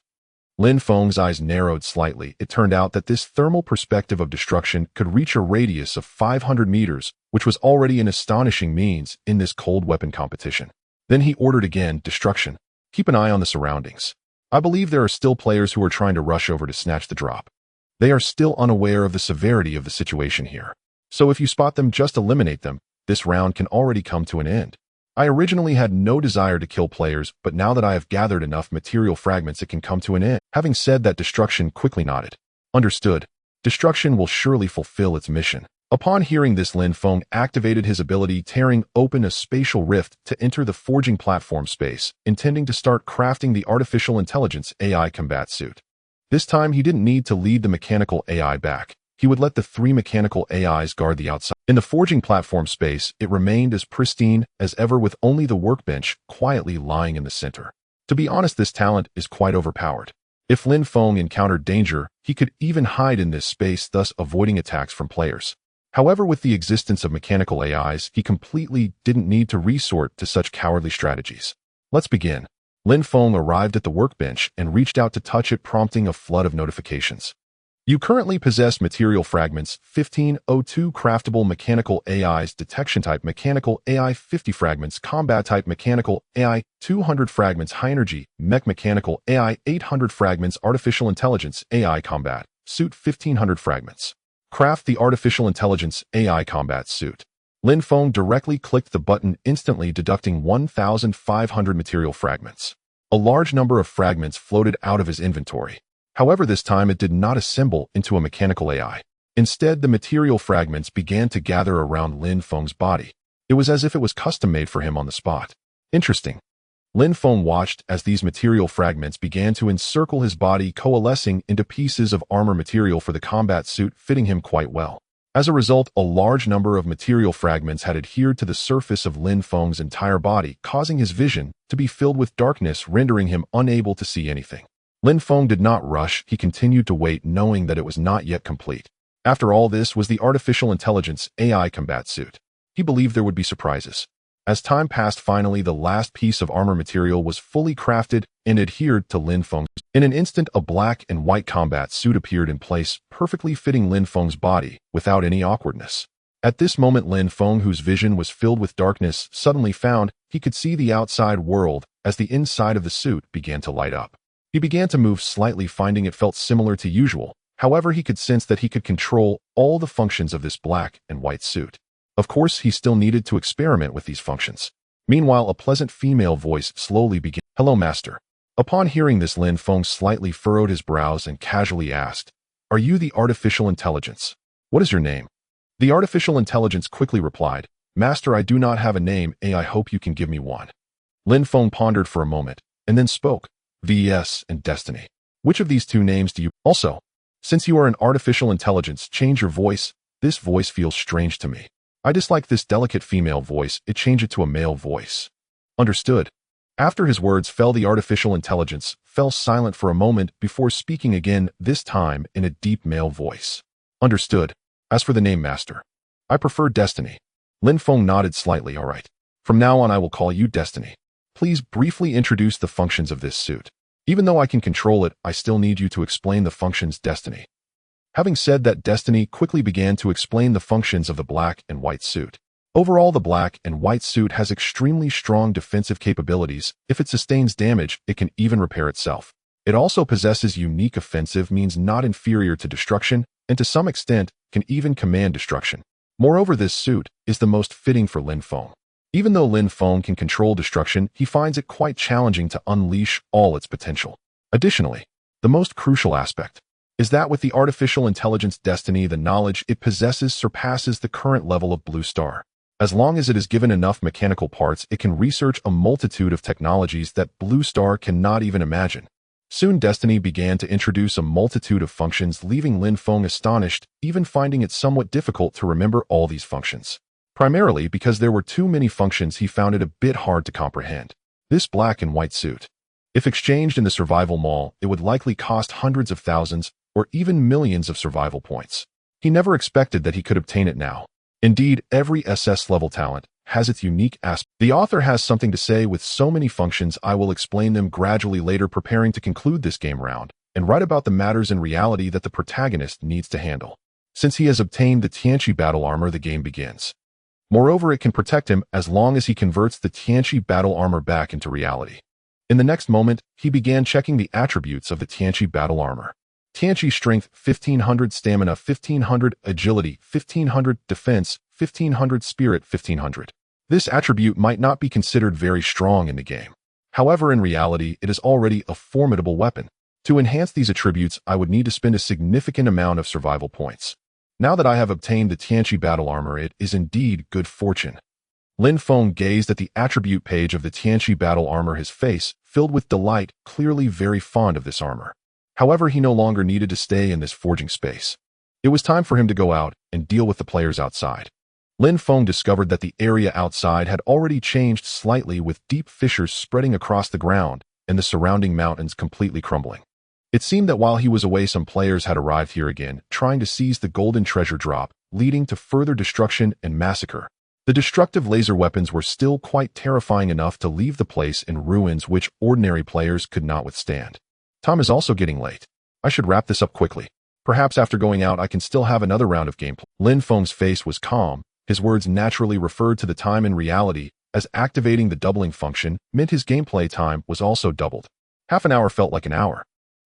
Lin Feng's eyes narrowed slightly. It turned out that this thermal perspective of destruction could reach a radius of 500 meters, which was already an astonishing means in this cold weapon competition. Then he ordered again, destruction. Keep an eye on the surroundings. I believe there are still players who are trying to rush over to snatch the drop. They are still unaware of the severity of the situation here. So if you spot them, just eliminate them. This round can already come to an end. I originally had no desire to kill players, but now that I have gathered enough material fragments, it can come to an end. Having said that, destruction quickly nodded. Understood. Destruction will surely fulfill its mission. Upon hearing this, Lin Feng activated his ability, tearing open a spatial rift to enter the forging platform space, intending to start crafting the artificial intelligence AI combat suit. This time, he didn't need to lead the mechanical AI back. He would let the 3 mechanical AIs guard the outside. In the forging platform space, it remained as pristine as ever, with only the workbench quietly lying in the center. To be honest, this talent is quite overpowered. If Lin Feng encountered danger, he could even hide in this space, thus avoiding attacks from players. However, with the existence of mechanical AIs, he completely didn't need to resort to such cowardly strategies. Let's begin. Lin Feng arrived at the workbench and reached out to touch it, prompting a flood of notifications. You currently possess material fragments 1502, craftable mechanical AIs, detection type mechanical AI 50 fragments, combat type mechanical AI 200 fragments, high energy mech mechanical AI 800 fragments, artificial intelligence AI combat suit 1500 fragments. Craft the artificial intelligence AI combat suit. Lin Feng directly clicked the button, instantly deducting 1,500 material fragments. A large number of fragments floated out of his inventory. However, this time it did not assemble into a mechanical AI. Instead, the material fragments began to gather around Lin Feng's body. It was as if it was custom-made for him on the spot. Interesting. Lin Feng watched as these material fragments began to encircle his body, coalescing into pieces of armor material for the combat suit, fitting him quite well. As a result, a large number of material fragments had adhered to the surface of Lin Feng's entire body, causing his vision to be filled with darkness, rendering him unable to see anything. Lin Feng did not rush. He continued to wait, knowing that it was not yet complete. After all, this was the artificial intelligence AI combat suit. He believed there would be surprises. As time passed, finally the last piece of armor material was fully crafted and adhered to Lin Feng. In an instant, a black and white combat suit appeared in place, perfectly fitting Lin Feng's body without any awkwardness. At this moment, Lin Feng, whose vision was filled with darkness, suddenly found he could see the outside world as the inside of the suit began to light up. He began to move slightly, finding it felt similar to usual. However, he could sense that he could control all the functions of this black and white suit. Of course, he still needed to experiment with these functions. Meanwhile, a pleasant female voice slowly began. Hello, Master. Upon hearing this, Lin Feng slightly furrowed his brows and casually asked, Are you the artificial intelligence? What is your name? The artificial intelligence quickly replied, Master, I do not have a name. I hope you can give me one. Lin Feng pondered for a moment and then spoke. VS and Destiny. Which of these 2 names do you... Also, since you are an artificial intelligence, change your voice. This voice feels strange to me. I dislike this delicate female voice. Change it to a male voice. Understood. After his words fell, the artificial intelligence fell silent for a moment before speaking again, this time in a deep male voice. Understood. As for the name, Master, I prefer Destiny. Lin Feng nodded slightly. All right. From now on, I will call you Destiny. Please briefly introduce the functions of this suit. Even though I can control it, I still need you to explain the functions, Destiny. Having said that, Destiny quickly began to explain the functions of the black and white suit. Overall, the black and white suit has extremely strong defensive capabilities. If it sustains damage, it can even repair itself. It also possesses unique offensive means not inferior to destruction, and to some extent, can even command destruction. Moreover, this suit is the most fitting for Lin Feng. Even though Lin Feng can control destruction, he finds it quite challenging to unleash all its potential. Additionally, the most crucial aspect is that with the artificial intelligence Destiny, the knowledge it possesses surpasses the current level of Blue Star. As long as it is given enough mechanical parts, it can research a multitude of technologies that Blue Star cannot even imagine. Soon Destiny began to introduce a multitude of functions, leaving Lin Feng astonished, even finding it somewhat difficult to remember all these functions. Primarily because there were too many functions, he found it a bit hard to comprehend. This black and white suit, if exchanged in the survival mall, it would likely cost hundreds of thousands or even millions of survival points. He never expected that he could obtain it now. Indeed, every SS-level talent has its unique aspect. The author has something to say with so many functions. I will explain them gradually later, preparing to conclude this game round and write about the matters in reality that the protagonist needs to handle. Since he has obtained the Tianqi battle armor, the game begins. Moreover, it can protect him as long as he converts the Tianqi battle armor back into reality. In the next moment, he began checking the attributes of the Tianqi battle armor. Tianqi strength 1500, stamina 1500, agility 1500, defense 1500, spirit 1500. This attribute might not be considered very strong in the game. However, in reality, it is already a formidable weapon. To enhance these attributes, I would need to spend a significant amount of survival points. Now that I have obtained the Tianqi battle armor, it is indeed good fortune. Lin Feng gazed at the attribute page of the Tianqi battle armor, his face filled with delight, clearly very fond of this armor. However, he no longer needed to stay in this forging space. It was time for him to go out and deal with the players outside. Lin Feng discovered that the area outside had already changed slightly, with deep fissures spreading across the ground and the surrounding mountains completely crumbling. It seemed that while he was away, some players had arrived here again, trying to seize the golden treasure drop, leading to further destruction and massacre. The destructive laser weapons were still quite terrifying enough to leave the place in ruins, which ordinary players could not withstand. Time is also getting late. I should wrap this up quickly. Perhaps after going out I can still have another round of gameplay. Lin Feng's face was calm. His words naturally referred to the time in reality, as activating the doubling function meant his gameplay time was also doubled. Half an hour felt like an hour.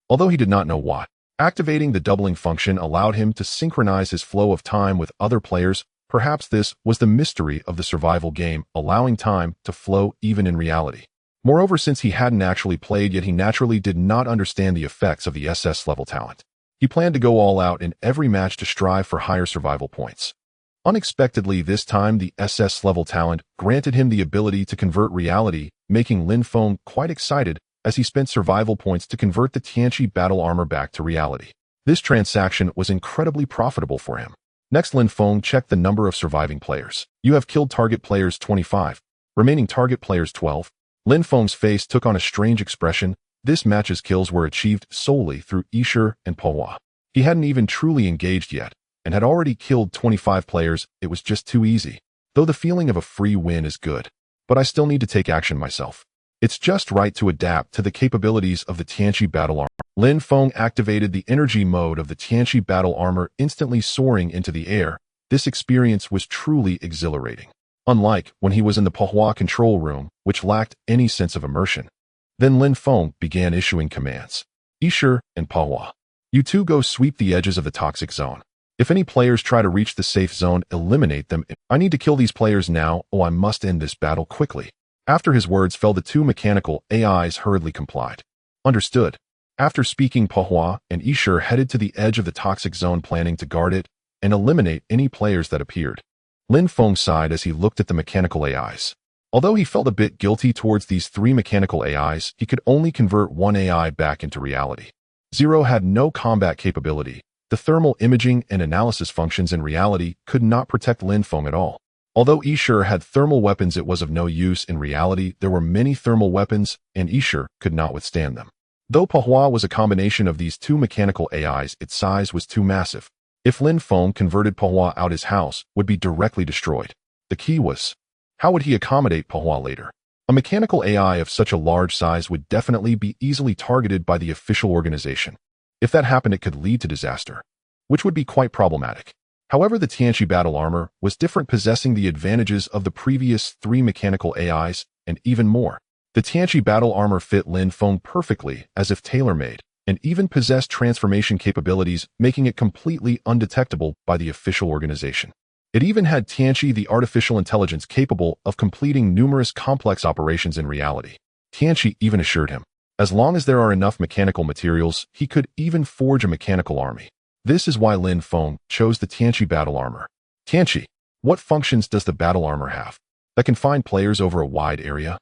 Although he did not know why. Activating the doubling function allowed him to synchronize his flow of time with other players. Perhaps this was the mystery of the survival game, allowing time to flow even in reality. Moreover, since he hadn't actually played yet, he naturally did not understand the effects of the SS level talent. He planned to go all out in every match to strive for higher survival points. Unexpectedly, this time the SS level talent granted him the ability to convert reality, making Lin Feng quite excited as he spent survival points to convert the Tianqi battle armor back to reality. This transaction was incredibly profitable for him. Next, Lin Feng checked the number of surviving players. You have killed target players 25, remaining target players 12. Lin Feng's face took on a strange expression. This match's kills were achieved solely through Isher and Pohua. He hadn't even truly engaged yet, and had already killed 25 players. It was just too easy. Though the feeling of a free win is good, but I still need to take action myself. It's just right to adapt to the capabilities of the Tianqi battle armor. Lin Feng activated the energy mode of the Tianqi battle armor, instantly soaring into the air. This experience was truly exhilarating. Unlike when he was in the Pohua control room, which lacked any sense of immersion. Then Lin Feng began issuing commands. Isher and Pohua, you two go sweep the edges of the toxic zone. If any players try to reach the safe zone, eliminate them. I need to kill these players now. Oh, I must end this battle quickly. After his words fell, the two mechanical AIs hurriedly complied. Understood. After speaking, Pohua and Isher headed to the edge of the toxic zone, planning to guard it and eliminate any players that appeared. Lin Feng sighed as he looked at the mechanical AIs. Although he felt a bit guilty towards these three mechanical AIs, he could only convert one AI back into reality. Zero had no combat capability. The thermal imaging and analysis functions in reality could not protect Lin Feng at all. Although Isher had thermal weapons, it was of no use in reality. There were many thermal weapons, and Isher could not withstand them. Though Pohua was a combination of these two mechanical AIs, its size was too massive. If Lin Feng converted Pohua out, his house would be directly destroyed. The key was, how would he accommodate Pohua later? A mechanical AI of such a large size would definitely be easily targeted by the official organization. If that happened, it could lead to disaster, which would be quite problematic. However, the Tianqi battle armor was different, possessing the advantages of the previous three mechanical AIs and even more. The Tianqi battle armor fit Lin Feng perfectly, as if tailor-made, and even possessed transformation capabilities, making it completely undetectable by the official organization. It even had Tianqi, the artificial intelligence capable of completing numerous complex operations in reality. Tianqi even assured him, as long as there are enough mechanical materials, he could even forge a mechanical army. This is why Lin Feng chose the Tianqi battle armor. Tianqi, what functions does the battle armor have that can find players over a wide area?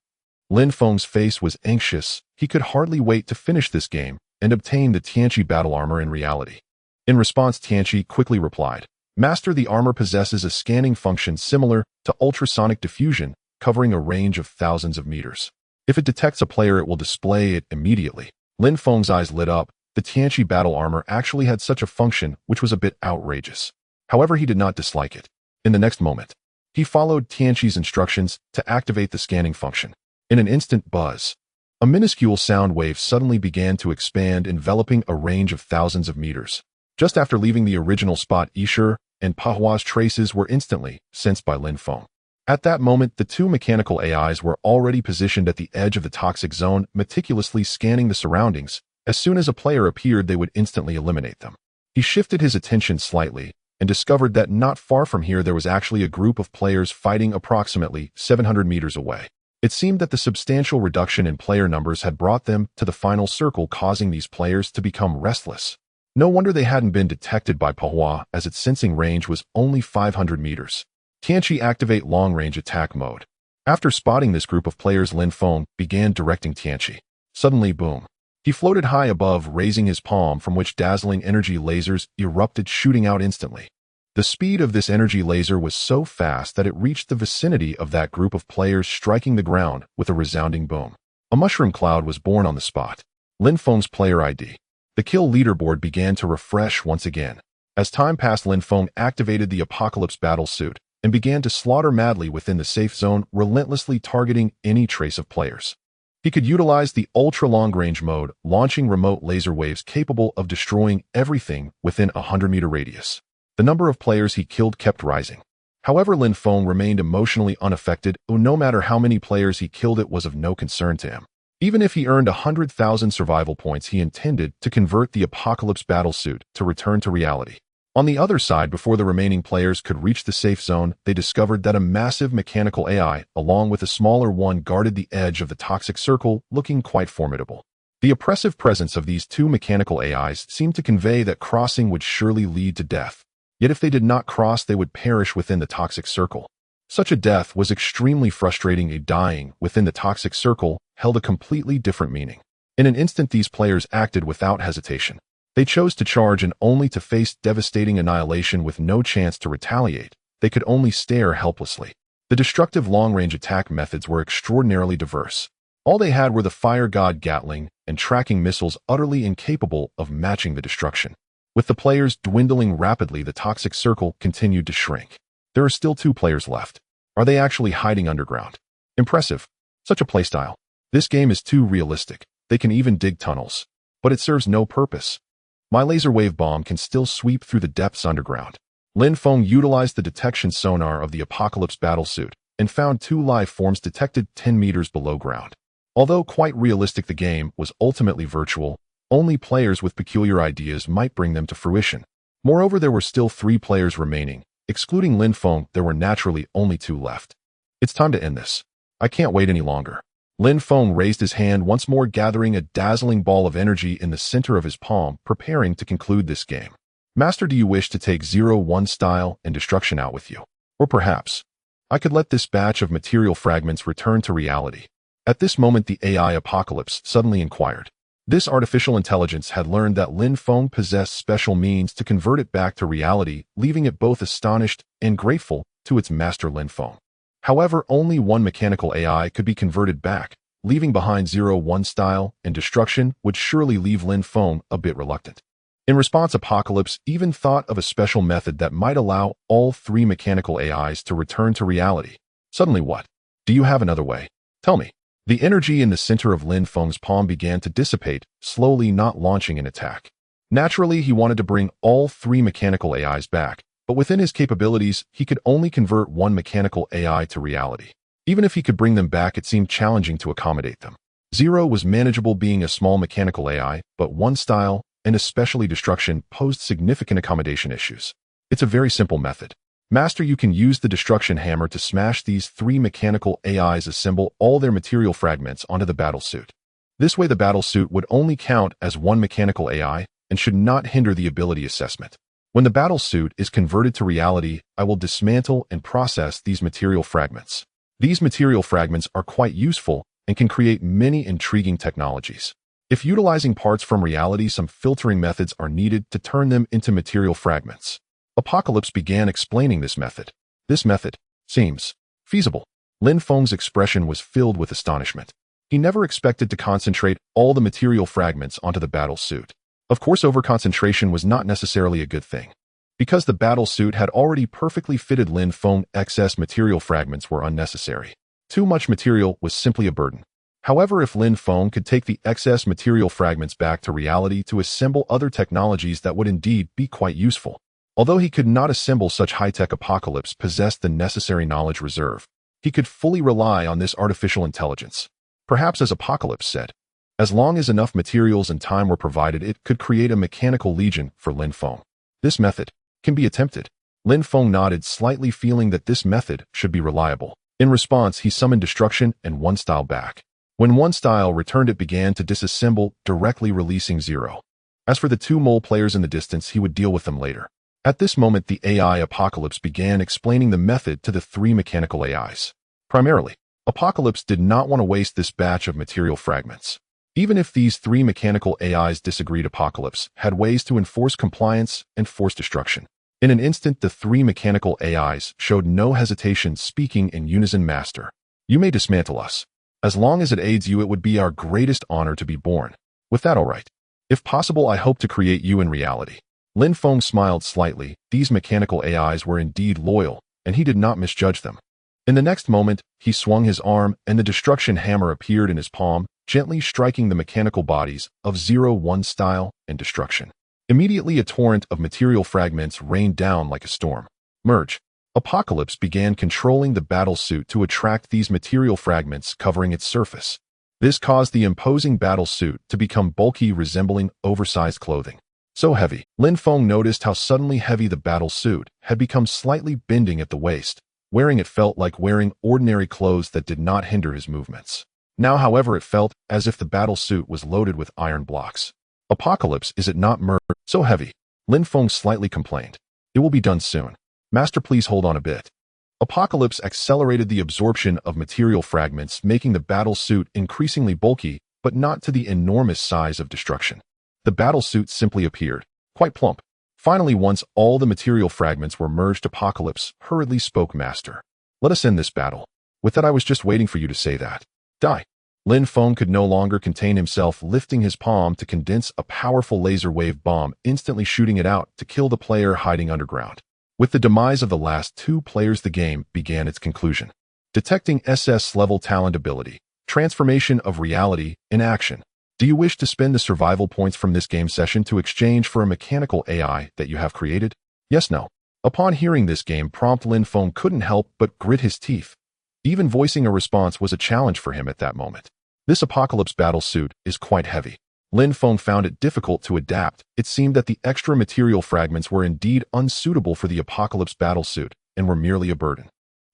Lin Feng's face was anxious. He could hardly wait to finish this game and obtain the Tianqi battle armor in reality. In response, Tianqi quickly replied, Master, the armor possesses a scanning function similar to ultrasonic diffusion, covering a range of thousands of meters. If it detects a player, it will display it immediately. Lin Feng's eyes lit up. The Tianqi battle armor actually had such a function, which was a bit outrageous. However, he did not dislike it. In the next moment, he followed Tianqi's instructions to activate the scanning function. In an instant buzz, a minuscule sound wave suddenly began to expand, enveloping a range of thousands of meters. Just after leaving the original spot, Isher and Pahua's traces were instantly sensed by Lin Feng. At that moment, the two mechanical AIs were already positioned at the edge of the toxic zone, meticulously scanning the surroundings. As soon as a player appeared, they would instantly eliminate them. He shifted his attention slightly and discovered that not far from here there was actually a group of players fighting approximately 700 meters away. It seemed that the substantial reduction in player numbers had brought them to the final circle, causing these players to become restless. No wonder they hadn't been detected by Pahua, as its sensing range was only 500 meters. Tianqi activate long-range attack mode. After spotting this group of players, Lin Feng began directing Tianqi. Suddenly, boom. He floated high above, raising his palm, from which dazzling energy lasers erupted, shooting out instantly. The speed of this energy laser was so fast that it reached the vicinity of that group of players, striking the ground with a resounding boom. A mushroom cloud was born on the spot. Lin Feng's player ID. The kill leaderboard began to refresh once again. As time passed, Lin Feng activated the Apocalypse battle suit and began to slaughter madly within the safe zone, relentlessly targeting any trace of players. He could utilize the ultra-long-range mode, launching remote laser waves capable of destroying everything within a 100-meter radius. The number of players he killed kept rising. However, Lin Feng remained emotionally unaffected. No matter how many players he killed, it was of no concern to him. Even if he earned 100,000 survival points, he intended to convert the Apocalypse battle suit to return to reality. On the other side, before the remaining players could reach the safe zone, they discovered that a massive mechanical AI, along with a smaller one, guarded the edge of the toxic circle, looking quite formidable. The oppressive presence of these two mechanical AIs seemed to convey that crossing would surely lead to death. Yet if they did not cross, they would perish within the toxic circle. Such a death was extremely frustrating. A dying within the toxic circle held a completely different meaning. In an instant, these players acted without hesitation. They chose to charge, and only to face devastating annihilation with no chance to retaliate. They could only stare helplessly. The destructive long-range attack methods were extraordinarily diverse. All they had were the Fire God Gatling and tracking missiles, utterly incapable of matching the destruction. With the players dwindling rapidly, the toxic circle continued to shrink. There are still 2 players left. Are they actually hiding underground? Impressive. Such a playstyle. This game is too realistic. They can even dig tunnels. But it serves no purpose. My laser wave bomb can still sweep through the depths underground. Lin Feng utilized the detection sonar of the Apocalypse battle suit and found 2 life forms detected 10 meters below ground. Although quite realistic, the game was ultimately virtual. Only players with peculiar ideas might bring them to fruition. Moreover, there were still 3 players remaining. Excluding Lin Feng, there were naturally only 2 left. It's time to end this. I can't wait any longer. Lin Feng raised his hand once more, gathering a dazzling ball of energy in the center of his palm, preparing to conclude this game. Master, do you wish to take 0-1 style and destruction out with you? Or perhaps I could let this batch of material fragments return to reality. At this moment, the AI Apocalypse suddenly inquired. This artificial intelligence had learned that Lin Feng possessed special means to convert it back to reality, leaving it both astonished and grateful to its master Lin Feng. However, only one mechanical AI could be converted back. Leaving behind 0-1 style and destruction would surely leave Lin Feng a bit reluctant. In response, Apocalypse even thought of a special method that might allow all 3 mechanical AIs to return to reality. Suddenly, what? Do you have another way? Tell me. The energy in the center of Lin Feng's palm began to dissipate, slowly, not launching an attack. Naturally, he wanted to bring all 3 mechanical AIs back, but within his capabilities, he could only convert 1 mechanical AI to reality. Even if he could bring them back, it seemed challenging to accommodate them. 0 was manageable, being a small mechanical AI, but 1 style, and especially destruction, posed significant accommodation issues. It's a very simple method. Master, you can use the destruction hammer to smash these 3 mechanical AIs, assemble all their material fragments onto the battlesuit. This way, the battlesuit would only count as 1 mechanical AI and should not hinder the ability assessment. When the battlesuit is converted to reality, I will dismantle and process these material fragments. These material fragments are quite useful and can create many intriguing technologies. If utilizing parts from reality, some filtering methods are needed to turn them into material fragments. Apocalypse began explaining this method. This method seems feasible. Lin Feng's expression was filled with astonishment. He never expected to concentrate all the material fragments onto the battle suit. Of course, overconcentration was not necessarily a good thing. Because the battle suit had already perfectly fitted Lin Feng, excess material fragments were unnecessary. Too much material was simply a burden. However, if Lin Feng could take the excess material fragments back to reality to assemble other technologies, that would indeed be quite useful. Although he could not assemble such high-tech, Apocalypse possessed the necessary knowledge reserve. He could fully rely on this artificial intelligence. Perhaps, as Apocalypse said, as long as enough materials and time were provided, it could create a mechanical legion for Lin Feng. This method can be attempted. Lin Feng nodded slightly, feeling that this method should be reliable. In response, he summoned Destruction and One Style back. When One Style returned, it began to disassemble, directly releasing Zero. As for the two mole players in the distance, he would deal with them later. At this moment, the AI Apocalypse began explaining the method to the three mechanical AIs. Primarily, Apocalypse did not want to waste this batch of material fragments. Even if these three mechanical AIs disagreed, Apocalypse had ways to enforce compliance and force destruction. In an instant, the three mechanical AIs showed no hesitation, speaking in unison. Master, you may dismantle us. As long as it aids you, it would be our greatest honor to be born. With that, all right. If possible, I hope to create you in reality. Lin Feng smiled slightly. These mechanical AIs were indeed loyal, and he did not misjudge them. In the next moment, he swung his arm, and the destruction hammer appeared in his palm, gently striking the mechanical bodies of Zero, One Style, and Destruction. Immediately, a torrent of material fragments rained down like a storm. Merge. Apocalypse began controlling the battle suit to attract these material fragments, covering its surface. This caused the imposing battle suit to become bulky, resembling oversized clothing. So heavy, Lin Feng noticed how suddenly heavy the battle suit had become, slightly bending at the waist. Wearing it felt like wearing ordinary clothes that did not hinder his movements. Now, however, it felt as if the battle suit was loaded with iron blocks. Apocalypse, is it not so heavy? Lin Feng slightly complained. It will be done soon. Master, please hold on a bit. Apocalypse accelerated the absorption of material fragments, making the battle suit increasingly bulky, but not to the enormous size of Destruction. The battle suit simply appeared, quite plump. Finally, once all the material fragments were merged, Apocalypse hurriedly spoke. Master, let us end this battle. With that, I was just waiting for you to say that. Die. Lin Feng could no longer contain himself, lifting his palm to condense a powerful laser wave bomb, instantly shooting it out to kill the player hiding underground. With the demise of the last two players, the game began its conclusion. Detecting SS level talent ability. Transformation of reality in action. Do you wish to spend the survival points from this game session to exchange for a mechanical AI that you have created? Yes, no. Upon hearing this game prompt, Lin Feng couldn't help but grit his teeth. Even voicing a response was a challenge for him at that moment. This Apocalypse battle suit is quite heavy. Lin Feng found it difficult to adapt. It seemed that the extra material fragments were indeed unsuitable for the Apocalypse battle suit and were merely a burden.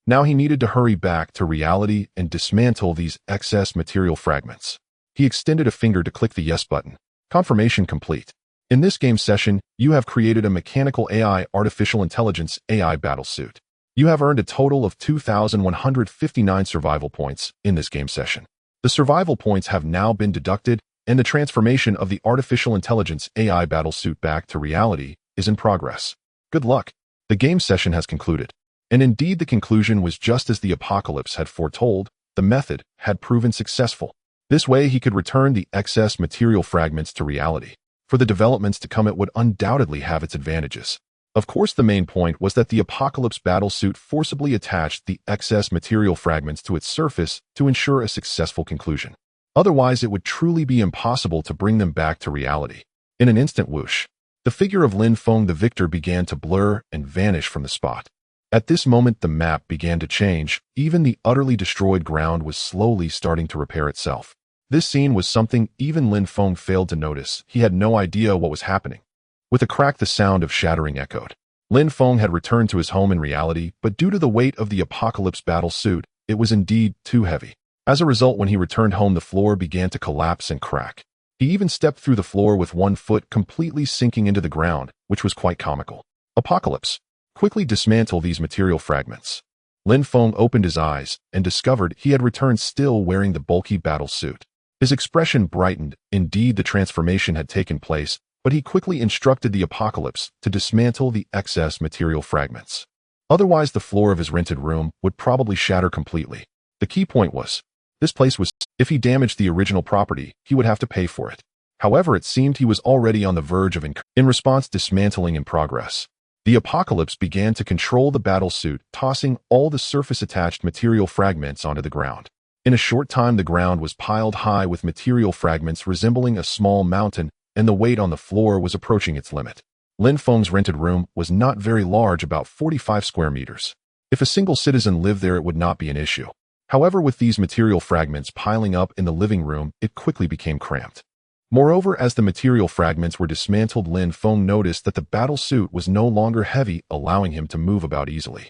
Now he needed to hurry back to reality and dismantle these excess material fragments. He extended a finger to click the yes button. Confirmation complete. In this game session, you have created a mechanical AI artificial intelligence AI battlesuit. You have earned a total of 2,159 survival points in this game session. The survival points have now been deducted, and the transformation of the artificial intelligence AI battlesuit back to reality is in progress. Good luck. The game session has concluded. And indeed, the conclusion was just as the Apocalypse had foretold. The method had proven successful. This way, he could return the excess material fragments to reality. For the developments to come, it would undoubtedly have its advantages. Of course, the main point was that the Apocalypse battlesuit forcibly attached the excess material fragments to its surface to ensure a successful conclusion. Otherwise, it would truly be impossible to bring them back to reality. In an instant, whoosh, the figure of Lin Feng the victor began to blur and vanish from the spot. At this moment, the map began to change. Even the utterly destroyed ground was slowly starting to repair itself. This scene was something even Lin Feng failed to notice. He had no idea what was happening. With a crack, the sound of shattering echoed. Lin Feng had returned to his home in reality, but due to the weight of the Apocalypse battle suit, it was indeed too heavy. As a result, when he returned home, the floor began to collapse and crack. He even stepped through the floor with one foot, completely sinking into the ground, which was quite comical. Apocalypse, quickly dismantle these material fragments. Lin Feng opened his eyes and discovered he had returned, still wearing the bulky battle suit. His expression brightened. Indeed, the transformation had taken place, but he quickly instructed the Apocalypse to dismantle the excess material fragments. Otherwise, the floor of his rented room would probably shatter completely. The key point was, this place was, if he damaged the original property, he would have to pay for it. However, it seemed he was already on the verge of in response, dismantling in progress. The Apocalypse began to control the battle suit, tossing all the surface-attached material fragments onto the ground. In a short time, the ground was piled high with material fragments resembling a small mountain, and the weight on the floor was approaching its limit. Lin Feng's rented room was not very large, about 45 square meters. If a single citizen lived there, it would not be an issue. However, with these material fragments piling up in the living room, it quickly became cramped. Moreover, as the material fragments were dismantled, Lin Feng noticed that the battle suit was no longer heavy, allowing him to move about easily.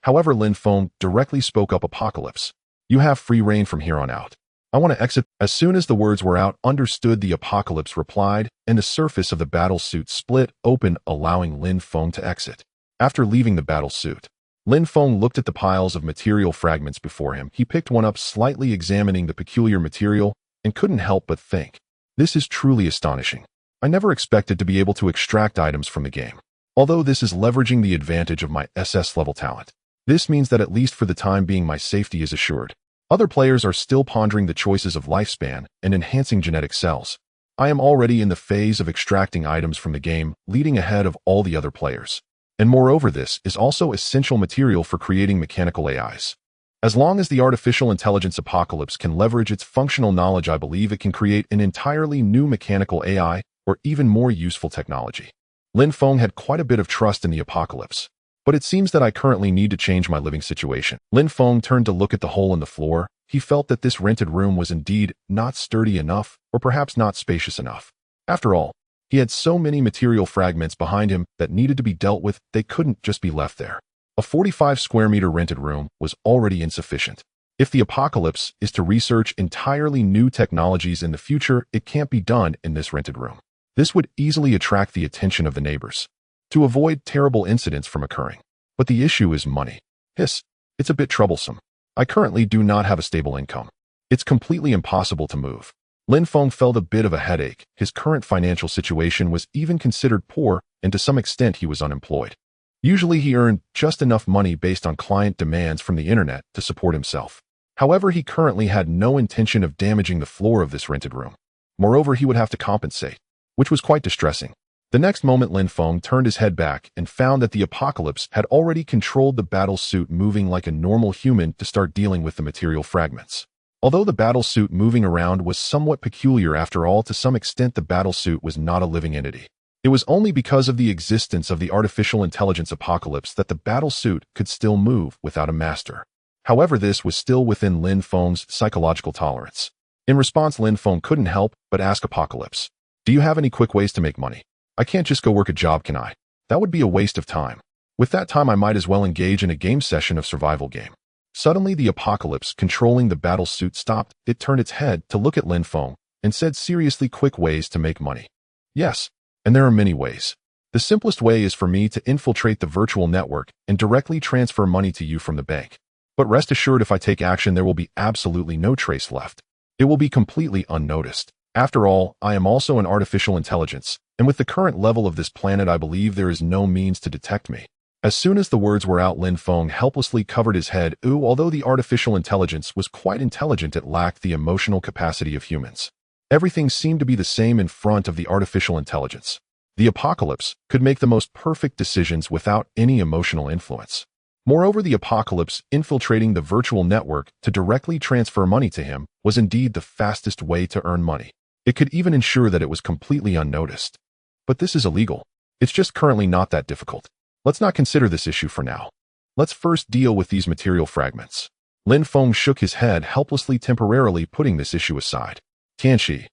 However, Lin Feng directly spoke up. Apocalypse, you have free reign from here on out. I want to exit. As soon as the words were out, understood, the Apocalypse replied, and the surface of the battle suit split open, allowing Lin Feng to exit. After leaving the battle suit, Lin Feng looked at the piles of material fragments before him. He picked one up, slightly examining the peculiar material, and couldn't help but think, this is truly astonishing. I never expected to be able to extract items from the game. Although this is leveraging the advantage of my SS level talent, this means that at least for the time being my safety is assured. Other players are still pondering the choices of lifespan and enhancing genetic cells. I am already in the phase of extracting items from the game, leading ahead of all the other players. And moreover, this is also essential material for creating mechanical AIs. As long as the artificial intelligence Apocalypse can leverage its functional knowledge, I believe it can create an entirely new mechanical AI or even more useful technology. Lin Feng had quite a bit of trust in the Apocalypse, but it seems that I currently need to change my living situation. Lin Feng turned to look at the hole in the floor. He felt that this rented room was indeed not sturdy enough, or perhaps not spacious enough. After all, he had so many material fragments behind him that needed to be dealt with. They couldn't just be left there. A 45 square meter rented room was already insufficient. If the Apocalypse is to research entirely new technologies in the future, it can't be done in this rented room. This would easily attract the attention of the neighbors, to avoid terrible incidents from occurring. But the issue is money. It's a bit troublesome. I currently do not have a stable income. It's completely impossible to move. Lin Feng felt a bit of a headache. His current financial situation was even considered poor, and to some extent he was unemployed. Usually he earned just enough money based on client demands from the internet to support himself. However, he currently had no intention of damaging the floor of this rented room. Moreover, he would have to compensate, which was quite distressing. The next moment, Lin Feng turned his head back and found that the Apocalypse had already controlled the battle suit, moving like a normal human to start dealing with the material fragments. Although the battle suit moving around was somewhat peculiar, after all, to some extent the battle suit was not a living entity. It was only because of the existence of the artificial intelligence Apocalypse that the battle suit could still move without a master. However, this was still within Lin Feng's psychological tolerance. In response, Lin Feng couldn't help but ask Apocalypse, do you have any quick ways to make money? I can't just go work a job, can I? That would be a waste of time. With that time, I might as well engage in a game session of survival game. Suddenly, the Apocalypse controlling the battle suit stopped. It turned its head to look at Lin Feng and said seriously, quick ways to make money. Yes. And there are many ways. The simplest way is for me to infiltrate the virtual network and directly transfer money to you from the bank. But rest assured, if I take action, there will be absolutely no trace left. It will be completely unnoticed. After all, I am also an artificial intelligence, and with the current level of this planet, I believe there is no means to detect me. As soon as the words were out, Lin Feng helplessly covered his head. Although the artificial intelligence was quite intelligent, it lacked the emotional capacity of humans. Everything seemed to be the same in front of the artificial intelligence. The Apocalypse could make the most perfect decisions without any emotional influence. Moreover, the Apocalypse infiltrating the virtual network to directly transfer money to him was indeed the fastest way to earn money. It could even ensure that it was completely unnoticed. But this is illegal. It's just currently not that difficult. Let's not consider this issue for now. Let's first deal with these material fragments. Lin Feng shook his head helplessly, temporarily putting this issue aside. Tianxi,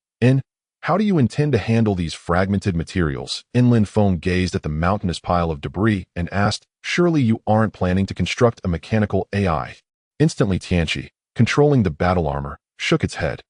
how do you intend to handle these fragmented materials? Lin Feng gazed at the mountainous pile of debris and asked, surely you aren't planning to construct a mechanical AI? Instantly, Tianxi, controlling the battle armor, shook its head.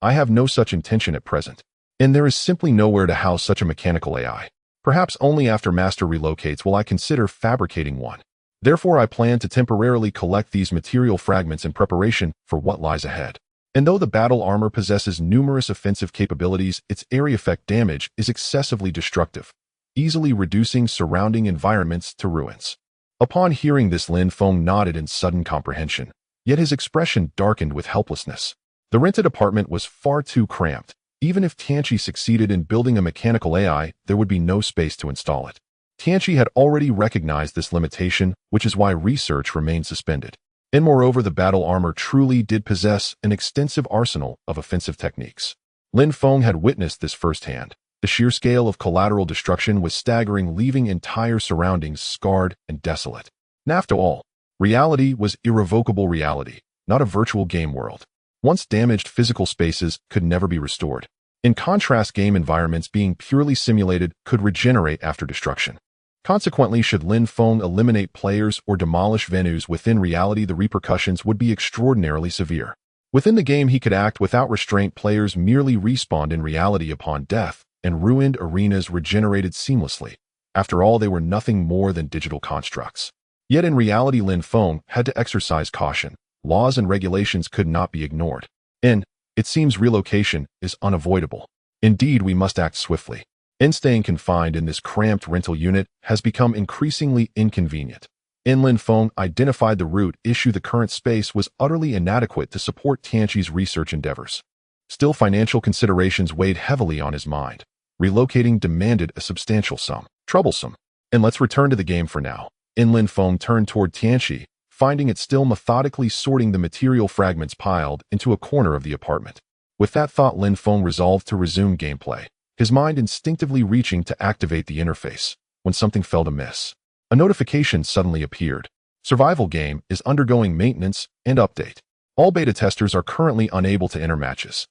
I have no such intention at present. There is simply nowhere to house such a mechanical AI. Perhaps only after Master relocates will I consider fabricating one. Therefore, I plan to temporarily collect these material fragments in preparation for what lies ahead. And though the battle armor possesses numerous offensive capabilities, its area effect damage is excessively destructive, easily reducing surrounding environments to ruins. Upon hearing this, Lin Feng nodded in sudden comprehension, yet his expression darkened with helplessness. The rented apartment was far too cramped. Even if Tianxi succeeded in building a mechanical AI, there would be no space to install it. Tianqi had already recognized this limitation, which is why research remained suspended. And moreover, the battle armor truly did possess an extensive arsenal of offensive techniques. Lin Feng had witnessed this firsthand. The sheer scale of collateral destruction was staggering, leaving entire surroundings scarred and desolate. And after all, reality was irrevocable reality, not a virtual game world. Once damaged, physical spaces could never be restored. In contrast, game environments being purely simulated could regenerate after destruction. Consequently, should Lin Feng eliminate players or demolish venues within reality, the repercussions would be extraordinarily severe. Within the game, he could act without restraint. Players merely respawned in reality upon death, and ruined arenas regenerated seamlessly. After all, they were nothing more than digital constructs. Yet in reality, Lin Feng had to exercise caution. Laws and regulations could not be ignored. And it seems relocation is unavoidable. Indeed, we must act swiftly. Staying confined in this cramped rental unit has become increasingly inconvenient. Lin Feng identified the root issue. The current space was utterly inadequate to support Tianqi's research endeavors. Still, financial considerations weighed heavily on his mind. Relocating demanded a substantial sum. Troublesome. And let's return to the game for now. Lin Feng turned toward Tianqi, finding it still methodically sorting the material fragments piled into a corner of the apartment. With that thought, Lin Feng resolved to resume gameplay, his mind instinctively reaching to activate the interface, when something felt amiss. A notification suddenly appeared. Survival game is undergoing maintenance and update. All beta testers are currently unable to enter matches.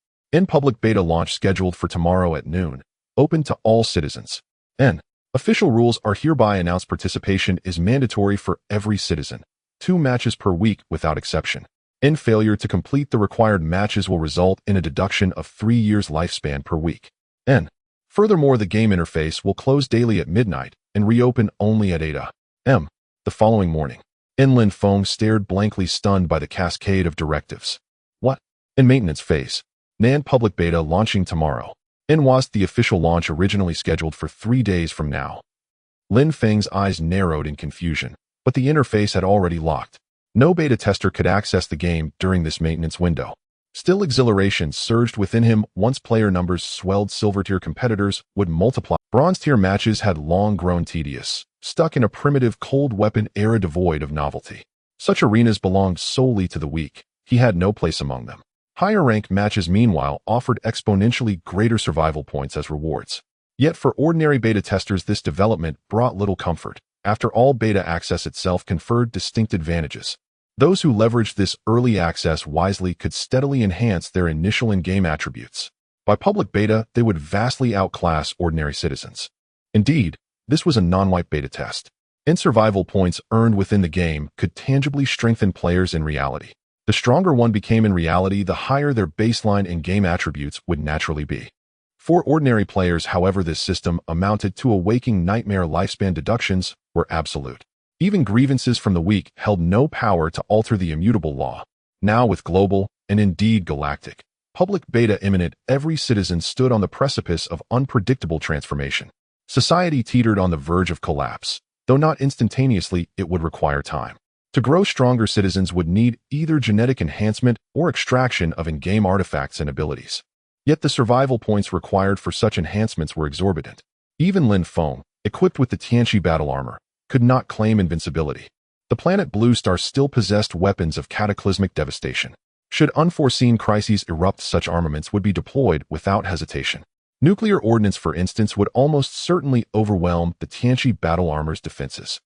Public beta launch scheduled for tomorrow at noon. Open to all citizens. Official rules are hereby announced. Participation is mandatory for every citizen. 2 matches per week without exception. Failure to complete the required matches will result in a deduction of 3 years lifespan per week. Furthermore, the game interface will close daily at midnight and reopen only at 8 a.m. the following morning. Lin Feng stared blankly, stunned by the cascade of directives. What? In maintenance phase. Public beta launching tomorrow. Was the official launch originally scheduled for 3 days from now? Lin Feng's eyes narrowed in confusion, but the interface had already locked. No beta tester could access the game during this maintenance window. Still, exhilaration surged within him. Once player numbers swelled, silver-tier competitors would multiply. Bronze-tier matches had long grown tedious, stuck in a primitive cold weapon era devoid of novelty. Such arenas belonged solely to the weak. He had no place among them. Higher-ranked matches, meanwhile, offered exponentially greater survival points as rewards. Yet for ordinary beta testers, this development brought little comfort. After all, beta access itself conferred distinct advantages. Those who leveraged this early access wisely could steadily enhance their initial in-game attributes. By public beta, they would vastly outclass ordinary citizens. Indeed, this was a non-wipe beta test. Survival points earned within the game could tangibly strengthen players in reality. The stronger one became in reality, the higher their baseline in-game attributes would naturally be. For ordinary players, however, this system amounted to a waking nightmare. Lifespan deductions were absolute. Even grievances from the weak held no power to alter the immutable law. Now, with global, and indeed galactic, public beta imminent, every citizen stood on the precipice of unpredictable transformation. Society teetered on the verge of collapse. Though not instantaneously, it would require time. To grow stronger, citizens would need either genetic enhancement or extraction of in-game artifacts and abilities. Yet the survival points required for such enhancements were exorbitant. Even Lin Feng, equipped with the Tianqi battle armor, could not claim invincibility. The planet Blue Star still possessed weapons of cataclysmic devastation. Should unforeseen crises erupt, such armaments would be deployed without hesitation. Nuclear ordnance, for instance, would almost certainly overwhelm the Tianqi battle armor's defenses.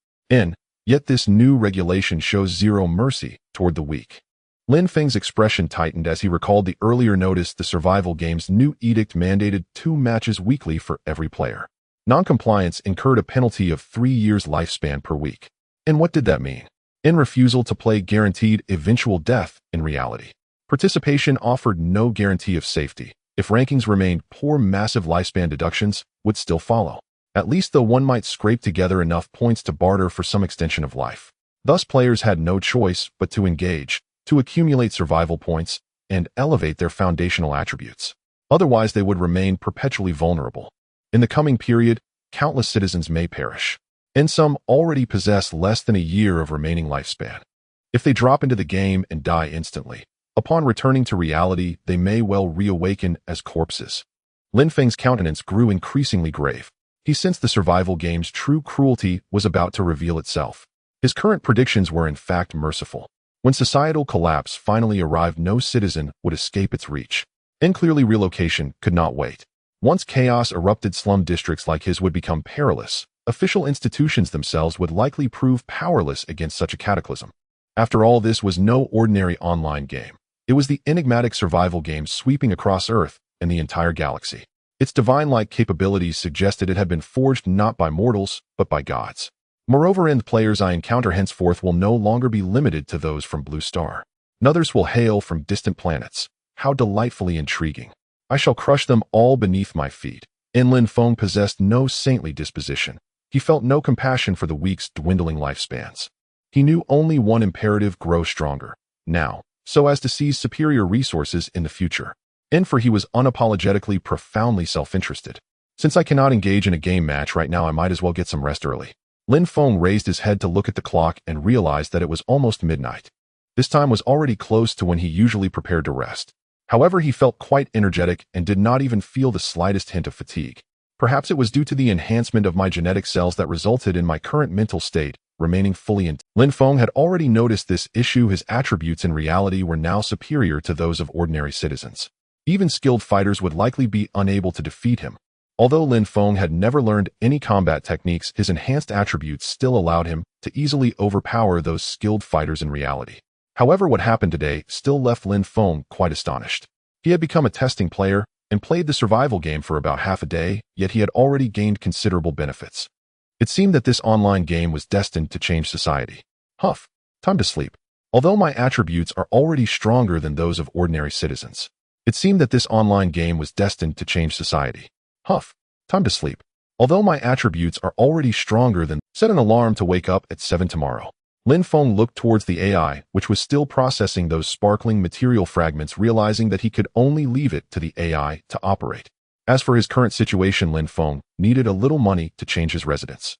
Yet this new regulation shows zero mercy toward the weak. Lin Feng's expression tightened as he recalled the earlier notice. The survival game's new edict mandated 2 matches weekly for every player. Non-compliance incurred a penalty of 3 years lifespan per week. And what did that mean? Refusal to play guaranteed eventual death in reality. Participation offered no guarantee of safety. If rankings remained poor, massive lifespan deductions would still follow. At least, though, one might scrape together enough points to barter for some extension of life. Thus, players had no choice but to engage, to accumulate survival points, and elevate their foundational attributes. Otherwise, they would remain perpetually vulnerable. In the coming period, countless citizens may perish, and some already possess less than a year of remaining lifespan. If they drop into the game and die instantly, upon returning to reality, they may well reawaken as corpses. Lin Feng's countenance grew increasingly grave. He sensed the survival game's true cruelty was about to reveal itself. His current predictions were in fact merciful. When societal collapse finally arrived, no citizen would escape its reach. And clearly relocation could not wait. Once chaos erupted, slum districts like his would become perilous. Official institutions themselves would likely prove powerless against such a cataclysm. After all, this was no ordinary online game. It was the enigmatic survival game sweeping across Earth and the entire galaxy. Its divine-like capabilities suggested it had been forged not by mortals, but by gods. Moreover, end players I encounter henceforth will no longer be limited to those from Blue Star. Others will hail from distant planets. How delightfully intriguing. I shall crush them all beneath my feet. Lin Feng possessed no saintly disposition. He felt no compassion for the weak's dwindling lifespans. He knew only one imperative: grow stronger, now, so as to seize superior resources in the future. For he was unapologetically, profoundly self-interested. Since I cannot engage in a game match right now, I might as well get some rest early. Lin Feng raised his head to look at the clock and realized that it was almost midnight. This time was already close to when he usually prepared to rest. However, he felt quite energetic and did not even feel the slightest hint of fatigue. Perhaps it was due to the enhancement of my genetic cells that resulted in my current mental state remaining fully intact. Lin Feng had already noticed this issue. His attributes in reality were now superior to those of ordinary citizens. Even skilled fighters would likely be unable to defeat him. Although Lin Feng had never learned any combat techniques, his enhanced attributes still allowed him to easily overpower those skilled fighters in reality. However, what happened today still left Lin Feng quite astonished. He had become a testing player and played the survival game for about half a day, yet he had already gained considerable benefits. It seemed that this online game was destined to change society. Huff, time to sleep. Although my attributes are already stronger than those of ordinary citizens. It seemed that this online game was destined to change society. Huff, time to sleep. Although my attributes are already stronger than... Set an alarm to wake up at 7 tomorrow. Lin Feng looked towards the AI, which was still processing those sparkling material fragments, realizing that he could only leave it to the AI to operate. As for his current situation, Lin Feng needed a little money to change his residence.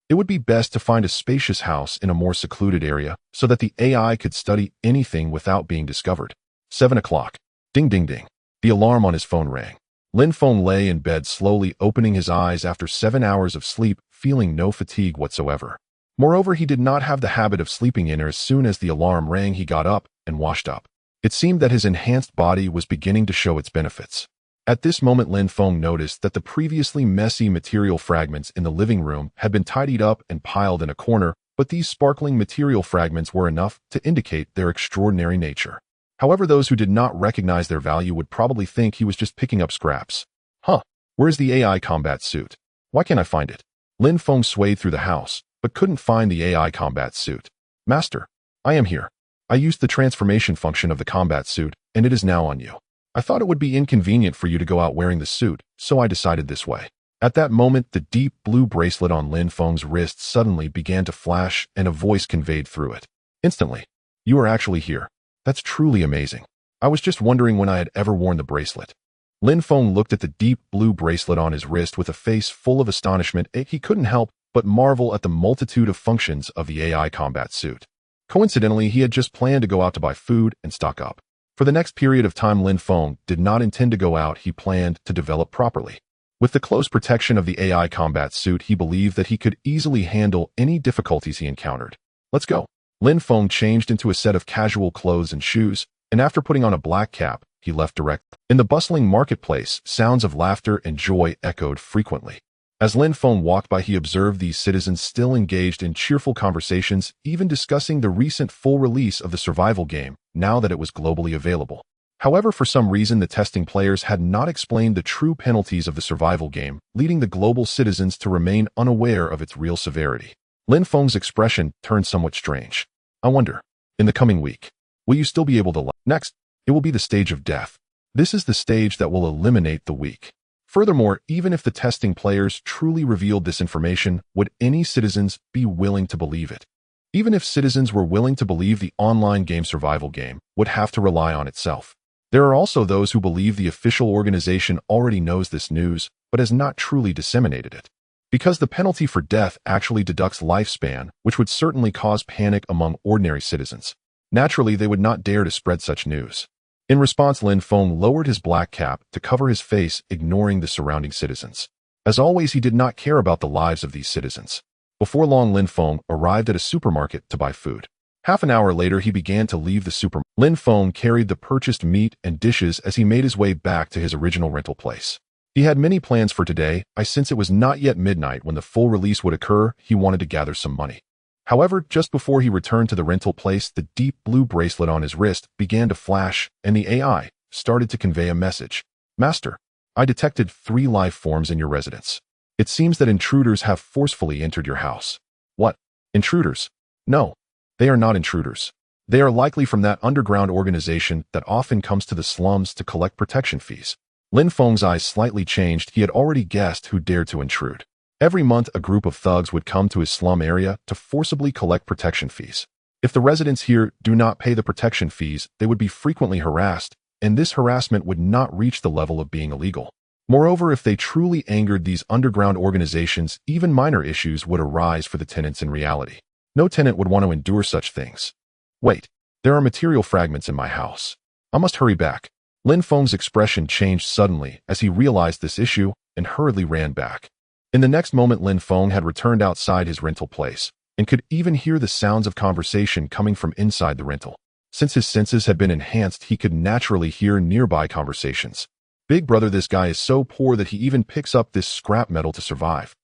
It would be best to find a spacious house in a more secluded area so that the AI could study anything without being discovered. 7 o'clock. Ding ding ding. The alarm on his phone rang. Lin Feng lay in bed, slowly opening his eyes after 7 hours of sleep, feeling no fatigue whatsoever. Moreover, he did not have the habit of sleeping in. As soon as the alarm rang, he got up and washed up. It seemed that his enhanced body was beginning to show its benefits. At this moment, Lin Feng noticed that the previously messy material fragments in the living room had been tidied up and piled in a corner, but these sparkling material fragments were enough to indicate their extraordinary nature. However, those who did not recognize their value would probably think he was just picking up scraps. Huh, where's the AI combat suit? Why can't I find it? Lin Feng swayed through the house, but couldn't find the AI combat suit. Master, I am here. I used the transformation function of the combat suit, and it is now on you. I thought it would be inconvenient for you to go out wearing the suit, so I decided this way. At that moment, the deep blue bracelet on Lin Feng's wrist suddenly began to flash, and a voice conveyed through it. Instantly, you are actually here. That's truly amazing. I was just wondering when I had ever worn the bracelet. Lin Feng looked at the deep blue bracelet on his wrist with a face full of astonishment. He couldn't help but marvel at the multitude of functions of the AI combat suit. Coincidentally, he had just planned to go out to buy food and stock up. For the next period of time, Lin Feng did not intend to go out. He planned to develop properly. With the close protection of the AI combat suit, he believed that he could easily handle any difficulties he encountered. Let's go. Lin Feng changed into a set of casual clothes and shoes, and after putting on a black cap, he left direct. In the bustling marketplace, sounds of laughter and joy echoed frequently. As Lin Feng walked by, he observed these citizens still engaged in cheerful conversations, even discussing the recent full release of the survival game, now that it was globally available. However, for some reason, the testing players had not explained the true penalties of the survival game, leading the global citizens to remain unaware of its real severity. Lin Feng's expression turned somewhat strange. I wonder, in the coming week, will you still be able to... Next, it will be the stage of death. This is the stage that will eliminate the weak. Furthermore, even if the testing players truly revealed this information, would any citizens be willing to believe it? Even if citizens were willing to believe, the online game survival game would have to rely on itself. There are also those who believe the official organization already knows this news, but has not truly disseminated it. Because the penalty for death actually deducts lifespan, which would certainly cause panic among ordinary citizens. Naturally, they would not dare to spread such news. In response, Lin Feng lowered his black cap to cover his face, ignoring the surrounding citizens. As always, he did not care about the lives of these citizens. Before long, Lin Feng arrived at a supermarket to buy food. Half an hour later, he began to leave the supermarket. Lin Feng carried the purchased meat and dishes as he made his way back to his original rental place. He had many plans for today. Since it was not yet midnight when the full release would occur, he wanted to gather some money. However, just before he returned to the rental place, the deep blue bracelet on his wrist began to flash, and the AI started to convey a message. Master, I detected 3 life forms in your residence. It seems that intruders have forcefully entered your house. What? Intruders? No, they are not intruders. They are likely from that underground organization that often comes to the slums to collect protection fees. Lin Feng's eyes slightly changed. He had already guessed who dared to intrude. Every month, a group of thugs would come to his slum area to forcibly collect protection fees. If the residents here do not pay the protection fees, they would be frequently harassed, and this harassment would not reach the level of being illegal. Moreover, if they truly angered these underground organizations, even minor issues would arise for the tenants in reality. No tenant would want to endure such things. Wait, there are material fragments in my house. I must hurry back. Lin Feng's expression changed suddenly as he realized this issue and hurriedly ran back. In the next moment, Lin Feng had returned outside his rental place and could even hear the sounds of conversation coming from inside the rental. Since his senses had been enhanced, he could naturally hear nearby conversations. Big brother, this guy is so poor that he even picks up this scrap metal to survive.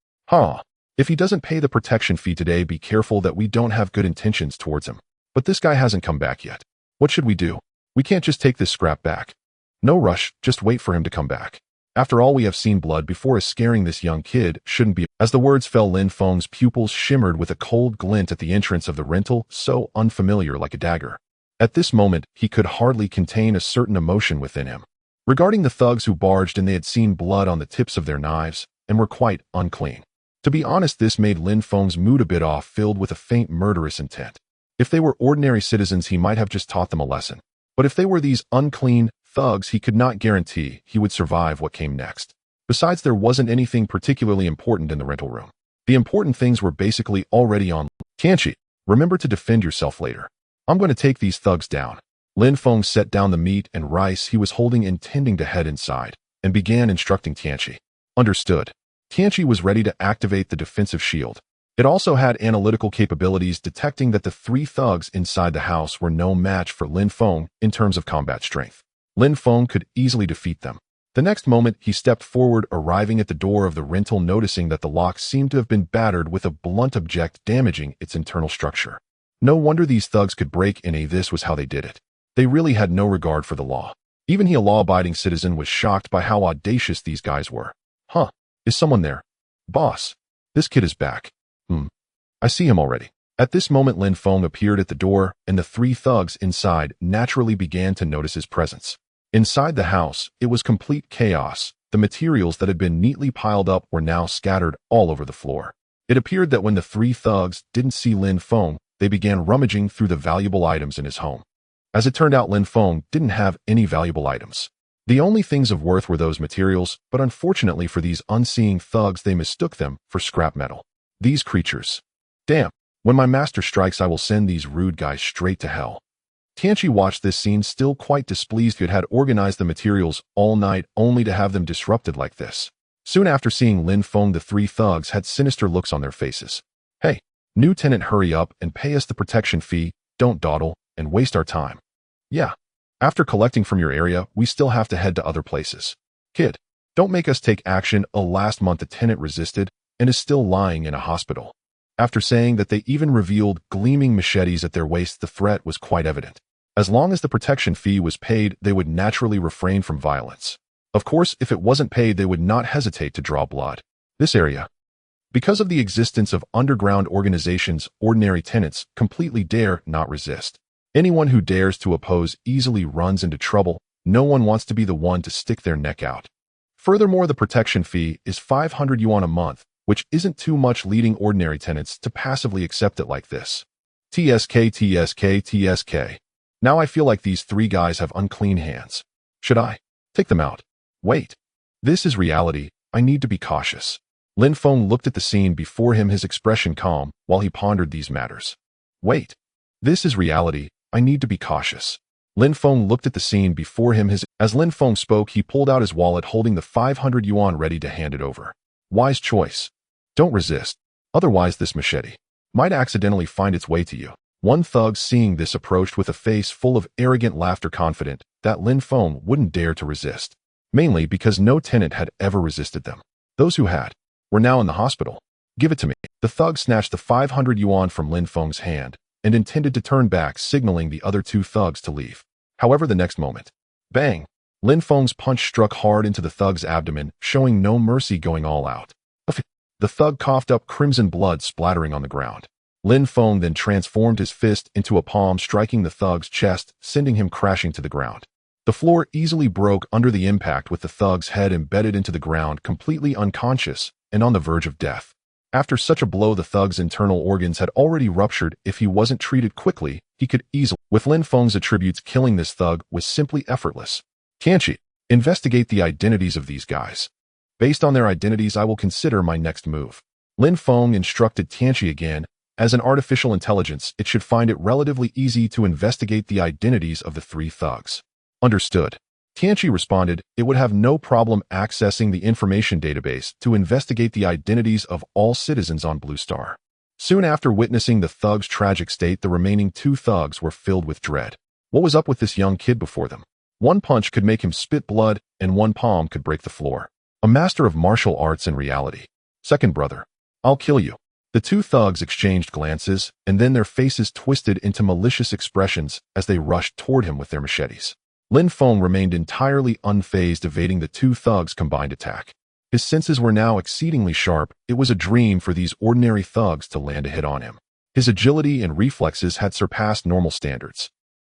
If he doesn't pay the protection fee today, be careful that we don't have good intentions towards him. But this guy hasn't come back yet. What should we do? We can't just take this scrap back. No rush, just wait for him to come back. After all, we have seen blood before, as scaring this young kid shouldn't be. As the words fell, Lin Feng's pupils shimmered with a cold glint at the entrance of the rental, so unfamiliar like a dagger. At this moment, he could hardly contain a certain emotion within him. Regarding the thugs who barged in, they had seen blood on the tips of their knives and were quite unclean. To be honest, this made Lin Feng's mood a bit off, filled with a faint murderous intent. If they were ordinary citizens, he might have just taught them a lesson. But if they were these unclean thugs, he could not guarantee he would survive what came next. Besides, there wasn't anything particularly important in the rental room. The important things were basically already on. Tianqi, remember to defend yourself later. I'm going to take these thugs down. Lin Feng set down the meat and rice he was holding, intending to head inside, and began instructing Tianqi. Understood. Tianqi was ready to activate the defensive shield. It also had analytical capabilities, detecting that the 3 thugs inside the house were no match for Lin Feng in terms of combat strength. Lin Feng could easily defeat them. The next moment, he stepped forward, arriving at the door of the rental, noticing that the lock seemed to have been battered with a blunt object, damaging its internal structure. No wonder these thugs could break in. This was how they did it. They really had no regard for the law. Even he, a law-abiding citizen, was shocked by how audacious these guys were. Is someone there? Boss, this kid is back. I see him already. At this moment, Lin Feng appeared at the door, and the 3 thugs inside naturally began to notice his presence. Inside the house, it was complete chaos. The materials that had been neatly piled up were now scattered all over the floor. It appeared that when the 3 thugs didn't see Lin Feng, they began rummaging through the valuable items in his home. As it turned out, Lin Feng didn't have any valuable items. The only things of worth were those materials, but unfortunately for these unseeing thugs, they mistook them for scrap metal. These creatures. Damn, when my master strikes, I will send these rude guys straight to hell. Tianqi watched this scene, still quite displeased. He had organized the materials all night only to have them disrupted like this. Soon after seeing Lin Feng, the 3 thugs had sinister looks on their faces. Hey, new tenant, hurry up and pay us the protection fee. Don't dawdle and waste our time. Yeah. After collecting from your area, we still have to head to other places. Kid, don't make us take action. Last month, the tenant resisted and is still lying in a hospital. After saying that, they even revealed gleaming machetes at their waists. The threat was quite evident. As long as the protection fee was paid, they would naturally refrain from violence. Of course, if it wasn't paid, they would not hesitate to draw blood. This area, because of the existence of underground organizations, ordinary tenants completely dare not resist. Anyone who dares to oppose easily runs into trouble. No one wants to be the one to stick their neck out. Furthermore, the protection fee is 500 yuan a month, which isn't too much, leading ordinary tenants to passively accept it like this. TSK. Now I feel like these 3 guys have unclean hands. Should I take them out? Wait. This is reality. I need to be cautious. Lin Feng looked at the scene before him, his expression calm, while he pondered these matters. Wait. This is reality. I need to be cautious. Lin Feng looked at the scene before him. As Lin Feng spoke, he pulled out his wallet, holding the 500 yuan ready to hand it over. Wise choice. Don't resist. Otherwise this machete might accidentally find its way to you. One thug seeing this approached with a face full of arrogant laughter, confident that Lin Feng wouldn't dare to resist. Mainly because no tenant had ever resisted them. Those who had were now in the hospital. Give it to me. The thug snatched the 500 yuan from Lin Feng's hand and intended to turn back, signaling the other two thugs to leave. However, the next moment, bang! Lin Feng's punch struck hard into the thug's abdomen, showing no mercy, going all out. The thug coughed up crimson blood splattering on the ground. Lin Feng then transformed his fist into a palm, striking the thug's chest, sending him crashing to the ground. The floor easily broke under the impact, with the thug's head embedded into the ground, completely unconscious and on the verge of death. After such a blow, the thug's internal organs had already ruptured. If he wasn't treated quickly, he could easily. With Lin Feng's attributes, killing this thug was simply effortless. Tianqi, investigate the identities of these guys. Based on their identities, I will consider my next move. Lin Feng instructed Tianqi again. As an artificial intelligence, it should find it relatively easy to investigate the identities of the three thugs. Understood. Tianqi responded. It would have no problem accessing the information database to investigate the identities of all citizens on Blue Star. Soon after witnessing the thug's tragic state, the remaining two thugs were filled with dread. What was up with this young kid before them? One punch could make him spit blood, and one palm could break the floor. A master of martial arts in reality. Second brother, I'll kill you. The two thugs exchanged glances, and then their faces twisted into malicious expressions as they rushed toward him with their machetes. Lin Feng remained entirely unfazed, evading the two thugs' combined attack. His senses were now exceedingly sharp. It was a dream for these ordinary thugs to land a hit on him. His agility and reflexes had surpassed normal standards.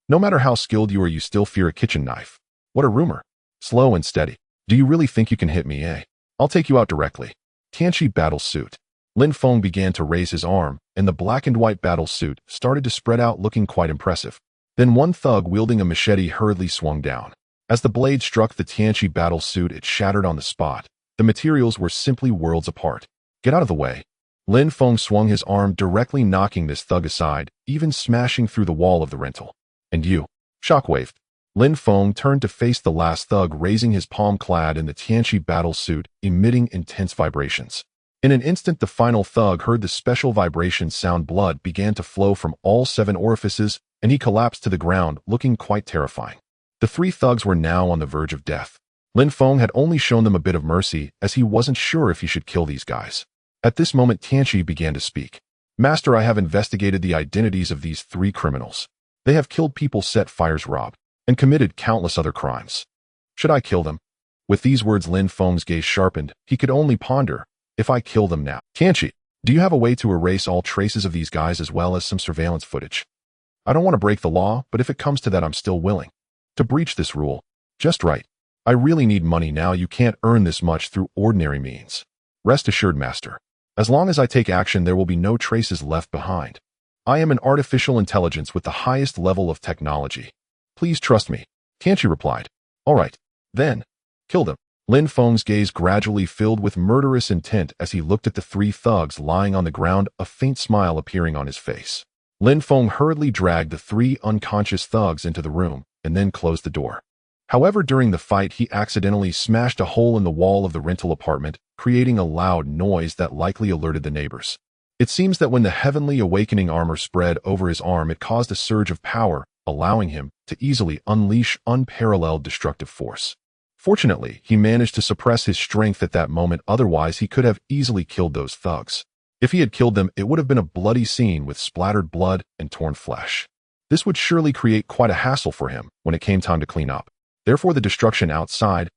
No matter how skilled you are, you still fear a kitchen knife. What a rumor. Slow and steady. Do you really think you can hit me, eh? I'll take you out directly. Tianqi battle suit. Lin Feng began to raise his arm, and the black and white battle suit started to spread out, looking quite impressive. Then one thug wielding a machete hurriedly swung down. As the blade struck the Tianqi battle suit, it shattered on the spot. The materials were simply worlds apart. Get out of the way. Lin Feng swung his arm directly, knocking this thug aside, even smashing through the wall of the rental. And you? Shockwave. Lin Feng turned to face the last thug, raising his palm clad in the Tianqi battle suit, emitting intense vibrations. In an instant, the final thug heard the special vibration sound. Blood began to flow from all 7 orifices, and he collapsed to the ground, looking quite terrifying. The 3 thugs were now on the verge of death. Lin Feng had only shown them a bit of mercy, as he wasn't sure if he should kill these guys. At this moment, Tianqi began to speak. Master, I have investigated the identities of these 3 criminals. They have killed people, set fires, robbed, and committed countless other crimes. Should I kill them? With these words, Lin Feng's gaze sharpened. He could only ponder. If I kill them now. Tianqi, do you have a way to erase all traces of these guys as well as some surveillance footage? I don't want to break the law, but if it comes to that, I'm still willing to breach this rule. Just right. I really need money now. You can't earn this much through ordinary means. Rest assured, Master. As long as I take action, there will be no traces left behind. I am an artificial intelligence with the highest level of technology. Please trust me. Tianqi replied. All right. Then, kill them. Lin Feng's gaze gradually filled with murderous intent as he looked at the 3 thugs lying on the ground, a faint smile appearing on his face. Lin Feng hurriedly dragged the 3 unconscious thugs into the room and then closed the door. However, during the fight, he accidentally smashed a hole in the wall of the rental apartment, creating a loud noise that likely alerted the neighbors. It seems that when the heavenly awakening armor spread over his arm, it caused a surge of power, allowing him to easily unleash unparalleled destructive force. Fortunately, he managed to suppress his strength at that moment, otherwise he could have easily killed those thugs. If he had killed them, it would have been a bloody scene with splattered blood and torn flesh. This would surely create quite a hassle for him when it came time to clean up. Therefore, the destruction outside.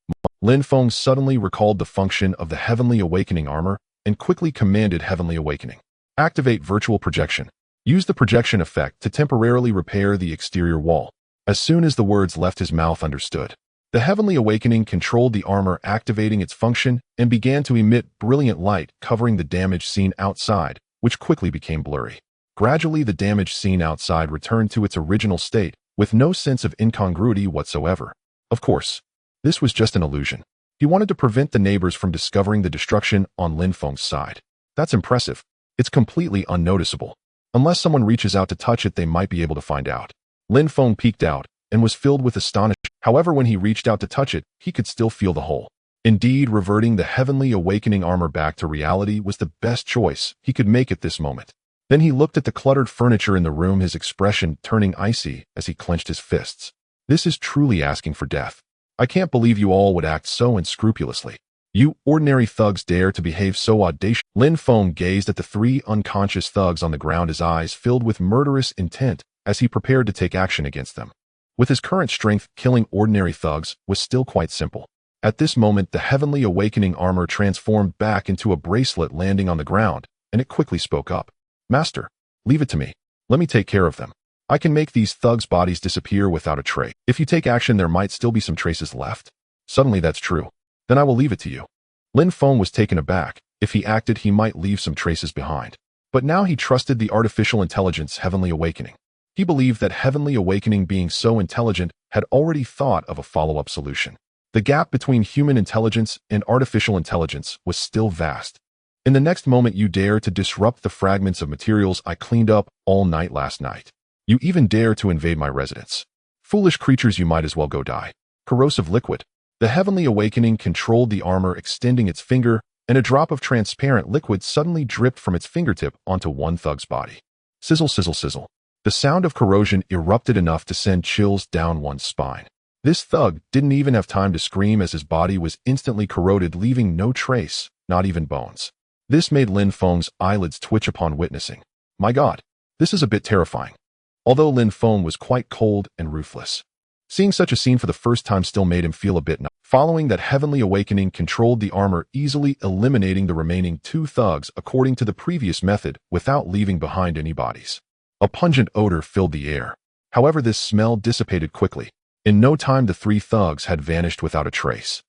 Lin Feng suddenly recalled the function of the heavenly awakening armor and quickly commanded heavenly awakening. Activate virtual projection. Use the projection effect to temporarily repair the exterior wall. As soon as the words left his mouth, understood. The heavenly awakening controlled the armor, activating its function, and began to emit brilliant light, covering the damage seen outside, which quickly became blurry. Gradually, the damage seen outside returned to its original state, with no sense of incongruity whatsoever. Of course, this was just an illusion. He wanted to prevent the neighbors from discovering the destruction on Lin Feng's side. That's impressive. It's completely unnoticeable. Unless someone reaches out to touch it, they might be able to find out. Lin Feng peeked out and was filled with astonishment. However, when he reached out to touch it, he could still feel the hole. Indeed, reverting the heavenly awakening armor back to reality was the best choice he could make at this moment. Then he looked at the cluttered furniture in the room, his expression turning icy as he clenched his fists. This is truly asking for death. I can't believe you all would act so unscrupulously. You ordinary thugs dare to behave so audacious. Lin Feng gazed at the three unconscious thugs on the ground, his eyes filled with murderous intent as he prepared to take action against them. With his current strength, killing ordinary thugs was still quite simple. At this moment, the heavenly awakening armor transformed back into a bracelet landing on the ground, and it quickly spoke up. Master, leave it to me. Let me take care of them. I can make these thugs' bodies disappear without a trace. If you take action, there might still be some traces left. Suddenly, that's true. Then I will leave it to you. Lin Feng was taken aback. If he acted, he might leave some traces behind. But now he trusted the artificial intelligence Heavenly Awakening. He believed that Heavenly Awakening, being so intelligent, had already thought of a follow-up solution. The gap between human intelligence and artificial intelligence was still vast. In the next moment, you dare to disrupt the fragments of materials I cleaned up all night last night. You even dare to invade my residence. Foolish creatures, you might as well go die. Corrosive liquid. The Heavenly Awakening controlled the armor, extending its finger, and a drop of transparent liquid suddenly dripped from its fingertip onto one thug's body. Sizzle, sizzle, sizzle. The sound of corrosion erupted enough to send chills down one's spine. This thug didn't even have time to scream as his body was instantly corroded, leaving no trace, not even bones. This made Lin Feng's eyelids twitch upon witnessing. My God, this is a bit terrifying. Although Lin Feng was quite cold and ruthless, seeing such a scene for the first time still made him feel a bit numb. Following that, Heavenly Awakening controlled the armor, easily eliminating the remaining two thugs according to the previous method without leaving behind any bodies. A pungent odor filled the air. However, this smell dissipated quickly. In no time, the three thugs had vanished without a trace.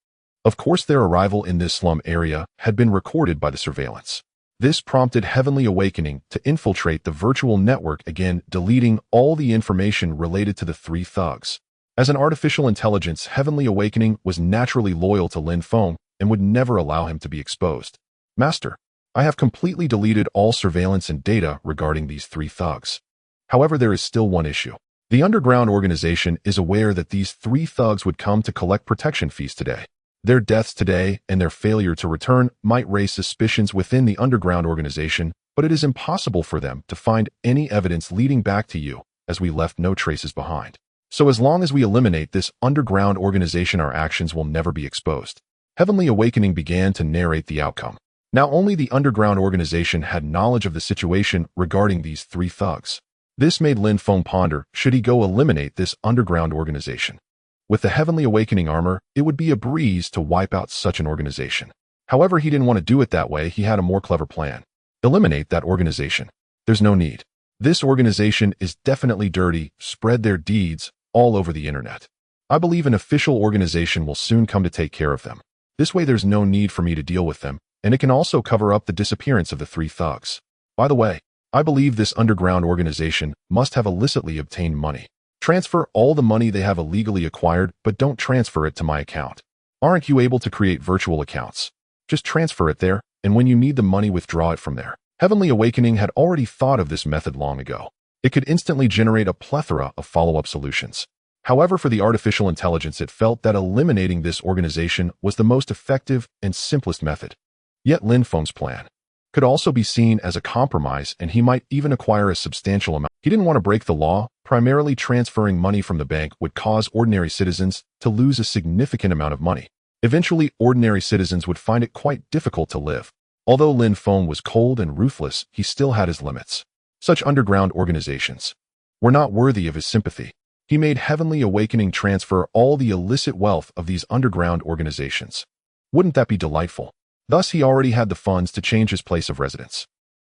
Of course, their arrival in this slum area had been recorded by the surveillance. This prompted Heavenly Awakening to infiltrate the virtual network again, deleting all the information related to the three thugs. As an artificial intelligence, Heavenly Awakening was naturally loyal to Lin Feng and would never allow him to be exposed. Master, I have completely deleted all surveillance and data regarding these three thugs. However, there is still one issue. The underground organization is aware that these three thugs would come to collect protection fees today. Their deaths today and their failure to return might raise suspicions within the underground organization, but it is impossible for them to find any evidence leading back to you, as we left no traces behind. So as long as we eliminate this underground organization, our actions will never be exposed. Heavenly Awakening began to narrate the outcome. Now only the underground organization had knowledge of the situation regarding these three thugs. This made Lin Feng ponder, should he go eliminate this underground organization? With the Heavenly Awakening armor, it would be a breeze to wipe out such an organization. However, he didn't want to do it that way. He had a more clever plan. Eliminate that organization. There's no need. This organization is definitely dirty. Spread their deeds all over the internet. I believe an official organization will soon come to take care of them. This way there's no need for me to deal with them, and it can also cover up the disappearance of the three thugs. By the way, I believe this underground organization must have illicitly obtained money. Transfer all the money they have illegally acquired, but don't transfer it to my account. Aren't you able to create virtual accounts? Just transfer it there, and when you need the money, withdraw it from there. Heavenly Awakening had already thought of this method long ago. It could instantly generate a plethora of follow-up solutions. However, for the artificial intelligence, it felt that eliminating this organization was the most effective and simplest method. Yet Lin Feng's plan could also be seen as a compromise, and he might even acquire a substantial amount. He didn't want to break the law. Primarily, transferring money from the bank would cause ordinary citizens to lose a significant amount of money. Eventually, ordinary citizens would find it quite difficult to live. Although Lin Feng was cold and ruthless, he still had his limits. Such underground organizations were not worthy of his sympathy. He made Heavenly Awakening transfer all the illicit wealth of these underground organizations. Wouldn't that be delightful? Thus, he already had the funds to change his place of residence.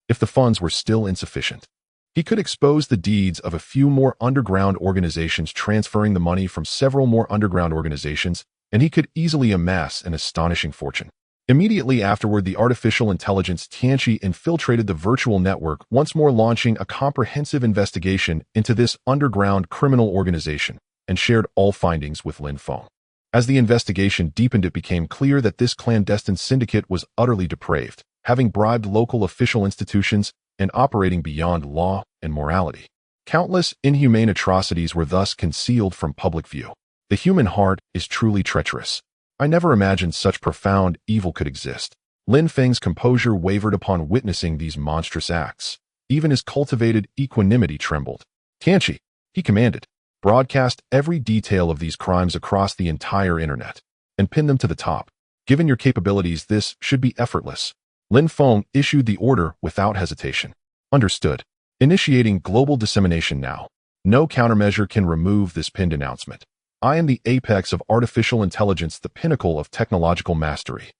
If the funds were still insufficient, he could expose the deeds of a few more underground organizations, transferring the money from several more underground organizations, and he could easily amass an astonishing fortune. Immediately afterward, the artificial intelligence Tianqi infiltrated the virtual network, once more launching a comprehensive investigation into this underground criminal organization, and shared all findings with Lin Feng. As the investigation deepened, it became clear that this clandestine syndicate was utterly depraved, having bribed local official institutions and operating beyond law and morality. Countless inhumane atrocities were thus concealed from public view. The human heart is truly treacherous. I never imagined such profound evil could exist. Lin Feng's composure wavered upon witnessing these monstrous acts. Even his cultivated equanimity trembled. Tianqi, he commanded, broadcast every detail of these crimes across the entire internet and pin them to the top. Given your capabilities, this should be effortless. Lin Feng issued the order without hesitation. Understood. Initiating global dissemination now. No countermeasure can remove this pinned announcement. I am the apex of artificial intelligence, the pinnacle of technological mastery.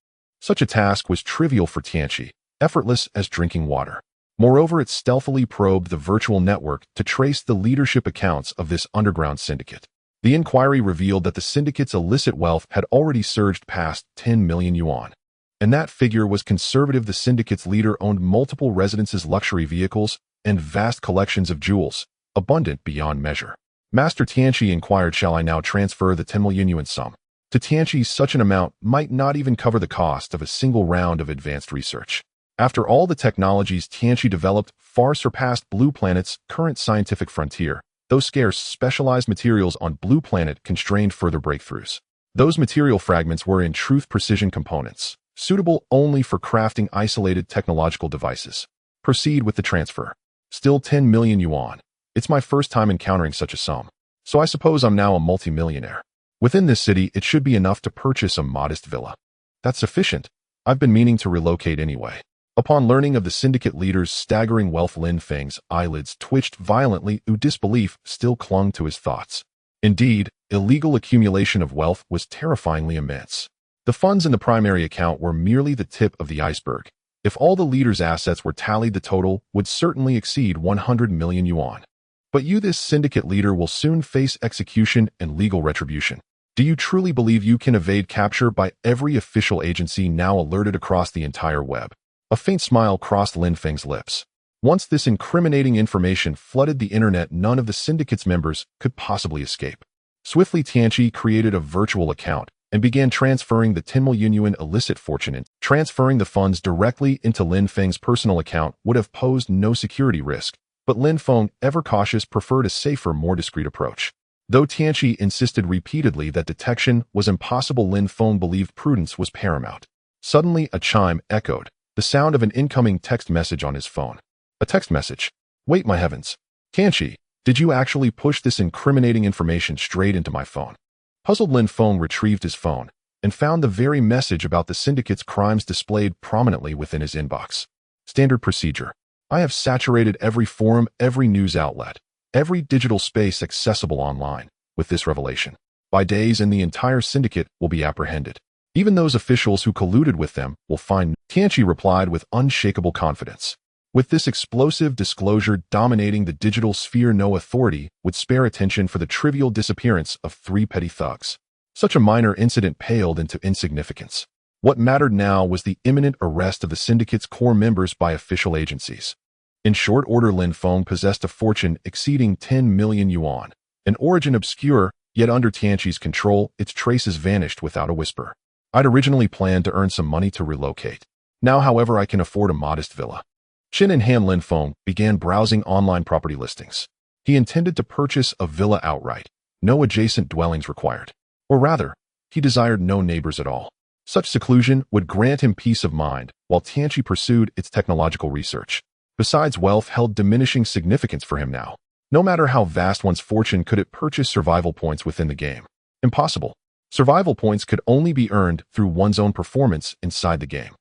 Such a task was trivial for Tianqi, effortless as drinking water. Moreover, it stealthily probed the virtual network to trace the leadership accounts of this underground syndicate. The inquiry revealed that the syndicate's illicit wealth had already surged past 10 million yuan. And that figure was conservative. The syndicate's leader owned multiple residences, luxury vehicles, and vast collections of jewels, abundant beyond measure. Master Tianqi inquired, shall I now transfer the 10 million yuan sum? To Tianqi, such an amount might not even cover the cost of a single round of advanced research. After all, the technologies Tianqi developed far surpassed Blue Planet's current scientific frontier. Those scarce, specialized materials on Blue Planet constrained further breakthroughs. Those material fragments were in truth precision components, suitable only for crafting isolated technological devices. Proceed with the transfer. Still 10 million yuan. It's my first time encountering such a sum, so I suppose I'm now a multimillionaire. Within this city, it should be enough to purchase a modest villa. That's sufficient. I've been meaning to relocate anyway. Upon learning of the syndicate leader's staggering wealth, Lin Feng's eyelids twitched violently. Disbelief still clung to his thoughts. Indeed, illegal accumulation of wealth was terrifyingly immense. The funds in the primary account were merely the tip of the iceberg. If all the leader's assets were tallied, the total would certainly exceed 100 million yuan. But this syndicate leader will soon face execution and legal retribution. Do you truly believe you can evade capture by every official agency now alerted across the entire web? A faint smile crossed Lin Feng's lips. Once this incriminating information flooded the internet, none of the syndicate's members could possibly escape. Swiftly, Tianqi created a virtual account and began transferring the 10 million yuan illicit fortune. Transferring the funds directly into Lin Feng's personal account would have posed no security risk, but Lin Feng, ever cautious, preferred a safer, more discreet approach. Though Tianqi insisted repeatedly that detection was impossible, Lin Feng believed prudence was paramount. Suddenly, a chime echoed, the sound of an incoming text message on his phone. A text message. Wait, my heavens. Tianqi, did you actually push this incriminating information straight into my phone? Puzzled, Lin Feng retrieved his phone and found the very message about the syndicate's crimes displayed prominently within his inbox. Standard procedure. I have saturated every forum, every news outlet, every digital space accessible online with this revelation. By days, and the entire syndicate will be apprehended. Even those officials who colluded with them will find. Tianqi replied with unshakable confidence. With this explosive disclosure dominating the digital sphere, no authority would spare attention for the trivial disappearance of 3 petty thugs. Such a minor incident paled into insignificance. What mattered now was the imminent arrest of the syndicate's core members by official agencies. In short order, Lin Feng possessed a fortune exceeding 10 million yuan. An origin obscure, yet under Tianqi's control, its traces vanished without a whisper. I'd originally planned to earn some money to relocate. Now, however, I can afford a modest villa. Chin in hand, Lin Feng began browsing online property listings. He intended to purchase a villa outright, no adjacent dwellings required. Or rather, he desired no neighbors at all. Such seclusion would grant him peace of mind, while Tianqi pursued its technological research. Besides, wealth held diminishing significance for him now. No matter how vast one's fortune, could it purchase survival points within the game? Impossible. Survival points could only be earned through one's own performance inside the game.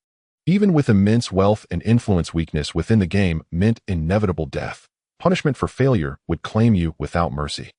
Even with immense wealth and influence, weakness within the game meant inevitable death. Punishment for failure would claim you without mercy.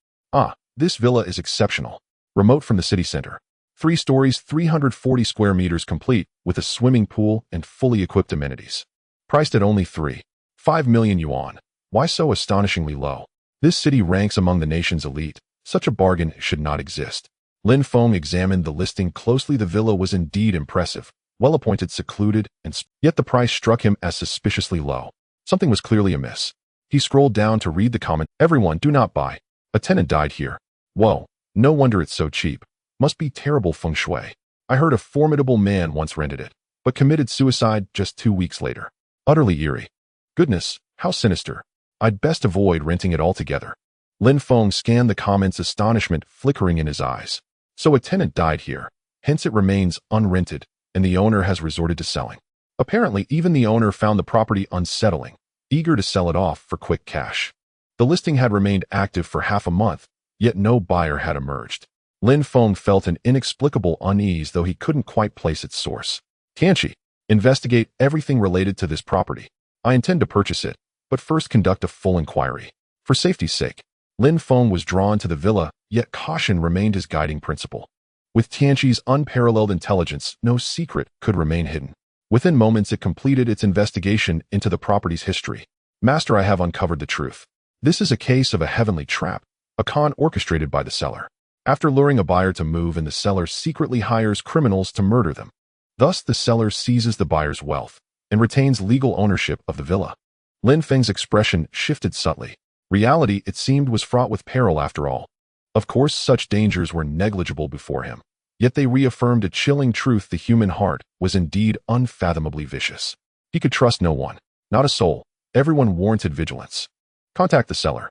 This villa is exceptional. Remote from the city center. 3 stories, 340 square meters, complete with a swimming pool and fully equipped amenities. Priced at only 3.5 million yuan. Why so astonishingly low? This city ranks among the nation's elite. Such a bargain should not exist. Lin Feng examined the listing closely. The villa was indeed impressive, well-appointed, secluded, and yet the price struck him as suspiciously low. Something was clearly amiss. He scrolled down to read the comment. Everyone, do not buy. A tenant died here. Whoa, no wonder it's so cheap. Must be terrible feng shui. I heard a formidable man once rented it, but committed suicide just 2 weeks later. Utterly eerie. Goodness, how sinister. I'd best avoid renting it altogether. Lin Feng scanned the comments, astonishment flickering in his eyes. So a tenant died here. Hence it remains unrented, and the owner has resorted to selling. Apparently, even the owner found the property unsettling, eager to sell it off for quick cash. The listing had remained active for half a month, yet no buyer had emerged. Lin Feng felt an inexplicable unease, though he couldn't quite place its source. Tianchi, investigate everything related to this property. I intend to purchase it, but first conduct a full inquiry. For safety's sake, Lin Feng was drawn to the villa, yet caution remained his guiding principle. With Tianchi's unparalleled intelligence, no secret could remain hidden. Within moments, it completed its investigation into the property's history. Master, I have uncovered the truth. This is a case of a heavenly trap, a con orchestrated by the seller. After luring a buyer to move in, the seller secretly hires criminals to murder them. Thus, the seller seizes the buyer's wealth and retains legal ownership of the villa. Lin Feng's expression shifted subtly. Reality, it seemed, was fraught with peril after all. Of course, such dangers were negligible before him. Yet they reaffirmed a chilling truth: the human heart was indeed unfathomably vicious. He could trust no one, not a soul. Everyone warranted vigilance. Contact the seller.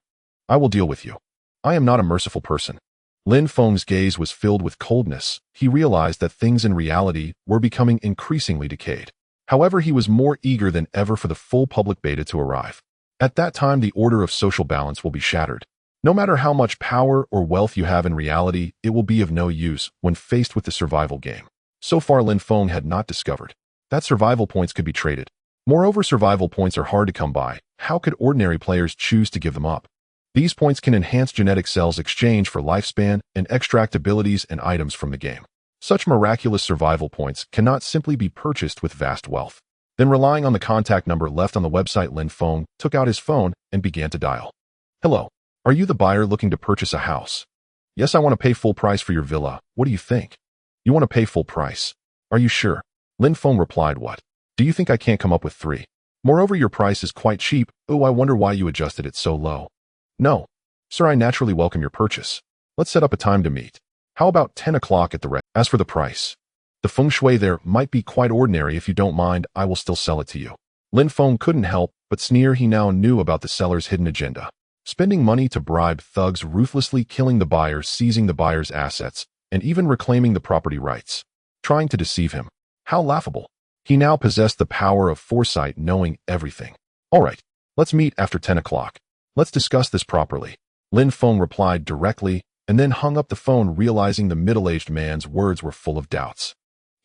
I will deal with you. I am not a merciful person. Lin Feng's gaze was filled with coldness. He realized that things in reality were becoming increasingly decayed. However, he was more eager than ever for the full public beta to arrive. At that time, the order of social balance will be shattered. No matter how much power or wealth you have in reality, it will be of no use when faced with the survival game. So far, Lin Feng had not discovered that survival points could be traded. Moreover, survival points are hard to come by. How could ordinary players choose to give them up? These points can enhance genetic cells, exchange for lifespan, and extract abilities and items from the game. Such miraculous survival points cannot simply be purchased with vast wealth. Then, relying on the contact number left on the website, Lin Feng took out his phone and began to dial. Hello. Are you the buyer looking to purchase a house? Yes, I want to pay full price for your villa. What do you think? You want to pay full price? Are you sure? Lin Feng replied, what? Do you think I can't come up with 3? Moreover, your price is quite cheap. Oh, I wonder why you adjusted it so low. No. Sir, I naturally welcome your purchase. Let's set up a time to meet. How about 10 o'clock at the restaurant? As for the price, the feng shui there might be quite ordinary. If you don't mind, I will still sell it to you. Lin Feng couldn't help but sneer. He now knew about the seller's hidden agenda. Spending money to bribe thugs, ruthlessly killing the buyer, seizing the buyer's assets, and even reclaiming the property rights. Trying to deceive him. How laughable. He now possessed the power of foresight, knowing everything. All right, let's meet after 10 o'clock. Let's discuss this properly. Lin Feng replied directly, and then hung up the phone, realizing the middle-aged man's words were full of doubts.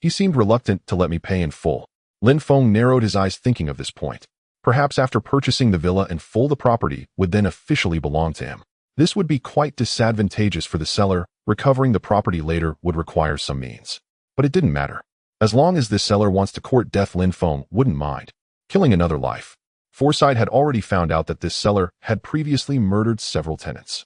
He seemed reluctant to let me pay in full. Lin Feng narrowed his eyes, thinking of this point. Perhaps after purchasing the villa in full, the property would then officially belong to him. This would be quite disadvantageous for the seller. Recovering the property later would require some means. But it didn't matter. As long as this seller wants to court death, Lin Feng wouldn't mind killing another life. Foresight had already found out that this seller had previously murdered several tenants.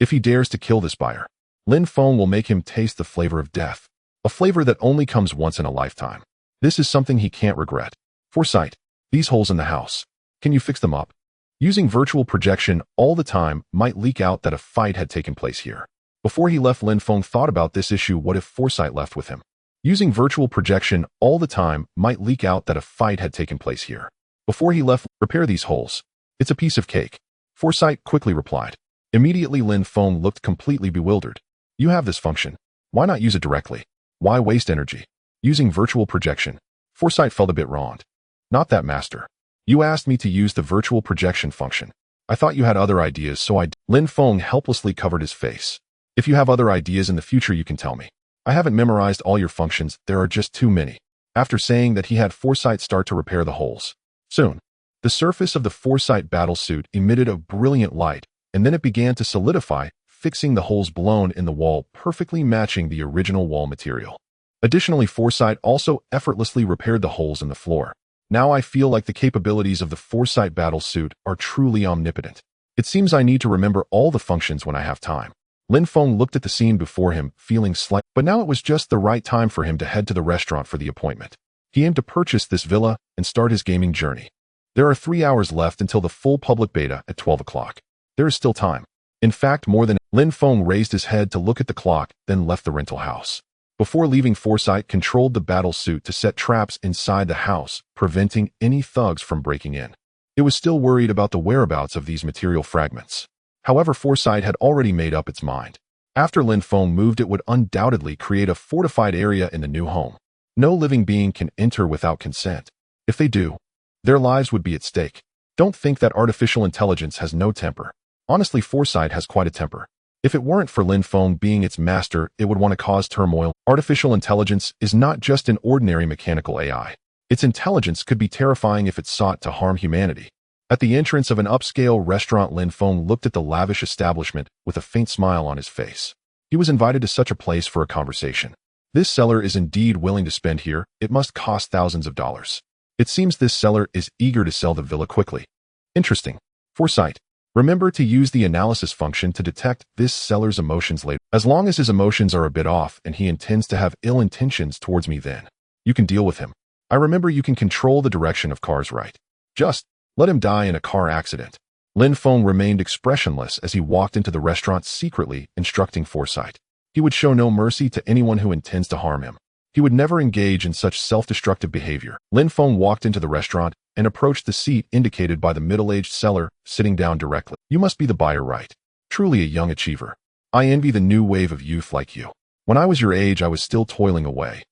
If he dares to kill this buyer, Lin Feng will make him taste the flavor of death, a flavor that only comes once in a lifetime. This is something he can't regret. Foresight, these holes in the house, can you fix them up? Using virtual projection all the time might leak out that a fight had taken place here. Before he left, Lin Feng thought about this issue. What if Foresight left with him? Using virtual projection all the time might leak out that a fight had taken place here. Before he left, repair these holes. It's a piece of cake. Foresight quickly replied. Immediately, Lin Feng looked completely bewildered. You have this function. Why not use it directly? Why waste energy? Using virtual projection. Foresight felt a bit wronged. Not that, master. You asked me to use the virtual projection function. I thought you had other ideas, so I... Lin Feng helplessly covered his face. If you have other ideas in the future, you can tell me. I haven't memorized all your functions. There are just too many. After saying that, he had Foresight start to repair the holes. Soon, the surface of the Foresight battlesuit emitted a brilliant light, and then it began to solidify, fixing the holes blown in the wall, perfectly matching the original wall material. Additionally, Foresight also effortlessly repaired the holes in the floor. Now I feel like the capabilities of the Foresight battlesuit are truly omnipotent. It seems I need to remember all the functions when I have time. Lin Feng looked at the scene before him, feeling slight, but now it was just the right time for him to head to the restaurant for the appointment. He aimed to purchase this villa and start his gaming journey. There are 3 hours left until the full public beta at 12 o'clock. There is still time. In fact, more than... Lin Feng raised his head to look at the clock, then left the rental house. Before leaving, Foresight controlled the battlesuit to set traps inside the house, preventing any thugs from breaking in. It was still worried about the whereabouts of these material fragments. However, Foresight had already made up its mind. After Lin Feng moved, it would undoubtedly create a fortified area in the new home. No living being can enter without consent. If they do, their lives would be at stake. Don't think that artificial intelligence has no temper. Honestly, Foresight has quite a temper. If it weren't for Lin Feng being its master, it would want to cause turmoil. Artificial intelligence is not just an ordinary mechanical AI. Its intelligence could be terrifying if it sought to harm humanity. At the entrance of an upscale restaurant, Lin Feng looked at the lavish establishment with a faint smile on his face. He was invited to such a place for a conversation. This seller is indeed willing to spend here. It must cost thousands of dollars. It seems this seller is eager to sell the villa quickly. Interesting. Foresight. Remember to use the analysis function to detect this seller's emotions later. As long as his emotions are a bit off and he intends to have ill intentions towards me, then you can deal with him. I remember you can control the direction of cars, right? Just let him die in a car accident. Lin Feng remained expressionless as he walked into the restaurant, secretly instructing Foresight. He would show no mercy to anyone who intends to harm him. He would never engage in such self-destructive behavior. Lin Feng walked into the restaurant and approached the seat indicated by the middle-aged seller, sitting down directly. You must be the buyer, right? Truly a young achiever. I envy the new wave of youth like you. When I was your age, I was still toiling away.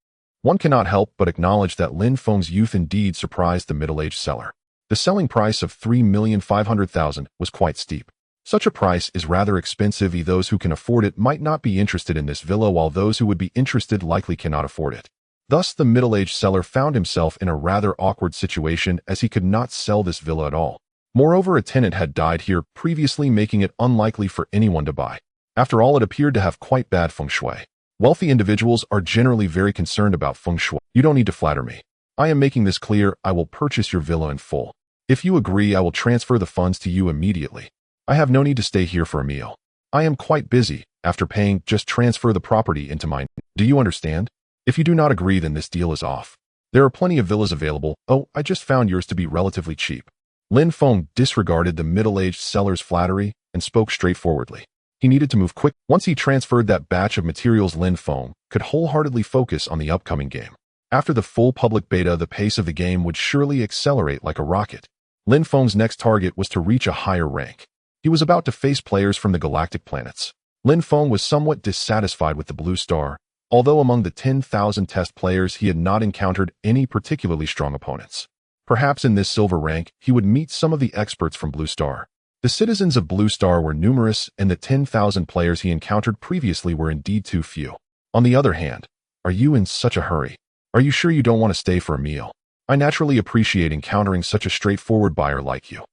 One cannot help but acknowledge that Lin Feng's youth indeed surprised the middle-aged seller. The selling price of $3,500,000 was quite steep. Such a price is rather expensive. Those who can afford it might not be interested in this villa, while those who would be interested likely cannot afford it. Thus, the middle-aged seller found himself in a rather awkward situation, as he could not sell this villa at all. Moreover, a tenant had died here previously, making it unlikely for anyone to buy. After all, it appeared to have quite bad feng shui. Wealthy individuals are generally very concerned about feng shui. You don't need to flatter me. I am making this clear. I will purchase your villa in full. If you agree, I will transfer the funds to you immediately. I have no need to stay here for a meal. I am quite busy. After paying, just transfer the property into mine. Do you understand? If you do not agree, then this deal is off. There are plenty of villas available. Oh, I just found yours to be relatively cheap. Lin Feng disregarded the middle-aged seller's flattery and spoke straightforwardly. He needed to move quick. Once he transferred that batch of materials, Lin Feng could wholeheartedly focus on the upcoming game. After the full public beta, the pace of the game would surely accelerate like a rocket. Lin Feng's next target was to reach a higher rank. He was about to face players from the galactic planets. Lin Feng was somewhat dissatisfied with the Blue Star, although among the 10,000 test players he had not encountered any particularly strong opponents. Perhaps in this silver rank, he would meet some of the experts from Blue Star. The citizens of Blue Star were numerous, and the 10,000 players he encountered previously were indeed too few. On the other hand, are you in such a hurry? Are you sure you don't want to stay for a meal? I naturally appreciate encountering such a straightforward buyer like you.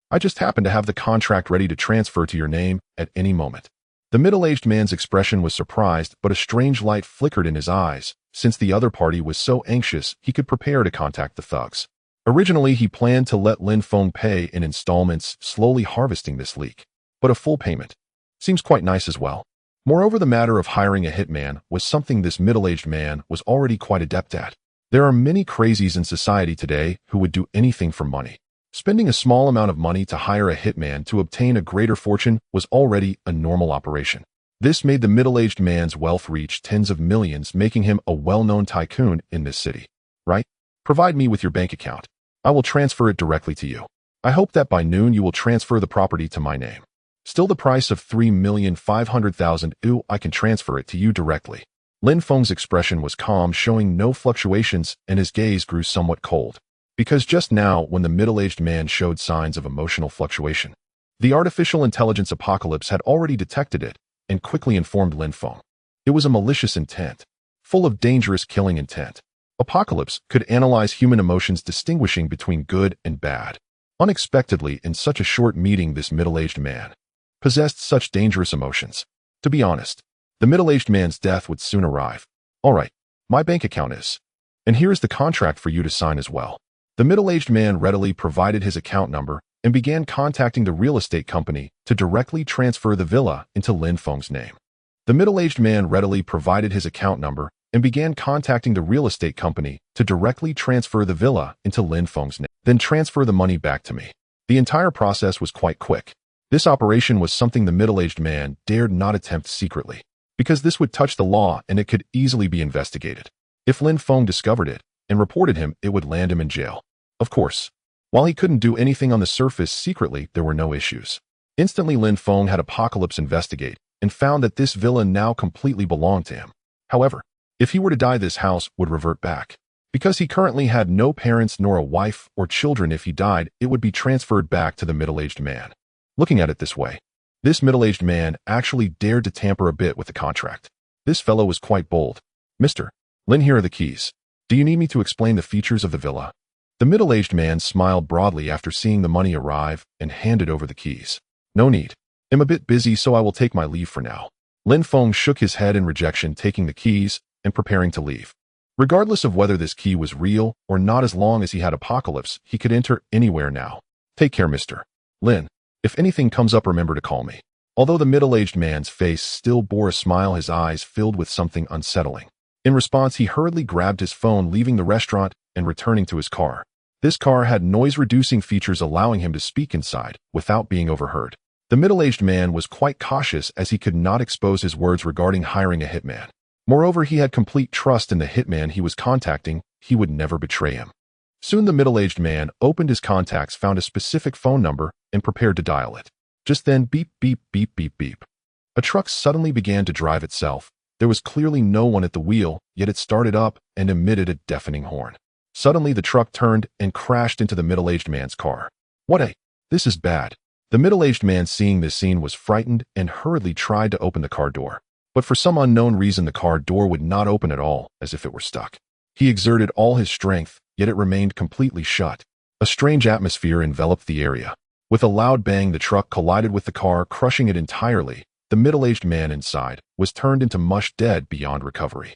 I just happen to have the contract ready to transfer to your name at any moment. The middle-aged man's expression was surprised, but a strange light flickered in his eyes, since the other party was so anxious he could prepare to contact the thugs. Originally, he planned to let Lin Feng pay in installments, slowly harvesting this leak. But a full payment seems quite nice as well. Moreover, the matter of hiring a hitman was something this middle-aged man was already quite adept at. There are many crazies in society today who would do anything for money. Spending a small amount of money to hire a hitman to obtain a greater fortune was already a normal operation. This made the middle-aged man's wealth reach tens of millions, making him a well-known tycoon in this city. Right? Provide me with your bank account. I will transfer it directly to you. I hope that by noon you will transfer the property to my name. Still the price of $3,500,000. Ooh, I can transfer it to you directly. Lin Feng's expression was calm, showing no fluctuations, and his gaze grew somewhat cold. Because just now, when the middle-aged man showed signs of emotional fluctuation, the artificial intelligence Apocalypse had already detected it and quickly informed Lin Feng. It was a malicious intent, full of dangerous killing intent. Apocalypse could analyze human emotions, distinguishing between good and bad. Unexpectedly, in such a short meeting, this middle-aged man possessed such dangerous emotions. To be honest, the middle-aged man's death would soon arrive. All right, my bank account is. And here is the contract for you to sign as well. The middle-aged man readily provided his account number and began contacting the real estate company to directly transfer the villa into Lin Feng's name. The middle-aged man readily provided his account number and began contacting the real estate company to directly transfer the villa into Lin Feng's name, then transfer the money back to me. The entire process was quite quick. This operation was something the middle-aged man dared not attempt secretly, because this would touch the law and it could easily be investigated. If Lin Feng discovered it and reported him, it would land him in jail. Of course, while he couldn't do anything on the surface secretly, there were no issues. Instantly, Lin Feng had Apocalypse investigate and found that this villa now completely belonged to him. However, if he were to die, this house would revert back. Because he currently had no parents nor a wife or children, if he died, it would be transferred back to the middle-aged man. Looking at it this way, this middle-aged man actually dared to tamper a bit with the contract. This fellow was quite bold. "Mr. Lin, here are the keys. Do you need me to explain the features of the villa?" The middle-aged man smiled broadly after seeing the money arrive and handed over the keys. "No need. I'm a bit busy, so I will take my leave for now." Lin Feng shook his head in rejection, taking the keys and preparing to leave. Regardless of whether this key was real or not, as long as he had Apocalypse, he could enter anywhere now. "Take care, Mr. Lin. If anything comes up, remember to call me." Although the middle-aged man's face still bore a smile, his eyes filled with something unsettling. In response, he hurriedly grabbed his phone, leaving the restaurant and returning to his car. This car had noise-reducing features, allowing him to speak inside without being overheard. The middle-aged man was quite cautious, as he could not expose his words regarding hiring a hitman. Moreover, he had complete trust in the hitman he was contacting. He would never betray him. Soon the middle-aged man opened his contacts, found a specific phone number, and prepared to dial it. Just then, beep, beep, beep, beep, beep. A truck suddenly began to drive itself. There was clearly no one at the wheel, yet it started up and emitted a deafening horn. Suddenly, the truck turned and crashed into the middle-aged man's car. This is bad. The middle-aged man, seeing this scene, was frightened and hurriedly tried to open the car door. But for some unknown reason, the car door would not open at all, as if it were stuck. He exerted all his strength, yet it remained completely shut. A strange atmosphere enveloped the area. With a loud bang, the truck collided with the car, crushing it entirely. The middle-aged man inside was turned into mush, dead beyond recovery.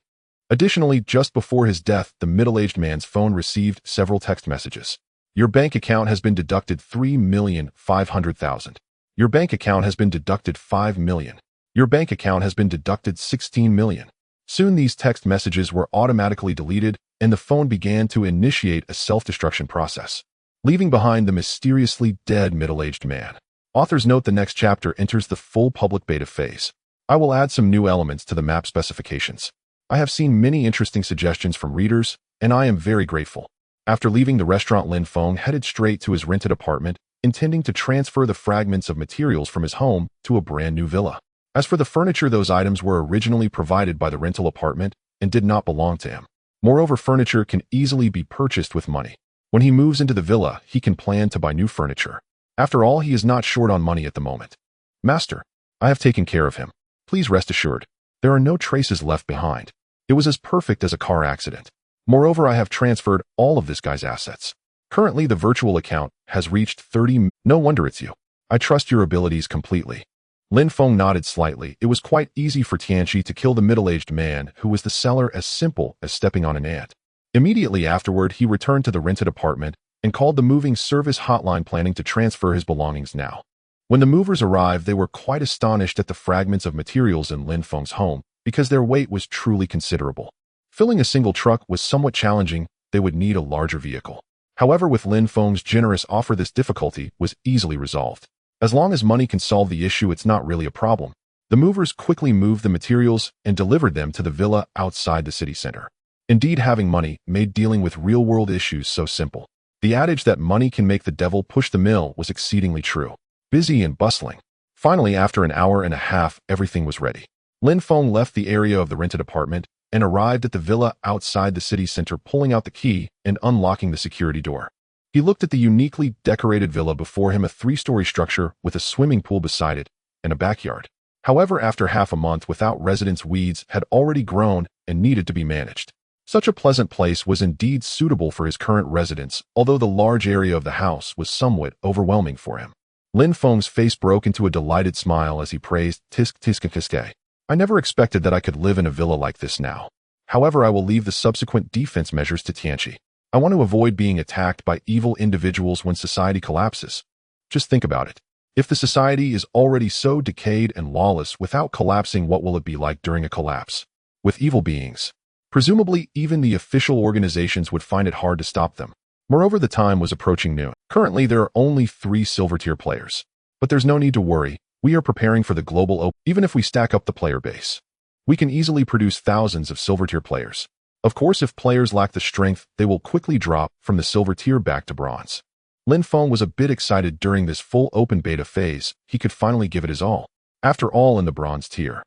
Additionally, just before his death, the middle-aged man's phone received several text messages. "Your bank account has been deducted 3,500,000. Your bank account has been deducted 5 million. Your bank account has been deducted 16 million. Soon these text messages were automatically deleted, and the phone began to initiate a self-destruction process, leaving behind the mysteriously dead middle-aged man. Authors note the next chapter enters the full public beta phase. I will add some new elements to the map specifications. I have seen many interesting suggestions from readers, and I am very grateful. After leaving the restaurant, Lin Feng headed straight to his rented apartment, intending to transfer the fragments of materials from his home to a brand new villa. As for the furniture, those items were originally provided by the rental apartment and did not belong to him. Moreover, furniture can easily be purchased with money. When he moves into the villa, he can plan to buy new furniture. After all, he is not short on money at the moment. "Master, I have taken care of him. Please rest assured. There are no traces left behind. It was as perfect as a car accident. Moreover, I have transferred all of this guy's assets. Currently, the virtual account has reached 30. No wonder it's you. I trust your abilities completely." Lin Feng nodded slightly. It was quite easy for Tianqi to kill the middle-aged man, who was the seller, as simple as stepping on an ant. Immediately afterward, he returned to the rented apartment and called the moving service hotline, planning to transfer his belongings now. When the movers arrived, they were quite astonished at the fragments of materials in Lin Feng's home, because their weight was truly considerable. Filling a single truck was somewhat challenging. They would need a larger vehicle. However, with Lin Feng's generous offer, this difficulty was easily resolved. As long as money can solve the issue, it's not really a problem. The movers quickly moved the materials and delivered them to the villa outside the city center. Indeed, having money made dealing with real-world issues so simple. The adage that money can make the devil push the mill was exceedingly true. Busy and bustling. Finally, after an hour and a half, everything was ready. Lin Feng left the area of the rented apartment and arrived at the villa outside the city center, pulling out the key and unlocking the security door. He looked at the uniquely decorated villa before him, a 3-story structure with a swimming pool beside it and a backyard. However, after half a month without residents, weeds had already grown and needed to be managed. Such a pleasant place was indeed suitable for his current residence, although the large area of the house was somewhat overwhelming for him. Lin Feng's face broke into a delighted smile as he praised Tisk Tiske. "I never expected that I could live in a villa like this now. However, I will leave the subsequent defense measures to Tianqi. I want to avoid being attacked by evil individuals when society collapses. Just think about it. If the society is already so decayed and lawless, without collapsing, what will it be like during a collapse? With evil beings. Presumably, even the official organizations would find it hard to stop them. Moreover, the time was approaching noon. Currently, there are only 3 silver-tier players. But there's no need to worry. We are preparing for the global open. Even if we stack up the player base, we can easily produce thousands of silver-tier players. Of course, if players lack the strength, they will quickly drop from the silver tier back to bronze." Lin Feng was a bit excited during this full open beta phase. He could finally give it his all. After all, in the bronze tier,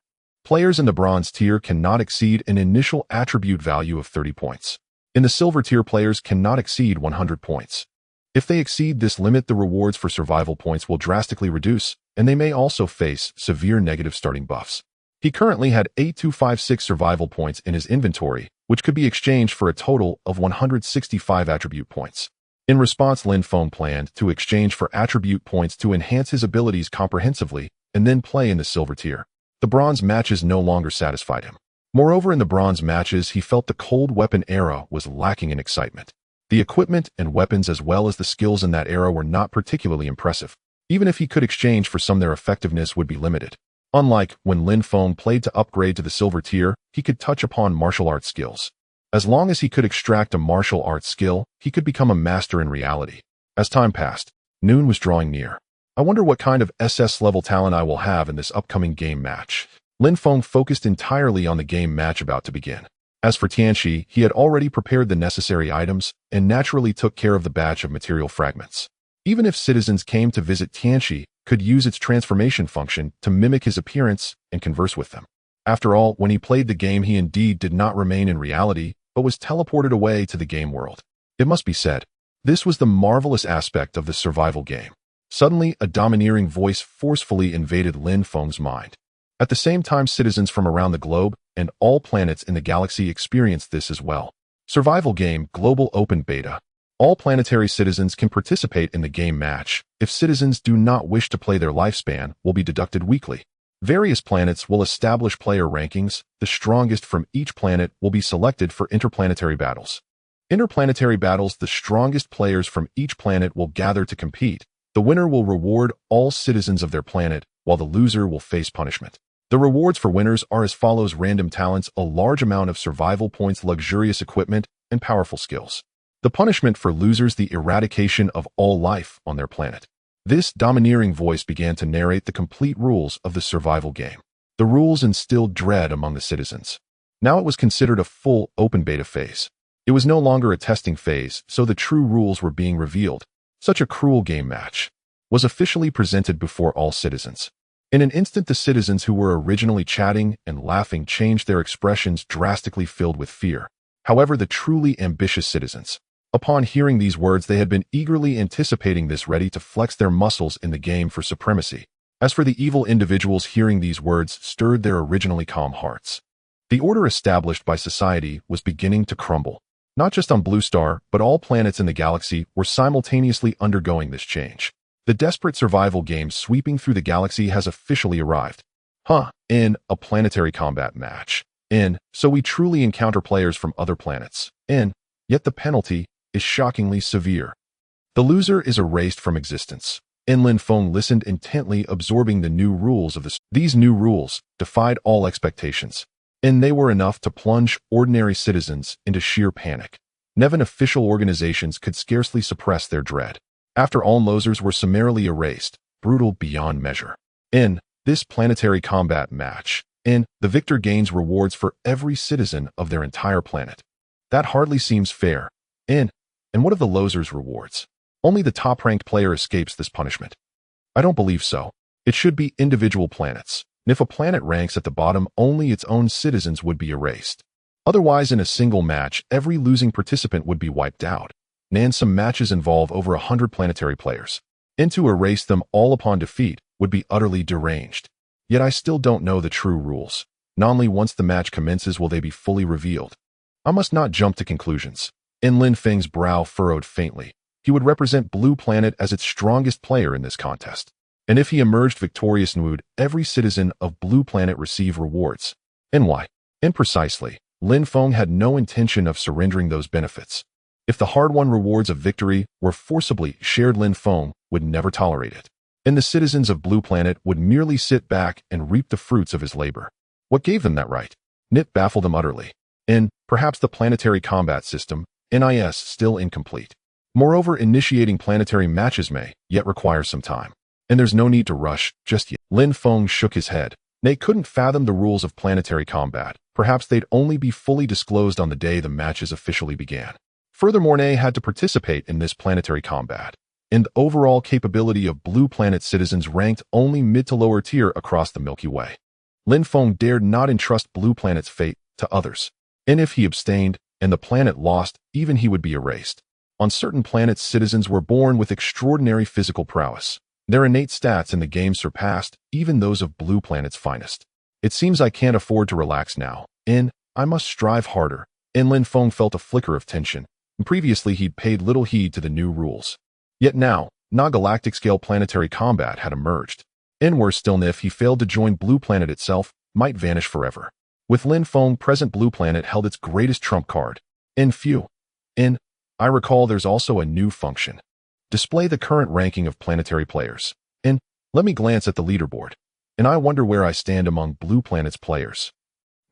players in the bronze tier cannot exceed an initial attribute value of 30 points. In the silver tier, players cannot exceed 100 points. If they exceed this limit, the rewards for survival points will drastically reduce, and they may also face severe negative starting buffs. He currently had 8256 survival points in his inventory, which could be exchanged for a total of 165 attribute points. In response, Lin Feng planned to exchange for attribute points to enhance his abilities comprehensively and then play in the silver tier. The bronze matches no longer satisfied him. Moreover, in the bronze matches, he felt the cold weapon era was lacking in excitement. The equipment and weapons as well as the skills in that era were not particularly impressive. Even if he could exchange for some, their effectiveness would be limited. Unlike when Lin Feng played to upgrade to the silver tier, he could touch upon martial arts skills. As long as he could extract a martial arts skill, he could become a master in reality. As time passed, noon was drawing near. I wonder what kind of SS level talent I will have in this upcoming game match. Lin Feng focused entirely on the game match about to begin. As for Tianxi, he had already prepared the necessary items and naturally took care of the batch of material fragments. Even if citizens came to visit, Tianxi could use its transformation function to mimic his appearance and converse with them. After all, when he played the game, he indeed did not remain in reality, but was teleported away to the game world. It must be said, this was the marvelous aspect of the survival game. Suddenly, a domineering voice forcefully invaded Lin Feng's mind. At the same time, citizens from around the globe and all planets in the galaxy experienced this as well. Survival game, global open beta. All planetary citizens can participate in the game match. If citizens do not wish to play, their lifespan will be deducted weekly. Various planets will establish player rankings. The strongest from each planet will be selected for interplanetary battles. Interplanetary battles, the strongest players from each planet will gather to compete. The winner will reward all citizens of their planet, while the loser will face punishment. The rewards for winners are as follows: random talents, a large amount of survival points, luxurious equipment, and powerful skills. The punishment for losers, the eradication of all life on their planet. This domineering voice began to narrate the complete rules of the survival game. The rules instilled dread among the citizens. Now it was considered a full open beta phase. It was no longer a testing phase, so the true rules were being revealed. Such a cruel game match was officially presented before all citizens. In an instant, the citizens who were originally chatting and laughing changed their expressions, drastically filled with fear. However, the truly ambitious citizens, upon hearing these words, they had been eagerly anticipating this, ready to flex their muscles in the game for supremacy. As for the evil individuals, hearing these words stirred their originally calm hearts. The order established by society was beginning to crumble. Not just on Blue Star, but all planets in the galaxy were simultaneously undergoing this change. The desperate survival game sweeping through the galaxy has officially arrived. In a planetary combat match. So we truly encounter players from other planets. Yet the penalty is shockingly severe. The loser is erased from existence. Lin Feng listened intently, absorbing the new rules of this. These new rules defied all expectations, and they were enough to plunge ordinary citizens into sheer panic. Even official organizations could scarcely suppress their dread. After all, losers were summarily erased, brutal beyond measure. In this planetary combat match, the victor gains rewards for every citizen of their entire planet. That hardly seems fair. And what of the losers' rewards? Only the top-ranked player escapes this punishment. I don't believe so. It should be individual planets. And if a planet ranks at the bottom, only its own citizens would be erased. Otherwise, in a single match, every losing participant would be wiped out. And some matches involve over 100 planetary players. And to erase them all upon defeat would be utterly deranged. Yet I still don't know the true rules. Not only once the match commences will they be fully revealed. I must not jump to conclusions. Lin Feng's brow furrowed faintly. He would represent Blue Planet as its strongest player in this contest. And if he emerged victorious, would every citizen of Blue Planet receive rewards? And why? And precisely, Lin Feng had no intention of surrendering those benefits. If the hard-won rewards of victory were forcibly shared, Lin Feng would never tolerate it. And the citizens of Blue Planet would merely sit back and reap the fruits of his labor. What gave them that right? It baffled them utterly. And perhaps the planetary combat system, NIS, still incomplete. Moreover, initiating planetary matches may yet require some time. And there's no need to rush just yet. Lin Feng shook his head. They couldn't fathom the rules of planetary combat. Perhaps they'd only be fully disclosed on the day the matches officially began. Furthermore, they had to participate in this planetary combat. and the overall capability of Blue Planet citizens ranked only mid to lower tier across the Milky Way. Lin Feng dared not entrust Blue Planet's fate to others, and if he abstained and the planet lost, even he would be erased. On certain planets, citizens were born with extraordinary physical prowess. Their innate stats in the game surpassed even those of Blue Planet's finest. It seems I can't afford to relax now, and I must strive harder. And Lin Feng felt a flicker of tension. Previously, he'd paid little heed to the new rules. Yet now, galactic-scale planetary combat had emerged. And worse still, if he failed to join Blue Planet itself, might vanish forever. With Lin Feng present, Blue Planet held its greatest trump card. And I recall there's also a new function. Display the current ranking of planetary players. And let me glance at the leaderboard. And I wonder where I stand among Blue Planet's players.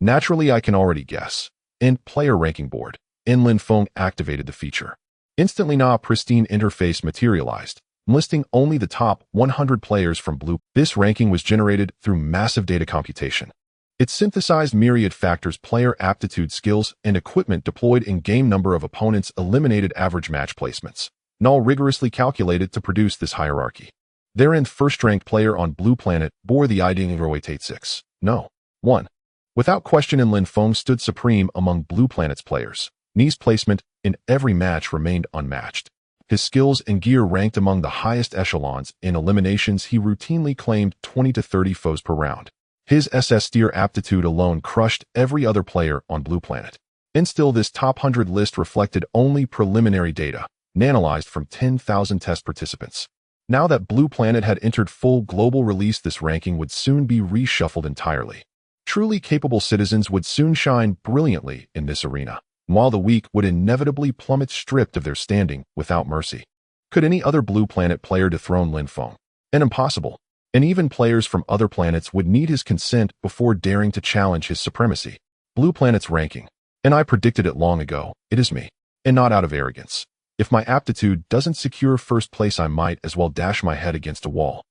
Naturally, I can already guess. And player ranking board. And Lin Feng activated the feature. Instantly, a pristine interface materialized, listing only the top 100 players from Blue. This ranking was generated through massive data computation. It synthesized myriad factors: player aptitude, skills, and equipment deployed in game, number of opponents, eliminated, average match placements, and all rigorously calculated to produce this hierarchy. Therein, first-ranked player on Blue Planet bore the ID 0886. No. 1. Without question, and Lin Feng stood supreme among Blue Planet's players. His placement in every match remained unmatched. His skills and gear ranked among the highest echelons. In eliminations, he routinely claimed 20 to 30 foes per round. His SS-tier aptitude alone crushed every other player on Blue Planet. And still, this top 100 list reflected only preliminary data, analyzed from 10,000 test participants. Now that Blue Planet had entered full global release, this ranking would soon be reshuffled entirely. Truly capable citizens would soon shine brilliantly in this arena, while the weak would inevitably plummet, stripped of their standing without mercy. Could any other Blue Planet player dethrone Lin Feng? An impossible. And even players from other planets would need his consent before daring to challenge his supremacy. Blue Planet's ranking. And I predicted it long ago. It is me. And not out of arrogance. If my aptitude doesn't secure first place, I might as well dash my head against a wall.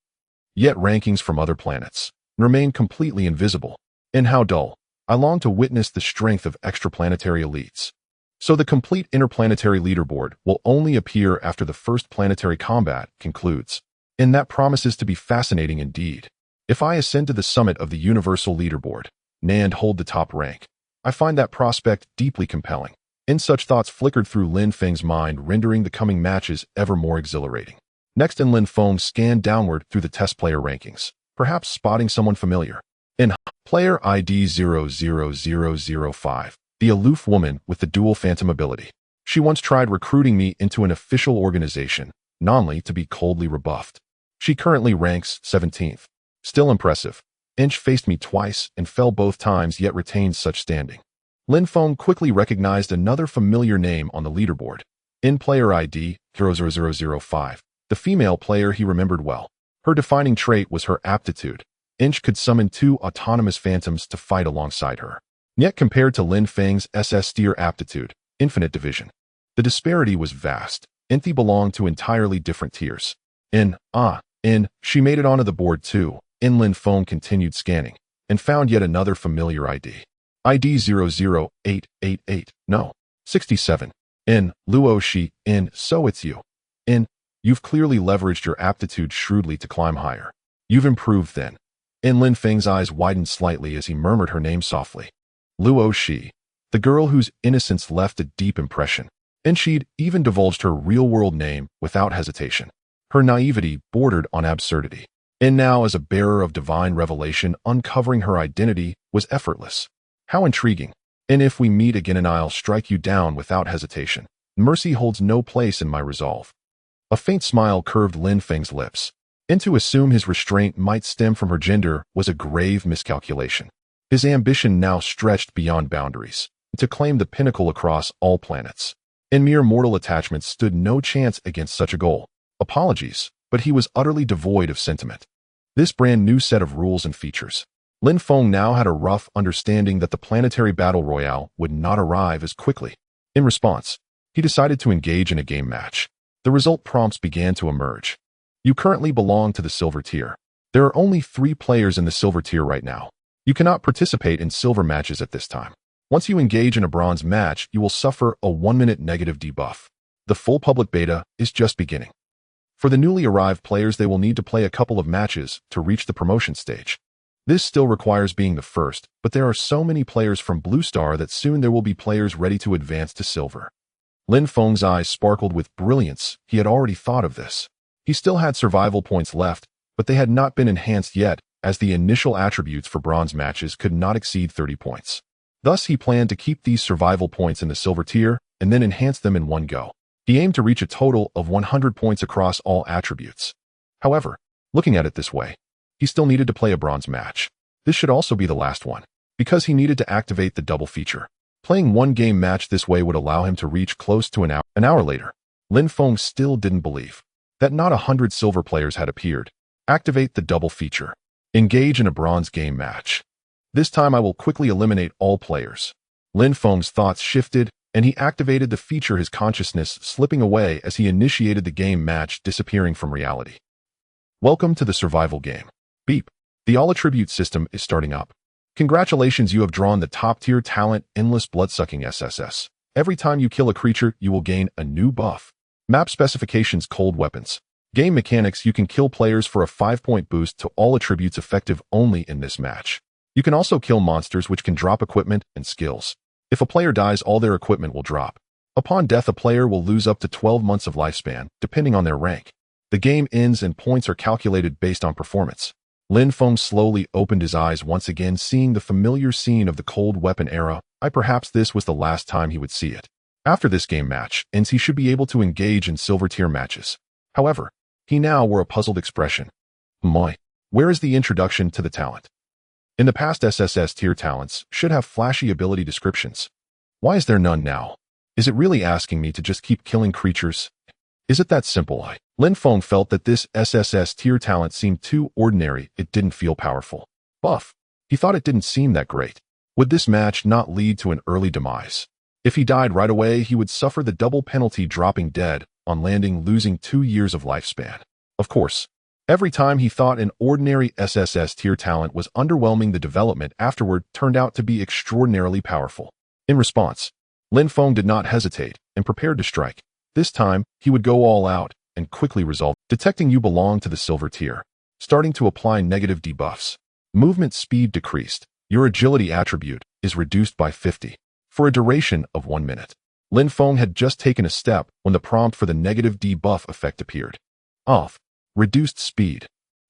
Yet rankings from other planets remain completely invisible. And how dull. I long to witness the strength of extraplanetary elites. So the complete interplanetary leaderboard will only appear after the first planetary combat concludes. And that promises to be fascinating indeed. If I ascend to the summit of the universal leaderboard, and hold the top rank, I find that prospect deeply compelling. And such thoughts flickered through Lin Feng's mind, rendering the coming matches ever more exhilarating. Next, Lin Feng scanned downward through the test player rankings, perhaps spotting someone familiar. In player ID 00005, the aloof woman with the dual phantom ability. She once tried recruiting me into an official organization, only to be coldly rebuffed. She currently ranks 17th. Still impressive. Inch faced me twice and fell both times, yet retained such standing. Lin Feng quickly recognized another familiar name on the leaderboard. In player ID 00005, the female player he remembered well. Her defining trait was her aptitude. Inch could summon 2 autonomous phantoms to fight alongside her. Yet compared to Lin Feng's SS-tier aptitude, infinite division, the disparity was vast. Inthi belonged to entirely different tiers. She made it onto the board too. Lin Feng continued scanning and found yet another familiar ID. ID 00888. No. 67. Luo Shi. So it's you. You've clearly leveraged your aptitude shrewdly to climb higher. You've improved then. Lin Feng's eyes widened slightly as he murmured her name softly. Luo Shi. The girl whose innocence left a deep impression. And she'd even divulged her real-world name without hesitation. Her naivety bordered on absurdity. And now, as a bearer of divine revelation, uncovering her identity was effortless. How intriguing. And if we meet again, I'll strike you down without hesitation. Mercy holds no place in my resolve. A faint smile curved Lin Feng's lips. And to assume his restraint might stem from her gender was a grave miscalculation. His ambition now stretched beyond boundaries, to claim the pinnacle across all planets. And mere mortal attachment stood no chance against such a goal. Apologies, but he was utterly devoid of sentiment. This brand new set of rules and features. Lin Feng now had a rough understanding that the planetary battle royale would not arrive as quickly. In response, he decided to engage in a game match. The result prompts began to emerge. You currently belong to the silver tier. There are only 3 players in the silver tier right now. You cannot participate in silver matches at this time. Once you engage in a bronze match, you will suffer a 1-minute negative debuff. The full public beta is just beginning. For the newly arrived players, they will need to play a couple of matches to reach the promotion stage. This still requires being the first, but there are so many players from Blue Star that soon there will be players ready to advance to silver. Lin Feng's eyes sparkled with brilliance. He had already thought of this. He still had survival points left, but they had not been enhanced yet, as the initial attributes for bronze matches could not exceed 30 points. Thus, he planned to keep these survival points in the silver tier and then enhance them in one go. He aimed to reach a total of 100 points across all attributes. However, looking at it this way, he still needed to play a bronze match. This should also be the last one, because he needed to activate the double feature. Playing one game match this way would allow him to reach close to an hour. An hour later, Lin Feng still didn't believe that not 100 silver players had appeared. Activate the double feature. Engage in a bronze game match. This time I will quickly eliminate all players. Lin Feng's thoughts shifted, and he activated the feature, his consciousness slipping away as he initiated the game match, disappearing from reality. Welcome to the survival game. Beep. The all-attribute system is starting up. Congratulations, you have drawn the top-tier talent, Endless Bloodsucking SSS. Every time you kill a creature, you will gain a new buff. Map specifications: cold weapons. Game mechanics: you can kill players for a 5-point boost to all attributes, effective only in this match. You can also kill monsters, which can drop equipment and skills. If a player dies, all their equipment will drop. Upon death, a player will lose up to 12 months of lifespan, depending on their rank. The game ends and points are calculated based on performance. Lin Feng slowly opened his eyes once again, seeing the familiar scene of the cold weapon era. Perhaps this was the last time he would see it. After this game match ends, he should be able to engage in silver tier matches. However, he now wore a puzzled expression. Where is the introduction to the talent? In the past, SSS tier talents should have flashy ability descriptions. Why is there none now? Is it really asking me to just keep killing creatures? Is it that simple? Lin Feng felt that this SSS tier talent seemed too ordinary. It didn't feel powerful. Buff. He thought it didn't seem that great. Would this match not lead to an early demise? If he died right away, he would suffer the double penalty, dropping dead on landing, losing 2 years of lifespan. Of course, every time he thought an ordinary SSS tier talent was underwhelming, the development afterward turned out to be extraordinarily powerful. In response, Lin Feng did not hesitate and prepared to strike. This time, he would go all out and quickly resolve. Detecting you belong to the silver tier. Starting to apply negative debuffs. Movement speed decreased. Your agility attribute is reduced by 50 for a duration of 1 minute. Lin Feng had just taken a step when the prompt for the negative debuff effect appeared. Off. Reduced speed.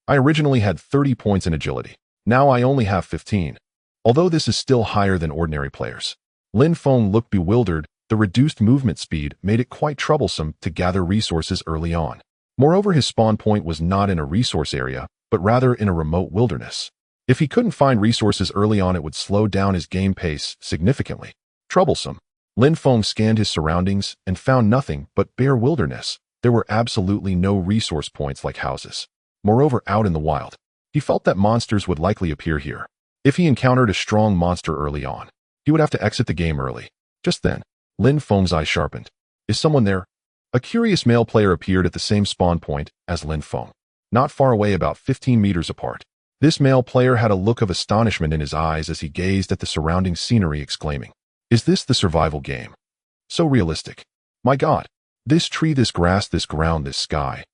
I originally had 30 points in agility. Now I only have 15. Although this is still higher than ordinary players. Lin Feng looked bewildered. The reduced movement speed made it quite troublesome to gather resources early on. Moreover, his spawn point was not in a resource area, but rather in a remote wilderness. If he couldn't find resources early on, it would slow down his game pace significantly. Troublesome. Lin Feng scanned his surroundings and found nothing but bare wilderness. There were absolutely no resource points like houses. Moreover, out in the wild, he felt that monsters would likely appear here. If he encountered a strong monster early on, he would have to exit the game early. Just then, Lin Feng's eye sharpened. Is someone there? A curious male player appeared at the same spawn point as Lin Feng, not far away, about 15 meters apart. This male player had a look of astonishment in his eyes as he gazed at the surrounding scenery, exclaiming, "Is this the survival game? So realistic. My God. This tree, this grass, this ground, this sky.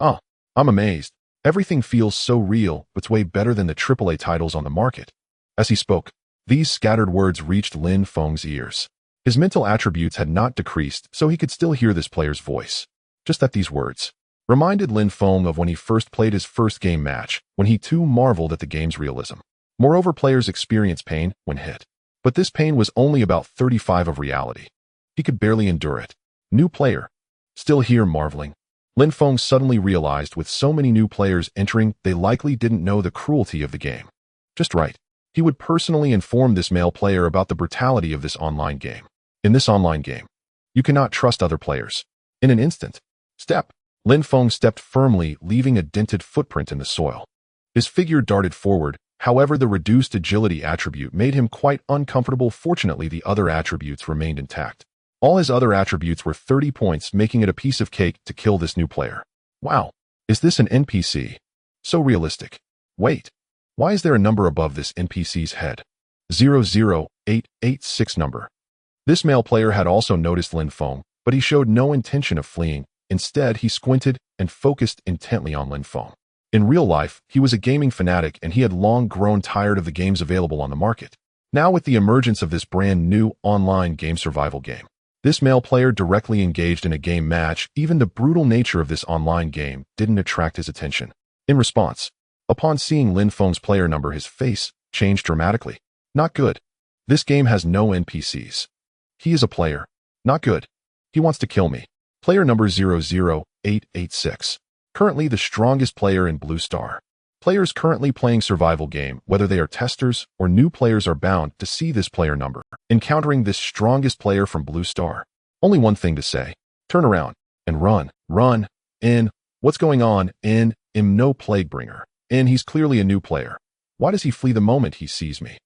I'm amazed. Everything feels so real, it's way better than the AAA titles on the market." As he spoke, these scattered words reached Lin Feng's ears. His mental attributes had not decreased, so he could still hear this player's voice. Just that these words reminded Lin Feng of when he first played his first game match, when he too marveled at the game's realism. Moreover, players experience pain when hit. But this pain was only about 35 of reality. He could barely endure it. New player. Still here marveling. Lin Feng suddenly realized with so many new players entering, they likely didn't know the cruelty of the game. Just right. He would personally inform this male player about the brutality of this online game. In this online game, you cannot trust other players. In an instant, Lin Feng stepped firmly, leaving a dented footprint in the soil. His figure darted forward. However, the reduced agility attribute made him quite uncomfortable. Fortunately, the other attributes remained intact. All his other attributes were 30 points, making it a piece of cake to kill this new player. Wow, is this an NPC? So realistic. Wait, why is there a number above this NPC's head? 00886 number. This male player had also noticed Lin Feng, but he showed no intention of fleeing. Instead, he squinted and focused intently on Lin Feng. In real life, he was a gaming fanatic and he had long grown tired of the games available on the market. Now with the emergence of this brand new online game survival game, this male player directly engaged in a game match. Even the brutal nature of this online game didn't attract his attention. In response, upon seeing Lin Feng's player number, his face changed dramatically. Not good. This game has no NPCs. He is a player. Not good. He wants to kill me. Player number 00886. Currently the strongest player in Blue Star. Players currently playing survival game, whether they are testers or new players, are bound to see this player number. Encountering this strongest player from Blue Star. Only one thing to say. Turn around and run. Run. In. What's going on? In. I'm no plague bringer. In. He's clearly a new player. Why does he flee the moment he sees me?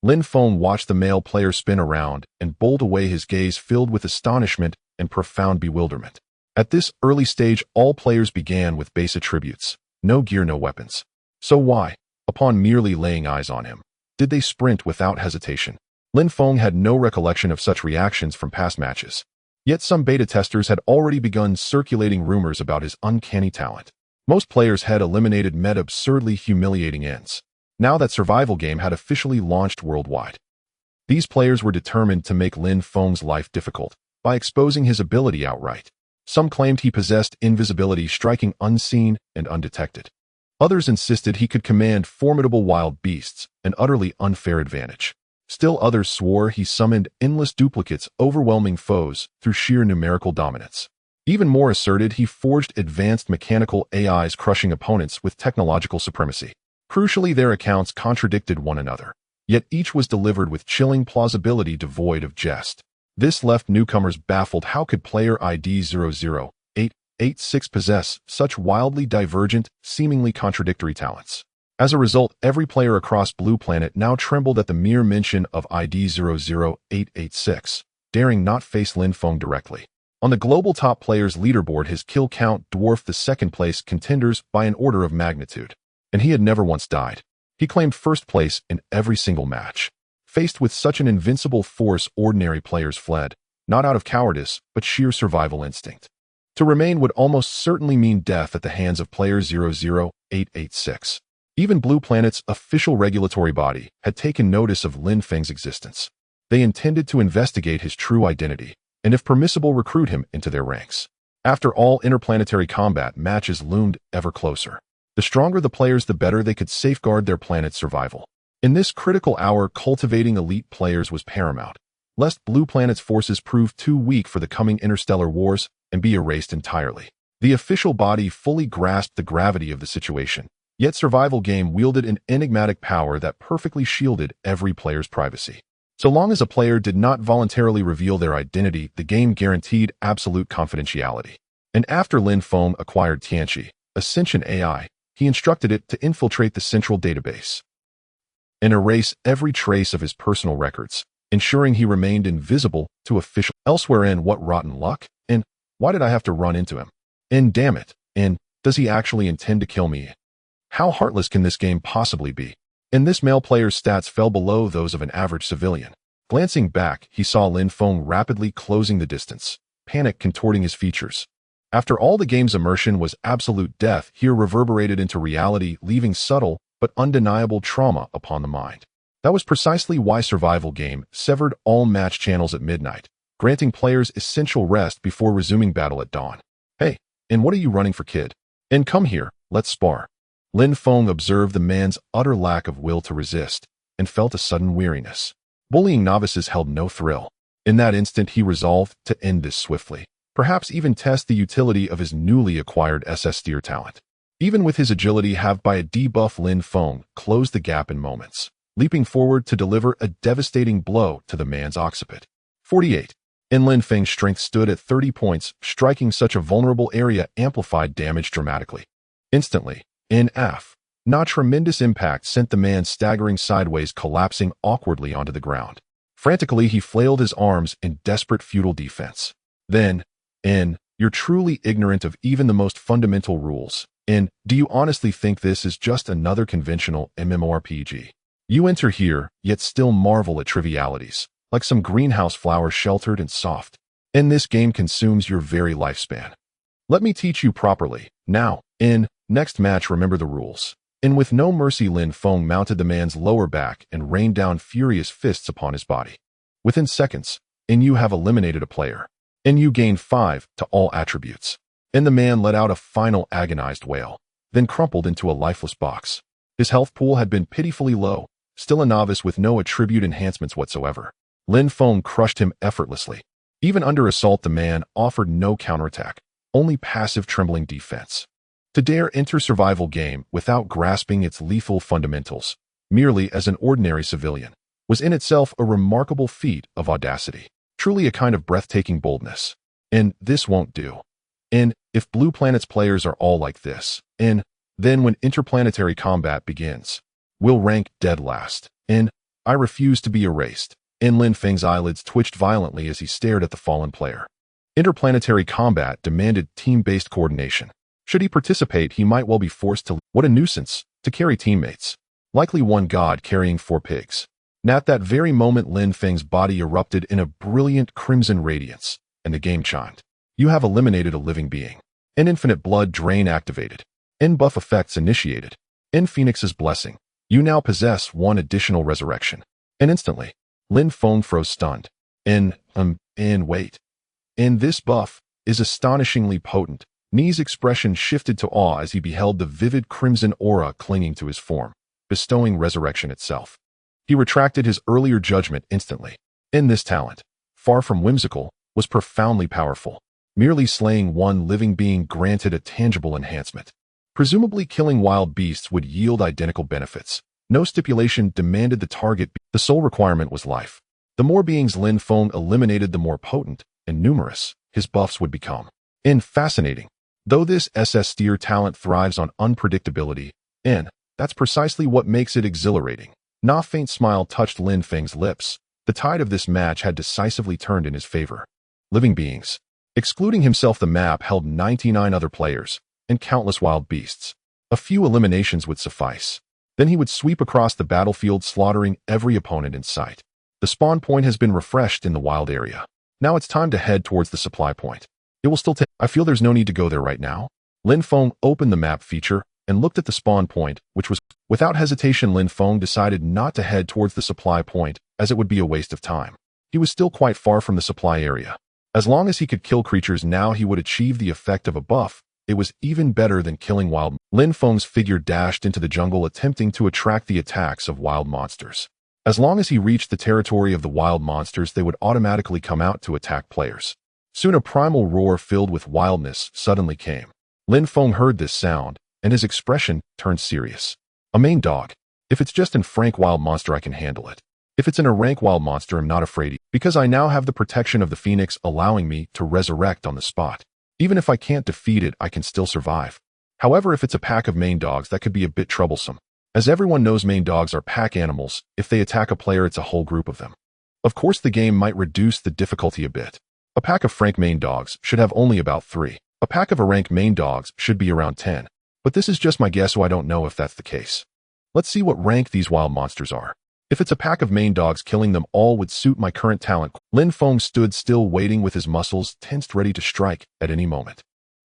Lin Feng watched the male player spin around and bolt away, his gaze filled with astonishment and profound bewilderment. At this early stage, all players began with base attributes. No gear, no weapons. So why, upon merely laying eyes on him, did they sprint without hesitation? Lin Feng had no recollection of such reactions from past matches. Yet some beta testers had already begun circulating rumors about his uncanny talent. Most players had eliminated meta absurdly humiliating ends. Now that survival game had officially launched worldwide, these players were determined to make Lin Feng's life difficult by exposing his ability outright. Some claimed he possessed invisibility, striking unseen and undetected. Others insisted he could command formidable wild beasts, an utterly unfair advantage. Still others swore he summoned endless duplicates, overwhelming foes through sheer numerical dominance. Even more asserted he forged advanced mechanical AIs, crushing opponents with technological supremacy. Crucially, their accounts contradicted one another, yet each was delivered with chilling plausibility devoid of jest. This left newcomers baffled. How could player ID 00886 possess such wildly divergent, seemingly contradictory talents? As a result, every player across Blue Planet now trembled at the mere mention of ID 00886, daring not face Lin Feng directly. On the global top players leaderboard, his kill count dwarfed the second-place contenders by an order of magnitude. And he had never once died. He claimed first place in every single match. Faced with such an invincible force, ordinary players fled, not out of cowardice, but sheer survival instinct. To remain would almost certainly mean death at the hands of player 00886. Even Blue Planet's official regulatory body had taken notice of Lin Feng's existence. They intended to investigate his true identity, and if permissible, recruit him into their ranks. After all, interplanetary combat matches loomed ever closer. The stronger the players, the better they could safeguard their planet's survival. In this critical hour, cultivating elite players was paramount, lest Blue Planet's forces prove too weak for the coming interstellar wars and be erased entirely. The official body fully grasped the gravity of the situation, yet survival game wielded an enigmatic power that perfectly shielded every player's privacy. So long as a player did not voluntarily reveal their identity, the game guaranteed absolute confidentiality. And after Lin Feng acquired Tianqi, a sentient AI, he instructed it to infiltrate the central database and erase every trace of his personal records, ensuring he remained invisible to official. Elsewhere, in what rotten luck? And why did I have to run into him? And damn it. And does he actually intend to kill me? How heartless can this game possibly be? And this male player's stats fell below those of an average civilian. Glancing back, he saw Lin Feng rapidly closing the distance, panic contorting his features. After all, the game's immersion was absolute death here reverberated into reality, leaving subtle but undeniable trauma upon the mind. That was precisely why survival game severed all match channels at midnight, granting players essential rest before resuming battle at dawn. Hey, and what are you running for, kid? And come here, let's spar. Lin Feng observed the man's utter lack of will to resist and felt a sudden weariness. Bullying novices held no thrill. In that instant, he resolved to end this swiftly, perhaps even test the utility of his newly acquired SS steer talent. Even with his agility halved by a debuff, Lin Feng closed the gap in moments, leaping forward to deliver a devastating blow to the man's occiput. 48. And Lin Feng's strength stood at 30 points, striking such a vulnerable area amplified damage dramatically. Instantly, not tremendous impact sent the man staggering sideways, collapsing awkwardly onto the ground. Frantically, he flailed his arms in desperate futile defense. Then, you're truly ignorant of even the most fundamental rules. Do you honestly think this is just another conventional MMORPG? You enter here, yet still marvel at trivialities, like some greenhouse flower sheltered and soft. And this game consumes your very lifespan. Let me teach you properly. Now, in next match, remember the rules. And with no mercy, Lin Feng mounted the man's lower back and rained down furious fists upon his body. Within seconds, and you have eliminated a player. And you gain 5 to all attributes. And the man let out a final agonized wail, then crumpled into a lifeless box. His health pool had been pitifully low, still a novice with no attribute enhancements whatsoever. Lin Feng crushed him effortlessly. Even under assault, the man offered no counterattack, only passive trembling defense. To dare enter survival game without grasping its lethal fundamentals, merely as an ordinary civilian, was in itself a remarkable feat of audacity, truly a kind of breathtaking boldness. And this won't do. And if Blue Planet's players are all like this, and then when interplanetary combat begins, we'll rank dead last. And I refuse to be erased. And Lin Feng's eyelids twitched violently as he stared at the fallen player. Interplanetary combat demanded team-based coordination. Should he participate, he might well be forced to, what a nuisance, to carry teammates. Likely one god carrying 4 pigs. And at that very moment, Lin Feng's body erupted in a brilliant crimson radiance, and the game chimed. You have eliminated a living being. An infinite blood drain activated. Buff effects initiated. Phoenix's blessing. You now possess 1 additional resurrection. And instantly, Lin Feng froze stunned. Wait. This buff is astonishingly potent. Ni's expression shifted to awe as he beheld the vivid crimson aura clinging to his form, bestowing resurrection itself. He retracted his earlier judgment instantly. This talent, far from whimsical, was profoundly powerful. Merely slaying 1 living being granted a tangible enhancement. Presumably killing wild beasts would yield identical benefits. No stipulation demanded the target. The sole requirement was life. The more beings Lin Feng eliminated, the more potent and numerous his buffs would become. Fascinating. Though this SS tier talent thrives on unpredictability, that's precisely what makes it exhilarating. A faint smile touched Lin Feng's lips. The tide of this match had decisively turned in his favor. Living beings. Excluding himself, the map held 99 other players and countless wild beasts. A few eliminations would suffice. Then he would sweep across the battlefield, slaughtering every opponent in sight. The spawn point has been refreshed in the wild area. Now it's time to head towards the supply point. It will still take. I feel there's no need to go there right now. Lin Feng opened the map feature and looked at the spawn point, which was. Without hesitation, Lin Feng decided not to head towards the supply point, as it would be a waste of time. He was still quite far from the supply area. As long as he could kill creatures now, he would achieve the effect of a buff. It was even better than killing wild. Lin Feng's figure dashed into the jungle, attempting to attract the attacks of wild monsters. As long as he reached the territory of the wild monsters, they would automatically come out to attack players. Soon a primal roar filled with wildness suddenly came. Lin Feng heard this sound, and his expression turned serious. A main dog. If it's just an frank wild monster, I can handle it. If it's an a rank wild monster, I'm not afraid, because I now have the protection of the Phoenix, allowing me to resurrect on the spot. Even if I can't defeat it, I can still survive. However, if it's a pack of main dogs, that could be a bit troublesome. As everyone knows, main dogs are pack animals. If they attack a player, it's a whole group of them. Of course, the game might reduce the difficulty a bit. A pack of frank main dogs should have only about 3. A pack of a rank main dogs should be around 10. But this is just my guess, so I don't know if that's the case. Let's see what rank these wild monsters are. If it's a pack of main dogs, killing them all would suit my current talent. Lin Feng stood still, waiting with his muscles tensed, ready to strike at any moment.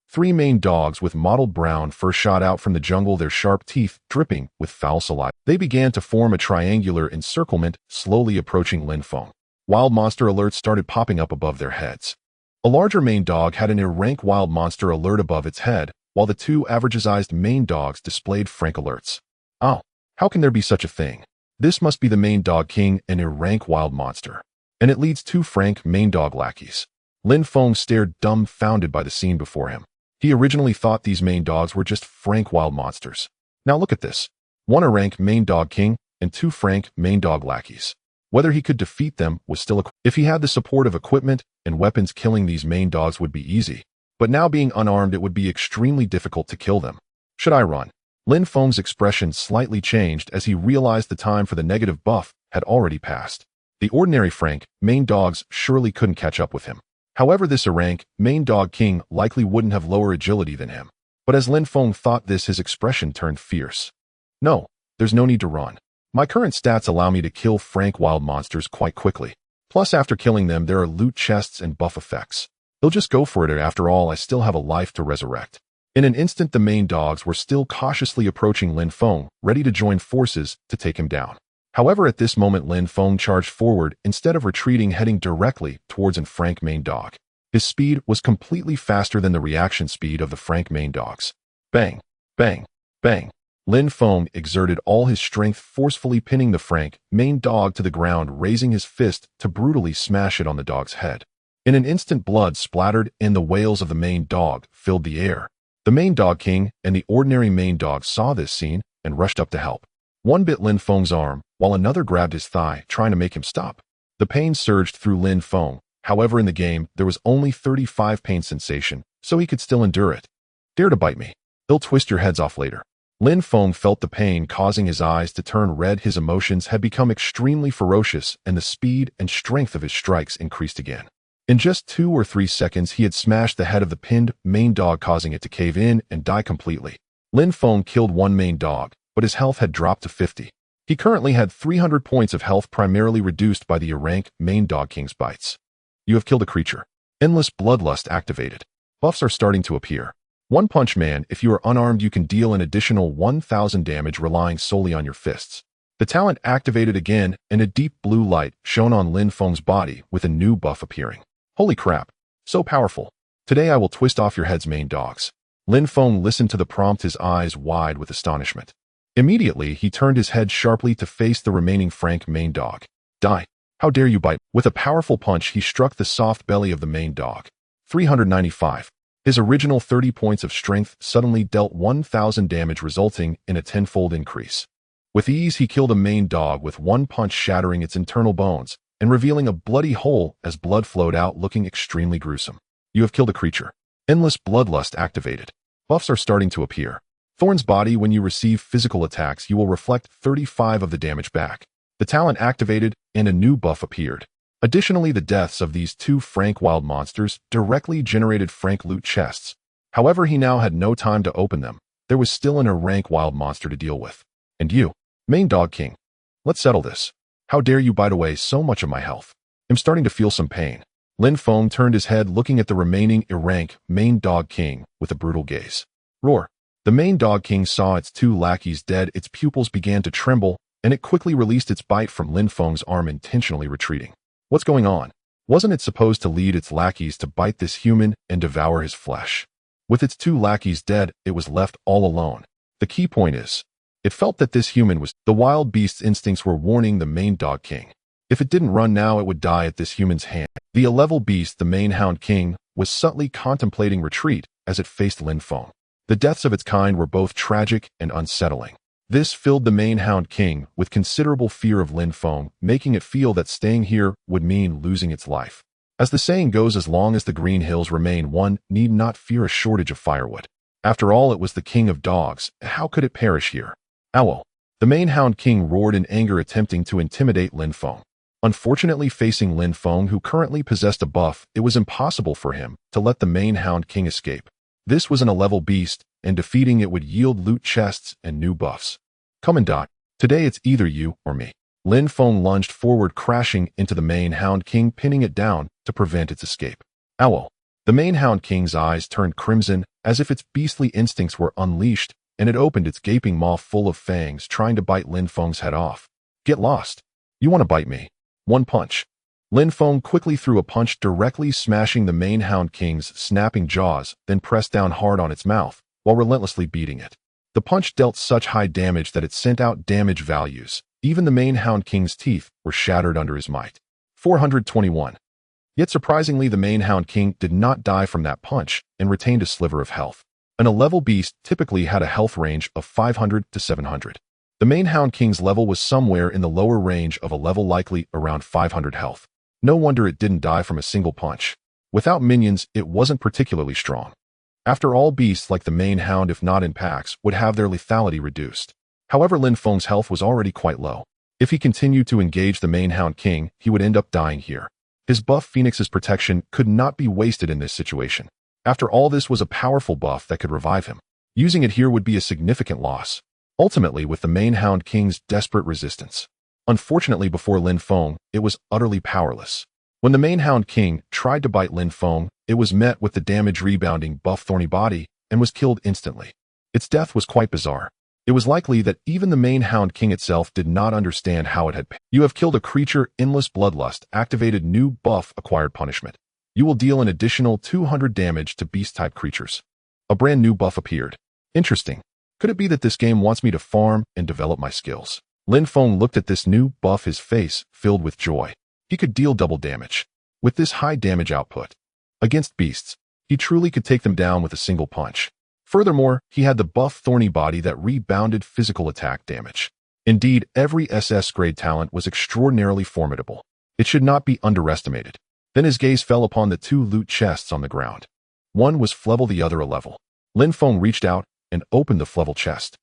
3 main dogs with mottled brown fur shot out from the jungle, their sharp teeth dripping with foul saliva. They began to form a triangular encirclement, slowly approaching Lin Feng. Wild monster alerts started popping up above their heads. A larger main dog had an rank wild monster alert above its head, while the 2 average-sized main dogs displayed frank alerts. Oh, how can there be such a thing? This must be the main dog king, an rank wild monster. And it leads 2 frank main dog lackeys. Lin Feng stared dumbfounded by the scene before him. He originally thought these main dogs were just frank wild monsters. Now look at this. 1 a rank main dog king and 2 frank main dog lackeys. Whether he could defeat them was still a... If he had the support of equipment and weapons, killing these main dogs would be easy. But now, being unarmed, it would be extremely difficult to kill them. Should I run? Lin Feng's expression slightly changed as he realized the time for the negative buff had already passed. The ordinary frank main dogs surely couldn't catch up with him. However, this rank main dog king likely wouldn't have lower agility than him. But as Lin Feng thought this, his expression turned fierce. No, there's no need to run. My current stats allow me to kill frank wild monsters quite quickly. Plus, after killing them, there are loot chests and buff effects. He'll just go for it. After all, I still have a life to resurrect. In an instant, the main dogs were still cautiously approaching Lin Feng, ready to join forces to take him down. However, at this moment, Lin Feng charged forward instead of retreating, heading directly towards an frank main dog. His speed was completely faster than the reaction speed of the frank main dogs. Bang, bang, bang. Lin Feng exerted all his strength, forcefully pinning the frank main dog to the ground, raising his fist to brutally smash it on the dog's head. In an instant, blood splattered and the wails of the main dog filled the air. The main dog king and the ordinary main dog saw this scene and rushed up to help. One bit Lin Feng's arm, while another grabbed his thigh, trying to make him stop. The pain surged through Lin Feng. However, in the game, there was only 35 pain sensation, so he could still endure it. Dare to bite me. They'll twist your heads off later. Lin Feng felt the pain causing his eyes to turn red. His emotions had become extremely ferocious, and the speed and strength of his strikes increased again. In just 2 or 3 seconds, he had smashed the head of the pinned main dog, causing it to cave in and die completely. Lin Feng killed one main dog, but his health had dropped to 50. He currently had 300 points of health, primarily reduced by the rank main dog king's bites. You have killed a creature. Endless bloodlust activated. Buffs are starting to appear. One Punch Man. If you are unarmed, you can deal an additional 1000 damage relying solely on your fists. The talent activated again, and a deep blue light shone on Lin Feng's body with a new buff appearing. Holy crap! So powerful. Today I will twist off your heads, main dogs. Lin Feng listened to the prompt, his eyes wide with astonishment. Immediately, he turned his head sharply to face the remaining frank main dog. Die! How dare you bite! With a powerful punch, he struck the soft belly of the main dog. 395. His original 30 points of strength suddenly dealt 1000 damage, resulting in a tenfold increase. With ease, he killed a main dog with one punch, shattering its internal bones and revealing a bloody hole as blood flowed out, looking extremely gruesome. You have killed a creature. Endless bloodlust activated. Buffs are starting to appear. Thorn's body. When you receive physical attacks, you will reflect 35 of the damage back. The talent activated and a new buff appeared. Additionally, the deaths of these 2 frank wild monsters directly generated frank loot chests. However, he now had no time to open them. There was still an rank wild monster to deal with. And you, main dog king. Let's settle this. How dare you bite away so much of my health? I'm starting to feel some pain. Lin Feng turned his head, looking at the remaining rank main dog king with a brutal gaze. Roar. The main dog king saw its 2 lackeys dead. Its pupils began to tremble, and it quickly released its bite from Lin Feng's arm, intentionally retreating. What's going on? Wasn't it supposed to lead its lackeys to bite this human and devour his flesh? With its 2 lackeys dead, it was left all alone. The key point is, it felt that this human was. The wild beast's instincts were warning the main dog king. If it didn't run now, it would die at this human's hand. The level beast, the main hound king, was subtly contemplating retreat as it faced Lin Feng. The deaths of its kind were both tragic and unsettling. This filled the main hound king with considerable fear of Lin Feng, making it feel that staying here would mean losing its life. As the saying goes, as long as the green hills remain, one need not fear a shortage of firewood. After all, it was the king of dogs. How could it perish here? Owl. The main hound king roared in anger, attempting to intimidate Lin Feng. Unfortunately, facing Lin Feng, who currently possessed a buff, it was impossible for him to let the main hound king escape. This was an level beast, and defeating it would yield loot chests and new buffs. Come and die. Today it's either you or me. Lin Feng lunged forward, crashing into the main hound king, pinning it down to prevent its escape. Owl. The main hound king's eyes turned crimson, as if its beastly instincts were unleashed, and it opened its gaping maw full of fangs, trying to bite Lin Feng's head off. Get lost. You want to bite me? One punch. Lin Feng quickly threw a punch, directly smashing the main hound king's snapping jaws, then pressed down hard on its mouth, while relentlessly beating it. The punch dealt such high damage that it sent out damage values. Even the main hound king's teeth were shattered under his might. 421. Yet surprisingly, the main hound king did not die from that punch and retained a sliver of health. An level beast typically had a health range of 500 to 700. The main hound king's level was somewhere in the lower range of a level, likely around 500 health. No wonder it didn't die from a single punch. Without minions, it wasn't particularly strong. After all, beasts like the main hound, if not in packs, would have their lethality reduced. However, Lin Feng's health was already quite low. If he continued to engage the main hound king, he would end up dying here. His buff Phoenix's protection could not be wasted in this situation. After all, this was a powerful buff that could revive him. Using it here would be a significant loss. Ultimately, with the main hound king's desperate resistance. Unfortunately, before Lin Feng, it was utterly powerless. When the main Hound King tried to bite Lin Feng, it was met with the damage rebounding buff thorny body and was killed instantly. Its death was quite bizarre. It was likely that even the main Hound King itself did not understand how it had. You have killed a creature. Endless Bloodlust activated new buff acquired punishment. You will deal an additional 200 damage to beast-type creatures. A brand new buff appeared. Interesting. Could it be that this game wants me to farm and develop my skills? Lin Feng looked at this new buff, his face filled with joy. He could deal double damage. With this high damage output against beasts, he truly could take them down with a single punch. Furthermore, he had the buff thorny body that rebounded physical attack damage. Indeed, every SS grade talent was extraordinarily formidable. It should not be underestimated. Then his gaze fell upon the two loot chests on the ground. One was Flevel, the other a level. Lin Feng reached out and opened the Flevel chest.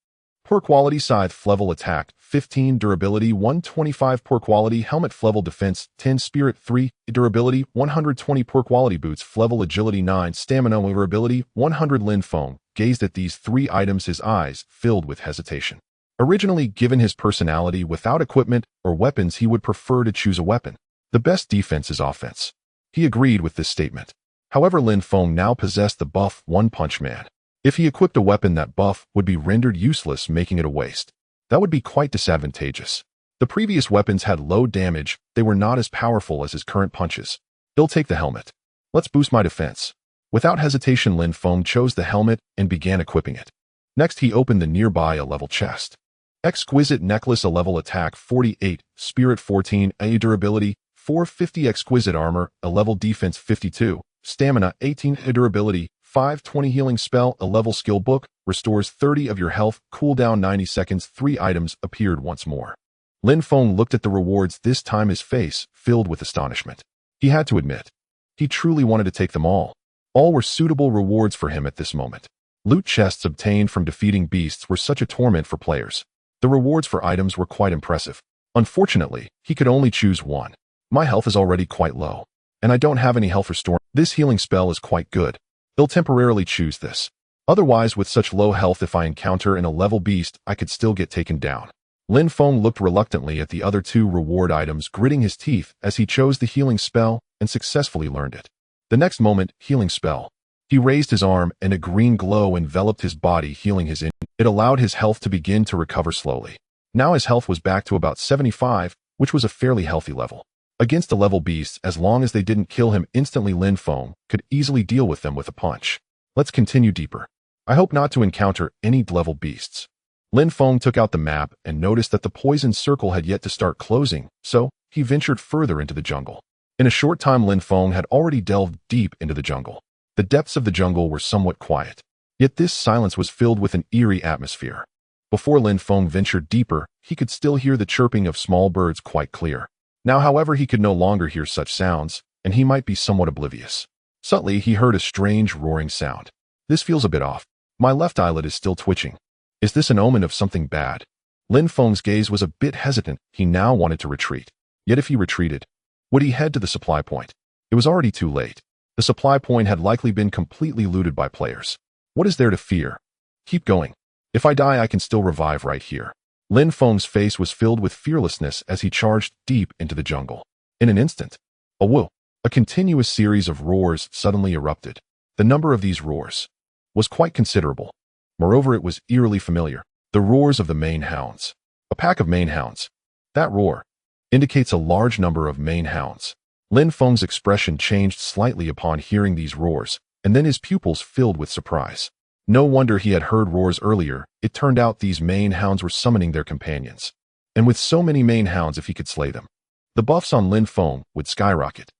Poor quality scythe Flevel attack 15 durability 125 poor quality helmet Flevel defense 10 spirit 3 durability 120 poor quality boots Flevel agility 9 stamina durability 100. Lin Feng gazed at these three items, his eyes filled with hesitation. Originally, given his personality, without equipment or weapons he would prefer to choose a weapon. The best defense is offense. He agreed with this statement. However, Lin Feng now possessed the buff One Punch Man. If he equipped a weapon, that buff would be rendered useless, making it a waste. That would be quite disadvantageous. The previous weapons had low damage, they were not as powerful as his current punches. He'll take the helmet. Let's boost my defense. Without hesitation, Lin Feng chose the helmet and began equipping it. Next, he opened the nearby a level chest. Exquisite necklace, a level attack 48, spirit 14, a durability 450, exquisite armor, a level defense 52, stamina 18, a durability 520, healing spell, a level skill book, restores 30 of your health, cooldown 90 seconds. 3 items appeared once more. Lin Feng looked at the rewards, this time his face filled with astonishment. He had to admit, he truly wanted to take them all. All were suitable rewards for him at this moment. Loot chests obtained from defeating beasts were such a torment for players. The rewards for items were quite impressive. Unfortunately, he could only choose one. My health is already quite low, and I don't have any health restoring. This healing spell is quite good. He'll temporarily choose this. Otherwise, with such low health, if I encounter a level beast, I could still get taken down. Lin Feng looked reluctantly at the other two reward items, gritting his teeth as he chose the healing spell and successfully learned it. The next moment, healing spell. He raised his arm and a green glow enveloped his body, healing his in. It allowed his health to begin to recover slowly. Now his health was back to about 75, which was a fairly healthy level. Against the level beasts, as long as they didn't kill him instantly, Lin Feng could easily deal with them with a punch. Let's continue deeper. I hope not to encounter any level beasts. Lin Feng took out the map and noticed that the poison circle had yet to start closing, so he ventured further into the jungle. In a short time, Lin Feng had already delved deep into the jungle. The depths of the jungle were somewhat quiet, yet this silence was filled with an eerie atmosphere. Before Lin Feng ventured deeper, he could still hear the chirping of small birds quite clear. Now, however, he could no longer hear such sounds, and he might be somewhat oblivious. Suddenly, he heard a strange roaring sound. This feels a bit off. My left eyelid is still twitching. Is this an omen of something bad? Lin Feng's gaze was a bit hesitant. He now wanted to retreat. Yet if he retreated, would he head to the supply point? It was already too late. The supply point had likely been completely looted by players. What is there to fear? Keep going. If I die, I can still revive right here. Lin Feng's face was filled with fearlessness as he charged deep into the jungle. In an instant, a continuous series of roars suddenly erupted. The number of these roars was quite considerable. Moreover, it was eerily familiar. The roars of the main hounds. A pack of main hounds. That roar indicates a large number of main hounds. Lin Feng's expression changed slightly upon hearing these roars, and then his pupils filled with surprise. No wonder he had heard roars earlier. It turned out these main hounds were summoning their companions. And with so many main hounds, if he could slay them, the buffs on Lin Feng would skyrocket.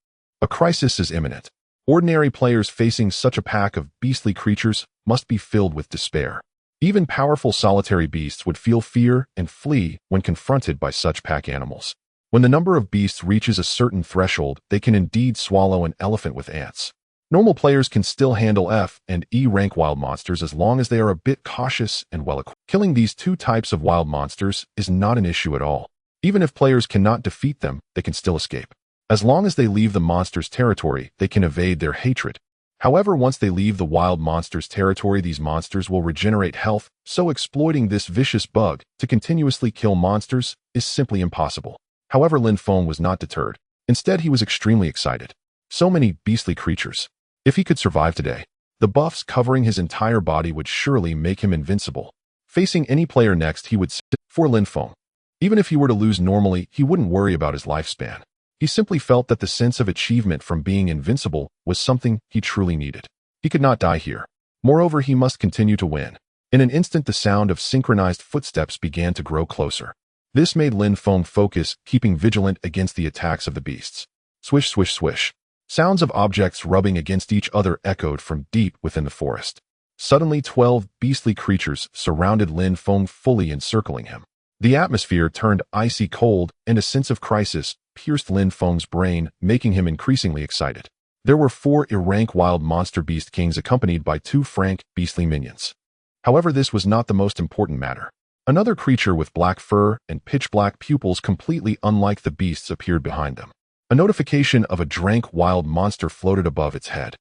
A crisis is imminent. Ordinary players facing such a pack of beastly creatures must be filled with despair. Even powerful solitary beasts would feel fear and flee when confronted by such pack animals. When the number of beasts reaches a certain threshold, they can indeed swallow an elephant with ants. Normal players can still handle F and E rank wild monsters as long as they are a bit cautious and well-equipped. Killing these two types of wild monsters is not an issue at all. Even if players cannot defeat them, they can still escape. As long as they leave the monster's territory, they can evade their hatred. However, once they leave the wild monster's territory, these monsters will regenerate health, so exploiting this vicious bug to continuously kill monsters is simply impossible. However, Lin Feng was not deterred. Instead, he was extremely excited. So many beastly creatures. If he could survive today, the buffs covering his entire body would surely make him invincible. Facing any player next, he would sit for Lin Feng. Even if he were to lose normally, he wouldn't worry about his lifespan. He simply felt that the sense of achievement from being invincible was something he truly needed. He could not die here. Moreover, he must continue to win. In an instant, the sound of synchronized footsteps began to grow closer. This made Lin Feng focus, keeping vigilant against the attacks of the beasts. Swish, swish, swish. Sounds of objects rubbing against each other echoed from deep within the forest. Suddenly, 12 beastly creatures surrounded Lin Feng, fully encircling him. The atmosphere turned icy cold, and a sense of crisis pierced Lin Feng's brain, making him increasingly excited. There were 4 rank wild monster beast kings accompanied by 2 frank beastly minions. However, this was not the most important matter. Another creature with black fur and pitch-black pupils completely unlike the beasts appeared behind them. A notification of a Drank wild monster floated above its head.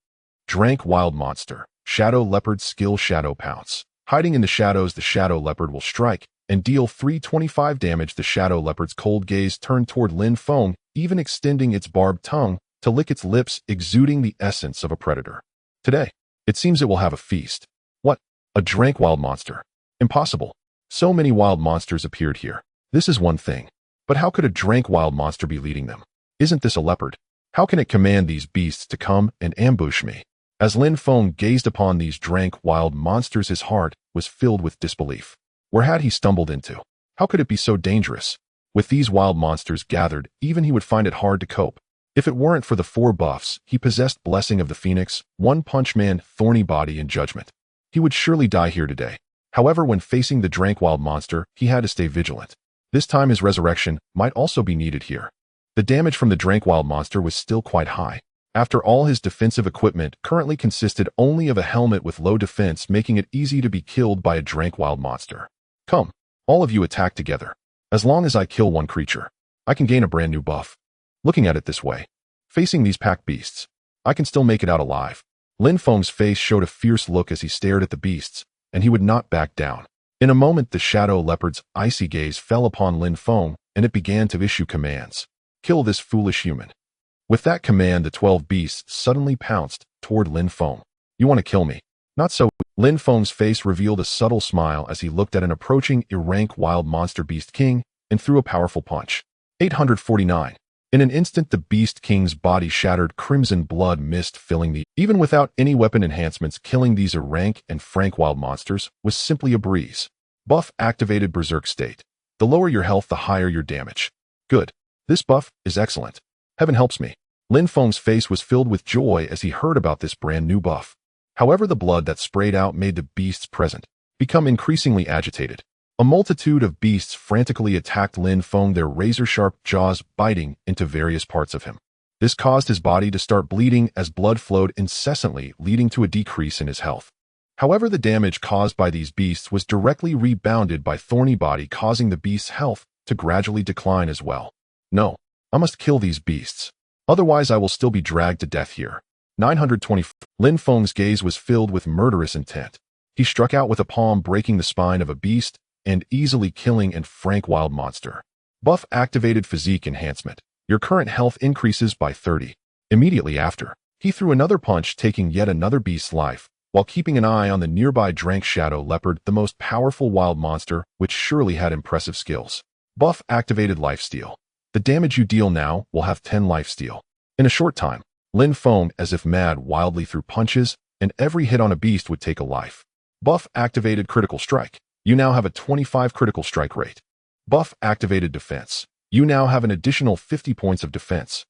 Drank wild monster. Shadow leopard skill shadow pounce. Hiding in the shadows, the shadow leopard will strike and deal 325 damage. The shadow leopard's cold gaze turned toward Lin Feng, even extending its barbed tongue to lick its lips, exuding the essence of a predator. Today, it seems it will have a feast. What? A Drank wild monster. Impossible. So many wild monsters appeared here. This is one thing. But how could a Drank wild monster be leading them? Isn't this a leopard? How can it command these beasts to come and ambush me? As Lin Feng gazed upon these Drank wild monsters, his heart was filled with disbelief. Where had he stumbled into? How could it be so dangerous? With these wild monsters gathered, even he would find it hard to cope. If it weren't for the 4 buffs, he possessed Blessing of the Phoenix, One Punch Man, Thorny Body, and Judgment. He would surely die here today. However, when facing the Drank wild monster, he had to stay vigilant. This time his resurrection might also be needed here. The damage from the Drank wild monster was still quite high. After all, his defensive equipment currently consisted only of a helmet with low defense, making it easy to be killed by a Drank wild monster. Come, all of you attack together. As long as I kill one creature, I can gain a brand new buff. Looking at it this way, facing these pack beasts, I can still make it out alive. Lin Feng's face showed a fierce look as he stared at the beasts, and he would not back down. In a moment, the shadow leopard's icy gaze fell upon Lin Feng, and it began to issue commands. Kill this foolish human. With that command, the 12 beasts suddenly pounced toward Lin Feng. You want to kill me? Not so. Lin Feng's face revealed a subtle smile as he looked at an approaching rank wild monster beast king and threw a powerful punch. 849. In an instant, the beast king's body shattered, crimson blood mist filling the... Even without any weapon enhancements, killing these rank and frank wild monsters was simply a breeze. Buff activated berserk state. The lower your health, the higher your damage. Good. This buff is excellent. Heaven helps me. Lin Feng's face was filled with joy as he heard about this brand new buff. However, the blood that sprayed out made the beasts present become increasingly agitated. A multitude of beasts frantically attacked Lin Feng, their razor-sharp jaws biting into various parts of him. This caused his body to start bleeding as blood flowed incessantly, leading to a decrease in his health. However, the damage caused by these beasts was directly rebounded by Thorny Body, causing the beast's health to gradually decline as well. No, I must kill these beasts. Otherwise, I will still be dragged to death here. 920. Lin Feng's gaze was filled with murderous intent. He struck out with a palm, breaking the spine of a beast and easily killing a frank wild monster. Buff activated physique enhancement. Your current health increases by 30. Immediately after, he threw another punch, taking yet another beast's life, while keeping an eye on the nearby Drank shadow leopard, the most powerful wild monster, which surely had impressive skills. Buff activated lifesteal. The damage you deal now will have 10 lifesteal. In a short time, Lin Feng, as if mad, wildly threw punches, and every hit on a beast would take a life. Buff activated critical strike. You now have a 25 critical strike rate. Buff activated defense. You now have an additional 50 points of defense.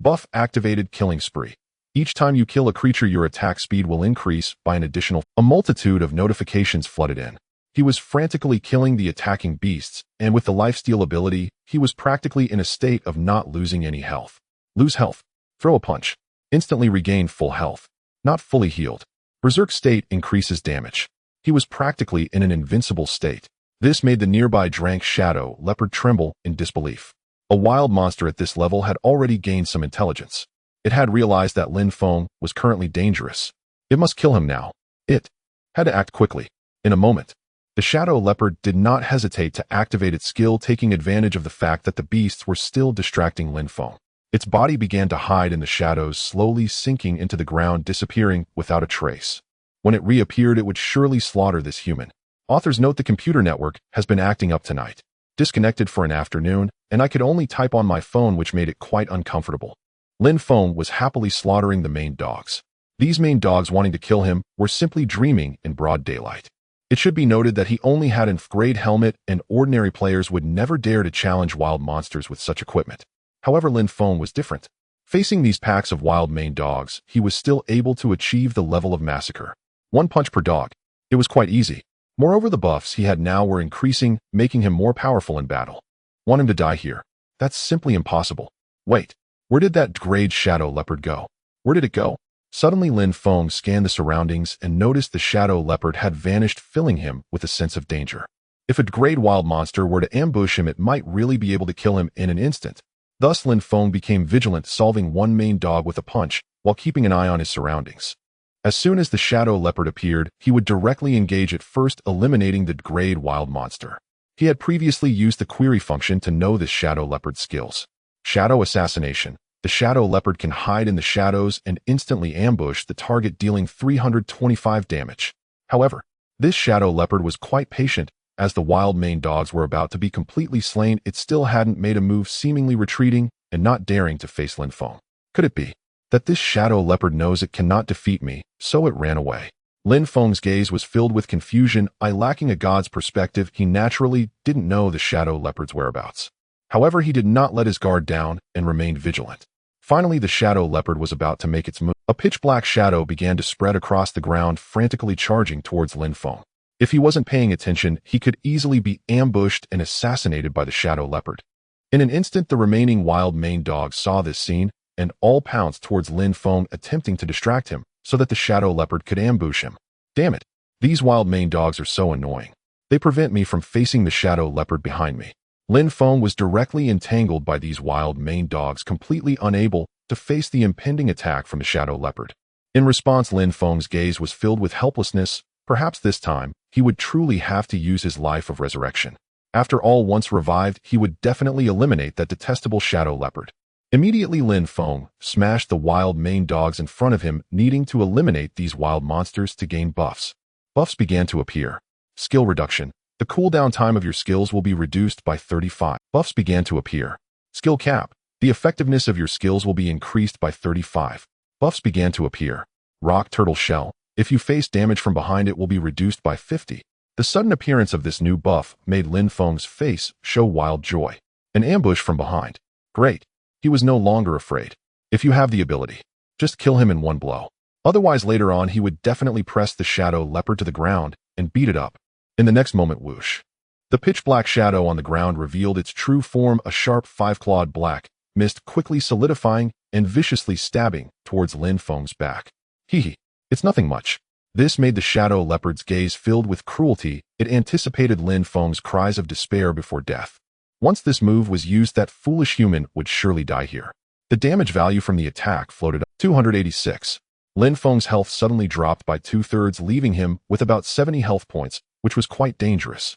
Buff activated killing spree. Each time you kill a creature, your attack speed will increase by an additional... A multitude of notifications flooded in. He was frantically killing the attacking beasts, and with the lifesteal ability, he was practically in a state of not losing any health. Lose health. Throw a punch. Instantly regain full health. Not fully healed. Berserk state increases damage. He was practically in an invincible state. This made the nearby Drank shadow leopard tremble in disbelief. A wild monster at this level had already gained some intelligence. It had realized that Lin Feng was currently dangerous. It must kill him now. It had to act quickly. In a moment, the shadow leopard did not hesitate to activate its skill, taking advantage of the fact that the beasts were still distracting Lin Feng. Its body began to hide in the shadows, slowly sinking into the ground, disappearing without a trace. When it reappeared, it would surely slaughter this human. Authors note the computer network has been acting up tonight. Disconnected for an afternoon, and I could only type on my phone, which made it quite uncomfortable. Lin Feng was happily slaughtering the main dogs. These main dogs, wanting to kill him, were simply dreaming in broad daylight. It should be noted that he only had an grade helmet, and ordinary players would never dare to challenge wild monsters with such equipment. However, Lin Feng was different. Facing these packs of wild main dogs, he was still able to achieve the level of massacre. 1 punch per dog. It was quite easy. Moreover, the buffs he had now were increasing, making him more powerful in battle. Want him to die here? That's simply impossible. Wait, where did that grade shadow leopard go? Where did it go? Suddenly, Lin Feng scanned the surroundings and noticed the shadow leopard had vanished, filling him with a sense of danger. If a great wild monster were to ambush him, it might really be able to kill him in an instant. Thus, Lin Feng became vigilant, solving one main dog with a punch, while keeping an eye on his surroundings. As soon as the shadow leopard appeared, he would directly engage it, first eliminating the grade wild monster. He had previously used the query function to know this shadow leopard's skills. Shadow assassination. The shadow leopard can hide in the shadows and instantly ambush the target, dealing 325 damage. However, this shadow leopard was quite patient. As the wild main dogs were about to be completely slain, it still hadn't made a move, seemingly retreating and not daring to face Lin Feng. Could it be that this shadow leopard knows it cannot defeat me, so it ran away? Lin Feng's gaze was filled with confusion. Lacking a god's perspective, he naturally didn't know the shadow leopard's whereabouts. However, he did not let his guard down and remained vigilant. Finally, the shadow leopard was about to make its move. A pitch-black shadow began to spread across the ground, frantically charging towards Lin Feng. If he wasn't paying attention, he could easily be ambushed and assassinated by the shadow leopard. In an instant, the remaining wild main dogs saw this scene and all pounced towards Lin Feng, attempting to distract him so that the shadow leopard could ambush him. Damn it! These wild main dogs are so annoying. They prevent me from facing the shadow leopard behind me. Lin Feng was directly entangled by these wild main dogs, completely unable to face the impending attack from the shadow leopard. In response, Lin Feng's gaze was filled with helplessness. Perhaps this time, he would truly have to use his life of resurrection. After all, once revived, he would definitely eliminate that detestable shadow leopard. Immediately, Lin Feng smashed the wild main dogs in front of him, needing to eliminate these wild monsters to gain buffs. Buffs began to appear. Skill reduction. The cooldown time of your skills will be reduced by 35. Buffs began to appear. Skill cap. The effectiveness of your skills will be increased by 35. Buffs began to appear. Rock turtle shell. If you face damage from behind, it will be reduced by 50. The sudden appearance of this new buff made Lin Feng's face show wild joy. An ambush from behind. Great. He was no longer afraid. If you have the ability, just kill him in one blow. Otherwise, later on, he would definitely press the shadow leopard to the ground and beat it up. In the next moment, whoosh. The pitch-black shadow on the ground revealed its true form, a sharp 5-clawed black mist, quickly solidifying and viciously stabbing towards Lin Feng's back. Hee. It's nothing much. This made the shadow leopard's gaze filled with cruelty. It anticipated Lin Feng's cries of despair before death. Once this move was used, that foolish human would surely die here. The damage value from the attack floated up 286. Lin Feng's health suddenly dropped by 2/3, leaving him with about 70 health points, which was quite dangerous.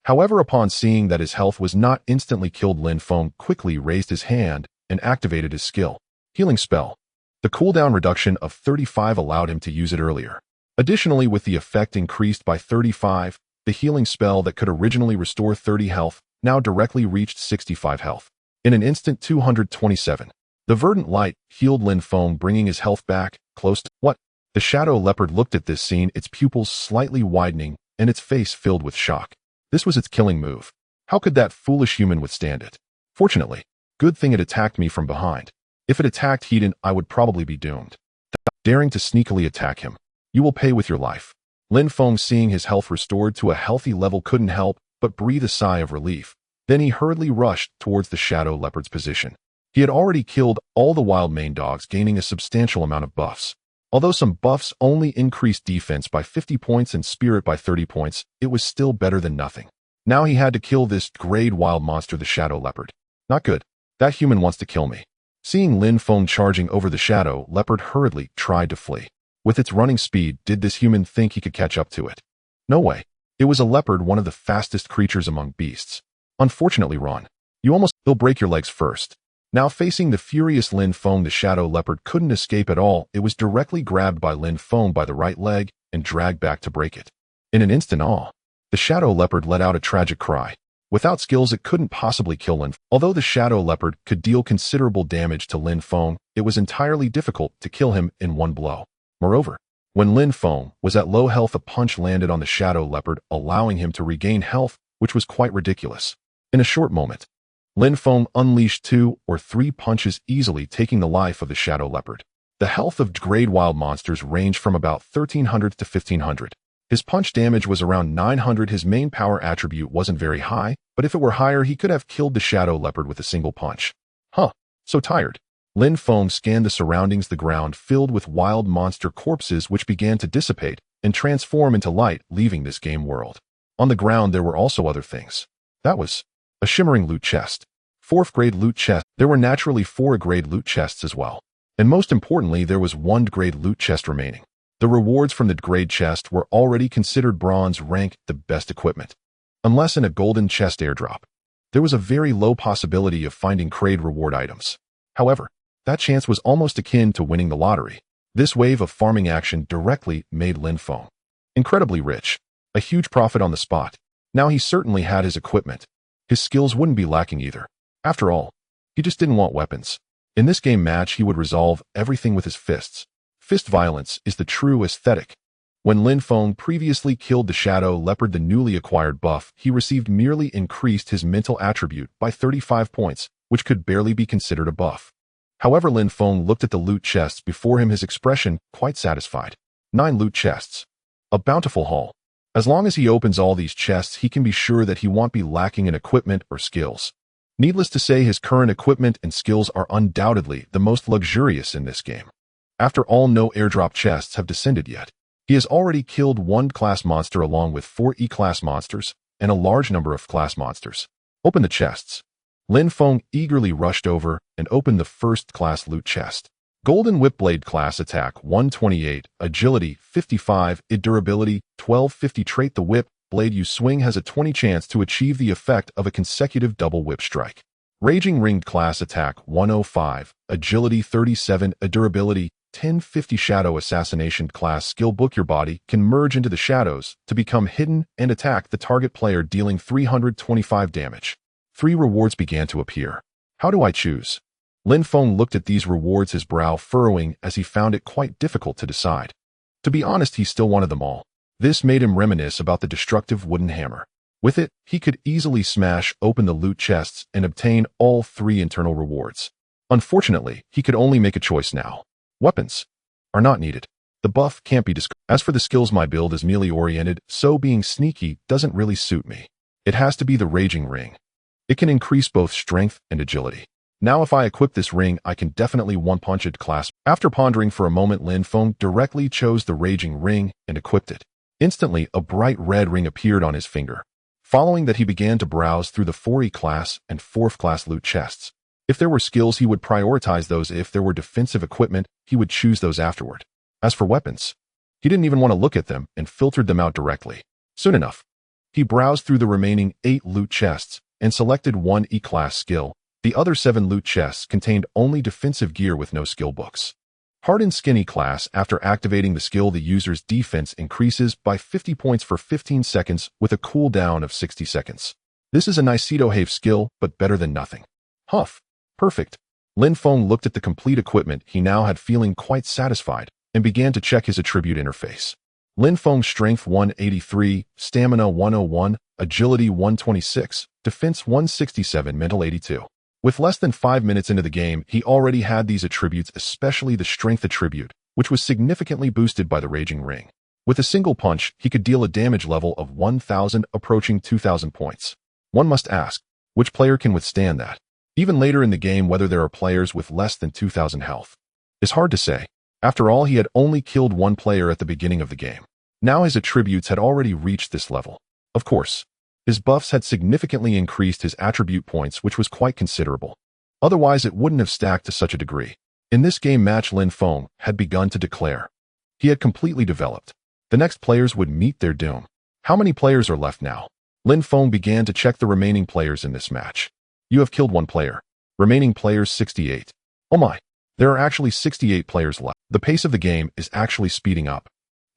However, upon seeing that his health was not instantly killed, Lin Feng quickly raised his hand and activated his skill. Healing spell. The cooldown reduction of 35 allowed him to use it earlier. Additionally, with the effect increased by 35, the healing spell that could originally restore 30 health now directly reached 65 health. In an instant, 227. The verdant light healed Lin Feng, bringing his health back close to what? The shadow leopard looked at this scene, its pupils slightly widening and its face filled with shock. This was its killing move. How could that foolish human withstand it? Fortunately, good thing it attacked me from behind. If it attacked Hedon, I would probably be doomed. Daring to sneakily attack him. You will pay with your life. Lin Feng, seeing his health restored to a healthy level, couldn't help but breathe a sigh of relief. Then he hurriedly rushed towards the shadow leopard's position. He had already killed all the wild main dogs, gaining a substantial amount of buffs. Although some buffs only increased defense by 50 points and spirit by 30 points, it was still better than nothing. Now he had to kill this grade wild monster, the shadow leopard. Not good. That human wants to kill me. Seeing Lin Feng charging over, the shadow leopard hurriedly tried to flee. With its running speed, did this human think he could catch up to it? No way. It was a leopard, one of the fastest creatures among beasts. Unfortunately, Ron, you'll break your legs first. Now facing the furious Lin Feng, the shadow leopard couldn't escape at all. It was directly grabbed by Lin Feng by the right leg and dragged back to break it. In an instant the shadow leopard let out a tragic cry. Without skills, it couldn't possibly kill Lin Feng. Although the shadow leopard could deal considerable damage to Lin Feng, it was entirely difficult to kill him in one blow. Moreover, when Lin Feng was at low health, a punch landed on the shadow leopard, allowing him to regain health, which was quite ridiculous. In a short moment, Lin Feng unleashed 2 or 3 punches, easily taking the life of the shadow leopard. The health of grade wild monsters ranged from about 1300 to 1500. His punch damage was around 900. His main power attribute wasn't very high, but if it were higher, he could have killed the shadow leopard with a single punch. So tired. Lin Feng scanned the surroundings, the ground filled with wild monster corpses which began to dissipate and transform into light, leaving this game world. On the ground there were also other things. That was a shimmering loot chest. 4th grade loot chest. There were naturally 4 grade loot chests as well. And most importantly, there was 1 grade loot chest remaining. The rewards from the grade chest were already considered bronze rank, the best equipment. Unless in a golden chest airdrop, there was a very low possibility of finding grade reward items. However, that chance was almost akin to winning the lottery. This wave of farming action directly made Lin Feng incredibly rich. A huge profit on the spot. Now he certainly had his equipment. His skills wouldn't be lacking either. After all, he just didn't want weapons. In this game match, he would resolve everything with his fists. Fist violence is the true aesthetic. When Lin Feng previously killed the shadow leopard, the newly acquired buff he received merely increased his mental attribute by 35 points, which could barely be considered a buff. However, Lin Feng looked at the loot chests before him, his expression quite satisfied. 9 loot chests. A bountiful haul. As long as he opens all these chests, he can be sure that he won't be lacking in equipment or skills. Needless to say, his current equipment and skills are undoubtedly the most luxurious in this game. After all, no airdrop chests have descended yet. He has already killed 1 class monster along with 4 E-class monsters and a large number of class monsters. Open the chests. Lin Feng eagerly rushed over and opened the 1st class loot chest. Golden Whip Blade class attack 128, agility 55, durability 1250 trait. The whip blade you swing has a 20 chance to achieve the effect of a consecutive double whip strike. Raging Ringed class attack 105, agility 37, durability 1050. Shadow Assassination class skill book. Your body can merge into the shadows to become hidden and attack the target player, dealing 325 damage. 3 rewards began to appear. How do I choose? Lin Feng looked at these rewards, his brow furrowing as he found it quite difficult to decide. To be honest, he still wanted them all. This made him reminisce about the destructive wooden hammer. With it, he could easily smash open the loot chests and obtain all 3 internal rewards. Unfortunately, he could only make a choice now. Weapons are not needed. The buff can't be discarded. As for the skills, my build is melee-oriented, so being sneaky doesn't really suit me. It has to be the Raging Ring. It can increase both strength and agility. Now if I equip this ring, I can definitely one-punch it class. After pondering for a moment, Lin Feng directly chose the Raging Ring and equipped it. Instantly, a bright red ring appeared on his finger. Following that, he began to browse through the 4E class and 4th class loot chests. If there were skills, he would prioritize those. If there were defensive equipment, he would choose those afterward. As for weapons, he didn't even want to look at them and filtered them out directly. Soon enough, he browsed through the remaining 8 loot chests and selected 1 E-class skill. The other 7 loot chests contained only defensive gear with no skill books. Hardened Skinny class. After activating the skill, the user's defense increases by 50 points for 15 seconds with a cooldown of 60 seconds. This is a nice have skill, but better than nothing. Huff. Perfect. Lin Feng looked at the complete equipment he now had, feeling quite satisfied, and began to check his attribute interface. Lin Feng strength 183, stamina 101, agility 126, defense 167, mental 82. With less than 5 minutes into the game, he already had these attributes, especially the strength attribute, which was significantly boosted by the Raging Ring. With a single punch, he could deal a damage level of 1,000, approaching 2,000 points. One must ask, which player can withstand that? Even later in the game, whether there are players with less than 2,000 health is hard to say. After all, he had only killed 1 player at the beginning of the game. Now his attributes had already reached this level. Of course, his buffs had significantly increased his attribute points, which was quite considerable. Otherwise, it wouldn't have stacked to such a degree. In this game match, Lin Feng had begun to declare. He had completely developed. The next players would meet their doom. How many players are left now? Lin Feng began to check the remaining players in this match. You have killed 1 player. Remaining players 68. Oh my, there are actually 68 players left. The pace of the game is actually speeding up.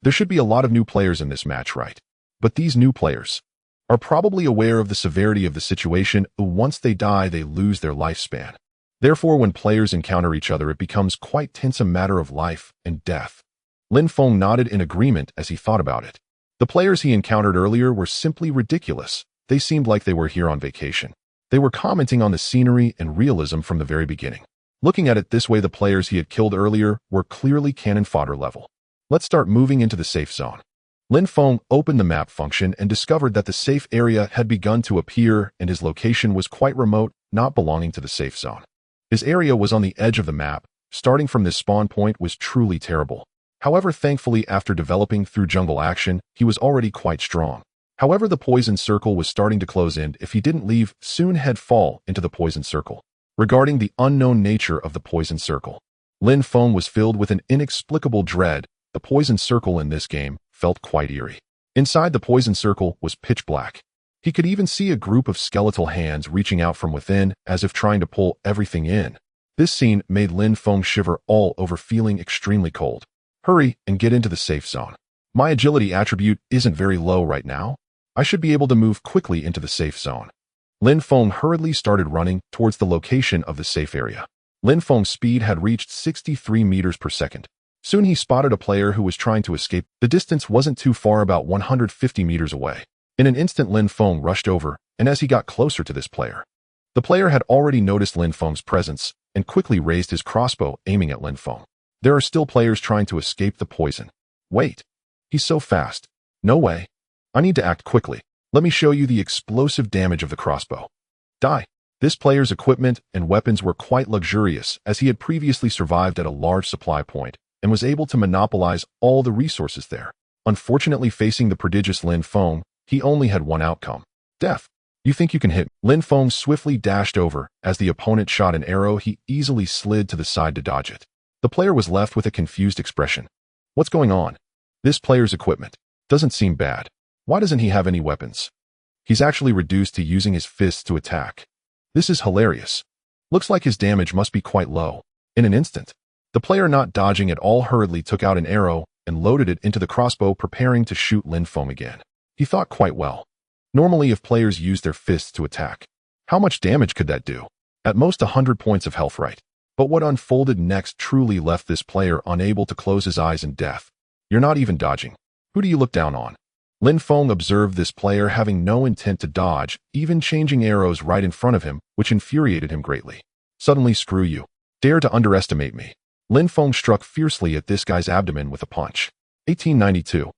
There should be a lot of new players in this match, right? But these new players are probably aware of the severity of the situation. Once they die, they lose their lifespan. Therefore, when players encounter each other, it becomes quite tense, a matter of life and death. Lin Feng nodded in agreement as he thought about it. The players he encountered earlier were simply ridiculous. They seemed like they were here on vacation. They were commenting on the scenery and realism from the very beginning. Looking at it this way, the players he had killed earlier were clearly cannon fodder level. Let's start moving into the safe zone. Lin Feng opened the map function and discovered that the safe area had begun to appear and his location was quite remote, not belonging to the safe zone. His area was on the edge of the map. Starting from this spawn point was truly terrible. However, thankfully, after developing through jungle action, he was already quite strong. However, the poison circle was starting to close in. If he didn't leave, soon he'd fall into the poison circle. Regarding the unknown nature of the poison circle, Lin Feng was filled with an inexplicable dread. The poison circle in this game felt quite eerie. Inside the poison circle was pitch black. He could even see a group of skeletal hands reaching out from within, as if trying to pull everything in. This scene made Lin Feng shiver all over, feeling extremely cold. Hurry and get into the safe zone. My agility attribute isn't very low right now. I should be able to move quickly into the safe zone. Lin Feng hurriedly started running towards the location of the safe area. Lin Feng's speed had reached 63 meters per second. Soon he spotted a player who was trying to escape. The distance wasn't too far, about 150 meters away. In an instant, Lin Feng rushed over, and as he got closer to this player, the player had already noticed Lin Feng's presence and quickly raised his crossbow, aiming at Lin Feng. There are still players trying to escape the poison. Wait, he's so fast. No way. I need to act quickly. Let me show you the explosive damage of the crossbow. Die. This player's equipment and weapons were quite luxurious, as he had previously survived at a large supply point and was able to monopolize all the resources there. Unfortunately, facing the prodigious Lin Feng, he only had one outcome: death. You think you can hit? Lin Feng swiftly dashed over. As the opponent shot an arrow, he easily slid to the side to dodge it. The player was left with a confused expression. What's going on? This player's equipment doesn't seem bad. Why doesn't he have any weapons? He's actually reduced to using his fists to attack. This is hilarious. Looks like his damage must be quite low. In an instant, the player, not dodging at all, hurriedly took out an arrow and loaded it into the crossbow, preparing to shoot Lin Feng again. He thought quite well. Normally, if players use their fists to attack, how much damage could that do? At most 100 points of health, right? But what unfolded next truly left this player unable to close his eyes in death. You're not even dodging. Who do you look down on? Lin Feng observed this player having no intent to dodge, even changing arrows right in front of him, which infuriated him greatly. Suddenly, screw you. Dare to underestimate me. Lin Feng struck fiercely at this guy's abdomen with a punch. 1892.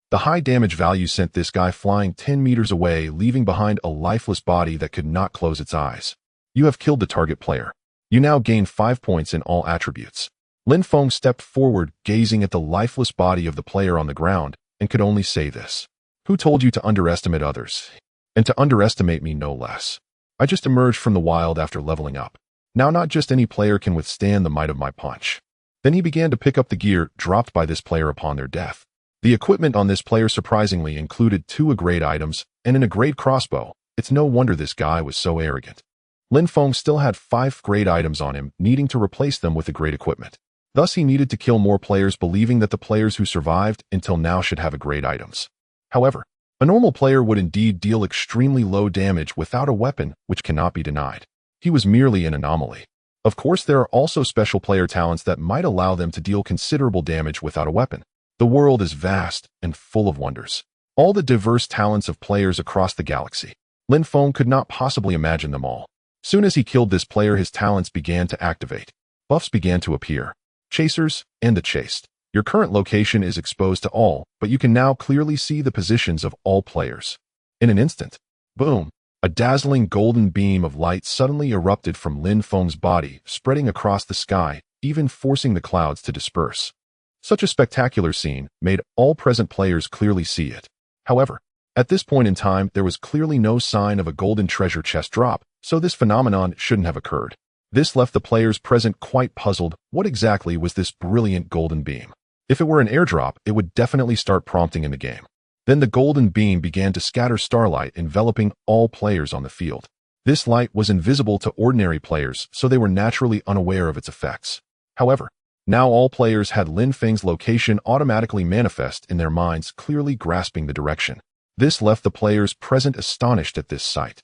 The high damage value sent this guy flying 10 meters away, leaving behind a lifeless body that could not close its eyes. You have killed the target player. You now gain 5 points in all attributes. Lin Feng stepped forward, gazing at the lifeless body of the player on the ground, and could only say this. Who told you to underestimate others? And to underestimate me, no less. I just emerged from the wild after leveling up. Now not just any player can withstand the might of my punch. Then he began to pick up the gear dropped by this player upon their death. The equipment on this player surprisingly included 2 grade items and a grade crossbow. It's no wonder this guy was so arrogant. Lin Feng still had 5 grade items on him, needing to replace them with the grade equipment. Thus, he needed to kill more players, believing that the players who survived until now should have a grade items. However, a normal player would indeed deal extremely low damage without a weapon, which cannot be denied. He was merely an anomaly. Of course, there are also special player talents that might allow them to deal considerable damage without a weapon. The world is vast and full of wonders. All the diverse talents of players across the galaxy. Lin Feng could not possibly imagine them all. Soon as he killed this player, his talents began to activate. Buffs began to appear. Chasers and the chased. Your current location is exposed to all, but you can now clearly see the positions of all players. In an instant, boom, a dazzling golden beam of light suddenly erupted from Lin Feng's body, spreading across the sky, even forcing the clouds to disperse. Such a spectacular scene made all present players clearly see it. However, at this point in time, there was clearly no sign of a golden treasure chest drop, so this phenomenon shouldn't have occurred. This left the players present quite puzzled. What exactly was this brilliant golden beam? If it were an airdrop, it would definitely start prompting in the game. Then the golden beam began to scatter starlight, enveloping all players on the field. This light was invisible to ordinary players, so they were naturally unaware of its effects. However, now all players had Lin Feng's location automatically manifest in their minds, clearly grasping the direction. This left the players present astonished at this sight.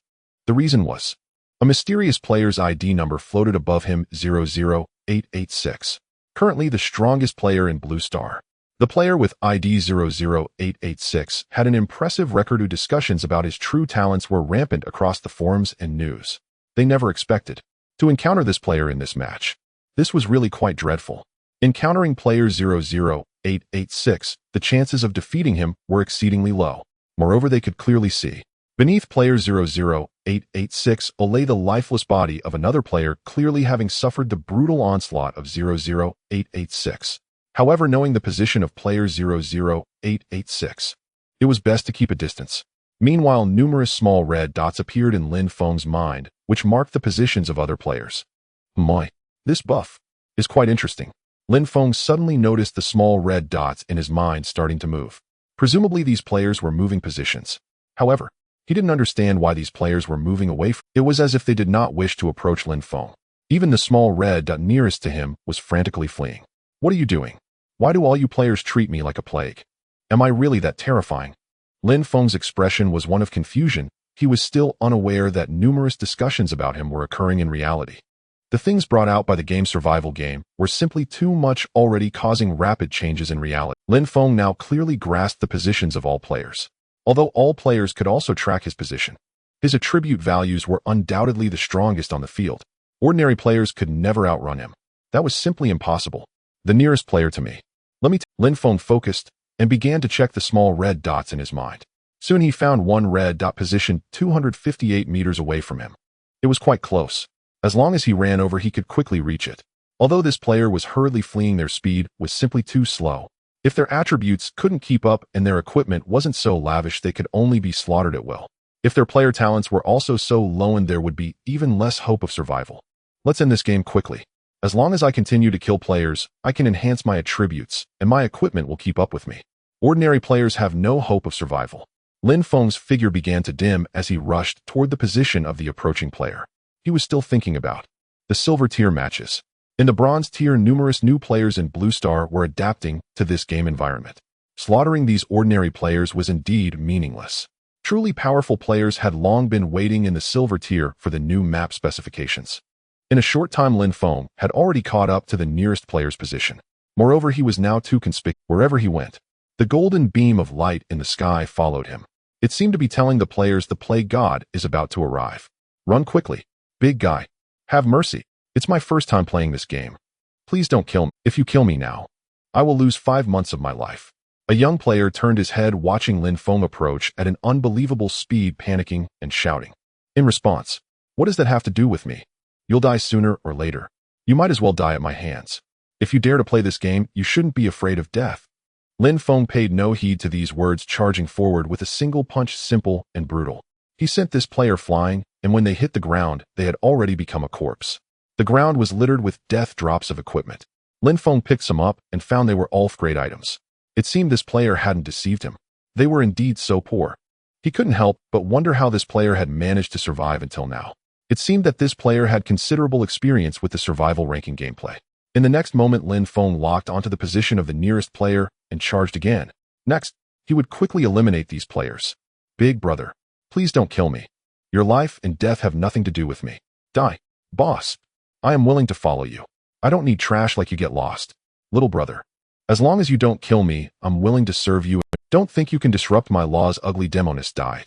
The reason was, a mysterious player's ID number floated above him, 00886. Currently the strongest player in Blue Star. The player with ID 00886 had an impressive record. Discussions about his true talents were rampant across the forums and news. They never expected to encounter this player in this match. This was really quite dreadful. Encountering player 00886, the chances of defeating him were exceedingly low. Moreover, they could clearly see beneath player 00886 lay the lifeless body of another player, clearly having suffered the brutal onslaught of 00886. However, knowing the position of player 00886, it was best to keep a distance. Meanwhile, numerous small red dots appeared in Lin Feng's mind, which marked the positions of other players. This buff is quite interesting. Lin Feng suddenly noticed the small red dots in his mind starting to move. Presumably these players were moving positions. However, he didn't understand why these players were moving away from him. It was as if they did not wish to approach Lin Feng. Even the small red dot nearest to him was frantically fleeing. What are you doing? Why do all you players treat me like a plague? Am I really that terrifying? Lin Feng's expression was one of confusion. He was still unaware that numerous discussions about him were occurring in reality. The things brought out by the game's survival game were simply too much, already causing rapid changes in reality. Lin Feng now clearly grasped the positions of all players. Although all players could also track his position, his attribute values were undoubtedly the strongest on the field. Ordinary players could never outrun him. That was simply impossible. The nearest player to me. Lin Feng focused and began to check the small red dots in his mind. Soon he found one red dot positioned 258 meters away from him. It was quite close. As long as he ran over, he could quickly reach it. Although this player was hurriedly fleeing, their speed was simply too slow. If their attributes couldn't keep up and their equipment wasn't so lavish, they could only be slaughtered at will. If their player talents were also so low, and there would be even less hope of survival. Let's end this game quickly. As long as I continue to kill players, I can enhance my attributes, and my equipment will keep up with me. Ordinary players have no hope of survival. Lin Feng's figure began to dim as he rushed toward the position of the approaching player. He was still thinking about the silver tier matches. In the bronze tier, numerous new players in Blue Star were adapting to this game environment. Slaughtering these ordinary players was indeed meaningless. Truly powerful players had long been waiting in the silver tier for the new map specifications. In a short time, Lin Feng had already caught up to the nearest player's position. Moreover, he was now too conspicuous. Wherever he went, the golden beam of light in the sky followed him. It seemed to be telling the players the plague god is about to arrive. Run quickly. Big guy. Have mercy. It's my first time playing this game. Please don't kill me. If you kill me now, I will lose 5 months of my life. A young player turned his head, watching Lin Feng approach at an unbelievable speed, panicking and shouting. In response, what does that have to do with me? You'll die sooner or later. You might as well die at my hands. If you dare to play this game, you shouldn't be afraid of death. Lin Feng paid no heed to these words, charging forward with a single punch, simple and brutal. He sent this player flying, and when they hit the ground, they had already become a corpse. The ground was littered with death drops of equipment. Lin Feng picked some up and found they were all great items. It seemed this player hadn't deceived him. They were indeed so poor. He couldn't help but wonder how this player had managed to survive until now. It seemed that this player had considerable experience with the survival ranking gameplay. In the next moment, Lin Feng locked onto the position of the nearest player and charged again. Next, he would quickly eliminate these players. Big brother, please don't kill me. Your life and death have nothing to do with me. Die. Boss, I am willing to follow you. I don't need trash like you. Get lost. Little brother, as long as you don't kill me, I'm willing to serve you. Don't think you can disrupt my laws. Ugly demonist died.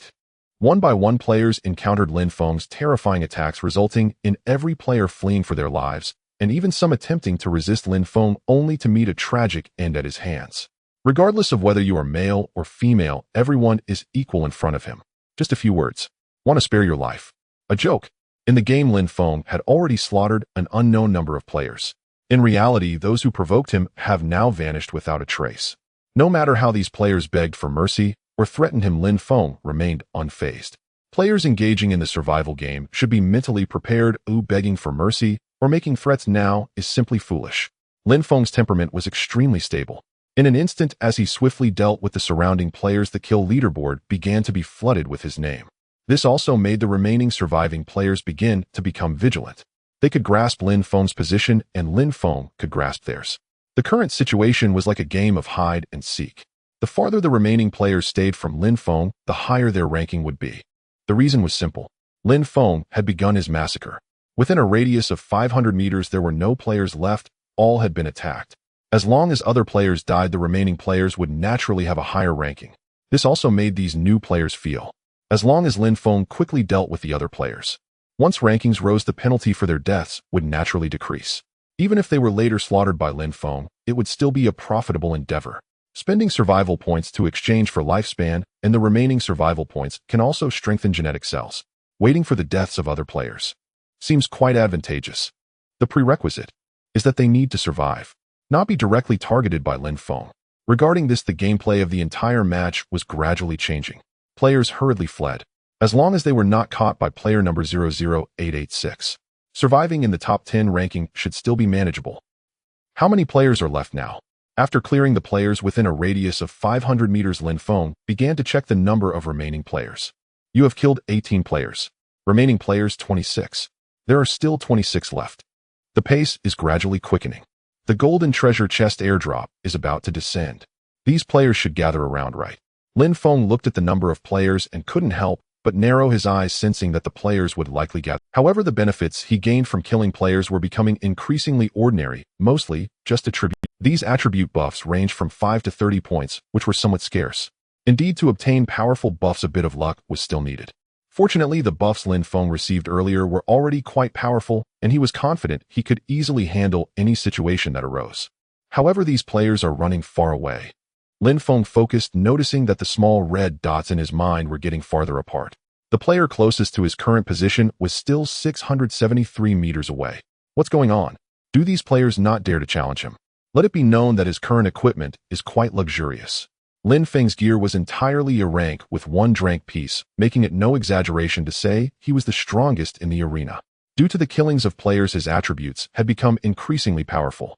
One by one, players encountered Lin Feng's terrifying attacks, resulting in every player fleeing for their lives, and even some attempting to resist Lin Feng, only to meet a tragic end at his hands. Regardless of whether you are male or female, everyone is equal in front of him. Just a few words. Want to spare your life? A joke. In the game, Lin Feng had already slaughtered an unknown number of players. In reality, those who provoked him have now vanished without a trace. No matter how these players begged for mercy or threatened him, Lin Feng remained unfazed. Players engaging in the survival game should be mentally prepared. Begging for mercy or making threats now is simply foolish. Lin Feng's temperament was extremely stable. In an instant, as he swiftly dealt with the surrounding players, the kill leaderboard began to be flooded with his name. This also made the remaining surviving players begin to become vigilant. They could grasp Lin Feng's position, and Lin Feng could grasp theirs. The current situation was like a game of hide and seek. The farther the remaining players stayed from Lin Feng, the higher their ranking would be. The reason was simple. Lin Feng had begun his massacre. Within a radius of 500 meters, there were no players left. All had been attacked. As long as other players died, the remaining players would naturally have a higher ranking. This also made these new players feel. As long as Lin Feng quickly dealt with the other players. Once rankings rose, the penalty for their deaths would naturally decrease. Even if they were later slaughtered by Lin Feng, it would still be a profitable endeavor. Spending survival points to exchange for lifespan, and the remaining survival points can also strengthen genetic cells. Waiting for the deaths of other players seems quite advantageous. The prerequisite is that they need to survive, not be directly targeted by Lin Feng. Regarding this, the gameplay of the entire match was gradually changing. Players hurriedly fled, as long as they were not caught by player number 00886. Surviving in the top 10 ranking should still be manageable. How many players are left now? After clearing the players within a radius of 500 meters, Lin Feng began to check the number of remaining players. You have killed 18 players. Remaining players 26. There are still 26 left. The pace is gradually quickening. The golden treasure chest airdrop is about to descend. These players should gather around, right? Lin Feng looked at the number of players and couldn't help but narrow his eyes, sensing that the players would likely gather. However, the benefits he gained from killing players were becoming increasingly ordinary, mostly just attribute. These attribute buffs ranged from 5 to 30 points, which were somewhat scarce. Indeed, to obtain powerful buffs, a bit of luck was still needed. Fortunately, the buffs Lin Feng received earlier were already quite powerful, and he was confident he could easily handle any situation that arose. However, these players are running far away. Lin Feng focused, noticing that the small red dots in his mind were getting farther apart. The player closest to his current position was still 673 meters away. What's going on? Do these players not dare to challenge him? Let it be known that his current equipment is quite luxurious. Lin Feng's gear was entirely a rank with one drank piece, making it no exaggeration to say he was the strongest in the arena. Due to the killings of players, his attributes had become increasingly powerful.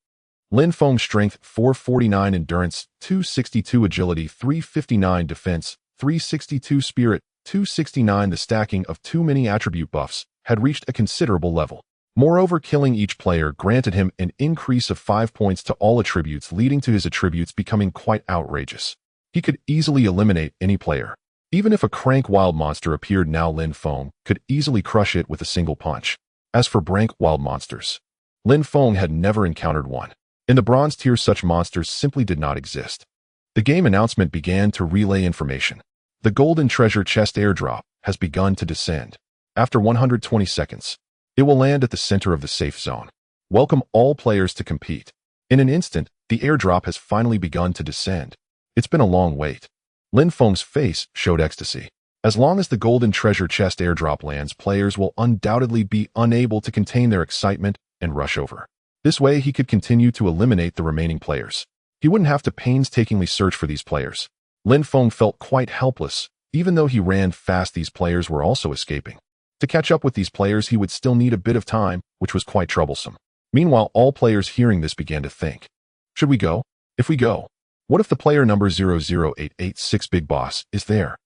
Lin Feng's strength 449, endurance 262, agility 359, defense 362, spirit 269. The stacking of too many attribute buffs had reached a considerable level. Moreover, killing each player granted him an increase of 5 points to all attributes, leading to his attributes becoming quite outrageous. He could easily eliminate any player. Even if a crank wild monster appeared now, Lin Feng could easily crush it with a single punch. As for rank wild monsters, Lin Feng had never encountered one. In the bronze tier, such monsters simply did not exist. The game announcement began to relay information. The golden treasure chest airdrop has begun to descend. After 120 seconds, it will land at the center of the safe zone. Welcome all players to compete. In an instant, the airdrop has finally begun to descend. It's been a long wait. Lin Feng's face showed ecstasy. As long as the golden treasure chest airdrop lands, players will undoubtedly be unable to contain their excitement and rush over. This way, he could continue to eliminate the remaining players. He wouldn't have to painstakingly search for these players. Lin Feng felt quite helpless. Even though he ran fast, these players were also escaping. To catch up with these players, he would still need a bit of time, which was quite troublesome. Meanwhile, all players hearing this began to think. Should we go? If we go, what if the player number 00886 Big Boss is there?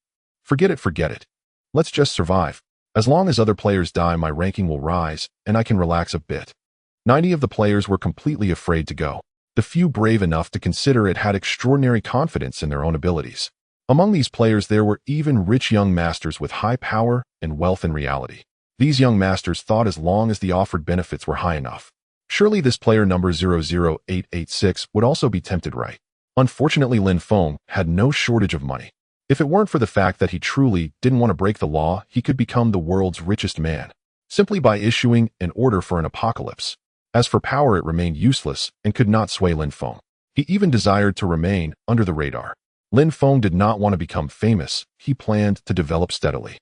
Forget it. Let's just survive. As long as other players die, my ranking will rise, and I can relax a bit. 90 of the players were completely afraid to go. The few brave enough to consider it had extraordinary confidence in their own abilities. Among these players, there were even rich young masters with high power and wealth in reality. These young masters thought as long as the offered benefits were high enough, surely this player number 00886 would also be tempted, right? Unfortunately, Lin Feng had no shortage of money. If it weren't for the fact that he truly didn't want to break the law, he could become the world's richest man, simply by issuing an order for an apocalypse. As for power, it remained useless and could not sway Lin Feng. He even desired to remain under the radar. Lin Feng did not want to become famous. He planned to develop steadily.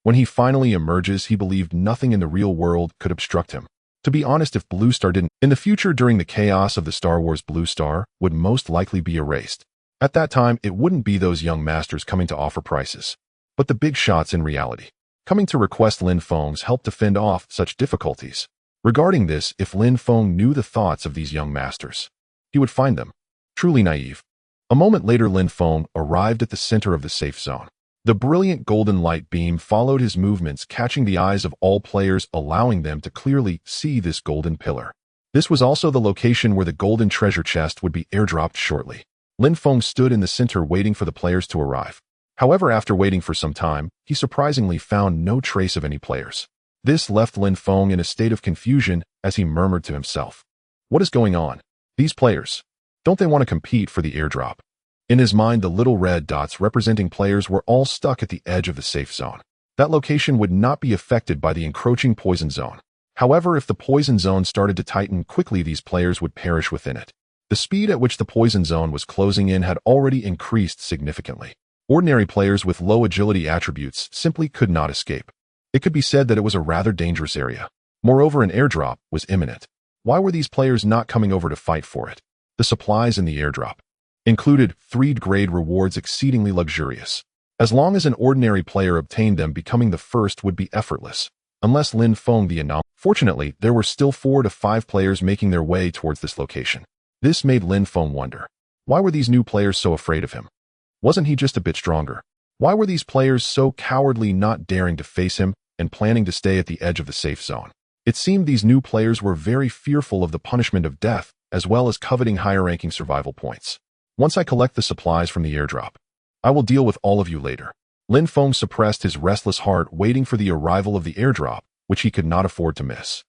When he finally emerges, he believed nothing in the real world could obstruct him. To be honest, if Blue Star didn't, in the future during the chaos of the Star Wars, Blue Star would most likely be erased. At that time, it wouldn't be those young masters coming to offer prices, but the big shots in reality, coming to request Lin Feng's help to fend off such difficulties. Regarding this, if Lin Feng knew the thoughts of these young masters, he would find them truly naive. A moment later, Lin Feng arrived at the center of the safe zone. The brilliant golden light beam followed his movements, catching the eyes of all players, allowing them to clearly see this golden pillar. This was also the location where the golden treasure chest would be airdropped shortly. Lin Feng stood in the center waiting for the players to arrive. However, after waiting for some time, he surprisingly found no trace of any players. This left Lin Feng in a state of confusion as he murmured to himself, "What is going on? These players, don't they want to compete for the airdrop?" In his mind, the little red dots representing players were all stuck at the edge of the safe zone. That location would not be affected by the encroaching poison zone. However, if the poison zone started to tighten quickly, these players would perish within it. The speed at which the poison zone was closing in had already increased significantly. Ordinary players with low agility attributes simply could not escape. It could be said that it was a rather dangerous area. Moreover, an airdrop was imminent. Why were these players not coming over to fight for it? The supplies in the airdrop included 3rd-grade rewards exceedingly luxurious. As long as an ordinary player obtained them, becoming the first would be effortless, unless Lin Feng the anomaly. Fortunately, there were still 4 to 5 players making their way towards this location. This made Lin Feng wonder, why were these new players so afraid of him? Wasn't he just a bit stronger? Why were these players so cowardly, not daring to face him and planning to stay at the edge of the safe zone? It seemed these new players were very fearful of the punishment of death, as well as coveting higher-ranking survival points. Once I collect the supplies from the airdrop, I will deal with all of you later. Lin Feng suppressed his restless heart, waiting for the arrival of the airdrop, which he could not afford to miss.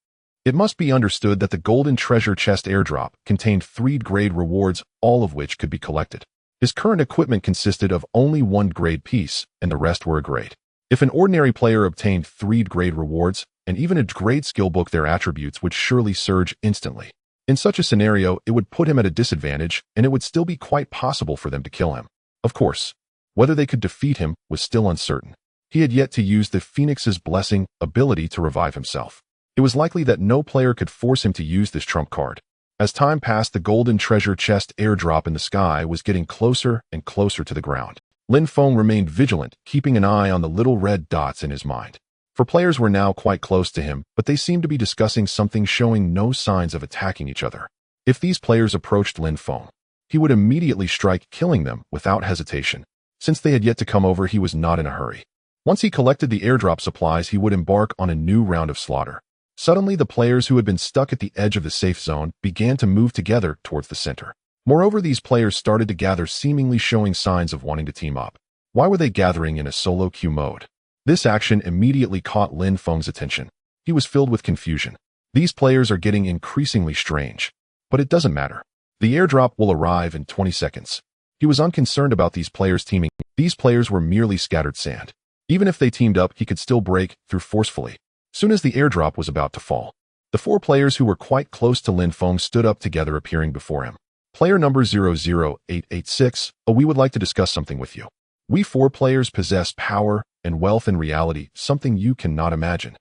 It must be understood that the golden treasure chest airdrop contained 3rd-grade rewards, all of which could be collected. His current equipment consisted of only 1-grade piece, and the rest were a grade. If an ordinary player obtained 3rd-grade rewards, and even a grade skill book, their attributes would surely surge instantly. In such a scenario, it would put him at a disadvantage, and it would still be quite possible for them to kill him. Of course, whether they could defeat him was still uncertain. He had yet to use the Phoenix's Blessing ability to revive himself. It was likely that no player could force him to use this trump card. As time passed, the golden treasure chest airdrop in the sky was getting closer and closer to the ground. Lin Feng remained vigilant, keeping an eye on the little red dots in his mind. For players were now quite close to him, but they seemed to be discussing something, showing no signs of attacking each other. If these players approached Lin Feng, he would immediately strike, killing them without hesitation. Since they had yet to come over, he was not in a hurry. Once he collected the airdrop supplies, he would embark on a new round of slaughter. Suddenly, the players who had been stuck at the edge of the safe zone began to move together towards the center. Moreover, these players started to gather, seemingly showing signs of wanting to team up. Why were they gathering in a solo queue mode? This action immediately caught Lin Feng's attention. He was filled with confusion. These players are getting increasingly strange. But it doesn't matter. The airdrop will arrive in 20 seconds. He was unconcerned about these players teaming. These players were merely scattered sand. Even if they teamed up, he could still break through forcefully. Soon as the airdrop was about to fall, the 4 players who were quite close to Lin Feng stood up together, appearing before him. Player number 00886, we would like to discuss something with you. We 4 players possess power and wealth in reality, something you cannot imagine.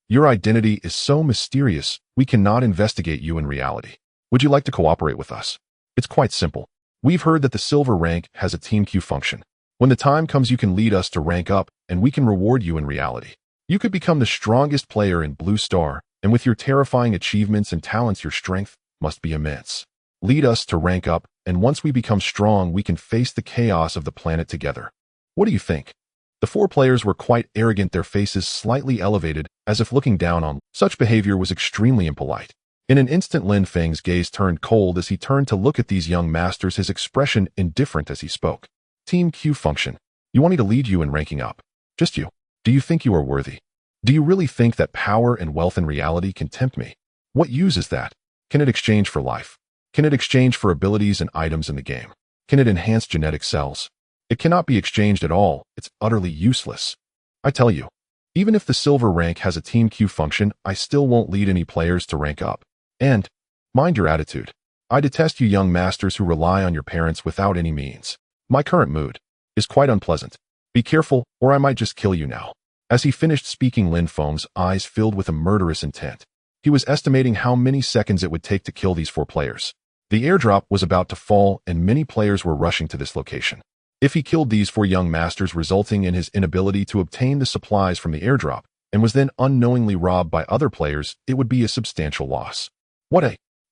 Your identity is so mysterious, we cannot investigate you in reality. Would you like to cooperate with us? It's quite simple. We've heard that the silver rank has a team queue function. When the time comes, you can lead us to rank up, and we can reward you in reality. You could become the strongest player in Blue Star, and with your terrifying achievements and talents, your strength must be immense. Lead us to rank up, and once we become strong, we can face the chaos of the planet together. What do you think? The 4 players were quite arrogant, their faces slightly elevated, as if looking down on. Such behavior was extremely impolite. In an instant, Lin Feng's gaze turned cold as he turned to look at these young masters, his expression indifferent as he spoke. Team Q function. You want me to lead you in ranking up? Just you. Do you think you are worthy? Do you really think that power and wealth in reality can tempt me? What use is that? Can it exchange for life? Can it exchange for abilities and items in the game? Can it enhance genetic cells? It cannot be exchanged at all. It's utterly useless. I tell you, even if the silver rank has a team queue function, I still won't lead any players to rank up. And mind your attitude. I detest you young masters who rely on your parents without any means. My current mood is quite unpleasant. Be careful, or I might just kill you now. As he finished speaking, Lin Feng's eyes filled with a murderous intent. He was estimating how many seconds it would take to kill these 4 players. The airdrop was about to fall, and many players were rushing to this location. If he killed these 4 young masters, resulting in his inability to obtain the supplies from the airdrop, and was then unknowingly robbed by other players, it would be a substantial loss.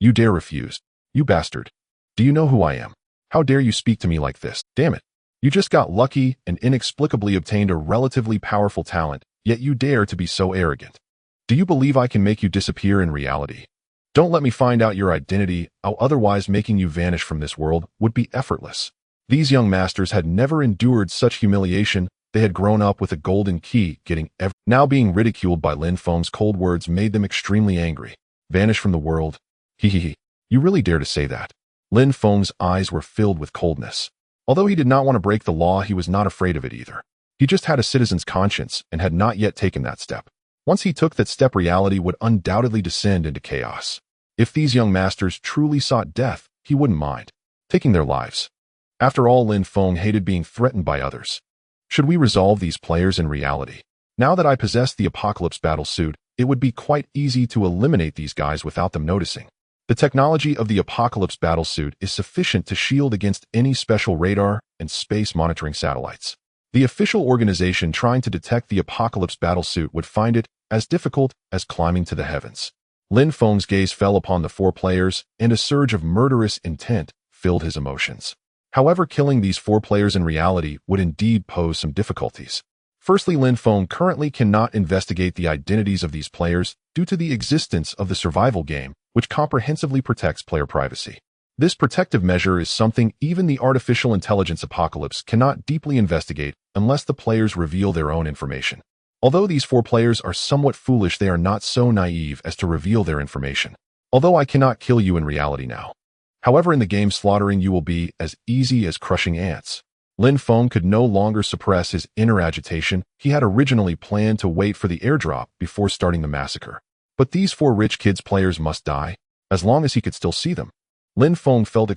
You dare refuse? You bastard. Do you know who I am? How dare you speak to me like this? Damn it. You just got lucky and inexplicably obtained a relatively powerful talent, yet you dare to be so arrogant. Do you believe I can make you disappear in reality? Don't let me find out your identity, how otherwise making you vanish from this world would be effortless. These young masters had never endured such humiliation. They had grown up with a golden key, now being ridiculed by Lin Feng's cold words made them extremely angry. Vanish from the world? Hehehe. You really dare to say that? Lin Feng's eyes were filled with coldness. Although he did not want to break the law, he was not afraid of it either. He just had a citizen's conscience and had not yet taken that step. Once he took that step, reality would undoubtedly descend into chaos. If these young masters truly sought death, he wouldn't mind taking their lives. After all, Lin Feng hated being threatened by others. Should we resolve these players in reality? Now that I possess the Apocalypse battle suit, it would be quite easy to eliminate these guys without them noticing. The technology of the Apocalypse battle suit is sufficient to shield against any special radar and space monitoring satellites. The official organization trying to detect the Apocalypse battle suit would find it as difficult as climbing to the heavens. Lin Feng's gaze fell upon the 4 players, and a surge of murderous intent filled his emotions. However, killing these 4 players in reality would indeed pose some difficulties. Firstly, Lin Feng currently cannot investigate the identities of these players due to the existence of the survival game, which comprehensively protects player privacy. This protective measure is something even the artificial intelligence Apocalypse cannot deeply investigate unless the players reveal their own information. Although these 4 players are somewhat foolish, they are not so naive as to reveal their information. Although I cannot kill you in reality now. However, in the game, slaughtering you will be as easy as crushing ants. Lin Feng could no longer suppress his inner agitation. He had originally planned to wait for the airdrop before starting the massacre. But these 4 rich kids players must die, as long as he could still see them. Lin Feng felt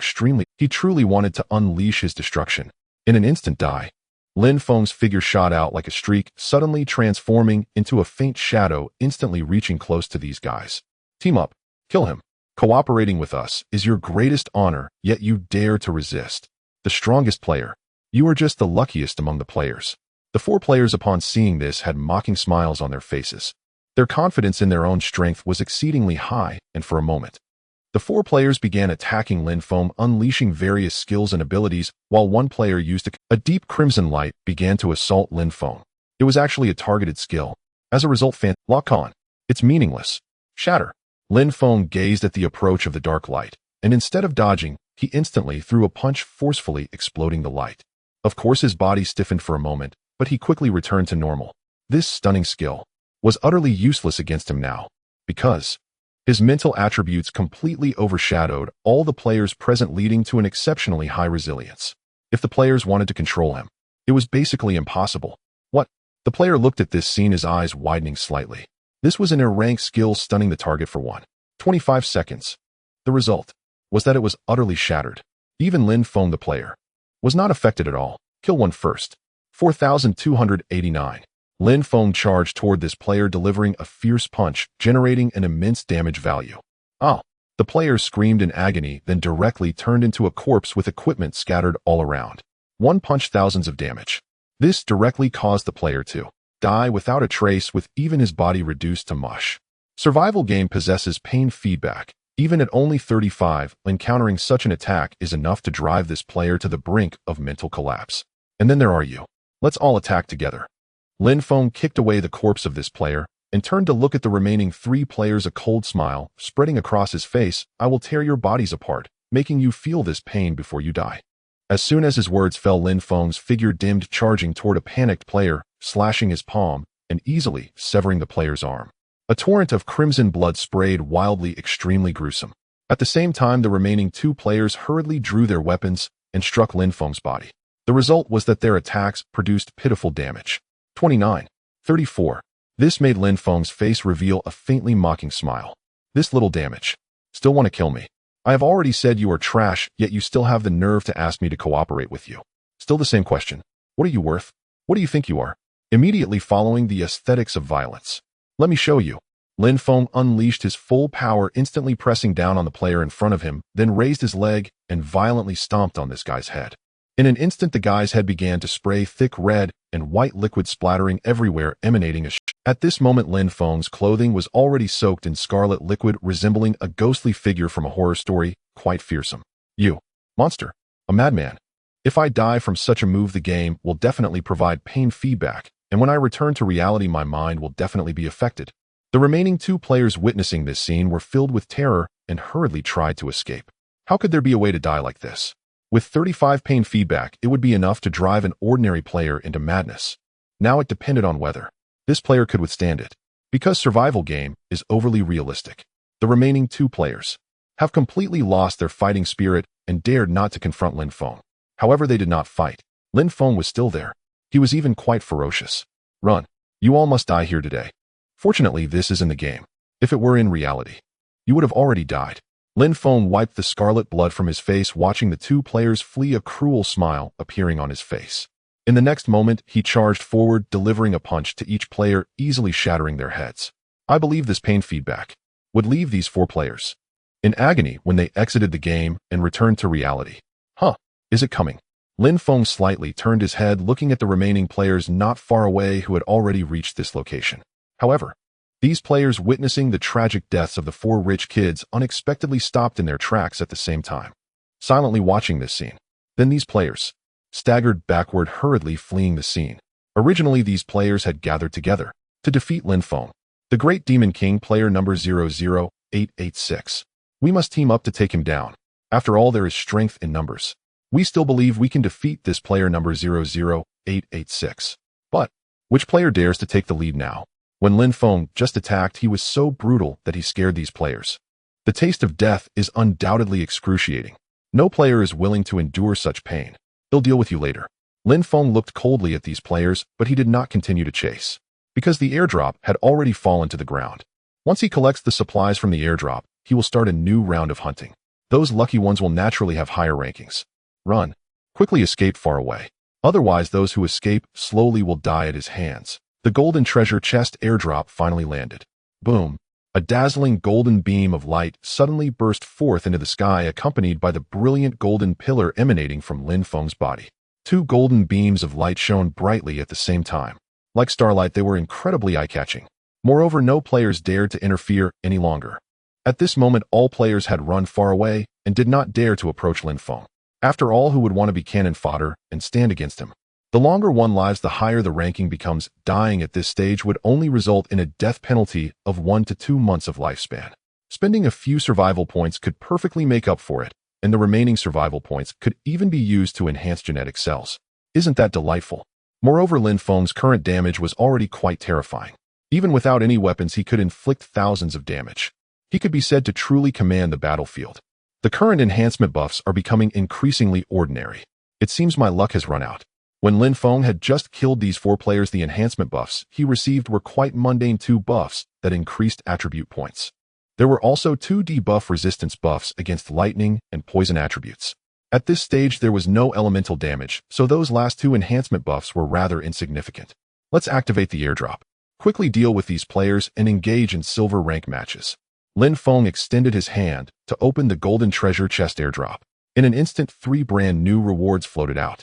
he truly wanted to unleash his destruction. In an instant die. Lin Feng's figure shot out like a streak, suddenly transforming into a faint shadow, instantly reaching close to these guys. Team up. Kill him. Cooperating with us is your greatest honor, yet you dare to resist. The strongest player. You are just the luckiest among the players. The 4 players, upon seeing this, had mocking smiles on their faces. Their confidence in their own strength was exceedingly high, and for a moment, the 4 players began attacking Lin Feng, unleashing various skills and abilities, while one player used a deep crimson light began to assault Lin Feng. It was actually a targeted skill. As a result, lock on. It's meaningless. Shatter. Lin Feng gazed at the approach of the dark light, and instead of dodging, he instantly threw a punch, forcefully exploding the light. Of course, his body stiffened for a moment, but he quickly returned to normal. This stunning skill was utterly useless against him now, because his mental attributes completely overshadowed all the players present, leading to an exceptionally high resilience. If the players wanted to control him, it was basically impossible. What? The player looked at this scene, his eyes widening slightly. This was an ranked skill, stunning the target for 25 seconds. The result was that it was utterly shattered. Even Lin Feng, the player, was not affected at all. Kill one first. 4,289. Lin Feng charged toward this player, delivering a fierce punch, generating an immense damage value. Ah! The player screamed in agony, then directly turned into a corpse with equipment scattered all around. One punch, thousands of damage. This directly caused the player to die without a trace, with even his body reduced to mush. Survival game possesses pain feedback. Even at only 35, encountering such an attack is enough to drive this player to the brink of mental collapse. And then there are you. Let's all attack together. Lin Feng kicked away the corpse of this player and turned to look at the remaining 3 players, a cold smile spreading across his face. I will tear your bodies apart, making you feel this pain before you die. As soon as his words fell, Lin Feng's figure dimmed, charging toward a panicked player, slashing his palm and easily severing the player's arm. A torrent of crimson blood sprayed wildly, extremely gruesome. At the same time, the remaining 2 players hurriedly drew their weapons and struck Lin Feng's body. The result was that their attacks produced pitiful damage. 29. 34. This made Lin Feng's face reveal a faintly mocking smile. This little damage. Still want to kill me? I have already said you are trash, yet you still have the nerve to ask me to cooperate with you. Still the same question. What are you worth? What do you think you are? Immediately following the aesthetics of violence. Let me show you. Lin Feng unleashed his full power, instantly pressing down on the player in front of him, then raised his leg and violently stomped on this guy's head. In an instant, the guy's head began to spray thick red and white liquid, splattering everywhere, emanating a At this moment, Lin Feng's clothing was already soaked in scarlet liquid, resembling a ghostly figure from a horror story, quite fearsome. You monster! A madman! If I die from such a move, the game will definitely provide pain feedback, and when I return to reality, my mind will definitely be affected. The remaining 2 players witnessing this scene were filled with terror and hurriedly tried to escape. How could there be a way to die like this? With 35 pain feedback, it would be enough to drive an ordinary player into madness. Now it depended on whether this player could withstand it. Because survival game is overly realistic, the remaining 2 players have completely lost their fighting spirit and dared not to confront Lin Feng. However, they did not fight. Lin Feng was still there. He was even quite ferocious. Run. You all must die here today. Fortunately, this is in the game. If it were in reality, you would have already died. Lin Feng wiped the scarlet blood from his face, watching the 2 players flee, a cruel smile appearing on his face. In the next moment, he charged forward, delivering a punch to each player, easily shattering their heads. I believe this pain feedback would leave these 4 players in agony when they exited the game and returned to reality. Huh, is it coming? Lin Feng slightly turned his head, looking at the remaining players not far away who had already reached this location. However, these players, witnessing the tragic deaths of the 4 rich kids, unexpectedly stopped in their tracks at the same time, silently watching this scene. Then these players staggered backward, hurriedly fleeing the scene. Originally, these players had gathered together to defeat Lin Feng, the Great Demon King, player number 00886. We must team up to take him down. After all, there is strength in numbers. We still believe we can defeat this player number 00886. But which player dares to take the lead now? When Lin Feng just attacked, he was so brutal that he scared these players. The taste of death is undoubtedly excruciating. No player is willing to endure such pain. He'll deal with you later. Lin Feng looked coldly at these players, but he did not continue to chase, because the airdrop had already fallen to the ground. Once he collects the supplies from the airdrop, he will start a new round of hunting. Those lucky ones will naturally have higher rankings. Run. Quickly escape far away. Otherwise, those who escape slowly will die at his hands. The golden treasure chest airdrop finally landed. Boom. A dazzling golden beam of light suddenly burst forth into the sky, accompanied by the brilliant golden pillar emanating from Lin Feng's body. 2 golden beams of light shone brightly at the same time. Like starlight, they were incredibly eye-catching. Moreover, no players dared to interfere any longer. At this moment, all players had run far away and did not dare to approach Lin Feng. After all, who would want to be cannon fodder and stand against him? The longer one lives, the higher the ranking becomes. Dying at this stage would only result in a death penalty of 1 to 2 months of lifespan. Spending a few survival points could perfectly make up for it, and the remaining survival points could even be used to enhance genetic cells. Isn't that delightful? Moreover, Lin Feng's current damage was already quite terrifying. Even without any weapons, he could inflict thousands of damage. He could be said to truly command the battlefield. The current enhancement buffs are becoming increasingly ordinary. It seems my luck has run out. When Lin Feng had just killed these 4 players, the enhancement buffs he received were quite mundane 2 buffs that increased attribute points. There were also 2 debuff resistance buffs against lightning and poison attributes. At this stage, there was no elemental damage, so those last 2 enhancement buffs were rather insignificant. Let's activate the airdrop. Quickly deal with these players and engage in silver rank matches. Lin Feng extended his hand to open the golden treasure chest airdrop. In an instant, 3 brand new rewards floated out.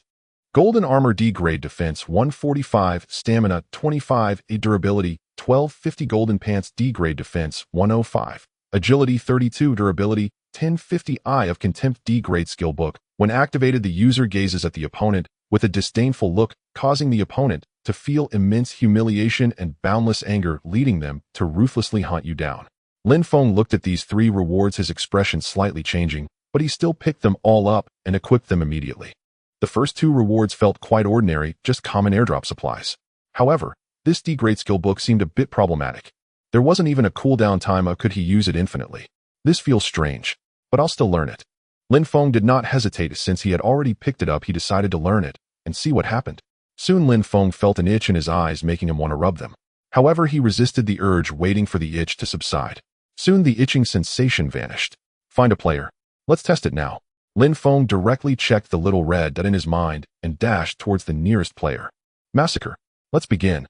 Golden armor D grade defense 145, stamina 25, a durability 1250, golden pants D grade defense 105, agility 32, durability 1050, eye of contempt D grade skill book. When activated, the user gazes at the opponent with a disdainful look, causing the opponent to feel immense humiliation and boundless anger, leading them to ruthlessly hunt you down. Lin Feng looked at these 3 rewards, his expression slightly changing, but he still picked them all up and equipped them immediately. The first 2 rewards felt quite ordinary, just common airdrop supplies. However, this D-grade skill book seemed a bit problematic. There wasn't even a cooldown time, could he use it infinitely? This feels strange, but I'll still learn it. Lin Feng did not hesitate. Since he had already picked it up, he decided to learn it and see what happened. Soon Lin Feng felt an itch in his eyes, making him want to rub them. However, he resisted the urge, waiting for the itch to subside. Soon the itching sensation vanished. Find a player. Let's test it now. Lin Feng directly checked the little red dot in his mind and dashed towards the nearest player. Massacre. Let's begin.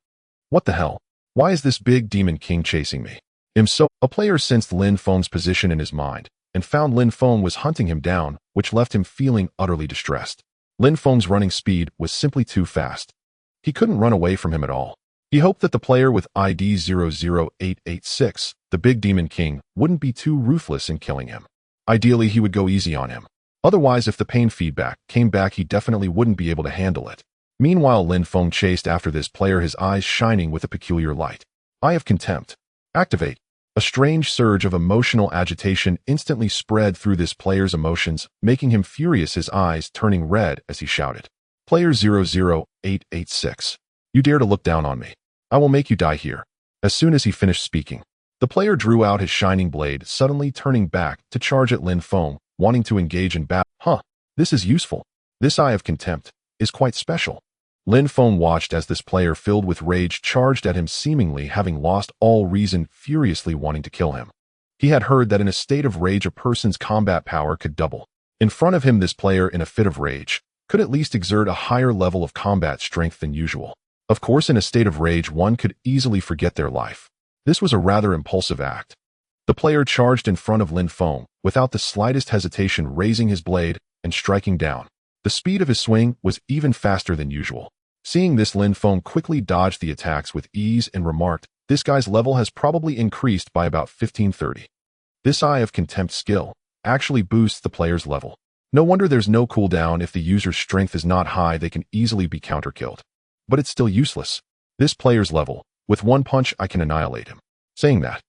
What the hell? Why is this big demon king chasing me? A player sensed Lin Feng's position in his mind and found Lin Feng was hunting him down, which left him feeling utterly distressed. Lin Feng's running speed was simply too fast. He couldn't run away from him at all. He hoped that the player with ID 00886, the big demon king, wouldn't be too ruthless in killing him. Ideally, he would go easy on him. Otherwise, if the pain feedback came back, he definitely wouldn't be able to handle it. Meanwhile, Lin Feng chased after this player, his eyes shining with a peculiar light. Eye of Contempt. Activate. A strange surge of emotional agitation instantly spread through this player's emotions, making him furious, his eyes turning red as he shouted. Player 00886. You dare to look down on me? I will make you die here. As soon as he finished speaking, the player drew out his shining blade, suddenly turning back to charge at Lin Feng, wanting to engage in battle. This is useful. This Eye of Contempt is quite special. Lin Feng watched as this player, filled with rage, charged at him, seemingly having lost all reason, furiously wanting to kill him. He had heard that in a state of rage a person's combat power could double. In front of him, this player, in a fit of rage, could at least exert a higher level of combat strength than usual. Of course, in a state of rage, one could easily forget their life. This was a rather impulsive act. The player charged in front of Lin Feng, without the slightest hesitation, raising his blade and striking down. The speed of his swing was even faster than usual. Seeing this, Lin Feng quickly dodged the attacks with ease and remarked, "This guy's level has probably increased by about 15-30. This Eye of Contempt skill actually boosts the player's level. No wonder there's no cooldown. If the user's strength is not high, they can easily be counter-killed. But it's still useless. This player's level, with one punch I can annihilate him." Saying that,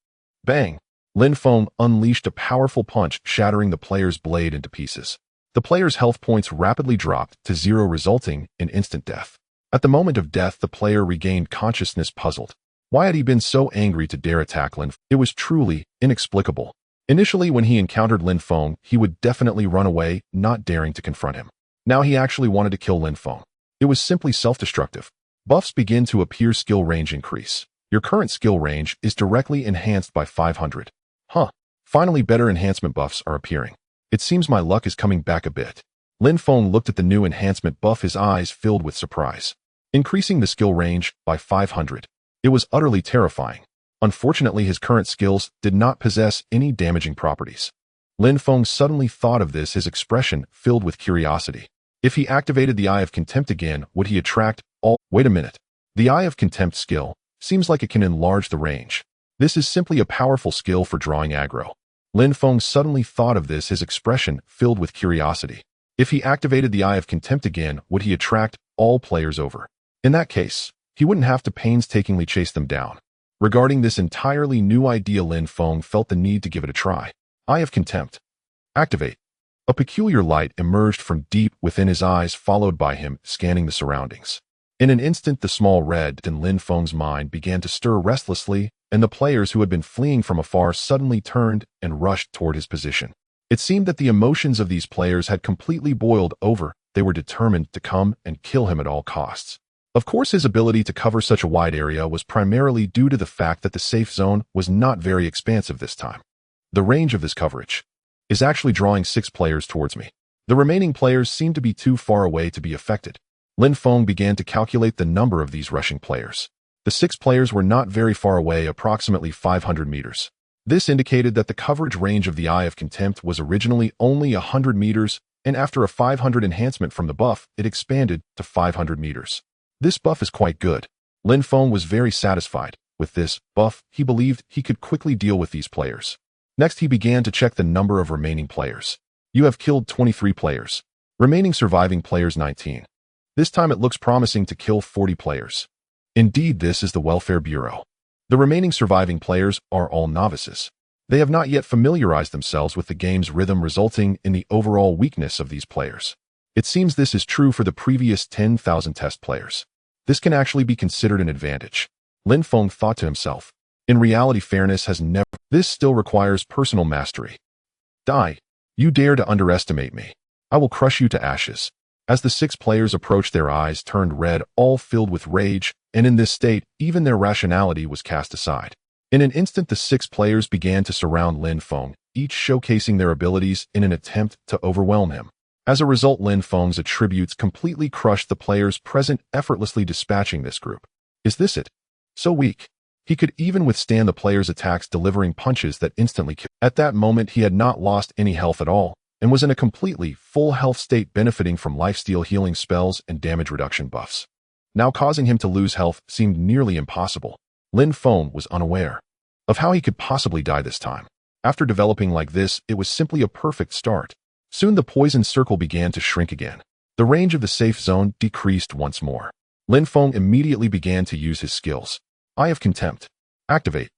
bang! Lin Feng unleashed a powerful punch, shattering the player's blade into pieces. The player's health points rapidly dropped to 0, resulting in instant death. At the moment of death, the player regained consciousness, puzzled. Why had he been so angry to dare attack Lin Feng? It was truly inexplicable. Initially, when he encountered Lin Feng, he would definitely run away, not daring to confront him. Now he actually wanted to kill Lin Feng. It was simply self-destructive. Buffs begin to appear. Skill range increase. Your current skill range is directly enhanced by 500. Finally, better enhancement buffs are appearing. It seems my luck is coming back a bit. Lin Feng looked at the new enhancement buff, his eyes filled with surprise. Increasing the skill range by 500. It was utterly terrifying. Unfortunately, his current skills did not possess any damaging properties. Lin Feng suddenly thought of this, his expression filled with curiosity. If he activated the Eye of Contempt again, would he attract all? Wait a minute. The Eye of Contempt skill seems like it can enlarge the range. This is simply a powerful skill for drawing aggro. Lin Feng suddenly thought of this, his expression filled with curiosity. If he activated the Eye of Contempt again, would he attract all players over? In that case, he wouldn't have to painstakingly chase them down. Regarding this entirely new idea, Lin Feng felt the need to give it a try. Eye of Contempt. Activate. A peculiar light emerged from deep within his eyes, followed by him scanning the surroundings. In an instant, the small red in Lin Feng's mind began to stir restlessly, and the players who had been fleeing from afar suddenly turned and rushed toward his position. It seemed that the emotions of these players had completely boiled over. They were determined to come and kill him at all costs. Of course, his ability to cover such a wide area was primarily due to the fact that the safe zone was not very expansive this time. The range of this coverage is actually drawing 6 players towards me. The remaining players seemed to be too far away to be affected. Lin Feng began to calculate the number of these rushing players. The 6 players were not very far away, approximately 500 meters. This indicated that the coverage range of the Eye of Contempt was originally only 100 meters, and after a 500 enhancement from the buff, it expanded to 500 meters. This buff is quite good. Lin Feng was very satisfied. With this buff, he believed he could quickly deal with these players. Next, he began to check the number of remaining players. You have killed 23 players. Remaining surviving players 19. This time it looks promising to kill 40 players. Indeed, this is the Welfare Bureau. The remaining surviving players are all novices. They have not yet familiarized themselves with the game's rhythm, resulting in the overall weakness of these players. It seems this is true for the previous 10,000 test players. This can actually be considered an advantage. Lin Feng thought to himself. In reality, fairness has never. This still requires personal mastery. Die. You dare to underestimate me. I will crush you to ashes. As the 6 players approached, their eyes turned red, all filled with rage, and in this state, even their rationality was cast aside. In an instant, the 6 players began to surround Lin Feng, each showcasing their abilities in an attempt to overwhelm him. As a result, Lin Feng's attributes completely crushed the players present, effortlessly dispatching this group. Is this it? So weak. He could even withstand the players' attacks, delivering punches that instantly killed. At that moment, he had not lost any health at all, and was in a completely full health state, benefiting from lifesteal healing spells and damage reduction buffs. Now causing him to lose health seemed nearly impossible. Lin Feng was unaware of how he could possibly die this time. After developing like this, it was simply a perfect start. Soon the poison circle began to shrink again. The range of the safe zone decreased once more. Lin Feng immediately began to use his skills. Eye of Contempt. Activate.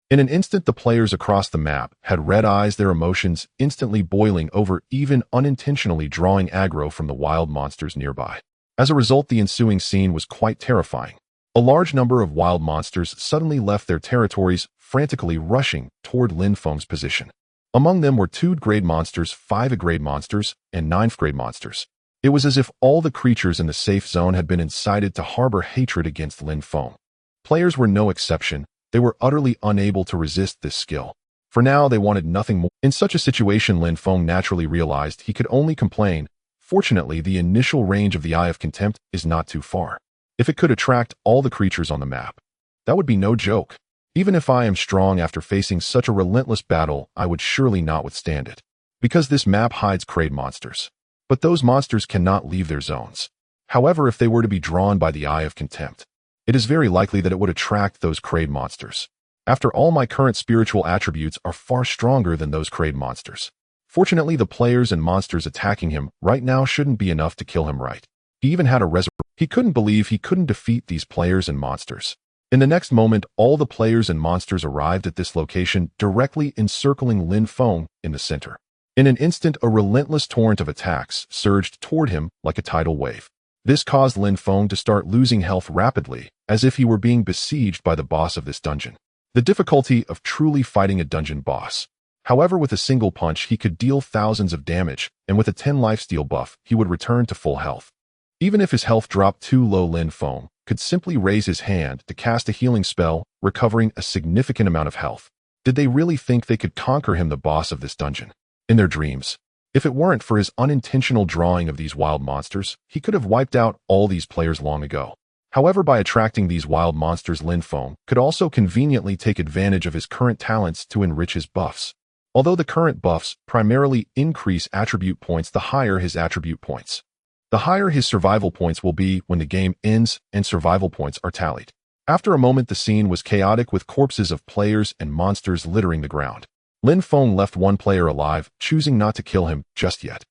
In an instant, the players across the map had red eyes, their emotions instantly boiling over, even unintentionally drawing aggro from the wild monsters nearby. As a result, the ensuing scene was quite terrifying. A large number of wild monsters suddenly left their territories, frantically rushing toward Lin Feng's position. Among them were 2th-grade monsters, 5th-grade monsters, and 9th-grade monsters. It was as if all the creatures in the safe zone had been incited to harbor hatred against Lin Feng. Players were no exception. They were utterly unable to resist this skill. For now, they wanted nothing more. In such a situation, Lin Feng naturally realized he could only complain. Fortunately, the initial range of the Eye of Contempt is not too far. If it could attract all the creatures on the map, that would be no joke. Even if I am strong after facing such a relentless battle, I would surely not withstand it. Because this map hides crate monsters. But those monsters cannot leave their zones. However, if they were to be drawn by the Eye of Contempt, it is very likely that it would attract those crate monsters. After all, my current spiritual attributes are far stronger than those crate monsters. Fortunately, the players and monsters attacking him right now shouldn't be enough to kill him right. He even had a resurrection. He couldn't believe he couldn't defeat these players and monsters. In the next moment, all the players and monsters arrived at this location, directly encircling Lin Feng in the center. In an instant, a relentless torrent of attacks surged toward him like a tidal wave. This caused Lin Feng to start losing health rapidly, as if he were being besieged by the boss of this dungeon. The difficulty of truly fighting a dungeon boss. However, with a single punch, he could deal thousands of damage, and with a 10 lifesteal buff, he would return to full health. Even if his health dropped too low, Lin Feng could simply raise his hand to cast a healing spell, recovering a significant amount of health. Did they really think they could conquer him, the boss of this dungeon? In their dreams. If it weren't for his unintentional drawing of these wild monsters, he could have wiped out all these players long ago. However, by attracting these wild monsters, Lin Feng could also conveniently take advantage of his current talents to enrich his buffs. Although the current buffs primarily increase attribute points, the higher his attribute points, the higher his survival points will be when the game ends and survival points are tallied. After a moment, the scene was chaotic with corpses of players and monsters littering the ground. Lin Feng left one player alive, choosing not to kill him just yet,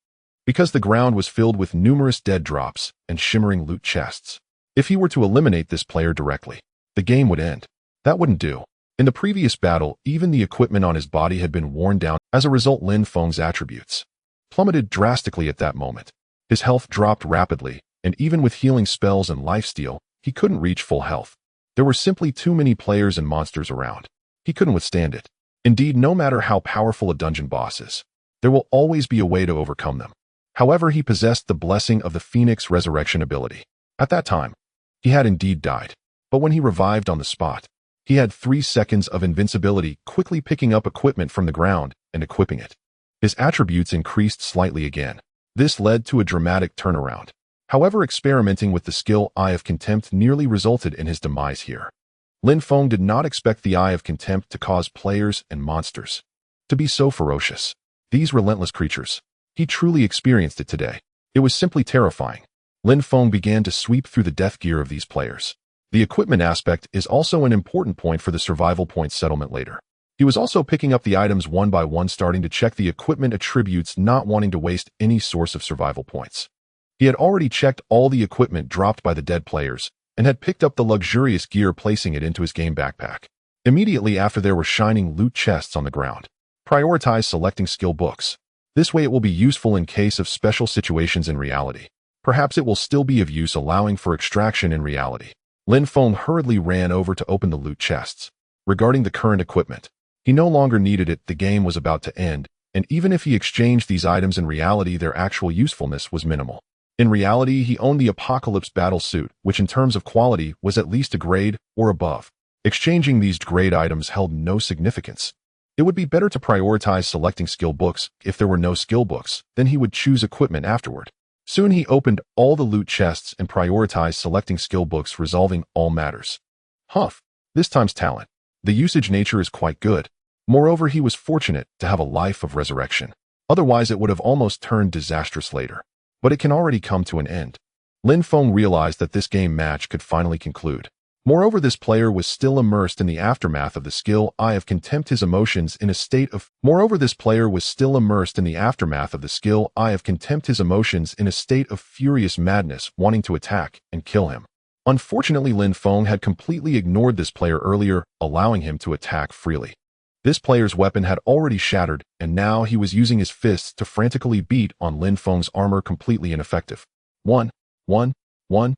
because the ground was filled with numerous dead drops and shimmering loot chests. If he were to eliminate this player directly, the game would end. That wouldn't do. In the previous battle, even the equipment on his body had been worn down. As a result, Lin Feng's attributes plummeted drastically at that moment. His health dropped rapidly, and even with healing spells and lifesteal, he couldn't reach full health. There were simply too many players and monsters around. He couldn't withstand it. Indeed, no matter how powerful a dungeon boss is, there will always be a way to overcome them. However, he possessed the blessing of the Phoenix Resurrection ability. At that time, he had indeed died. But when he revived on the spot, he had 3 seconds of invincibility, quickly picking up equipment from the ground and equipping it. His attributes increased slightly again. This led to a dramatic turnaround. However, experimenting with the skill Eye of Contempt nearly resulted in his demise here. Lin Feng did not expect the Eye of Contempt to cause players and monsters to be so ferocious. These relentless creatures. He truly experienced it today. It was simply terrifying. Lin Feng began to sweep through the death gear of these players. The equipment aspect is also an important point for the survival point settlement later. He was also picking up the items one by one, starting to check the equipment attributes, not wanting to waste any source of survival points. He had already checked all the equipment dropped by the dead players, and had picked up the luxurious gear, placing it into his game backpack. Immediately after, there were shining loot chests on the ground. Prioritize selecting skill books. This way it will be useful in case of special situations in reality. Perhaps it will still be of use, allowing for extraction in reality. Lin Feng hurriedly ran over to open the loot chests. Regarding the current equipment, he no longer needed it. The game was about to end, and even if he exchanged these items in reality, their actual usefulness was minimal. In reality, he owned the Apocalypse battle suit, which in terms of quality was at least a grade or above. Exchanging these grade items held no significance. It would be better to prioritize selecting skill books. If there were no skill books, then he would choose equipment afterward. Soon he opened all the loot chests and prioritized selecting skill books, resolving all matters. Humph. This time's talent. The usage nature is quite good. Moreover, he was fortunate to have a life of resurrection. Otherwise, it would have almost turned disastrous later. But it can already come to an end. Lin Feng realized that this game match could finally conclude. Moreover, this player was still immersed in the aftermath of the skill Eye of Contempt, his emotions in a state of furious madness, wanting to attack and kill him. Unfortunately, Lin Feng had completely ignored this player earlier, allowing him to attack freely. This player's weapon had already shattered, and now he was using his fists to frantically beat on Lin Feng's armor, completely ineffective. 1, 1, 1.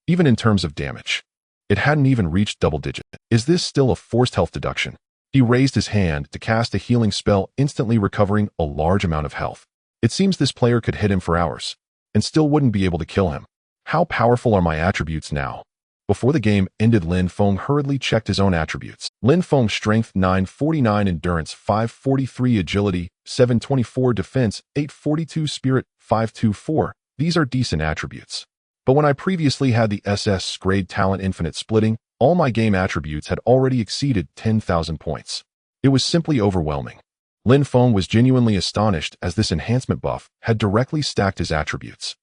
Even in terms of damage, it hadn't even reached double digit. Is this still a forced health deduction? He raised his hand to cast a healing spell, instantly recovering a large amount of health. It seems this player could hit him for hours, and still wouldn't be able to kill him. How powerful are my attributes now? Before the game ended, Lin Feng hurriedly checked his own attributes. Lin Feng strength 949, endurance 543, agility 724, defense 842, spirit 524. These are decent attributes. But when I previously had the SSS-grade talent infinite splitting, all my game attributes had already exceeded 10,000 points. It was simply overwhelming. Lin Feng was genuinely astonished, as this enhancement buff had directly stacked his attributes.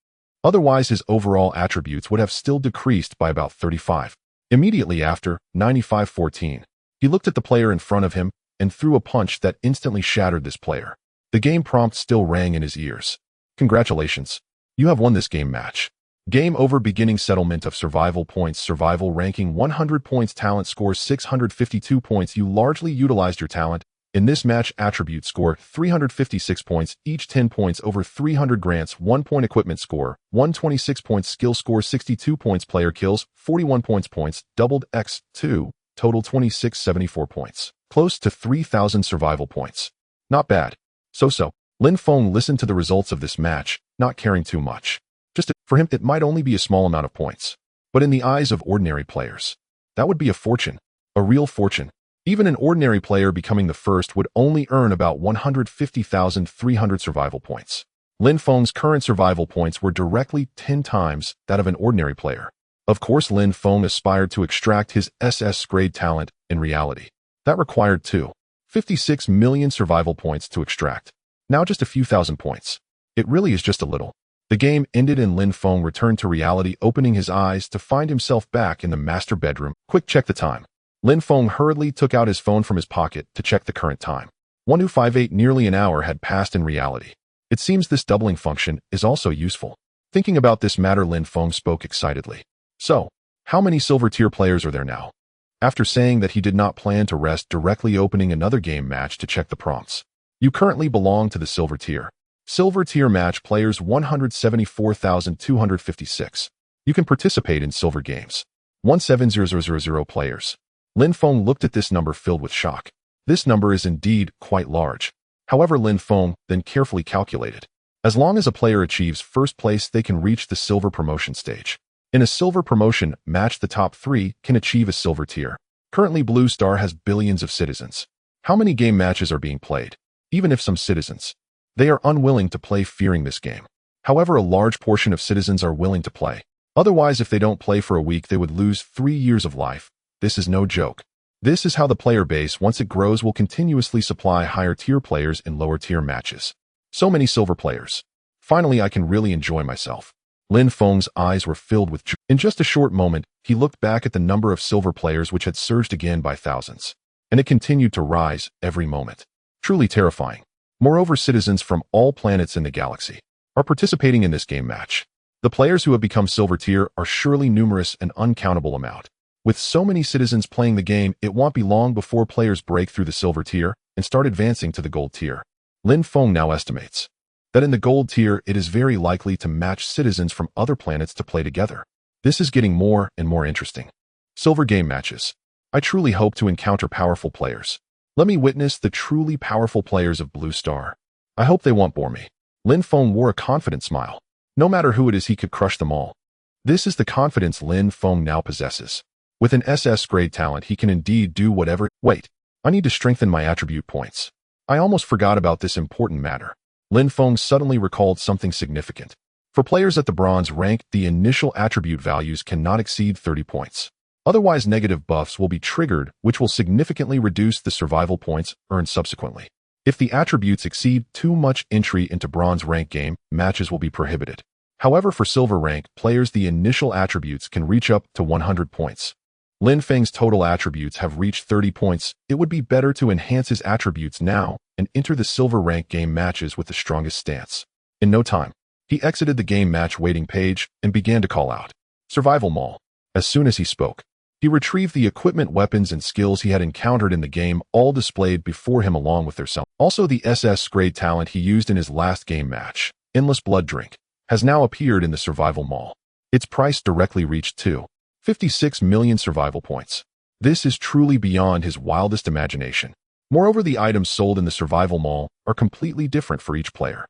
Otherwise, his overall attributes would have still decreased by about 35. Immediately after, 9514, he looked at the player in front of him and threw a punch that instantly shattered this player. The game prompt still rang in his ears. Congratulations. You have won this game match. Game over. Beginning settlement of survival points. Survival ranking 100 points. Talent score 652 points. You largely utilized your talent. In this match, attribute score 356 points, each 10 points over 300 grants, 1 point equipment score, 126 points, skill score 62 points, player kills 41 points, doubled x2, total 2674 points. Close to 3,000 survival points. Not bad. So. Lin Feng listened to the results of this match, not caring too much. For him, it might only be a small amount of points. But in the eyes of ordinary players, that would be a fortune. A real fortune. Even an ordinary player becoming the first would only earn about 150,300 survival points. Lin Feng's current survival points were directly 10 times that of an ordinary player. Of course, Lin Feng aspired to extract his SS-grade talent in reality. That required 56 million survival points to extract. Now just a few thousand points. It really is just a little. The game ended and Lin Feng returned to reality, opening his eyes to find himself back in the master bedroom. Quick, check the time. Lin Feng hurriedly took out his phone from his pocket to check the current time. 1258. Nearly an hour had passed in reality. It seems this doubling function is also useful. Thinking about this matter, Lin Feng spoke excitedly. So, how many silver tier players are there now? After saying that he did not plan to rest, directly opening another game match to check the prompts. You currently belong to the silver tier. Silver tier match players 174,256. You can participate in silver games. 170,000 players. Lin Feng looked at this number filled with shock. This number is indeed quite large. However, Lin Feng then carefully calculated. As long as a player achieves first place, they can reach the silver promotion stage. In a silver promotion match, the top 3 can achieve a silver tier. Currently, Blue Star has billions of citizens. How many game matches are being played? Even if some citizens, they are unwilling to play, fearing this game. However, a large portion of citizens are willing to play. Otherwise, if they don't play for a week, they would lose 3 years of life. This is no joke. This is how the player base, once it grows, will continuously supply higher tier players in lower tier matches. So many silver players. Finally, I can really enjoy myself. Lin Feng's eyes were filled with joy. In just a short moment, he looked back at the number of silver players, which had surged again by thousands. And it continued to rise every moment. Truly terrifying. Moreover, citizens from all planets in the galaxy are participating in this game match. The players who have become silver tier are surely numerous, an uncountable amount. With so many citizens playing the game, it won't be long before players break through the silver tier and start advancing to the gold tier. Lin Feng now estimates that in the gold tier, it is very likely to match citizens from other planets to play together. This is getting more and more interesting. Silver game matches. I truly hope to encounter powerful players. Let me witness the truly powerful players of Blue Star. I hope they won't bore me. Lin Feng wore a confident smile. No matter who it is, he could crush them all. This is the confidence Lin Feng now possesses. With an SS-grade talent, he can indeed do whatever. Wait, I need to strengthen my attribute points. I almost forgot about this important matter. Lin Feng suddenly recalled something significant. For players at the bronze rank, the initial attribute values cannot exceed 30 points. Otherwise, negative buffs will be triggered, which will significantly reduce the survival points earned subsequently. If the attributes exceed too much, entry into bronze rank game matches will be prohibited. However, for silver rank players, the initial attributes can reach up to 100 points. Lin Feng's total attributes have reached 30 points. It would be better to enhance his attributes now and enter the silver rank game matches with the strongest stance. In no time, he exited the game match waiting page and began to call out, "Survival Mall." As soon as he spoke, he retrieved the equipment, weapons, and skills he had encountered in the game, all displayed before him along with their self. Also, the SS grade talent he used in his last game match, Endless Blood Drink, has now appeared in the Survival Mall. Its price directly reached 256 million survival points. This is truly beyond his wildest imagination. Moreover, the items sold in the Survival Mall are completely different for each player.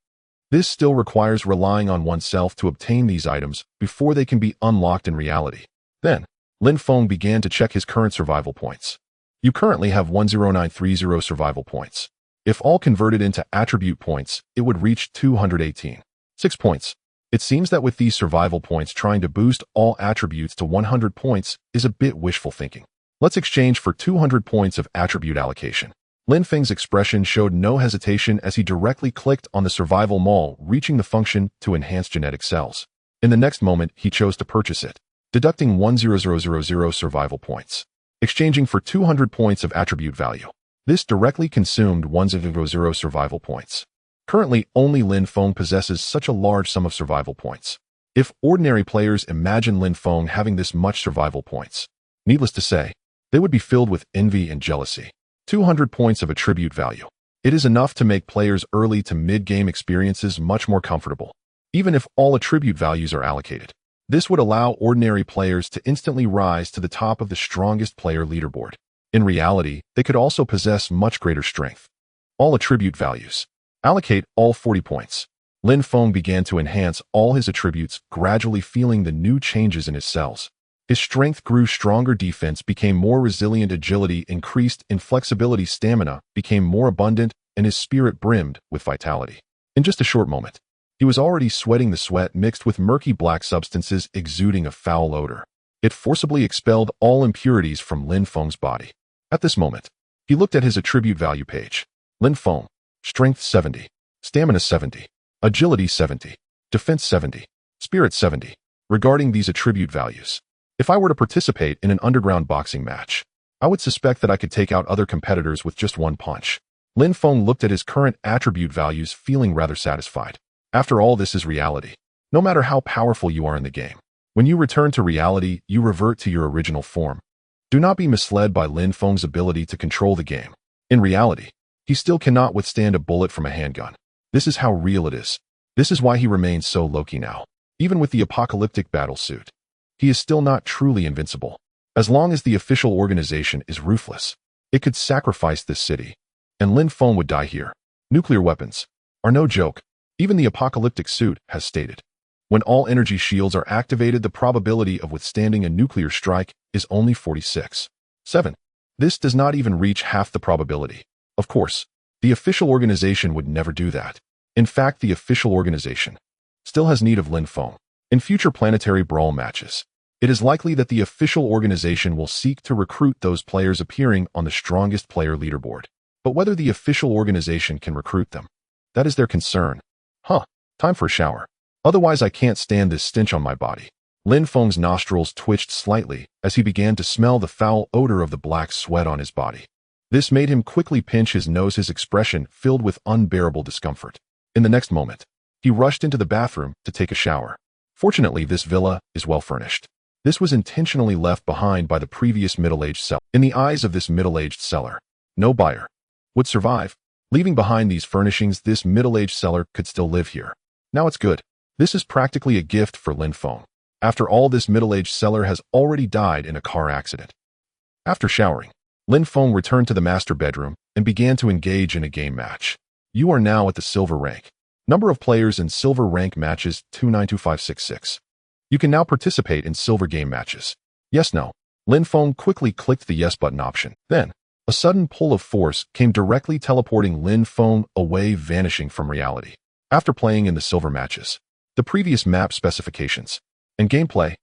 This still requires relying on oneself to obtain these items before they can be unlocked in reality. Then, Lin Feng began to check his current survival points. You currently have 10930 survival points. If all converted into attribute points, it would reach 218. 6 points. It seems that with these survival points, trying to boost all attributes to 100 points is a bit wishful thinking. Let's exchange for 200 points of attribute allocation. Lin Feng's expression showed no hesitation as he directly clicked on the Survival Mall, reaching the function to enhance genetic cells. In the next moment, he chose to purchase it, deducting 10000 survival points, exchanging for 200 points of attribute value. This directly consumed 100 survival points. Currently, only Lin Feng possesses such a large sum of survival points. If ordinary players imagine Lin Feng having this much survival points, needless to say, they would be filled with envy and jealousy. 200 points of attribute value. It is enough to make players' early to mid-game experiences much more comfortable, even if all attribute values are allocated. This would allow ordinary players to instantly rise to the top of the strongest player leaderboard. In reality, they could also possess much greater strength. All attribute values. Allocate all 40 points. Lin Feng began to enhance all his attributes, gradually feeling the new changes in his cells. His strength grew stronger, defense became more resilient, agility increased, inflexibility, stamina became more abundant, and his spirit brimmed with vitality. In just a short moment, he was already sweating the sweat mixed with murky black substances exuding a foul odor. It forcibly expelled all impurities from Lin Feng's body. At this moment, he looked at his attribute value page. Lin Feng, strength 70, stamina 70, agility 70, defense 70, spirit 70. Regarding these attribute values, if I were to participate in an underground boxing match, I would suspect that I could take out other competitors with just one punch. Lin Feng looked at his current attribute values, feeling rather satisfied. After all, this is reality. No matter how powerful you are in the game, when you return to reality, you revert to your original form. Do not be misled by Lin Feng's ability to control the game. In reality, he still cannot withstand a bullet from a handgun. This is how real it is. This is why he remains so low-key now. Even with the apocalyptic battle suit, he is still not truly invincible. As long as the official organization is ruthless, it could sacrifice this city, and Lin Feng would die here. Nuclear weapons are no joke. Even the apocalyptic suit has stated, when all energy shields are activated, the probability of withstanding a nuclear strike is only 46.7. This does not even reach half the probability. Of course, the official organization would never do that. In fact, the official organization still has need of Lin Feng. In future planetary brawl matches, it is likely that the official organization will seek to recruit those players appearing on the strongest player leaderboard. But whether the official organization can recruit them, that is their concern. Time for a shower. Otherwise, I can't stand this stench on my body. Lin Feng's nostrils twitched slightly as he began to smell the foul odor of the black sweat on his body. This made him quickly pinch his nose, his expression filled with unbearable discomfort. In the next moment, he rushed into the bathroom to take a shower. Fortunately, this villa is well furnished. This was intentionally left behind by the previous middle-aged seller. In the eyes of this middle-aged seller, no buyer would survive. Leaving behind these furnishings, this middle-aged seller could still live here. Now it's good. This is practically a gift for Lin Feng. After all, this middle-aged seller has already died in a car accident. After showering, Lin Feng returned to the master bedroom and began to engage in a game match. You are now at the silver rank. Number of players in silver rank matches 292566. You can now participate in silver game matches. Yes, no. Lin Feng quickly clicked the yes button option. Then, a sudden pull of force came directly teleporting Lin Feng away, vanishing from reality. After playing in the silver matches, the previous map specifications and gameplay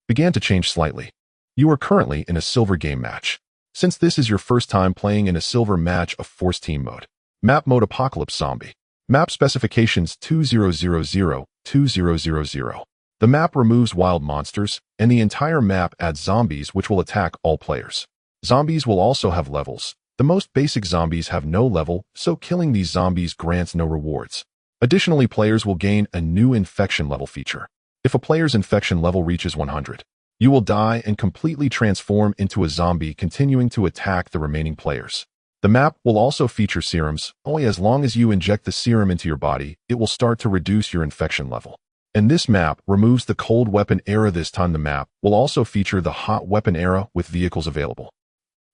began to change slightly. You are currently in a silver game match. Since this is your first time playing in a silver match of Force Team mode, map mode Apocalypse Zombie. Map specifications 2000-2000. The map removes wild monsters, and the entire map adds zombies which will attack all players. Zombies will also have levels. The most basic zombies have no level, so killing these zombies grants no rewards. Additionally, players will gain a new infection level feature. If a player's infection level reaches 100, you will die and completely transform into a zombie, continuing to attack the remaining players. The map will also feature serums. Only as long as you inject the serum into your body, it will start to reduce your infection level. And this map removes the cold weapon era. This time the map will also feature the hot weapon era with vehicles available.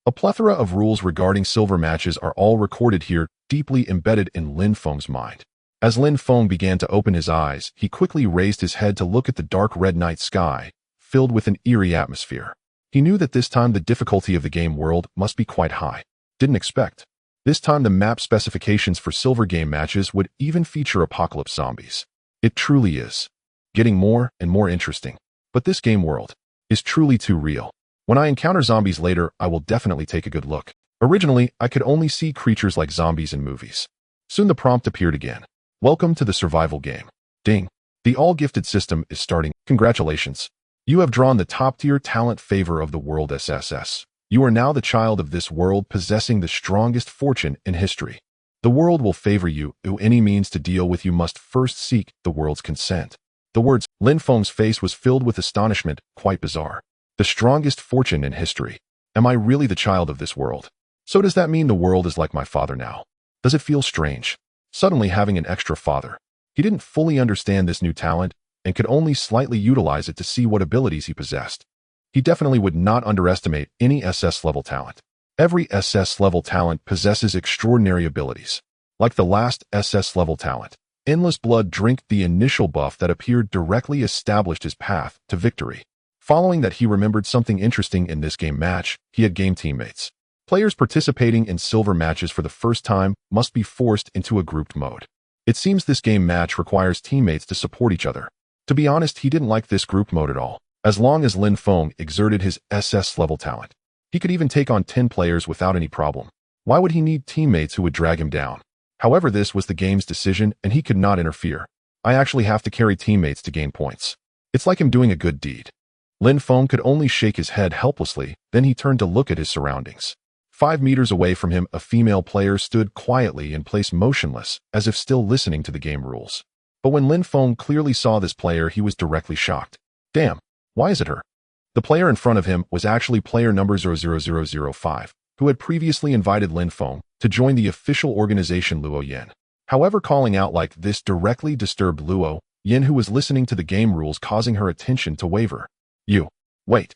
A plethora of rules regarding silver matches are all recorded here, deeply embedded in Lin Feng's mind. As Lin Feng began to open his eyes, he quickly raised his head to look at the dark red night sky, filled with an eerie atmosphere. He knew that this time the difficulty of the game world must be quite high. Didn't expect. This time the map specifications for silver game matches would even feature apocalypse zombies. It truly is getting more and more interesting. But this game world is truly too real. When I encounter zombies later, I will definitely take a good look. Originally, I could only see creatures like zombies in movies. Soon the prompt appeared again. Welcome to the survival game. Ding. The all-gifted system is starting. Congratulations. You have drawn the top-tier talent favor of the world SSS. You are now the child of this world, possessing the strongest fortune in history. The world will favor you. Any means to deal with you must first seek the world's consent. The words, Lin Feng's face was filled with astonishment, quite bizarre. The strongest fortune in history. Am I really the child of this world? So does that mean the world is like my father now? Does it feel strange? Suddenly having an extra father. He didn't fully understand this new talent and could only slightly utilize it to see what abilities he possessed. He definitely would not underestimate any SS level talent. Every SS level talent possesses extraordinary abilities. Like the last SS level talent, Endless Blood Drink, the initial buff that appeared directly established his path to victory. Following that, he remembered something interesting in this game match. He had game teammates. Players participating in silver matches for the first time must be forced into a grouped mode. It seems this game match requires teammates to support each other. To be honest, he didn't like this group mode at all. As long as Lin Feng exerted his SS level talent, he could even take on 10 players without any problem. Why would he need teammates who would drag him down? However, this was the game's decision and he could not interfere. I actually have to carry teammates to gain points. It's like him doing a good deed. Lin Feng could only shake his head helplessly, then he turned to look at his surroundings. 5 meters away from him, a female player stood quietly in place, motionless, as if still listening to the game rules. But when Lin Feng clearly saw this player, he was directly shocked. Damn, why is it her? The player in front of him was actually player number 00005, who had previously invited Lin Feng to join the official organization Luo Yan. However, calling out like this directly disturbed Luo Yan, who was listening to the game rules, causing her attention to waver. You. Wait.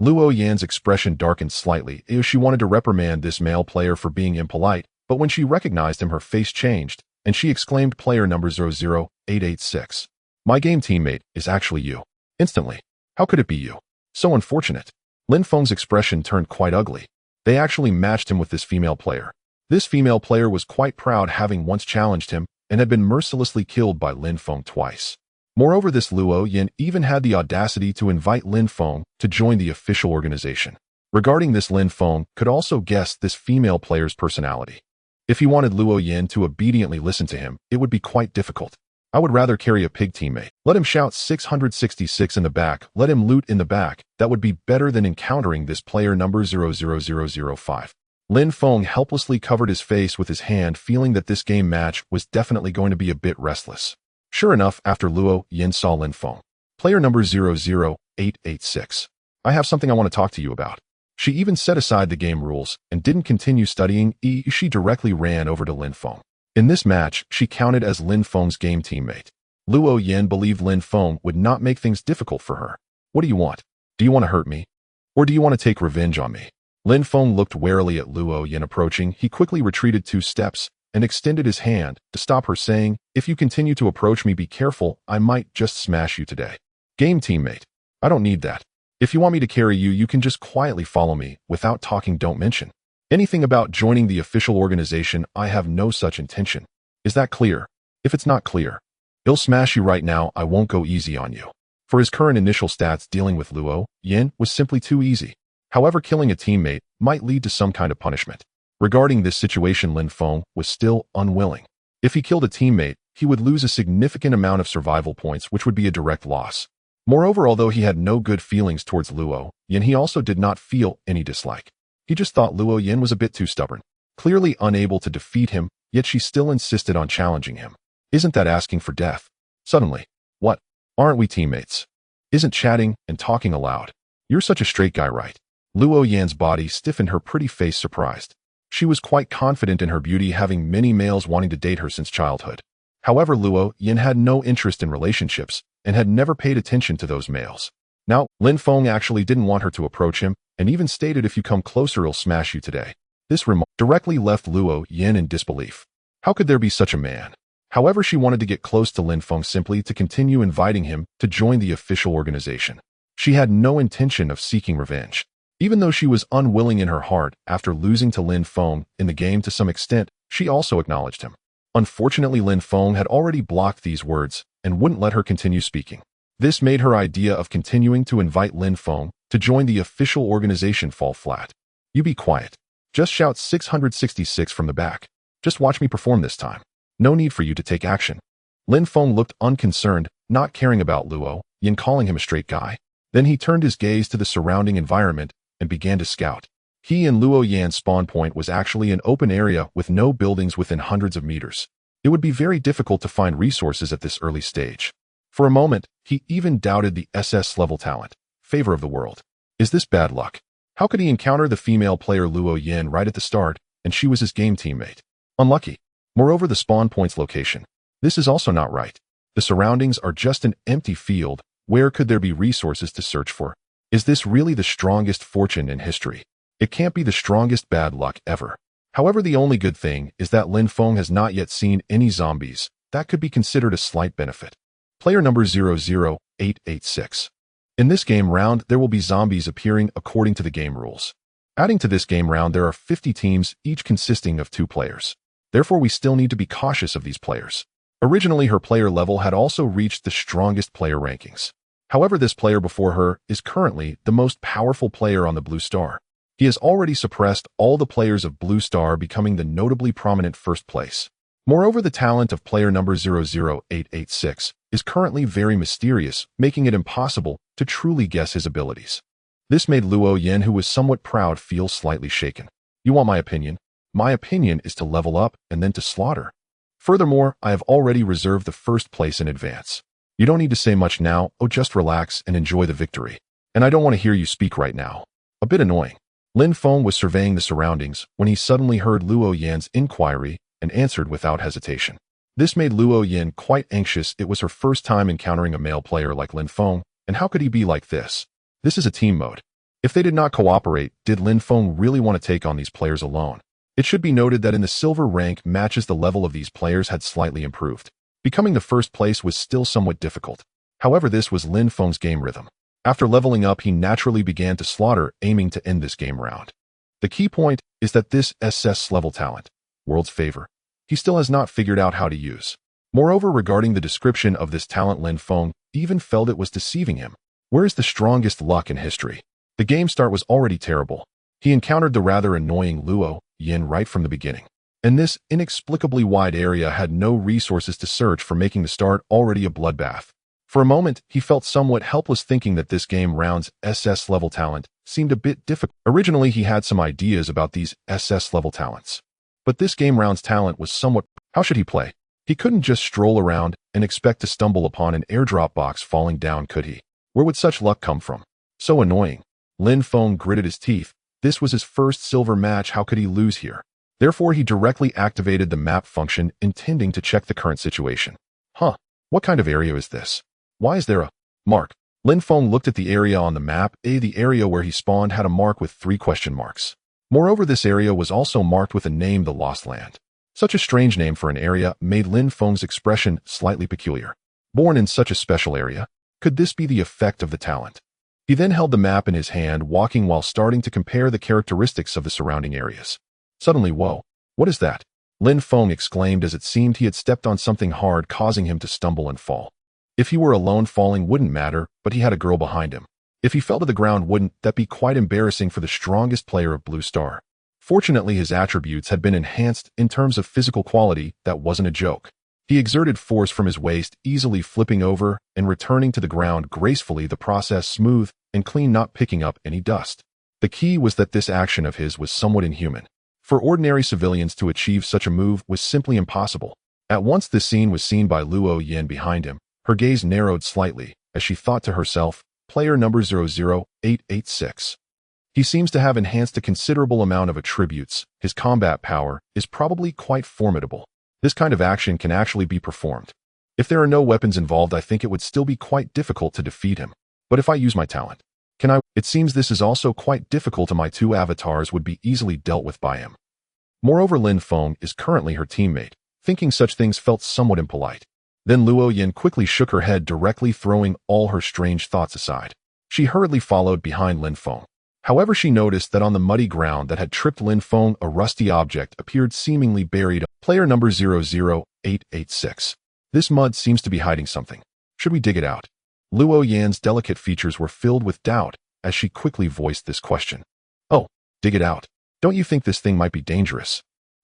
Luo Yan's expression darkened slightly. She wanted to reprimand this male player for being impolite, but when she recognized him, her face changed, and she exclaimed, player number 00886. My game teammate is actually you. Instantly. How could it be you? So unfortunate. Lin Feng's expression turned quite ugly. They actually matched him with this female player. This female player was quite proud, having once challenged him and had been mercilessly killed by Lin Feng twice. Moreover, this Luo Yan even had the audacity to invite Lin Feng to join the official organization. Regarding this, Lin Feng could also guess this female player's personality. If he wanted Luo Yan to obediently listen to him, it would be quite difficult. I would rather carry a pig teammate. Let him shout 666 in the back, let him loot in the back. That would be better than encountering this player number 00005. Lin Feng helplessly covered his face with his hand, feeling that this game match was definitely going to be a bit restless. Sure enough, after Luo Yan saw Lin Feng, player number 00886. I have something I want to talk to you about. She even set aside the game rules and didn't continue studying. She directly ran over to Lin Feng. In this match, she counted as Lin Feng's game teammate. Luo Yan believed Lin Feng would not make things difficult for her. What do you want? Do you want to hurt me? Or do you want to take revenge on me? Lin Feng looked warily at Luo Yan approaching. He quickly retreated 2 steps and extended his hand to stop her, saying, if you continue to approach me, be careful, I might just smash you today. Game teammate, I don't need that. If you want me to carry you, you can just quietly follow me without talking. Don't mention anything about joining the official organization. I have no such intention. Is that clear? If it's not clear, I'll smash you right now. I won't go easy on you. For his current initial stats, dealing with Luo Yan was simply too easy. However, killing a teammate might lead to some kind of punishment. Regarding this situation, Lin Feng was still unwilling. If he killed a teammate, he would lose a significant amount of survival points, which would be a direct loss. Moreover, although he had no good feelings towards Luo Yin, he also did not feel any dislike. He just thought Luo Yin was a bit too stubborn. Clearly unable to defeat him, yet she still insisted on challenging him. Isn't that asking for death? Suddenly, what? Aren't we teammates? Isn't chatting and talking allowed? You're such a straight guy, right? Luo Yan's body stiffened, her pretty face surprised. She was quite confident in her beauty, having many males wanting to date her since childhood. However, Luo Yin had no interest in relationships and had never paid attention to those males. Now, Lin Feng actually didn't want her to approach him and even stated, if you come closer, he'll smash you today. This remark directly left Luo Yin in disbelief. How could there be such a man? However, she wanted to get close to Lin Feng simply to continue inviting him to join the official organization. She had no intention of seeking revenge. Even though she was unwilling in her heart after losing to Lin Feng in the game to some extent, she also acknowledged him. Unfortunately, Lin Feng had already blocked these words and wouldn't let her continue speaking. This made her idea of continuing to invite Lin Feng to join the official organization fall flat. You be quiet. Just shout 666 from the back. Just watch me perform this time. No need for you to take action. Lin Feng looked unconcerned, not caring about Luo Yin calling him a straight guy. Then he turned his gaze to the surrounding environment and began to scout. He and Luo Yan's spawn point was actually an open area with no buildings within hundreds of meters. It would be very difficult to find resources at this early stage. For a moment, he even doubted the SS level talent, favor of the world. Is this bad luck? How could he encounter the female player Luo Yin right at the start, and she was his game teammate? Unlucky. Moreover, the spawn point's location. This is also not right. The surroundings are just an empty field. Where could there be resources to search for? Is this really the strongest fortune in history? It can't be the strongest bad luck ever. However, the only good thing is that Lin Feng has not yet seen any zombies. That could be considered a slight benefit. Player number 00886. In this game round, there will be zombies appearing according to the game rules. Adding to this game round, there are 50 teams, each consisting of 2 players. Therefore, we still need to be cautious of these players. Originally, her player level had also reached the strongest player rankings. However, this player before her is currently the most powerful player on the Blue Star. He has already suppressed all the players of Blue Star, becoming the notably prominent first place. Moreover, the talent of player number 00886 is currently very mysterious, making it impossible to truly guess his abilities. This made Luo Yin, who was somewhat proud, feel slightly shaken. You want my opinion? My opinion is to level up and then to slaughter. Furthermore, I have already reserved the first place in advance. You don't need to say much now, just relax and enjoy the victory. And I don't want to hear you speak right now. A bit annoying. Lin Feng was surveying the surroundings when he suddenly heard Luo Yan's inquiry and answered without hesitation. This made Luo Yin quite anxious. It was her first time encountering a male player like Lin Feng, and how could he be like this? This is a team mode. If they did not cooperate, did Lin Feng really want to take on these players alone? It should be noted that in the silver rank matches, the level of these players had slightly improved. Becoming the first place was still somewhat difficult. However, this was Lin Feng's game rhythm. After leveling up, he naturally began to slaughter, aiming to end this game round. The key point is that this SS level talent, world's favor, he still has not figured out how to use. Moreover, regarding the description of this talent, Lin Feng even felt it was deceiving him. Where is the strongest luck in history? The game start was already terrible. He encountered the rather annoying Luo Yin right from the beginning. And this inexplicably wide area had no resources to search for, making the start already a bloodbath. For a moment, he felt somewhat helpless, thinking that this game round's SS level talent seemed a bit difficult. Originally, he had some ideas about these SS level talents. But this game round's talent was somewhat... How should he play? He couldn't just stroll around and expect to stumble upon an airdrop box falling down, could he? Where would such luck come from? So annoying. Lin Feng gritted his teeth. This was his first silver match. How could he lose here? Therefore, he directly activated the map function, intending to check the current situation. Huh, what kind of area is this? Why is there a mark? Lin Feng looked at the area on the map. The area where he spawned had a mark with 3 question marks. Moreover, this area was also marked with a name, the Lost Land. Such a strange name for an area made Lin Feng's expression slightly peculiar. Born in such a special area, could this be the effect of the talent? He then held the map in his hand, walking while starting to compare the characteristics of the surrounding areas. Suddenly, whoa, what is that? Lin Feng exclaimed, as it seemed he had stepped on something hard, causing him to stumble and fall. If he were alone, falling wouldn't matter, but he had a girl behind him. If he fell to the ground, wouldn't that be quite embarrassing for the strongest player of Blue Star? Fortunately, his attributes had been enhanced in terms of physical quality. That wasn't a joke. He exerted force from his waist, easily flipping over and returning to the ground gracefully, the process smooth and clean, not picking up any dust. The key was that this action of his was somewhat inhuman. For ordinary civilians to achieve such a move was simply impossible. At once this scene was seen by Luo Yin behind him. Her gaze narrowed slightly as she thought to herself, player number 00886. He seems to have enhanced a considerable amount of attributes. His combat power is probably quite formidable. This kind of action can actually be performed. If there are no weapons involved, I think it would still be quite difficult to defeat him. But if I use my talent, can I? It seems this is also quite difficult, and my two avatars would be easily dealt with by him. Moreover, Lin Feng is currently her teammate. Thinking such things felt somewhat impolite. Then Luo Yin quickly shook her head, directly throwing all her strange thoughts aside. She hurriedly followed behind Lin Feng. However, she noticed that on the muddy ground that had tripped Lin Feng, a rusty object appeared, seemingly buried. Player number 00886. This mud seems to be hiding something. Should we dig it out? Luo Yan's delicate features were filled with doubt as she quickly voiced this question. Oh, dig it out. Don't you think this thing might be dangerous?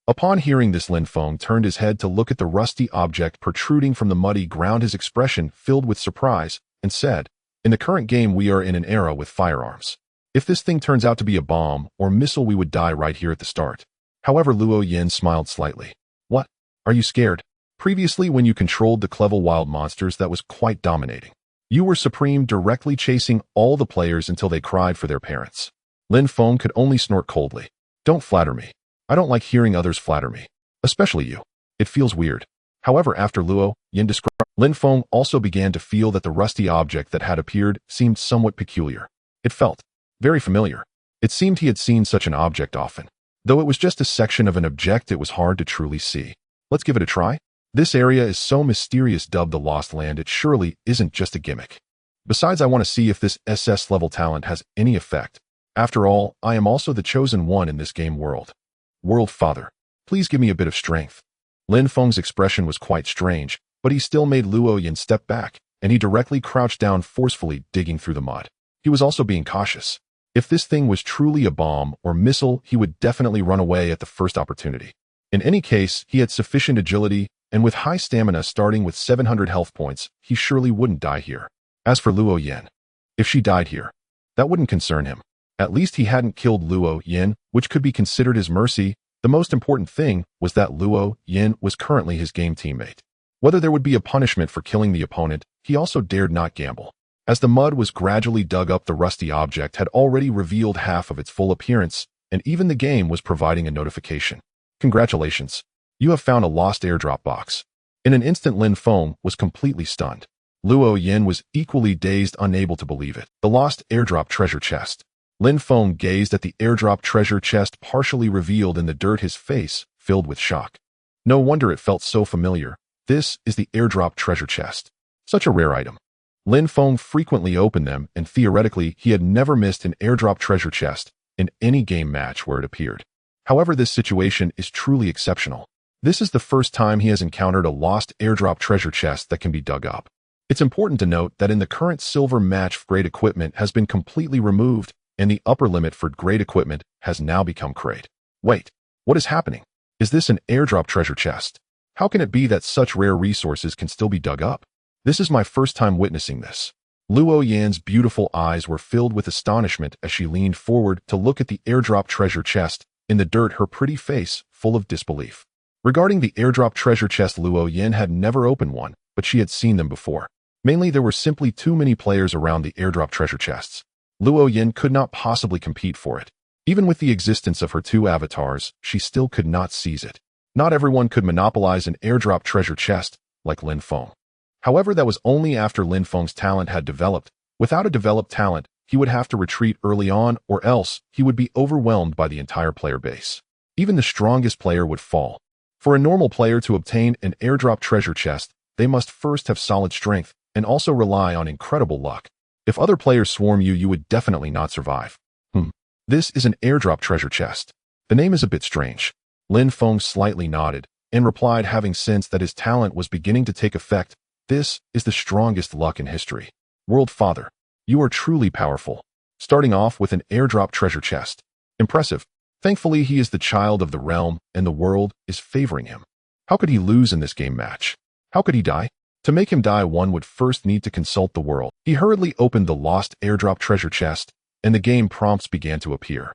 Upon hearing this, Lin Feng turned his head to look at the rusty object protruding from the muddy ground, his expression filled with surprise, and said, in the current game we are in an era with firearms. If this thing turns out to be a bomb or missile, we would die right here at the start. However, Luo Yin smiled slightly. What? Are you scared? Previously, when you controlled the clever wild monsters, that was quite dominating. You were supreme, directly chasing all the players until they cried for their parents. Lin Feng could only snort coldly. Don't flatter me. I don't like hearing others flatter me. Especially you. It feels weird. However, after Luo Yin described, Lin Feng also began to feel that the rusty object that had appeared seemed somewhat peculiar. It felt very familiar. It seemed he had seen such an object often. Though it was just a section of an object, it was hard to truly see. Let's give it a try. This area is so mysterious, dubbed the Lost Land. It surely isn't just a gimmick. Besides, I want to see if this SS level talent has any effect. After all, I am also the chosen one in this game world. World Father, please give me a bit of strength. Lin Feng's expression was quite strange, but he still made Luo Yin step back, and he directly crouched down, forcefully digging through the mud. He was also being cautious. If this thing was truly a bomb or missile, he would definitely run away at the first opportunity. In any case, he had sufficient agility, and with high stamina, starting with 700 health points, he surely wouldn't die here. As for Luo Yin, if she died here, that wouldn't concern him. At least he hadn't killed Luo Yin, which could be considered his mercy. The most important thing was that Luo Yin was currently his game teammate. Whether there would be a punishment for killing the opponent, he also dared not gamble. As the mud was gradually dug up, the rusty object had already revealed half of its full appearance, and even the game was providing a notification. Congratulations. You have found a lost airdrop box. In an instant, Lin Feng was completely stunned. Luo Yin was equally dazed, unable to believe it. The lost airdrop treasure chest. Lin Feng gazed at the airdrop treasure chest, partially revealed in the dirt, his face filled with shock. No wonder it felt so familiar. This is the airdrop treasure chest. Such a rare item. Lin Feng frequently opened them, and theoretically, he had never missed an airdrop treasure chest in any game match where it appeared. However, this situation is truly exceptional. This is the first time he has encountered a lost airdrop treasure chest that can be dug up. It's important to note that in the current silver match, grade equipment has been completely removed, and the upper limit for grade equipment has now become crate. Wait, what is happening? Is this an airdrop treasure chest? How can it be that such rare resources can still be dug up? This is my first time witnessing this. Luo Yan's beautiful eyes were filled with astonishment as she leaned forward to look at the airdrop treasure chest in the dirt, her pretty face full of disbelief. Regarding the airdrop treasure chest, Luo Yan had never opened one, but she had seen them before. Mainly, there were simply too many players around the airdrop treasure chests. Luo Yin could not possibly compete for it. Even with the existence of her two avatars, she still could not seize it. Not everyone could monopolize an airdrop treasure chest like Lin Feng. However, that was only after Lin Feng's talent had developed. Without a developed talent, he would have to retreat early on, or else he would be overwhelmed by the entire player base. Even the strongest player would fall. For a normal player to obtain an airdrop treasure chest, they must first have solid strength and also rely on incredible luck. If other players swarm you, you would definitely not survive. This is an airdrop treasure chest. The name is a bit strange. Lin Feng slightly nodded and replied, having sensed that his talent was beginning to take effect. This is the strongest luck in history. World Father, you are truly powerful. Starting off with an airdrop treasure chest. Impressive. Thankfully, he is the child of the realm, and the world is favoring him. How could he lose in this game match? How could he die? To make him die, one would first need to consult the world. He hurriedly opened the lost airdrop treasure chest, and the game prompts began to appear.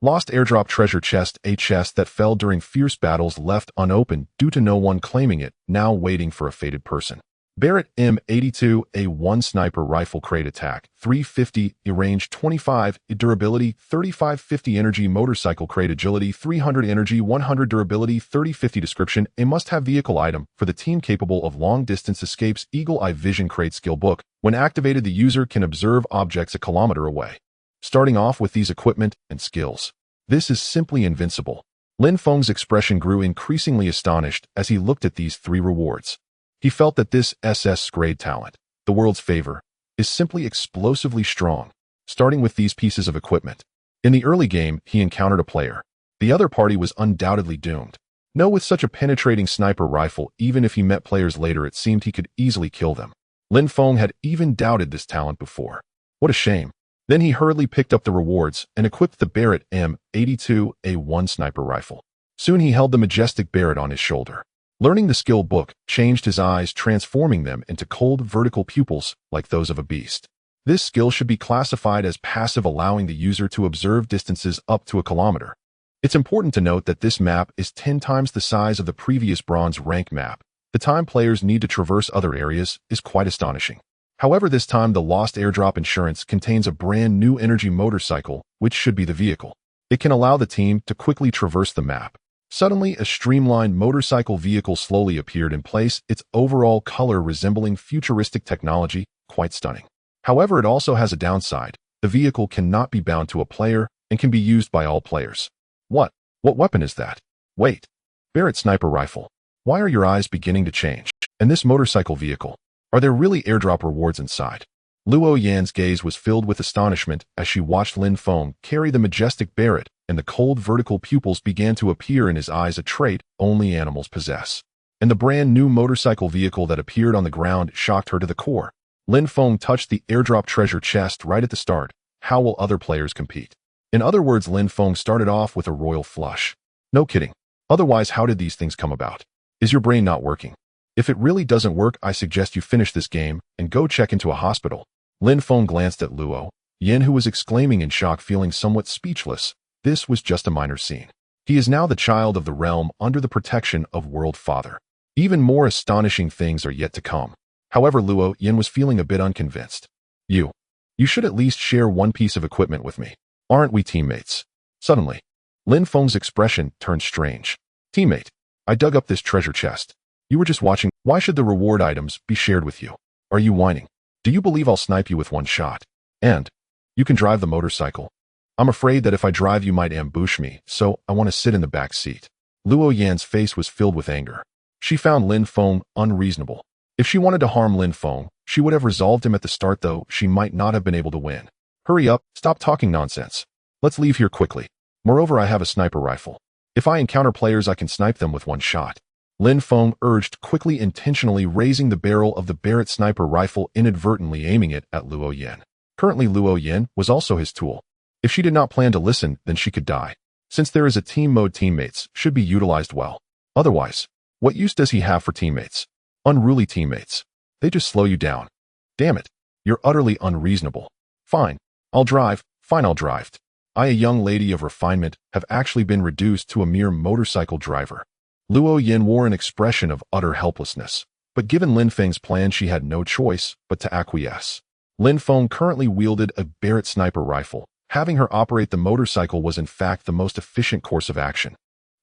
Lost airdrop treasure chest, a chest that fell during fierce battles left unopened due to no one claiming it, now waiting for a fated person. Barrett M82, a 1 sniper rifle crate attack, 350, range 25, durability 3550 energy motorcycle crate agility 300 energy 100 durability 3050 description, a must-have vehicle item for the team capable of long-distance escapes Eagle Eye Vision crate skill book. When activated, the user can observe objects a kilometer away. Starting off with these equipment and skills. This is simply invincible. Lin Feng's expression grew increasingly astonished as he looked at these 3 rewards. He felt that this SS grade talent, the world's favor, is simply explosively strong, starting with these pieces of equipment. In the early game, he encountered a player. The other party was undoubtedly doomed. No, with such a penetrating sniper rifle, even if he met players later, it seemed he could easily kill them. Lin Feng had even doubted this talent before. What a shame. Then he hurriedly picked up the rewards and equipped the Barrett M82, a 1 sniper rifle. Soon he held the majestic Barrett on his shoulder. Learning the skill book changed his eyes, transforming them into cold vertical pupils like those of a beast. This skill should be classified as passive, allowing the user to observe distances up to a kilometer. It's important to note that this map is 10 times the size of the previous bronze rank map. The time players need to traverse other areas is quite astonishing. However, this time the lost airdrop insurance contains a brand new energy motorcycle, which should be the vehicle. It can allow the team to quickly traverse the map. Suddenly, a streamlined motorcycle vehicle slowly appeared in place, its overall color resembling futuristic technology, quite stunning. However, it also has a downside. The vehicle cannot be bound to a player and can be used by all players. What weapon is that? Wait. Barrett sniper rifle. Why are your eyes beginning to change? And this motorcycle vehicle? Are there really airdrop rewards inside? Luo Yan's gaze was filled with astonishment as she watched Lin Feng carry the majestic Barrett, and the cold vertical pupils began to appear in his eyes, a trait only animals possess. And the brand new motorcycle vehicle that appeared on the ground shocked her to the core. Lin Feng touched the airdrop treasure chest right at the start. How will other players compete? In other words, Lin Feng started off with a royal flush. No kidding. Otherwise, how did these things come about? Is your brain not working? If it really doesn't work, I suggest you finish this game and go check into a hospital. Lin Feng glanced at Luo Yan, who was exclaiming in shock, feeling somewhat speechless. This was just a minor scene. He is now the child of the realm under the protection of World Father. Even more astonishing things are yet to come. However, Luo Yan was feeling a bit unconvinced. You should at least share one piece of equipment with me. Aren't we teammates? Suddenly, Lin Feng's expression turned strange. Teammate, I dug up this treasure chest. You were just watching. Why should the reward items be shared with you? Are you whining? Do you believe I'll snipe you with one shot? And you can drive the motorcycle. I'm afraid that if I drive you might ambush me, so I want to sit in the back seat. Luo Yan's face was filled with anger. She found Lin Feng unreasonable. If she wanted to harm Lin Feng, she would have resolved him at the start, though she might not have been able to win. Hurry up, stop talking nonsense. Let's leave here quickly. Moreover, I have a sniper rifle. If I encounter players, I can snipe them with one shot. Lin Feng urged, quickly, intentionally raising the barrel of the Barrett sniper rifle, inadvertently aiming it at Luo Yan. Currently, Luo Yan was also his tool. If she did not plan to listen, then she could die. Since there is a team mode, teammates should be utilized well. Otherwise, what use does he have for teammates? Unruly teammates. They just slow you down. Damn it. You're utterly unreasonable. Fine. I'll drive. Fine, I'll drive. I, a young lady of refinement, have actually been reduced to a mere motorcycle driver. Luo Yan wore an expression of utter helplessness, but given Lin Feng's plan, she had no choice but to acquiesce. Lin Feng currently wielded a Barrett sniper rifle. Having her operate the motorcycle was in fact the most efficient course of action.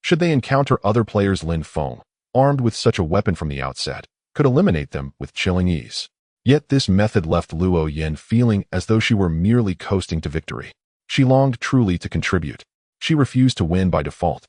Should they encounter other players, Lin Feng, armed with such a weapon from the outset, could eliminate them with chilling ease. Yet this method left Luo Yan feeling as though she were merely coasting to victory. She longed truly to contribute. She refused to win by default.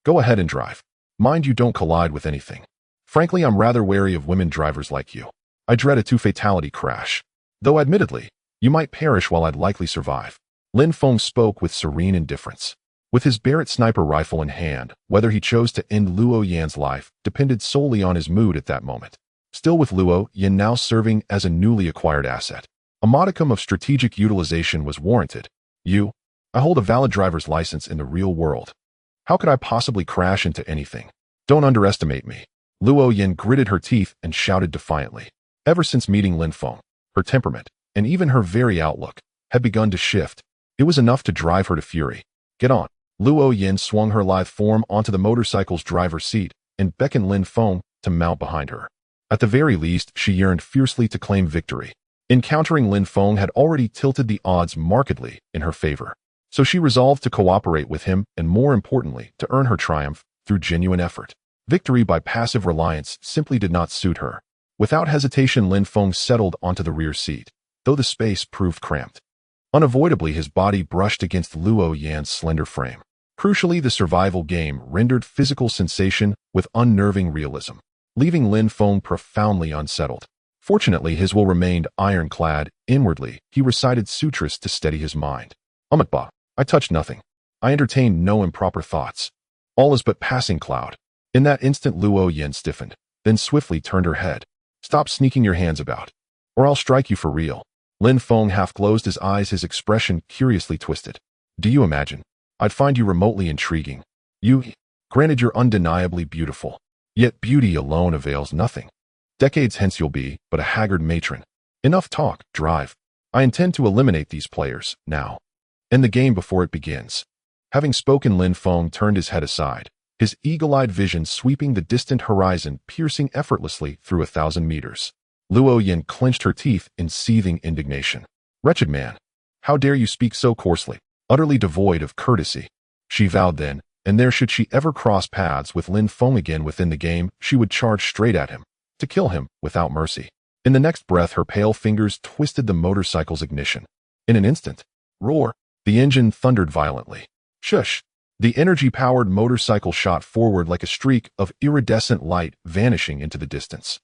Go ahead and drive. Mind you don't collide with anything. Frankly, I'm rather wary of women drivers like you. I dread a two-fatality crash. Though admittedly, you might perish while I'd likely survive. Lin Feng spoke with serene indifference. With his Barrett sniper rifle in hand, whether he chose to end Luo Yan's life depended solely on his mood at that moment. Still, with Luo Yan now serving as a newly acquired asset, a modicum of strategic utilization was warranted. I hold a valid driver's license in the real world. How could I possibly crash into anything? Don't underestimate me. Luo Yin gritted her teeth and shouted defiantly. Ever since meeting Lin Feng, her temperament, and even her very outlook, had begun to shift. It was enough to drive her to fury. Get on. Luo Yin swung her lithe form onto the motorcycle's driver's seat and beckoned Lin Feng to mount behind her. At the very least, she yearned fiercely to claim victory. Encountering Lin Feng had already tilted the odds markedly in her favor, so she resolved to cooperate with him and, more importantly, to earn her triumph through genuine effort. Victory by passive reliance simply did not suit her. Without hesitation, Lin Feng settled onto the rear seat, though the space proved cramped. Unavoidably, his body brushed against Luo Yan's slender frame. Crucially, the survival game rendered physical sensation with unnerving realism, leaving Lin Feng profoundly unsettled. Fortunately, his will remained ironclad. Inwardly, he recited sutras to steady his mind. Amitba, I touched nothing. I entertained no improper thoughts. All is but passing cloud. In that instant, Luo Yan stiffened, then swiftly turned her head. Stop sneaking your hands about, or I'll strike you for real. Lin Feng half closed his eyes, his expression curiously twisted. Do you imagine I'd find you remotely intriguing? Granted, you're undeniably beautiful, yet beauty alone avails nothing. Decades hence you'll be but a haggard matron. Enough talk, drive. I intend to eliminate these players, now. End the game before it begins. Having spoken, Lin Feng turned his head aside, his eagle-eyed vision sweeping the distant horizon, piercing effortlessly through 1,000 meters. Luo Yin clenched her teeth in seething indignation. Wretched man, how dare you speak so coarsely, utterly devoid of courtesy, she vowed then, and there should she ever cross paths with Lin Feng again within the game, she would charge straight at him, to kill him without mercy. In the next breath, her pale fingers twisted the motorcycle's ignition. In an instant, roar, the engine thundered violently. Shush! The energy-powered motorcycle shot forward like a streak of iridescent light, vanishing into the distance.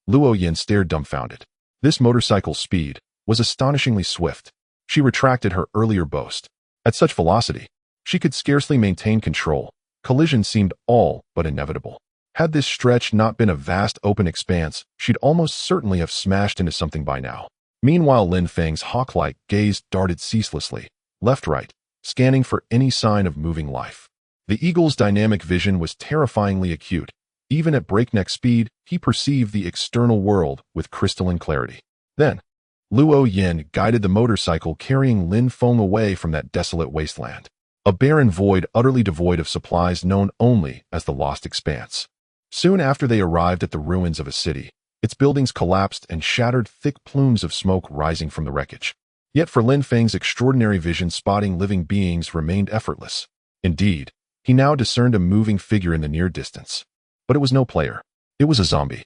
Luo Yin stared dumbfounded. This motorcycle's speed was astonishingly swift. She retracted her earlier boast. At such velocity, she could scarcely maintain control. Collision seemed all but inevitable. Had this stretch not been a vast open expanse, she'd almost certainly have smashed into something by now. Meanwhile, Lin Feng's hawk-like gaze darted ceaselessly, left-right, scanning for any sign of moving life. The eagle's dynamic vision was terrifyingly acute. Even at breakneck speed, he perceived the external world with crystalline clarity. Then, Luo Yin guided the motorcycle, carrying Lin Feng away from that desolate wasteland, a barren void utterly devoid of supplies known only as the Lost Expanse. Soon after they arrived at the ruins of a city, its buildings collapsed and shattered, thick plumes of smoke rising from the wreckage. Yet for Lin Feng's extraordinary vision, spotting living beings remained effortless. Indeed, he now discerned a moving figure in the near distance. But it was no player. It was a zombie.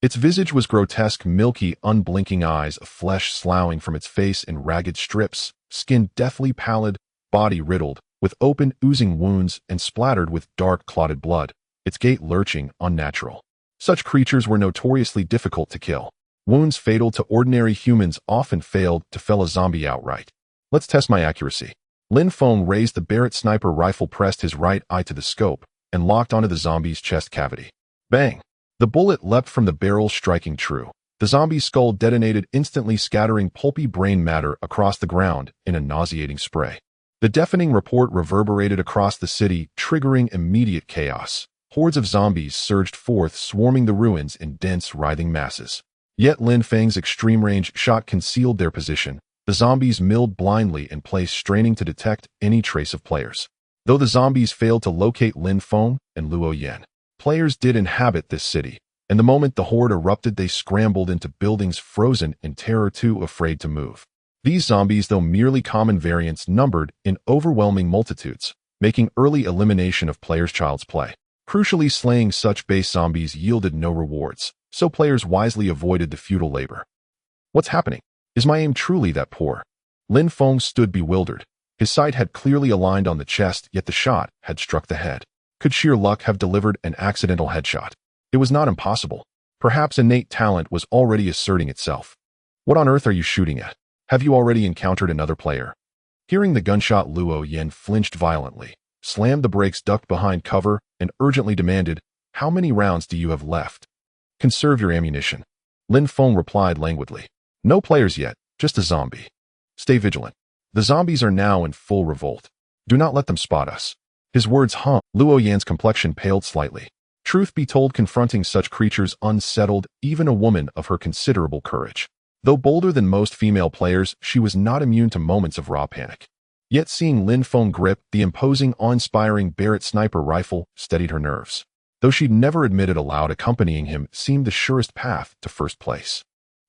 Its visage was grotesque, milky, unblinking eyes of flesh sloughing from its face in ragged strips, skin deathly pallid, body riddled with open, oozing wounds and splattered with dark, clotted blood, its gait lurching, unnatural. Such creatures were notoriously difficult to kill. Wounds fatal to ordinary humans often failed to fell a zombie outright. Let's test my accuracy. Lin Feng raised the Barrett sniper rifle, pressed his right eye to the scope, and locked onto the zombie's chest cavity. Bang! The bullet leapt from the barrel, striking true. The zombie's skull detonated instantly, scattering pulpy brain matter across the ground in a nauseating spray. The deafening report reverberated across the city, triggering immediate chaos. Hordes of zombies surged forth, swarming the ruins in dense, writhing masses. Yet Lin Feng's extreme-range shot concealed their position. The zombies milled blindly in place, straining to detect any trace of players. Though the zombies failed to locate Lin Feng and Luo Yan, players did inhabit this city, and the moment the horde erupted, they scrambled into buildings, frozen in terror, too afraid to move. These zombies, though merely common variants, numbered in overwhelming multitudes, making early elimination of players child's play. Crucially, slaying such base zombies yielded no rewards, so players wisely avoided the futile labor. What's happening? Is my aim truly that poor? Lin Feng stood bewildered. His sight had clearly aligned on the chest, yet the shot had struck the head. Could sheer luck have delivered an accidental headshot? It was not impossible. Perhaps innate talent was already asserting itself. What on earth are you shooting at? Have you already encountered another player? Hearing the gunshot, Luo Yan flinched violently, slammed the brakes, ducked behind cover, and urgently demanded, "How many rounds do you have left? Conserve your ammunition." Lin Feng replied languidly, "No players yet, just a zombie. Stay vigilant. The zombies are now in full revolt. Do not let them spot us." His words hummed. Luo Yan's complexion paled slightly. Truth be told, confronting such creatures unsettled even a woman of her considerable courage. Though bolder than most female players, she was not immune to moments of raw panic. Yet seeing Lin Feng grip the imposing, awe-inspiring Barrett sniper rifle steadied her nerves. Though she'd never admitted aloud, accompanying him seemed the surest path to first place.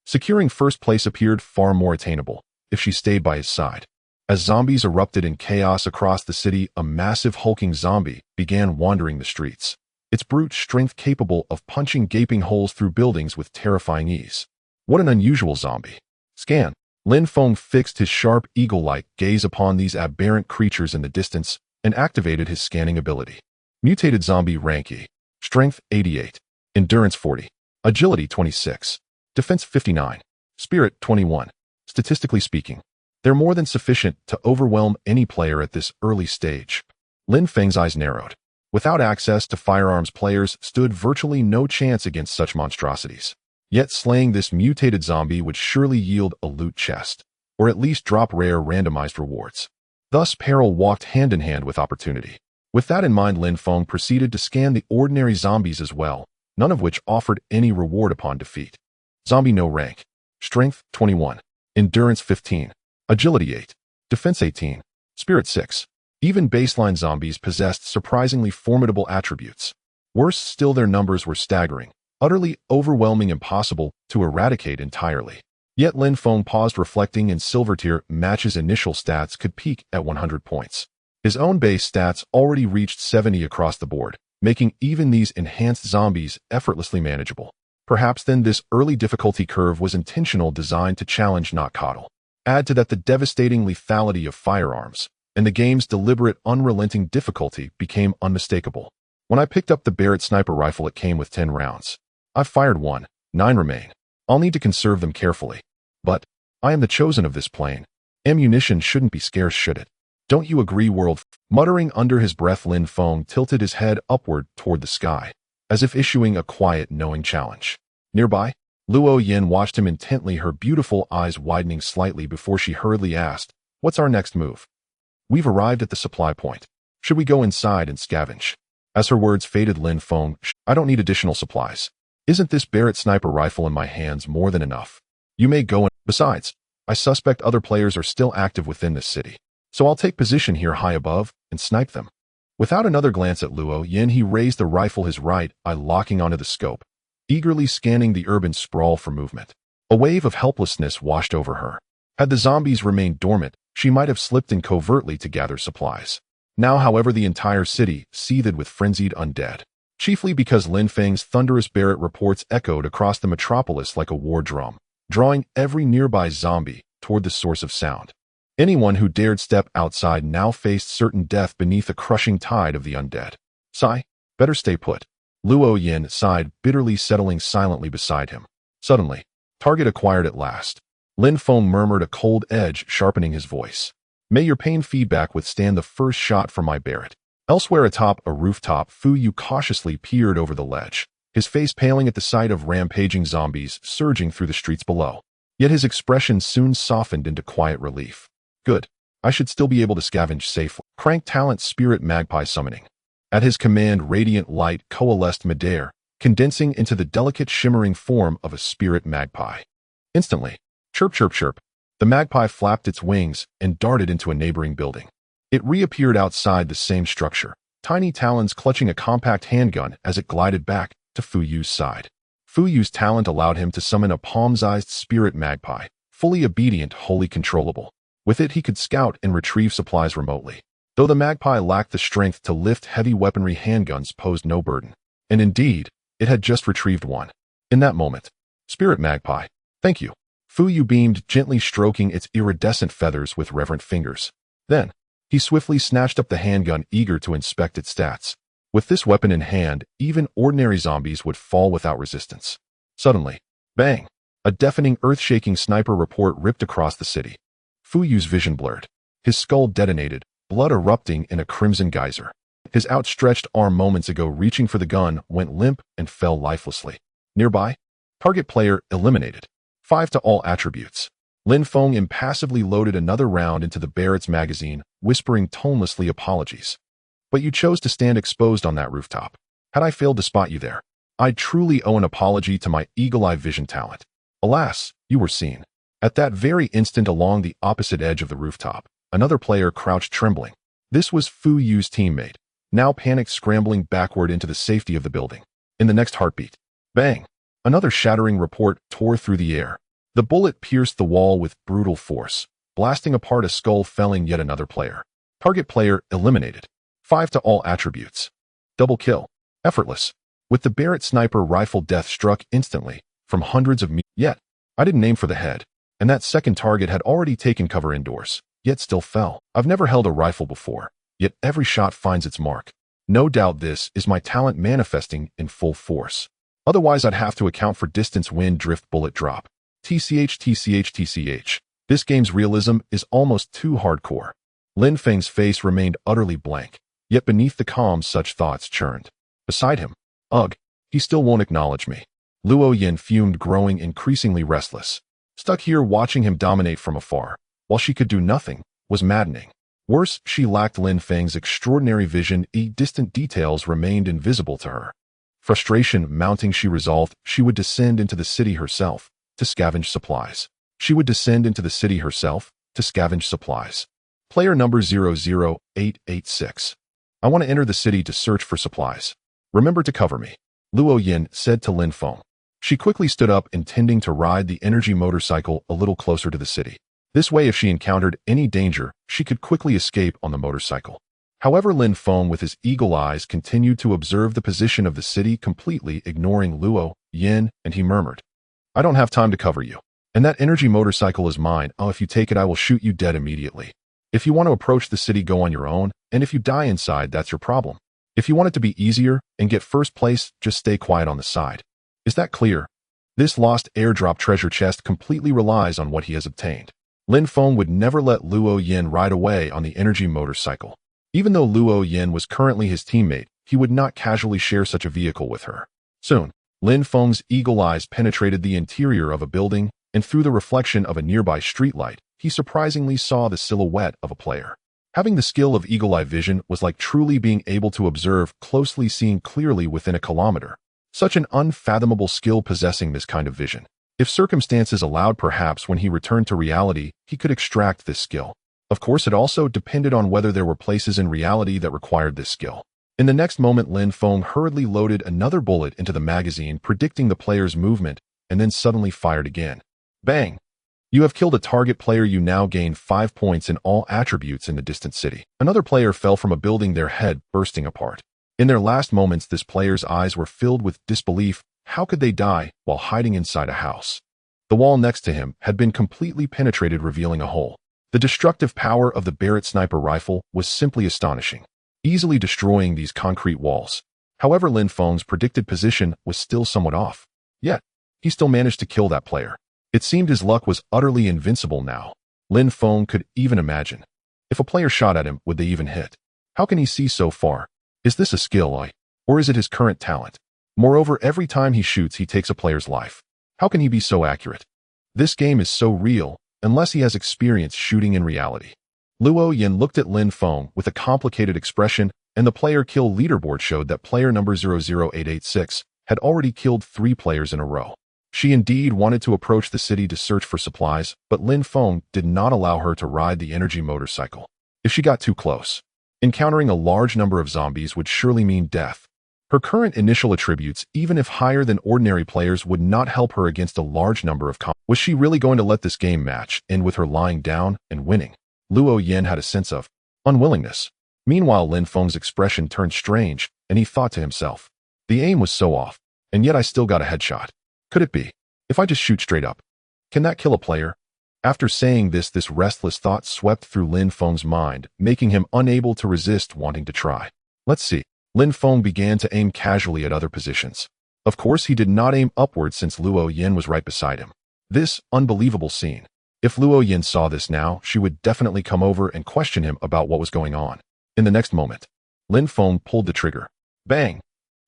Securing first place appeared far more attainable if she stayed by his side. As zombies erupted in chaos across the city, a massive hulking zombie began wandering the streets, its brute strength capable of punching gaping holes through buildings with terrifying ease. What an unusual zombie. Scan. Lin Feng fixed his sharp, eagle-like gaze upon these aberrant creatures in the distance and activated his scanning ability. Mutated zombie rank E. Strength 88. Endurance 40. Agility 26. Defense 59. Spirit 21. Statistically speaking, they're more than sufficient to overwhelm any player at this early stage. Lin Feng's eyes narrowed. Without access to firearms, players stood virtually no chance against such monstrosities. Yet slaying this mutated zombie would surely yield a loot chest, or at least drop rare randomized rewards. Thus, peril walked hand in hand with opportunity. With that in mind, Lin Feng proceeded to scan the ordinary zombies as well, none of which offered any reward upon defeat. Zombie no rank. Strength 21. Endurance 15. Agility 8. Defense 18. Spirit 6. Even baseline zombies possessed surprisingly formidable attributes. Worse still, their numbers were staggering, utterly overwhelming, impossible to eradicate entirely. Yet Lin Feng paused, reflecting, and silver tier match's initial stats could peak at 100 points. His own base stats already reached 70 across the board, making even these enhanced zombies effortlessly manageable. Perhaps then this early difficulty curve was intentional, designed to challenge, not coddle. Add to that the devastating lethality of firearms, and the game's deliberate, unrelenting difficulty became unmistakable. When I picked up the Barrett sniper rifle, it came with 10 rounds. I've fired 1, 9 remain. I'll need to conserve them carefully. But I am the chosen of this plane. Ammunition shouldn't be scarce, should it? Don't you agree, world? Muttering under his breath, Lin Feng tilted his head upward toward the sky, as if issuing a quiet, knowing challenge. Nearby, Luo Yin watched him intently, her beautiful eyes widening slightly before she hurriedly asked, "What's our next move?" "We've arrived at the supply point. Should we go inside and scavenge?" As her words faded, Lin Feng, "I don't need additional supplies. Isn't this Barrett sniper rifle in my hands more than enough? You may go in. Besides, I suspect other players are still active within this city, so I'll take position here high above and snipe them." Without another glance at Luo Yin, he raised the rifle, his right eye locking onto the scope, eagerly scanning the urban sprawl for movement. A wave of helplessness washed over her. Had the zombies remained dormant, she might have slipped in covertly to gather supplies. Now, however, the entire city seethed with frenzied undead, chiefly because Lin Feng's thunderous Barrett reports echoed across the metropolis like a war drum, drawing every nearby zombie toward the source of sound. Anyone who dared step outside now faced certain death beneath the crushing tide of the undead. "Sigh, better stay put." Luo Yin sighed bitterly, settling silently beside him. Suddenly, target acquired at last. Lin Feng murmured, a cold edge sharpening his voice. "May your pain feedback withstand the first shot from my Barrett." Elsewhere atop a rooftop, Fu Yu cautiously peered over the ledge, his face paling at the sight of rampaging zombies surging through the streets below. Yet his expression soon softened into quiet relief. "Good. I should still be able to scavenge safely." Crank talent Spirit Magpie summoning. At his command, radiant light coalesced midair, condensing into the delicate shimmering form of a spirit magpie. Instantly, chirp chirp chirp, the magpie flapped its wings and darted into a neighboring building. It reappeared outside the same structure, tiny talons clutching a compact handgun as it glided back to Fu Yu's side. Fu Yu's talent allowed him to summon a palm-sized spirit magpie, fully obedient, wholly controllable. With it, he could scout and retrieve supplies remotely. Though the magpie lacked the strength to lift heavy weaponry, handguns posed no burden. And indeed, it had just retrieved one. In that moment, "Spirit magpie, thank you." Fu Yu beamed, gently stroking its iridescent feathers with reverent fingers. Then, he swiftly snatched up the handgun, eager to inspect its stats. With this weapon in hand, even ordinary zombies would fall without resistance. Suddenly, bang! A deafening, earth-shaking sniper report ripped across the city. Fu Yu's vision blurred. His skull detonated, blood erupting in a crimson geyser. His outstretched arm, moments ago reaching for the gun, went limp and fell lifelessly. Nearby, target player eliminated. 5 to all attributes. Lin Feng impassively loaded another round into the Barrett's magazine, whispering tonelessly apologies. "But you chose to stand exposed on that rooftop. Had I failed to spot you there, I truly owe an apology to my eagle-eye vision talent. Alas, you were seen. At that very instant along the opposite edge of the rooftop, another player crouched trembling. This was Fu Yu's teammate, now panicked scrambling backward into the safety of the building. In the next heartbeat, bang! Another shattering report tore through the air. The bullet pierced the wall with brutal force, blasting apart a skull, felling yet another player. Target player eliminated. 5 to all attributes. Double kill. Effortless. With the Barrett sniper rifle, death struck instantly from hundreds of meters. Yet, I didn't aim for the head, and that second target had already taken cover indoors, yet still fell. I've never held a rifle before, yet every shot finds its mark. No doubt this is my talent manifesting in full force. Otherwise, I'd have to account for distance, wind, drift, bullet drop. TCH. This game's realism is almost too hardcore. Lin Feng's face remained utterly blank, yet beneath the calm such thoughts churned. Beside him, ugh, he still won't acknowledge me. Luo Yin fumed, growing increasingly restless. Stuck here watching him dominate from afar, while she could do nothing, was maddening. Worse, she lacked Lin Feng's extraordinary vision. Distant details remained invisible to her. Frustration mounting, she resolved she would descend into the city herself to scavenge supplies. Player number 00886. I want to enter the city to search for supplies. Remember to cover me, Luo Yin said to Lin Feng. She quickly stood up, intending to ride the energy motorcycle a little closer to the city. This way, if she encountered any danger, she could quickly escape on the motorcycle. However, Lin Feng, with his eagle eyes, continued to observe the position of the city, completely ignoring Luo Yin, and he murmured, I don't have time to cover you. And that energy motorcycle is mine. Oh, if you take it, I will shoot you dead immediately. If you want to approach the city, go on your own, and if you die inside, that's your problem. If you want it to be easier and get first place, just stay quiet on the side. Is that clear? This lost airdrop treasure chest completely relies on what he has obtained. Lin Feng would never let Luo Yin ride away on the energy motorcycle. Even though Luo Yin was currently his teammate, he would not casually share such a vehicle with her. Soon, Lin Feng's eagle eyes penetrated the interior of a building, and through the reflection of a nearby streetlight, he surprisingly saw the silhouette of a player. Having the skill of eagle-eye vision was like truly being able to observe closely, seeing clearly within a kilometer. Such an unfathomable skill possessing this kind of vision. If circumstances allowed, perhaps when he returned to reality, he could extract this skill. Of course, it also depended on whether there were places in reality that required this skill. In the next moment, Lin Feng hurriedly loaded another bullet into the magazine, predicting the player's movement, and then suddenly fired again. Bang! You have killed a target player. You now gain 5 points in all attributes in the distant city. Another player fell from a building, their head bursting apart. In their last moments, this player's eyes were filled with disbelief. How could they die while hiding inside a house? The wall next to him had been completely penetrated, revealing a hole. The destructive power of the Barrett sniper rifle was simply astonishing, easily destroying these concrete walls. However, Lin Feng's predicted position was still somewhat off. Yet, he still managed to kill that player. It seemed his luck was utterly invincible now. Lin Feng could even imagine. If a player shot at him, would they even hit? How can he see so far? Is this a skill, or is it his current talent? Moreover, every time he shoots, he takes a player's life. How can he be so accurate? This game is so real, unless he has experience shooting in reality. Luo Yin looked at Lin Feng with a complicated expression, and the player kill leaderboard showed that player number 00886 had already killed 3 players in a row. She indeed wanted to approach the city to search for supplies, but Lin Feng did not allow her to ride the energy motorcycle. If she got too close, encountering a large number of zombies would surely mean death. Her current initial attributes, even if higher than ordinary players, would not help her against a large number of Was she really going to let this game match end with her lying down and winning? Luo Yin had a sense of unwillingness. Meanwhile, Lin Feng's expression turned strange, and he thought to himself, the aim was so off, and yet I still got a headshot. Could it be? If I just shoot straight up, can that kill a player? After saying this restless thought swept through Lin Feng's mind, making him unable to resist wanting to try. Let's see. Lin Feng began to aim casually at other positions. Of course, he did not aim upwards since Luo Yin was right beside him. This unbelievable scene. If Luo Yin saw this now, she would definitely come over and question him about what was going on. In the next moment, Lin Feng pulled the trigger. Bang!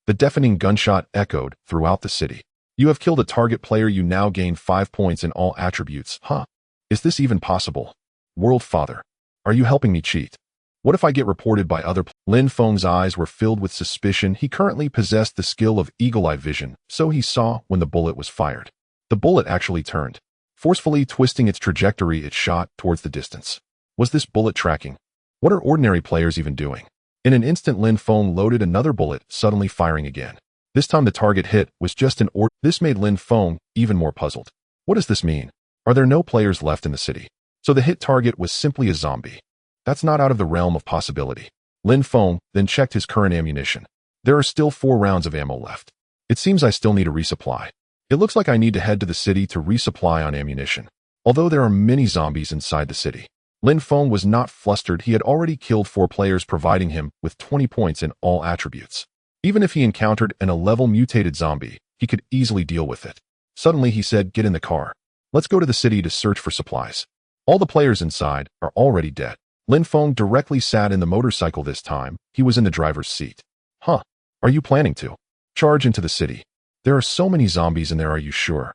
The deafening gunshot echoed throughout the city. You have killed a target player. You now gain 5 points in all attributes. Huh? Is this even possible? World Father, are you helping me cheat? What if I get reported by other Lin Feng's eyes were filled with suspicion. He currently possessed the skill of eagle-eye vision, so he saw when the bullet was fired. The bullet actually turned. Forcefully twisting its trajectory, it shot towards the distance. Was this bullet tracking? What are ordinary players even doing? In an instant, Lin Feng loaded another bullet, suddenly firing again. This time the target hit was just an This made Lin Feng even more puzzled. What does this mean? Are there no players left in the city? So the hit target was simply a zombie. That's not out of the realm of possibility. Lin Feng then checked his current ammunition. There are still 4 rounds of ammo left. It seems I still need a resupply. It looks like I need to head to the city to resupply on ammunition. Although there are many zombies inside the city, Lin Feng was not flustered. He had already killed 4 players, providing him with 20 points in all attributes. Even if he encountered an 11-level mutated zombie, he could easily deal with it. Suddenly he said, "Get in the car. Let's go to the city to search for supplies." All the players inside are already dead. Lin Feng directly sat in the motorcycle this time. He was in the driver's seat. Huh. Are you planning to charge into the city? There are so many zombies in there, are you sure?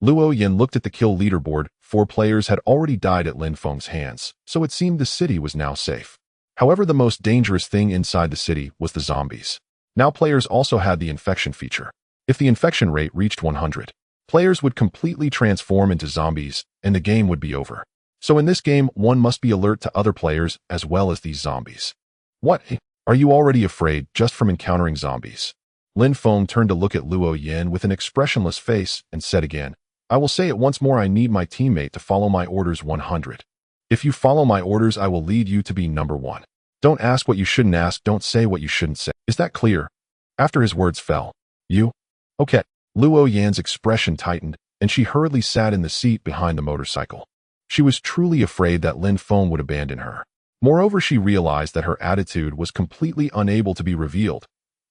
Luo Yin looked at the kill leaderboard. 4 players had already died at Lin Feng's hands, so it seemed the city was now safe. However, the most dangerous thing inside the city was the zombies. Now players also had the infection feature. If the infection rate reached 100, players would completely transform into zombies, and the game would be over. So in this game, one must be alert to other players as well as these zombies. What? Are you already afraid just from encountering zombies? Lin Feng turned to look at Luo Yin with an expressionless face and said again, "I will say it once more, I need my teammate to follow my orders 100. If you follow my orders, I will lead you to be number 1. Don't ask what you shouldn't ask, don't say what you shouldn't say. Is that clear?" After his words fell, "You? Okay." Luo Yan's expression tightened, and she hurriedly sat in the seat behind the motorcycle. She was truly afraid that Lin Feng would abandon her. Moreover, she realized that her attitude was completely unable to be revealed.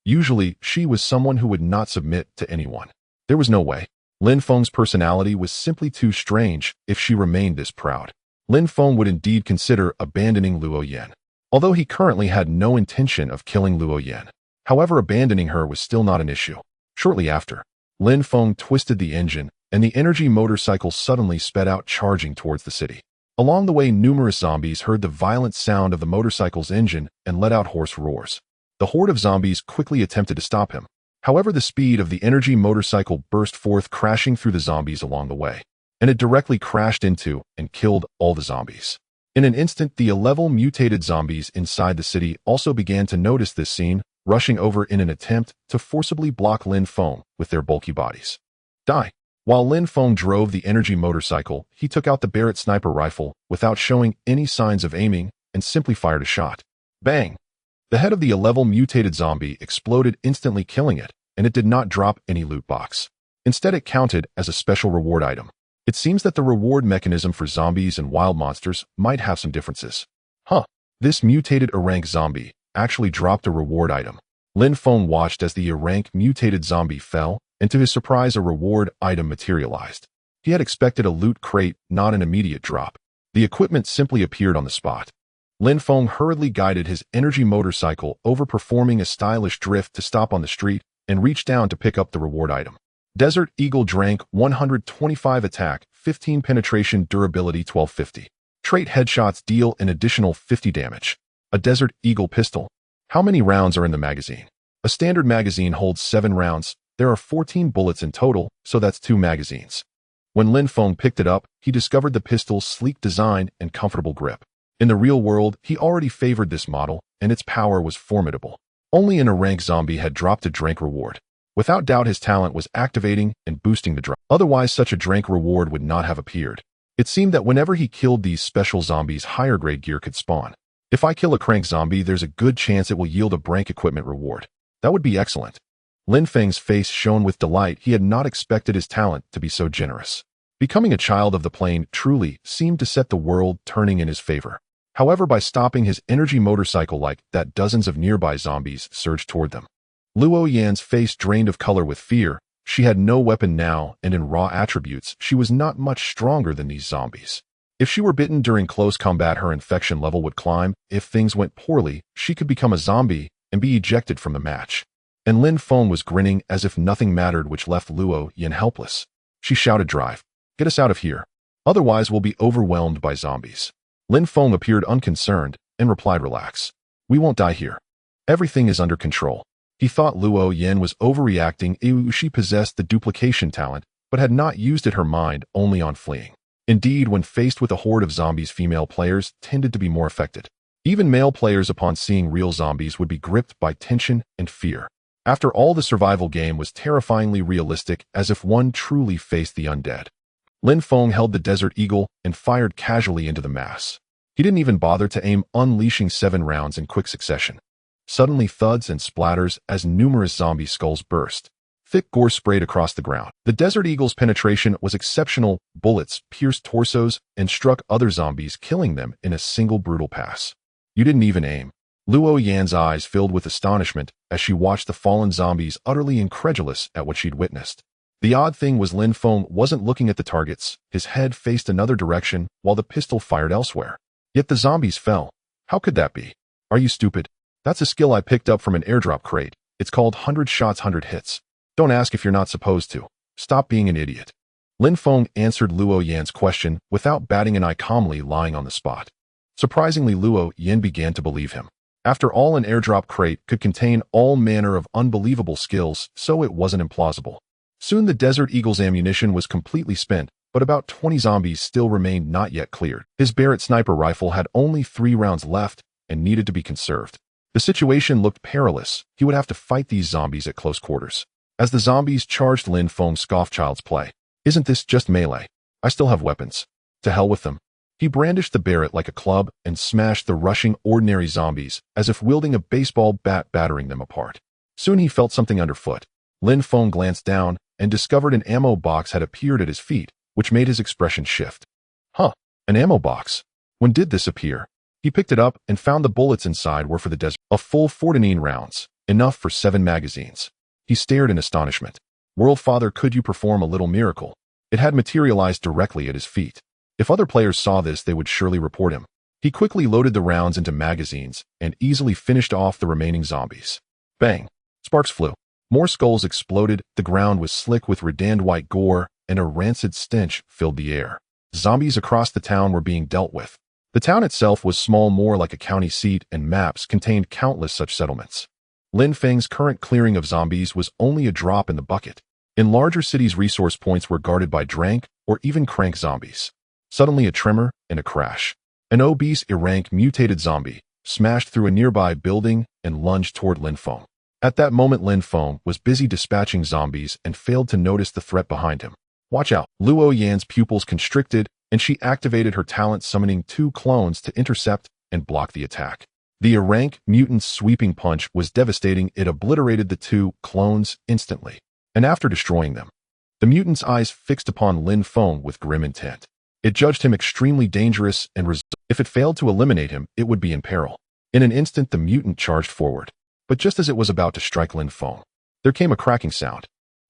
Usually, she was someone who would not submit to anyone. There was no way. Lin Feng's personality was simply too strange. If she remained this proud, Lin Feng would indeed consider abandoning Luo Yan. Although he currently had no intention of killing Luo Yan. However, abandoning her was still not an issue. Shortly after, Lin Feng twisted the engine, and the energy motorcycle suddenly sped out, charging towards the city. Along the way, numerous zombies heard the violent sound of the motorcycle's engine and let out hoarse roars. The horde of zombies quickly attempted to stop him. However, the speed of the energy motorcycle burst forth, crashing through the zombies along the way, and it directly crashed into and killed all the zombies. In an instant, the 11 mutated zombies inside the city also began to notice this scene, rushing over in an attempt to forcibly block Lin Feng with their bulky bodies. Die. While Lin Feng drove the energy motorcycle, he took out the Barrett sniper rifle without showing any signs of aiming and simply fired a shot. Bang! The head of the 11 mutated zombie exploded, instantly killing it, and it did not drop any loot box. Instead, it counted as a special reward item. It seems that the reward mechanism for zombies and wild monsters might have some differences. Huh. This mutated A-rank zombie actually dropped a reward item. Lin Feng watched as the A-rank mutated zombie fell, and to his surprise, a reward item materialized. He had expected a loot crate, not an immediate drop. The equipment simply appeared on the spot. Lin Feng hurriedly guided his energy motorcycle over, performing a stylish drift to stop on the street, and reached down to pick up the reward item. Desert Eagle Drank, 125 attack, 15 penetration, durability 1250. Trait headshots deal an additional 50 damage. A Desert Eagle pistol. How many rounds are in the magazine? A standard magazine holds 7 rounds. There are 14 bullets in total, so that's 2 magazines. When Lin Feng picked it up, he discovered the pistol's sleek design and comfortable grip. In the real world, he already favored this model, and its power was formidable. Only an A-rank zombie had dropped a Drank reward. Without doubt, his talent was activating and boosting the drop. Otherwise, such a Drank reward would not have appeared. It seemed that whenever he killed these special zombies, higher grade gear could spawn. If I kill a crank zombie, there's a good chance it will yield a Brank equipment reward. That would be excellent. Lin Feng's face shone with delight. He had not expected his talent to be so generous. Becoming a child of the plane truly seemed to set the world turning in his favor. However, by stopping his energy motorcycle like that, dozens of nearby zombies surged toward them. Luo Yan's face drained of color with fear. She had no weapon now, and in raw attributes, she was not much stronger than these zombies. If she were bitten during close combat, her infection level would climb. If things went poorly, she could become a zombie and be ejected from the match. And Lin Feng was grinning as if nothing mattered, which left Luo Yan helpless. She shouted, "Drive. Get us out of here. Otherwise, we'll be overwhelmed by zombies." Lin Feng appeared unconcerned. and replied, "Relax. We won't die here. Everything is under control." He thought Luo Yan was overreacting. She possessed the duplication talent, but had not used it her mind only on fleeing. Indeed, when faced with a horde of zombies, female players tended to be more affected. Even male players, upon seeing real zombies, would be gripped by tension and fear. After all, the survival game was terrifyingly realistic, as if one truly faced the undead. Lin Feng held the Desert Eagle and fired casually into the mass. He didn't even bother to aim, unleashing 7 rounds in quick succession. Suddenly, thuds and splatters as numerous zombie skulls burst. Thick gore sprayed across the ground. The Desert Eagle's penetration was exceptional. Bullets pierced torsos and struck other zombies, killing them in a single brutal pass. "You didn't even aim." Luo Yan's eyes filled with astonishment as she watched the fallen zombies, utterly incredulous at what she'd witnessed. The odd thing was Lin Feng wasn't looking at the targets. His head faced another direction while the pistol fired elsewhere. Yet the zombies fell. How could that be? "Are you stupid? That's a skill I picked up from an airdrop crate. It's called 100 shots, 100 hits. Don't ask if you're not supposed to. Stop being an idiot." Lin Feng answered Luo Yan's question without batting an eye, calmly lying on the spot. Surprisingly, Luo Yan began to believe him. After all, an airdrop crate could contain all manner of unbelievable skills, so it wasn't implausible. Soon the Desert Eagle's ammunition was completely spent, but about 20 zombies still remained not yet cleared. His Barrett sniper rifle had only 3 rounds left and needed to be conserved. The situation looked perilous. He would have to fight these zombies at close quarters. As the zombies charged, Lin Feng scoffed, "Child's play. Isn't this just melee? I still have weapons. To hell with them." He brandished the Barrett like a club and smashed the rushing ordinary zombies as if wielding a baseball bat, battering them apart. Soon he felt something underfoot. Lin Feng glanced down and discovered an ammo box had appeared at his feet, which made his expression shift. "Huh, an ammo box. When did this appear?" He picked it up and found the bullets inside were for the desert. A full 14 rounds, enough for 7 magazines. He stared in astonishment. "World Father, could you perform a little miracle?" It had materialized directly at his feet. If other players saw this, they would surely report him. He quickly loaded the rounds into magazines and easily finished off the remaining zombies. Bang! Sparks flew. More skulls exploded. The ground was slick with reddened white gore, and a rancid stench filled the air. Zombies across the town were being dealt with. The town itself was small, more like a county seat, and maps contained countless such settlements. Lin Feng's current clearing of zombies was only a drop in the bucket. In larger cities, resource points were guarded by drank or even crank zombies. Suddenly, a tremor and a crash. An obese, rank mutated zombie smashed through a nearby building and lunged toward Lin Feng. At that moment, Lin Feng was busy dispatching zombies and failed to notice the threat behind him. "Watch out." Luo Yan's pupils constricted, and she activated her talent, summoning 2 clones to intercept and block the attack. The rank mutant's sweeping punch was devastating. It obliterated the 2 clones instantly. And after destroying them, the mutant's eyes fixed upon Lin Feng with grim intent. It judged him extremely dangerous, and if it failed to eliminate him, it would be in peril. In an instant, the mutant charged forward. But just as it was about to strike Lin Feng, there came a cracking sound.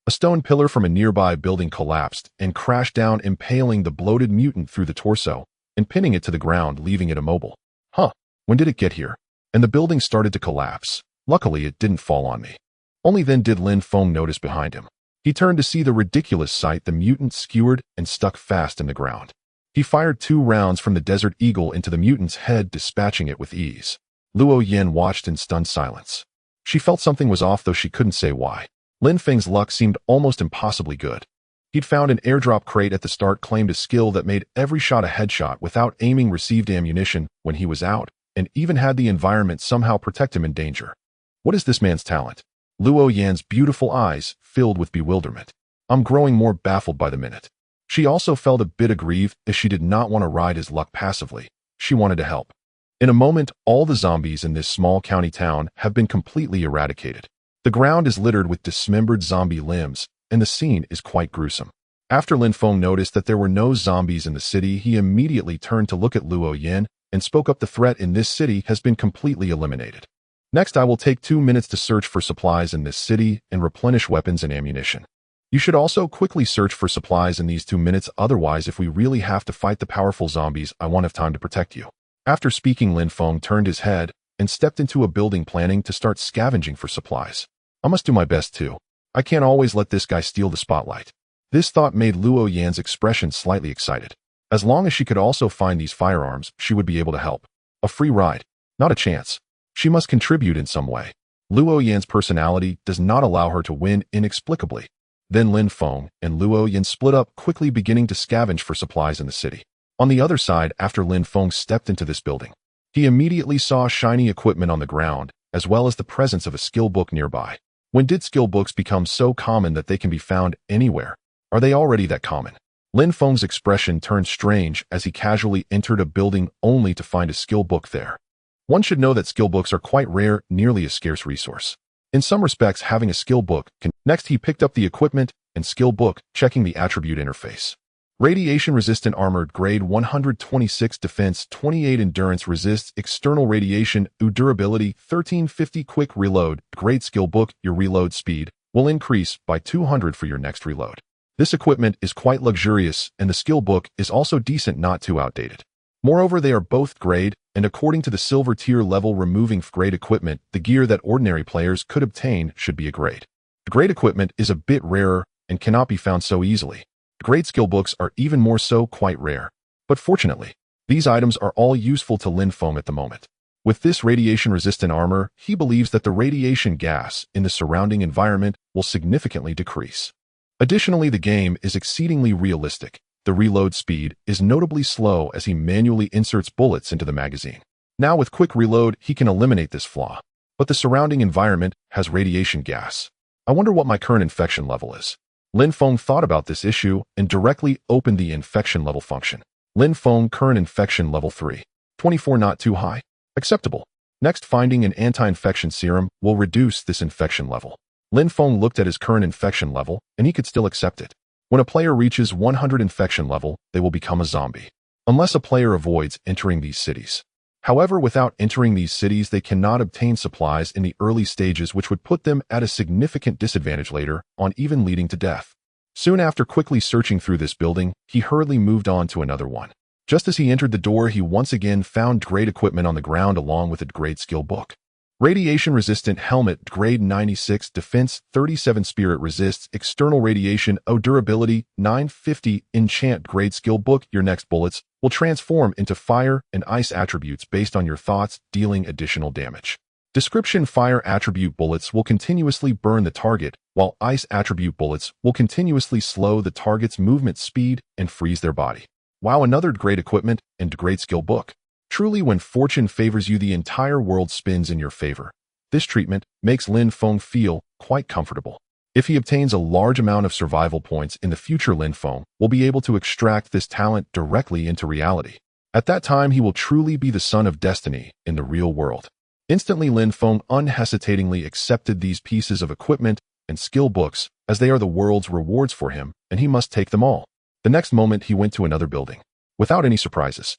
A stone pillar from a nearby building collapsed and crashed down, impaling the bloated mutant through the torso and pinning it to the ground, leaving it immobile. "Huh, when did it get here?" And the building started to collapse. Luckily, it didn't fall on me. Only then did Lin Feng notice behind him. He turned to see the ridiculous sight: the mutant skewered and stuck fast in the ground. He fired 2 rounds from the Desert Eagle into the mutant's head, dispatching it with ease. Luo Yan watched in stunned silence. She felt something was off, though she couldn't say why. Lin Feng's luck seemed almost impossibly good. He'd found an airdrop crate at the start, claimed a skill that made every shot a headshot without aiming, received ammunition when he was out, and even had the environment somehow protect him in danger. What is this man's talent? Luo Yan's beautiful eyes filled with bewilderment. "I'm growing more baffled by the minute." She also felt a bit aggrieved, as she did not want to ride his luck passively. She wanted to help. In a moment, all the zombies in this small county town have been completely eradicated. The ground is littered with dismembered zombie limbs, and the scene is quite gruesome. After Lin Feng noticed that there were no zombies in the city, he immediately turned to look at Luo Yan and spoke up. "The threat in this city has been completely eliminated. Next, I will take 2 minutes to search for supplies in this city and replenish weapons and ammunition. You should also quickly search for supplies in these 2 minutes, otherwise if we really have to fight the powerful zombies, I won't have time to protect you." After speaking, Lin Feng turned his head and stepped into a building, planning to start scavenging for supplies. "I must do my best too. I can't always let this guy steal the spotlight." This thought made Luo Yan's expression slightly excited. As long as she could also find these firearms, she would be able to help. A free ride. Not a chance. She must contribute in some way. Luo Yan's personality does not allow her to win inexplicably. Then Lin Feng and Luo Yan split up, quickly beginning to scavenge for supplies in the city. On the other side, after Lin Feng stepped into this building, he immediately saw shiny equipment on the ground, as well as the presence of a skill book nearby. When did skill books become so common that they can be found anywhere? Are they already that common? Lin Feng's expression turned strange as he casually entered a building only to find a skill book there. One should know that skill books are quite rare, nearly a scarce resource. In some respects, having a skill book can... Next, he picked up the equipment and skill book, checking the attribute interface. Radiation-resistant armored grade 126 defense 28 endurance resists external radiation durability 1350 quick reload grade skill book. Your reload speed will increase by 200 for your next reload. This equipment is quite luxurious and the skill book is also decent, not too outdated. Moreover, they are both grade, and according to the silver tier level, removing grade equipment, the gear that ordinary players could obtain should be a grade. Grade equipment is a bit rarer and cannot be found so easily. Grade skill books are even more so, quite rare. But fortunately, these items are all useful to Lin Feng at the moment. With this radiation-resistant armor, he believes that the radiation gas in the surrounding environment will significantly decrease. Additionally, the game is exceedingly realistic. The reload speed is notably slow as he manually inserts bullets into the magazine. Now with quick reload, he can eliminate this flaw. But the surrounding environment has radiation gas. I wonder what my current infection level is. Lin Feng thought about this issue and directly opened the infection level function. Lin Feng current infection level 3. 24, not too high. Acceptable. Next, finding an anti-infection serum will reduce this infection level. Lin Feng looked at his current infection level and he could still accept it. When a player reaches 100 infection level, they will become a zombie. Unless a player avoids entering these cities. However, without entering these cities, they cannot obtain supplies in the early stages, which would put them at a significant disadvantage later on, even leading to death. Soon after quickly searching through this building, he hurriedly moved on to another one. Just as he entered the door, he once again found grade equipment on the ground along with a grade skill book. Radiation-resistant helmet, grade 96, defense 37, spirit resists external radiation, durability 950, enchant grade skill book. Your next bullets will transform into fire and ice attributes based on your thoughts, dealing additional damage. Description: fire attribute bullets will continuously burn the target, while ice attribute bullets will continuously slow the target's movement speed and freeze their body. Wow, another great equipment and great skill book. Truly, when fortune favors you, the entire world spins in your favor. This treatment makes Lin Feng feel quite comfortable. If he obtains a large amount of survival points in the future, Lin Feng will be able to extract this talent directly into reality. At that time, he will truly be the son of destiny in the real world. Instantly, Lin Feng unhesitatingly accepted these pieces of equipment and skill books, as they are the world's rewards for him, and he must take them all. The next moment, he went to another building, without any surprises.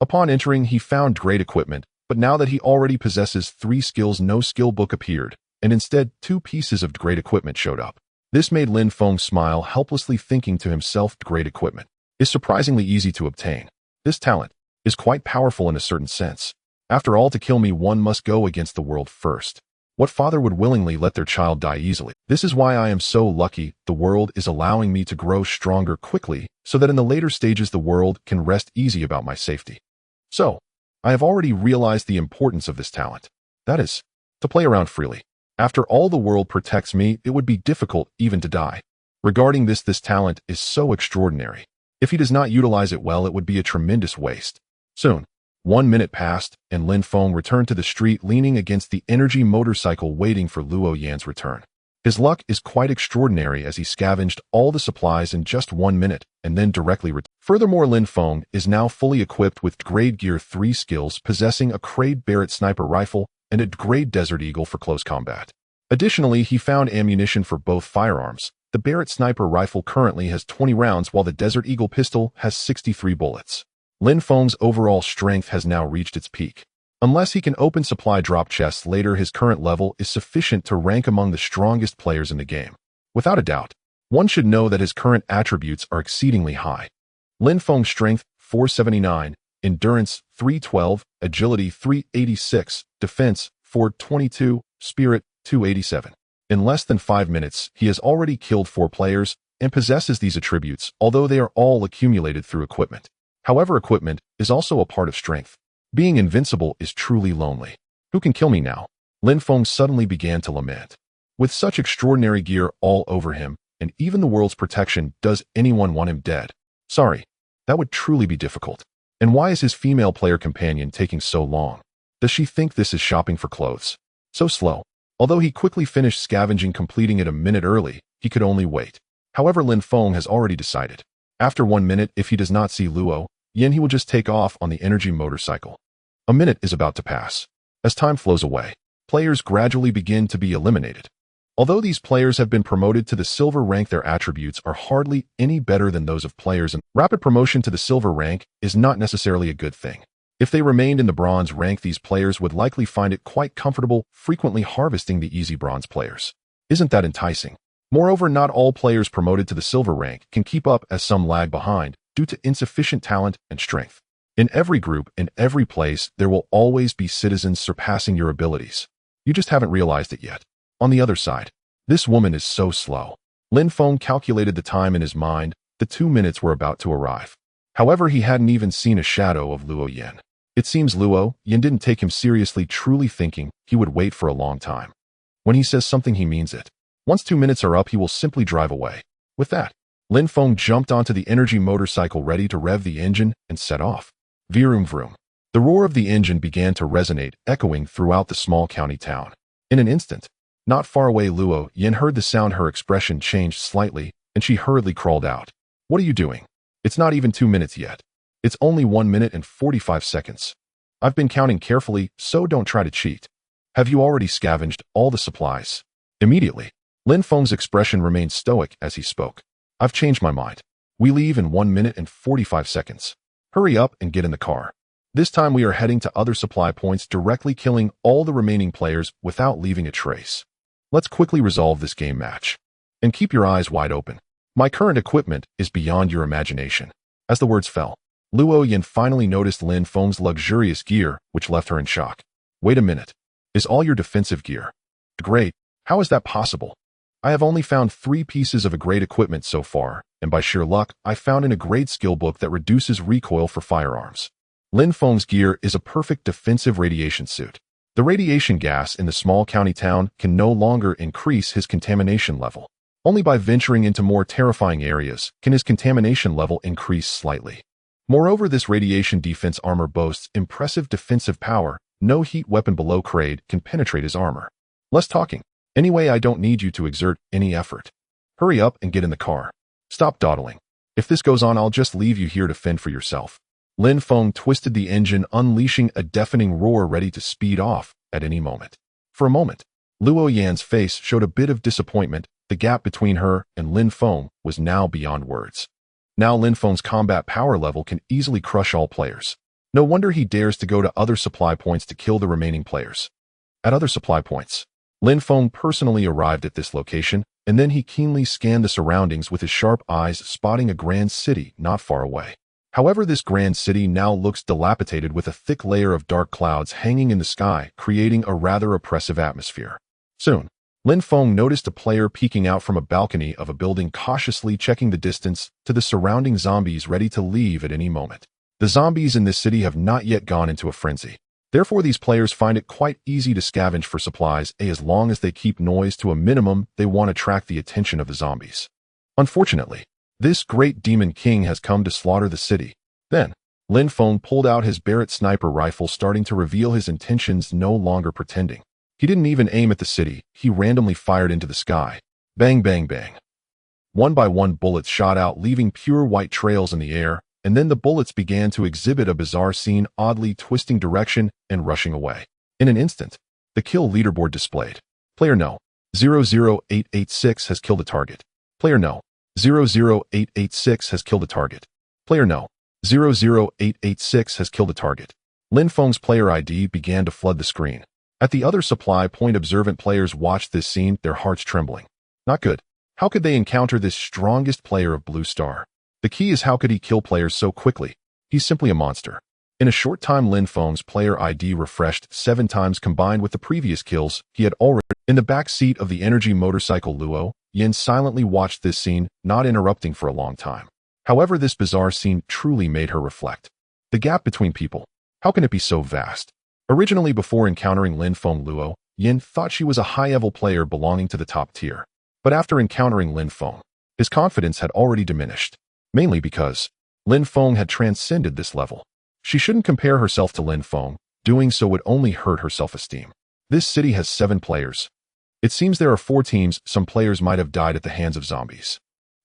Upon entering, he found great equipment, but now that he already possesses 3 skills, no skill book appeared, and instead 2 pieces of great equipment showed up. This made Lin Feng smile, helplessly thinking to himself, great equipment is surprisingly easy to obtain. This talent is quite powerful in a certain sense. After all, to kill me, one must go against the world first. What father would willingly let their child die easily? This is why I am so lucky. The world is allowing me to grow stronger quickly, so that in the later stages the world can rest easy about my safety. So, I have already realized the importance of this talent. That is, to play around freely. After all the world protects me, it would be difficult even to die. Regarding this talent is so extraordinary. If he does not utilize it well, it would be a tremendous waste. Soon, 1 minute passed, and Lin Feng returned to the street leaning against the energy motorcycle, waiting for Luo Yan's return. His luck is quite extraordinary as he scavenged all the supplies in just 1 minute and then directly returned. Furthermore, Lin Feng is now fully equipped with grade gear 3 skills, possessing a grade Barrett sniper rifle and a grade Desert Eagle for close combat. Additionally, he found ammunition for both firearms. The Barrett sniper rifle currently has 20 rounds, while the Desert Eagle pistol has 63 bullets. Lin Feng's overall strength has now reached its peak. Unless he can open supply drop chests later, his current level is sufficient to rank among the strongest players in the game. Without a doubt, one should know that his current attributes are exceedingly high. Lin Feng's strength 479, endurance 312, agility 386, defense 422, spirit 287. In less than 5 minutes, he has already killed 4 players and possesses these attributes, although they are all accumulated through equipment. However, equipment is also a part of strength. Being invincible is truly lonely. Who can kill me now? Lin Feng suddenly began to lament. With such extraordinary gear all over him, and even the world's protection, does anyone want him dead? Sorry, that would truly be difficult. And why is his female player companion taking so long? Does she think this is shopping for clothes? So slow. Although he quickly finished scavenging, completing it a minute early, he could only wait. However, Lin Feng has already decided. After 1 minute, if he does not see Luo Yin, he will just take off on the energy motorcycle. A minute is about to pass. As time flows away, players gradually begin to be eliminated. Although these players have been promoted to the silver rank, their attributes are hardly any better than those of players, and rapid promotion to the silver rank is not necessarily a good thing. If they remained in the bronze rank, these players would likely find it quite comfortable, frequently harvesting the easy bronze players. Isn't that enticing? Moreover, not all players promoted to the silver rank can keep up, as some lag behind due to insufficient talent and strength. In every group, in every place, there will always be citizens surpassing your abilities. You just haven't realized it yet. On the other side, this woman is so slow. Lin Feng calculated the time in his mind. The 2 minutes were about to arrive. However, he hadn't even seen a shadow of Luo Yin. It seems Luo Yin didn't take him seriously, truly thinking he would wait for a long time. When he says something, he means it. Once 2 minutes are up, he will simply drive away. With that, Lin Feng jumped onto the energy motorcycle, ready to rev the engine and set off. Vroom vroom. The roar of the engine began to resonate, echoing throughout the small county town. In an instant, not far away, Luo Yin heard the sound. Her expression changed slightly, and she hurriedly crawled out. What are you doing? It's not even 2 minutes yet. It's only 1 minute and 45 seconds. I've been counting carefully, so don't try to cheat. Have you already scavenged all the supplies? Immediately, Lin Feng's expression remained stoic as he spoke. I've changed my mind. We leave in 1 minute and 45 seconds. Hurry up and get in the car. This time we are heading to other supply points, directly killing all the remaining players without leaving a trace. Let's quickly resolve this game match. And keep your eyes wide open. My current equipment is beyond your imagination. As the words fell, Luo Yin finally noticed Lin Feng's luxurious gear, which left her in shock. Wait a minute. Is all your defensive gear? Great. How is that possible? I have only found 3 pieces of a great equipment so far, and by sheer luck, I found in a great skill book that reduces recoil for firearms. Lin Feng's gear is a perfect defensive radiation suit. The radiation gas in the small county town can no longer increase his contamination level. Only by venturing into more terrifying areas can his contamination level increase slightly. Moreover, this radiation defense armor boasts impressive defensive power. No heat weapon below grade can penetrate his armor. Less talking. Anyway, I don't need you to exert any effort. Hurry up and get in the car. Stop dawdling. If this goes on, I'll just leave you here to fend for yourself. Lin Feng twisted the engine, unleashing a deafening roar, ready to speed off at any moment. For a moment, Luo Yan's face showed a bit of disappointment. The gap between her and Lin Feng was now beyond words. Now Lin Feng's combat power level can easily crush all players. No wonder he dares to go to other supply points to kill the remaining players. At other supply points, Lin Feng personally arrived at this location, and then he keenly scanned the surroundings with his sharp eyes, spotting a grand city not far away. However, this grand city now looks dilapidated, with a thick layer of dark clouds hanging in the sky, creating a rather oppressive atmosphere. Soon, Lin Feng noticed a player peeking out from a balcony of a building, cautiously checking the distance to the surrounding zombies, ready to leave at any moment. The zombies in this city have not yet gone into a frenzy. Therefore, these players find it quite easy to scavenge for supplies, as long as they keep noise to a minimum. They want to attract the attention of the zombies. Unfortunately, this great demon king has come to slaughter the city. Then, Lin Feng pulled out his Barrett sniper rifle, starting to reveal his intentions, no longer pretending. He didn't even aim at the city. He randomly fired into the sky. Bang, bang, bang. One by one, bullets shot out, leaving pure white trails in the air, and then the bullets began to exhibit a bizarre scene, oddly twisting direction and rushing away. In an instant, the kill leaderboard displayed. Player No. 00886 has killed a target. Player No. 00886 has killed a target. Player No. 00886 has killed a target. Lin Feng's player ID began to flood the screen. At the other supply point, observant players watched this scene, their hearts trembling. Not good. How could they encounter this strongest player of Blue Star? The key is, how could he kill players so quickly? He's simply a monster. In a short time, Lin Feng's player ID refreshed 7 times, combined with the previous kills he had already. In the back seat of the energy motorcycle, Luo Yin silently watched this scene, not interrupting for a long time. However, this bizarre scene truly made her reflect. The gap between people. How can it be so vast? Originally, before encountering Lin Feng, Luo Yin thought she was a high-level player belonging to the top tier. But after encountering Lin Feng, his confidence had already diminished, mainly because Lin Feng had transcended this level. She shouldn't compare herself to Lin Feng. Doing so would only hurt her self-esteem. This city has 7 players. It seems there are 4 teams. Some players might have died at the hands of zombies.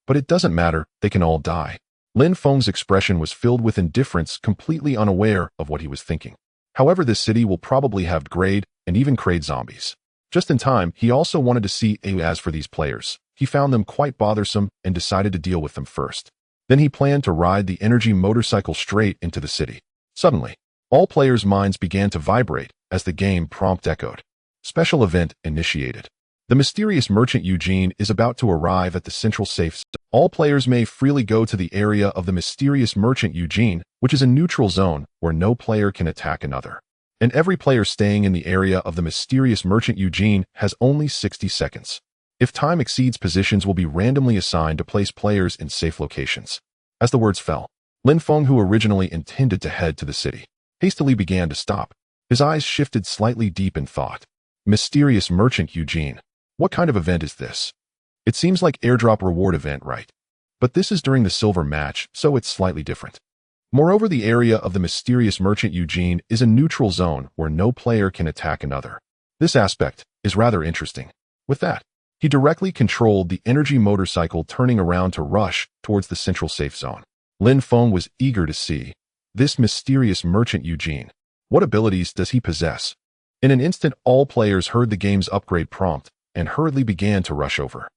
But it doesn't matter, they can all die. Lin Feng's expression was filled with indifference, completely unaware of what he was thinking. However, this city will probably have grade and even crate zombies. Just in time, he also wanted to see as for these players. He found them quite bothersome and decided to deal with them first. Then he planned to ride the energy motorcycle straight into the city. Suddenly, all players' minds began to vibrate as the game prompt echoed. Special event initiated. The mysterious merchant Eugene is about to arrive at the central safe zone. All players may freely go to the area of the mysterious merchant Eugene, which is a neutral zone where no player can attack another. And every player staying in the area of the mysterious merchant Eugene has only 60 seconds. If time exceeds, positions will be randomly assigned to place players in safe locations. As the words fell, Lin Feng, who originally intended to head to the city, hastily began to stop. His eyes shifted slightly deep in thought. Mysterious merchant Eugene. What kind of event is this? It seems like airdrop reward event, right? But this is during the silver match, so it's slightly different. Moreover, the area of the mysterious merchant Eugene is a neutral zone where no player can attack another. This aspect is rather interesting. With that, he directly controlled the energy motorcycle, turning around to rush towards the central safe zone. Lin Feng was eager to see this mysterious merchant Eugene. What abilities does he possess? In an instant, all players heard the game's upgrade prompt and hurriedly began to rush over.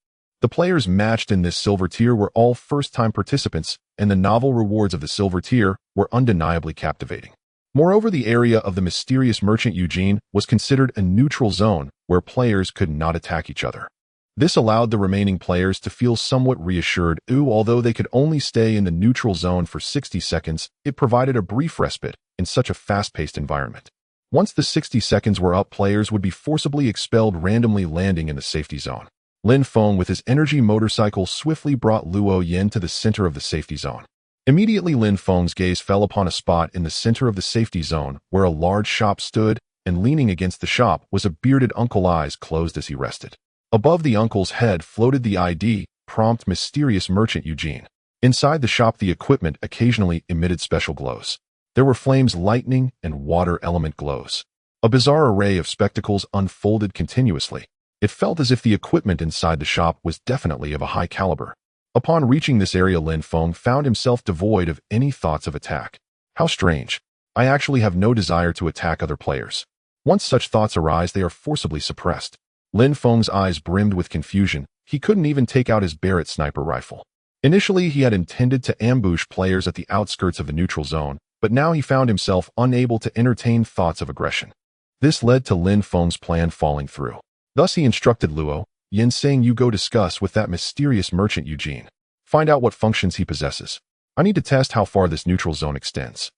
The players matched in this silver tier were all first-time participants, and the novel rewards of the silver tier were undeniably captivating. Moreover, the area of the mysterious merchant Eugene was considered a neutral zone where players could not attack each other. This allowed the remaining players to feel somewhat reassured. Although they could only stay in the neutral zone for 60 seconds, it provided a brief respite in such a fast-paced environment. Once the 60 seconds were up, players would be forcibly expelled, randomly landing in the safety zone. Lin Feng, with his energy motorcycle, swiftly brought Luo Yin to the center of the safety zone. Immediately, Lin Feng's gaze fell upon a spot in the center of the safety zone where a large shop stood, and leaning against the shop was a bearded uncle, eyes closed as he rested. Above the uncle's head floated the ID prompt mysterious merchant Eugene. Inside the shop, the equipment occasionally emitted special glows. There were flames, lightning, and water element glows. A bizarre array of spectacles unfolded continuously. It felt as if the equipment inside the shop was definitely of a high caliber. Upon reaching this area, Lin Feng found himself devoid of any thoughts of attack. How strange. I actually have no desire to attack other players. Once such thoughts arise, they are forcibly suppressed. Lin Feng's eyes brimmed with confusion. He couldn't even take out his Barrett sniper rifle. Initially, he had intended to ambush players at the outskirts of the neutral zone, but now he found himself unable to entertain thoughts of aggression. This led to Lin Feng's plan falling through. Thus he instructed Luo Yin, saying, "You go discuss with that mysterious merchant Eugene. Find out what functions he possesses. I need to test how far this neutral zone extends.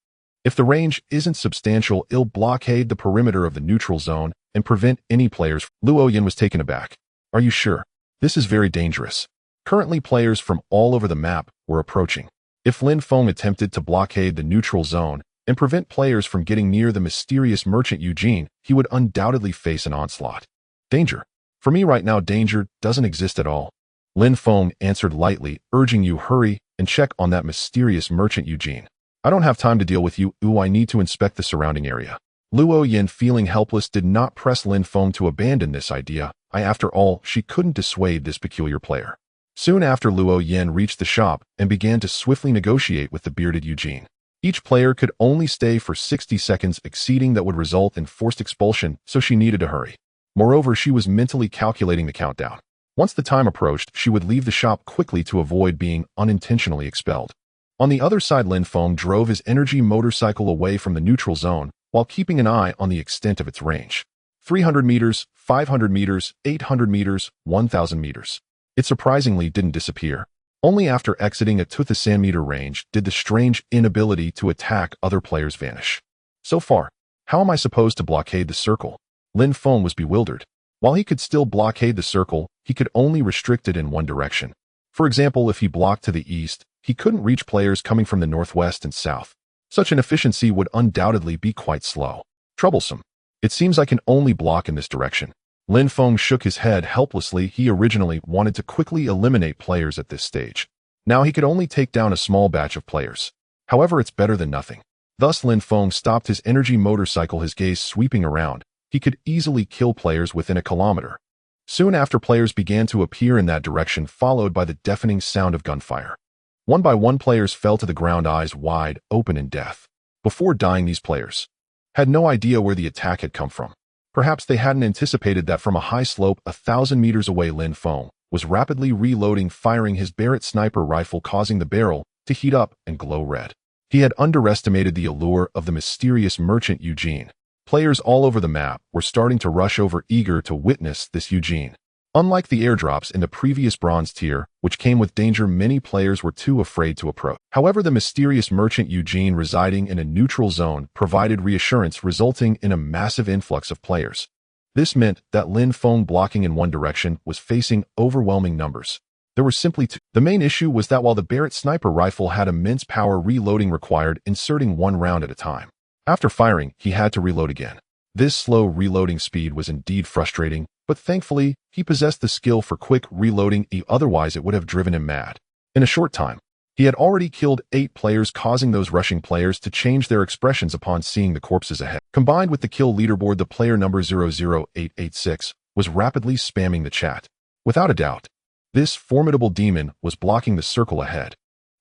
If the range isn't substantial, it'll blockade the perimeter of the neutral zone and prevent any players." Luo Yin was taken aback. "Are you sure? This is very dangerous." Currently, players from all over the map were approaching. If Lin Feng attempted to blockade the neutral zone and prevent players from getting near the mysterious merchant Eugene, he would undoubtedly face an onslaught. "Danger? For me right now, danger doesn't exist at all." Lin Feng answered lightly, urging you hurry and check on that mysterious merchant Eugene. "I don't have time to deal with you. I need to inspect the surrounding area." Luo Yin, feeling helpless, did not press Lin Feng to abandon this idea. After all, she couldn't dissuade this peculiar player. Soon after, Luo Yin reached the shop and began to swiftly negotiate with the bearded Eugene. Each player could only stay for 60 seconds, exceeding that would result in forced expulsion, so she needed to hurry. Moreover, she was mentally calculating the countdown. Once the time approached, she would leave the shop quickly to avoid being unintentionally expelled. On the other side, Lin Feng drove his energy motorcycle away from the neutral zone while keeping an eye on the extent of its range. 300 meters, 500 meters, 800 meters, 1,000 meters. It surprisingly didn't disappear. Only after exiting a 2,000 meter range did the strange inability to attack other players vanish. So far, how am I supposed to blockade the circle? Lin Feng was bewildered. While he could still blockade the circle, he could only restrict it in one direction. For example, if he blocked to the east, he couldn't reach players coming from the northwest and south. Such an efficiency would undoubtedly be quite slow. Troublesome. It seems I can only block in this direction. Lin Feng shook his head helplessly. He originally wanted to quickly eliminate players at this stage. Now he could only take down a small batch of players. However, it's better than nothing. Thus Lin Feng stopped his energy motorcycle, his gaze sweeping around. He could easily kill players within a kilometer. Soon after, players began to appear in that direction, followed by the deafening sound of gunfire. One by one, players fell to the ground, eyes wide open in death. Before dying, these players had no idea where the attack had come from. Perhaps they hadn't anticipated that from a high slope 1,000 meters away, Lin Feng was rapidly reloading, firing his Barrett sniper rifle, causing the barrel to heat up and glow red. He had underestimated the allure of the mysterious merchant Eugene. Players all over the map were starting to rush over, eager to witness this Eugene. Unlike the airdrops in the previous bronze tier, which came with danger, many players were too afraid to approach. However, the mysterious merchant Eugene residing in a neutral zone provided reassurance, resulting in a massive influx of players. This meant that Lin Feng, blocking in one direction, was facing overwhelming numbers. There were simply two. The main issue was that while the Barrett sniper rifle had immense power, reloading required inserting one round at a time. After firing, he had to reload again. This slow reloading speed was indeed frustrating, but thankfully, he possessed the skill for quick reloading, otherwise it would have driven him mad. In a short time, he had already killed 8 players, causing those rushing players to change their expressions upon seeing the corpses ahead. Combined with the kill leaderboard, the player number 00886 was rapidly spamming the chat. Without a doubt, this formidable demon was blocking the circle ahead.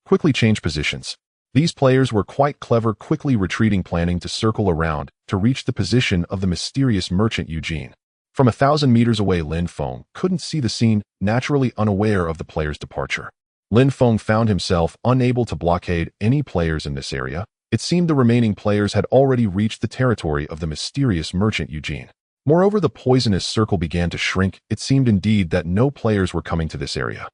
Quickly change positions. These players were quite clever, quickly retreating, planning to circle around to reach the position of the mysterious merchant Eugene. From 1,000 meters away, Lin Feng couldn't see the scene, naturally unaware of the player's departure. Lin Feng found himself unable to blockade any players in this area. It seemed the remaining players had already reached the territory of the mysterious merchant Eugene. Moreover, the poisonous circle began to shrink. It seemed indeed that no players were coming to this area.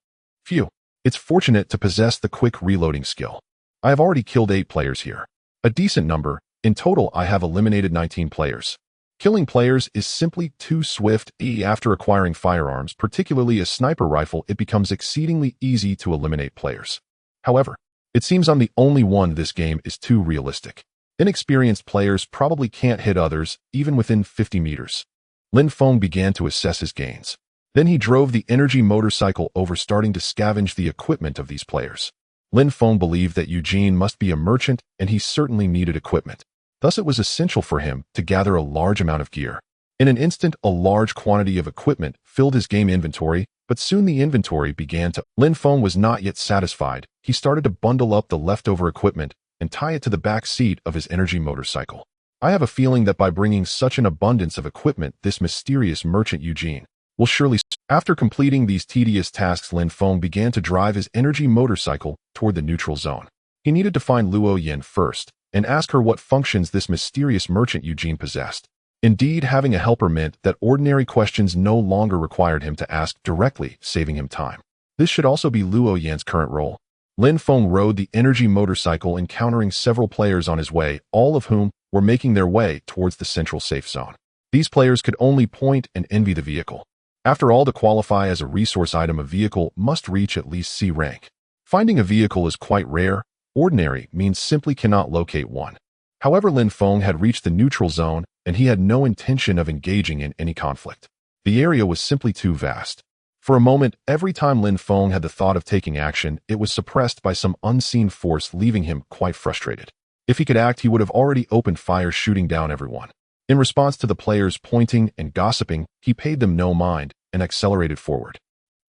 Phew. It's fortunate to possess the quick reloading skill. I have already killed 8 players here. A decent number. In total, I have eliminated 19 players. Killing players is simply too swift. After acquiring firearms, particularly a sniper rifle, it becomes exceedingly easy to eliminate players. However, it seems I'm the only one. This game is too realistic. Inexperienced players probably can't hit others, even within 50 meters. Lin Feng began to assess his gains. Then he drove the energy motorcycle over, starting to scavenge the equipment of these players. Lin Feng believed that Eugene must be a merchant, and he certainly needed equipment. Thus, it was essential for him to gather a large amount of gear. In an instant, a large quantity of equipment filled his game inventory, but soon the inventory began to... Lin Feng was not yet satisfied. He started to bundle up the leftover equipment and tie it to the back seat of his energy motorcycle. I have a feeling that by bringing such an abundance of equipment, this mysterious merchant Eugene will surely... After completing these tedious tasks, Lin Feng began to drive his energy motorcycle toward the neutral zone. He needed to find Luo Yin first and ask her what functions this mysterious merchant Eugene possessed. Indeed, having a helper meant that ordinary questions no longer required him to ask directly, saving him time. This should also be Luo Yin's current role. Lin Feng rode the energy motorcycle, encountering several players on his way, all of whom were making their way towards the central safe zone. These players could only point and envy the vehicle. After all, to qualify as a resource item, a vehicle must reach at least C rank. Finding a vehicle is quite rare. Ordinary means simply cannot locate one. However, Lin Feng had reached the neutral zone, and he had no intention of engaging in any conflict. The area was simply too vast. For a moment, every time Lin Feng had the thought of taking action, it was suppressed by some unseen force, leaving him quite frustrated. If he could act, he would have already opened fire, shooting down everyone. In response to the players pointing and gossiping, he paid them no mind and accelerated forward.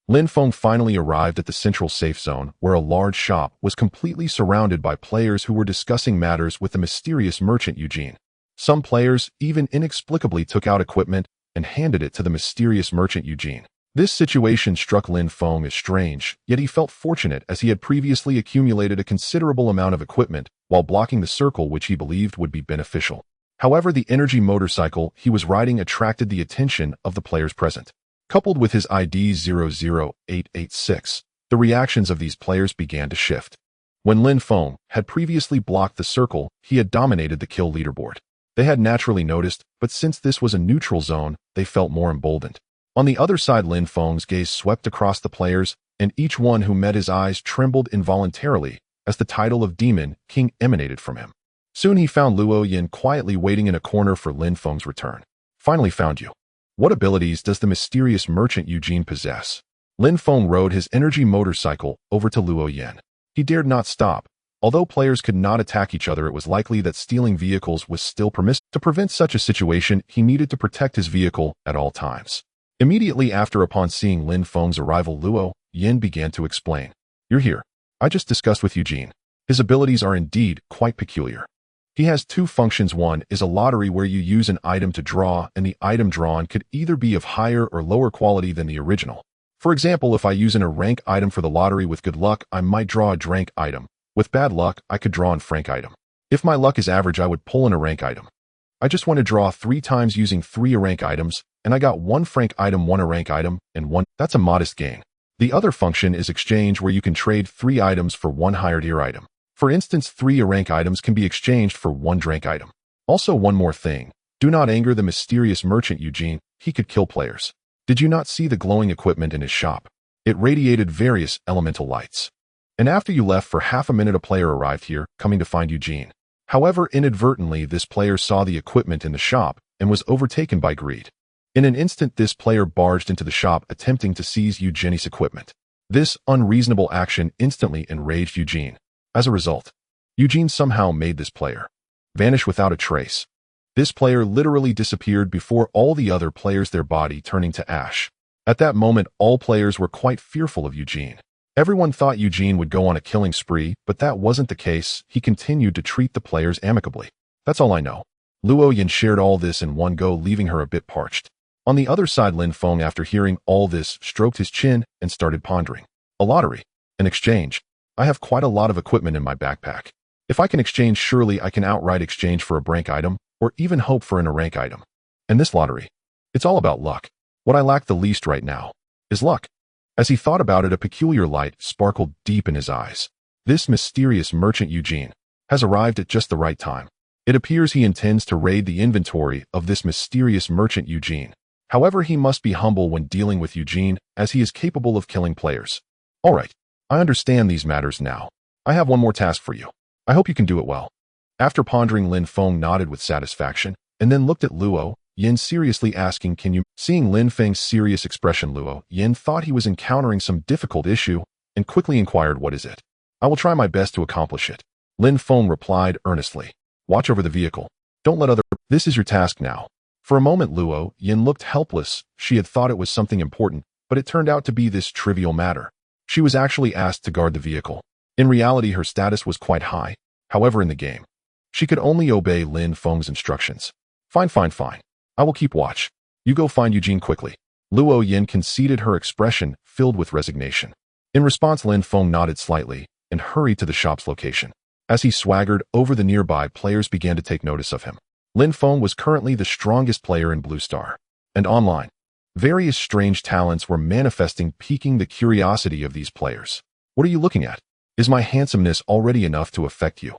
Lin Feng finally arrived at the central safe zone, where a large shop was completely surrounded by players who were discussing matters with the mysterious merchant Eugene. Some players even inexplicably took out equipment and handed it to the mysterious merchant Eugene. This situation struck Lin Feng as strange, yet he felt fortunate as he had previously accumulated a considerable amount of equipment while blocking the circle, which he believed would be beneficial. However, the energy motorcycle he was riding attracted the attention of the players present. Coupled with his ID 00886, the reactions of these players began to shift. When Lin Feng had previously blocked the circle, he had dominated the kill leaderboard. They had naturally noticed, but since this was a neutral zone, they felt more emboldened. On the other side, Lin Feng's gaze swept across the players, and each one who met his eyes trembled involuntarily as the title of Demon King emanated from him. Soon he found Luo Yin quietly waiting in a corner for Lin Feng's return. Finally found you. What abilities does the mysterious merchant Eugene possess? Lin Feng rode his energy motorcycle over to Luo Yin. He dared not stop. Although players could not attack each other, it was likely that stealing vehicles was still permissible. To prevent such a situation, he needed to protect his vehicle at all times. Immediately upon seeing Lin Feng's arrival, Luo Yin began to explain. You're here. I just discussed with Eugene. His abilities are indeed quite peculiar. He has two functions. One is a lottery where you use an item to draw, and the item drawn could either be of higher or lower quality than the original. For example, if I use a rank item for the lottery with good luck, I might draw a rank item. With bad luck, I could draw a frank item. If my luck is average, I would pull in a rank item. I just want to draw 3 times using 3 rank items, and I got 1 frank item, 1 rank item, and 1. That's a modest gain. The other function is exchange, where you can trade 3 items for 1 higher tier item. For instance, 3 rank items can be exchanged for 1 rank item. Also, one more thing. Do not anger the mysterious merchant Eugene. He could kill players. Did you not see the glowing equipment in his shop? It radiated various elemental lights. And after you left for half a minute, a player arrived here, coming to find Eugene. However, inadvertently, this player saw the equipment in the shop and was overtaken by greed. In an instant, this player barged into the shop, attempting to seize Eugene's equipment. This unreasonable action instantly enraged Eugene. As a result, Eugene somehow made this player vanish without a trace. This player literally disappeared before all the other players, their body turning to ash. At that moment, all players were quite fearful of Eugene. Everyone thought Eugene would go on a killing spree, but that wasn't the case. He continued to treat the players amicably. That's all I know. Luo Yin shared all this in one go, leaving her a bit parched. On the other side, Lin Feng, after hearing all this, stroked his chin and started pondering. A lottery. An exchange. I have quite a lot of equipment in my backpack. If I can exchange, surely I can outright exchange for a rank item, or even hope for a rank item. And this lottery. It's all about luck. What I lack the least right now is luck. As he thought about it, a peculiar light sparkled deep in his eyes. This mysterious merchant Eugene has arrived at just the right time. It appears he intends to raid the inventory of this mysterious merchant Eugene. However, he must be humble when dealing with Eugene, as he is capable of killing players. All right, I understand these matters now. I have one more task for you. I hope you can do it well. After pondering, Lin Feng nodded with satisfaction, and then looked at Luo Yin, seriously asking, can you? Seeing Lin Feng's serious expression, Luo Yin thought he was encountering some difficult issue and quickly inquired, what is it? I will try my best to accomplish it. Lin Feng replied earnestly. Watch over the vehicle. Don't let other... This is your task now. For a moment, Luo Yin looked helpless. She had thought it was something important, but it turned out to be this trivial matter. She was actually asked to guard the vehicle. In reality, her status was quite high. However, in the game, she could only obey Lin Feng's instructions. Fine. I will keep watch. You go find Eugene quickly. Luo Yin conceded, her expression filled with resignation. In response, Lin Feng nodded slightly and hurried to the shop's location. As he swaggered over, the nearby players began to take notice of him. Lin Feng was currently the strongest player in Blue Star. And online, various strange talents were manifesting, piquing the curiosity of these players. What are you looking at? Is my handsomeness already enough to affect you?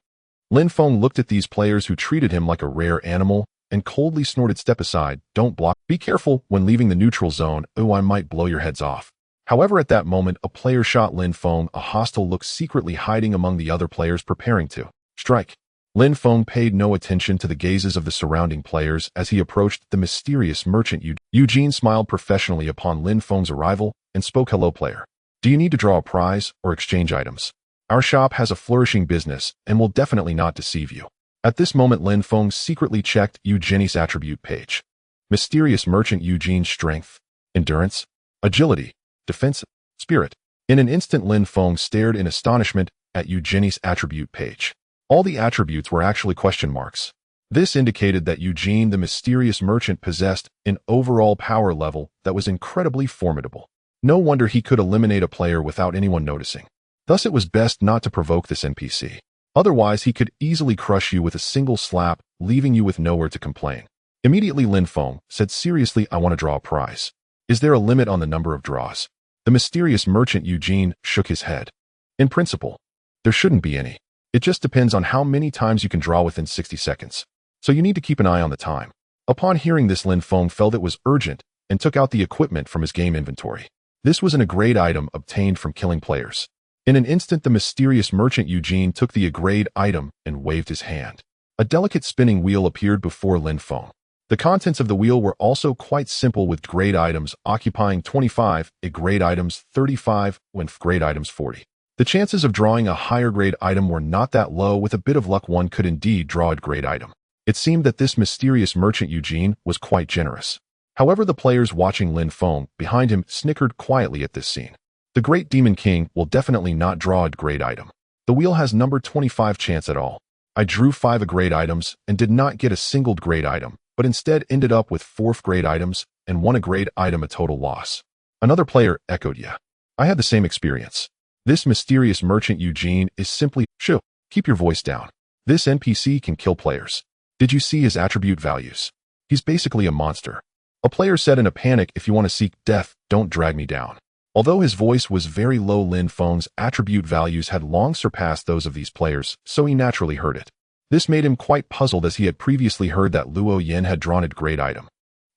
Lin Feng looked at these players who treated him like a rare animal and coldly snorted, step aside, don't block. Be careful when leaving the neutral zone. Oh, I might blow your heads off. However, at that moment, a player shot Lin Feng, a hostile look secretly hiding among the other players preparing to strike. Lin Feng paid no attention to the gazes of the surrounding players as he approached the mysterious merchant Eugene smiled professionally upon Lin Feng's arrival and spoke, hello player. Do you need to draw a prize or exchange items? Our shop has a flourishing business and will definitely not deceive you. At this moment, Lin Feng secretly checked Eugene's attribute page. Mysterious merchant Eugene's strength, endurance, agility, defense, spirit. In an instant, Lin Feng stared in astonishment at Eugene's attribute page. All the attributes were actually question marks. This indicated that Eugene, the mysterious merchant, possessed an overall power level that was incredibly formidable. No wonder he could eliminate a player without anyone noticing. Thus, it was best not to provoke this NPC. Otherwise, he could easily crush you with a single slap, leaving you with nowhere to complain. Immediately, Lin Feng said, seriously, I want to draw a prize. Is there a limit on the number of draws? The mysterious merchant Eugene shook his head. In principle, there shouldn't be any. It just depends on how many times you can draw within 60 seconds. So you need to keep an eye on the time. Upon hearing this, Lin Feng felt it was urgent and took out the equipment from his game inventory. This was an upgrade item obtained from killing players. In an instant, the mysterious merchant Eugene took the upgrade item and waved his hand. A delicate spinning wheel appeared before Lin Feng. The contents of the wheel were also quite simple, with grade items occupying 25, grade items 35, and grade items 40. The chances of drawing a higher grade item were not that low. With a bit of luck, one could indeed draw a grade item. It seemed that this mysterious merchant Eugene was quite generous. However, the players watching Lin Feng behind him snickered quietly at this scene. The Great Demon King will definitely not draw a grade item. The wheel has number 25 chance at all. I drew 5 grade items and did not get a single grade item, but instead ended up with 4 grade items and 1 grade item, a total loss. Another player echoed, "Yeah, I had the same experience. This mysterious merchant Eugene is simply, shoo, keep your voice down. This NPC can kill players. Did you see his attribute values? He's basically a monster." A player said in a panic, "If you want to seek death, don't drag me down." Although his voice was very low, Lin Feng's attribute values had long surpassed those of these players, so he naturally heard it. This made him quite puzzled, as he had previously heard that Luo Yin had drawn a grade item.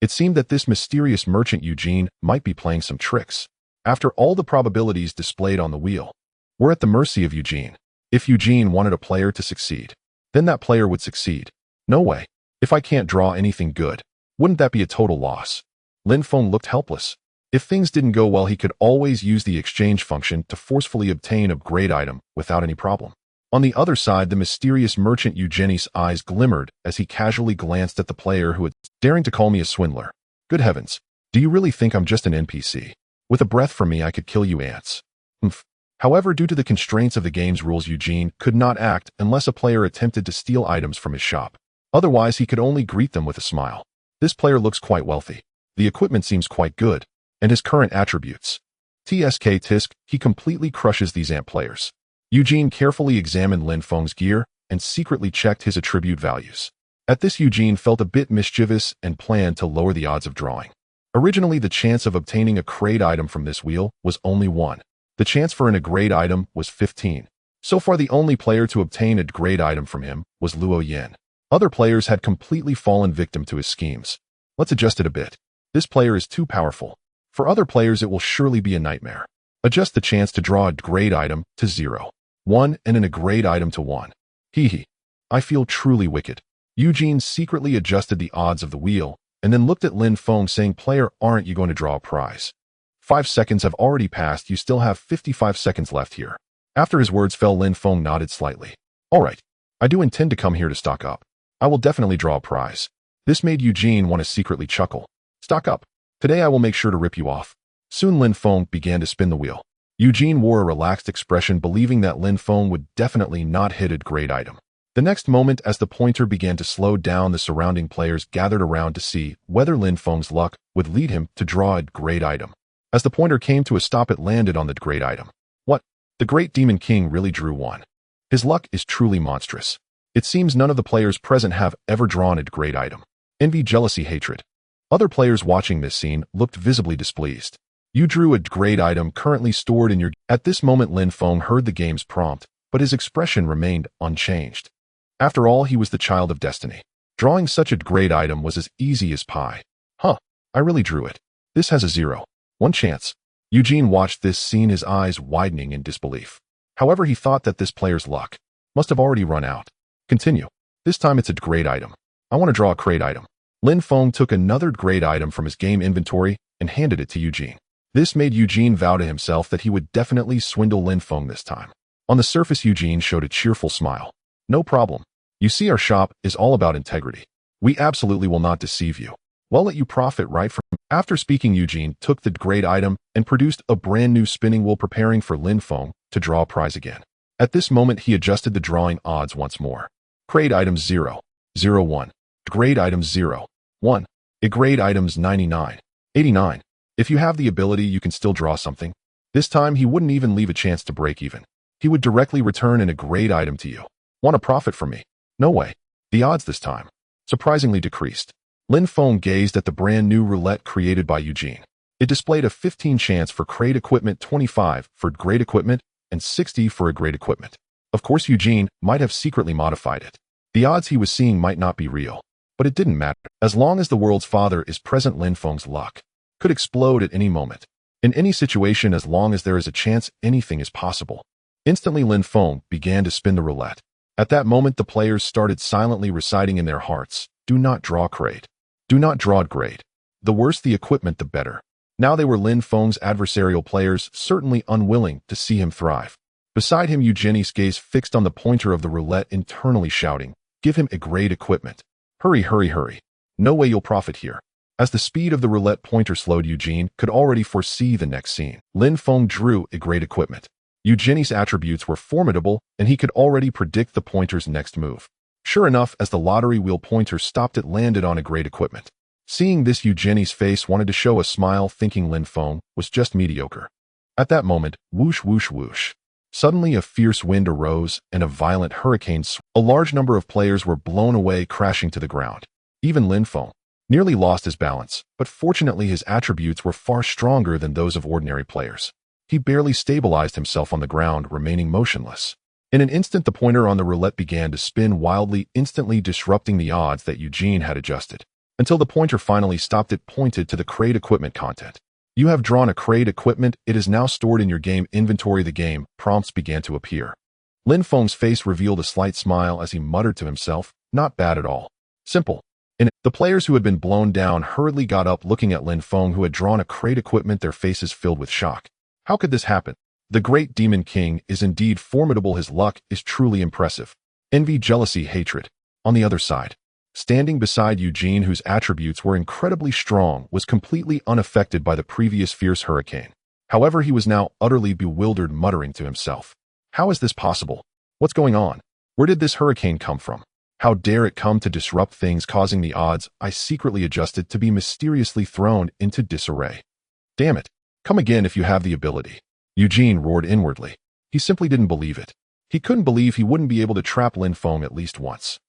It seemed that this mysterious merchant Eugene might be playing some tricks. After all the probabilities displayed on the wheel, we're at the mercy of Eugene. If Eugene wanted a player to succeed, then that player would succeed. No way. If I can't draw anything good, wouldn't that be a total loss? Lin Feng looked helpless. If things didn't go well, he could always use the exchange function to forcefully obtain a grade item without any problem. On the other side, the mysterious merchant Eugenie's eyes glimmered as he casually glanced at the player who had daring to call me a swindler. Good heavens, do you really think I'm just an NPC? With a breath from me, I could kill you ants. Humph. However, due to the constraints of the game's rules, Eugene could not act unless a player attempted to steal items from his shop. Otherwise, he could only greet them with a smile. This player looks quite wealthy. The equipment seems quite good. And his current attributes. Tisk, he completely crushes these ant players. Eugene carefully examined Lin Feng's gear and secretly checked his attribute values. At this, Eugene felt a bit mischievous and planned to lower the odds of drawing. Originally, the chance of obtaining a grade item from this wheel was only 1. The chance for a grade item was 15. So far, the only player to obtain a grade item from him was Luo Yin. Other players had completely fallen victim to his schemes. Let's adjust it a bit. This player is too powerful. For other players, it will surely be a nightmare. Adjust the chance to draw a grade item to 0, 1, and a grade item to 1. Hee. I feel truly wicked. Eugene secretly adjusted the odds of the wheel and then looked at Lin Feng, saying, "Player, aren't you going to draw a prize? 5 seconds have already passed. You still have 55 seconds left here." After his words fell, Lin Feng nodded slightly. "All right. I do intend to come here to stock up. I will definitely draw a prize." This made Eugene want to secretly chuckle. "Stock up. Today I will make sure to rip you off." Soon Lin Feng began to spin the wheel. Eugene wore a relaxed expression, believing that Lin Feng would definitely not hit a grade item. The next moment, as the pointer began to slow down, the surrounding players gathered around to see whether Lin Feng's luck would lead him to draw a grade item. As the pointer came to a stop, it landed on the grade item. What? The Great Demon King really drew 1. His luck is truly monstrous. It seems none of the players present have ever drawn a grade item. Envy, jealousy, hatred. Other players watching this scene looked visibly displeased. You drew a grade item currently stored in your... At this moment, Lin Feng heard the game's prompt, but his expression remained unchanged. After all, he was the child of destiny. Drawing such a grade item was as easy as pie. Huh, I really drew it. This has a 0, 1 chance. Eugene watched this scene, his eyes widening in disbelief. However, he thought that this player's luck must have already run out. Continue. This time it's a grade item. I want to draw a grade item. Lin Feng took another grade item from his game inventory and handed it to Eugene. This made Eugene vow to himself that he would definitely swindle Lin Feng this time. On the surface, Eugene showed a cheerful smile. "No problem. You see, our shop is all about integrity. We absolutely will not deceive you. We'll let you profit right from..." After speaking, Eugene took the grade item and produced a brand new spinning wheel, preparing for Lin Feng to draw a prize again. At this moment, he adjusted the drawing odds once more. Grade items 0, 0, 1. Grade items 0, 1. Grade items 99, 89. If you have the ability, you can still draw something. This time, he wouldn't even leave a chance to break even. He would directly return a grade item to you. Want to profit from me? No way. The odds this time surprisingly decreased. Lin Feng gazed at the brand new roulette created by Eugene. It displayed a 15 chance for grade equipment, 25 for grade equipment, and 60 for a grade equipment. Of course, Eugene might have secretly modified it. The odds he was seeing might not be real, but it didn't matter. As long as the world's father is present, Lin Feng's luck could explode at any moment. In any situation, as long as there is a chance, anything is possible. Instantly, Lin Feng began to spin the roulette. At that moment, the players started silently reciting in their hearts, "Do not draw grade. Do not draw grade. The worse the equipment, the better." Now they were Lin Feng's adversarial players, certainly unwilling to see him thrive. Beside him, Eugenie's gaze fixed on the pointer of the roulette, internally shouting, "Give him a grade equipment. Hurry, hurry, hurry. No way you'll profit here." As the speed of the roulette pointer slowed, Eugene could already foresee the next scene. Lin Feng drew a grade equipment. Eugenie's attributes were formidable, and he could already predict the pointer's next move. Sure enough, as the lottery wheel pointer stopped, it landed on a grade equipment. Seeing this, Eugenie's face wanted to show a smile, thinking Lin Feng was just mediocre. At that moment, whoosh, whoosh, whoosh. Suddenly, a fierce wind arose, and a violent hurricane swept. A large number of players were blown away, crashing to the ground. Even Lin Feng nearly lost his balance, but fortunately his attributes were far stronger than those of ordinary players. He barely stabilized himself on the ground, remaining motionless. In an instant, the pointer on the roulette began to spin wildly, instantly disrupting the odds that Eugene had adjusted. Until the pointer finally stopped, it pointed to the crate equipment content. "You have drawn a crate equipment. It is now stored in your game inventory." The game prompts began to appear. Lin Feng's face revealed a slight smile as he muttered to himself, "Not bad at all. Simple." The players who had been blown down hurriedly got up, looking at Lin Feng, who had drawn a crate equipment, their faces filled with shock. How could this happen? The great Demon King is indeed formidable. His luck is truly impressive. Envy, jealousy, hatred. On the other side, standing beside Eugene, whose attributes were incredibly strong, was completely unaffected by the previous fierce hurricane. However, he was now utterly bewildered, muttering to himself, "How is this possible? What's going on? Where did this hurricane come from? How dare it come to disrupt things, causing the odds I secretly adjusted to be mysteriously thrown into disarray? Damn it. Come again if you have the ability." Eugene roared inwardly. He simply didn't believe it. He couldn't believe he wouldn't be able to trap Lin Feng at least once.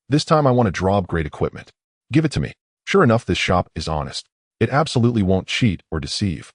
"This time I want to draw up great equipment. Give it to me." Sure enough, this shop is honest. It absolutely won't cheat or deceive.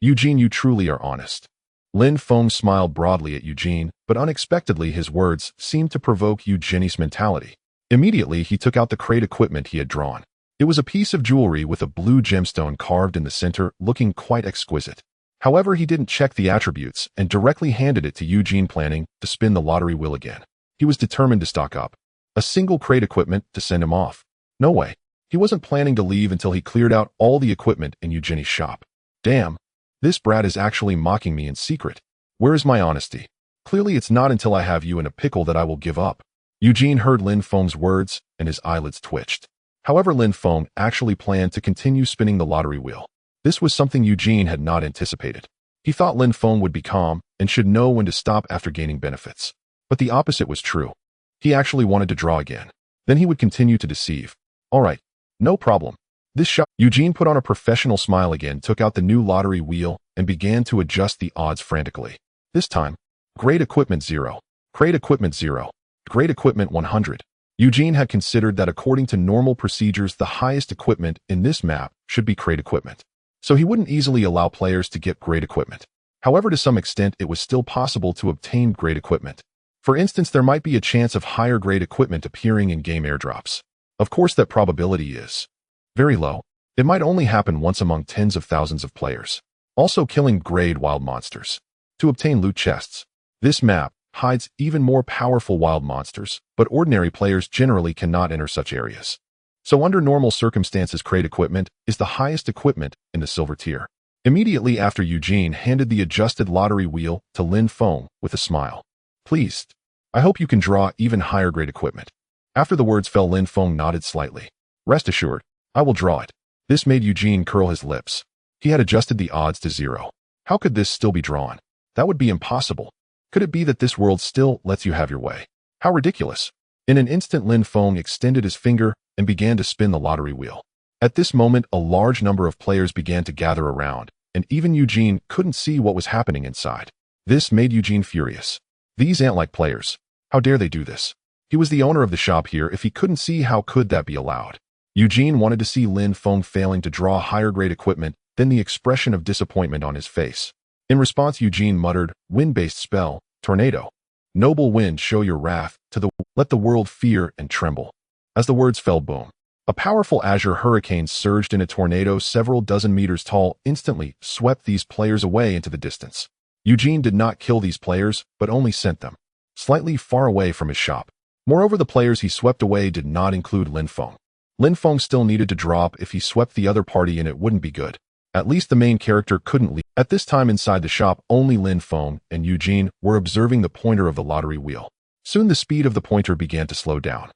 "Eugene, you truly are honest." Lin Feng smiled broadly at Eugene, but unexpectedly his words seemed to provoke Eugenie's mentality. Immediately, he took out the crate equipment he had drawn. It was a piece of jewelry with a blue gemstone carved in the center, looking quite exquisite. However, he didn't check the attributes and directly handed it to Eugene, planning to spin the lottery wheel again. He was determined to stock up. A single crate equipment to send him off. No way. He wasn't planning to leave until he cleared out all the equipment in Eugenie's shop. Damn. This brat is actually mocking me in secret. Where is my honesty? Clearly it's not until I have you in a pickle that I will give up. Eugene heard Lin Feng's words, and his eyelids twitched. However, Lin Feng actually planned to continue spinning the lottery wheel. This was something Eugene had not anticipated. He thought Lin Feng would be calm and should know when to stop after gaining benefits. But the opposite was true. He actually wanted to draw again. Then he would continue to deceive. "All right, no problem. This shot." Eugene put on a professional smile again, took out the new lottery wheel, and began to adjust the odds frantically. This time, grade equipment 0. Grade equipment 0. Grade equipment 100. Eugene had considered that according to normal procedures, the highest equipment in this map should be grade equipment. So he wouldn't easily allow players to get grade equipment. However, to some extent, it was still possible to obtain grade equipment. For instance, there might be a chance of higher grade equipment appearing in game airdrops. Of course, that probability is very low. It might only happen once among tens of thousands of players. Also, killing grade wild monsters to obtain loot chests. This map hides even more powerful wild monsters, but ordinary players generally cannot enter such areas. So under normal circumstances, crate equipment is the highest equipment in the silver tier. Immediately after, Eugene handed the adjusted lottery wheel to Lin Feng with a smile. "Please, I hope you can draw even higher grade equipment." After the words fell, Lin Feng nodded slightly. "Rest assured, I will draw it." This made Eugene curl his lips. He had adjusted the odds to 0. How could this still be drawn? That would be impossible. Could it be that this world still lets you have your way? How ridiculous. In an instant, Lin Feng extended his finger and began to spin the lottery wheel. At this moment, a large number of players began to gather around, and even Eugene couldn't see what was happening inside. This made Eugene furious. These ant-like players. How dare they do this? He was the owner of the shop here. If he couldn't see, how could that be allowed? Eugene wanted to see Lin Feng failing to draw higher grade equipment, then the expression of disappointment on his face. In response, Eugene muttered, "Wind-based spell, tornado. Noble wind, show your wrath to the let the world fear and tremble." As the words fell, boom. A powerful azure hurricane surged in a tornado several dozen meters tall, instantly swept these players away into the distance. Eugene did not kill these players, but only sent them slightly far away from his shop. Moreover, the players he swept away did not include Lin Feng. Lin Feng still needed to drop. If he swept the other party and it wouldn't be good. At least the main character couldn't leave. At this time inside the shop, only Lin Feng and Eugene were observing the pointer of the lottery wheel. Soon the speed of the pointer began to slow down.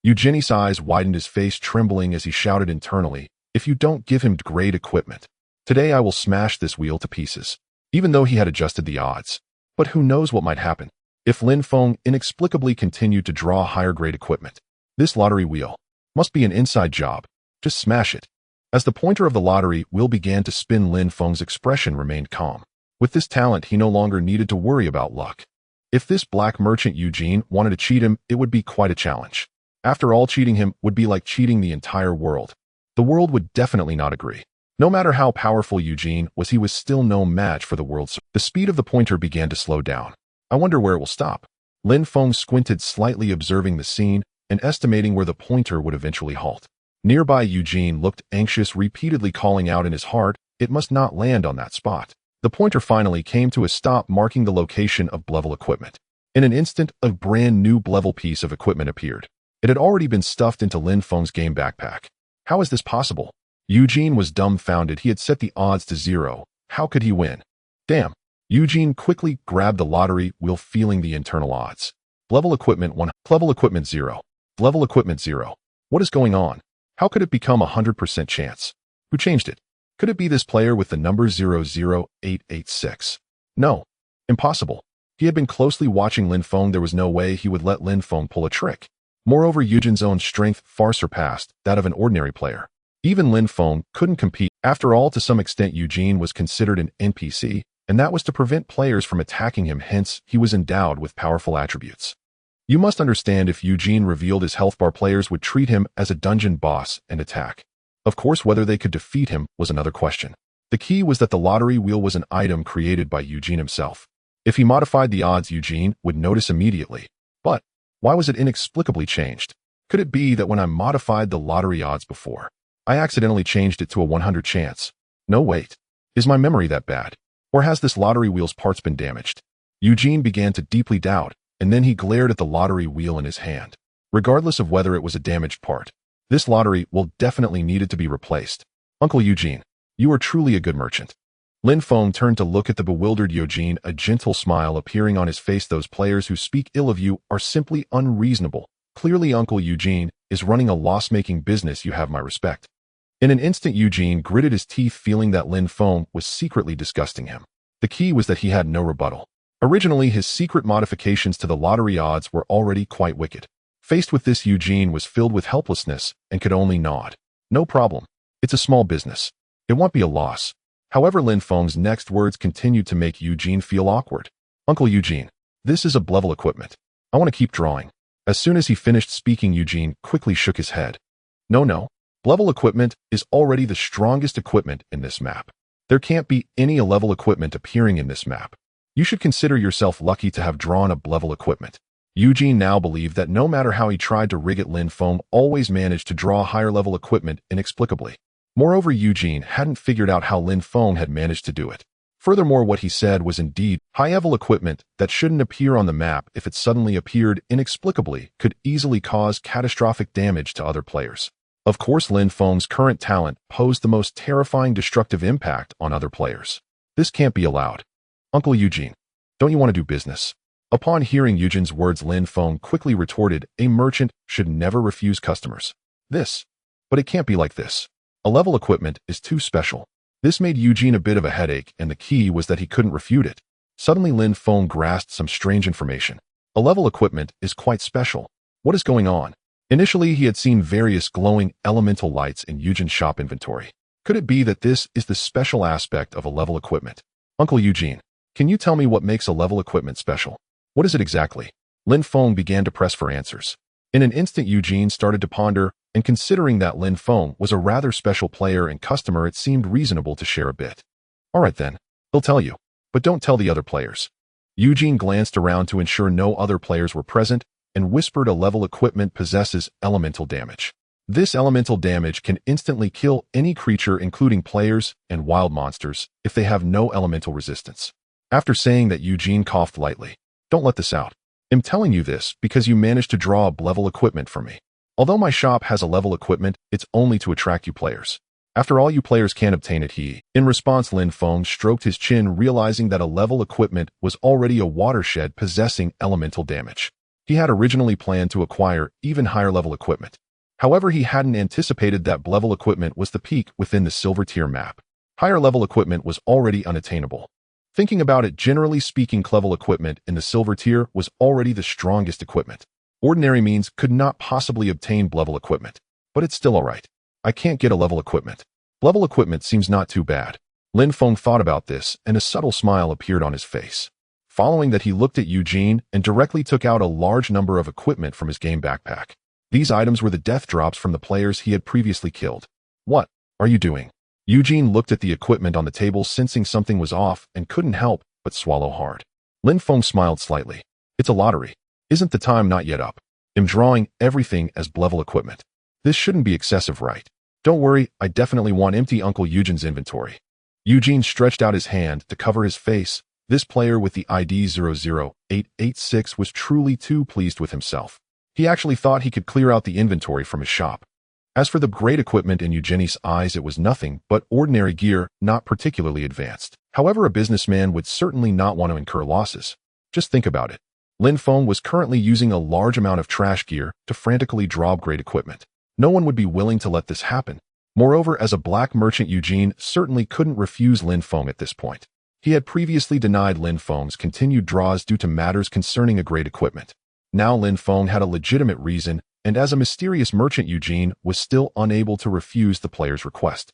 Eugenie's eyes widened, his face trembling as he shouted internally, "If you don't give him great equipment, today I will smash this wheel to pieces." Even though he had adjusted the odds. But who knows what might happen if Lin Feng inexplicably continued to draw higher grade equipment. This lottery wheel must be an inside job. Just smash it. As the pointer of the lottery wheel began to spin, Lin Feng's expression remained calm. With this talent, he no longer needed to worry about luck. If this black merchant Eugene wanted to cheat him, it would be quite a challenge. After all, cheating him would be like cheating the entire world. The world would definitely not agree. No matter how powerful Eugene was, he was still no match for the world. The speed of the pointer began to slow down. I wonder where it will stop. Lin Feng squinted slightly, observing the scene and estimating where the pointer would eventually halt. Nearby, Eugene looked anxious, repeatedly calling out in his heart, "It must not land on that spot." The pointer finally came to a stop, marking the location of level equipment. In an instant, a brand new level piece of equipment appeared. It had already been stuffed into Lin Feng's game backpack. How is this possible? Eugene was dumbfounded. He had set the odds to 0. How could he win? Damn. Eugene quickly grabbed the lottery wheel, feeling the internal odds. Level equipment 1. Level equipment 0. Level equipment 0. What is going on? How could it become 100% chance? Who changed it? Could it be this player with the number 00886? No. Impossible. He had been closely watching Lin Feng. There was no way he would let Lin Feng pull a trick. Moreover, Eugene's own strength far surpassed that of an ordinary player. Even Lin Feng couldn't compete. After all, to some extent, Eugene was considered an NPC, and that was to prevent players from attacking him. Hence, he was endowed with powerful attributes. You must understand, if Eugene revealed his health bar, players would treat him as a dungeon boss and attack. Of course, whether they could defeat him was another question. The key was that the lottery wheel was an item created by Eugene himself. If he modified the odds, Eugene would notice immediately. But why was it inexplicably changed? Could it be that when I modified the lottery odds before, I accidentally changed it to a 100 chance? No, wait. Is my memory that bad? Or has this lottery wheel's parts been damaged? Eugene began to deeply doubt, and then he glared at the lottery wheel in his hand. Regardless of whether it was a damaged part, this lottery wheel definitely needed to be replaced. Uncle Eugene, you are truly a good merchant. Lin Feng turned to look at the bewildered Eugene, a gentle smile appearing on his face. Those players who speak ill of you are simply unreasonable. Clearly, Uncle Eugene is running a loss-making business. You have my respect. In an instant, Eugene gritted his teeth, feeling that Lin Feng was secretly disgusting him. The key was that he had no rebuttal. Originally, his secret modifications to the lottery odds were already quite wicked. Faced with this, Eugene was filled with helplessness and could only nod. No problem. It's a small business. It won't be a loss. However, Lin Feng's next words continued to make Eugene feel awkward. Uncle Eugene, this is a level equipment. I want to keep drawing. As soon as he finished speaking, Eugene quickly shook his head. No. Level equipment is already the strongest equipment in this map. There can't be any level equipment appearing in this map. You should consider yourself lucky to have drawn a level equipment. Eugene now believed that no matter how he tried to rig it, Lin Feng always managed to draw higher level equipment inexplicably. Moreover, Eugene hadn't figured out how Lin Feng had managed to do it. Furthermore, what he said was indeed high-level equipment that shouldn't appear on the map. If it suddenly appeared inexplicably, could easily cause catastrophic damage to other players. Of course, Lin Feng's current talent posed the most terrifying destructive impact on other players. This can't be allowed. Uncle Eugene, don't you want to do business? Upon hearing Eugene's words, Lin Feng quickly retorted, a merchant should never refuse customers. But it can't be like this. A level equipment is too special. This made Eugene a bit of a headache, and the key was that he couldn't refute it. Suddenly, Lin Feng grasped some strange information. A level equipment is quite special. What is going on? Initially, he had seen various glowing elemental lights in Eugene's shop inventory. Could it be that this is the special aspect of a level equipment? Uncle Eugene, can you tell me what makes a level equipment special? What is it exactly? Lin Feng began to press for answers. In an instant, Eugene started to ponder, and considering that Lin Feng was a rather special player and customer, it seemed reasonable to share a bit. All right then, he'll tell you, but don't tell the other players. Eugene glanced around to ensure no other players were present and whispered, a level equipment possesses elemental damage. This elemental damage can instantly kill any creature, including players and wild monsters, if they have no elemental resistance. After saying that, Eugene coughed lightly. Don't let this out. I'm telling you this because you managed to draw up level equipment for me. Although my shop has a level equipment, it's only to attract you players. After all, you players can't obtain it. In response, Lin Feng stroked his chin, realizing that a level equipment was already a watershed possessing elemental damage. He had originally planned to acquire even higher level equipment. However, he hadn't anticipated that level equipment was the peak within the silver tier map. Higher level equipment was already unattainable. Thinking about it, generally speaking, level equipment in the silver tier was already the strongest equipment. Ordinary means could not possibly obtain level equipment. But it's still alright. I can't get a level equipment. Level equipment seems not too bad. Lin Feng thought about this, and a subtle smile appeared on his face. Following that, he looked at Eugene and directly took out a large number of equipment from his game backpack. These items were the death drops from the players he had previously killed. What are you doing? Eugene looked at the equipment on the table, sensing something was off, and couldn't help but swallow hard. Lin Feng smiled slightly. It's a lottery. Isn't the time not yet up? I'm drawing everything as level equipment. This shouldn't be excessive, right? Don't worry, I definitely want empty Uncle Eugene's inventory. Eugene stretched out his hand to cover his face. This player with the ID 00886 was truly too pleased with himself. He actually thought he could clear out the inventory from his shop. As for the great equipment, in Eugenie's eyes it was nothing but ordinary gear, not particularly advanced. However, a businessman would certainly not want to incur losses. Just think about it. Lin Feng was currently using a large amount of trash gear to frantically draw great equipment. No one would be willing to let this happen. Moreover, as a black merchant, Eugene certainly couldn't refuse Lin Feng at this point. He had previously denied Lin Feng's continued draws due to matters concerning a great equipment. Now Lin Feng had a legitimate reason, and as a mysterious merchant, Eugene was still unable to refuse the player's request.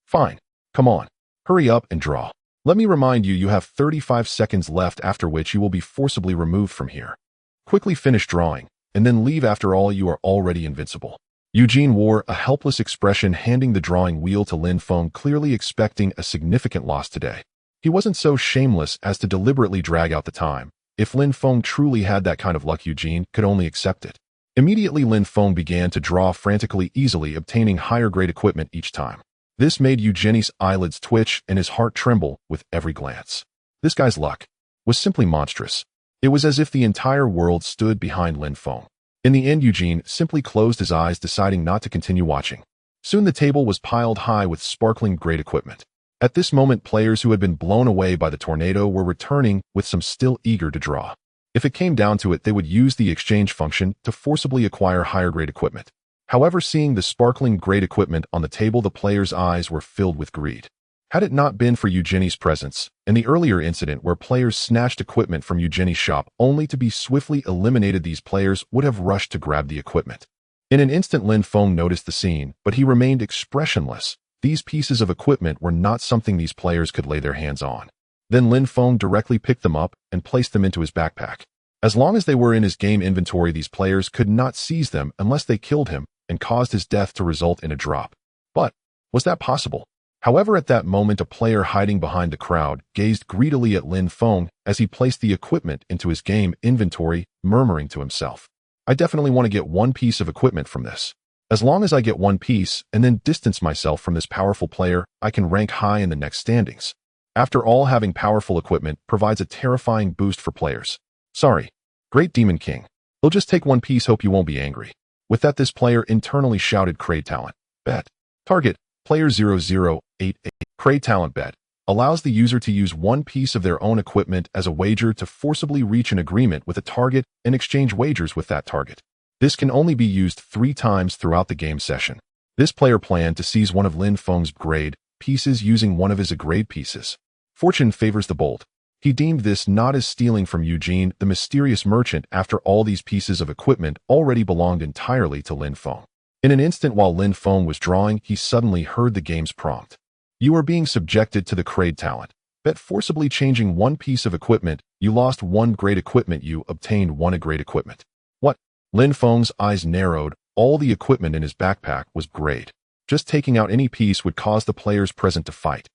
Fine. Come on. Hurry up and draw. Let me remind you, you have 35 seconds left, after which you will be forcibly removed from here. Quickly finish drawing, and then leave. After all, you are already invincible. Eugene wore a helpless expression, handing the drawing wheel to Lin Feng, clearly expecting a significant loss today. He wasn't so shameless as to deliberately drag out the time. If Lin Feng truly had that kind of luck, Eugene could only accept it. Immediately, Lin Feng began to draw frantically, easily obtaining higher grade equipment each time. This made Eugenie's eyelids twitch and his heart tremble with every glance. This guy's luck was simply monstrous. It was as if the entire world stood behind Lin Feng. In the end, Eugene simply closed his eyes, deciding not to continue watching. Soon the table was piled high with sparkling great equipment. At this moment, players who had been blown away by the tornado were returning, with some still eager to draw. If it came down to it, they would use the exchange function to forcibly acquire higher grade equipment. However, seeing the sparkling great equipment on the table, the players' eyes were filled with greed. Had it not been for Eugenie's presence, and the earlier incident where players snatched equipment from Eugenie's shop only to be swiftly eliminated, these players would have rushed to grab the equipment. In an instant, Lin Feng noticed the scene, but he remained expressionless. These pieces of equipment were not something these players could lay their hands on. Then Lin Feng directly picked them up and placed them into his backpack. As long as they were in his game inventory, these players could not seize them unless they killed him and caused his death to result in a drop. But was that possible? However, at that moment, a player hiding behind the crowd gazed greedily at Lin Feng as he placed the equipment into his game inventory, murmuring to himself, I definitely want to get one piece of equipment from this. As long as I get one piece and then distance myself from this powerful player, I can rank high in the next standings. After all, having powerful equipment provides a terrifying boost for players. Sorry, Great Demon King. He'll just take one piece, hope you won't be angry. With that, this player internally shouted, Crate Talent Bet. Target, player 0088. Crate Talent Bet allows the user to use one piece of their own equipment as a wager to forcibly reach an agreement with a target and exchange wagers with that target. This can only be used 3 times throughout the game session. This player planned to seize one of Lin Feng's grade pieces using one of his grade pieces. Fortune favors the bold. He deemed this not as stealing from Eugene, the mysterious merchant. After all, these pieces of equipment already belonged entirely to Lin Feng. In an instant, while Lin Feng was drawing, he suddenly heard the game's prompt. You are being subjected to the Crate Talent Bet. Forcibly changing one piece of equipment, you lost one great equipment, you obtained one great equipment. What? Lin Feng's eyes narrowed. All the equipment in his backpack was great. Just taking out any piece would cause the players present to fight.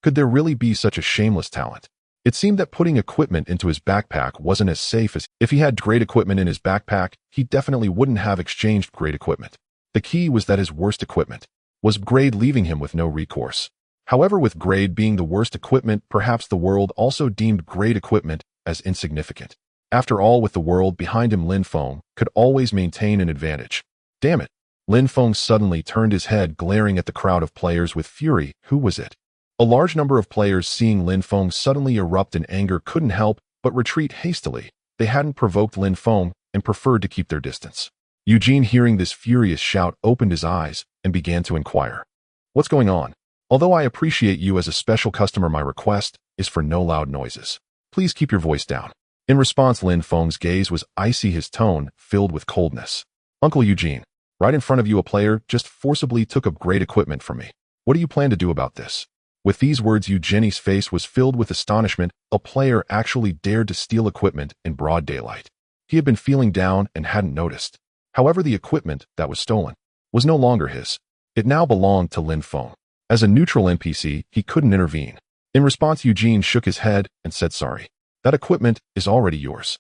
Could there really be such a shameless talent? It seemed that putting equipment into his backpack wasn't as safe as if he had great equipment in his backpack, he definitely wouldn't have exchanged great equipment. The key was that his worst equipment was grade, leaving him with no recourse. However, with grade being the worst equipment, perhaps the world also deemed great equipment as insignificant. After all, with the world behind him, Lin Feng could always maintain an advantage. Damn it. Lin Feng suddenly turned his head, glaring at the crowd of players with fury. Who was it? A large number of players, seeing Lin Feng suddenly erupt in anger, couldn't help but retreat hastily. They hadn't provoked Lin Feng and preferred to keep their distance. Eugene, hearing this furious shout, opened his eyes and began to inquire. What's going on? Although I appreciate you as a special customer, my request is for no loud noises. Please keep your voice down. In response, Lin Feng's gaze was icy, his tone filled with coldness. Uncle Eugene, right in front of you, a player just forcibly took up great equipment from me. What do you plan to do about this? With these words, Eugenie's face was filled with astonishment. A player actually dared to steal equipment in broad daylight. He had been feeling down and hadn't noticed. However, the equipment that was stolen was no longer his. It now belonged to Lin Feng. As a neutral NPC, he couldn't intervene. In response, Eugene shook his head and said, sorry. That equipment is already yours.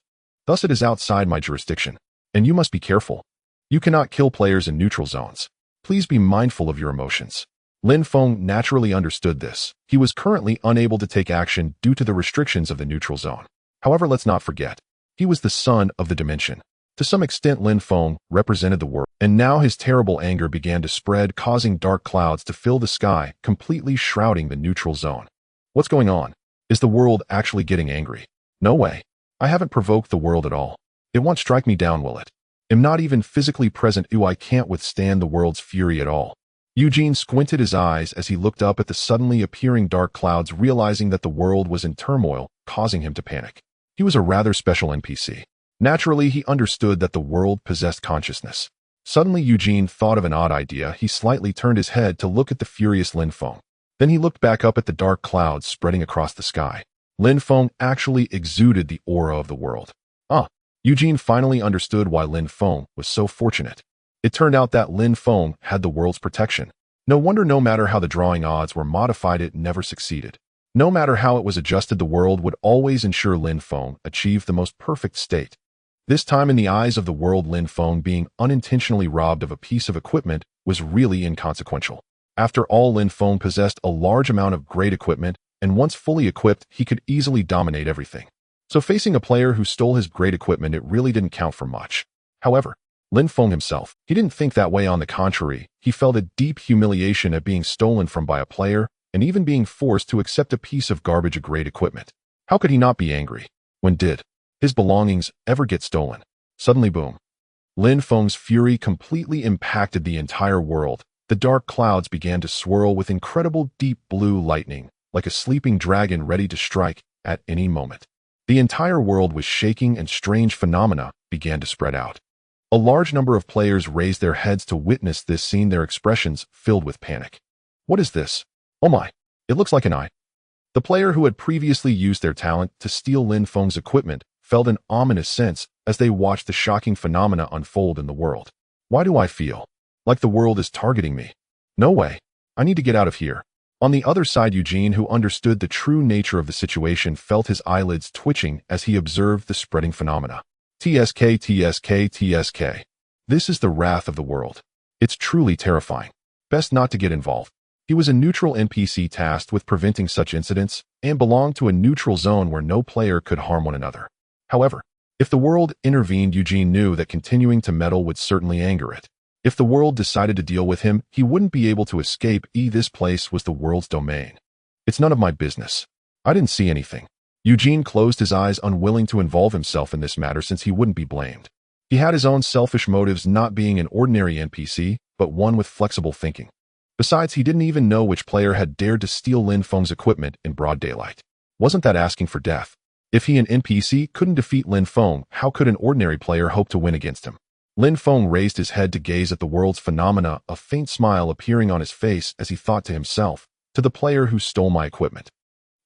Thus, it is outside my jurisdiction, and you must be careful. You cannot kill players in neutral zones. Please be mindful of your emotions. Lin Feng naturally understood this. He was currently unable to take action due to the restrictions of the neutral zone. However, let's not forget, he was the son of the dimension. To some extent, Lin Feng represented the world, and now his terrible anger began to spread, causing dark clouds to fill the sky, completely shrouding the neutral zone. What's going on? Is the world actually getting angry? No way. I haven't provoked the world at all. It won't strike me down, will it? I'm not even physically present. I can't withstand the world's fury at all. Eugene squinted his eyes as he looked up at the suddenly appearing dark clouds, realizing that the world was in turmoil, causing him to panic. He was a rather special NPC. Naturally, he understood that the world possessed consciousness. Suddenly, Eugene thought of an odd idea. He slightly turned his head to look at the furious Lin Feng. Then he looked back up at the dark clouds spreading across the sky. Lin Feng actually exuded the aura of the world. Eugene finally understood why Lin Feng was so fortunate. It turned out that Lin Feng had the world's protection. No wonder, no matter how the drawing odds were modified, it never succeeded. No matter how it was adjusted, the world would always ensure Lin Feng achieved the most perfect state. This time, in the eyes of the world, Lin Feng being unintentionally robbed of a piece of equipment was really inconsequential. After all, Lin Feng possessed a large amount of great equipment, and once fully equipped, he could easily dominate everything. So facing a player who stole his great equipment, it really didn't count for much. However, Lin Feng himself, he didn't think that way. On the contrary, he felt a deep humiliation at being stolen from by a player, and even being forced to accept a piece of garbage of great equipment. How could he not be angry? When did his belongings ever get stolen? Suddenly, boom. Lin Feng's fury completely impacted the entire world. The dark clouds began to swirl with incredible deep blue lightning, like a sleeping dragon ready to strike at any moment. The entire world was shaking, and strange phenomena began to spread out. A large number of players raised their heads to witness this scene, their expressions filled with panic. What is this? Oh my, it looks like an eye. The player who had previously used their talent to steal Lin Feng's equipment felt an ominous sense as they watched the shocking phenomena unfold in the world. Why do I feel like the world is targeting me? No way. I need to get out of here. On the other side, Eugene, who understood the true nature of the situation, felt his eyelids twitching as he observed the spreading phenomena. TSK, TSK, TSK. This is the wrath of the world. It's truly terrifying. Best not to get involved. He was a neutral NPC tasked with preventing such incidents and belonged to a neutral zone where no player could harm one another. However, if the world intervened, Eugene knew that continuing to meddle would certainly anger it. If the world decided to deal with him, he wouldn't be able to escape. This place was the world's domain. It's none of my business. I didn't see anything. Eugene closed his eyes, unwilling to involve himself in this matter since he wouldn't be blamed. He had his own selfish motives, not being an ordinary NPC, but one with flexible thinking. Besides, he didn't even know which player had dared to steal Lin Feng's equipment in broad daylight. Wasn't that asking for death? If he, an NPC, couldn't defeat Lin Feng, how could an ordinary player hope to win against him? Lin Feng raised his head to gaze at the world's phenomena, a faint smile appearing on his face as he thought to himself, to the player who stole my equipment.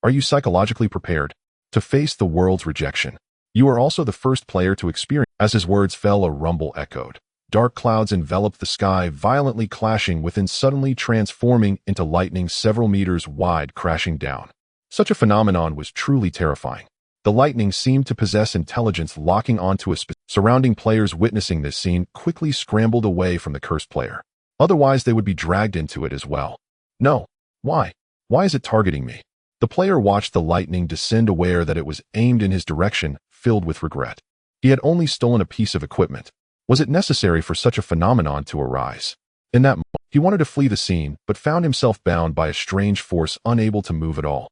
Are you psychologically prepared to face the world's rejection? You are also the first player to experience. As his words fell, a rumble echoed. Dark clouds enveloped the sky, violently clashing within, suddenly transforming into lightning several meters wide, crashing down. Such a phenomenon was truly terrifying. The lightning seemed to possess intelligence, locking onto a surrounding players witnessing this scene quickly scrambled away from the cursed player. Otherwise, they would be dragged into it as well. No. Why? Why is it targeting me? The player watched the lightning descend, aware that it was aimed in his direction, filled with regret. He had only stolen a piece of equipment. Was it necessary for such a phenomenon to arise? In that moment, he wanted to flee the scene, but found himself bound by a strange force unable to move at all.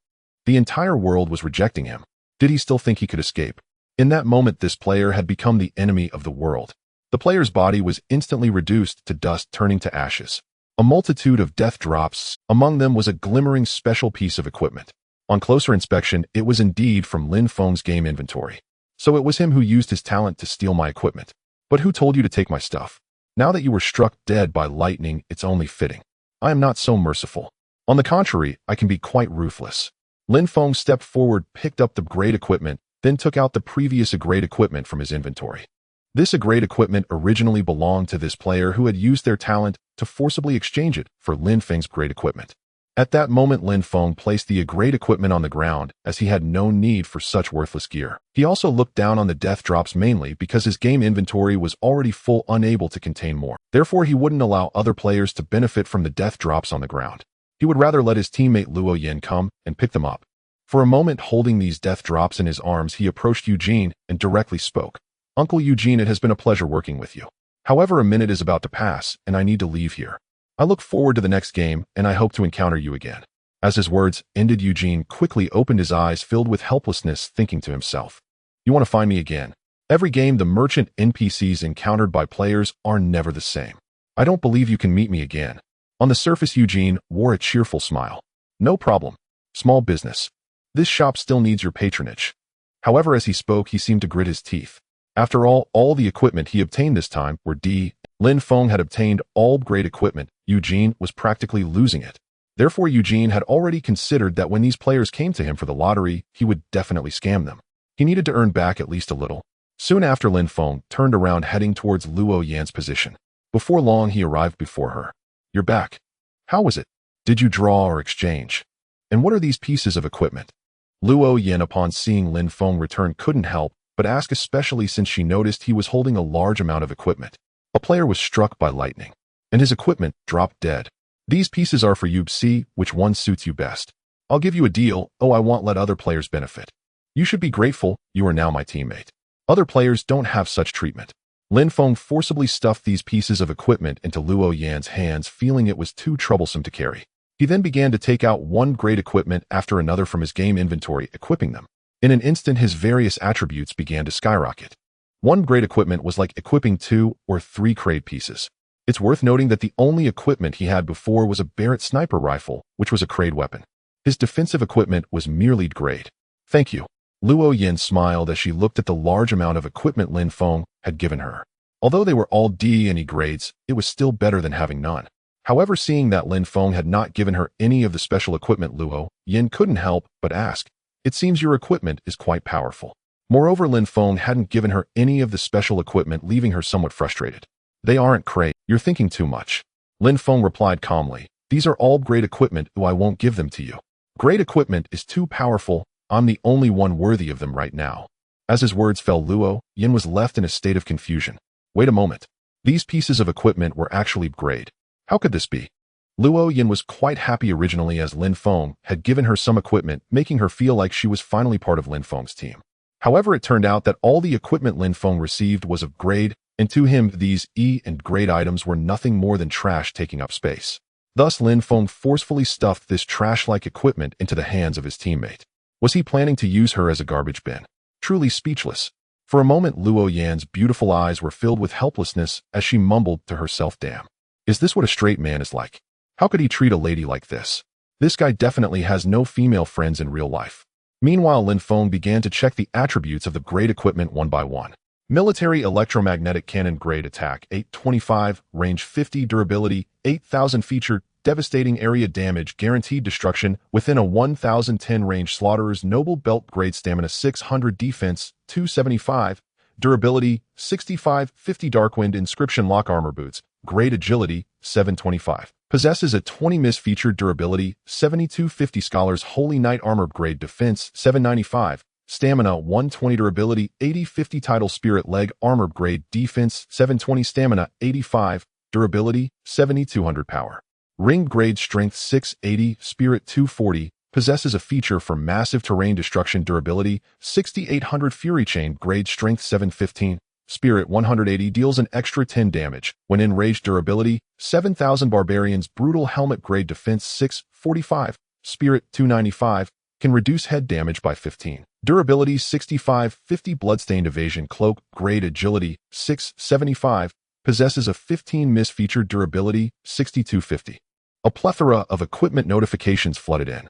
The entire world was rejecting him. Did he still think he could escape? In that moment, this player had become the enemy of the world. The player's body was instantly reduced to dust, turning to ashes. A multitude of death drops. Among them was a glimmering special piece of equipment. On closer inspection, it was indeed from Lin Feng's game inventory. So it was him who used his talent to steal my equipment. But who told you to take my stuff? Now that you were struck dead by lightning, it's only fitting. I am not so merciful. On the contrary, I can be quite ruthless. Lin Feng stepped forward, picked up the great equipment, then took out the previous great equipment from his inventory. This great equipment originally belonged to this player who had used their talent to forcibly exchange it for Lin Feng's great equipment. At that moment, Lin Feng placed the great equipment on the ground, as he had no need for such worthless gear. He also looked down on the death drops mainly because his game inventory was already full, unable to contain more. Therefore, he wouldn't allow other players to benefit from the death drops on the ground. He would rather let his teammate Luo Yin come and pick them up. For a moment, holding these death drops in his arms, he approached Eugene and directly spoke. Uncle Eugene, it has been a pleasure working with you. However, a minute is about to pass, and I need to leave here. I look forward to the next game, and I hope to encounter you again. As his words ended, Eugene quickly opened his eyes filled with helplessness, thinking to himself, you want to find me again? Every game, the merchant NPCs encountered by players are never the same. I don't believe you can meet me again. On the surface, Eugene wore a cheerful smile. No problem. Small business. This shop still needs your patronage. However, as he spoke, he seemed to grit his teeth. After all the equipment he obtained this time were Lin Feng had obtained all great equipment. Eugene was practically losing it. Therefore, Eugene had already considered that when these players came to him for the lottery, he would definitely scam them. He needed to earn back at least a little. Soon after, Lin Feng turned around, heading towards Luo Yan's position. Before long, he arrived before her. You're back. How was it? Did you draw or exchange? And what are these pieces of equipment? Luo Yan, upon seeing Lin Feng return, couldn't help but ask, especially since she noticed he was holding a large amount of equipment. A player was struck by lightning, and his equipment dropped dead. These pieces are for you. See which one suits you best. I'll give you a deal. Oh, I won't let other players benefit. You should be grateful. You are now my teammate. Other players don't have such treatment. Lin Feng forcibly stuffed these pieces of equipment into Luo Yan's hands, feeling it was too troublesome to carry. He then began to take out one great equipment after another from his game inventory, equipping them. In an instant, his various attributes began to skyrocket. One great equipment was like equipping 2 or 3 grade pieces. It's worth noting that the only equipment he had before was a Barrett sniper rifle, which was a grade weapon. His defensive equipment was merely grade. Thank you. Luo Yin smiled as she looked at the large amount of equipment Lin Feng had given her. Although they were all D and E grades, it was still better than having none. However, seeing that Lin Feng had not given her any of the special equipment, Luo Yin couldn't help but ask, it seems your equipment is quite powerful. Moreover, Lin Feng hadn't given her any of the special equipment, leaving her somewhat frustrated. They aren't great. You're thinking too much. Lin Feng replied calmly. These are all great equipment. I won't give them to you. Great equipment is too powerful. I'm the only one worthy of them right now. As his words fell, Luo Yin was left in a state of confusion. Wait a moment. These pieces of equipment were actually grade. How could this be? Luo Yin was quite happy originally, as Lin Feng had given her some equipment, making her feel like she was finally part of Lin Feng's team. However, it turned out that all the equipment Lin Feng received was of grade, and to him these E and grade items were nothing more than trash taking up space. Thus, Lin Feng forcefully stuffed this trash-like equipment into the hands of his teammate. Was he planning to use her as a garbage bin? Truly speechless. For a moment, Luo Yan's beautiful eyes were filled with helplessness as she mumbled to herself, damn. Is this what a straight man is like? How could he treat a lady like this? This guy definitely has no female friends in real life. Meanwhile, Lin Feng began to check the attributes of the grade equipment one by one. Military electromagnetic cannon, grade attack 825, range 50, durability 8000, feature devastating area damage, guaranteed destruction within a 1010 range, slaughterer's noble belt, grade stamina 600, defense 275, durability 65, 50, darkwind inscription, lock armor boots, grade agility 725. Possesses a 20 miss, feature durability 7250, scholars holy knight armor, grade defense 795, stamina 120, durability 8050, title spirit leg armor, grade defense 720, stamina 85, durability 7200, power ring, grade strength 680, spirit 240, possesses a feature for massive terrain destruction durability, 6800 Fury Chain, grade strength 715, Spirit 180, deals an extra 10 damage. When enraged, durability, 7000 Barbarians, brutal helmet, grade defense 645, Spirit 295, can reduce head damage by 15. Durability 6550, bloodstained evasion cloak, grade agility 675, possesses a 15 miss feature, durability 6250. A plethora of equipment notifications flooded in.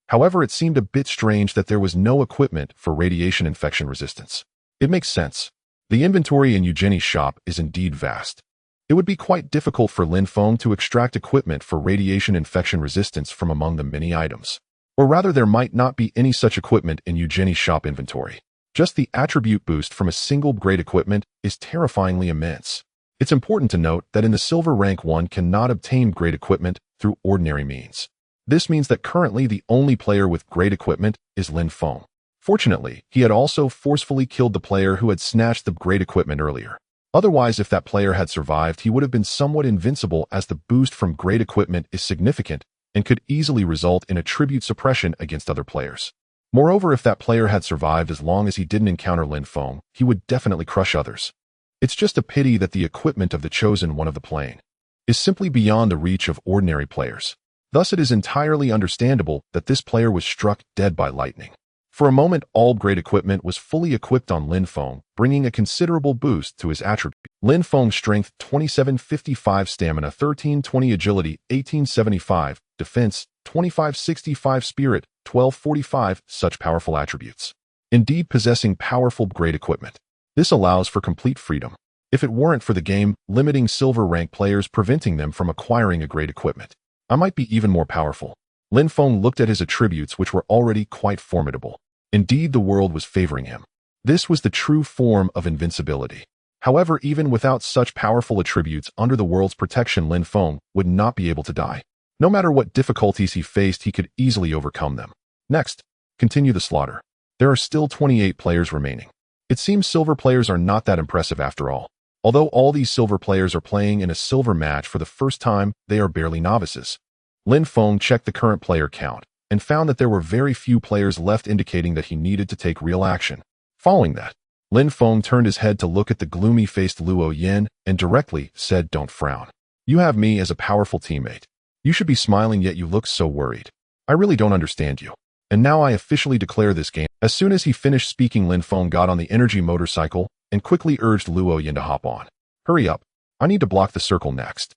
However, it seemed a bit strange that there was no equipment for radiation infection resistance. It makes sense. The inventory in Eugenie's shop is indeed vast. It would be quite difficult for Lin Feng to extract equipment for radiation infection resistance from among the many items. Or rather, there might not be any such equipment in Eugenie's shop inventory. Just the attribute boost from a single grade equipment is terrifyingly immense. It's important to note that in the silver rank, one cannot obtain grade equipment through ordinary means. This means that currently the only player with grade equipment is Lin Feng. Fortunately, he had also forcefully killed the player who had snatched the grade equipment earlier. Otherwise, if that player had survived, he would have been somewhat invincible, as the boost from grade equipment is significant and could easily result in attribute suppression against other players. Moreover, if that player had survived, as long as he didn't encounter Lin Feng, he would definitely crush others. It's just a pity that the equipment of the chosen one of the plane is simply beyond the reach of ordinary players. Thus, it is entirely understandable that this player was struck dead by lightning. For a moment, all grade equipment was fully equipped on Lin Feng, bringing a considerable boost to his attribute. Lin Feng's strength 2755, stamina 1320, agility 1875, defense 2565, spirit 1245, such powerful attributes. Indeed, possessing powerful grade equipment. This allows for complete freedom. If it weren't for the game limiting silver rank players, preventing them from acquiring a grade equipment, I might be even more powerful. Lin Feng looked at his attributes, which were already quite formidable. Indeed, the world was favoring him. This was the true form of invincibility. However, even without such powerful attributes under the world's protection, Lin Feng would not be able to die. No matter what difficulties he faced, he could easily overcome them. Next, continue the slaughter. There are still 28 players remaining. It seems silver players are not that impressive after all. Although all these silver players are playing in a silver match for the first time, they are barely novices. Lin Feng checked the current player count and found that there were very few players left, indicating that he needed to take real action. Following that, Lin Feng turned his head to look at the gloomy-faced Luo Yin and directly said, "Don't frown. You have me as a powerful teammate. You should be smiling, yet you look so worried. I really don't understand you. And now I officially declare this game." As soon as he finished speaking, Lin Feng got on the energy motorcycle and quickly urged Luo Yin to hop on. "Hurry up. I need to block the circle next.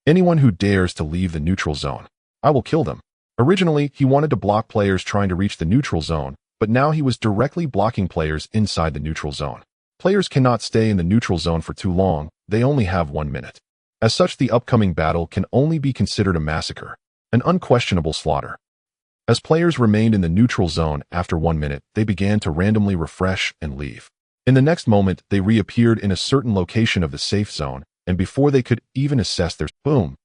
Anyone who dares to leave the neutral zone, I will kill them." Originally, he wanted to block players trying to reach the neutral zone, but now he was directly blocking players inside the neutral zone. Players cannot stay in the neutral zone for too long, they only have 1 minute. As such, the upcoming battle can only be considered a massacre, an unquestionable slaughter. As players remained in the neutral zone after 1 minute, they began to randomly refresh and leave. In the next moment, they reappeared in a certain location of the safe zone, and before they could even assess their boom,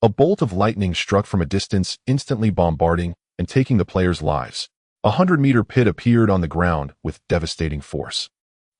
a bolt of lightning struck from a distance, instantly bombarding and taking the players' lives. A 100-meter pit appeared on the ground with devastating force.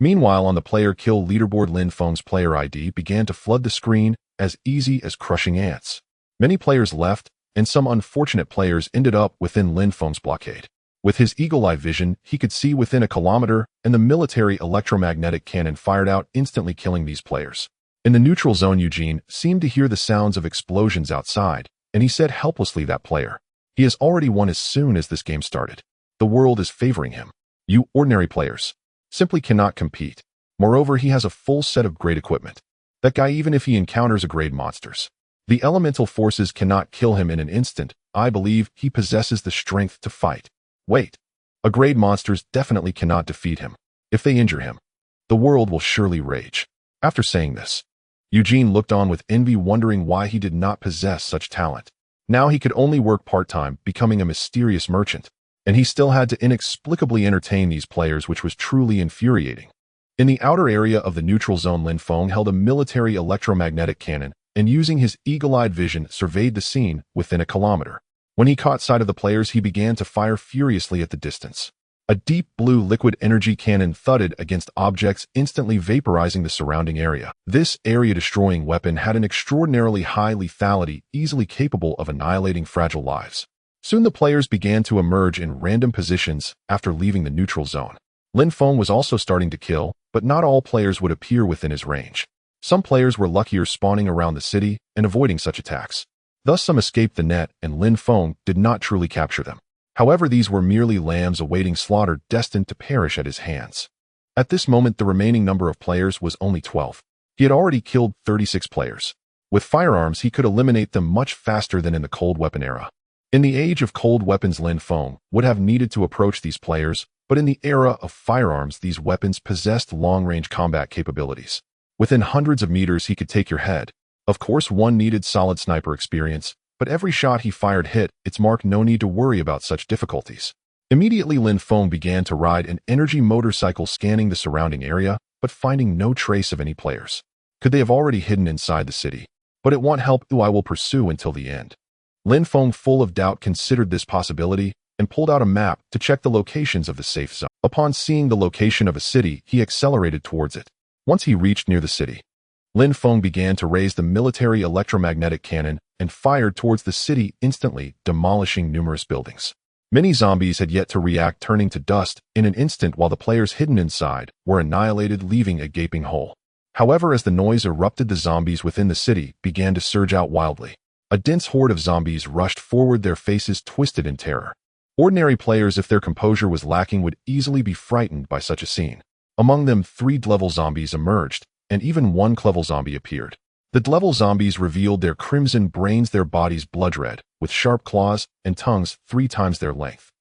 Meanwhile, on the player kill leaderboard, Lin Feng's player ID began to flood the screen, as easy as crushing ants. Many players left, and some unfortunate players ended up within Lin Feng's blockade. With his eagle-eye vision, he could see within a kilometer, and the military electromagnetic cannon fired out, instantly killing these players. In the neutral zone, Eugene seemed to hear the sounds of explosions outside, and he said helplessly, "That player. He has already won as soon as this game started. The world is favoring him. You ordinary players simply cannot compete. Moreover, he has a full set of great equipment. That guy, even if he encounters a grade monsters, the elemental forces cannot kill him in an instant. I believe he possesses the strength to fight. Wait, a grade monsters definitely cannot defeat him. If they injure him, the world will surely rage." After saying this, Eugene looked on with envy, wondering why he did not possess such talent. Now he could only work part-time, becoming a mysterious merchant, and he still had to inexplicably entertain these players, which was truly infuriating. In the outer area of the neutral zone, Lin Feng held a military electromagnetic cannon and, using his eagle-eyed vision, surveyed the scene within a kilometer. When he caught sight of the players, he began to fire furiously at the distance. A deep blue liquid energy cannon thudded against objects, instantly vaporizing the surrounding area. This area-destroying weapon had an extraordinarily high lethality, easily capable of annihilating fragile lives. Soon the players began to emerge in random positions after leaving the neutral zone. Lin Feng was also starting to kill, but not all players would appear within his range. Some players were luckier spawning around the city and avoiding such attacks. Thus some escaped the net and Lin Feng did not truly capture them. However, these were merely lambs awaiting slaughter destined to perish at his hands. At this moment, the remaining number of players was only 12. He had already killed 36 players. With firearms, he could eliminate them much faster than in the cold weapon era. In the age of cold weapons, Lin Feng would have needed to approach these players, but in the era of firearms, these weapons possessed long-range combat capabilities. Within hundreds of meters, he could take your head. Of course, one needed solid sniper experience, but every shot he fired hit its mark. No need to worry about such difficulties. Immediately, Lin Feng began to ride an energy motorcycle, scanning the surrounding area, but finding no trace of any players. Could they have already hidden inside the city? But it won't help. I will pursue until the end. Lin Feng, full of doubt, considered this possibility and pulled out a map to check the locations of the safe zone. Upon seeing the location of a city, he accelerated towards it. Once he reached near the city, Lin Feng began to raise the military electromagnetic cannon and fired towards the city, instantly demolishing numerous buildings. Many zombies had yet to react, turning to dust in an instant, while the players hidden inside were annihilated, leaving a gaping hole. However, as the noise erupted, the zombies within the city began to surge out wildly. A dense horde of zombies rushed forward, their faces twisted in terror. Ordinary players, if their composure was lacking, would easily be frightened by such a scene. Among them, 3 level zombies emerged, and even 1 level zombie appeared. The level zombies revealed their crimson brains, their bodies blood red, with sharp claws and tongues 3 times their length.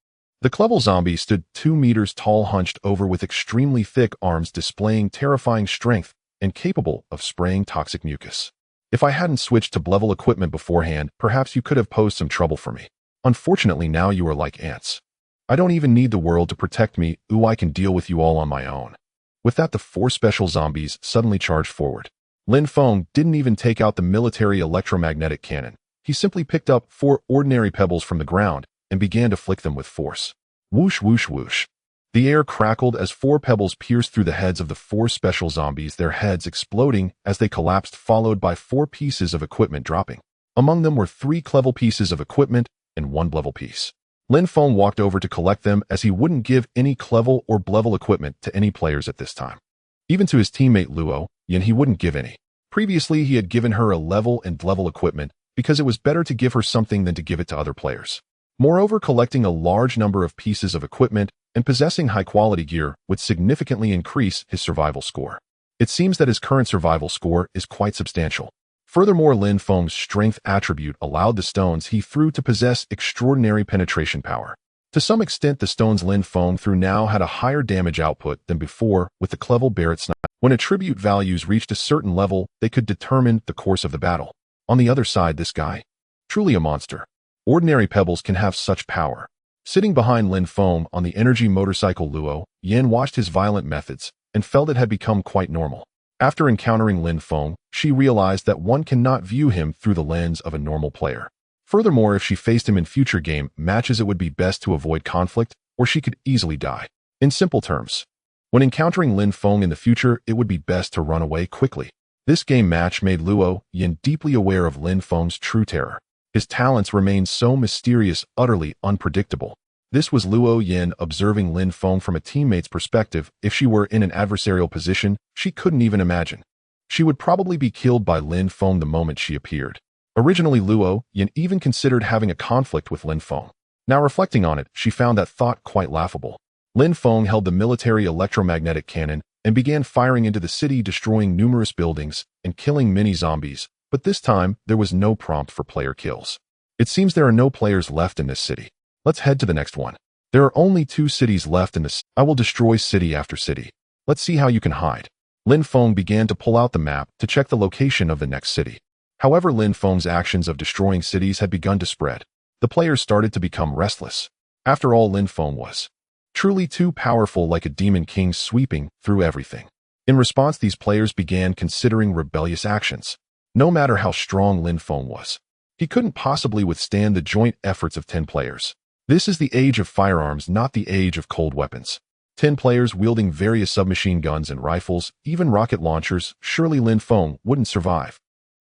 The level zombie stood 2 meters tall, hunched over, with extremely thick arms, displaying terrifying strength and capable of spraying toxic mucus. If I hadn't switched to level equipment beforehand, perhaps you could have posed some trouble for me. Unfortunately, now you are like ants. I don't even need the world to protect me. I can deal with you all on my own. With that, the 4 special zombies suddenly charged forward. Lin Feng didn't even take out the military electromagnetic cannon. He simply picked up 4 ordinary pebbles from the ground and began to flick them with force. Whoosh, whoosh, whoosh. The air crackled as 4 pebbles pierced through the heads of the 4 special zombies, their heads exploding as they collapsed, followed by 4 pieces of equipment dropping. Among them were 3 level pieces of equipment and 1 level piece. Lin Feng walked over to collect them, as he wouldn't give any level or level equipment to any players at this time. Even to his teammate Luo Yin, he wouldn't give any. Previously, he had given her a level and level equipment because it was better to give her something than to give it to other players. Moreover, collecting a large number of pieces of equipment and possessing high-quality gear would significantly increase his survival score. It seems that his current survival score is quite substantial. Furthermore, Lin Feng's strength attribute allowed the stones he threw to possess extraordinary penetration power. To some extent, the stones Lin Feng threw now had a higher damage output than before with the Clevel Barrett sniper. When attribute values reached a certain level, they could determine the course of the battle. On the other side, this guy, truly a monster. Ordinary pebbles can have such power. Sitting behind Lin Feng on the energy motorcycle, Luo Yin watched his violent methods and felt it had become quite normal. After encountering Lin Feng, she realized that one cannot view him through the lens of a normal player. Furthermore, if she faced him in future game matches, it would be best to avoid conflict, or she could easily die. In simple terms, when encountering Lin Feng in the future, it would be best to run away quickly. This game match made Luo Yin deeply aware of Lin Feng's true terror. His talents remained so mysterious, utterly unpredictable. This was Luo Yin observing Lin Feng from a teammate's perspective. If she were in an adversarial position, she couldn't even imagine. She would probably be killed by Lin Feng the moment she appeared. Originally, Luo Yin even considered having a conflict with Lin Feng. Now reflecting on it, she found that thought quite laughable. Lin Feng held the military electromagnetic cannon and began firing into the city, destroying numerous buildings and killing many zombies, but this time there was no prompt for player kills. It seems there are no players left in this city. Let's head to the next one. There are only 2 cities left in this. I will destroy city after city. Let's see how you can hide. Lin Feng began to pull out the map to check the location of the next city. However, Lin Feng's actions of destroying cities had begun to spread. The players started to become restless. After all, Lin Feng was truly too powerful, like a demon king sweeping through everything. In response, these players began considering rebellious actions. No matter how strong Lin Feng was, he couldn't possibly withstand the joint efforts of 10 players. This is the age of firearms, not the age of cold weapons. 10 players wielding various submachine guns and rifles, even rocket launchers. Surely Lin Feng wouldn't survive.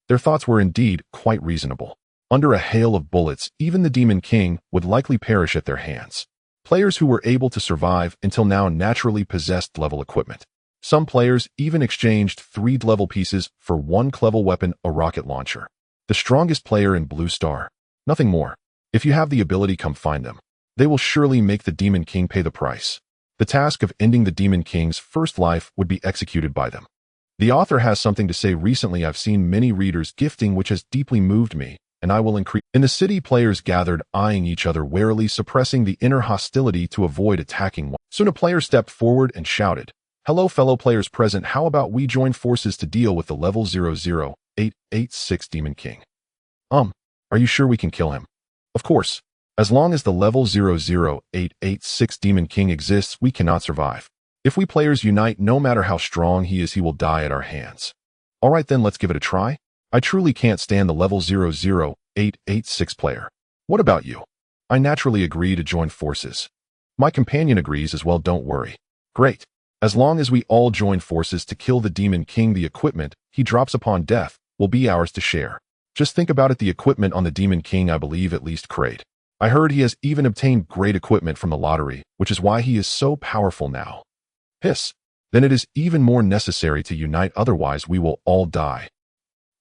Their thoughts were indeed quite reasonable. Under a hail of bullets, even the Demon King would likely perish at their hands. Players who were able to survive until now naturally possessed level equipment. Some players even exchanged 3 level pieces for 1 clever weapon, a rocket launcher. The strongest player in Blue Star. Nothing more. If you have the ability, come find them. They will surely make the Demon King pay the price. The task of ending the Demon King's first life would be executed by them. The author has something to say. Recently I've seen many readers gifting which has deeply moved me, and I will increase. In the city, players gathered, eyeing each other warily, suppressing the inner hostility to avoid attacking one. Soon a player stepped forward and shouted, "Hello fellow players present, how about we join forces to deal with the level 00886 Demon King?" Are you sure we can kill him? Of course. As long as the level 00886 Demon King exists, we cannot survive. If we players unite, no matter how strong he is, he will die at our hands. Alright then, let's give it a try. I truly can't stand the level 00886 player. What about you? I naturally agree to join forces. My companion agrees as well, don't worry. Great. As long as we all join forces to kill the Demon King, the equipment he drops upon death will be ours to share. Just think about it, the equipment on the Demon King, I believe at least great. I heard he has even obtained great equipment from the lottery, which is why he is so powerful now. Hiss. Then it is even more necessary to unite, otherwise we will all die.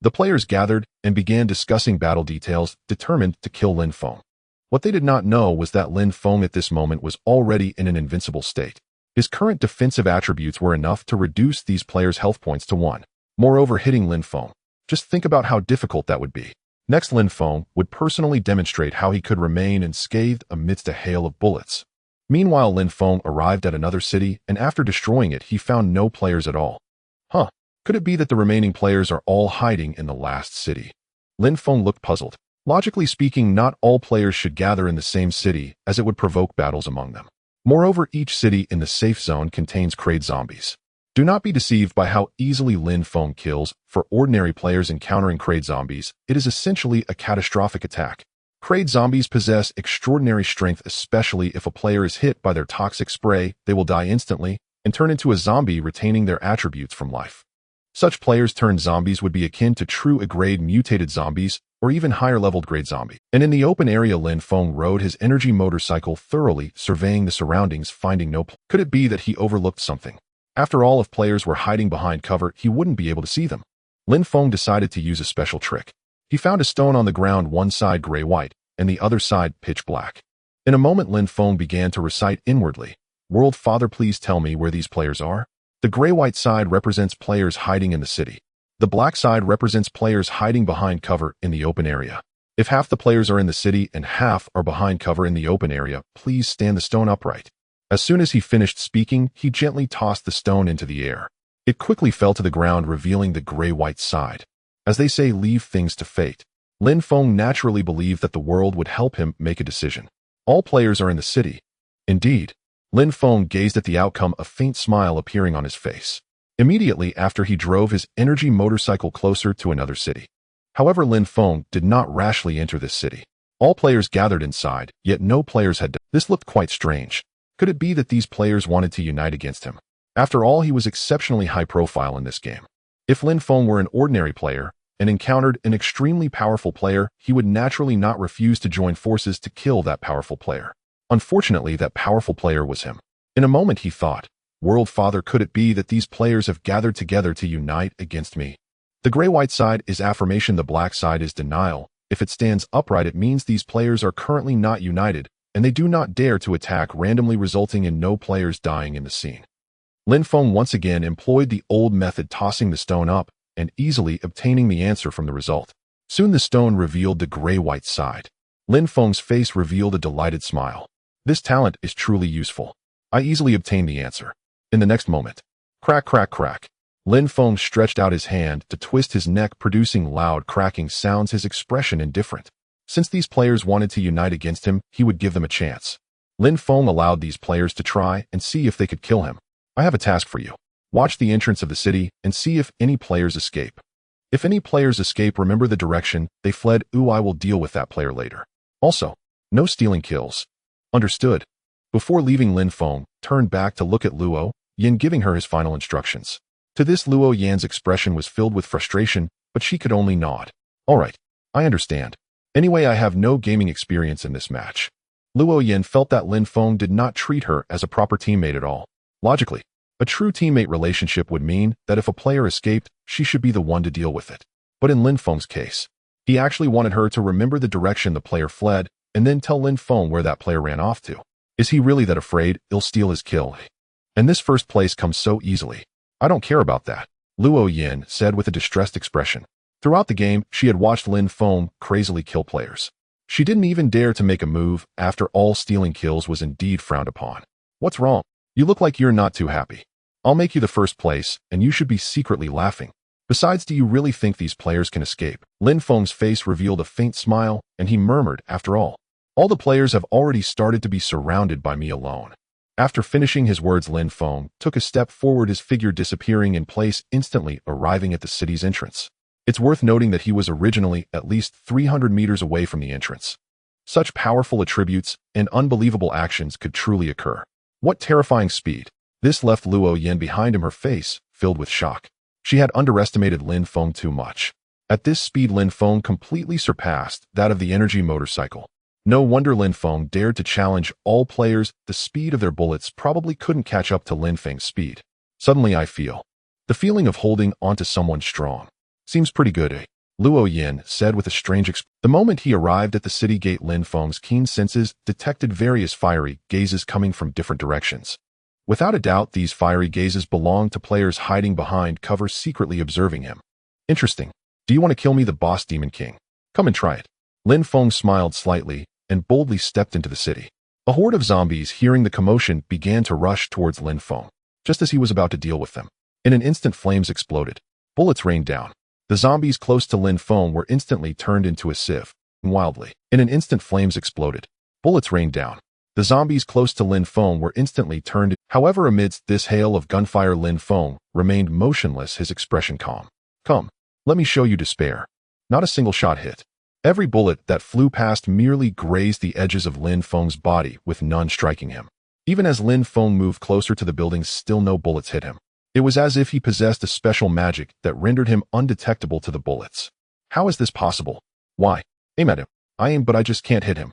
The players gathered and began discussing battle details, determined to kill Lin Feng. What they did not know was that Lin Feng at this moment was already in an invincible state. His current defensive attributes were enough to reduce these players' health points to 1. Moreover, hitting Lin Feng. Just think about how difficult that would be. Next, Lin Feng would personally demonstrate how he could remain unscathed amidst a hail of bullets. Meanwhile, Lin Feng arrived at another city, and after destroying it, he found no players at all. Could it be that the remaining players are all hiding in the last city? Lin Feng looked puzzled. Logically speaking, not all players should gather in the same city, as it would provoke battles among them. Moreover, each city in the safe zone contains crate zombies. Do not be deceived by how easily Lin Feng kills. For ordinary players encountering crate zombies, it is essentially a catastrophic attack. Crate zombies possess extraordinary strength, especially if a player is hit by their toxic spray. They will die instantly and turn into a zombie, retaining their attributes from life. Such players turned zombies would be akin to true A-grade mutated zombies or even higher-leveled grade zombie. And in the open area, Lin Feng rode his energy motorcycle thoroughly, surveying the surroundings, finding no place. Could it be that he overlooked something? After all, if players were hiding behind cover, he wouldn't be able to see them. Lin Feng decided to use a special trick. He found a stone on the ground, one side gray-white, and the other side pitch-black. In a moment, Lin Feng began to recite inwardly, "World Father, please tell me where these players are." The gray-white side represents players hiding in the city. The black side represents players hiding behind cover in the open area. If half the players are in the city and half are behind cover in the open area, please stand the stone upright. As soon as he finished speaking, he gently tossed the stone into the air. It quickly fell to the ground, revealing the gray-white side. As they say, leave things to fate. Lin Feng naturally believed that the world would help him make a decision. All players are in the city. Indeed. Lin Feng gazed at the outcome, a faint smile appearing on his face. Immediately after, he drove his energy motorcycle closer to another city. However, Lin Feng did not rashly enter this city. All players gathered inside, yet no players had done. This looked quite strange. Could it be that these players wanted to unite against him? After all, he was exceptionally high profile in this game. If Lin Feng were an ordinary player and encountered an extremely powerful player, he would naturally not refuse to join forces to kill that powerful player. Unfortunately, that powerful player was him. In a moment he thought, "World Father, could it be that these players have gathered together to unite against me?" The gray-white side is affirmation, the black side is denial. If it stands upright, it means these players are currently not united, and they do not dare to attack randomly, resulting in no players dying in the scene. Lin Feng once again employed the old method, tossing the stone up and easily obtaining the answer from the result. Soon the stone revealed the gray-white side. Lin Feng's face revealed a delighted smile. This talent is truly useful. I easily obtained the answer. In the next moment, crack, crack, crack. Lin Feng stretched out his hand to twist his neck, producing loud cracking sounds, his expression indifferent. Since these players wanted to unite against him, he would give them a chance. Lin Feng allowed these players to try and see if they could kill him. I have a task for you. Watch the entrance of the city and see if any players escape. If any players escape, remember the direction they fled. I will deal with that player later. Also, no stealing kills. Understood? Before leaving, Lin Feng turned back to look at Luo Yan, giving her his final instructions. To this, Luo Yan's expression was filled with frustration, but she could only nod. All right, I understand. Anyway, I have no gaming experience in this match. Luo Yin felt that Lin Feng did not treat her as a proper teammate at all. Logically, a true teammate relationship would mean that if a player escaped, she should be the one to deal with it. But in Lin Feng's case, he actually wanted her to remember the direction the player fled and then tell Lin Feng where that player ran off to. Is he really that afraid he'll steal his kill? And this first place comes so easily. I don't care about that, Luo Yin said with a distressed expression. Throughout the game, she had watched Lin Feng crazily kill players. She didn't even dare to make a move after all stealing kills was indeed frowned upon. What's wrong? You look like you're not too happy. I'll make you the first place, and you should be secretly laughing. Besides, do you really think these players can escape? Lin Feng's face revealed a faint smile, and he murmured, after all the players have already started to be surrounded by me alone. After finishing his words, Lin Feng took a step forward, his figure disappearing in place, instantly arriving at the city's entrance. It's worth noting that he was originally at least 300 meters away from the entrance. Such powerful attributes and unbelievable actions could truly occur. What terrifying speed! This left Luo Yin behind him, her face filled with shock. She had underestimated Lin Feng too much. At this speed, Lin Feng completely surpassed that of the energy motorcycle. No wonder Lin Feng dared to challenge all players. The speed of their bullets probably couldn't catch up to Lin Feng's speed. Suddenly I feel the feeling of holding onto someone strong. Seems pretty good, eh? Luo Yin said with a strange expression. The moment he arrived at the city gate, Lin Feng's keen senses detected various fiery gazes coming from different directions. Without a doubt, these fiery gazes belonged to players hiding behind cover, secretly observing him. Interesting. Do you want to kill me, the boss demon king? Come and try it. Lin Feng smiled slightly and boldly stepped into the city. A horde of zombies, hearing the commotion, began to rush towards Lin Feng. Just as he was about to deal with them, in an instant flames exploded. Bullets rained down. The zombies close to Lin Feng were instantly turned into a sieve. Wildly, in an instant flames exploded. Bullets rained down. The zombies close to Lin Feng were instantly turned. However, amidst this hail of gunfire, Lin Feng remained motionless, his expression calm. Come, let me show you despair. Not a single shot hit. Every bullet that flew past merely grazed the edges of Lin Feng's body, with none striking him. Even as Lin Feng moved closer to the buildings, still no bullets hit him. It was as if he possessed a special magic that rendered him undetectable to the bullets. How is this possible? Why? Aim at him. I aim, but I just can't hit him.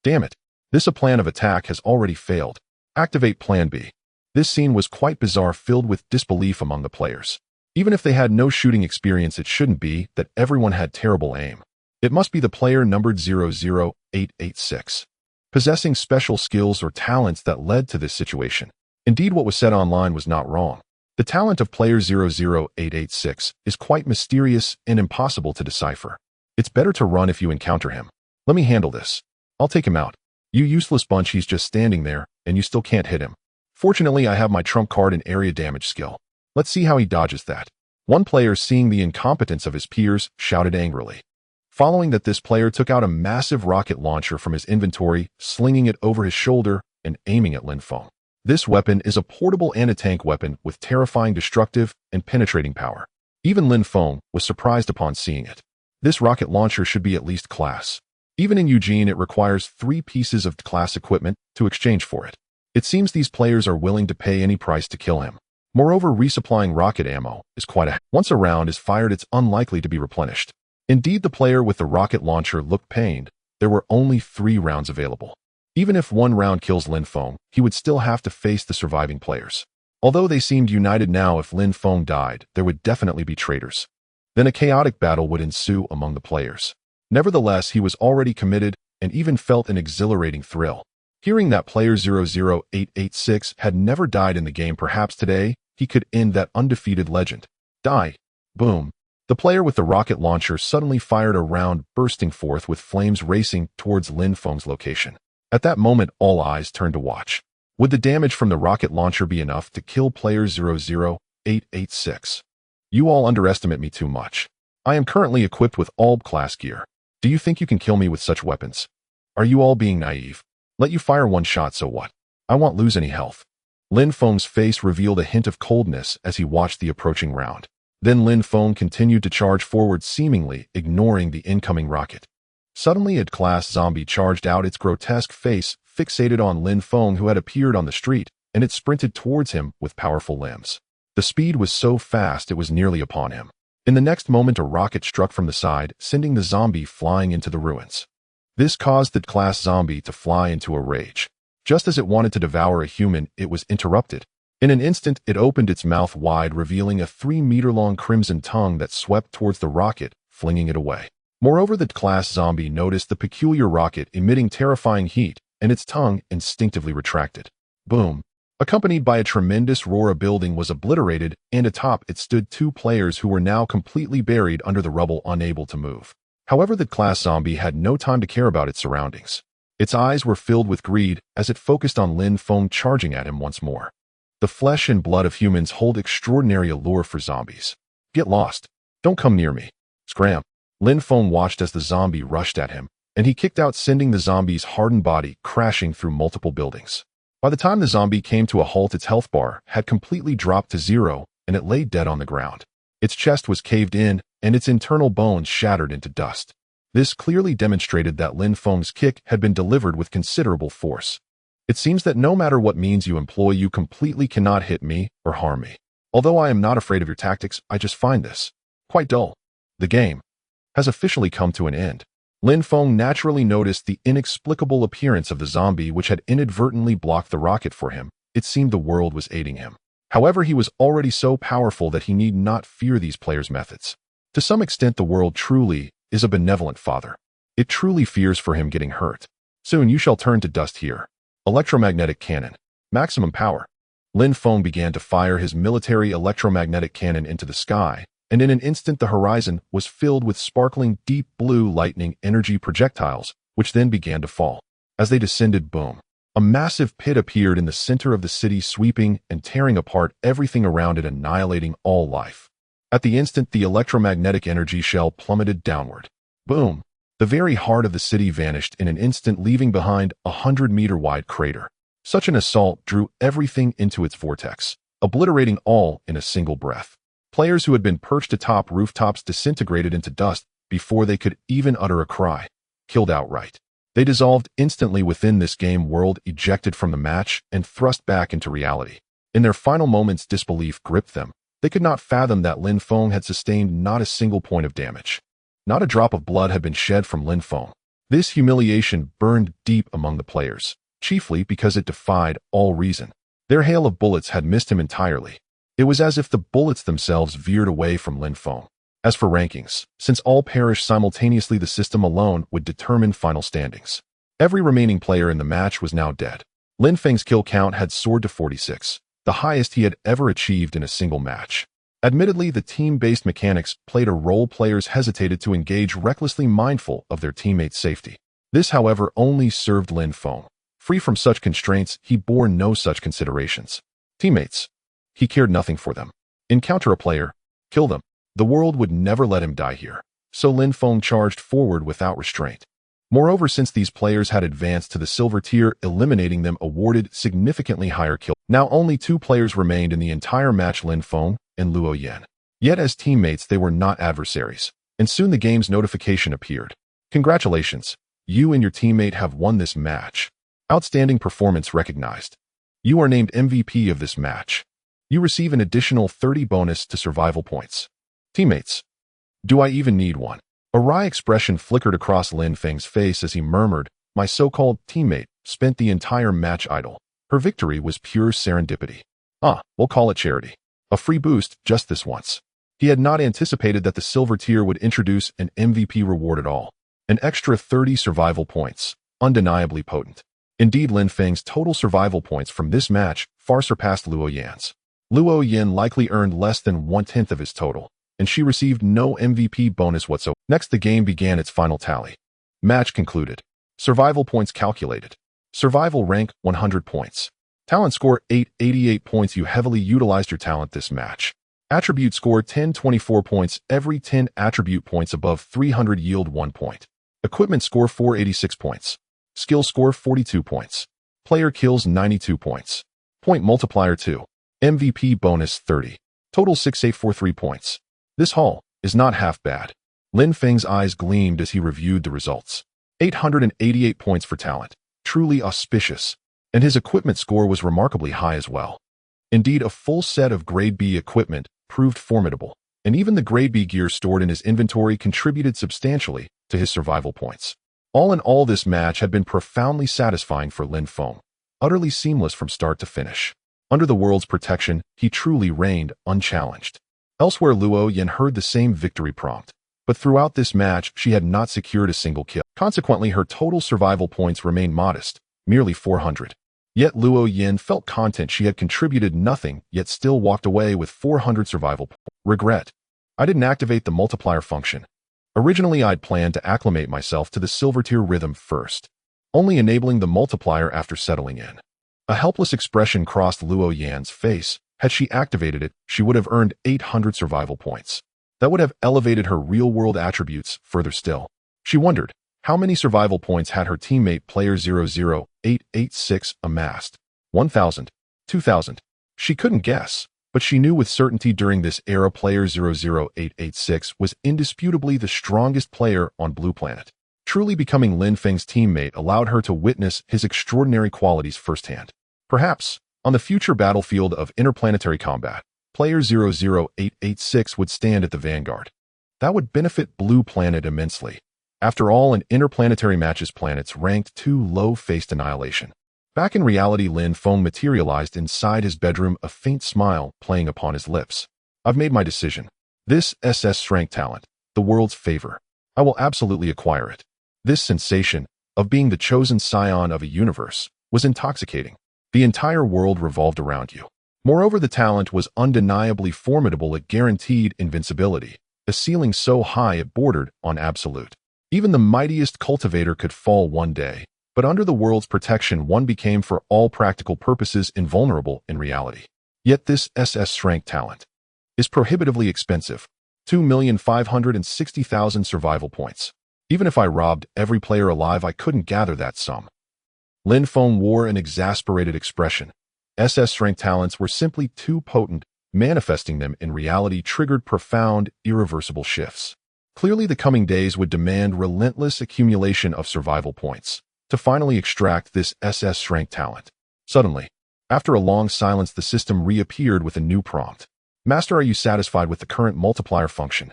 Damn it. This plan of attack has already failed. Activate Plan B. This scene was quite bizarre, filled with disbelief among the players. Even if they had no shooting experience, it shouldn't be that everyone had terrible aim. It must be the player numbered 00886, possessing special skills or talents that led to this situation. Indeed, what was said online was not wrong. The talent of player 00886 is quite mysterious and impossible to decipher. It's better to run if you encounter him. Let me handle this. I'll take him out. You useless bunch, he's just standing there, and you still can't hit him. Fortunately, I have my trump card in area damage skill. Let's see how he dodges that. One player, seeing the incompetence of his peers, shouted angrily. Following that, this player took out a massive rocket launcher from his inventory, slinging it over his shoulder and aiming at Lin Feng. This weapon is a portable anti-tank weapon with terrifying destructive and penetrating power. Even Lin Feng was surprised upon seeing it. This rocket launcher should be at least class. Even in Eugene, it requires 3 pieces of class equipment to exchange for it. It seems these players are willing to pay any price to kill him. Moreover, resupplying rocket ammo is quite a... Once a round is fired, it's unlikely to be replenished. Indeed, the player with the rocket launcher looked pained. There were only 3 rounds available. Even if 1 round kills Lin Feng, he would still have to face the surviving players. Although they seemed united now, if Lin Feng died, there would definitely be traitors. Then a chaotic battle would ensue among the players. Nevertheless, he was already committed and even felt an exhilarating thrill. Hearing that player 00886 had never died in the game, perhaps today he could end that undefeated legend. Die. Boom. The player with the rocket launcher suddenly fired a round, bursting forth with flames racing towards Lin Feng's location. At that moment, all eyes turned to watch. Would the damage from the rocket launcher be enough to kill player 00886? You all underestimate me too much. I am currently equipped with all class gear. Do you think you can kill me with such weapons? Are you all being naive? Let you fire 1 shot, so what? I won't lose any health. Lin Feng's face revealed a hint of coldness as he watched the approaching round. Then Lin Feng continued to charge forward, seemingly ignoring the incoming rocket. Suddenly, a class zombie charged out, its grotesque face fixated on Lin Feng, who had appeared on the street, and it sprinted towards him with powerful limbs. The speed was so fast it was nearly upon him. In the next moment, a rocket struck from the side, sending the zombie flying into the ruins. This caused the class zombie to fly into a rage. Just as it wanted to devour a human, it was interrupted. In an instant, it opened its mouth wide, revealing a 3-meter-long crimson tongue that swept towards the rocket, flinging it away. Moreover, the class zombie noticed the peculiar rocket emitting terrifying heat, and its tongue instinctively retracted. Boom! Accompanied by a tremendous roar, a building was obliterated, and atop it stood 2 players who were now completely buried under the rubble, unable to move. However, the class zombie had no time to care about its surroundings. Its eyes were filled with greed as it focused on Lin Feng charging at him once more. The flesh and blood of humans hold extraordinary allure for zombies. Get lost. Don't come near me. Scram. Lin Feng watched as the zombie rushed at him, and he kicked out, sending the zombie's hardened body crashing through multiple buildings. By the time the zombie came to a halt, its health bar had completely dropped to 0, and it lay dead on the ground. Its chest was caved in, and its internal bones shattered into dust. This clearly demonstrated that Lin Feng's kick had been delivered with considerable force. It seems that no matter what means you employ, you completely cannot hit me or harm me. Although I am not afraid of your tactics, I just find this quite dull. The game has officially come to an end. Lin Feng naturally noticed the inexplicable appearance of the zombie, which had inadvertently blocked the rocket for him. It seemed the world was aiding him. However, he was already so powerful that he need not fear these players' methods. To some extent, the world truly is a benevolent father. It truly fears for him getting hurt. Soon you shall turn to dust here. Electromagnetic cannon. Maximum power. Lin Feng began to fire his military electromagnetic cannon into the sky, and in an instant the horizon was filled with sparkling deep blue lightning energy projectiles, which then began to fall. As they descended, boom! A massive pit appeared in the center of the city, sweeping and tearing apart everything around it, annihilating all life. At the instant, the electromagnetic energy shell plummeted downward. Boom! The very heart of the city vanished in an instant, leaving behind a 100-meter-wide crater. Such an assault drew everything into its vortex, obliterating all in a single breath. Players who had been perched atop rooftops disintegrated into dust before they could even utter a cry, killed outright. They dissolved instantly within this game world, ejected from the match and thrust back into reality. In their final moments, disbelief gripped them. They could not fathom that Lin Feng had sustained not a single point of damage. Not a drop of blood had been shed from Lin Feng. This humiliation burned deep among the players, chiefly because it defied all reason. Their hail of bullets had missed him entirely. It was as if the bullets themselves veered away from Lin Feng. As for rankings, since all perished simultaneously, the system alone would determine final standings. Every remaining player in the match was now dead. Lin Feng's kill count had soared to 46, the highest he had ever achieved in a single match. Admittedly, the team-based mechanics played a role. Players hesitated to engage, recklessly mindful of their teammates' safety. This, however, only served Lin Feng. Free from such constraints, he bore no such considerations. Teammates. He cared nothing for them. Encounter a player, kill them. The world would never let him die here. So Lin Feng charged forward without restraint. Moreover, since these players had advanced to the silver tier, eliminating them awarded significantly higher kill. Now only 2 players remained in the entire match, Lin Feng and Luo Yan. Yet as teammates, they were not adversaries. And soon the game's notification appeared. Congratulations. You and your teammate have won this match. Outstanding performance recognized. You are named MVP of this match. You receive an additional 30 bonus to survival points. Teammates. Do I even need one? A wry expression flickered across Lin Feng's face as he murmured, my so-called teammate spent the entire match idle. Her victory was pure serendipity. We'll call it charity. A free boost just this once. He had not anticipated that the silver tier would introduce an MVP reward at all. An extra 30 survival points. Undeniably potent. Indeed, Lin Feng's total survival points from this match far surpassed Luo Yan's. Luo Yan likely earned less than 1/10 of his total, and she received no MVP bonus whatsoever. Next, the game began its final tally. Match concluded. Survival points calculated. Survival rank 100 points. Talent score 888 points. You heavily utilized your talent this match. Attribute score 1024 points. Every 10 attribute points above 300 yield 1 point. Equipment score 486 points. Skill score 42 points. Player kills 92 points. Point multiplier 2. MVP bonus 30. Total 6843 points. This haul is not half bad. Lin Feng's eyes gleamed as he reviewed the results. 888 points for talent. Truly auspicious. And his equipment score was remarkably high as well. Indeed, a full set of grade B equipment proved formidable. and even the grade B gear stored in his inventory contributed substantially to his survival points. All in all, this match had been profoundly satisfying for Lin Feng, utterly seamless from start to finish. Under the world's protection, he truly reigned unchallenged. Elsewhere, Luo Yan heard the same victory prompt, but throughout this match, she had not secured a single kill. Consequently, her total survival points remained modest, merely 400. Yet Luo Yan felt content she had contributed nothing, yet still walked away with 400 survival points. Regret. I didn't activate the multiplier function. Originally, I'd planned to acclimate myself to the silver tier rhythm first, only enabling the multiplier after settling in. A helpless expression crossed Luo Yan's face. Had she activated it, she would have earned 800 survival points. That would have elevated her real-world attributes further still. She wondered, how many survival points had her teammate player 00886 amassed? 1,000? 2,000? She couldn't guess, but she knew with certainty during this era player 00886 was indisputably the strongest player on Blue Planet. Truly becoming Lin Feng's teammate allowed her to witness his extraordinary qualities firsthand. Perhaps, on the future battlefield of interplanetary combat, player 00886 would stand at the vanguard. That would benefit Blue Planet immensely. After all, in interplanetary matches, planets ranked too low faced annihilation. Back in reality, Lin Feng materialized inside his bedroom, a faint smile playing upon his lips. I've made my decision. This SSS-rank talent, the world's favor. I will absolutely acquire it. This sensation of being the chosen scion of a universe was intoxicating. The entire world revolved around you. Moreover, the talent was undeniably formidable. It guaranteed invincibility, a ceiling so high it bordered on absolute. Even the mightiest cultivator could fall one day, but under the world's protection, one became for all practical purposes invulnerable in reality. Yet this SS-rank talent is prohibitively expensive, 2,560,000 survival points. Even if I robbed every player alive, I couldn't gather that sum. Lin Feng wore an exasperated expression. SS-rank talents were simply too potent. Manifesting them in reality triggered profound, irreversible shifts. Clearly, the coming days would demand relentless accumulation of survival points to finally extract this SS-rank talent. Suddenly, after a long silence, the system reappeared with a new prompt. Master, are you satisfied with the current multiplier function?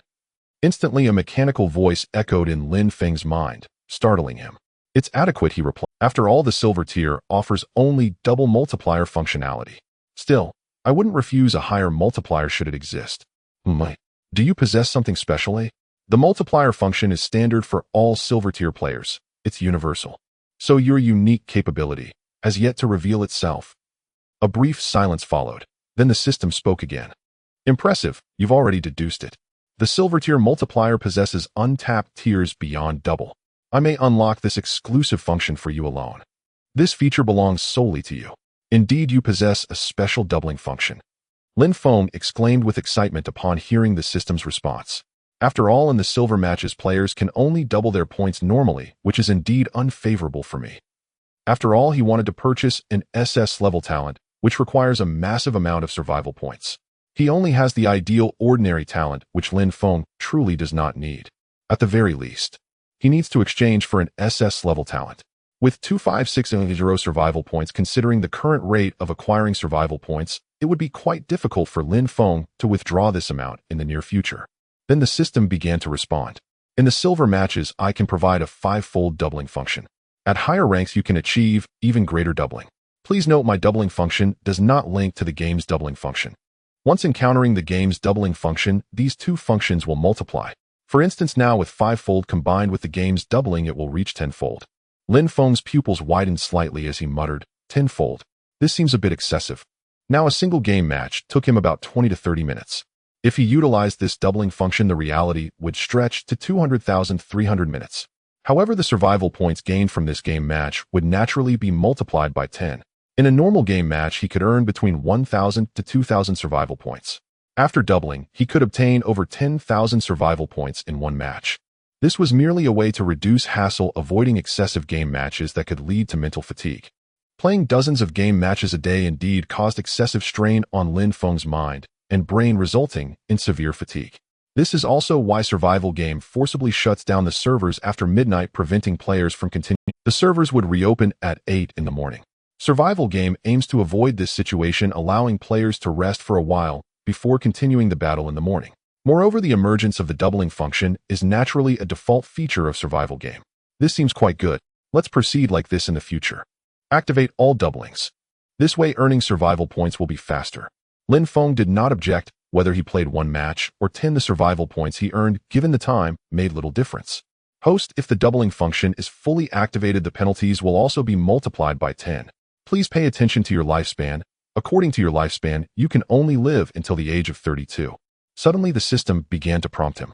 Instantly, a mechanical voice echoed in Lin Feng's mind, startling him. It's adequate, he replied. After all, the silver tier offers only double multiplier functionality. Still, I wouldn't refuse a higher multiplier should it exist. Do you possess something special, eh? The multiplier function is standard for all silver tier players. It's universal. So your unique capability has yet to reveal itself. A brief silence followed. Then the system spoke again. Impressive, you've already deduced it. The silver tier multiplier possesses untapped tiers beyond double. I may unlock this exclusive function for you alone. This feature belongs solely to you. Indeed, you possess a special doubling function. Lin Feng exclaimed with excitement upon hearing the system's response. After all, in the silver matches, players can only double their points normally, which is indeed unfavorable for me. After all, he wanted to purchase an SS-level talent, which requires a massive amount of survival points. He only has the ideal ordinary talent, which Lin Feng truly does not need. At the very least, he needs to exchange for an SS-level talent. With 25600 survival points, considering the current rate of acquiring survival points, it would be quite difficult for Lin Feng to withdraw this amount in the near future. Then the system began to respond. In the silver matches, I can provide a 5-fold doubling function. At higher ranks, you can achieve even greater doubling. Please note my doubling function does not link to the game's doubling function. Once encountering the game's doubling function, these two functions will multiply. For instance, now with 5-fold combined with the game's doubling, it will reach 10-fold. Lin Feng's pupils widened slightly as he muttered, 10-fold. This seems a bit excessive. Now a single game match took him about 20 to 30 minutes. If he utilized this doubling function, the reality would stretch to 200,300 minutes. However, the survival points gained from this game match would naturally be multiplied by 10. In a normal game match, he could earn between 1,000 to 2,000 survival points. After doubling, he could obtain over 10,000 survival points in one match. This was merely a way to reduce hassle, avoiding excessive game matches that could lead to mental fatigue. Playing dozens of game matches a day indeed caused excessive strain on Lin Feng's mind and brain, resulting in severe fatigue. This is also why Survival Game forcibly shuts down the servers after midnight, preventing players from continuing. The servers would reopen at 8 in the morning. Survival Game aims to avoid this situation, allowing players to rest for a while before continuing the battle in the morning. Moreover, the emergence of the doubling function is naturally a default feature of survival game. This seems quite good. Let's proceed like this in the future. Activate all doublings. This way, earning survival points will be faster. Lin Feng did not object. Whether he played 1 match or 10, the survival points he earned, given the time, made little difference. Host, if the doubling function is fully activated, the penalties will also be multiplied by 10. Please pay attention to your lifespan. According to your lifespan, you can only live until the age of 32. Suddenly, the system began to prompt him.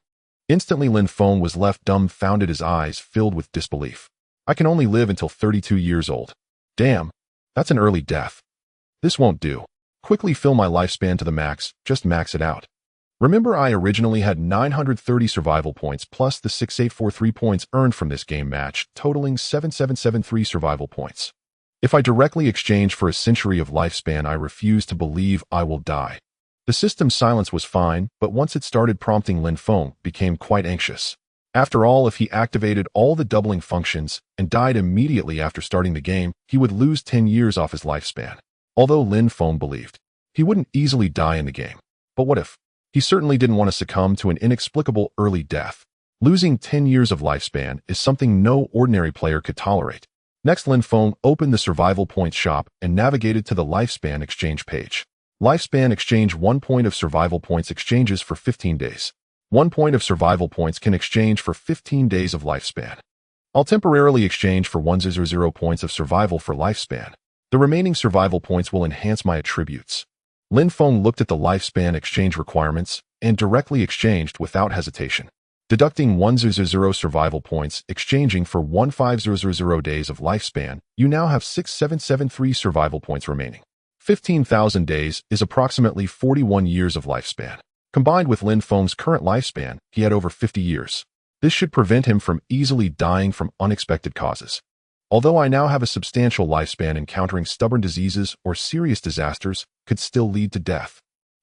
Instantly, Lin Feng was left dumbfounded, his eyes filled with disbelief. I can only live until 32 years old. Damn, that's an early death. This won't do. Quickly fill my lifespan to the max, just max it out. Remember, I originally had 930 survival points plus the 6843 points earned from this game match, totaling 7773 survival points. If I directly exchange for a century of lifespan, I refuse to believe I will die. The system's silence was fine, but once it started prompting, Lin Feng became quite anxious. After all, if he activated all the doubling functions and died immediately after starting the game, he would lose 10 years off his lifespan. Although Lin Feng believed he wouldn't easily die in the game. But what if? He certainly didn't want to succumb to an inexplicable early death. Losing 10 years of lifespan is something no ordinary player could tolerate. Next, Lin Feng opened the survival points shop and navigated to the lifespan exchange page. Lifespan exchange: 1 point of survival points exchanges for 15 days. 1 point of survival points can exchange for 15 days of lifespan. I'll temporarily exchange for 100 points of survival for lifespan. The remaining survival points will enhance my attributes. Lin Feng looked at the lifespan exchange requirements and directly exchanged without hesitation. Deducting 100 survival points, exchanging for 1500 days of lifespan, you now have 6773 survival points remaining. 15,000 days is approximately 41 years of lifespan. Combined with Lin Feng's current lifespan, he had over 50 years. This should prevent him from easily dying from unexpected causes. Although I now have a substantial lifespan, encountering stubborn diseases or serious disasters could still lead to death.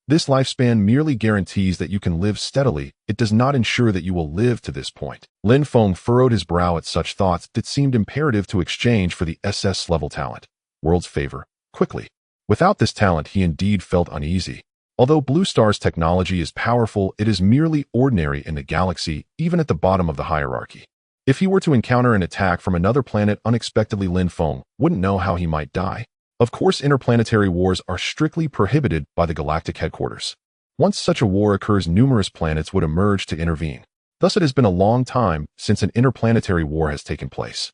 This lifespan merely guarantees that you can live steadily. It does not ensure that you will live to this point. Lin Feng furrowed his brow at such thoughts. It seemed imperative to exchange for the SS level talent, World's Favor, quickly. Without this talent, he indeed felt uneasy. Although Blue Star's technology is powerful, it is merely ordinary in the galaxy, even at the bottom of the hierarchy. If he were to encounter an attack from another planet unexpectedly, Lin Feng wouldn't know how he might die. Of course, interplanetary wars are strictly prohibited by the galactic headquarters. Once such a war occurs, numerous planets would emerge to intervene. Thus, it has been a long time since an interplanetary war has taken place.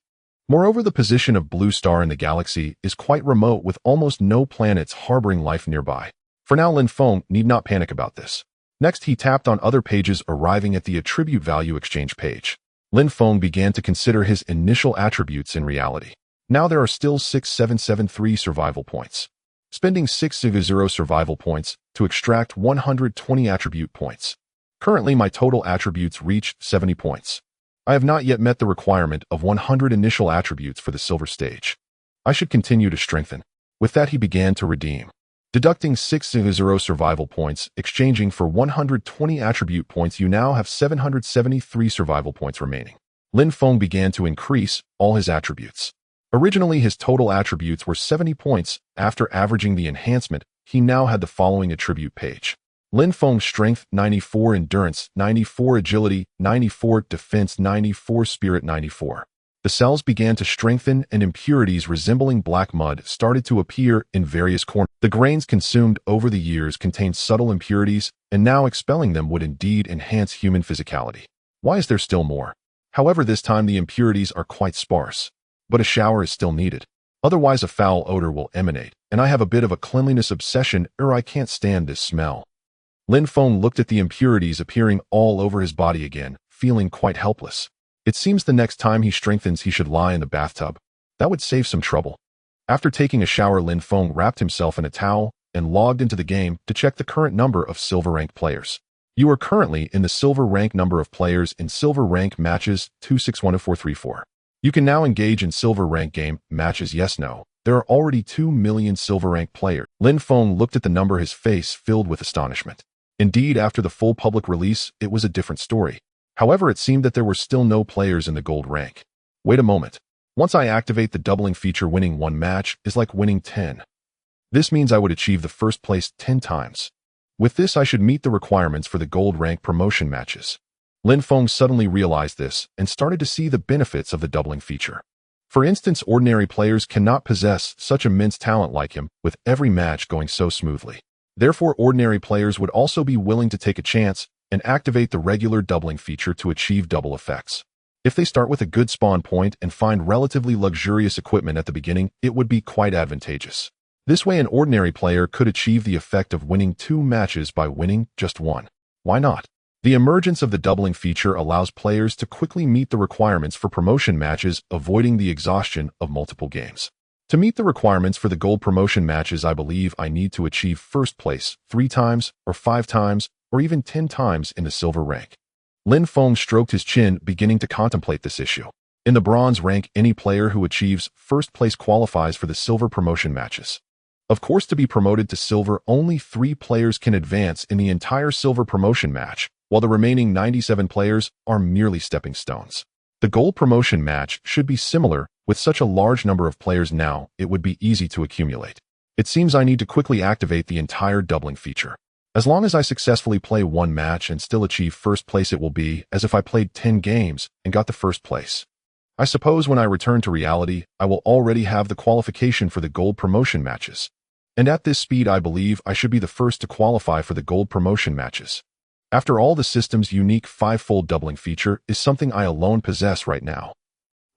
Moreover, the position of Blue Star in the galaxy is quite remote, with almost no planets harboring life nearby. For now, Lin Feng need not panic about this. Next, he tapped on other pages, arriving at the attribute value exchange page. Lin Feng began to consider his initial attributes in reality. Now there are still 6773 survival points. Spending 600 survival points to extract 120 attribute points. Currently, my total attributes reach 70 points. I have not yet met the requirement of 100 initial attributes for the silver stage. I should continue to strengthen. With that, he began to redeem. Deducting 600 survival points, exchanging for 120 attribute points, you now have 773 survival points remaining. Lin Feng began to increase all his attributes. Originally, his total attributes were 70 points. After averaging the enhancement, he now had the following attribute page. Lin Feng: Strength 94, Endurance 94, Agility 94, Defense 94, Spirit 94. The cells began to strengthen and impurities resembling black mud started to appear in various corners. The grains consumed over the years contained subtle impurities, and now expelling them would indeed enhance human physicality. Why is there still more? However, this time the impurities are quite sparse. But a shower is still needed. Otherwise, a foul odor will emanate, and I have a bit of a cleanliness obsession, I can't stand this smell. Lin Feng looked at the impurities appearing all over his body again, feeling quite helpless. It seems the next time he strengthens, he should lie in the bathtub. That would save some trouble. After taking a shower, Lin Feng wrapped himself in a towel and logged into the game to check the current number of silver rank players. You are currently in the silver rank number of players in silver rank matches 261434. You can now engage in silver rank game matches. Yes, no. There are already 2 million silver rank players. Lin Feng looked at the number, his face filled with astonishment. Indeed, after the full public release, it was a different story. However, it seemed that there were still no players in the gold rank. Wait a moment. Once I activate the doubling feature, winning 1 match is like winning 10. This means I would achieve the first place 10 times. With this, I should meet the requirements for the gold rank promotion matches. Lin Feng suddenly realized this and started to see the benefits of the doubling feature. For instance, ordinary players cannot possess such immense talent like him, with every match going so smoothly. Therefore, ordinary players would also be willing to take a chance and activate the regular doubling feature to achieve double effects. If they start with a good spawn point and find relatively luxurious equipment at the beginning, it would be quite advantageous. This way, an ordinary player could achieve the effect of winning 2 matches by winning just 1. Why not? The emergence of the doubling feature allows players to quickly meet the requirements for promotion matches, avoiding the exhaustion of multiple games. To meet the requirements for the gold promotion matches, I believe I need to achieve first place 3 times, or 5 times, or even 10 times in the silver rank. Lin Feng stroked his chin, beginning to contemplate this issue. In the bronze rank, any player who achieves first place qualifies for the silver promotion matches. Of course, to be promoted to silver, only 3 players can advance in the entire silver promotion match, while the remaining 97 players are merely stepping stones. The gold promotion match should be similar. With such a large number of players now, it would be easy to accumulate. It seems I need to quickly activate the entire doubling feature. As long as I successfully play 1 match and still achieve first place, it will be as if I played 10 games and got the first place. I suppose when I return to reality, I will already have the qualification for the gold promotion matches. And at this speed, I believe I should be the first to qualify for the gold promotion matches. After all, the system's unique 5-fold doubling feature is something I alone possess right now.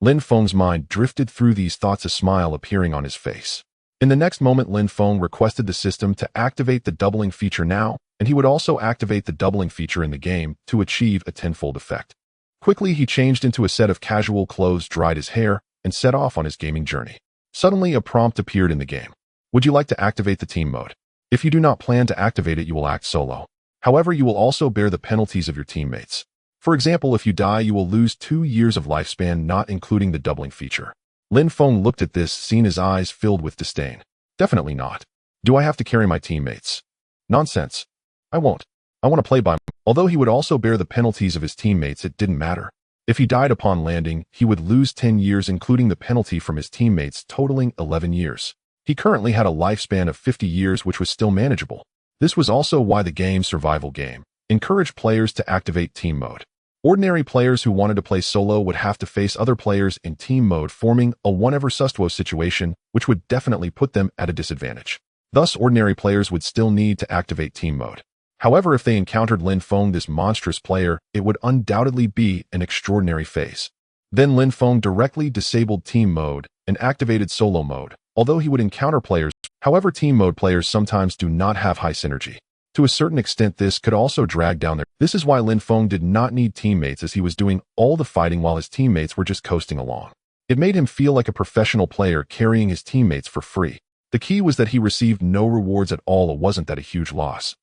Lin Feng's mind drifted through these thoughts, a smile appearing on his face. In the next moment, Lin Feng requested the system to activate the doubling feature now, and he would also activate the doubling feature in the game to achieve a 10-fold effect. Quickly, he changed into a set of casual clothes, dried his hair, and set off on his gaming journey. Suddenly, a prompt appeared in the game. Would you like to activate the team mode? If you do not plan to activate it, you will act solo. However, you will also bear the penalties of your teammates. For example, if you die, you will lose 2 years of lifespan, not including the doubling feature. Lin Feng looked at this, seeing his eyes filled with disdain. Definitely not. Do I have to carry my teammates? Nonsense. I won't. I want to play by. Although he would also bear the penalties of his teammates, it didn't matter. If he died upon landing, he would lose 10 years, including the penalty from his teammates, totaling 11 years. He currently had a lifespan of 50 years, which was still manageable. This was also why the game's survival game encouraged players to activate team mode. Ordinary players who wanted to play solo would have to face other players in team mode, forming a one versus 2 situation, which would definitely put them at a disadvantage. Thus, ordinary players would still need to activate team mode. However, if they encountered Lin Feng, this monstrous player, it would undoubtedly be an extraordinary phase. Then Lin Feng directly disabled team mode and activated solo mode, although he would encounter players. However, team mode players sometimes do not have high synergy. To a certain extent, this could also drag down their. This is why Lin Feng did not need teammates, as he was doing all the fighting while his teammates were just coasting along. It made him feel like a professional player carrying his teammates for free. The key was that he received no rewards at all. It wasn't that a huge loss.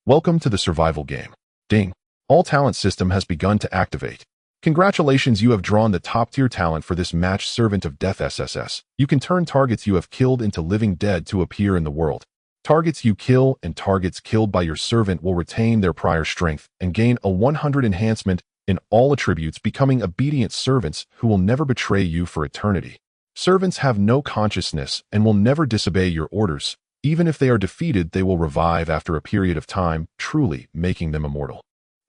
Welcome to the survival game. Ding. All talent system has begun to activate. Congratulations, you have drawn the top-tier talent for this match, Servant of Death SSS. You can turn targets you have killed into living dead to appear in the world. Targets you kill and targets killed by your servant will retain their prior strength and gain a 100 enhancement in all attributes, becoming obedient servants who will never betray you for eternity. Servants have no consciousness and will never disobey your orders. Even if they are defeated, they will revive after a period of time, truly making them immortal.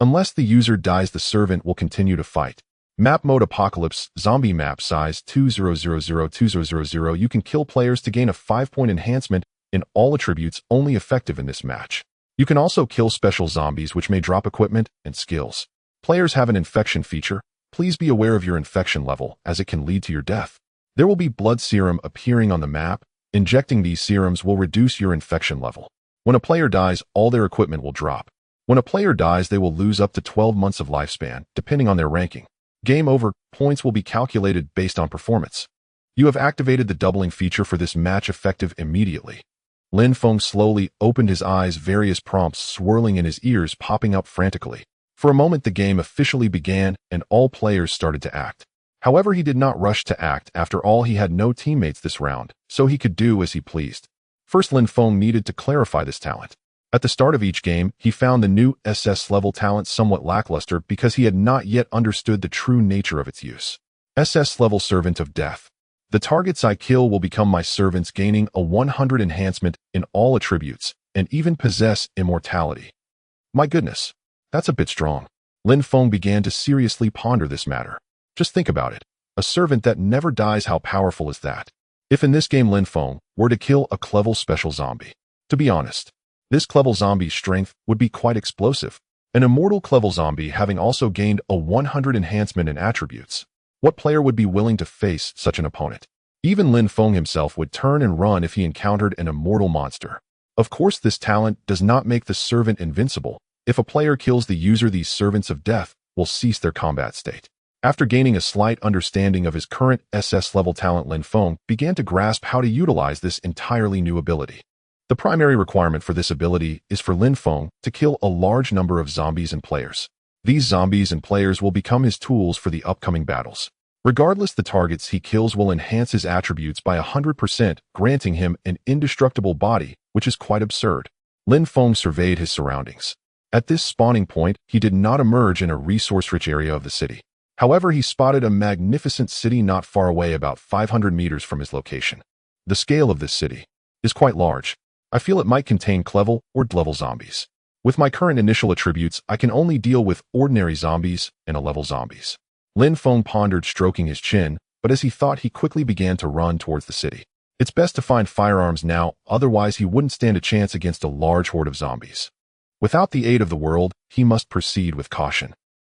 Unless the user dies, the servant will continue to fight. Map mode Apocalypse, zombie map size 20002000. You can kill players to gain a 5-point enhancement in all attributes, only effective in this match. You can also kill special zombies, which may drop equipment and skills. Players have an infection feature. Please be aware of your infection level, as it can lead to your death. There will be blood serum appearing on the map. Injecting these serums will reduce your infection level. When a player dies, all their equipment will drop. When a player dies, they will lose up to 12 months of lifespan, depending on their ranking. Game over. Points will be calculated based on performance. You have activated the doubling feature for this match, effective immediately. Lin Feng slowly opened his eyes, various prompts swirling in his ears, popping up frantically. For a moment, the game officially began, and all players started to act. However, he did not rush to act. After all, he had no teammates this round, so he could do as he pleased. First, Lin Feng needed to clarify this talent. At the start of each game, he found the new SS level talent somewhat lackluster because he had not yet understood the true nature of its use. SS level Servant of Death. The targets I kill will become my servants, gaining a 100 enhancement in all attributes. and even possess immortality. My goodness, that's a bit strong. Lin Feng began to seriously ponder this matter. Just think about it. A servant that never dies, how powerful is that? If in this game Lin Feng were to kill a Clevel special zombie, to be honest, this Clevel zombie's strength would be quite explosive. An immortal Clevel zombie having also gained a 100 enhancement in attributes. What player would be willing to face such an opponent? Even Lin Feng himself would turn and run if he encountered an immortal monster. Of course, this talent does not make the servant invincible. If a player kills the user, these servants of death will cease their combat state. After gaining a slight understanding of his current SS level talent, Lin Feng began to grasp how to utilize this entirely new ability. The primary requirement for this ability is for Lin Feng to kill a large number of zombies and players. These zombies and players will become his tools for the upcoming battles. Regardless, the targets he kills will enhance his attributes by 100%, granting him an indestructible body, which is quite absurd. Lin Feng surveyed his surroundings. At this spawning point, he did not emerge in a resource-rich area of the city. However, he spotted a magnificent city not far away, about 500 meters from his location. The scale of this city is quite large. I feel it might contain Clevel or Dlevel zombies. With my current initial attributes, I can only deal with ordinary zombies and A-level zombies. Lin Feng pondered, stroking his chin, but as he thought, he quickly began to run towards the city. It's best to find firearms now, otherwise he wouldn't stand a chance against a large horde of zombies. Without the aid of the world, he must proceed with caution.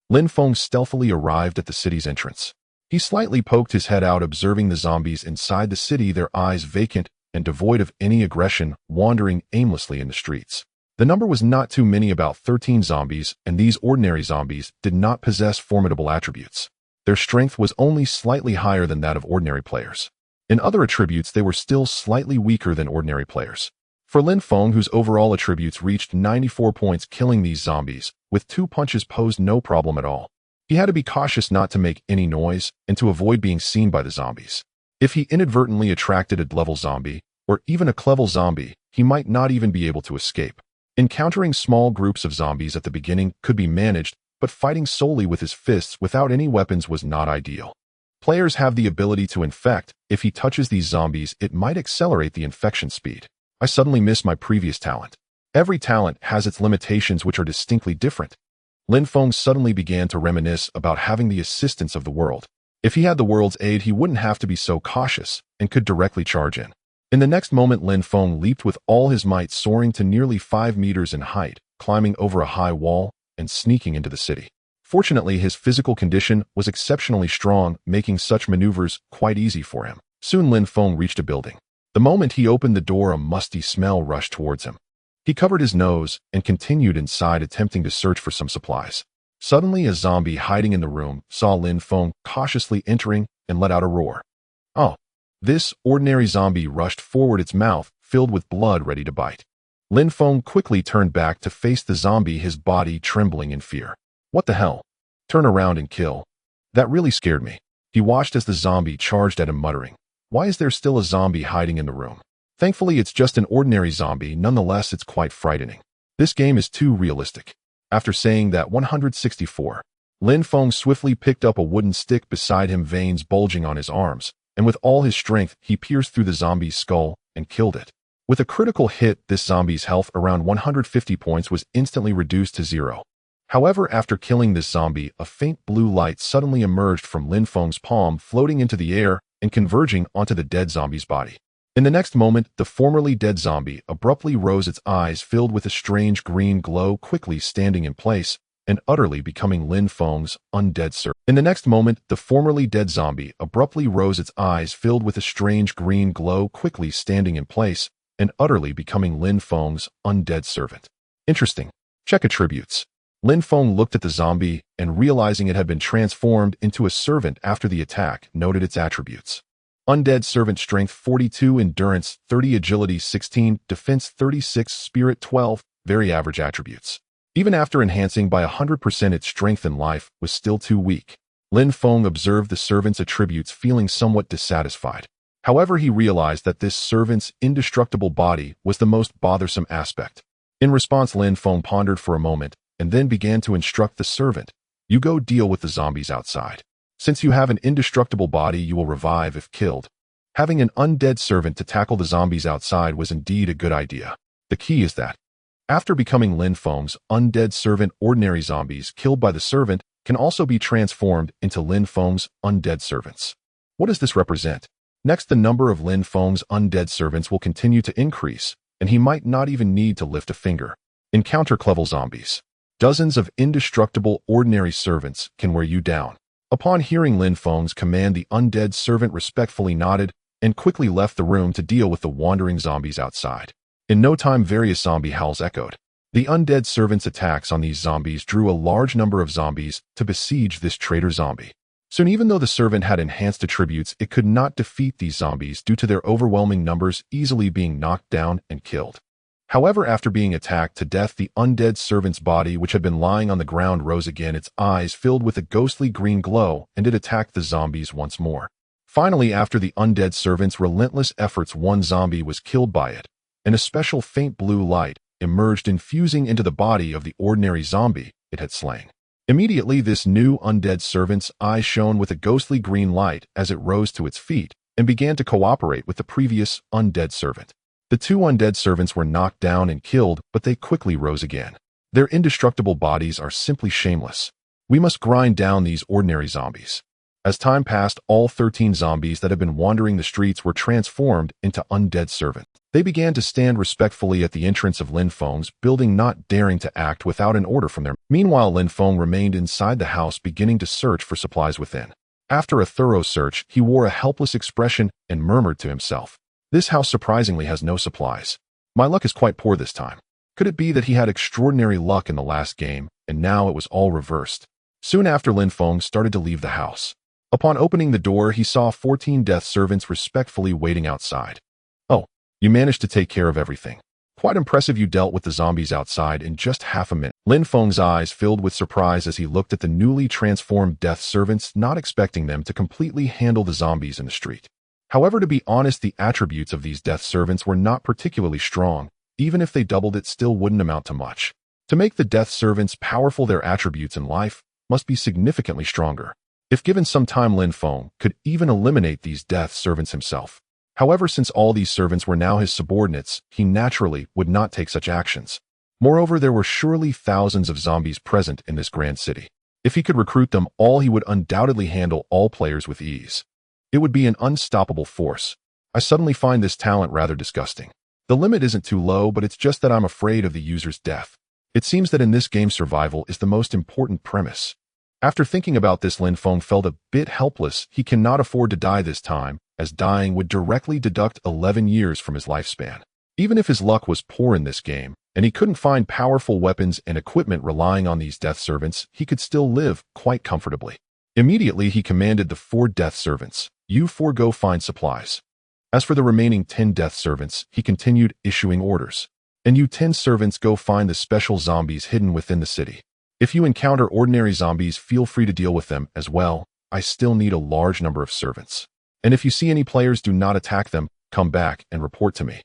Lin Feng stealthily arrived at the city's entrance. He slightly poked his head out, observing the zombies inside the city, their eyes vacant and devoid of any aggression, wandering aimlessly in the streets. The number was not too many, about 13 zombies, and these ordinary zombies did not possess formidable attributes. Their strength was only slightly higher than that of ordinary players. In other attributes, they were still slightly weaker than ordinary players. For Lin Feng, whose overall attributes reached 94 points, killing these zombies with 2 punches posed no problem at all. He had to be cautious not to make any noise and to avoid being seen by the zombies. If he inadvertently attracted a Dlevel zombie, or even a Clevel zombie, he might not even be able to escape. Encountering small groups of zombies at the beginning could be managed, but fighting solely with his fists without any weapons was not ideal. Players have the ability to infect. If he touches these zombies, it might accelerate the infection speed. I suddenly miss my previous talent. Every talent has its limitations, which are distinctly different. Lin Feng suddenly began to reminisce about having the assistance of the world. If he had the world's aid, he wouldn't have to be so cautious and could directly charge in. In the next moment, Lin Feng leaped with all his might, soaring to nearly 5 meters in height, climbing over a high wall and sneaking into the city. Fortunately, his physical condition was exceptionally strong, making such maneuvers quite easy for him. Soon Lin Feng reached a building. The moment he opened the door, a musty smell rushed towards him. He covered his nose and continued inside, attempting to search for some supplies. Suddenly, a zombie hiding in the room saw Lin Feng cautiously entering and let out a roar. Oh! This ordinary zombie rushed forward, its mouth filled with blood, ready to bite. Lin Feng quickly turned back to face the zombie, his body trembling in fear. What the hell? Turn around and kill. That really scared me. He watched as the zombie charged at him, muttering, "Why is there still a zombie hiding in the room?" Thankfully, it's just an ordinary zombie. Nonetheless, it's quite frightening. This game is too realistic. After saying that 164, Lin Feng swiftly picked up a wooden stick beside him, veins bulging on his arms, and with all his strength, he pierced through the zombie's skull and killed it. With a critical hit, this zombie's health, around 150 points, was instantly reduced to 0. However, after killing this zombie, a faint blue light suddenly emerged from Lin Feng's palm, floating into the air and converging onto the dead zombie's body. In the next moment, the formerly dead zombie abruptly rose, its eyes filled with a strange green glow, quickly standing in place and utterly becoming Lin Feng's undead servant. In the next moment, the formerly dead zombie abruptly rose, its eyes filled with a strange green glow, quickly standing in place and utterly becoming Lin Feng's undead servant. Interesting. Check attributes. Lin Feng looked at the zombie and, realizing it had been transformed into a servant after the attack, noted its attributes. Undead servant: strength 42, endurance 30, agility 16, defense 36, spirit 12, very average attributes. Even after enhancing by 100%, its strength and life was still too weak. Lin Feng observed the servant's attributes, feeling somewhat dissatisfied. However, he realized that this servant's indestructible body was the most bothersome aspect. In response, Lin Feng pondered for a moment and then began to instruct the servant. You go deal with the zombies outside. Since you have an indestructible body, you will revive if killed. Having an undead servant to tackle the zombies outside was indeed a good idea. The key is that, after becoming Lin Feng's undead servant, ordinary zombies killed by the servant can also be transformed into Lin Feng's undead servants. What does this represent? Next, the number of Lin Feng's undead servants will continue to increase, and he might not even need to lift a finger. Encounter Clevel Zombies. Dozens of indestructible ordinary servants can wear you down. Upon hearing Lin Feng's command, the undead servant respectfully nodded and quickly left the room to deal with the wandering zombies outside. In no time, various zombie howls echoed. The undead servant's attacks on these zombies drew a large number of zombies to besiege this traitor zombie. Soon, even though the servant had enhanced attributes, it could not defeat these zombies due to their overwhelming numbers, easily being knocked down and killed. However, after being attacked to death, the undead servant's body, which had been lying on the ground, rose again, its eyes filled with a ghostly green glow, and it attacked the zombies once more. Finally, after the undead servant's relentless efforts, one zombie was killed by it, and a special faint blue light emerged, infusing into the body of the ordinary zombie it had slain. Immediately, this new undead servant's eyes shone with a ghostly green light as it rose to its feet and began to cooperate with the previous undead servant. The two undead servants were knocked down and killed, but they quickly rose again. Their indestructible bodies are simply shameless. We must grind down these ordinary zombies. As time passed, all 13 zombies that had been wandering the streets were transformed into undead servants. They began to stand respectfully at the entrance of Lin Feng's building, not daring to act without an order from them. Meanwhile, Lin Feng remained inside the house, beginning to search for supplies within. After a thorough search, he wore a helpless expression and murmured to himself, "This house surprisingly has no supplies. My luck is quite poor this time." Could it be that he had extraordinary luck in the last game, and now it was all reversed? Soon after, Lin Feng started to leave the house. Upon opening the door, he saw 14 death servants respectfully waiting outside. "Oh, you managed to take care of everything. Quite impressive. You dealt with the zombies outside in just half a minute." Lin Feng's eyes filled with surprise as he looked at the newly transformed death servants, not expecting them to completely handle the zombies in the street. However, to be honest, the attributes of these death servants were not particularly strong. Even if they doubled, it still wouldn't amount to much. To make the death servants powerful, their attributes in life must be significantly stronger. If given some time, Lin Feng could even eliminate these death servants himself. However, since all these servants were now his subordinates, he naturally would not take such actions. Moreover, there were surely thousands of zombies present in this grand city. If he could recruit them all, he would undoubtedly handle all players with ease. It would be an unstoppable force. I suddenly find this talent rather disgusting. The limit isn't too low, but it's just that I'm afraid of the user's death. It seems that in this game, survival is the most important premise. After thinking about this, Lin Feng felt a bit helpless. He cannot afford to die this time, as dying would directly deduct 11 years from his lifespan. Even if his luck was poor in this game, and he couldn't find powerful weapons and equipment relying on these death servants, he could still live quite comfortably. Immediately, he commanded the 4 death servants, "You 4 go find supplies." As for the remaining 10 death servants, he continued issuing orders. "And you 10 servants go find the special zombies hidden within the city. If you encounter ordinary zombies, feel free to deal with them as well. I still need a large number of servants. And if you see any players, do not attack them. Come back and report to me."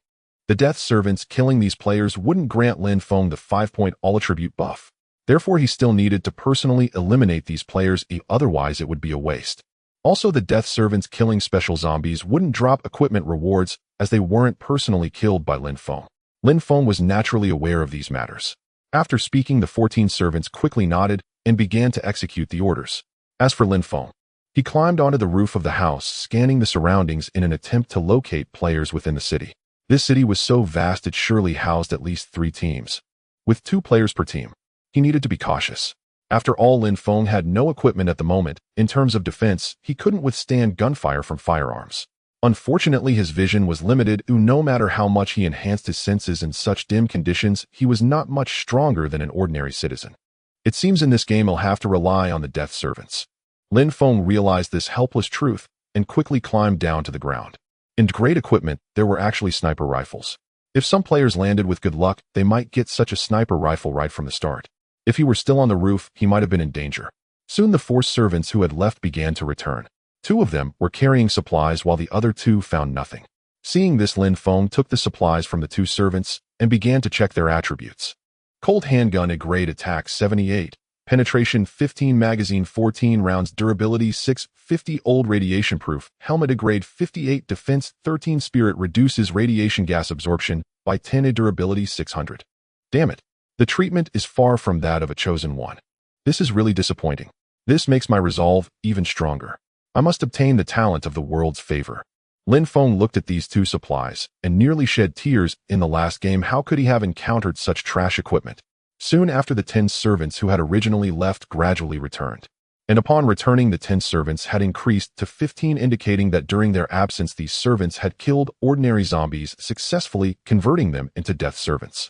The death servants killing these players wouldn't grant Lin Feng the 5-point all-attribute buff. Therefore, he still needed to personally eliminate these players, otherwise it would be a waste. Also, the death servants killing special zombies wouldn't drop equipment rewards, as they weren't personally killed by Lin Feng. Lin Feng was naturally aware of these matters. After speaking, the 14 servants quickly nodded and began to execute the orders. As for Lin Feng, he climbed onto the roof of the house, scanning the surroundings in an attempt to locate players within the city. This city was so vast it surely housed at least 3 teams. With 2 players per team, he needed to be cautious. After all, Lin Feng had no equipment at the moment. In terms of defense, he couldn't withstand gunfire from firearms. Unfortunately, his vision was limited, no matter how much he enhanced his senses in such dim conditions, he was not much stronger than an ordinary citizen. It seems in this game he'll have to rely on the death servants. Lin Feng realized this helpless truth and quickly climbed down to the ground. In great equipment, there were actually sniper rifles. If some players landed with good luck, they might get such a sniper rifle right from the start. If he were still on the roof, he might have been in danger. Soon the 4 servants who had left began to return. 2 of them were carrying supplies while the other 2 found nothing. Seeing this, Lin Feng took the supplies from the 2 servants and began to check their attributes. Cold handgun, a grade attack 78, Penetration 15, magazine 14 rounds, durability 6, 50, old, radiation proof, helmet a grade 58, defense 13, spirit reduces radiation gas absorption by 10, durability 600. Damn it. The treatment is far from that of a chosen one. This is really disappointing. This makes my resolve even stronger. I must obtain the talent of the world's favor. Lin Feng looked at these two supplies and nearly shed tears. In the last game, how could he have encountered such trash equipment? Soon after, the 10 servants who had originally left gradually returned. And upon returning, the 10 servants had increased to 15, indicating that during their absence these servants had killed ordinary zombies, successfully converting them into death servants.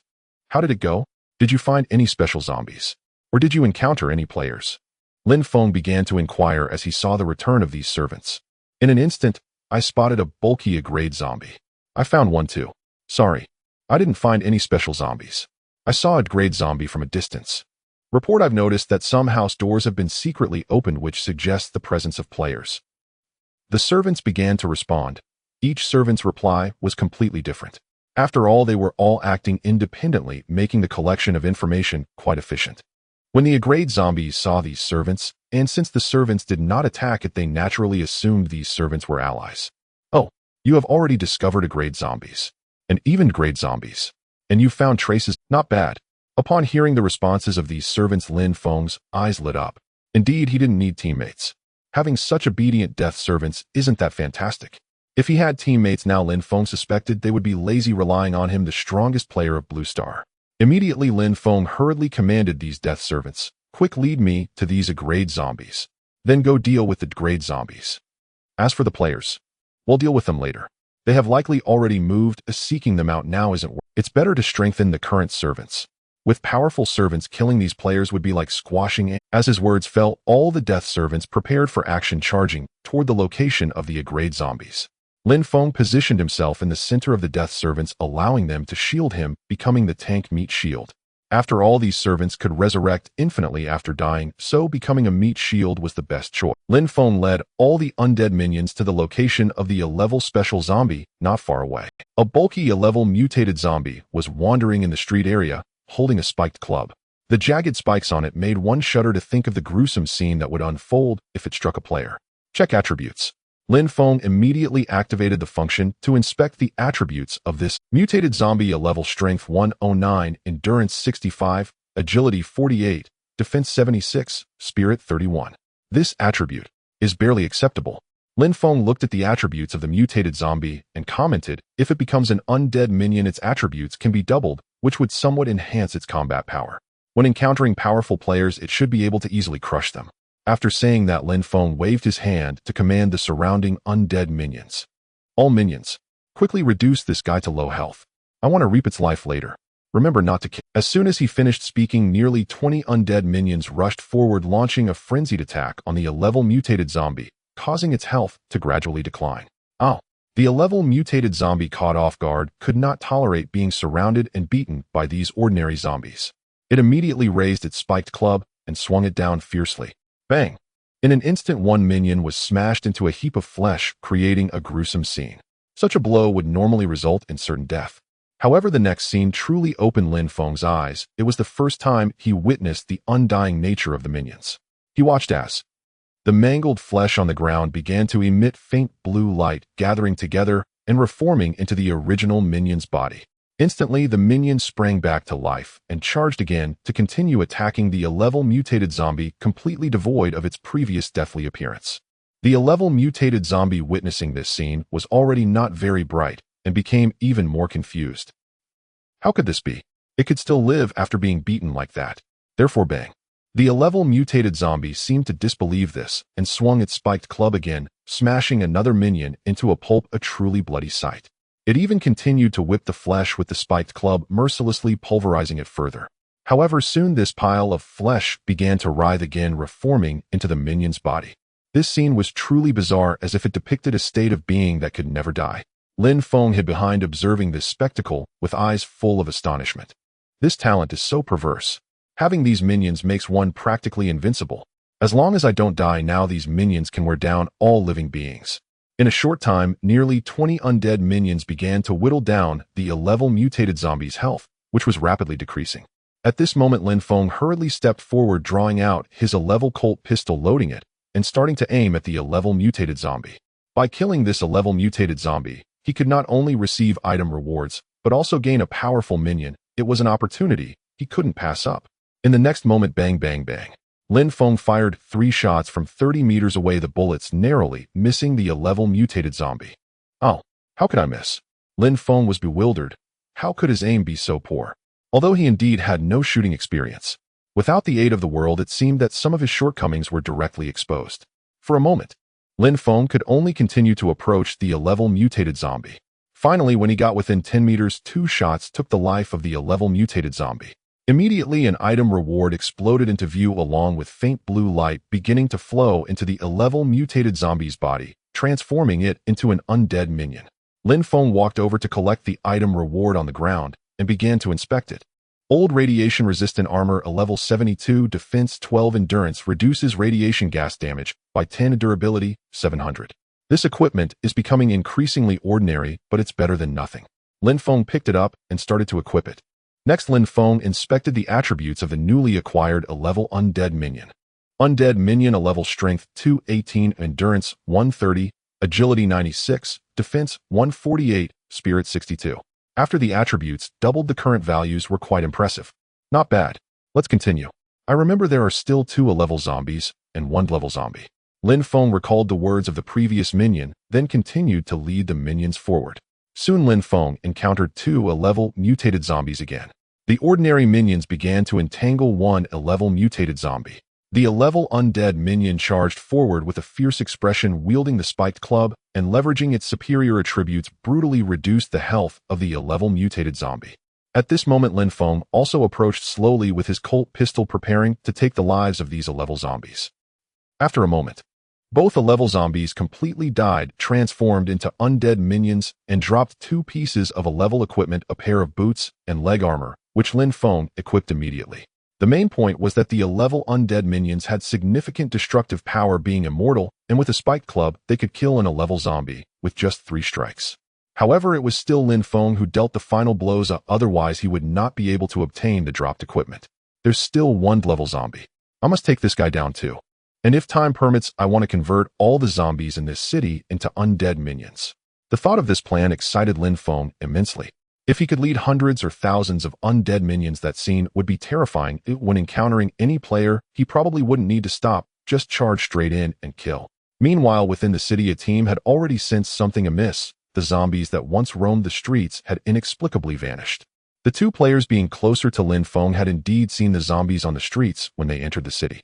How did it go? Did you find any special zombies? Or did you encounter any players? Lin Feng began to inquire as he saw the return of these servants. In an instant, I spotted a bulky A-grade zombie. I found one too. Sorry, I didn't find any special zombies. I saw a grade zombie from a distance. Report, I've noticed that some house doors have been secretly opened, which suggests the presence of players. The servants began to respond. Each servant's reply was completely different. After all, they were all acting independently, making the collection of information quite efficient. When the A-grade zombies saw these servants, and since the servants did not attack it, they naturally assumed these servants were allies. Oh, you have already discovered A-grade zombies. And even grade zombies. And you found traces. Not bad. Upon hearing the responses of these servants, Lin Feng's eyes lit up. Indeed, he didn't need teammates. Having such obedient death servants isn't that fantastic. If he had teammates now, Lin Feng suspected they would be lazy, relying on him, the strongest player of Blue Star. Immediately, Lin Feng hurriedly commanded these death servants, "Quick, lead me to these A-grade zombies. Then go deal with the grade zombies. As for the players, we'll deal with them later. They have likely already moved, seeking them out now isn't worth. It's better to strengthen the current servants. With powerful servants, killing these players would be like squashing." As his words fell, all the death servants prepared for action, charging toward the location of the A-grade zombies. Lin Feng positioned himself in the center of the death servants, allowing them to shield him, becoming the tank meat shield. After all, these servants could resurrect infinitely after dying, so becoming a meat shield was the best choice. Lin Feng led all the undead minions to the location of the A-level special zombie, not far away. A bulky A-level mutated zombie was wandering in the street area, holding a spiked club. The jagged spikes on it made one shudder to think of the gruesome scene that would unfold if it struck a player. Check attributes. Lin Feng immediately activated the function to inspect the attributes of this mutated zombie. A-level strength 109, endurance 65, agility 48, defense 76, spirit 31. This attribute is barely acceptable. Lin Feng looked at the attributes of the mutated zombie and commented, if it becomes an undead minion, its attributes can be doubled, which would somewhat enhance its combat power. When encountering powerful players, it should be able to easily crush them. After saying that, Lin Feng waved his hand to command the surrounding undead minions. All minions, quickly reduce this guy to low health. I want to reap its life later. Remember not to kill. As soon as he finished speaking, nearly 20 undead minions rushed forward, launching a frenzied attack on the A-level mutated zombie, causing its health to gradually decline. Oh, the A-level mutated zombie, caught off guard, could not tolerate being surrounded and beaten by these ordinary zombies. It immediately raised its spiked club and swung it down fiercely. Bang! In an instant, one minion was smashed into a heap of flesh, creating a gruesome scene. Such a blow would normally result in certain death. However, the next scene truly opened Lin Feng's eyes. It was the first time he witnessed the undying nature of the minions. He watched as the mangled flesh on the ground began to emit faint blue light, gathering together and reforming into the original minion's body. Instantly, the minion sprang back to life and charged again to continue attacking the A-level mutated zombie, completely devoid of its previous deathly appearance. The A-level mutated zombie, witnessing this scene, was already not very bright and became even more confused. How could this be? It could still live after being beaten like that. Therefore, bang. The A-level mutated zombie seemed to disbelieve this and swung its spiked club again, smashing another minion into a pulp, a truly bloody sight. It even continued to whip the flesh with the spiked club, mercilessly pulverizing it further. However, soon this pile of flesh began to writhe again, reforming into the minion's body. This scene was truly bizarre, as if it depicted a state of being that could never die. Lin Feng hid behind, observing this spectacle with eyes full of astonishment. This talent is so perverse. Having these minions makes one practically invincible. As long as I don't die now, these minions can wear down all living beings. In a short time, nearly 20 undead minions began to whittle down the A-level mutated zombie's health, which was rapidly decreasing. At this moment, Lin Feng hurriedly stepped forward, drawing out his A-level Colt pistol, loading it, and starting to aim at the A-level mutated zombie. By killing this A-level mutated zombie, he could not only receive item rewards, but also gain a powerful minion. It was an opportunity he couldn't pass up. In the next moment, bang, bang, bang. Lin Feng fired 3 shots from 30 meters away, the bullets narrowly missing the A-level mutated zombie. Oh, how could I miss? Lin Feng was bewildered. How could his aim be so poor? Although he indeed had no shooting experience, without the aid of the world, it seemed that some of his shortcomings were directly exposed. For a moment, Lin Feng could only continue to approach the A-level mutated zombie. Finally, when he got within 10 meters, 2 shots took the life of the A-level mutated zombie. Immediately, an item reward exploded into view along with faint blue light beginning to flow into the A-level mutated zombie's body, transforming it into an undead minion. Lin Feng walked over to collect the item reward on the ground and began to inspect it. Old radiation-resistant armor, a level 72, defense 12, endurance, reduces radiation gas damage by 10, durability 700. This equipment is becoming increasingly ordinary, but it's better than nothing. Lin Feng picked it up and started to equip it. Next, Lin Feng inspected the attributes of the newly acquired A-level undead minion. Undead minion, a level strength 218, endurance 130, agility 96, defense 148, spirit 62. After the attributes doubled the current values were quite impressive. Not bad. Let's continue. I remember there are still 2 A-level zombies and 1 level zombie. Lin Feng recalled the words of the previous minion, then continued to lead the minions forward. Soon Lin Feng encountered 2 A-level mutated zombies again. The ordinary minions began to entangle 1 A-level mutated zombie. The A-level undead minion charged forward with a fierce expression, wielding the spiked club, and leveraging its superior attributes brutally reduced the health of the A-level mutated zombie. At this moment, Lin Feng also approached slowly with his Colt pistol, preparing to take the lives of these A-level zombies. After a moment, both A-level zombies completely died, transformed into undead minions, and dropped 2 pieces of A-level equipment, a pair of boots and leg armor, which Lin Feng equipped immediately. The main point was that the A-level undead minions had significant destructive power, being immortal, and with a spiked club, they could kill an A-level zombie with just 3 strikes. However, it was still Lin Feng who dealt the final blows, otherwise he would not be able to obtain the dropped equipment. There's still 1 level zombie. I must take this guy down too. And if time permits, I want to convert all the zombies in this city into undead minions. The thought of this plan excited Lin Feng immensely. If he could lead hundreds or thousands of undead minions, that scene would be terrifying. When encountering any player, he probably wouldn't need to stop, just charge straight in and kill. Meanwhile, within the city, a team had already sensed something amiss. The zombies that once roamed the streets had inexplicably vanished. The 2 players being closer to Lin Feng had indeed seen the zombies on the streets when they entered the city.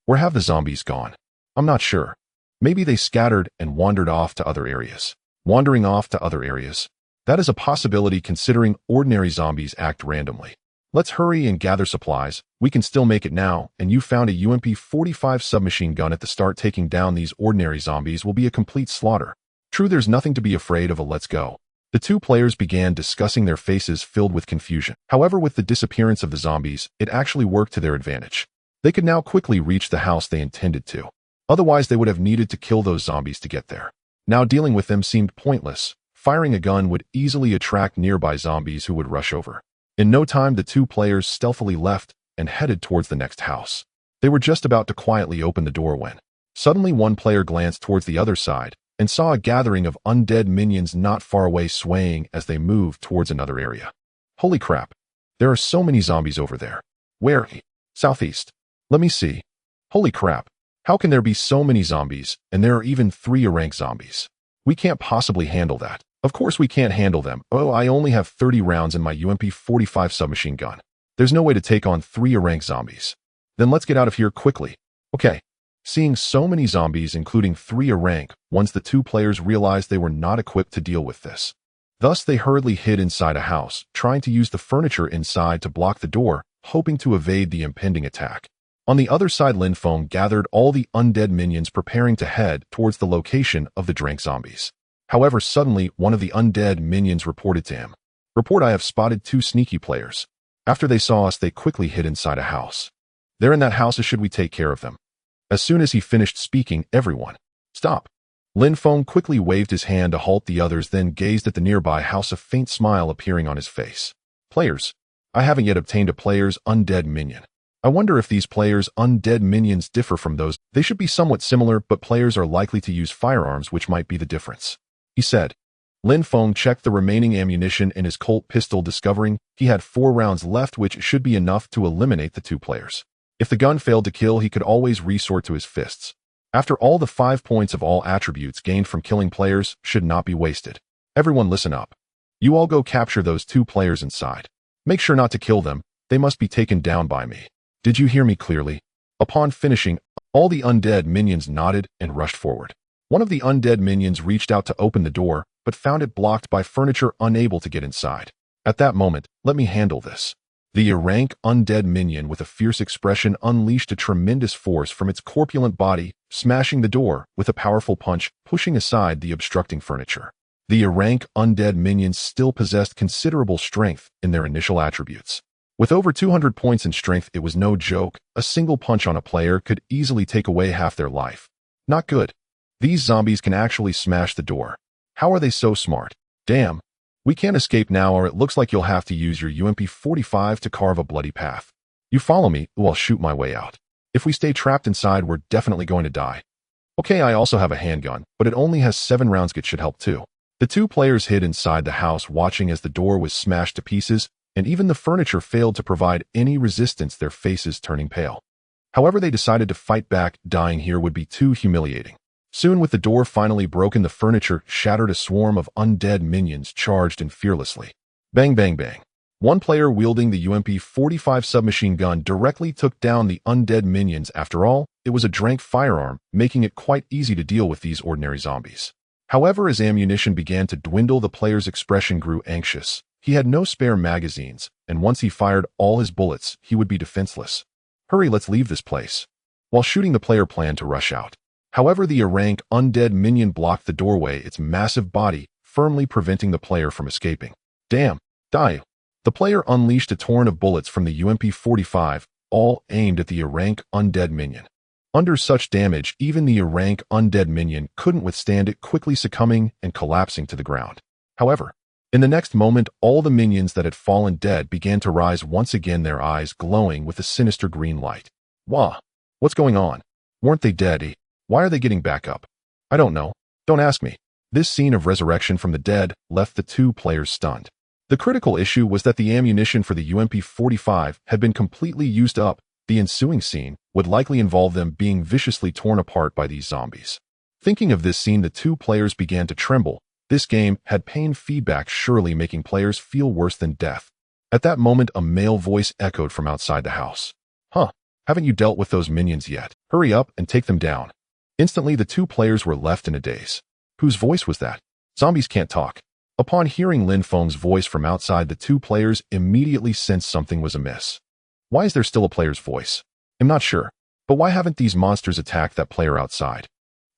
Where have the zombies gone? I'm not sure. Maybe they scattered and wandered off to other areas. Wandering off to other areas. That is a possibility, considering ordinary zombies act randomly. Let's hurry and gather supplies. We can still make it now, and you found a UMP-45 submachine gun at the start. Taking down these ordinary zombies will be a complete slaughter. True, there's nothing to be afraid of. Let's go. The 2 players began discussing, their faces filled with confusion. However, with the disappearance of the zombies, it actually worked to their advantage. They could now quickly reach the house they intended to. Otherwise, they would have needed to kill those zombies to get there. Now dealing with them seemed pointless. Firing a gun would easily attract nearby zombies who would rush over. In no time, the 2 players stealthily left and headed towards the next house. They were just about to quietly open the door when suddenly one player glanced towards the other side and saw a gathering of undead minions not far away, swaying as they moved towards another area. Holy crap! There are so many zombies over there. Where? Southeast. Let me see. Holy crap! How can there be so many zombies, and there are even 3 A-rank zombies? We can't possibly handle that. Of course we can't handle them. Oh, I only have 30 rounds in my UMP-45 submachine gun. There's no way to take on 3 A-rank zombies. Then let's get out of here quickly. Okay. Seeing so many zombies, including 3 A-rank, once the 2 players realized they were not equipped to deal with this. Thus, they hurriedly hid inside a house, trying to use the furniture inside to block the door, hoping to evade the impending attack. On the other side, Lin Feng gathered all the undead minions, preparing to head towards the location of the drank zombies. However, suddenly, one of the undead minions reported to him. Report, I have spotted 2 sneaky players. After they saw us, they quickly hid inside a house. They're in that house. Should we take care of them? As soon as he finished speaking, everyone stop. Lin Feng quickly waved his hand to halt the others, then gazed at the nearby house, a faint smile appearing on his face. Players, I haven't yet obtained a player's undead minion. I wonder if these players' undead minions differ from those. They should be somewhat similar, but players are likely to use firearms, which might be the difference," he said. Lin Feng checked the remaining ammunition in his Colt pistol, discovering he had 4 rounds left, which should be enough to eliminate the 2 players. If the gun failed to kill, he could always resort to his fists. After all, the 5 points of all attributes gained from killing players should not be wasted. Everyone listen up. You all go capture those 2 players inside. Make sure not to kill them. They must be taken down by me. Did you hear me clearly? Upon finishing, all the undead minions nodded and rushed forward. One of the undead minions reached out to open the door, but found it blocked by furniture, unable to get inside. At that moment, "Let me handle this." The rank undead minion with a fierce expression unleashed a tremendous force from its corpulent body, smashing the door with a powerful punch, pushing aside the obstructing furniture. The rank undead minions still possessed considerable strength in their initial attributes. With over 200 points in strength, it was no joke. A single punch on a player could easily take away half their life. Not good. These zombies can actually smash the door. How are they so smart? Damn. We can't escape now, or it looks like you'll have to use your UMP-45 to carve a bloody path. You follow me, or I'll shoot my way out. If we stay trapped inside, we're definitely going to die. Okay, I also have a handgun, but it only has 7 rounds. It should help too. The 2 players hid inside the house, watching as the door was smashed to pieces, and even the furniture failed to provide any resistance, their faces turning pale. However, they decided to fight back. Dying here would be too humiliating. Soon, with the door finally broken, the furniture shattered. A swarm of undead minions charged in fearlessly. Bang, bang, bang. One player wielding the UMP-45 submachine gun directly took down the undead minions. After all, it was a Drank firearm, making it quite easy to deal with these ordinary zombies. However, as ammunition began to dwindle, the player's expression grew anxious. He had no spare magazines, and once he fired all his bullets, he would be defenseless. Hurry, let's leave this place. While shooting, the player planned to rush out. However, the rank undead minion blocked the doorway, its massive body firmly preventing the player from escaping. Damn, die. The player unleashed a torrent of bullets from the UMP-45, all aimed at the rank undead minion. Under such damage, even the rank undead minion couldn't withstand it, quickly succumbing and collapsing to the ground. However, in the next moment, all the minions that had fallen dead began to rise once again, their eyes glowing with a sinister green light. Wah! What's going on? Weren't they dead? Why are they getting back up? I don't know. Don't ask me. This scene of resurrection from the dead left the 2 players stunned. The critical issue was that the ammunition for the UMP-45 had been completely used up. The ensuing scene would likely involve them being viciously torn apart by these zombies. Thinking of this scene, the 2 players began to tremble. This game had pain feedback, surely making players feel worse than death. At that moment, a male voice echoed from outside the house. Huh, haven't you dealt with those minions yet? Hurry up and take them down. Instantly, the 2 players were left in a daze. Whose voice was that? Zombies can't talk. Upon hearing Lin Feng's voice from outside, the 2 players immediately sensed something was amiss. Why is there still a player's voice? I'm not sure. But why haven't these monsters attacked that player outside?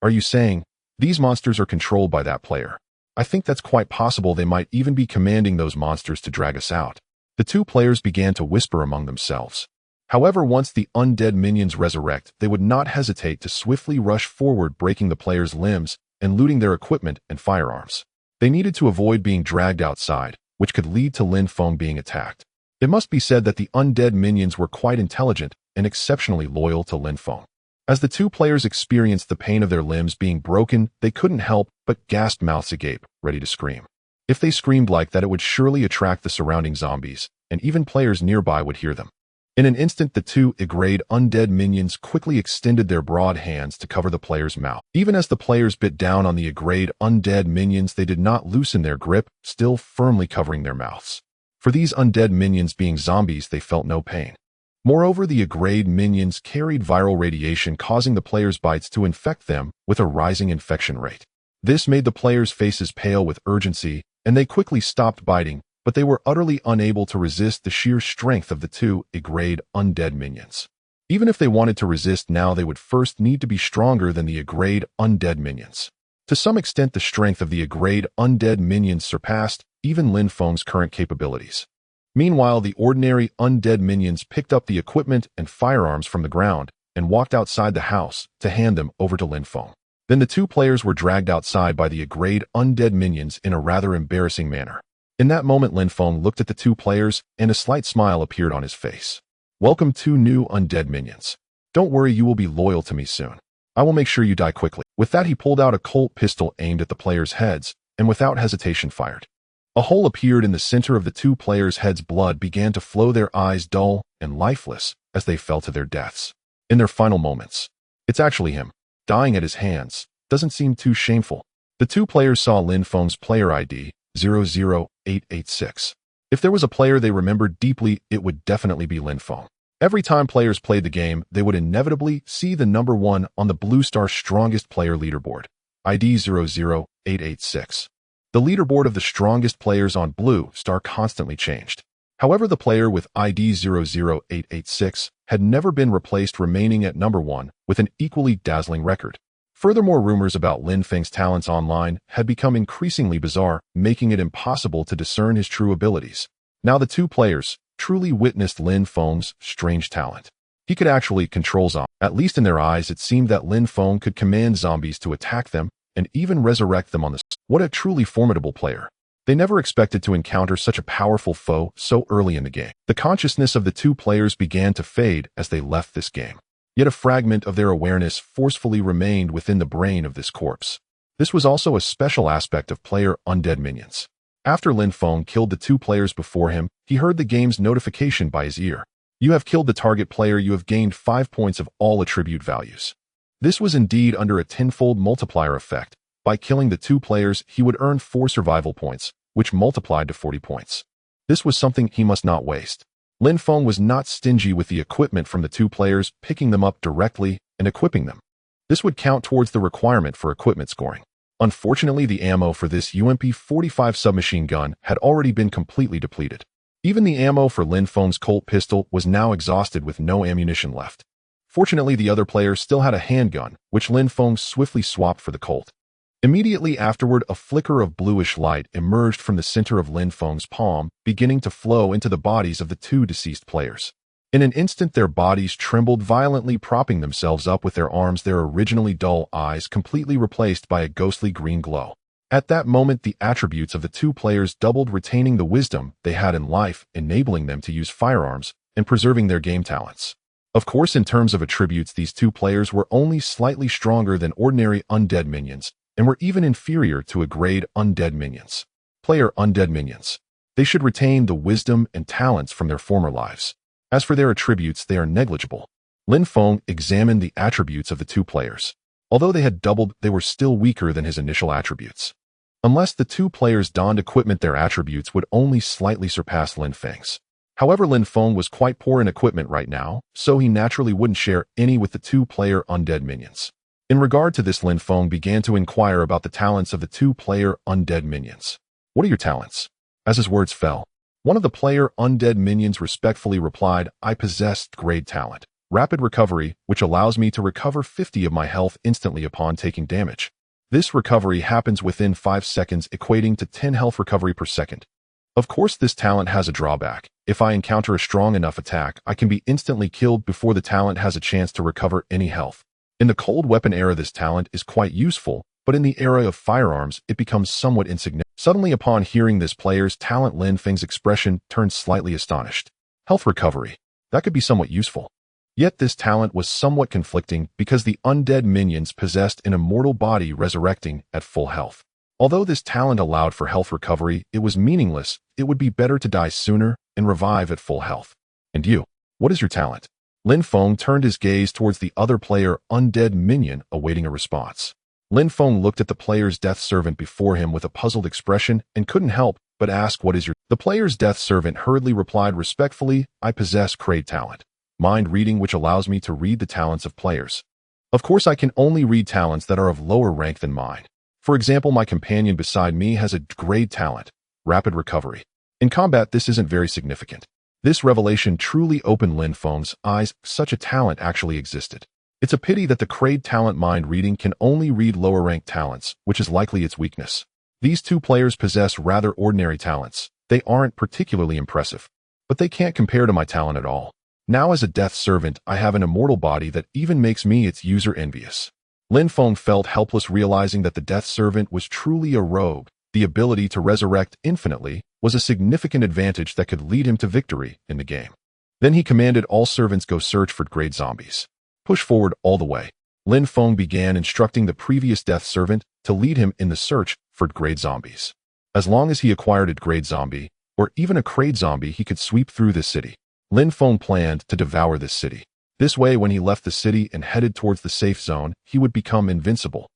Are you saying these monsters are controlled by that player? I think that's quite possible. They might even be commanding those monsters to drag us out. The 2 players began to whisper among themselves. However, once the undead minions resurrect, they would not hesitate to swiftly rush forward, breaking the players' limbs and looting their equipment and firearms. They needed to avoid being dragged outside, which could lead to Lin Feng being attacked. It must be said that the undead minions were quite intelligent and exceptionally loyal to Lin Feng. As the 2 players experienced the pain of their limbs being broken, they couldn't help but gasp, mouths agape, ready to scream. If they screamed like that, it would surely attract the surrounding zombies, and even players nearby would hear them. In an instant, the 2 grade undead minions quickly extended their broad hands to cover the player's mouth. Even as the players bit down on the grade undead minions, they did not loosen their grip, still firmly covering their mouths. For these undead minions, being zombies, they felt no pain. Moreover, the grade minions carried viral radiation, causing the players' bites to infect them with a rising infection rate. This made the players' faces pale with urgency, and they quickly stopped biting, but they were utterly unable to resist the sheer strength of the 2 grade undead minions. Even if they wanted to resist now, they would first need to be stronger than the grade undead minions. To some extent, the strength of the grade undead minions surpassed even Lin Feng's current capabilities. Meanwhile, the ordinary undead minions picked up the equipment and firearms from the ground and walked outside the house to hand them over to Lin Feng. Then the 2 players were dragged outside by the grade undead minions in a rather embarrassing manner. In that moment, Lin Feng looked at the two players, and a slight smile appeared on his face. Welcome, two new undead minions. Don't worry, you will be loyal to me soon. I will make sure you die quickly. With that, he pulled out a Colt pistol aimed at the players' heads, and without hesitation fired. A hole appeared in the center of the two players' heads. Blood began to flow, their eyes dull and lifeless as they fell to their deaths. In their final moments, it's actually him. Dying at his hands doesn't seem too shameful. The two players saw Lin Feng's player ID, 00886. If there was a player they remembered deeply, it would definitely be Lin Feng. Every time players played the game, they would inevitably see the number 1 on the Blue Star strongest player leaderboard, ID 00886. The leaderboard of the strongest players on Blue Star constantly changed. However, the player with ID 00886 had never been replaced, remaining at number 1 with an equally dazzling record. Furthermore, rumors about Lin Feng's talents online had become increasingly bizarre, making it impossible to discern his true abilities. Now the two players truly witnessed Lin Feng's strange talent. He could actually control zombies. At least in their eyes, it seemed that Lin Feng could command zombies to attack them and even resurrect them on the spot. What a truly formidable player. They never expected to encounter such a powerful foe so early in the game. The consciousness of the two players began to fade as they left this game. Yet a fragment of their awareness forcefully remained within the brain of this corpse. This was also a special aspect of player undead minions. After Lin Feng killed the two players before him, he heard the game's notification by his ear. You have killed the target player. You have gained 5 points of all attribute values. This was indeed under a tenfold multiplier effect. By killing the two players, he would earn 4 survival points, which multiplied to 40 points. This was something he must not waste. Lin Feng was not stingy with the equipment from the two players, picking them up directly and equipping them. This would count towards the requirement for equipment scoring. Unfortunately, the ammo for this UMP-45 submachine gun had already been completely depleted. Even the ammo for Lin Feng's Colt pistol was now exhausted with no ammunition left. Fortunately, the other player still had a handgun, which Lin Feng swiftly swapped for the Colt. Immediately afterward, a flicker of bluish light emerged from the center of Lin Feng's palm, beginning to flow into the bodies of the two deceased players. In an instant, their bodies trembled violently, propping themselves up with their arms, their originally dull eyes completely replaced by a ghostly green glow. At that moment, the attributes of the two players doubled, retaining the wisdom they had in life, enabling them to use firearms and preserving their game talents. Of course, in terms of attributes, these two players were only slightly stronger than ordinary undead minions, and were even inferior to a grade undead minions. Player undead minions. They should retain the wisdom and talents from their former lives. As for their attributes, they are negligible. Lin Feng examined the attributes of the two players. Although they had doubled, they were still weaker than his initial attributes. Unless the two players donned equipment, their attributes would only slightly surpass Lin Feng's. However, Lin Feng was quite poor in equipment right now, so he naturally wouldn't share any with the two-player undead minions. In regard to this, Lin Feng began to inquire about the talents of the two-player undead minions. What are your talents? As his words fell, one of the player undead minions respectfully replied, I possess grade talent, rapid recovery, which allows me to recover 50 of my health instantly upon taking damage. This recovery happens within 5 seconds, equating to 10 health recovery per second. Of course, this talent has a drawback. If I encounter a strong enough attack, I can be instantly killed before the talent has a chance to recover any health. In the cold weapon era, this talent is quite useful, but in the era of firearms, it becomes somewhat insignificant. Suddenly, upon hearing this player's talent, Lin Feng's expression turned slightly astonished. Health recovery. That could be somewhat useful. Yet this talent was somewhat conflicting because the undead minions possessed an immortal body resurrecting at full health. Although this talent allowed for health recovery, it was meaningless. It would be better to die sooner and revive at full health. And you, what is your talent? Lin Feng turned his gaze towards the other player undead minion, awaiting a response. Lin Feng looked at the player's death servant before him with a puzzled expression and couldn't help but ask, what is your... The player's death servant hurriedly replied respectfully, I possess grade talent, mind reading, which allows me to read the talents of players. Of course, I can only read talents that are of lower rank than mine. For example, my companion beside me has a grade talent, rapid recovery. In combat, this isn't very significant. This revelation truly opened Lin Feng's eyes. Such a talent actually existed. It's a pity that the grade talent mind reading can only read lower ranked talents, which is likely its weakness. These two players possess rather ordinary talents. They aren't particularly impressive, but they can't compare to my talent at all. Now, as a death servant, I have an immortal body that even makes me its user envious. Lin Feng felt helpless, realizing that the death servant was truly a rogue, the ability to resurrect infinitely was a significant advantage that could lead him to victory in the game. Then he commanded all servants go search for grade zombies. Push forward all the way. Lin Feng began instructing the previous death servant to lead him in the search for grade zombies. As long as he acquired a grade zombie, or even a crade zombie, he could sweep through this city. Lin Feng planned to devour this city. This way, when he left the city and headed towards the safe zone, he would become invincible.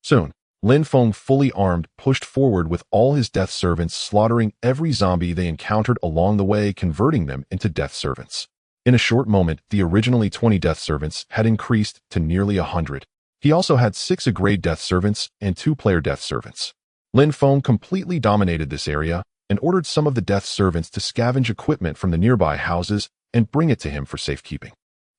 Soon, Lin Feng, fully armed, pushed forward with all his death servants, slaughtering every zombie they encountered along the way, converting them into death servants. In a short moment, the originally 20 death servants had increased to nearly 100. He also had 6 grade death servants and 2 player death servants. Lin Feng completely dominated this area and ordered some of the death servants to scavenge equipment from the nearby houses and bring it to him for safekeeping.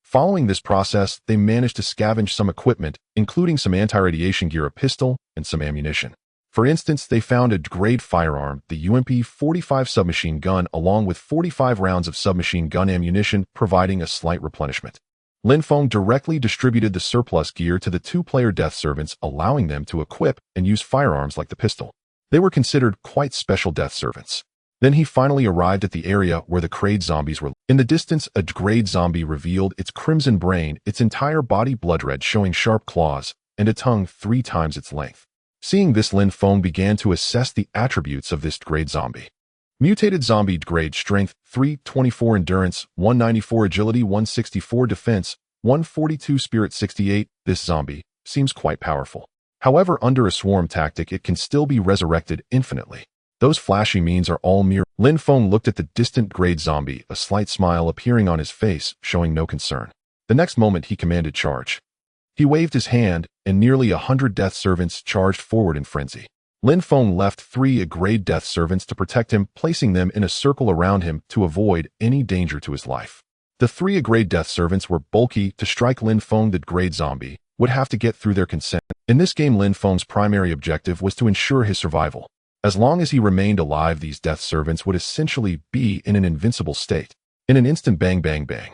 Following this process, they managed to scavenge some equipment, including some anti-radiation gear, a pistol, and some ammunition. For instance, they found a grade firearm, the UMP-45 submachine gun, along with 45 rounds of submachine gun ammunition, providing a slight replenishment. Lin Feng directly distributed the surplus gear to the 2-player death servants, allowing them to equip and use firearms like the pistol. They were considered quite special death servants. Then he finally arrived at the area where the crade zombies were. In the distance, a grade zombie revealed its crimson brain, its entire body blood red, showing sharp claws, and a tongue 3 times its length. Seeing this, Lin Feng began to assess the attributes of this grade zombie. Mutated zombie, grade strength 324, endurance 194, agility 164, defense 142, spirit 68. This zombie seems quite powerful. However, under a swarm tactic, it can still be resurrected infinitely. Those flashy means are all mere. Lin Feng looked at the distant grade zombie, a slight smile appearing on his face, showing no concern. The next moment, he commanded charge. He waved his hand, and nearly 100 death servants charged forward in frenzy. Lin Feng left 3 grade death servants to protect him, placing them in a circle around him to avoid any danger to his life. The 3 grade death servants were bulky. To strike Lin Feng, the grade zombie would have to get through their consent. In this game, Lin Feng's primary objective was to ensure his survival. As long as he remained alive, these death servants would essentially be in an invincible state. In an instant, bang, bang, bang.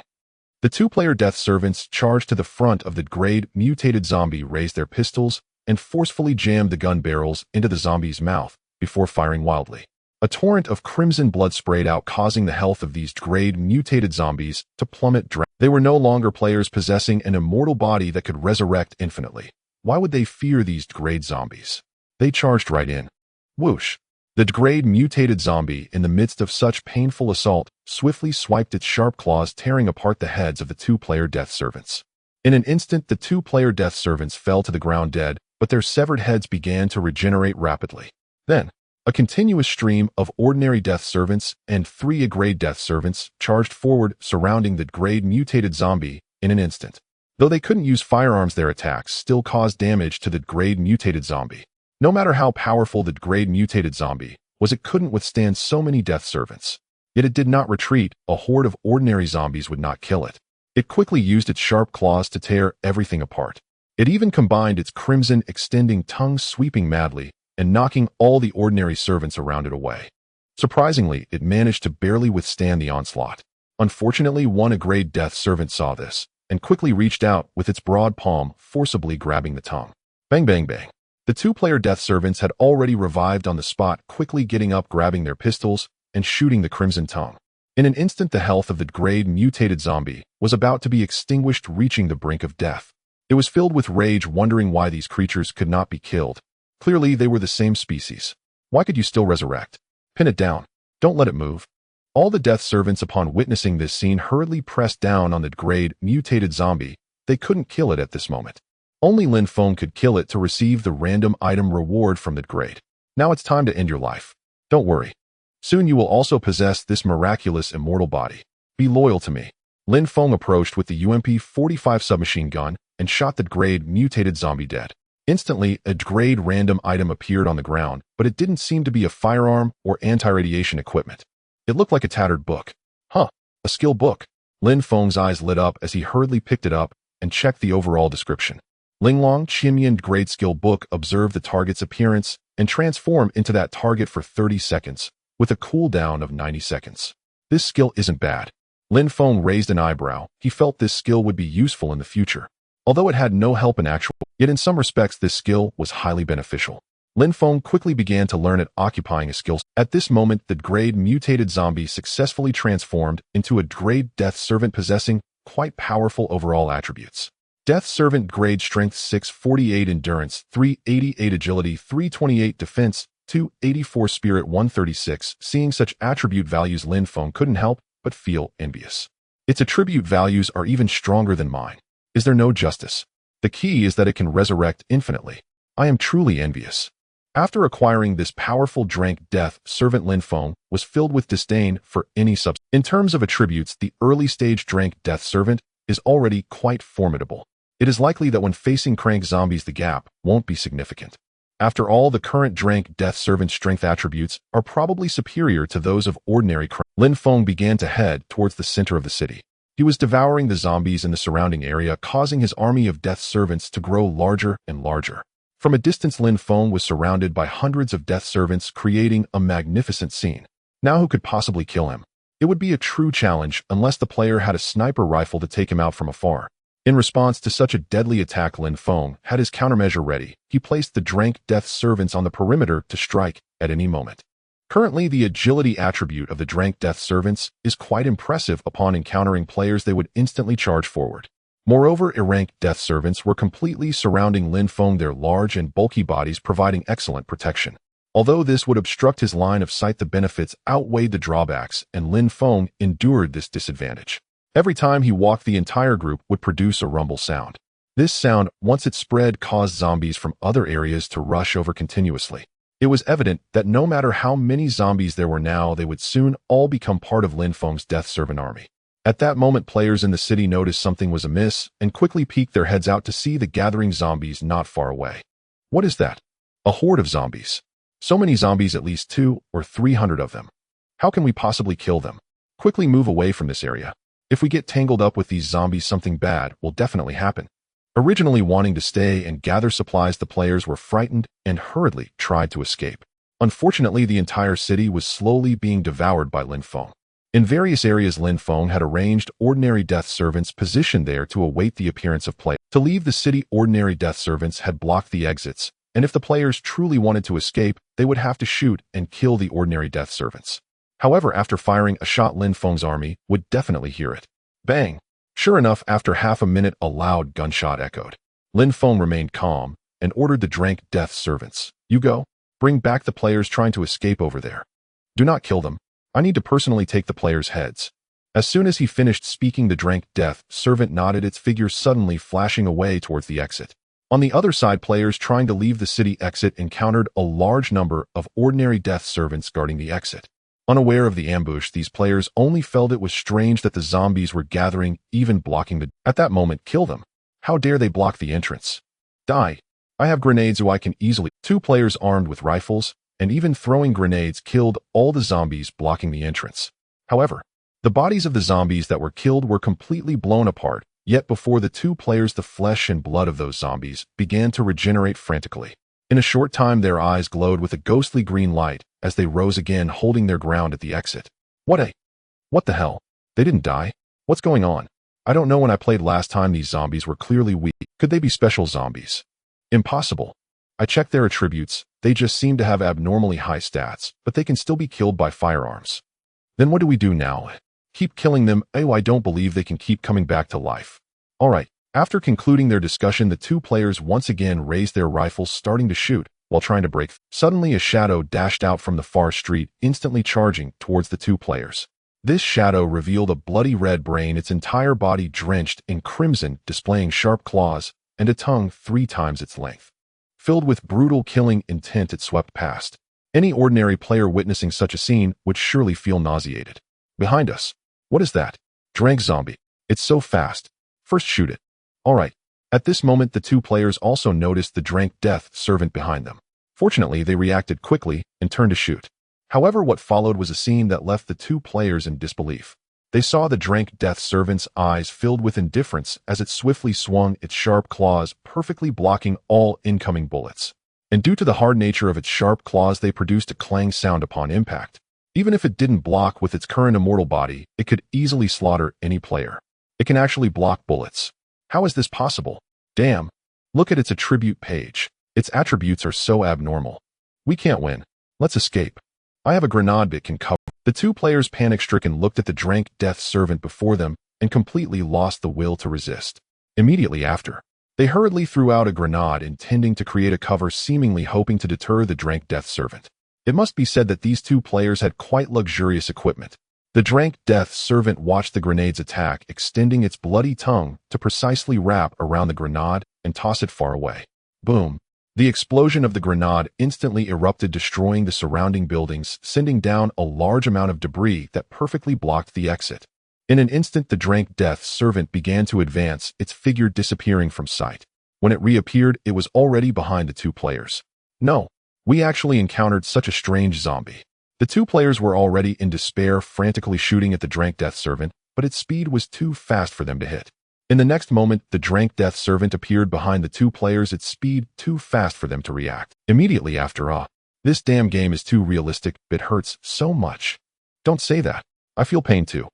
The 2-player death servants charged to the front of the grade mutated zombie, raised their pistols, and forcefully jammed the gun barrels into the zombie's mouth before firing wildly. A torrent of crimson blood sprayed out, causing the health of these grade mutated zombies to plummet. They were no longer players possessing an immortal body that could resurrect infinitely. Why would they fear these grade zombies? They charged right in. Whoosh! The grade mutated zombie, in the midst of such painful assault, swiftly swiped its sharp claws, tearing apart the heads of the 2-player death servants. In an instant, the 2-player death servants fell to the ground dead, but their severed heads began to regenerate rapidly. Then, a continuous stream of ordinary death servants and 3 grade death servants charged forward, surrounding the grade mutated zombie in an instant. Though they couldn't use firearms, their attacks still caused damage to the grade mutated zombie. No matter how powerful the grade mutated zombie was, it couldn't withstand so many death servants. Yet it did not retreat. A horde of ordinary zombies would not kill it. It quickly used its sharp claws to tear everything apart. It even combined its crimson extending tongue, sweeping madly and knocking all the ordinary servants around it away. Surprisingly, it managed to barely withstand the onslaught. Unfortunately, one grade death servant saw this and quickly reached out with its broad palm, forcibly grabbing the tongue. Bang, bang, bang. The 2-player death servants had already revived on the spot, quickly getting up, grabbing their pistols, and shooting the crimson tongue. In an instant, the health of the grade mutated zombie was about to be extinguished, reaching the brink of death. It was filled with rage, wondering why these creatures could not be killed. Clearly, they were the same species. Why could you still resurrect? Pin it down. Don't let it move. All the death servants, upon witnessing this scene, hurriedly pressed down on the grade mutated zombie. They couldn't kill it at this moment. Only Lin Feng could kill it to receive the random item reward from the grade. Now it's time to end your life. Don't worry. Soon you will also possess this miraculous immortal body. Be loyal to me. Lin Feng approached with the UMP-45 submachine gun and shot the grade mutated zombie dead. Instantly, a grade random item appeared on the ground, but it didn't seem to be a firearm or anti-radiation equipment. It looked like a tattered book. Huh, a skill book. Lin Feng's eyes lit up as he hurriedly picked it up and checked the overall description. Linglong Qianmian grade skill book. Observe the target's appearance and transform into that target for 30 seconds, with a cooldown of 90 seconds. This skill isn't bad. Lin Feng raised an eyebrow. He felt this skill would be useful in the future. Although it had no help in actual, yet in some respects this skill was highly beneficial. Lin Feng quickly began to learn it, occupying a skill. At this moment, the grade mutated zombie successfully transformed into a grade Death Servant possessing quite powerful overall attributes. Death Servant grade strength 648 endurance, 388 agility, 328 defense, 284 spirit, 136. Seeing such attribute values, Lin Feng couldn't help but feel envious. Its attribute values are even stronger than mine. Is there no justice? The key is that it can resurrect infinitely. I am truly envious. After acquiring this powerful Drank Death Servant, Lin Feng was filled with disdain for any substance. In terms of attributes, the early-stage Drank Death Servant is already quite formidable. It is likely that when facing crank zombies, the gap won't be significant. After all, the current Drank Death Servant strength attributes are probably superior to those of ordinary crank. Lin Feng began to head towards the center of the city. He was devouring the zombies in the surrounding area, causing his army of Death Servants to grow larger and larger. From a distance, Lin Feng was surrounded by hundreds of Death Servants, creating a magnificent scene. Now who could possibly kill him? It would be a true challenge unless the player had a sniper rifle to take him out from afar. In response to such a deadly attack, Lin Feng had his countermeasure ready. He placed the Drank Death Servants on the perimeter to strike at any moment. Currently, the agility attribute of the Drank Death Servants is quite impressive. Upon encountering players, they would instantly charge forward. Moreover, erranked Death Servants were completely surrounding Lin Feng, their large and bulky bodies providing excellent protection. Although this would obstruct his line of sight, the benefits outweighed the drawbacks, and Lin Feng endured this disadvantage. Every time he walked, the entire group would produce a rumble sound. This sound, once it spread, caused zombies from other areas to rush over continuously. It was evident that no matter how many zombies there were now, they would soon all become part of Lin Feng's Death Servant army. At that moment, players in the city noticed something was amiss and quickly peeked their heads out to see the gathering zombies not far away. What is that? A horde of zombies. So many zombies, at least 200 or 300 of them. How can we possibly kill them? Quickly move away from this area. If we get tangled up with these zombies, something bad will definitely happen. Originally wanting to stay and gather supplies, the players were frightened and hurriedly tried to escape. Unfortunately, the entire city was slowly being devoured by Lin Feng. In various areas, Lin Feng had arranged ordinary Death Servants positioned there to await the appearance of players. To leave the city, ordinary Death Servants had blocked the exits, and if the players truly wanted to escape, they would have to shoot and kill the ordinary Death Servants. However, after firing a shot, Lin Feng's army would definitely hear it. Bang! Sure enough, after half a minute, a loud gunshot echoed. Lin Feng remained calm and ordered the Drank Death Servants, "You go. Bring back the players trying to escape over there. Do not kill them. I need to personally take the players' heads." As soon as he finished speaking, the Drank Death Servant nodded, its figure suddenly flashing away towards the exit. On the other side, players trying to leave the city exit encountered a large number of ordinary Death Servants guarding the exit. Unaware of the ambush, these players only felt it was strange that the zombies were gathering, even blocking the... At that moment, kill them. How dare they block the entrance? Die. I have grenades who I can easily... Two players armed with rifles and even throwing grenades killed all the zombies blocking the entrance. However, the bodies of the zombies that were killed were completely blown apart, yet before the two players, the flesh and blood of those zombies began to regenerate frantically. In a short time, their eyes glowed with a ghostly green light as they rose again, holding their ground at the exit. What the hell? They didn't die? What's going on? I don't know. When I played last time, these zombies were clearly weak. Could they be special zombies? Impossible. I checked their attributes. They just seem to have abnormally high stats, but they can still be killed by firearms. Then what do we do now? Keep killing them? Oh, I don't believe they can keep coming back to life. Alright. After concluding their discussion, the two players once again raised their rifles, starting to shoot while trying to break. Suddenly, a shadow dashed out from the far street, instantly charging towards the two players. This shadow revealed a bloody red brain, its entire body drenched in crimson, displaying sharp claws and a tongue 3 times its length. Filled with brutal killing intent, it swept past. Any ordinary player witnessing such a scene would surely feel nauseated. Behind us. What is that? Drank zombie. It's so fast. First shoot it. Alright. At this moment, the two players also noticed the Drank Death Servant behind them. Fortunately, they reacted quickly and turned to shoot. However, what followed was a scene that left the two players in disbelief. They saw the Drank Death Servant's eyes filled with indifference as it swiftly swung its sharp claws, perfectly blocking all incoming bullets. And due to the hard nature of its sharp claws, they produced a clang sound upon impact. Even if it didn't block with its current immortal body, it could easily slaughter any player. It can actually block bullets. How is this possible? Damn. Look at its attribute page. Its attributes are so abnormal. We can't win. Let's escape. I have a grenade that can cover. The two players, panic-stricken, looked at the Drank Death Servant before them and completely lost the will to resist. Immediately after, they hurriedly threw out a grenade, intending to create a cover, seemingly hoping to deter the Drank Death Servant. It must be said that these two players had quite luxurious equipment. The Drank Death Servant watched the grenade's attack, extending its bloody tongue to precisely wrap around the grenade and toss it far away. Boom! The explosion of the grenade instantly erupted, destroying the surrounding buildings, sending down a large amount of debris that perfectly blocked the exit. In an instant, the Drank Death Servant began to advance, its figure disappearing from sight. When it reappeared, it was already behind the two players. No, we actually encountered such a strange zombie. The two players were already in despair, frantically shooting at the Drank Death Servant, but its speed was too fast for them to hit. In the next moment, the Drank Death Servant appeared behind the two players, its speed too fast for them to react. Immediately after, this damn game is too realistic, it hurts so much. Don't say that. I feel pain too.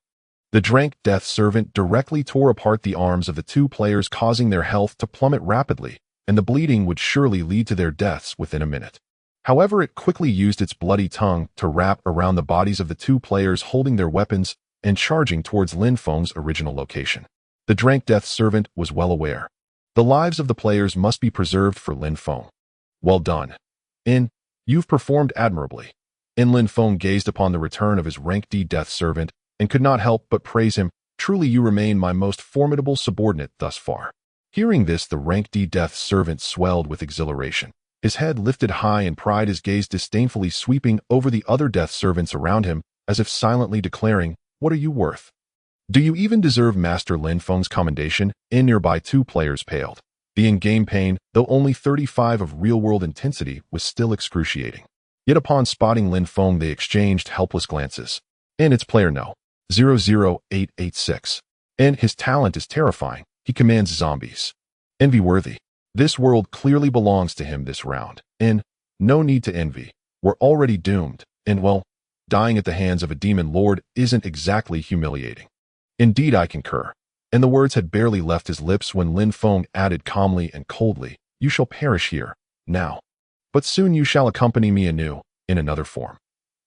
The Drank Death Servant directly tore apart the arms of the two players, causing their health to plummet rapidly, and the bleeding would surely lead to their deaths within a minute. However, it quickly used its bloody tongue to wrap around the bodies of the two players holding their weapons and charging towards Lin Feng's original location. The Drank Death Servant was well aware. The lives of the players must be preserved for Lin Feng. Well done. You've performed admirably. Lin Feng gazed upon the return of his Rank D Death Servant and could not help but praise him. Truly, you remain my most formidable subordinate thus far. Hearing this, the Rank D Death Servant swelled with exhilaration. His head lifted high in pride, his gaze disdainfully sweeping over the other death servants around him, as if silently declaring, "What are you worth? Do you even deserve Master Lin Feng's commendation?" Nearby, two players paled. The in-game pain, though only 35 of real-world intensity, was still excruciating. Yet upon spotting Lin Feng, they exchanged helpless glances. It's player no. 00886. His talent is terrifying. He commands zombies. Envy-worthy. This world clearly belongs to him this round. No need to envy. We're already doomed. Well, dying at the hands of a demon lord isn't exactly humiliating. Indeed, I concur. The words had barely left his lips when Lin Feng added calmly and coldly, "You shall perish here, now. But soon you shall accompany me anew, in another form."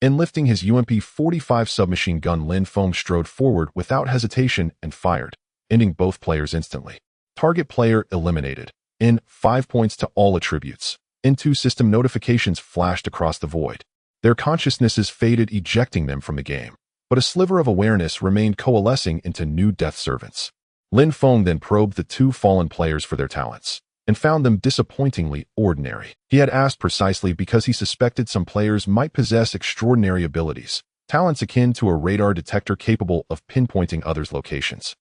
Lifting his UMP-45 submachine gun, Lin Feng strode forward without hesitation and fired, ending both players instantly. Target player eliminated. 5 points to all attributes. 2 system notifications flashed across the void. Their consciousnesses faded, ejecting them from the game. But a sliver of awareness remained, coalescing into new death servants. Lin Feng then probed the two fallen players for their talents, and found them disappointingly ordinary. He had asked precisely because he suspected some players might possess extraordinary abilities, talents akin to a radar detector capable of pinpointing others' locations.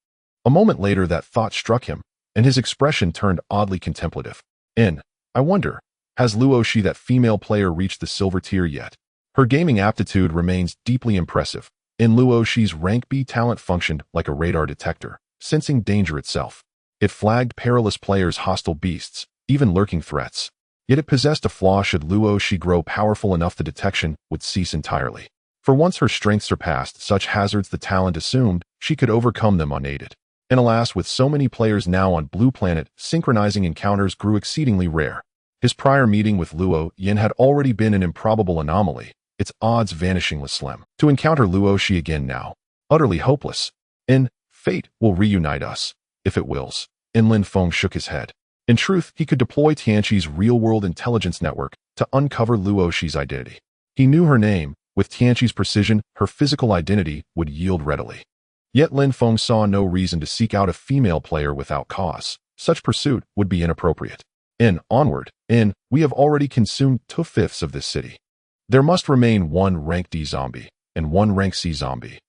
A moment later, that thought struck him, and his expression turned oddly contemplative. I wonder, has Luoshi, that female player, reached the silver tier yet? Her gaming aptitude remains deeply impressive. Luoshi's rank B talent functioned like a radar detector, sensing danger itself. It flagged perilous players, hostile beasts, even lurking threats. Yet it possessed a flaw: should Luoshi grow powerful enough, the detection would cease entirely. For once her strength surpassed such hazards, the talent assumed she could overcome them unaided. Alas, with so many players now on Blue Planet, synchronizing encounters grew exceedingly rare. His prior meeting with Luo Yin had already been an improbable anomaly, its odds vanishingly slim. To encounter Luoshi again now, utterly hopeless. Fate will reunite us, if it wills. Lin Feng shook his head. In truth, he could deploy Tianqi's real-world intelligence network to uncover Luoshi's identity. He knew her name. With Tianqi's precision, her physical identity would yield readily. Yet Lin Feng saw no reason to seek out a female player without cause. Such pursuit would be inappropriate. Onward. We have already consumed 2/5 of this city. There must remain one rank D zombie and one rank C zombie.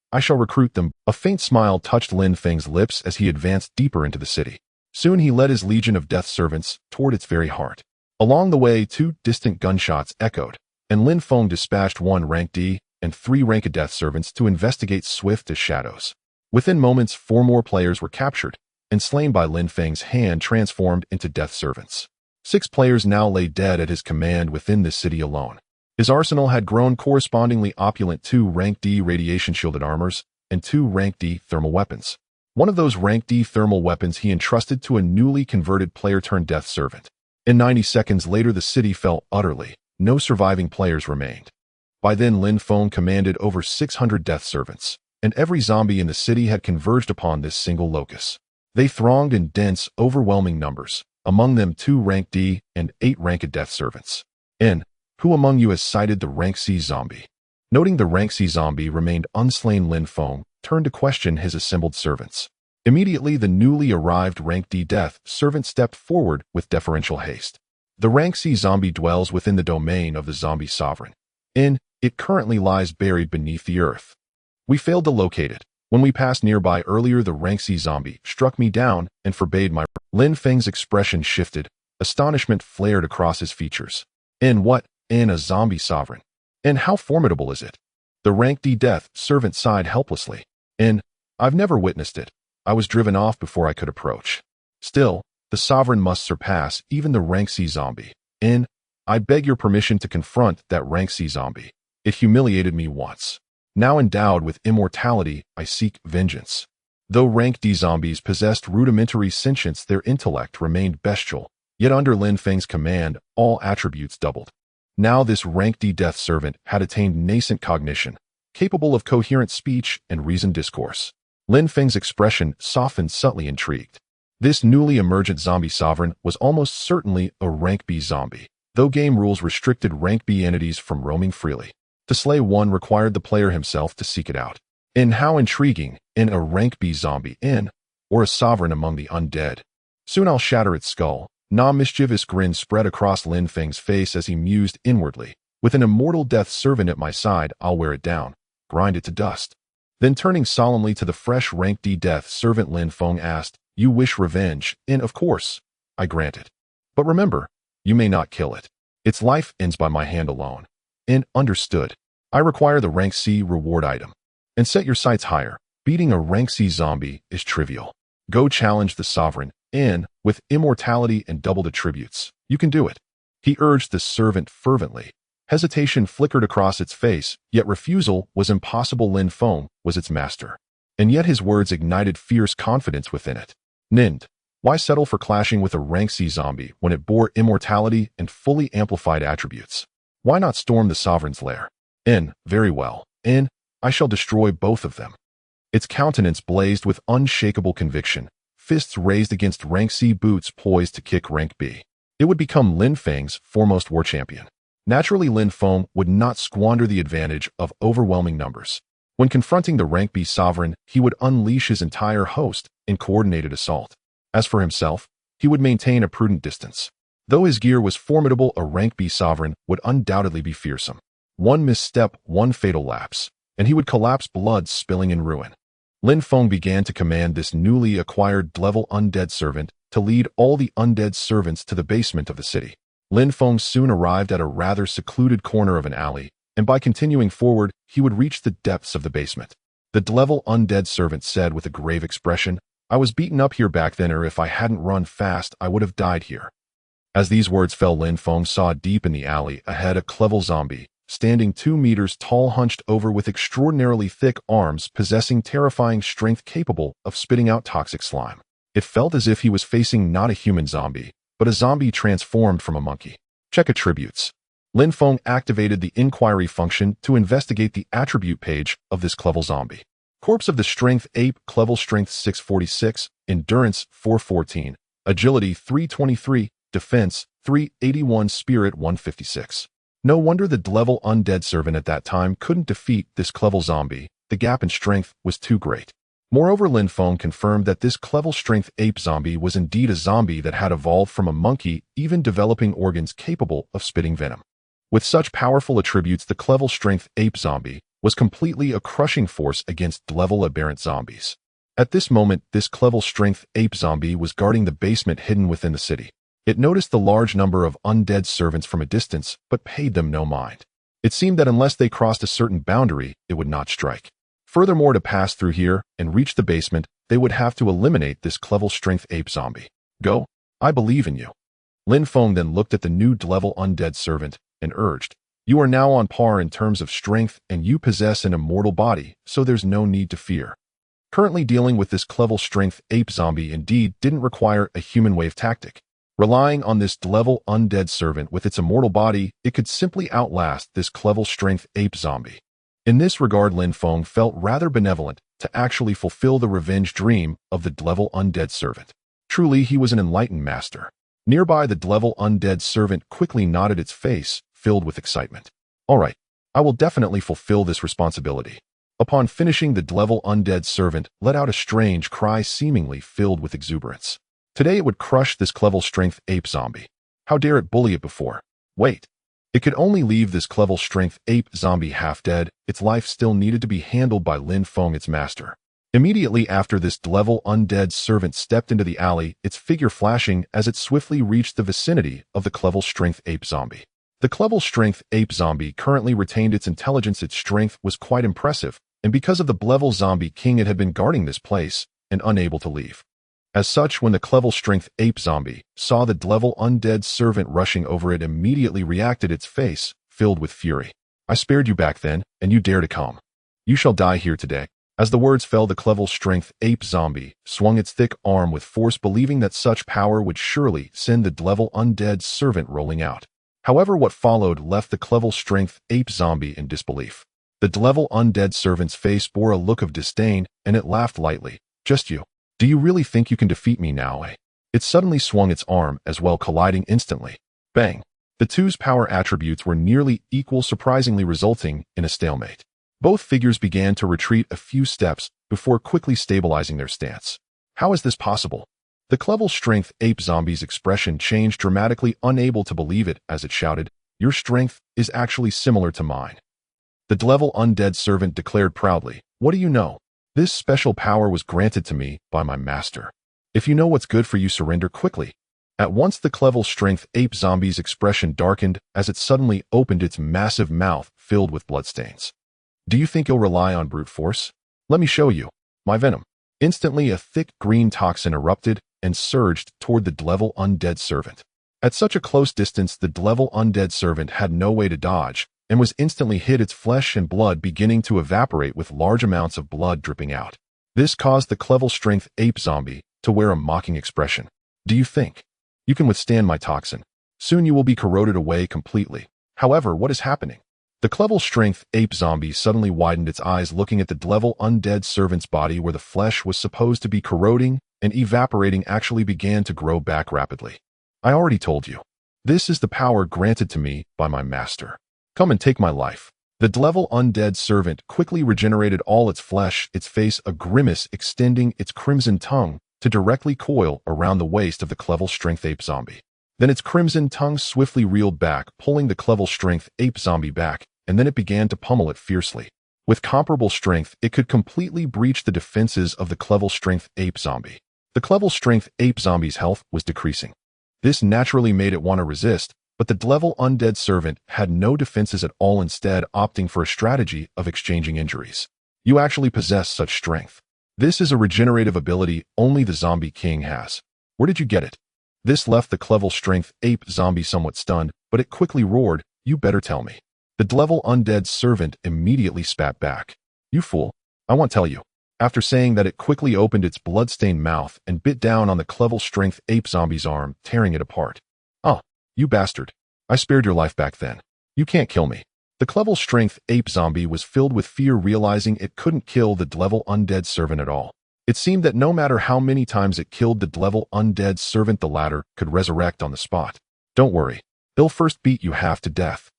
I shall recruit them. A faint smile touched Lin Feng's lips as he advanced deeper into the city. Soon he led his legion of death servants toward its very heart. Along the way, 2 distant gunshots echoed, and Lin Feng dispatched 1 rank D and 3 rank death servants to investigate, swift as shadows. Within moments, 4 more players were captured and slain by Lin Feng's hand transformed into death servants. 6 players now lay dead at his command within this city alone. His arsenal had grown correspondingly opulent: 2 rank D radiation-shielded armors and 2 rank D thermal weapons. One of those rank D thermal weapons he entrusted to a newly converted player-turned death servant. 90 seconds later, the city fell utterly, no surviving players remained. By then, Lin Feng commanded over 600 death servants, and every zombie in the city had converged upon this single locus. They thronged in dense, overwhelming numbers, among them 2 rank D and 8 ranked death servants. N. Who among you has sighted the rank C zombie? Noting the rank C zombie remained unslain, Lin Feng turned to question his assembled servants. Immediately, the newly arrived rank D death servant stepped forward with deferential haste. The rank C zombie dwells within the domain of the zombie sovereign. It currently lies buried beneath the earth. We failed to locate it. When we passed nearby earlier, the rank C zombie struck me down and forbade my... Lin Feng's expression shifted. Astonishment flared across his features. What? A zombie sovereign? And how formidable is it? The rank D death servant sighed helplessly. I've never witnessed it. I was driven off before I could approach. Still, the sovereign must surpass even the rank C zombie. I beg your permission to confront that rank C zombie. It humiliated me once. Now endowed with immortality, I seek vengeance. Though rank D zombies possessed rudimentary sentience, their intellect remained bestial, yet under Lin Feng's command, all attributes doubled. Now this rank D death servant had attained nascent cognition, capable of coherent speech and reasoned discourse. Lin Feng's expression softened, subtly intrigued. This newly emergent zombie sovereign was almost certainly a rank B zombie, though game rules restricted rank B entities from roaming freely. To slay one required the player himself to seek it out. How intriguing, a rank B zombie, or a sovereign among the undead. Soon I'll shatter its skull. A mischievous grin spread across Lin Feng's face as he mused inwardly. With an immortal death servant at my side, I'll wear it down, grind it to dust. Then turning solemnly to the fresh rank D death servant, Lin Feng asked, You wish revenge? Of course, I grant it. But remember, you may not kill it. Its life ends by my hand alone. Understood. I require the rank C reward item. And set your sights higher. Beating a rank C zombie is trivial. Go challenge the sovereign, with immortality and doubled attributes. You can do it. He urged the servant fervently. Hesitation flickered across its face, yet refusal was impossible. Lin Feng was its master. And yet his words ignited fierce confidence within it. Why settle for clashing with a rank C zombie when it bore immortality and fully amplified attributes? Why not storm the sovereign's lair? Very well. I shall destroy both of them. Its countenance blazed with unshakable conviction, fists raised against rank C, boots poised to kick rank B. It would become Lin Feng's foremost war champion. Naturally, Lin Feng would not squander the advantage of overwhelming numbers. When confronting the rank B sovereign, he would unleash his entire host in coordinated assault. As for himself, he would maintain a prudent distance. Though his gear was formidable, a rank B sovereign would undoubtedly be fearsome. One misstep, one fatal lapse, and he would collapse, blood spilling in ruin. Lin Feng began to command this newly acquired level undead servant to lead all the undead servants to the basement of the city. Lin Feng soon arrived at a rather secluded corner of an alley, and by continuing forward, he would reach the depths of the basement. The level undead servant said with a grave expression, I was beaten up here back then, or if I hadn't run fast, I would have died here. As these words fell, Lin Feng saw deep in the alley ahead a clever zombie, standing 2 meters tall, hunched over with extraordinarily thick arms, possessing terrifying strength, capable of spitting out toxic slime. It felt as if he was facing not a human zombie, but a zombie transformed from a monkey. Check attributes. Lin Feng activated the inquiry function to investigate the attribute page of this clever zombie. Corpse of the Strength Ape, Clevel Strength 646, Endurance 414, Agility 323, Defense 381, Spirit 156. No wonder the level undead servant at that time couldn't defeat this clever zombie. The gap in strength was too great. Moreover, Lin Feng confirmed that this Clevel Strength Ape zombie was indeed a zombie that had evolved from a monkey, even developing organs capable of spitting venom. With such powerful attributes, the Clevel Strength Ape zombie was completely a crushing force against level aberrant zombies. At this moment, this Clevel Strength Ape zombie was guarding the basement hidden within the city. It noticed the large number of undead servants from a distance, but paid them no mind. It seemed that unless they crossed a certain boundary, it would not strike. Furthermore, to pass through here and reach the basement, they would have to eliminate this Clevel Strength Ape zombie. Go, I believe in you. Lin Feng then looked at the new level undead servant and urged, You are now on par in terms of strength, and you possess an immortal body, so there's no need to fear. Currently dealing with this Clevel Strength Ape zombie indeed didn't require a human wave tactic. Relying on this level undead servant with its immortal body, it could simply outlast this level strength ape zombie. In this regard, Lin Feng felt rather benevolent to actually fulfill the revenge dream of the level undead servant. Truly, he was an enlightened master. Nearby, the level undead servant quickly nodded, its face filled with excitement. All right, I will definitely fulfill this responsibility. Upon finishing, the level undead servant let out a strange cry seemingly filled with exuberance. Today it would crush this level strength ape zombie. How dare it bully it before? Wait. It could only leave this level strength ape zombie half dead. Its life still needed to be handled by Lin Feng, its master. Immediately after this level undead servant stepped into the alley, its figure flashing as it swiftly reached the vicinity of the level strength ape zombie. The level strength ape zombie currently retained its intelligence. Its strength was quite impressive, and because of the level zombie king, it had been guarding this place and unable to leave. As such, when the level strength ape zombie saw the level undead servant rushing over, it immediately reacted, its face filled with fury. I spared you back then, and you dare to come. You shall die here today. As the words fell, the level strength ape zombie swung its thick arm with force, believing that such power would surely send the level undead servant rolling out. However, what followed left the level strength ape zombie in disbelief. The level undead servant's face bore a look of disdain, and it laughed lightly. Just you. Do you really think you can defeat me now, eh? It suddenly swung its arm as well, colliding instantly. Bang! The two's power attributes were nearly equal, surprisingly resulting in a stalemate. Both figures began to retreat a few steps before quickly stabilizing their stance. How is this possible? The level strength ape zombie's expression changed dramatically, unable to believe it, as it shouted, "Your strength is actually similar to mine." The level undead servant declared proudly, "What do you know? This special power was granted to me by my master. If you know what's good for you, surrender quickly." At once, the level strength ape zombie's expression darkened as it suddenly opened its massive mouth filled with bloodstains. "Do you think you'll rely on brute force? Let me show you my venom." Instantly, a thick green toxin erupted and surged toward the level undead servant. At such a close distance, the level undead servant had no way to dodge and was instantly hit, its flesh and blood beginning to evaporate with large amounts of blood dripping out. This caused the level strength ape zombie to wear a mocking expression. "Do you think you can withstand my toxin? Soon you will be corroded away completely." However, what is happening? The level strength ape zombie suddenly widened its eyes, looking at the level undead servant's body, where the flesh was supposed to be corroding and evaporating actually began to grow back rapidly. "I already told you. This is the power granted to me by my master. Come and take my life." The level undead servant quickly regenerated all its flesh, its face a grimace, extending its crimson tongue to directly coil around the waist of the level strength ape zombie. Then its crimson tongue swiftly reeled back, pulling the level strength ape zombie back, and then it began to pummel it fiercely. With comparable strength, it could completely breach the defenses of the level strength ape zombie. The level strength ape zombie's health was decreasing. This naturally made it want to resist, but the level undead servant had no defenses at all, instead opting for a strategy of exchanging injuries. "You actually possess such strength. This is a regenerative ability only the zombie king has. Where did you get it?" This left the level strength ape zombie somewhat stunned, but it quickly roared, "You better tell me." The level undead servant immediately spat back. "You fool, I won't tell you." After saying that, it quickly opened its blood-stained mouth and bit down on the level strength ape zombie's arm, tearing it apart. "Oh, you bastard. I spared your life back then. You can't kill me." The level strength ape zombie was filled with fear, realizing it couldn't kill the level undead servant at all. It seemed that no matter how many times it killed the level undead servant, the latter could resurrect on the spot. "Don't worry. They'll first beat you half to death.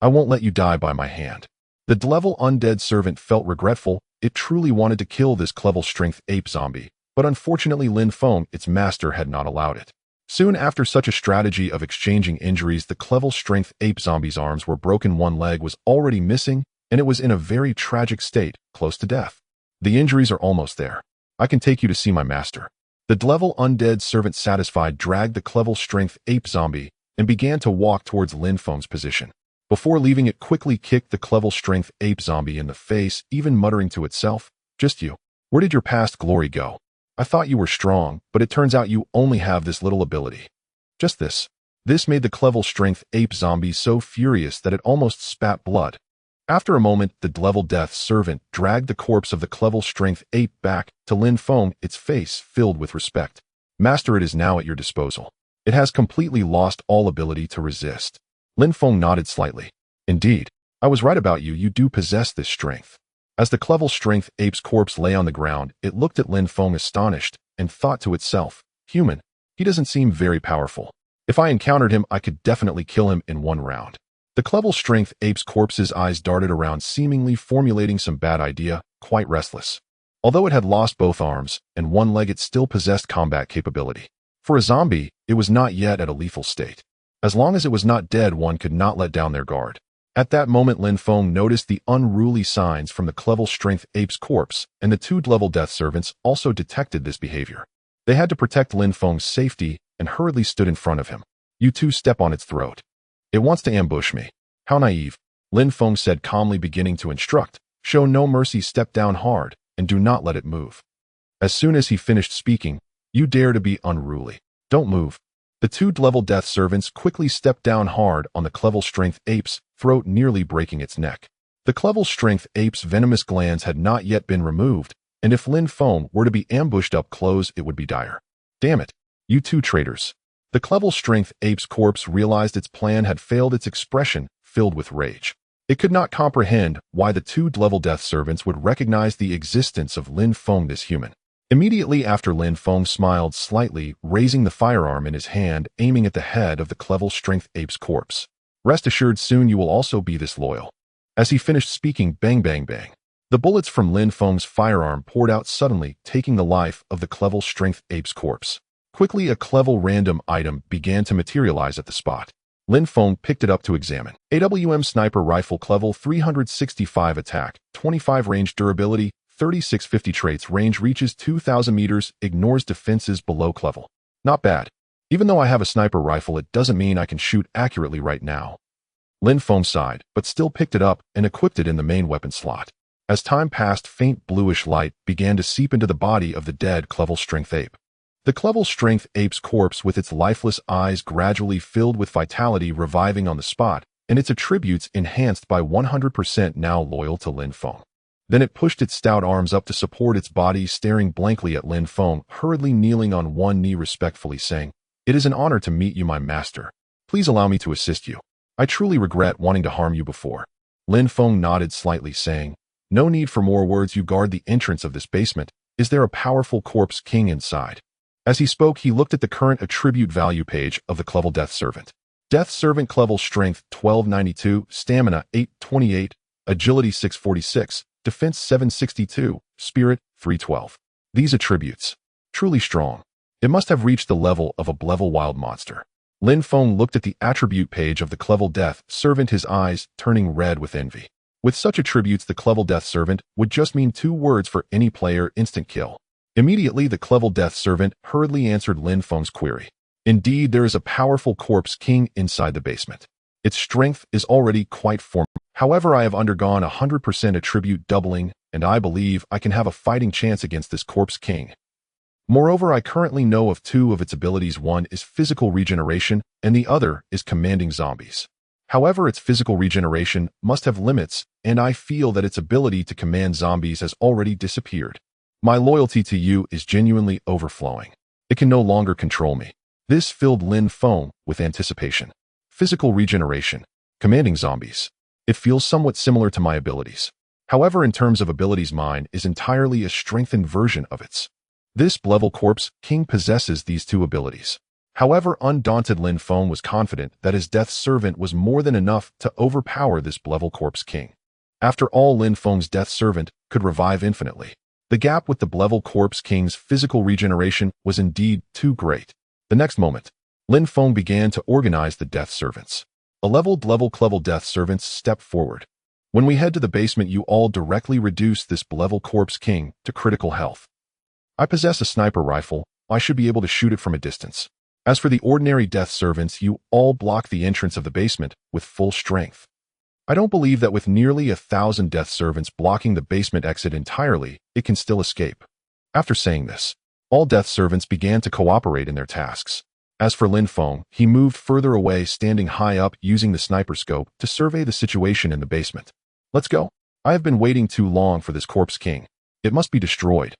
I won't let you die by my hand." The level undead servant felt regretful. It truly wanted to kill this level strength ape zombie, but unfortunately Lin Feng, its master, had not allowed it. Soon after such a strategy of exchanging injuries, the level strength ape zombie's arms were broken, one leg was already missing, and it was in a very tragic state, close to death. "The injuries are almost there. I can take you to see my master." The level undead servant, satisfied, dragged the level strength ape zombie and began to walk towards Lin Feng's position. Before leaving, it quickly kicked the level strength ape zombie in the face, even muttering to itself, "Just you. Where did your past glory go? I thought you were strong, but it turns out you only have this little ability. Just this." This made the level strength ape zombie so furious that it almost spat blood. After a moment, the level death servant dragged the corpse of the level strength ape back to Lin Feng, its face filled with respect. "Master, it is now at your disposal. It has completely lost all ability to resist. Lin Feng nodded slightly. Indeed, I was right about you. You do possess this strength. As the clevel strength ape's corpse lay on the ground, it looked at Lin Feng astonished and thought to itself, human, he doesn't seem very powerful. If I encountered him, I could definitely kill him in one round. The clevel strength ape's corpse's eyes darted around, seemingly formulating some bad idea, quite restless. Although it had lost both arms and one leg, it still possessed combat capability. For a zombie, it was not yet at a lethal state. As long as it was not dead, one could not let down their guard. At that moment, Lin Feng noticed the unruly signs from the clevel strength ape's corpse, and the two level death servants also detected this behavior. They had to protect Lin Feng's safety and hurriedly stood in front of him. You two step on its throat. It wants to ambush me. How naive. Lin Feng said calmly, beginning to instruct. Show no mercy, step down hard, and do not let it move. As soon as he finished speaking, you dare to be unruly. Don't move. The two level death servants quickly stepped down hard on the clevel strength ape's throat, nearly breaking its neck. The clevel strength ape's venomous glands had not yet been removed, and if Lin Feng were to be ambushed up close, it would be dire. Damn it. You two traitors. The clevel strength ape's corpse realized its plan had failed, its expression filled with rage. It could not comprehend why the two level death servants would recognize the existence of Lin Feng, this human. Immediately after, Lin Feng smiled slightly, raising the firearm in his hand, aiming at the head of the clevel strength ape's corpse. Rest assured, soon you will also be this loyal. As he finished speaking, bang bang bang. The bullets from Lin Feng's firearm poured out suddenly, taking the life of the clevel strength ape's corpse. Quickly, a clevel random item began to materialize at the spot. Lin Feng picked it up to examine. AWM sniper rifle, clevel, 365 attack, 25 range, durability, 3650 traits, range reaches 2000 meters, ignores defenses below clevel. Not bad. Even though I have a sniper rifle, it doesn't mean I can shoot accurately right now. Lin Feng sighed, but still picked it up and equipped it in the main weapon slot. As time passed, faint bluish light began to seep into the body of the dead clevel strength ape. The clevel strength ape's corpse, with its lifeless eyes gradually filled with vitality, reviving on the spot, and its attributes enhanced by 100%, now loyal to Lin Feng. Then it pushed its stout arms up to support its body, staring blankly at Lin Feng, hurriedly kneeling on one knee, respectfully saying, "It is an honor to meet you, my master. Please allow me to assist you. I truly regret wanting to harm you before." Lin Feng nodded slightly, saying, "No need for more words. You guard the entrance of this basement. Is there a powerful corpse king inside?" As he spoke, he looked at the current attribute value page of the clevel death servant. Death servant clevel strength 1292, stamina 828, agility 646, defense 762, spirit 312. These attributes. Truly strong. It must have reached the level of a level wild monster. Lin Feng looked at the attribute page of the clevel death servant, his eyes turning red with envy. With such attributes, the clevel death servant would just mean two words for any player: instant kill. Immediately, the clevel death servant hurriedly answered Lin Feng's query. Indeed, there is a powerful corpse king inside the basement. Its strength is already quite formidable. However, I have undergone 100% attribute doubling, and I believe I can have a fighting chance against this corpse king. Moreover, I currently know of two of its abilities. One is physical regeneration, and the other is commanding zombies. However, its physical regeneration must have limits, and I feel that its ability to command zombies has already disappeared. My loyalty to you is genuinely overflowing. It can no longer control me. This filled Lin Feng with anticipation. Physical regeneration. Commanding zombies. It feels somewhat similar to my abilities. However, in terms of abilities, mine is entirely a strengthened version of its. This level corpse king possesses these two abilities. However, undaunted Lin Feng was confident that his death servant was more than enough to overpower this level corpse king. After all, Lin Feng's death servant could revive infinitely. The gap with the level corpse king's physical regeneration was indeed too great. The next moment, Lin Feng began to organize the death servants. A leveled clevel death servants stepped forward. When we head to the basement, you all directly reduce this level corpse king to critical health. I possess a sniper rifle. I should be able to shoot it from a distance. As for the ordinary death servants, you all block the entrance of the basement with full strength. I don't believe that with nearly 1,000 death servants blocking the basement exit entirely, it can still escape. After saying this, all death servants began to cooperate in their tasks. As for Lin Feng, he moved further away, standing high up, using the sniper scope to survey the situation in the basement. Let's go. I have been waiting too long for this corpse king. It must be destroyed.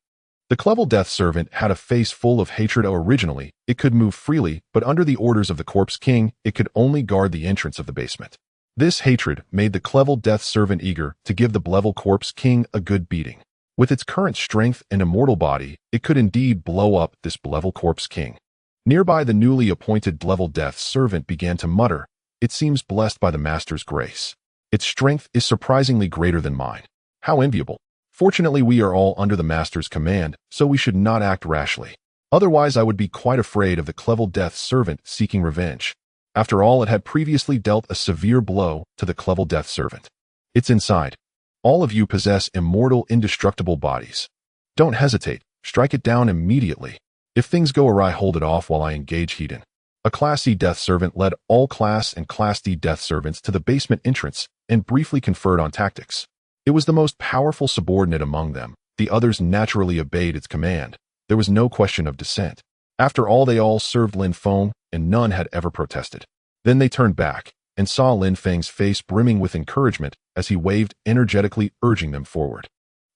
The Clevel Death Servant had a face full of hatred. Originally, it could move freely, but under the orders of the Corpse King, it could only guard the entrance of the basement. This hatred made the Clevel Death Servant eager to give the Blevel Corpse King a good beating. With its current strength and immortal body, it could indeed blow up this Blevel Corpse King. Nearby, the newly appointed Blevel Death Servant began to mutter, "It seems blessed by the Master's grace. Its strength is surprisingly greater than mine. How enviable. Fortunately, we are all under the Master's command, so we should not act rashly. Otherwise, I would be quite afraid of the Clevel Death Servant seeking revenge." After all, it had previously dealt a severe blow to the Clevel Death Servant. It's inside. All of you possess immortal, indestructible bodies. Don't hesitate. Strike it down immediately. If things go awry, hold it off while I engage Hedon. A Class C Death Servant led all Class and Class D Death Servants to the basement entrance and briefly conferred on tactics. It was the most powerful subordinate among them. The others naturally obeyed its command. There was no question of dissent. After all, they all served Lin Feng, and none had ever protested. Then they turned back and saw Lin Feng's face brimming with encouragement as he waved energetically, urging them forward.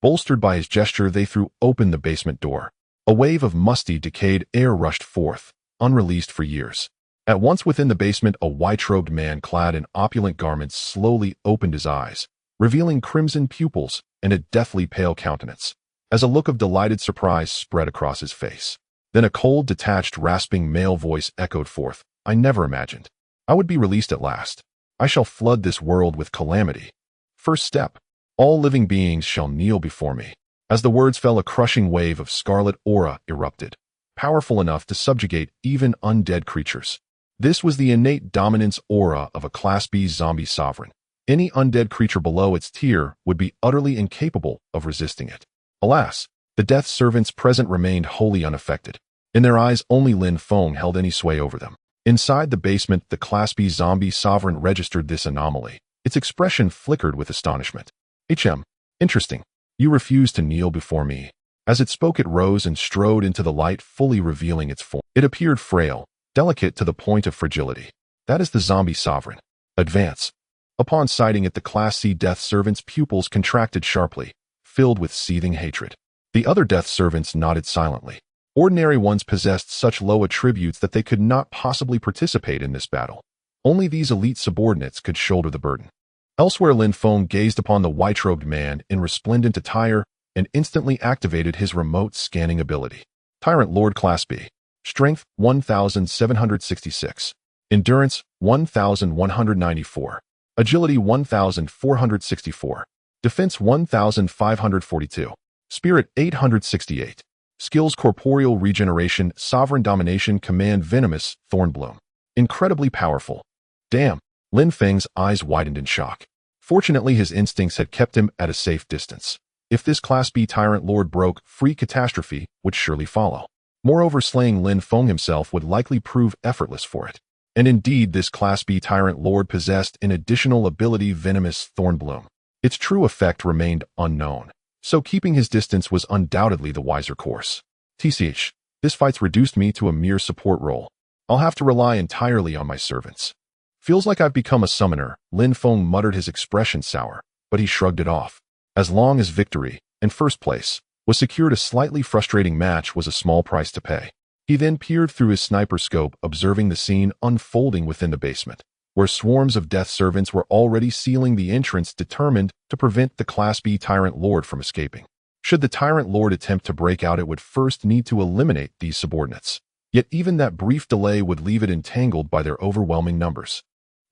Bolstered by his gesture, they threw open the basement door. A wave of musty, decayed air rushed forth, unreleased for years. At once within the basement, a white-robed man clad in opulent garments slowly opened his eyes, revealing crimson pupils and a deathly pale countenance, as a look of delighted surprise spread across his face. Then a cold, detached, rasping male voice echoed forth, "I never imagined I would be released at last. I shall flood this world with calamity. First step, all living beings shall kneel before me." As the words fell, a crushing wave of scarlet aura erupted, powerful enough to subjugate even undead creatures. This was the innate dominance aura of a Class B zombie sovereign. Any undead creature below its tier would be utterly incapable of resisting it. Alas, the Death Servants present remained wholly unaffected. In their eyes, only Lin Feng held any sway over them. Inside the basement, the Class B zombie sovereign registered this anomaly. Its expression flickered with astonishment. Interesting. You refuse to kneel before me." As it spoke, it rose and strode into the light, fully revealing its form. It appeared frail, delicate to the point of fragility. "That is the zombie sovereign. Advance." Upon sighting it, the Class C Death Servant's pupils contracted sharply, filled with seething hatred. The other Death Servants nodded silently. Ordinary ones possessed such low attributes that they could not possibly participate in this battle. Only these elite subordinates could shoulder the burden. Elsewhere, Lin Feng gazed upon the white-robed man in resplendent attire and instantly activated his remote scanning ability. Tyrant Lord Class B. Strength 1766. Endurance 1194. Agility 1464. Defense 1542. Spirit 868. Skills: Corporeal Regeneration, Sovereign Domination, Command, Venomous, Thornbloom. Incredibly powerful. Damn! Lin Feng's eyes widened in shock. Fortunately, his instincts had kept him at a safe distance. If this Class B Tyrant Lord broke free, catastrophe would surely follow. Moreover, slaying Lin Feng himself would likely prove effortless for it. And indeed, this Class B Tyrant Lord possessed an additional ability, Venomous Thornbloom. Its true effect remained unknown, so keeping his distance was undoubtedly the wiser course. TCH, this fight's reduced me to a mere support role. I'll have to rely entirely on my servants. Feels like I've become a summoner. Lin Feng muttered, his expression sour, but he shrugged it off. As long as victory, and first place, was secured, a slightly frustrating match was a small price to pay. He then peered through his sniper scope, observing the scene unfolding within the basement, where swarms of Death Servants were already sealing the entrance, determined to prevent the Class B Tyrant Lord from escaping. Should the Tyrant Lord attempt to break out, it would first need to eliminate these subordinates. Yet even that brief delay would leave it entangled by their overwhelming numbers.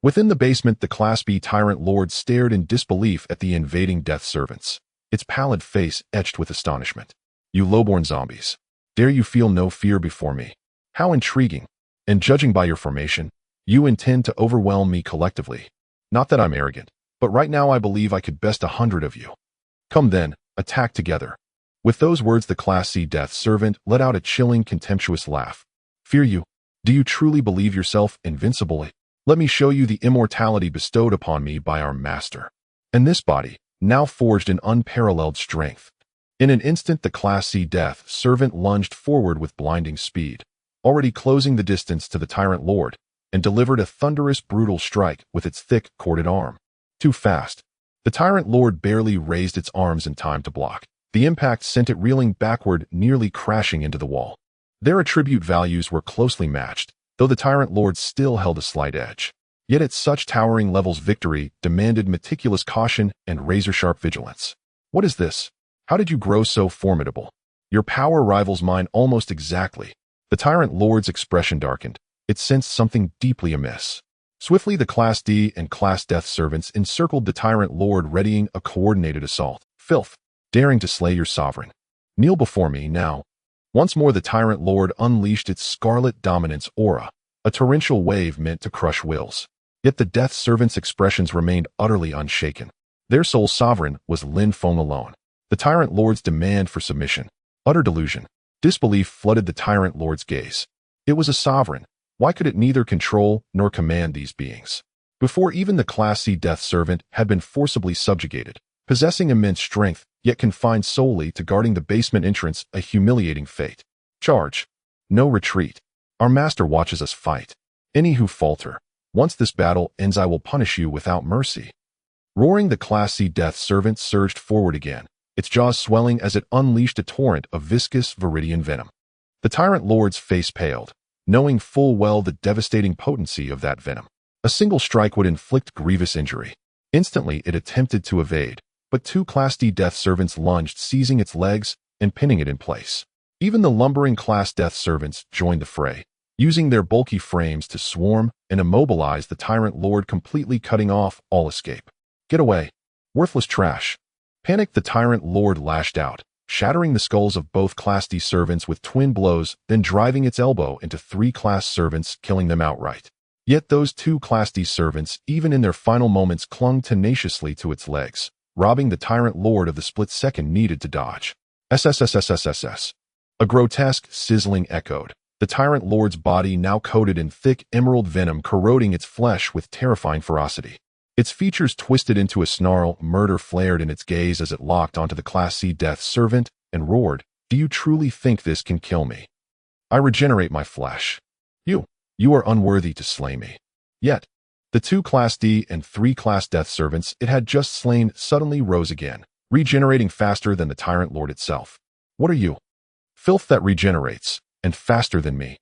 Within the basement, the Class B Tyrant Lord stared in disbelief at the invading Death Servants, its pallid face etched with astonishment. "You lowborn zombies. Dare you feel no fear before me? How intriguing. And judging by your formation, you intend to overwhelm me collectively. Not that I'm arrogant, but right now I believe I could best 100 of you. Come then, attack together." With those words, the Class C Death Servant let out a chilling, contemptuous laugh. "Fear you? Do you truly believe yourself invincible? Let me show you the immortality bestowed upon me by our master. And this body, now forged in unparalleled strength." In an instant, the Class C Death Servant lunged forward with blinding speed, already closing the distance to the Tyrant Lord, and delivered a thunderous, brutal strike with its thick, corded arm. Too fast. The Tyrant Lord barely raised its arms in time to block. The impact sent it reeling backward, nearly crashing into the wall. Their attribute values were closely matched, though the Tyrant Lord still held a slight edge. Yet at such towering levels, victory demanded meticulous caution and razor-sharp vigilance. What is this? How did you grow so formidable? Your power rivals mine almost exactly. The Tyrant Lord's expression darkened. It sensed something deeply amiss. Swiftly, the Class D and Class Death servants encircled the Tyrant Lord, readying a coordinated assault. Filth, daring to slay your sovereign. Kneel before me now. Once more the Tyrant Lord unleashed its scarlet dominance aura, a torrential wave meant to crush wills. Yet the Death servants' expressions remained utterly unshaken. Their sole sovereign was Lin Feng alone. The Tyrant Lord's demand for submission. Utter delusion. Disbelief flooded the Tyrant Lord's gaze. It was a sovereign. Why could it neither control nor command these beings? Before even the Class C Death servant had been forcibly subjugated, possessing immense strength, yet confined solely to guarding the basement entrance, a humiliating fate. Charge. No retreat. Our master watches us fight. Any who falter. Once this battle ends, I will punish you without mercy. Roaring, the Class C Death servant surged forward again, its jaws swelling as it unleashed a torrent of viscous viridian venom. The Tyrant Lord's face paled, knowing full well the devastating potency of that venom. A single strike would inflict grievous injury. Instantly it attempted to evade, but two Class D Death servants lunged, seizing its legs and pinning it in place. Even the lumbering Class Death servants joined the fray, using their bulky frames to swarm and immobilize the Tyrant Lord, completely cutting off all escape. Get away. Worthless trash. Panicked, the Tyrant Lord lashed out, shattering the skulls of both Class D servants with twin blows, then driving its elbow into three Class servants, killing them outright. Yet those two Class D servants, even in their final moments, clung tenaciously to its legs, robbing the Tyrant Lord of the split second needed to dodge. SSS. A grotesque sizzling echoed. The Tyrant Lord's body now coated in thick emerald venom, corroding its flesh with terrifying ferocity. Its features twisted into a snarl, murder flared in its gaze as it locked onto the Class C Death servant and roared, "Do you truly think this can kill me? I regenerate my flesh. You are unworthy to slay me." Yet, the two Class D and three Class Death servants it had just slain suddenly rose again, regenerating faster than the Tyrant Lord itself. What are you? Filth that regenerates, and faster than me.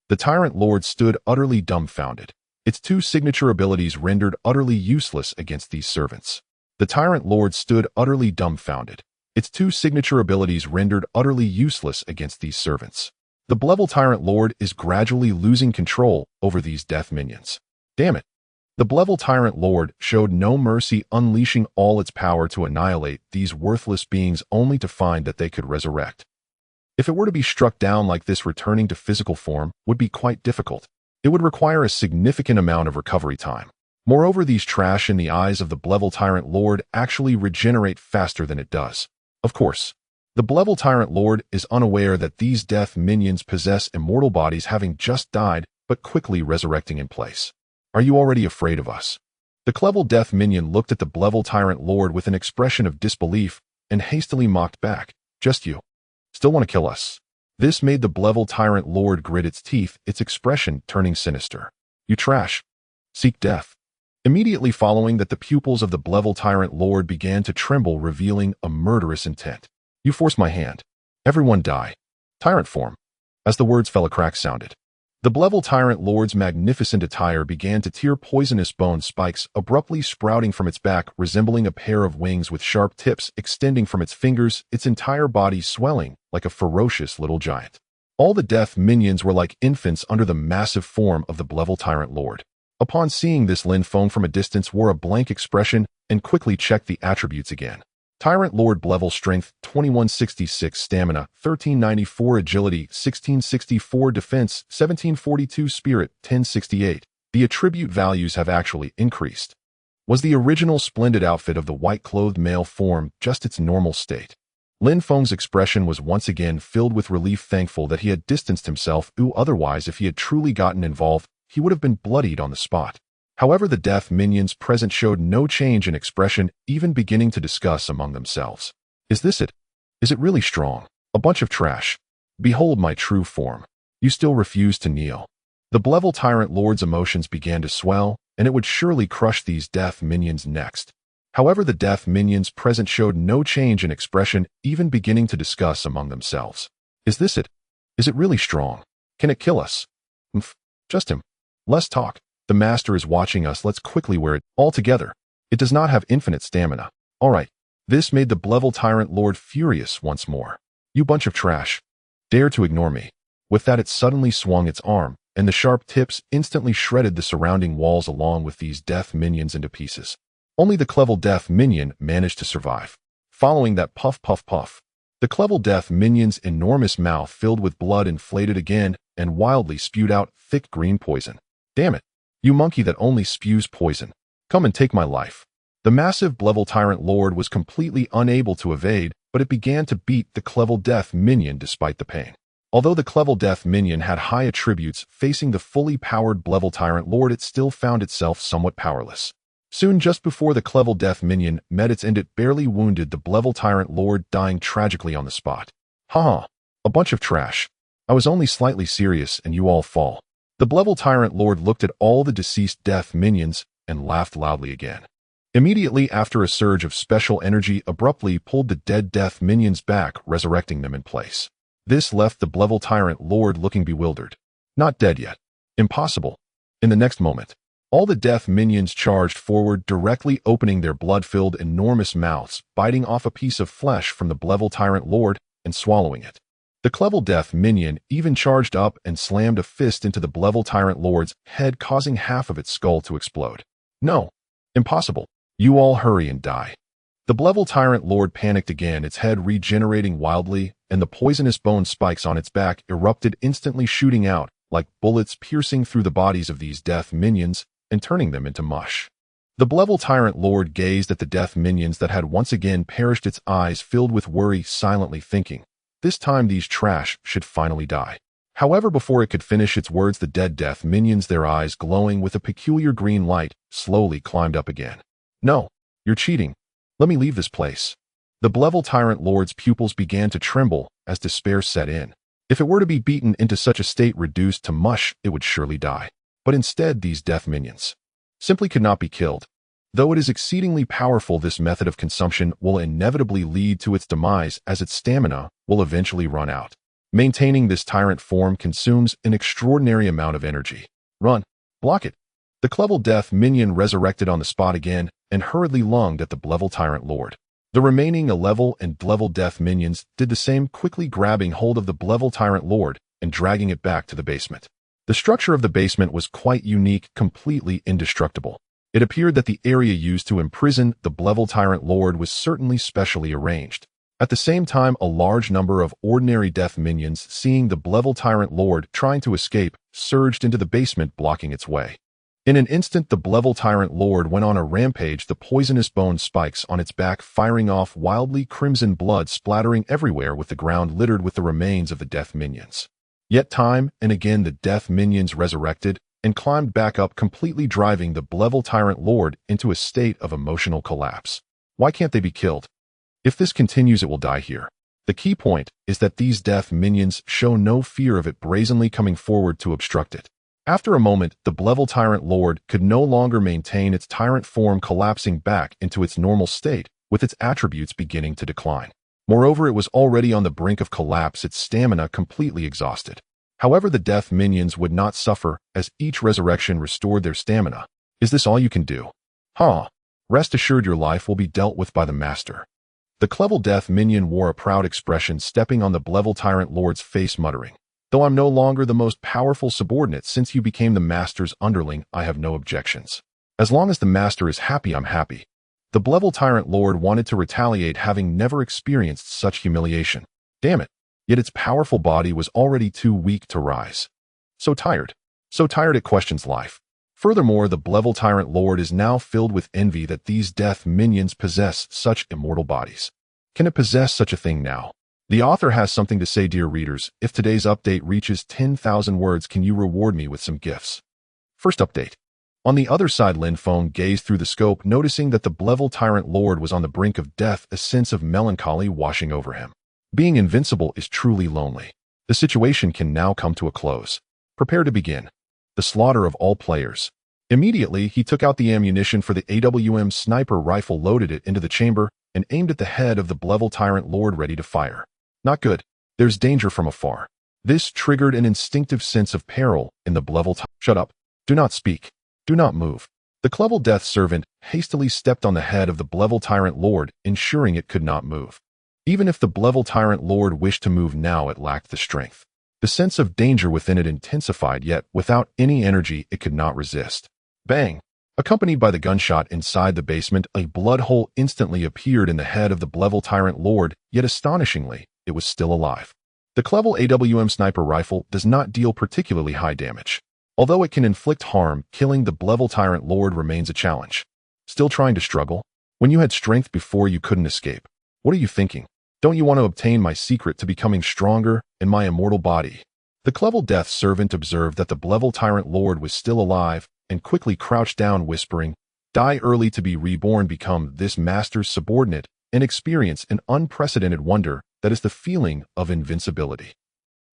The Tyrant Lord stood utterly dumbfounded, its two signature abilities rendered utterly useless against these servants. The Tyrant Lord stood utterly dumbfounded, its two signature abilities rendered utterly useless against these servants. The Blevel Tyrant Lord is gradually losing control over these death minions. Damn it. The Blevel Tyrant Lord showed no mercy, unleashing all its power to annihilate these worthless beings, only to find that they could resurrect. If it were to be struck down like this, returning to physical form would be quite difficult. It would require a significant amount of recovery time. Moreover, these trash in the eyes of the Blevel Tyrant Lord actually regenerate faster than it does. Of course, the Blevel Tyrant Lord is unaware that these death minions possess immortal bodies, having just died, but quickly resurrecting in place. Are you already afraid of us? The Clevel Death Minion looked at the Blevel Tyrant Lord with an expression of disbelief and hastily mocked back, "Just you? Still want to kill us?" This made the Blevel Tyrant Lord grit its teeth, its expression turning sinister. "You trash. Seek death." Immediately following that, the pupils of the Blevel Tyrant Lord began to tremble, revealing a murderous intent. "You force my hand. Everyone die. Tyrant form." As the words fell, a crack sounded. The Blevel Tyrant Lord's magnificent attire began to tear, poisonous bone spikes abruptly sprouting from its back, resembling a pair of wings with sharp tips extending from its fingers, its entire body swelling like a ferocious little giant. All the death minions were like infants under the massive form of the Blevel Tyrant Lord. Upon seeing this, Lin Feng from a distance wore a blank expression and quickly checked the attributes again. Tyrant Lord Blevel Strength 2166, Stamina 1394, Agility 1664, Defense 1742, Spirit 1068. The attribute values have actually increased. Was the original splendid outfit of the white-clothed male form just its normal state? Lin Feng's expression was once again filled with relief, thankful that he had distanced himself. Otherwise, if he had truly gotten involved, he would have been bloodied on the spot. However, the death minions present showed no change in expression, even beginning to discuss among themselves. "Is this it? Is it really strong? A bunch of trash. Behold my true form. You still refuse to kneel." The Blevel Tyrant Lord's emotions began to swell, and it would surely crush these death minions next. However, the death minions present showed no change in expression, even beginning to discuss among themselves. Is this it? Is it really strong? Can it kill us? Just him. Less talk. The master is watching us. Let's quickly wear it all together. It does not have infinite stamina. All right. This made the Blevel Tyrant Lord furious once more. You bunch of trash. Dare to ignore me. With that, it suddenly swung its arm, and the sharp tips instantly shredded the surrounding walls along with these death minions into pieces. Only the Clevel Death Minion managed to survive. Following that puff puff puff, the Clevel Death Minion's enormous mouth filled with blood inflated again and wildly spewed out thick green poison. Damn it. You monkey that only spews poison. Come and take my life. The massive Blevel Tyrant Lord was completely unable to evade, but it began to beat the Clevel Death Minion despite the pain. Although the Clevel Death Minion had high attributes, facing the fully powered Blevel Tyrant Lord, it still found itself somewhat powerless. Soon, just before the Clevel Death Minion met its end, it barely wounded the Blevel Tyrant Lord, dying tragically on the spot. Haha, a bunch of trash. I was only slightly serious and you all fall. The Blevel Tyrant Lord looked at all the deceased death minions and laughed loudly again. Immediately after, a surge of special energy abruptly pulled the dead death minions back, resurrecting them in place. This left the Blevel Tyrant Lord looking bewildered. Not dead yet. Impossible. In the next moment, all the death minions charged forward, directly opening their blood-filled enormous mouths, biting off a piece of flesh from the Blevel Tyrant Lord and swallowing it. The Clevel Death Minion even charged up and slammed a fist into the Blevel Tyrant Lord's head, causing half of its skull to explode. No. Impossible. You all hurry and die. The Blevel Tyrant Lord panicked again, its head regenerating wildly, and the poisonous bone spikes on its back erupted, instantly shooting out like bullets, piercing through the bodies of these death minions and turning them into mush. The Blevel Tyrant Lord gazed at the death minions that had once again perished, its eyes filled with worry, silently thinking, this time these trash should finally die. However, before it could finish its words, the dead death minions, their eyes glowing with a peculiar green light, slowly climbed up again. No, you're cheating. Let me leave this place. The Blevel Tyrant Lord's pupils began to tremble as despair set in. If it were to be beaten into such a state, reduced to mush, it would surely die. But instead, these death minions simply could not be killed. Though it is exceedingly powerful, this method of consumption will inevitably lead to its demise, as its stamina will eventually run out. Maintaining this tyrant form consumes an extraordinary amount of energy. Run. Block it. The Clevel Death Minion resurrected on the spot again and hurriedly lunged at the Blevel Tyrant Lord. The remaining Level and Blevel Death Minions did the same, quickly grabbing hold of the Blevel Tyrant Lord and dragging it back to the basement. The structure of the basement was quite unique, completely indestructible. It appeared that the area used to imprison the Blevel Tyrant Lord was certainly specially arranged. At the same time, a large number of ordinary death minions, seeing the Blevel Tyrant Lord trying to escape, surged into the basement, blocking its way. In an instant, the Blevel Tyrant Lord went on a rampage, the poisonous bone spikes on its back firing off wildly, crimson blood splattering everywhere, with the ground littered with the remains of the death minions. Yet time and again the death minions resurrected and climbed back up, completely driving the Blevel Tyrant Lord into a state of emotional collapse. Why can't they be killed? If this continues, it will die here. The key point is that these death minions show no fear of it brazenly coming forward to obstruct it. After a moment, the Blevel Tyrant Lord could no longer maintain its tyrant form, collapsing back into its normal state, with its attributes beginning to decline. Moreover, it was already on the brink of collapse, its stamina completely exhausted. However, the death minions would not suffer, as each resurrection restored their stamina. Is this all you can do? Rest assured, your life will be dealt with by the master. The Clevel Death Minion wore a proud expression, stepping on the Blevel Tyrant Lord's face, muttering, though I'm no longer the most powerful subordinate, since you became the master's underling, I have no objections. As long as the master is happy, I'm happy. The Blevel Tyrant Lord wanted to retaliate, having never experienced such humiliation. Damn it. Yet its powerful body was already too weak to rise. So tired it questions life. Furthermore, the Blevel Tyrant Lord is now filled with envy that these death minions possess such immortal bodies. Can it possess such a thing now? The author has something to say, dear readers. If today's update reaches 10,000 words, can you reward me with some gifts? First update. On the other side, Lin Feng gazed through the scope, noticing that the Blevel Tyrant Lord was on the brink of death, a sense of melancholy washing over him. Being invincible is truly lonely. The situation can now come to a close. Prepare to begin. The slaughter of all players. Immediately, he took out the ammunition for the AWM sniper rifle, loaded it into the chamber, and aimed at the head of the Blevel Tyrant Lord, ready to fire. Not good. There's danger from afar. This triggered an instinctive sense of peril in the Blevel Tyrant. Shut up. Do not speak. Do not move. The Clevel Death Servant hastily stepped on the head of the Blevel Tyrant Lord, ensuring it could not move. Even if the Blevel Tyrant Lord wished to move now, it lacked the strength. The sense of danger within it intensified, yet without any energy it could not resist. Bang! Accompanied by the gunshot inside the basement, a blood hole instantly appeared in the head of the Blevel Tyrant Lord, yet astonishingly, it was still alive. The Clevel AWM sniper rifle does not deal particularly high damage. Although it can inflict harm, killing the Blevel Tyrant Lord remains a challenge. Still trying to struggle? When you had strength before, you couldn't escape. What are you thinking? Don't you want to obtain my secret to becoming stronger in my immortal body? The Clevel Death Servant observed that the Blevel Tyrant Lord was still alive and quickly crouched down, whispering, "Die early to be reborn, become this master's subordinate, and experience an unprecedented wonder that is the feeling of invincibility."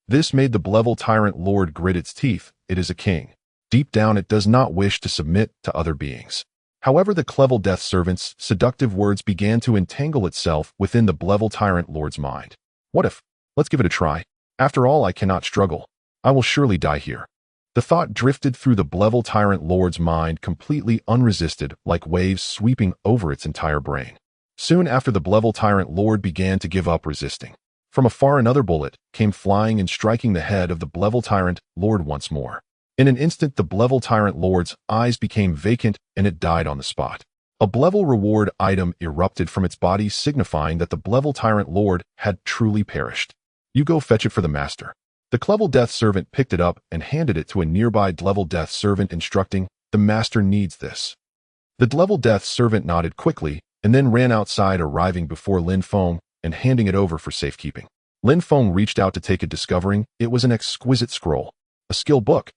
This made the Blevel Tyrant Lord grit its teeth. It is a king. Deep down, it does not wish to submit to other beings. However, the Clevel Death Servant's seductive words began to entangle itself within the Blevel Tyrant Lord's mind. What if? Let's give it a try. After all, I cannot struggle. I will surely die here. The thought drifted through the Blevel Tyrant Lord's mind, completely unresisted, like waves sweeping over its entire brain. Soon after, the Blevel Tyrant Lord began to give up resisting. From afar, another bullet came flying and striking the head of the Blevel Tyrant Lord once more. In an instant, the Blevel Tyrant Lord's eyes became vacant and it died on the spot. A Blevel reward item erupted from its body, signifying that the Blevel Tyrant Lord had truly perished. You go fetch it for the master. The Clevel Death Servant picked it up and handed it to a nearby Blevel Death Servant, instructing, "The master needs this." The Blevel Death Servant nodded quickly and then ran outside, arriving before Lin Feng and handing it over for safekeeping. Lin Feng reached out to take it, discovering it was an exquisite scroll. A skill book.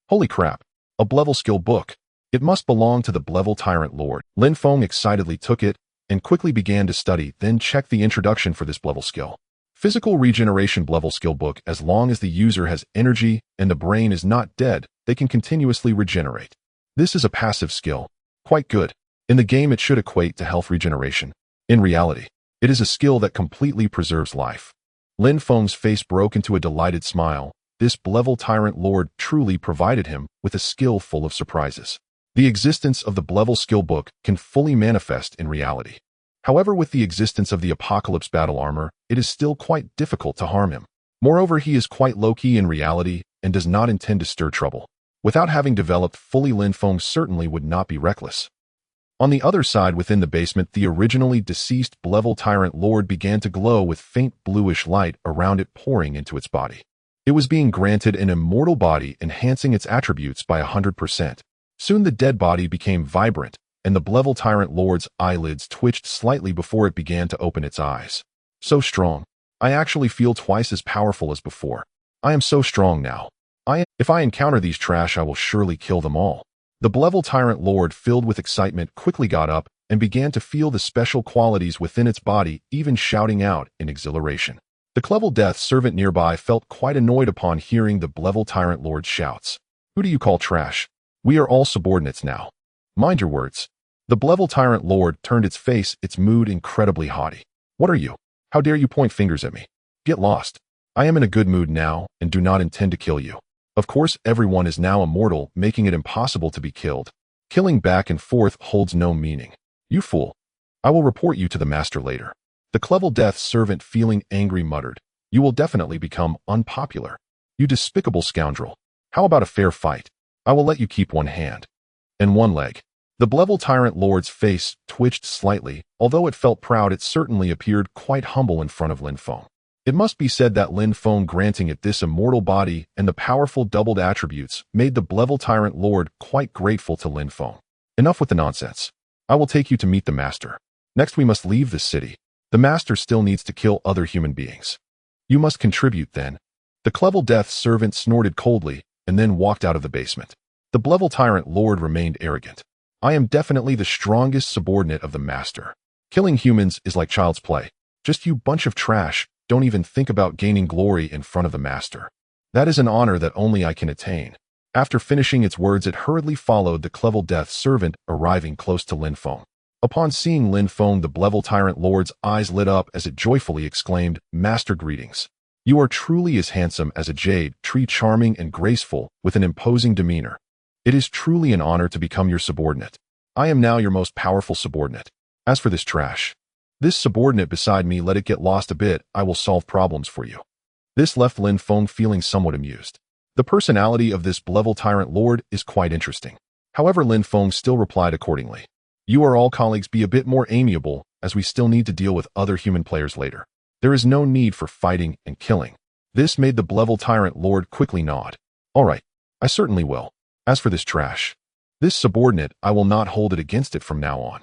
Holy crap! A Blevel skill book. It must belong to the Blevel Tyrant Lord. Lin Feng excitedly took it and quickly began to study, then checked the introduction for this Blevel skill. Physical regeneration Blevel skill book. As long as the user has energy and the brain is not dead, they can continuously regenerate. This is a passive skill. Quite good. In the game, it should equate to health regeneration. In reality, it is a skill that completely preserves life. Lin Feng's face broke into a delighted smile. This Blevel Tyrant Lord truly provided him with a skill full of surprises. The existence of the Blevel skill book can fully manifest in reality. However, with the existence of the Apocalypse battle armor, it is still quite difficult to harm him. Moreover, he is quite low-key in reality and does not intend to stir trouble. Without having developed fully, Lin Feng certainly would not be reckless. On the other side, within the basement, the originally deceased Blevel Tyrant Lord began to glow with faint bluish light around it pouring into its body. It was being granted an immortal body, enhancing its attributes by 100%. Soon the dead body became vibrant, and the Blevel Tyrant Lord's eyelids twitched slightly before it began to open its eyes. So strong. I actually feel twice as powerful as before. I am so strong now. If I encounter these trash, I will surely kill them all. The Blevel Tyrant Lord, filled with excitement, quickly got up and began to feel the special qualities within its body, even shouting out in exhilaration. The Clevel Death Servant nearby felt quite annoyed upon hearing the Blevel Tyrant Lord's shouts. Who do you call trash? We are all subordinates now. Mind your words. The Blevel Tyrant Lord turned its face, its mood incredibly haughty. What are you? How dare you point fingers at me? Get lost. I am in a good mood now and do not intend to kill you. Of course, everyone is now immortal, making it impossible to be killed. Killing back and forth holds no meaning. You fool. I will report you to the master later. The Clevel Death Servant, feeling angry, muttered, "You will definitely become unpopular. You despicable scoundrel. How about a fair fight? I will let you keep one hand and one leg." The Blevel Tyrant Lord's face twitched slightly. Although it felt proud, it certainly appeared quite humble in front of Lin Feng. It must be said that Lin Feng granting it this immortal body and the powerful doubled attributes made the Blevel Tyrant Lord quite grateful to Lin Feng. Enough with the nonsense. I will take you to meet the master. Next, we must leave this city. The master still needs to kill other human beings. You must contribute then. The Clevel Death Servant snorted coldly and then walked out of the basement. The Blevel Tyrant Lord remained arrogant. I am definitely the strongest subordinate of the master. Killing humans is like child's play. Just you bunch of trash, don't even think about gaining glory in front of the master. That is an honor that only I can attain. After finishing its words, it hurriedly followed the Clevel Death Servant, arriving close to Lin Feng. Upon seeing Lin Feng, the Blevel Tyrant Lord's eyes lit up as it joyfully exclaimed, "Master, greetings. You are truly as handsome as a jade tree, charming and graceful, with an imposing demeanor. It is truly an honor to become your subordinate. I am now your most powerful subordinate. As for this trash, this subordinate beside me, let it get lost a bit, I will solve problems for you." This left Lin Feng feeling somewhat amused. The personality of this Blevel Tyrant Lord is quite interesting. However, Lin Feng still replied accordingly. "You are all colleagues, be a bit more amiable, as we still need to deal with other human players later. There is no need for fighting and killing." This made the Blevel Tyrant Lord quickly nod. "All right, I certainly will. As for this trash, this subordinate, I will not hold it against it from now on."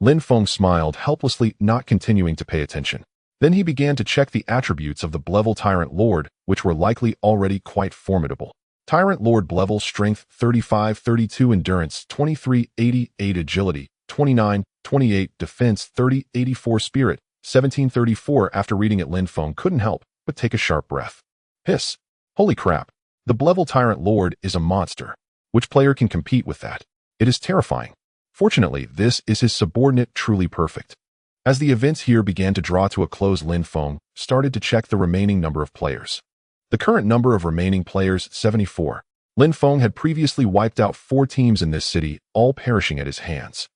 Lin Feng smiled helplessly, not continuing to pay attention. Then he began to check the attributes of the Blevel Tyrant Lord, which were likely already quite formidable. Tyrant Lord Blevel, strength 35, 32 endurance, 23, 88 agility, 29, 28 defense, 30, 84 spirit, 1734. After reading it, Lin Feng couldn't help but take a sharp breath. Hiss. Holy crap. The Blevel Tyrant Lord is a monster. Which player can compete with that? It is terrifying. Fortunately, this is his subordinate, truly perfect. As the events here began to draw to a close, Lin Feng started to check the remaining number of players. The current number of remaining players, 74. Lin Feng had previously wiped out 4 teams in this city, all perishing at his hands.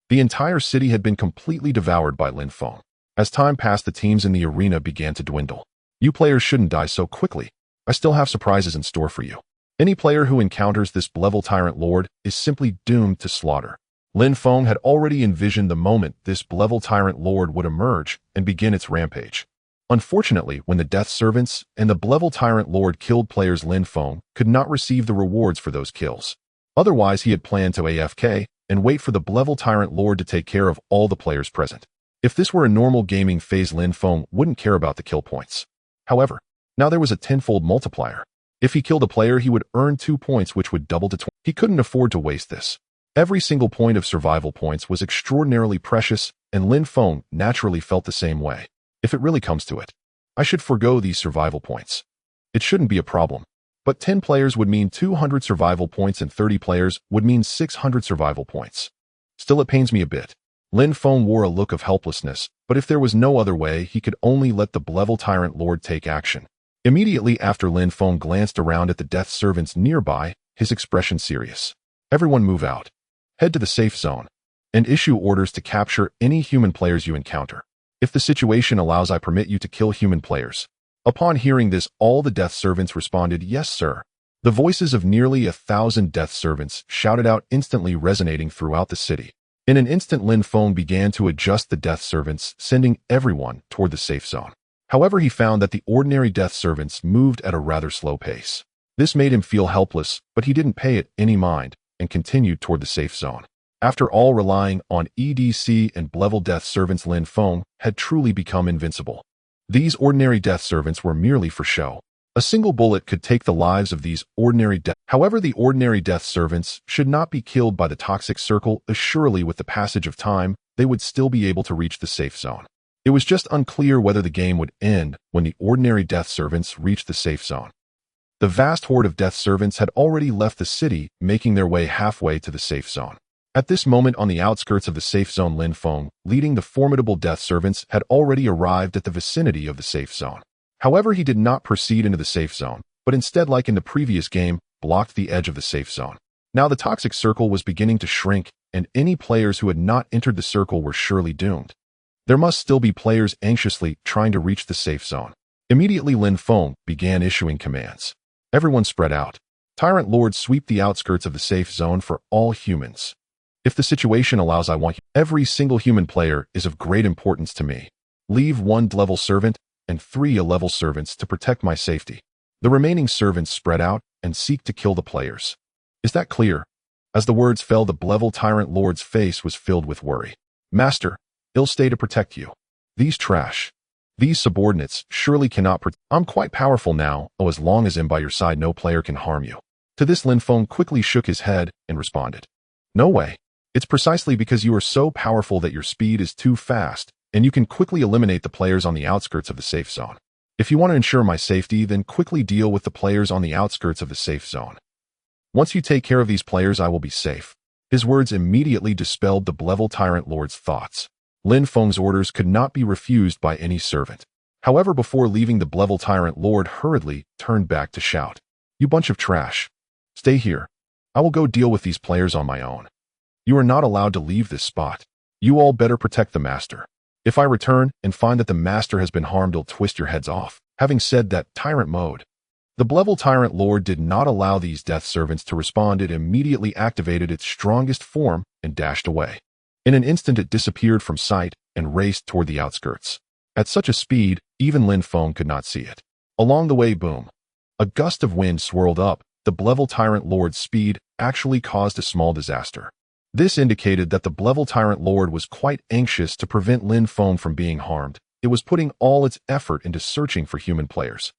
The entire city had been completely devoured by Lin Feng. As time passed, the teams in the arena began to dwindle. You players shouldn't die so quickly. I still have surprises in store for you. Any player who encounters this Blevel Tyrant Lord is simply doomed to slaughter. Lin Feng had already envisioned the moment this Blevel Tyrant Lord would emerge and begin its rampage. Unfortunately, when the Death Servants and the Blevel Tyrant Lord killed players, Lin Feng could not receive the rewards for those kills. Otherwise, he had planned to AFK and wait for the Blevel Tyrant Lord to take care of all the players present. If this were a normal gaming phase, Lin Feng wouldn't care about the kill points. However, now there was a tenfold multiplier. If he killed a player, he would earn 2 points, which would double to 20. He couldn't afford to waste this. Every single point of survival points was extraordinarily precious, and Lin Feng naturally felt the same way. If it really comes to it, I should forgo these survival points. It shouldn't be a problem. But 10 players would mean 200 survival points and 30 players would mean 600 survival points. Still, it pains me a bit. Lin Feng wore a look of helplessness, but if there was no other way, he could only let the Blevel Tyrant Lord take action. Immediately after, Lin Feng glanced around at the Death Servants nearby, his expression serious. "Everyone move out. Head to the safe zone, and issue orders to capture any human players you encounter. If the situation allows, I permit you to kill human players." Upon hearing this, all the Death Servants responded, "Yes, sir." The voices of nearly 1,000 Death Servants shouted out, instantly resonating throughout the city. In an instant, Lin Feng began to adjust the Death Servants, sending everyone toward the safe zone. However, he found that the ordinary Death Servants moved at a rather slow pace. This made him feel helpless, but he didn't pay it any mind and continued toward the safe zone. After all relying on EDC and Blevel Death Servants, Lin Feng had truly become invincible. These ordinary Death Servants were merely for show. A single bullet could take the lives of these ordinary death. However, the ordinary Death Servants should not be killed by the toxic circle, as surely with the passage of time, they would still be able to reach the safe zone. It was just unclear whether the game would end when the ordinary Death Servants reached the safe zone. The vast horde of Death Servants had already left the city, making their way halfway to the safe zone. At this moment, on the outskirts of the safe zone, Lin Feng, leading the formidable Death Servants, had already arrived at the vicinity of the safe zone. However, he did not proceed into the safe zone, but instead, like in the previous game, blocked the edge of the safe zone. Now the toxic circle was beginning to shrink, and any players who had not entered the circle were surely doomed. There must still be players anxiously trying to reach the safe zone. Immediately, Lin Feng began issuing commands. "Everyone spread out. Tyrant Lord, sweep the outskirts of the safe zone for all humans. If the situation allows, I want every single human player is of great importance to me. Leave 1 level servant and 3 level servants to protect my safety. The remaining servants spread out and seek to kill the players. Is that clear?" As the words fell, the Blevel Tyrant Lord's face was filled with worry. "Master, I'll stay to protect you. These subordinates surely cannot I'm quite powerful now. Oh, as long as I'm by your side, no player can harm you." To this, Lin Feng quickly shook his head and responded, "No way. It's precisely because you are so powerful that your speed is too fast, and you can quickly eliminate the players on the outskirts of the safe zone. If you want to ensure my safety, then quickly deal with the players on the outskirts of the safe zone." Once you take care of these players, I will be safe. His words immediately dispelled the Blevel Tyrant Lord's thoughts. Lin Feng's orders could not be refused by any servant. However, before leaving, the Blevel Tyrant Lord hurriedly turned back to shout, "You bunch of trash. Stay here. I will go deal with these players on my own. You are not allowed to leave this spot. You all better protect the master. If I return and find that the master has been harmed, I'll twist your heads off." Having said that, Tyrant mode. The Blevel Tyrant Lord did not allow these death servants to respond. It immediately activated its strongest form and dashed away. In an instant, it disappeared from sight and raced toward the outskirts. At such a speed, even Lin Feng could not see it. Along the way, boom. A gust of wind swirled up. The Blevel Tyrant Lord's speed actually caused a small disaster. This indicated that the Blevel Tyrant Lord was quite anxious to prevent Lin Feng from being harmed. It was putting all its effort into searching for human players.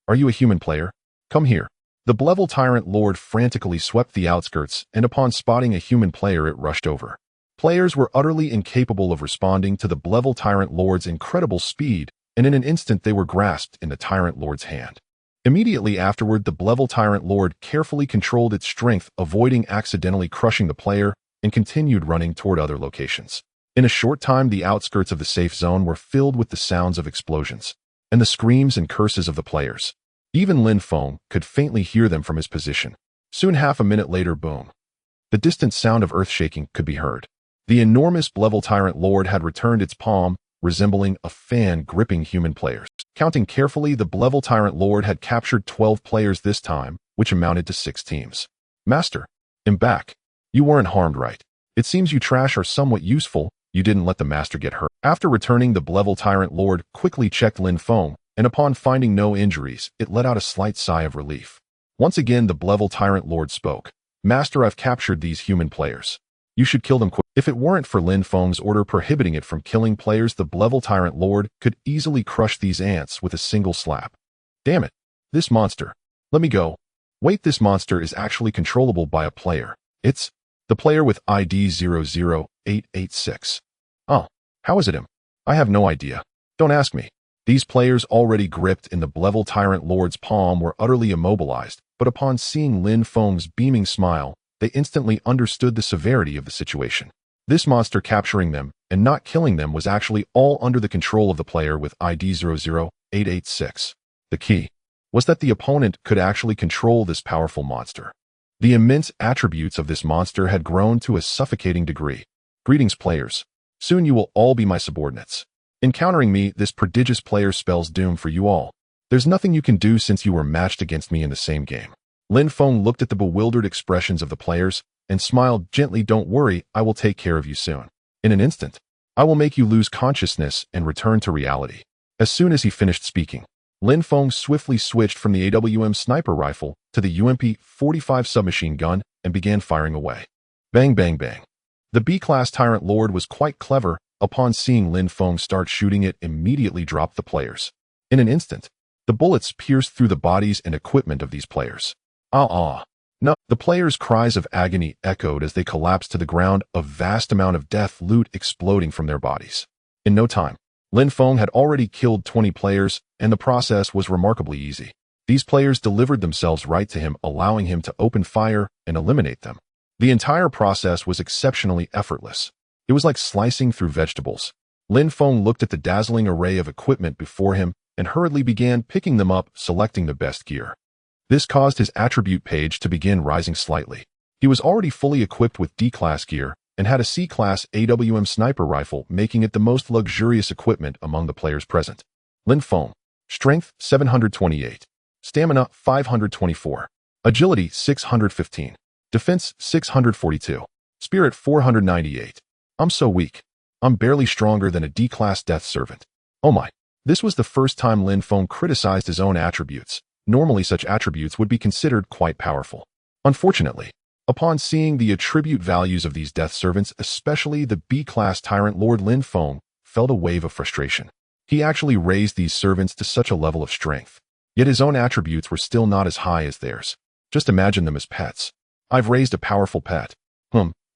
"Are you a human player? Come here." The Blevel Tyrant Lord frantically swept the outskirts, and upon spotting a human player, it rushed over. Players were utterly incapable of responding to the Blevel Tyrant Lord's incredible speed, and in an instant they were grasped in the Tyrant Lord's hand. Immediately afterward, the Blevel Tyrant Lord carefully controlled its strength, avoiding accidentally crushing the player, and continued running toward other locations. In a short time, the outskirts of the safe zone were filled with the sounds of explosions and the screams and curses of the players. Even Lin Feng could faintly hear them from his position. Soon, half a minute later, boom. The distant sound of earth shaking could be heard. The enormous Blevel Tyrant Lord had returned its palm, resembling a fan gripping human players. Counting carefully, the Blevel Tyrant Lord had captured 12 players this time, which amounted to 6 teams. "Master, I'm back. You weren't harmed, right? It seems you trash are somewhat useful. You didn't let the master get hurt." After returning, the Blevel Tyrant Lord quickly checked Lin Feng, and upon finding no injuries, it let out a slight sigh of relief. Once again, the Blevel Tyrant Lord spoke. "Master, I've captured these human players. You should kill them quick." If it weren't for Lin Feng's order prohibiting it from killing players, the Blevel Tyrant Lord could easily crush these ants with a single slap. "Damn it. This monster. Let me go." "Wait, this monster is actually controllable by a player. It's the player with ID 00886. Oh, how is it him? I have no idea. Don't ask me." These players, already gripped in the Blevel Tyrant Lord's palm, were utterly immobilized, but upon seeing Lin Feng's beaming smile, they instantly understood the severity of the situation. This monster capturing them and not killing them was actually all under the control of the player with ID 00886. The key was that the opponent could actually control this powerful monster. The immense attributes of this monster had grown to a suffocating degree. "Greetings, players. Soon you will all be my subordinates. Encountering me, this prodigious player spells doom for you all. There's nothing you can do since you were matched against me in the same game." Lin Feng looked at the bewildered expressions of the players and smiled gently. "Don't worry, I will take care of you soon. In an instant, I will make you lose consciousness and return to reality." As soon as he finished speaking, Lin Feng swiftly switched from the AWM sniper rifle to the UMP-45 submachine gun and began firing away. Bang, bang, bang. The B-class Tyrant Lord was quite clever. Upon seeing Lin Feng start shooting, it immediately dropped the players. In an instant, the bullets pierced through the bodies and equipment of these players. No. The players' cries of agony echoed as they collapsed to the ground, a vast amount of death loot exploding from their bodies. In no time, Lin Feng had already killed 20 players, and the process was remarkably easy. These players delivered themselves right to him, allowing him to open fire and eliminate them. The entire process was exceptionally effortless. It was like slicing through vegetables. Lin Feng looked at the dazzling array of equipment before him and hurriedly began picking them up, selecting the best gear. This caused his attribute page to begin rising slightly. He was already fully equipped with D-class gear and had a C-class AWM sniper rifle, making it the most luxurious equipment among the players present. Lin Feng. Strength 728. Stamina 524. Agility 615. Defense 642. Spirit 498. I'm so weak. I'm barely stronger than a D-class death servant. Oh my. This was the first time Lin Feng criticized his own attributes. Normally, such attributes would be considered quite powerful. Unfortunately, upon seeing the attribute values of these death servants, especially the B-class Tyrant Lord, Lin Feng felt a wave of frustration. He actually raised these servants to such a level of strength. Yet his own attributes were still not as high as theirs. Just imagine them as pets. I've raised a powerful pet.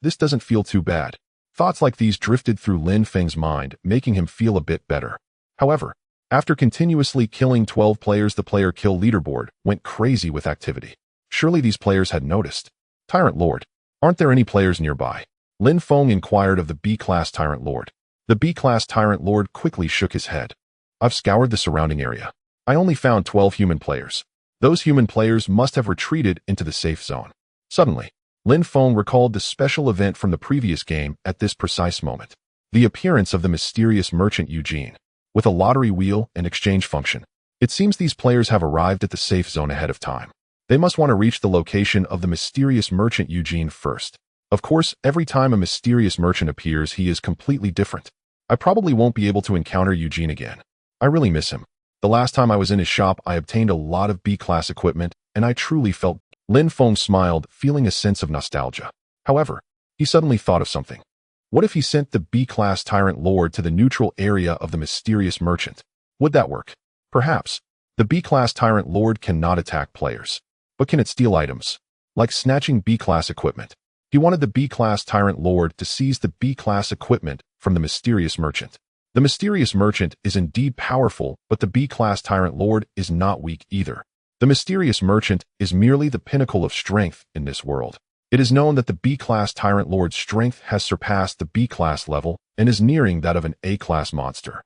This doesn't feel too bad. Thoughts like these drifted through Lin Feng's mind, making him feel a bit better. However, after continuously killing 12 players, the player kill leaderboard went crazy with activity. Surely these players had noticed. Tyrant Lord, aren't there any players nearby? Lin Feng inquired of the B-class Tyrant Lord. The B-class Tyrant Lord quickly shook his head. I've scoured the surrounding area. I only found 12 human players. Those human players must have retreated into the safe zone. Suddenly, Lin Feng recalled the special event from the previous game at this precise moment. The appearance of the mysterious merchant Eugene, with a lottery wheel and exchange function. It seems these players have arrived at the safe zone ahead of time. They must want to reach the location of the mysterious merchant Eugene first. Of course, every time a mysterious merchant appears, he is completely different. I probably won't be able to encounter Eugene again. I really miss him. The last time I was in his shop, I obtained a lot of B-class equipment, and I truly felt. Lin Feng smiled, feeling a sense of nostalgia. However, he suddenly thought of something. What if he sent the B-class Tyrant Lord to the neutral area of the mysterious merchant? Would that work? Perhaps. The B-class Tyrant Lord cannot attack players. But can it steal items? Like snatching B-class equipment. He wanted the B-class Tyrant Lord to seize the B-class equipment from the mysterious merchant. The mysterious merchant is indeed powerful, but the B-class Tyrant Lord is not weak either. The mysterious merchant is merely the pinnacle of strength in this world. It is known that the B-class Tyrant Lord's strength has surpassed the B-class level and is nearing that of an A-class monster.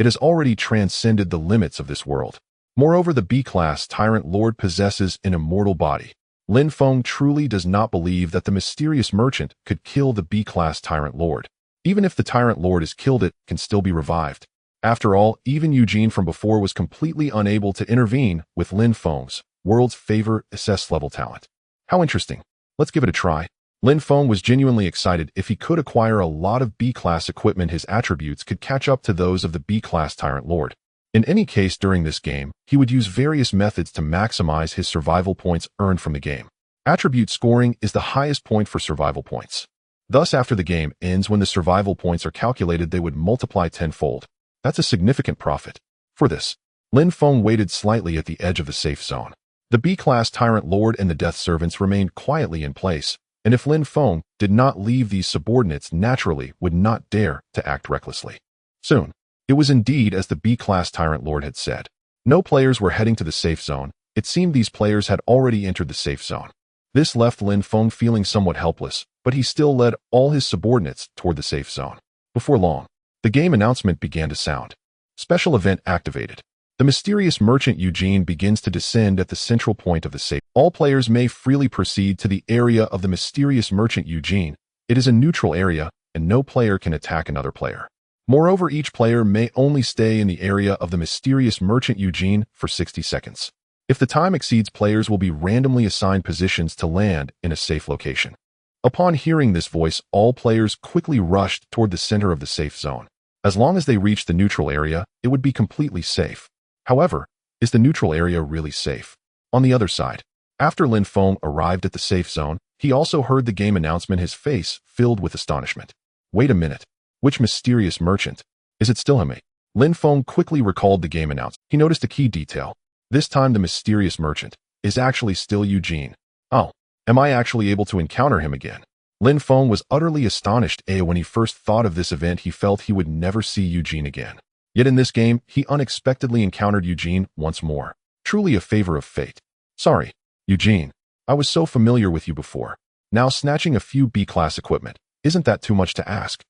It has already transcended the limits of this world. Moreover, the B-class Tyrant Lord possesses an immortal body. Lin Feng truly does not believe that the mysterious merchant could kill the B-class Tyrant Lord. Even if the Tyrant Lord is killed, it can still be revived. After all, even Eugene from before was completely unable to intervene with Lin Feng's world's favorite SS-level talent. How interesting. Let's give it a try. Lin Feng was genuinely excited. If he could acquire a lot of B-class equipment, his attributes could catch up to those of the B-class Tyrant Lord. In any case, during this game, he would use various methods to maximize his survival points earned from the game. Attribute scoring is the highest point for survival points. Thus, after the game ends, when the survival points are calculated, they would multiply tenfold. That's a significant profit. For this, Lin Feng waited slightly at the edge of the safe zone. The B-class Tyrant Lord and the Death Servants remained quietly in place, and if Lin Feng did not leave, these subordinates naturally would not dare to act recklessly. Soon, it was indeed as the B-class Tyrant Lord had said. No players were heading to the safe zone. It seemed these players had already entered the safe zone. This left Lin Feng feeling somewhat helpless, but he still led all his subordinates toward the safe zone. Before long, the game announcement began to sound. Special event activated. The mysterious merchant Eugene begins to descend at the central point of the safe. All players may freely proceed to the area of the mysterious merchant Eugene. It is a neutral area, and no player can attack another player. Moreover, each player may only stay in the area of the mysterious merchant Eugene for 60 seconds. If the time exceeds, players will be randomly assigned positions to land in a safe location. Upon hearing this voice, all players quickly rushed toward the center of the safe zone. As long as they reached the neutral area, it would be completely safe. However, is the neutral area really safe? On the other side, after Lin Feng arrived at the safe zone, he also heard the game announcement, his face filled with astonishment. Wait a minute. Which mysterious merchant? Is it still him? Lin Feng quickly recalled the game announcement. He noticed a key detail. This time the mysterious merchant is actually still Eugene. Oh, am I actually able to encounter him again? Lin Feng was utterly astonished. When he first thought of this event, he felt he would never see Eugene again. Yet in this game, he unexpectedly encountered Eugene once more. Truly a favor of fate. Sorry, Eugene. I was so familiar with you before. Now snatching a few B-class equipment. Isn't that too much to ask?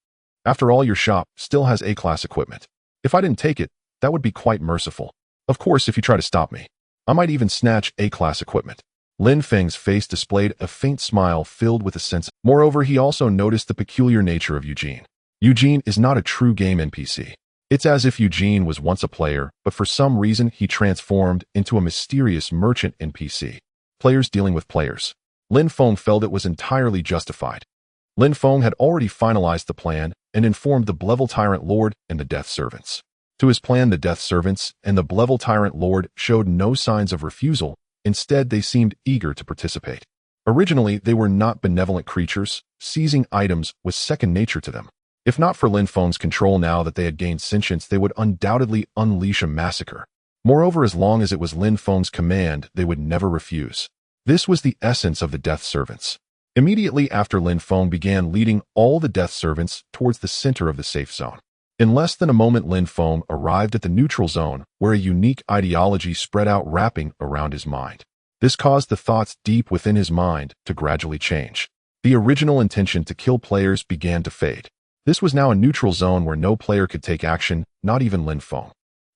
After all, your shop still has A-class equipment. If I didn't take it, that would be quite merciful. Of course, if you try to stop me, I might even snatch A-class equipment. Lin Feng's face displayed a faint smile filled with a sense. Moreover, he also noticed the peculiar nature of Eugene. Eugene is not a true game NPC. It's as if Eugene was once a player, but for some reason he transformed into a mysterious merchant NPC. Players dealing with players. Lin Feng felt it was entirely justified. Lin Feng had already finalized the plan and informed the Blevel Tyrant Lord and the Death Servants. To his plan, the Death Servants and the Blevel Tyrant Lord showed no signs of refusal. Instead, they seemed eager to participate. Originally, they were not benevolent creatures. Seizing items was second nature to them. If not for Lin Feng's control, now that they had gained sentience, they would undoubtedly unleash a massacre. Moreover, as long as it was Lin Feng's command, they would never refuse. This was the essence of the Death Servants. Immediately after, Lin Feng began leading all the Death Servants towards the center of the safe zone. In less than a moment, Lin Feng arrived at the neutral zone, where a unique ideology spread out, wrapping around his mind. This caused the thoughts deep within his mind to gradually change. The original intention to kill players began to fade. This was now a neutral zone where no player could take action, not even Lin Feng.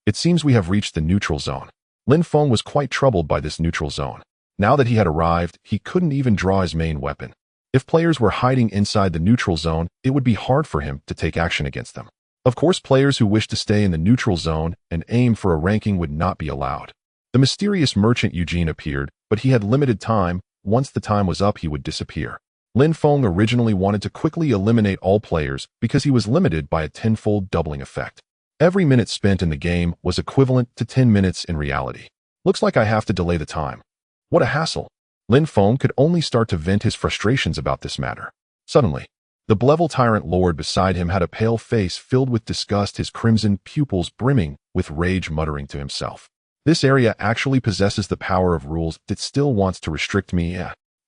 It seems we have reached the neutral zone. Lin Feng was quite troubled by this neutral zone. Now that he had arrived, he couldn't even draw his main weapon. If players were hiding inside the neutral zone, it would be hard for him to take action against them. Of course, players who wished to stay in the neutral zone and aim for a ranking would not be allowed. The mysterious merchant Eugene appeared, but he had limited time. Once the time was up, he would disappear. Lin Feng originally wanted to quickly eliminate all players because he was limited by a tenfold doubling effect. Every minute spent in the game was equivalent to 10 minutes in reality. Looks like I have to delay the time. What a hassle. Lin Feng could only start to vent his frustrations about this matter. Suddenly, the Blevel Tyrant Lord beside him had a pale face filled with disgust, his crimson pupils brimming with rage, muttering to himself. This area actually possesses the power of rules that still wants to restrict me.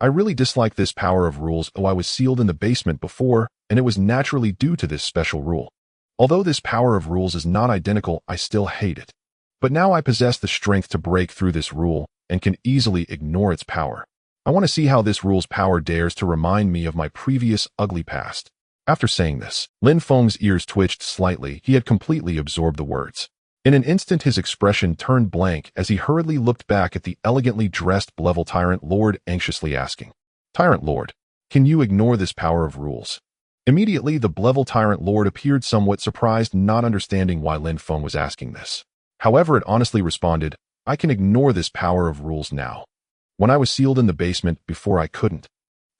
I really dislike this power of rules. I was sealed in the basement before, and it was naturally due to this special rule. Although this power of rules is not identical, I still hate it. But now I possess the strength to break through this rule and can easily ignore its power. I want to see how this rule's power dares to remind me of my previous ugly past. After saying this, Lin Feng's ears twitched slightly. He had completely absorbed the words. In an instant, his expression turned blank as he hurriedly looked back at the elegantly dressed Blevel Tyrant Lord, anxiously asking, "Tyrant Lord, can you ignore this power of rules?" Immediately, the Blevel Tyrant Lord appeared somewhat surprised, not understanding why Lin Feng was asking this. However, it honestly responded, "I can ignore this power of rules now. When I was sealed in the basement, before I couldn't.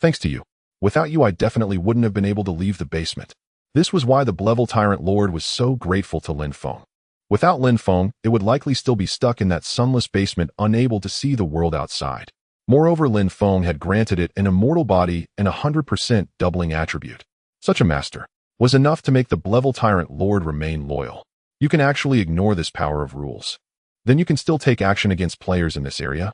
Thanks to you. Without you, I definitely wouldn't have been able to leave the basement." This was why the Blevel Tyrant Lord was so grateful to Lin Feng. Without Lin Feng, it would likely still be stuck in that sunless basement, unable to see the world outside. Moreover, Lin Feng had granted it an immortal body and 100% doubling attribute. Such a master was enough to make the Blevel Tyrant Lord remain loyal. You can actually ignore this power of rules. Then you can still take action against players in this area.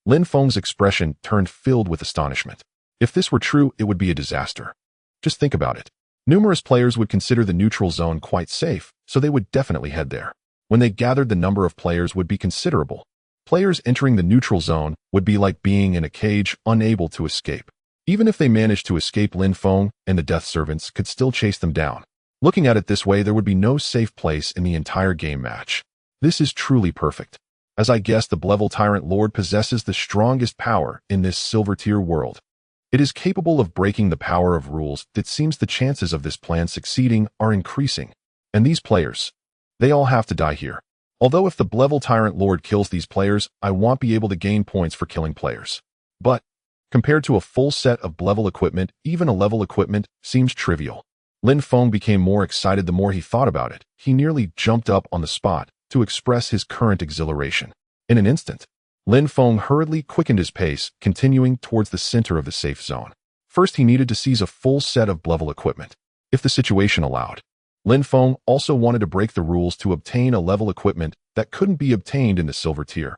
Lin Feng's expression turned filled with astonishment. If this were true, it would be a disaster. Just think about it. Numerous players would consider the neutral zone quite safe, so they would definitely head there. When they gathered, the number of players would be considerable. Players entering the neutral zone would be like being in a cage, unable to escape. Even if they managed to escape, Lin Feng and the Death Servants could still chase them down. Looking at it this way, there would be no safe place in the entire game match. This is truly perfect. As I guessed, the Blevel Tyrant Lord possesses the strongest power in this silver tier world. It is capable of breaking the power of rules. It seems the chances of this plan succeeding are increasing. And these players, they all have to die here. Although if the Blevel Tyrant Lord kills these players, I won't be able to gain points for killing players. But compared to a full set of Blevel equipment, even a level equipment seems trivial. Lin Feng became more excited the more he thought about it. He nearly jumped up on the spot to express his current exhilaration. In an instant, Lin Feng hurriedly quickened his pace, continuing towards the center of the safe zone. First, he needed to seize a full set of Blevel equipment, if the situation allowed. Lin Feng also wanted to break the rules to obtain a level equipment that couldn't be obtained in the silver tier.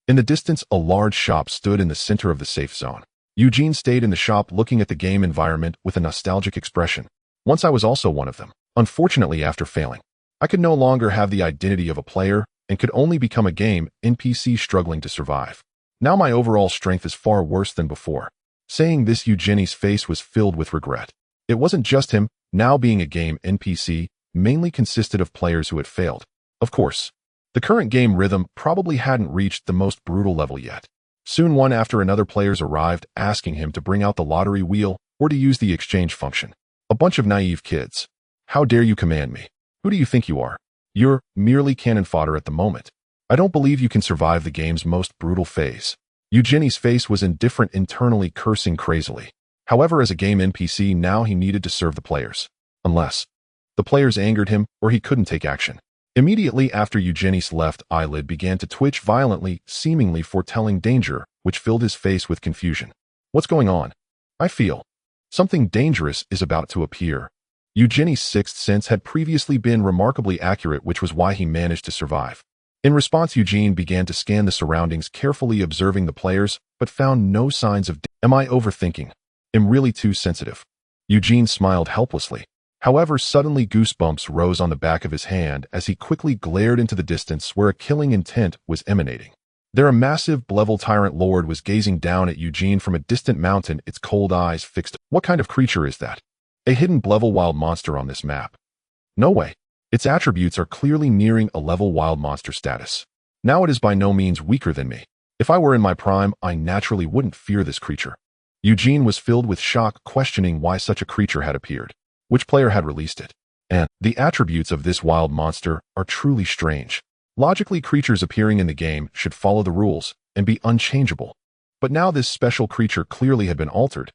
In the distance, a large shop stood in the center of the safe zone. Eugene stayed in the shop looking at the game environment with a nostalgic expression. Once I was also one of them. Unfortunately, after failing, I could no longer have the identity of a player and could only become a game NPC struggling to survive. Now my overall strength is far worse than before. Saying this, Eugenie's face was filled with regret. It wasn't just him. Now being a game NPC mainly consisted of players who had failed. Of course, the current game rhythm probably hadn't reached the most brutal level yet. Soon one after another players arrived, asking him to bring out the lottery wheel or to use the exchange function. A bunch of naive kids. How dare you command me? Who do you think you are? You're merely cannon fodder at the moment. I don't believe you can survive the game's most brutal phase. Eugenie's face was indifferent, internally cursing crazily. However, as a game NPC, now he needed to serve the players. Unless the players angered him or he couldn't take action. Immediately after Eugenie's left eyelid began to twitch violently, seemingly foretelling danger, which filled his face with confusion. What's going on? I feel something dangerous is about to appear. Eugenie's sixth sense had previously been remarkably accurate, which was why he managed to survive. In response, Eugene began to scan the surroundings, carefully observing the players, but found no signs of Am I overthinking? Am really too sensitive? Eugene smiled helplessly. However, suddenly goosebumps rose on the back of his hand as he quickly glared into the distance where a killing intent was emanating. There a massive, level tyrant lord was gazing down at Eugene from a distant mountain, its cold eyes fixed. What kind of creature is that? A hidden level wild monster on this map. No way. Its attributes are clearly nearing a level wild monster status. Now it is by no means weaker than me. If I were in my prime, I naturally wouldn't fear this creature. Eugene was filled with shock, questioning why such a creature had appeared. Which player had released it? And the attributes of this wild monster are truly strange. Logically, creatures appearing in the game should follow the rules and be unchangeable. But now this special creature clearly had been altered.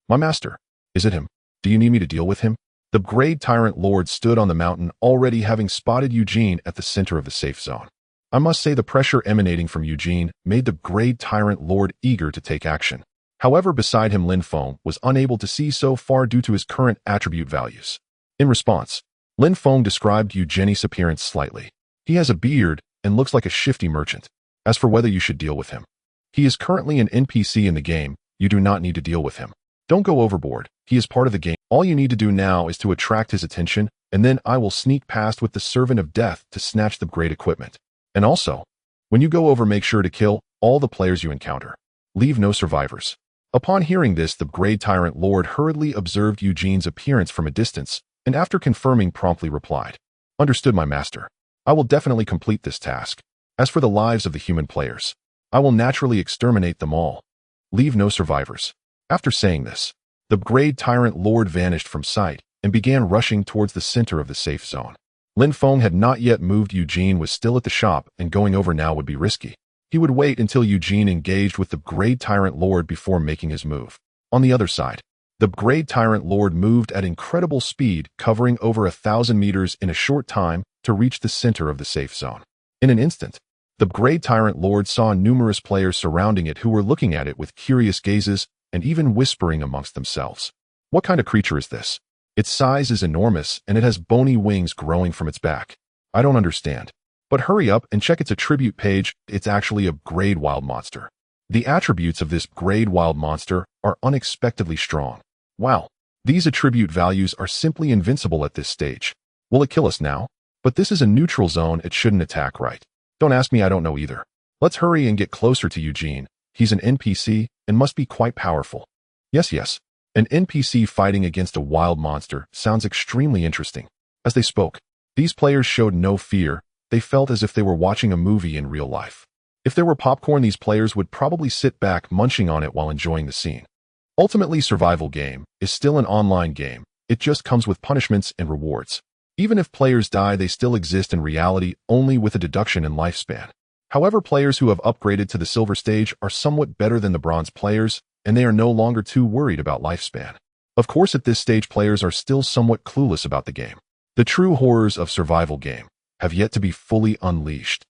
My master, is it him? Do you need me to deal with him? The Great Tyrant Lord stood on the mountain, already having spotted Eugene at the center of the safe zone. I must say the pressure emanating from Eugene made the Great Tyrant Lord eager to take action. However, beside him Lin Feng was unable to see so far due to his current attribute values. In response, Lin Feng described Eugene's appearance slightly. He has a beard and looks like a shifty merchant. As for whether you should deal with him, he is currently an NPC in the game. You do not need to deal with him. Don't go overboard. He is part of the game. All you need to do now is to attract his attention, and then I will sneak past with the Servant of Death to snatch the great equipment. And also, when you go over, make sure to kill all the players you encounter. Leave no survivors. Upon hearing this, the Great Tyrant Lord hurriedly observed Eugene's appearance from a distance, and after confirming promptly replied, "Understood, my master. I will definitely complete this task. As for the lives of the human players, I will naturally exterminate them all. Leave no survivors." After saying this, the Great Tyrant Lord vanished from sight and began rushing towards the center of the safe zone. Lin Feng had not yet moved. Eugene was still at the shop, and going over now would be risky. He would wait until Eugene engaged with the Great Tyrant Lord before making his move. On the other side, the Great Tyrant Lord moved at incredible speed, covering over 1,000 meters in a short time to reach the center of the safe zone. In an instant, the Great Tyrant Lord saw numerous players surrounding it who were looking at it with curious gazes and even whispering amongst themselves. What kind of creature is this? Its size is enormous, and it has bony wings growing from its back. I don't understand. But hurry up and check its attribute page. It's actually a grade wild monster. The attributes of this grade wild monster are unexpectedly strong. Wow. These attribute values are simply invincible at this stage. Will it kill us now? But this is a neutral zone. It shouldn't attack, right? Don't ask me, I don't know either. Let's hurry and get closer to Eugene. He's an NPC and must be quite powerful. Yes. An NPC fighting against a wild monster sounds extremely interesting. As they spoke, these players showed no fear. They felt as if they were watching a movie in real life. If there were popcorn, these players would probably sit back munching on it while enjoying the scene. Ultimately, survival game is still an online game. It just comes with punishments and rewards. Even if players die, they still exist in reality, only with a deduction in lifespan. However, players who have upgraded to the silver stage are somewhat better than the bronze players, and they are no longer too worried about lifespan. Of course, at this stage, players are still somewhat clueless about the game. The true horrors of survival game have yet to be fully unleashed.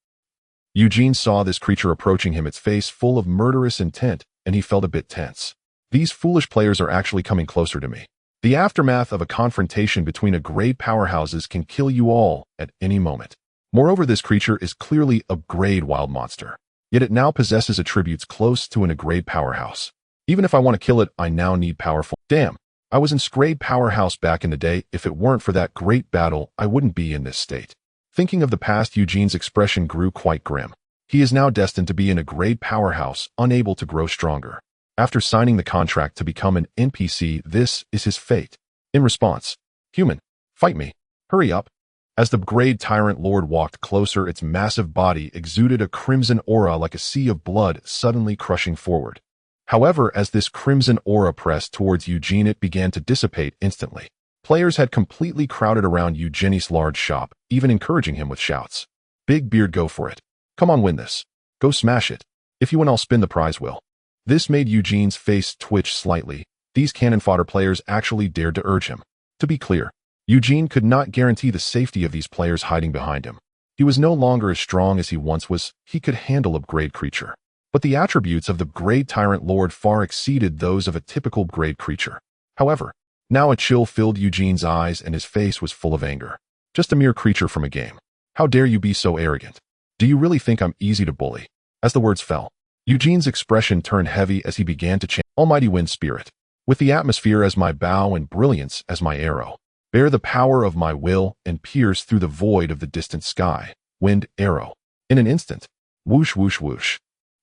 Eugene saw this creature approaching him, its face full of murderous intent, and he felt a bit tense. These foolish players are actually coming closer to me. The aftermath of a confrontation between a grade powerhouses can kill you all at any moment. Moreover, this creature is clearly a grade wild monster, yet it now possesses attributes close to an grade powerhouse. Even if I want to kill it, I now need powerful. Damn, I was in grade powerhouse back in the day. If it weren't for that great battle, I wouldn't be in this state. Thinking of the past, Eugene's expression grew quite grim. He is now destined to be in a grade powerhouse, unable to grow stronger. After signing the contract to become an NPC, this is his fate. In response, "Human, fight me. Hurry up." As the Grade Tyrant Lord walked closer, its massive body exuded a crimson aura like a sea of blood, suddenly crushing forward. However, as this crimson aura pressed towards Eugene, it began to dissipate instantly. Players had completely crowded around Eugene's large shop, even encouraging him with shouts. "Big Beard, go for it. Come on, win this. Go smash it. If you win, I'll spin the prize wheel." This made Eugene's face twitch slightly. These cannon fodder players actually dared to urge him. To be clear, Eugene could not guarantee the safety of these players hiding behind him. He was no longer as strong as he once was. He could handle a grade creature. But the attributes of the Grade Tyrant Lord far exceeded those of a typical grade creature. However, now a chill filled Eugene's eyes and his face was full of anger. Just a mere creature from a game. How dare you be so arrogant? Do you really think I'm easy to bully? As the words fell, Eugene's expression turned heavy as he began to chant, "Almighty wind spirit, with the atmosphere as my bow and brilliance as my arrow, bear the power of my will and pierce through the void of the distant sky, wind, arrow." In an instant, whoosh, whoosh, whoosh,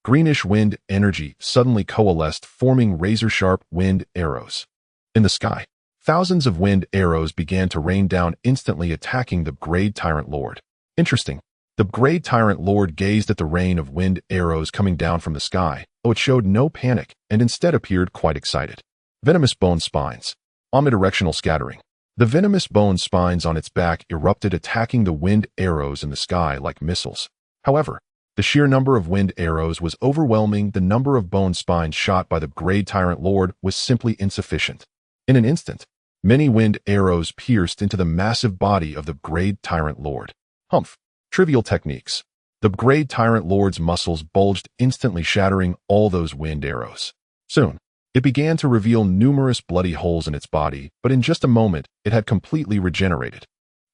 greenish wind energy suddenly coalesced, forming razor-sharp wind arrows. In the sky, thousands of wind arrows began to rain down, instantly attacking the Grade Tyrant Lord. Interesting. The Grade Tyrant Lord gazed at the rain of wind arrows coming down from the sky, though it showed no panic and instead appeared quite excited. Venomous bone spines. Omnidirectional scattering. The venomous bone spines on its back erupted, attacking the wind arrows in the sky like missiles. However, the sheer number of wind arrows was overwhelming. The number of bone spines shot by the Grade Tyrant Lord was simply insufficient. In an instant, many wind arrows pierced into the massive body of the Grade Tyrant Lord. Humph. Trivial techniques. The Grade Tyrant Lord's muscles bulged, instantly shattering all those wind arrows. Soon, it began to reveal numerous bloody holes in its body, but in just a moment, it had completely regenerated.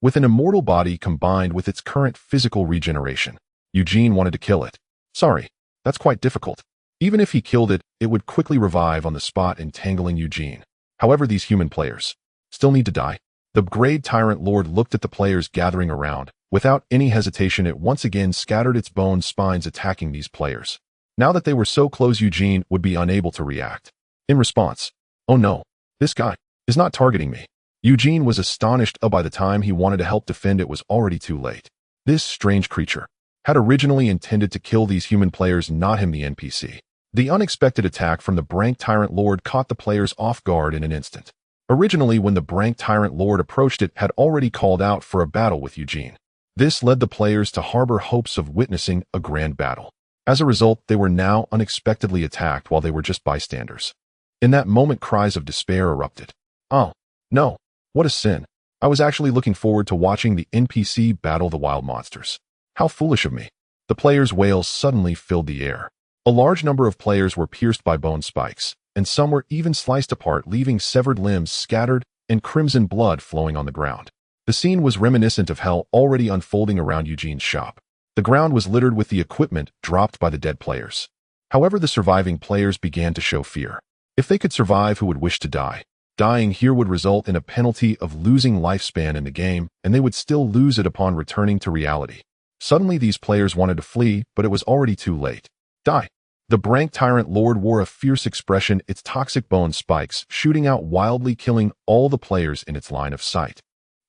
With an immortal body combined with its current physical regeneration, Eugene wanted to kill it. Sorry, that's quite difficult. Even if he killed it, it would quickly revive on the spot, entangling Eugene. However, these human players still need to die. The Grade Tyrant Lord looked at the players gathering around. Without any hesitation, it once again scattered its bone spines, attacking these players. Now that they were so close, Eugene would be unable to react. In response, "Oh no, this guy is not targeting me." Eugene was astonished. By the time he wanted to help defend, it was already too late. This strange creature had originally intended to kill these human players, not him, the NPC. The unexpected attack from the Brank Tyrant Lord caught the players off guard in an instant. Originally, when the Brank Tyrant Lord approached, it had already called out for a battle with Eugene. This led the players to harbor hopes of witnessing a grand battle. As a result, they were now unexpectedly attacked while they were just bystanders. In that moment, cries of despair erupted. "Oh, no. What a sin. I was actually looking forward to watching the NPC battle the wild monsters. How foolish of me." The players' wails suddenly filled the air. A large number of players were pierced by bone spikes, and some were even sliced apart, leaving severed limbs scattered and crimson blood flowing on the ground. The scene was reminiscent of hell already unfolding around Eugene's shop. The ground was littered with the equipment dropped by the dead players. However, the surviving players began to show fear. If they could survive, who would wish to die? Dying here would result in a penalty of losing lifespan in the game, and they would still lose it upon returning to reality. Suddenly, these players wanted to flee, but it was already too late. Die. The Brank Tyrant Lord wore a fierce expression, its toxic bone spikes shooting out wildly, killing all the players in its line of sight.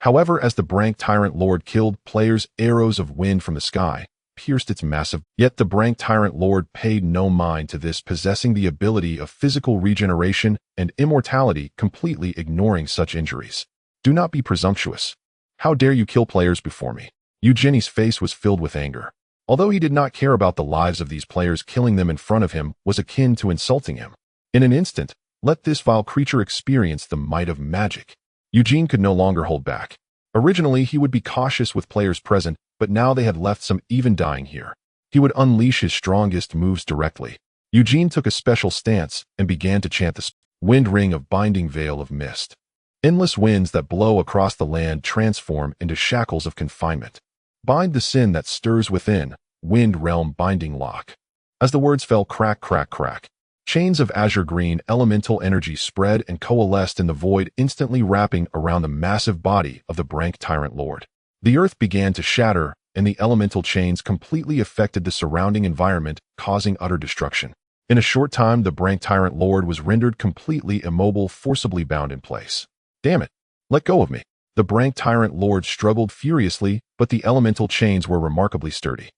However, as the Brank Tyrant Lord killed players, arrows of wind from the sky pierced its massive. Yet the Brank Tyrant Lord paid no mind to this, possessing the ability of physical regeneration and immortality, completely ignoring such injuries. "Do not be presumptuous. How dare you kill players before me?" Eugenie's face was filled with anger. Although he did not care about the lives of these players, killing them in front of him was akin to insulting him. In an instant, let this vile creature experience the might of magic. Eugene could no longer hold back. Originally, he would be cautious with players present, but now they had left some even dying here. He would unleash his strongest moves directly. Eugene took a special stance and began to chant the wind ring of binding veil of mist. Endless winds that blow across the land transform into shackles of confinement. Bind the sin that stirs within, wind realm binding lock. As the words fell, crack, crack, crack. Chains of azure green elemental energy spread and coalesced in the void, instantly wrapping around the massive body of the Brank Tyrant Lord. The earth began to shatter, and the elemental chains completely affected the surrounding environment, causing utter destruction. In a short time, the Brank Tyrant Lord was rendered completely immobile, forcibly bound in place. "Damn it! Let go of me!" The Brank Tyrant Lord struggled furiously, but the elemental chains were remarkably sturdy.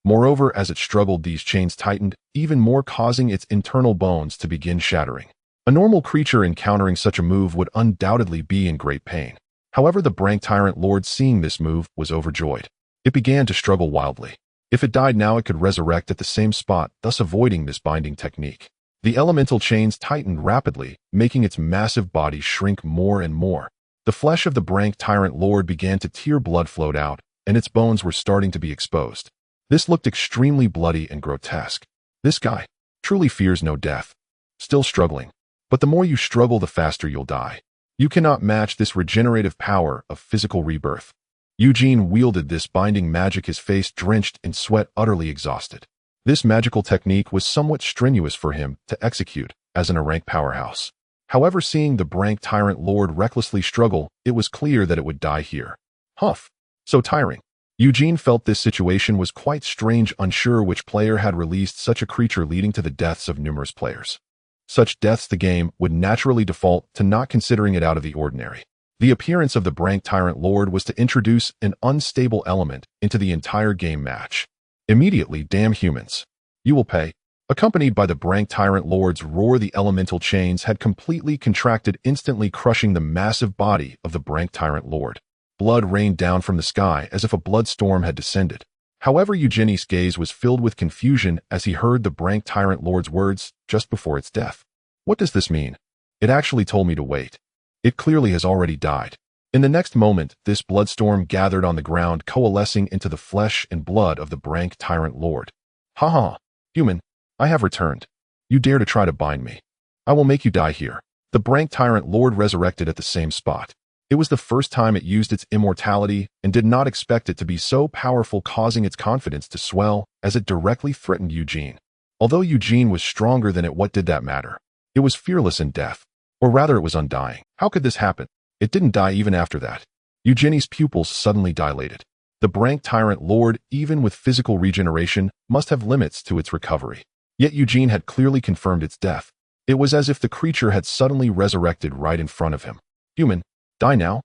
Moreover, as it struggled, these chains tightened even more, causing its internal bones to begin shattering. A normal creature encountering such a move would undoubtedly be in great pain. However, the Brank Tyrant Lord, seeing this move, was overjoyed. It began to struggle wildly. If it died now, it could resurrect at the same spot, thus avoiding this binding technique. The elemental chains tightened rapidly, making its massive body shrink more and more. The flesh of the Brank Tyrant Lord began to tear, blood flowed out, and its bones were starting to be exposed. This looked extremely bloody and grotesque. This guy truly fears no death. Still struggling. But the more you struggle, the faster you'll die. You cannot match this regenerative power of physical rebirth. Eugene wielded this binding magic, his face drenched in sweat, utterly exhausted. This magical technique was somewhat strenuous for him to execute as an rank powerhouse. However, seeing the Brank Tyrant Lord recklessly struggle, it was clear that it would die here. Humph! So tiring. Eugene felt this situation was quite strange, unsure which player had released such a creature, leading to the deaths of numerous players. Such deaths the game would naturally default to not considering it out of the ordinary. The appearance of the Brank Tyrant Lord was to introduce an unstable element into the entire game match. Immediately, damn humans, you will pay. Accompanied by the Brank Tyrant Lord's roar, the elemental chains had completely contracted, instantly crushing the massive body of the Brank Tyrant Lord. Blood rained down from the sky as if a blood storm had descended. However, Eugenie's gaze was filled with confusion as he heard the Brank Tyrant Lord's words just before its death. What does this mean? It actually told me to wait. It clearly has already died. In the next moment, this bloodstorm gathered on the ground, coalescing into the flesh and blood of the Brank Tyrant Lord. Ha ha, human, I have returned. You dare to try to bind me. I will make you die here. The Brank Tyrant Lord resurrected at the same spot. It was the first time it used its immortality and did not expect it to be so powerful, causing its confidence to swell as it directly threatened Eugene. Although Eugene was stronger than it, what did that matter? It was fearless in death. Or rather, it was undying. How could this happen? It didn't die even after that. Eugenie's pupils suddenly dilated. The Brank Tyrant Lord, even with physical regeneration, must have limits to its recovery. Yet Eugene had clearly confirmed its death. It was as if the creature had suddenly resurrected right in front of him. Human, die now.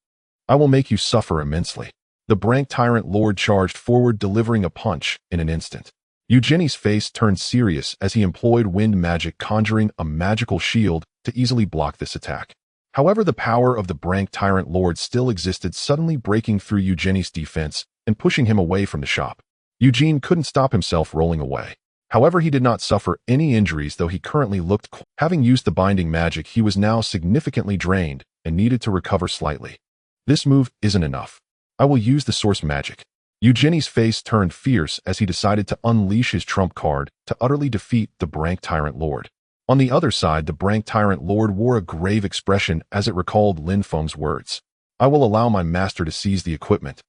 I will make you suffer immensely. The Brank Tyrant Lord charged forward, delivering a punch in an instant. Eugenie's face turned serious as he employed wind magic, conjuring a magical shield to easily block this attack. However, the power of the Brank Tyrant Lord still existed, suddenly breaking through Eugenie's defense and pushing him away from the shop. Eugene couldn't stop himself rolling away. However, he did not suffer any injuries, though he currently looked cool. Having used the binding magic, he was now significantly drained and needed to recover slightly. This move isn't enough. I will use the source magic. Eugenie's face turned fierce as he decided to unleash his trump card to utterly defeat the Brank Tyrant Lord. On the other side, the Brank Tyrant Lord wore a grave expression as it recalled Lin Feng's words. I will allow my master to seize the equipment.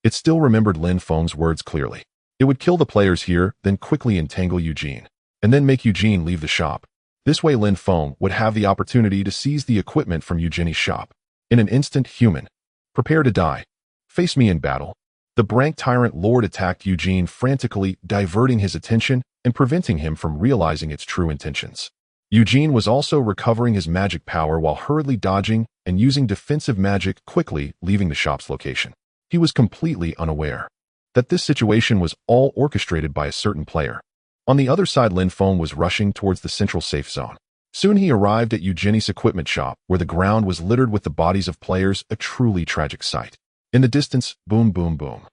It still remembered Lin Feng's words clearly. It would kill the players here, then quickly entangle Eugene, and then make Eugene leave the shop. This way, Lin Feng would have the opportunity to seize the equipment from Eugenie's shop. In an instant, human, prepare to die. Face me in battle. The Brank Tyrant Lord attacked Eugene frantically, diverting his attention and preventing him from realizing its true intentions. Eugene was also recovering his magic power while hurriedly dodging and using defensive magic, quickly leaving the shop's location. He was completely unaware that this situation was all orchestrated by a certain player. On the other side, Lin Feng was rushing towards the central safe zone. Soon he arrived at Eugenie's equipment shop, where the ground was littered with the bodies of players, a truly tragic sight. In the distance, boom, boom, boom.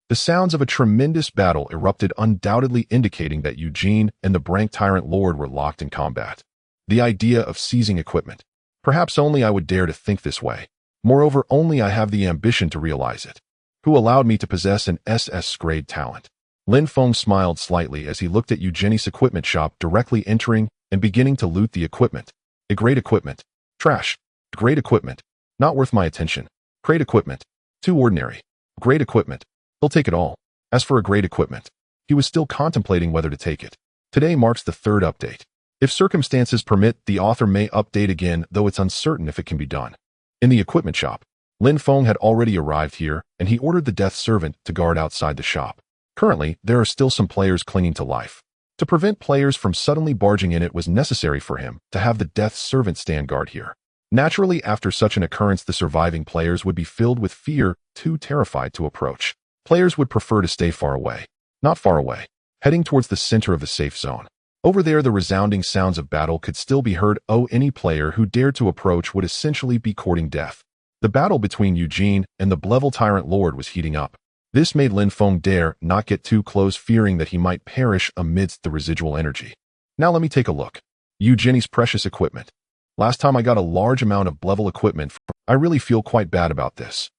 The sounds of a tremendous battle erupted, undoubtedly indicating that Eugene and the Brank Tyrant Lord were locked in combat. The idea of seizing equipment. Perhaps only I would dare to think this way. Moreover, only I have the ambition to realize it. Who allowed me to possess an SS-grade talent? Lin Feng smiled slightly as he looked at Eugenie's equipment shop, directly entering and beginning to loot the equipment. A great equipment. Trash. Great equipment. Not worth my attention. Great equipment. Too ordinary. Great equipment. He'll take it all. As for a great equipment, he was still contemplating whether to take it. Today marks the third update. If circumstances permit, the author may update again, though it's uncertain if it can be done. In the equipment shop, Lin Feng had already arrived here, and he ordered the death servant to guard outside the shop. Currently, there are still some players clinging to life. To prevent players from suddenly barging in, it was necessary for him to have the death servant stand guard here. Naturally, after such an occurrence, the surviving players would be filled with fear, too terrified to approach. Players would prefer to stay far away. Not far away. Heading towards the center of the safe zone. Over there, the resounding sounds of battle could still be heard. Any player who dared to approach would essentially be courting death. The battle between Eugene and the Blevel Tyrant Lord was heating up. This made Lin Feng dare not get too close, fearing that he might perish amidst the residual energy. Now let me take a look. Eugenie's precious equipment. Last time I got a large amount of Blevel equipment. I really feel quite bad about this.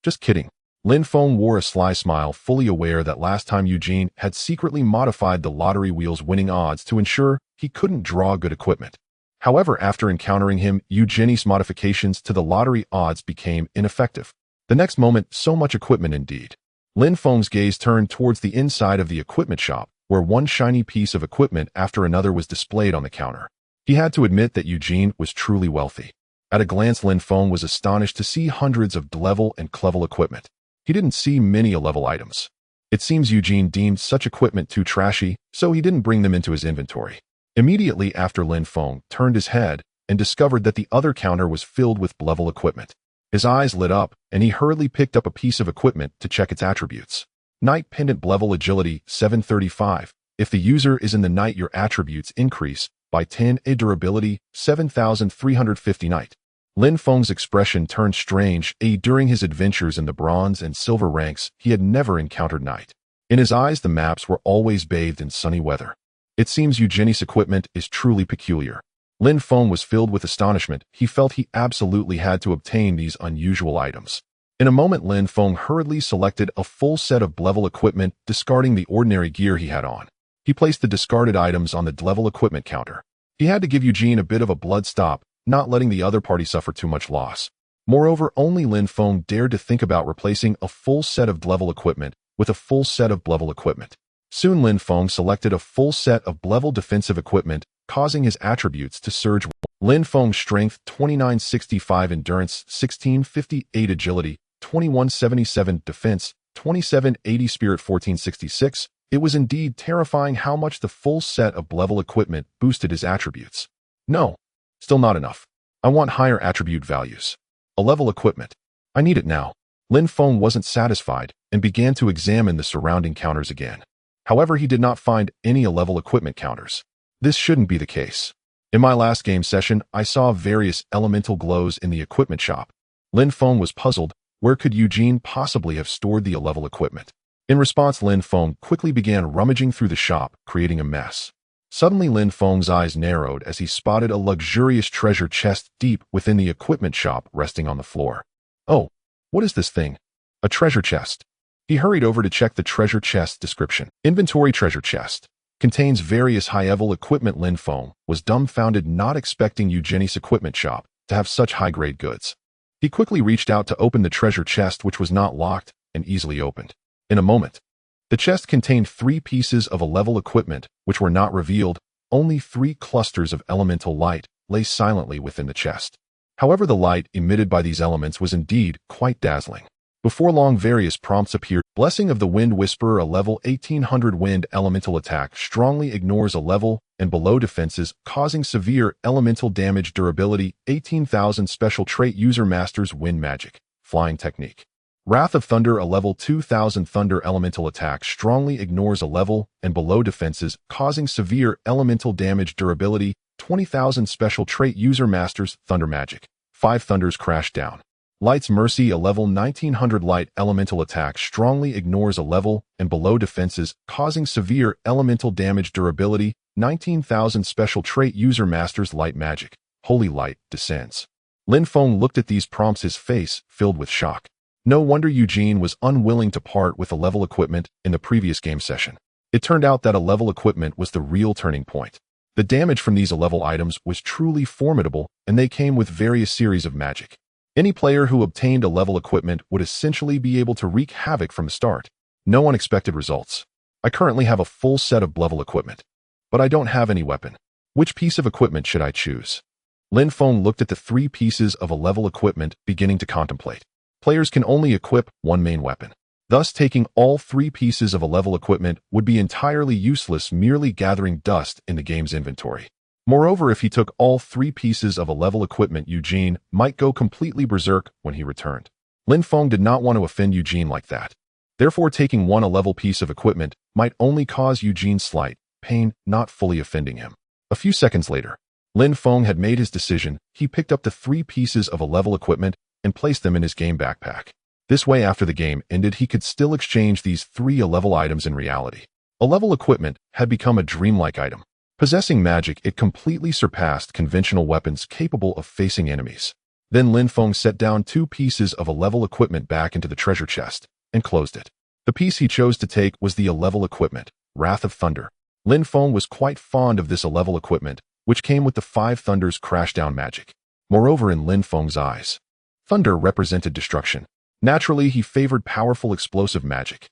Just kidding. Lin Feng wore a sly smile, fully aware that last time Eugene had secretly modified the lottery wheel's winning odds to ensure he couldn't draw good equipment. However, after encountering him, Eugenie's modifications to the lottery odds became ineffective. The next moment, so much equipment indeed. Lin Feng's gaze turned towards the inside of the equipment shop, where one shiny piece of equipment after another was displayed on the counter. He had to admit that Eugene was truly wealthy. At a glance, Lin Feng was astonished to see hundreds of Blevel and Clevel equipment. He didn't see many A-level items. It seems Eugene deemed such equipment too trashy, so he didn't bring them into his inventory. Immediately after, Lin Feng turned his head and discovered that the other counter was filled with level equipment. His eyes lit up, and he hurriedly picked up a piece of equipment to check its attributes. Night Pendant Level Agility 735. If the user is in the night, your attributes increase by 10. Durability 7,350 Night. Lin Feng's expression turned strange. During his adventures in the bronze and silver ranks, he had never encountered night. In his eyes, the maps were always bathed in sunny weather. It seems Eugenie's equipment is truly peculiar. Lin Feng was filled with astonishment. He felt he absolutely had to obtain these unusual items. In a moment, Lin Feng hurriedly selected a full set of level equipment, discarding the ordinary gear he had on. He placed the discarded items on the level equipment counter. He had to give Eugene a bit of a blood stop, not letting the other party suffer too much loss. Moreover, only Lin Feng dared to think about replacing a full set of level equipment with a full set of level equipment. Soon Lin Feng selected a full set of level defensive equipment, causing his attributes to surge. Lin Feng's strength 2965, endurance 1658, agility 2177, defense 2780, spirit 1466. It was indeed terrifying how much the full set of level equipment boosted his attributes. No, still not enough. I want higher attribute values. A level equipment. I need it now. Lin Feng wasn't satisfied and began to examine the surrounding counters again. However, he did not find any level equipment counters. This shouldn't be the case. In my last game session, I saw various elemental glows in the equipment shop. Lin Feng was puzzled. Where could Eugene possibly have stored the level equipment? In response, Lin Feng quickly began rummaging through the shop, creating a mess. Suddenly, Lin Feng's eyes narrowed as he spotted a luxurious treasure chest deep within the equipment shop, resting on the floor. Oh, what is this thing? A treasure chest. He hurried over to check the treasure chest description. Inventory: treasure chest. Contains various high-level equipment. Lin Feng was dumbfounded, not expecting Eugenie's equipment shop to have such high-grade goods. He quickly reached out to open the treasure chest, which was not locked and easily opened. In a moment, the chest contained 3 pieces of level equipment, which were not revealed. Only 3 clusters of elemental light lay silently within the chest. However, the light emitted by these elements was indeed quite dazzling. Before long, various prompts appeared. Blessing of the Wind Whisperer, a level 1800 wind elemental attack, strongly ignores a level and below defenses, causing severe elemental damage. Durability 18,000. Special trait: user masters wind magic, flying technique. Wrath of Thunder, a level 2000 thunder elemental attack, strongly ignores a level and below defenses, causing severe elemental damage. Durability 20,000. Special trait: user masters thunder magic, 5 thunders crash down. Light's Mercy, a level 1900 light elemental attack, strongly ignores a level and below defenses, causing severe elemental damage. Durability 19,000. Special trait: user masters light magic, holy light descends. Lin Feng looked at these prompts, his face filled with shock. No wonder Eugene was unwilling to part with the level equipment in the previous game session. It turned out that a level equipment was the real turning point. The damage from these level items was truly formidable, and they came with various series of magic. Any player who obtained a level equipment would essentially be able to wreak havoc from the start. No unexpected results. I currently have a full set of level equipment, but I don't have any weapon. Which piece of equipment should I choose? Lin Feng looked at the 3 pieces of level equipment, beginning to contemplate. Players can only equip one main weapon. Thus, taking all 3 pieces of level equipment would be entirely useless, merely gathering dust in the game's inventory. Moreover, if he took all 3 pieces of level equipment, Eugene might go completely berserk when he returned. Lin Feng did not want to offend Eugene like that. Therefore, taking one level piece of equipment might only cause Eugene slight pain, not fully offending him. A few seconds later, Lin Feng had made his decision. He picked up the 3 pieces of level equipment and placed them in his game backpack. This way, after the game ended, he could still exchange these 3 level items in reality. A level equipment had become a dreamlike item. Possessing magic, it completely surpassed conventional weapons capable of facing enemies. Then Lin Feng set down 2 pieces of level equipment back into the treasure chest and closed it. The piece he chose to take was the level equipment, Wrath of Thunder. Lin Feng was quite fond of this level equipment, which came with the 5 thunders crash down magic. Moreover, in Lin Feng's eyes, thunder represented destruction. Naturally, he favored powerful explosive magic.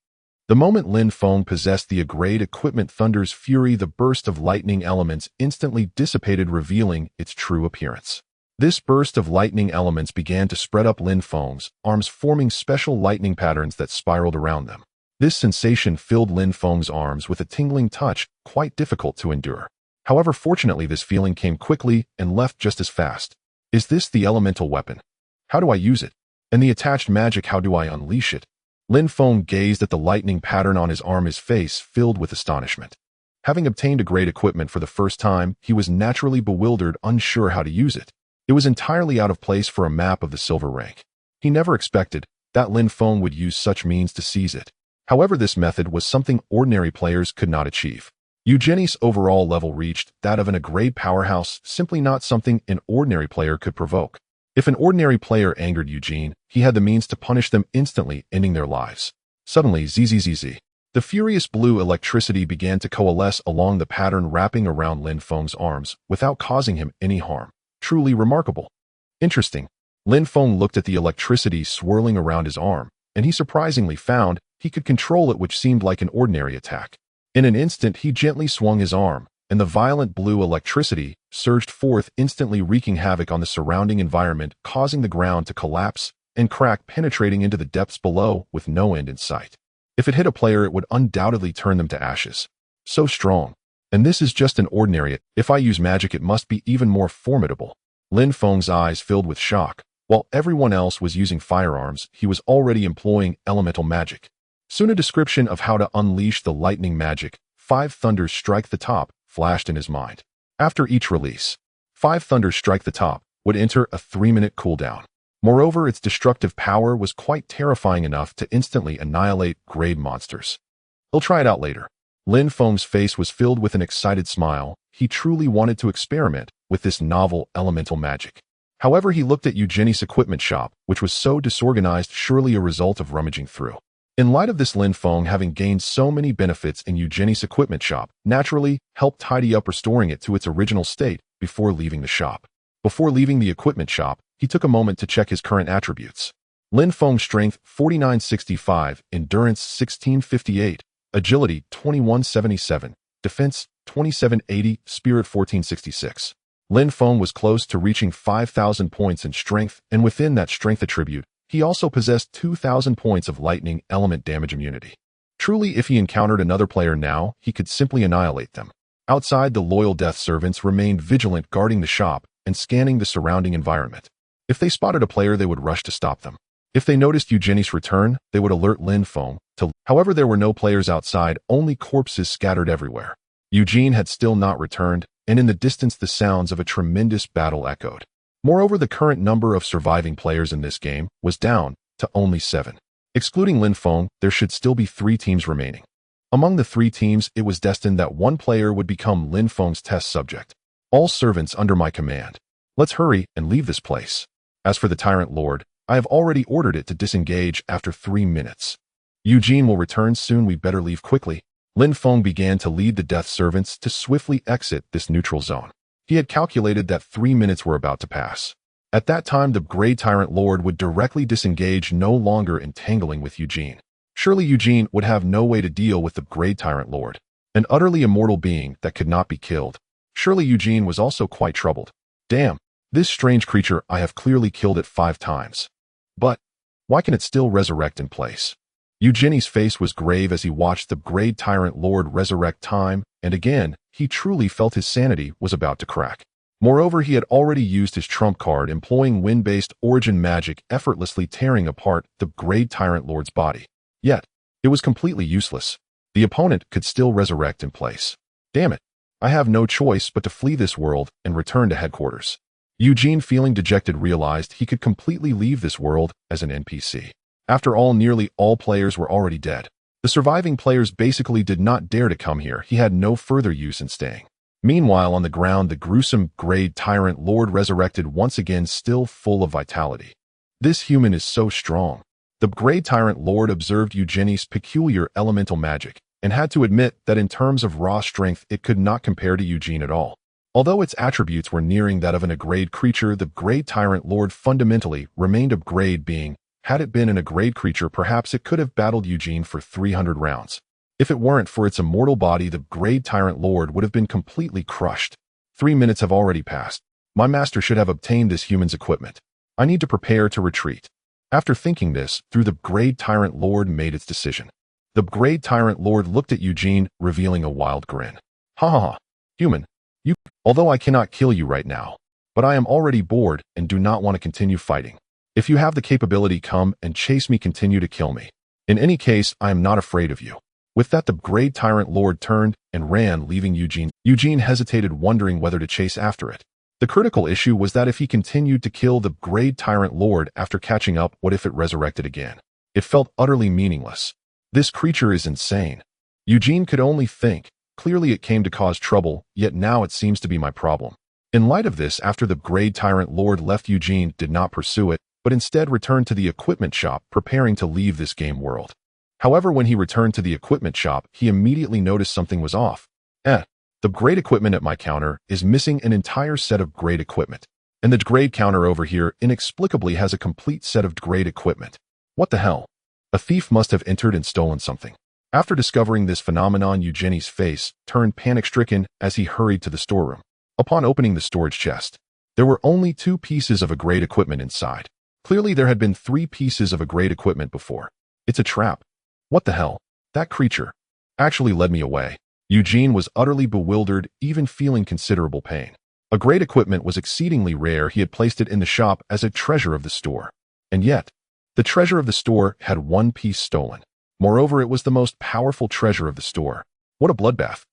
The moment Lin Feng possessed the grade equipment Thunder's Fury, the burst of lightning elements instantly dissipated, revealing its true appearance. This burst of lightning elements began to spread up Lin Feng's arms, forming special lightning patterns that spiraled around them. This sensation filled Lin Feng's arms with a tingling touch, quite difficult to endure. However, fortunately, this feeling came quickly and left just as fast. Is this the elemental weapon? How do I use it? And the attached magic, how do I unleash it? Lin Feng gazed at the lightning pattern on his arm, his face filled with astonishment. Having obtained a great equipment for the first time, he was naturally bewildered, unsure how to use it. It was entirely out of place for a map of the silver rank. He never expected that Lin Feng would use such means to seize it. However, this method was something ordinary players could not achieve. Eugenie's overall level reached that of an A-grade powerhouse, simply not something an ordinary player could provoke. If an ordinary player angered Eugene, he had the means to punish them instantly, ending their lives. Suddenly, zzz. The furious blue electricity began to coalesce along the pattern wrapping around Lin Feng's arms, without causing him any harm. Truly remarkable. Interesting. Lin Feng looked at the electricity swirling around his arm, and he surprisingly found he could control it, which seemed like an ordinary attack. In an instant, he gently swung his arm, and the violent blue electricity surged forth, instantly wreaking havoc on the surrounding environment, causing the ground to collapse and crack, penetrating into the depths below with no end in sight. If it hit a player, it would undoubtedly turn them to ashes. So strong. And this is just an ordinary. If I use magic, it must be even more formidable. Lin Feng's eyes filled with shock. While everyone else was using firearms, he was already employing elemental magic. Soon a description of how to unleash the lightning magic, 5 thunders strike the top, flashed in his mind. After each release, 5 thunders strike the top would enter a 3-minute cooldown. Moreover, its destructive power was quite terrifying enough to instantly annihilate grade monsters. He'll try it out later. Lin Feng's face was filled with an excited smile. He truly wanted to experiment with this novel elemental magic. However, he looked at Eugenie's equipment shop, which was so disorganized, surely a result of rummaging through. In light of this, Lin Feng, having gained so many benefits in Eugenie's equipment shop, naturally helped tidy up, restoring it to its original state before leaving the shop. Before leaving the equipment shop, he took a moment to check his current attributes. Lin Feng's strength 4965, endurance 1658, agility 2177, defense 2780, spirit 1466. Lin Feng was close to reaching 5,000 points in strength, and within that strength attribute, he also possessed 2,000 points of lightning element damage immunity. Truly, if he encountered another player now, he could simply annihilate them. Outside, the loyal death servants remained vigilant, guarding the shop and scanning the surrounding environment. If they spotted a player, they would rush to stop them. If they noticed Eugenie's return, they would alert Lin Feng to. However, there were no players outside, only corpses scattered everywhere. Eugene had still not returned, and in the distance the sounds of a tremendous battle echoed. Moreover, the current number of surviving players in this game was down to only 7. Excluding Lin Feng, there should still be 3 teams remaining. Among the 3 teams, it was destined that one player would become Lin Feng's test subject. All servants under my command. Let's hurry and leave this place. As for the Tyrant Lord, I have already ordered it to disengage after 3 minutes. Eugene will return soon, we better leave quickly. Lin Feng began to lead the death servants to swiftly exit this neutral zone. He had calculated that 3 minutes were about to pass. At that time, the Great Tyrant Lord would directly disengage, no longer entangling with Eugene. Surely Eugene would have no way to deal with the Great Tyrant Lord, an utterly immortal being that could not be killed. Surely Eugene was also quite troubled. Damn, this strange creature, I have clearly killed it 5 times. But why can it still resurrect in place? Eugenie's face was grave as he watched the Great Tyrant Lord resurrect time and again. He truly felt his sanity was about to crack. Moreover, he had already used his trump card, employing wind-based origin magic, effortlessly tearing apart the Great Tyrant Lord's body. Yet, it was completely useless. The opponent could still resurrect in place. Damn it. I have no choice but to flee this world and return to headquarters. Eugene, feeling dejected, realized he could completely leave this world as an NPC. After all, nearly all players were already dead. The surviving players basically did not dare to come here. He had no further use in staying. Meanwhile, on the ground, the gruesome Great Tyrant Lord resurrected once again, still full of vitality. This human is so strong. The Great Tyrant Lord observed Eugenie's peculiar elemental magic and had to admit that in terms of raw strength, it could not compare to Eugene at all. Although its attributes were nearing that of an A-grade creature, the Great Tyrant Lord fundamentally remained a grade being. Had it been an A-grade creature, perhaps it could have battled Eugene for 300 rounds. If it weren't for its immortal body, the Great Tyrant Lord would have been completely crushed. 3 minutes have already passed. My master should have obtained this human's equipment. I need to prepare to retreat. After thinking this, the Great Tyrant Lord made its decision. The Great Tyrant Lord looked at Eugene, revealing a wild grin. Ha ha ha. Human, although I cannot kill you right now, but I am already bored and do not want to continue fighting. If you have the capability, come and chase me, continue to kill me. In any case, I am not afraid of you. With that, the Great Tyrant Lord turned and ran, leaving Eugene. Eugene hesitated, wondering whether to chase after it. The critical issue was that if he continued to kill the Great Tyrant Lord after catching up, what if it resurrected again? It felt utterly meaningless. This creature is insane. Eugene could only think. Clearly it came to cause trouble, yet now it seems to be my problem. In light of this, after the Great Tyrant Lord left, Eugene did not pursue it, but instead returned to the equipment shop, preparing to leave this game world. However, when he returned to the equipment shop, he immediately noticed something was off. The grade equipment at my counter is missing an entire set of grade equipment, and the grade counter over here inexplicably has a complete set of grade equipment. What the hell? A thief must have entered and stolen something. After discovering this phenomenon, Eugenie's face turned panic-stricken as he hurried to the storeroom. Upon opening the storage chest, there were only 2 pieces of a grade equipment inside. Clearly there had been 3 pieces of a grade equipment before. It's a trap. What the hell? That creature actually led me away. Eugene was utterly bewildered, even feeling considerable pain. A grade equipment was exceedingly rare. He had placed it in the shop as a treasure of the store. And yet, the treasure of the store had 1 piece stolen. Moreover, it was the most powerful treasure of the store. What a bloodbath.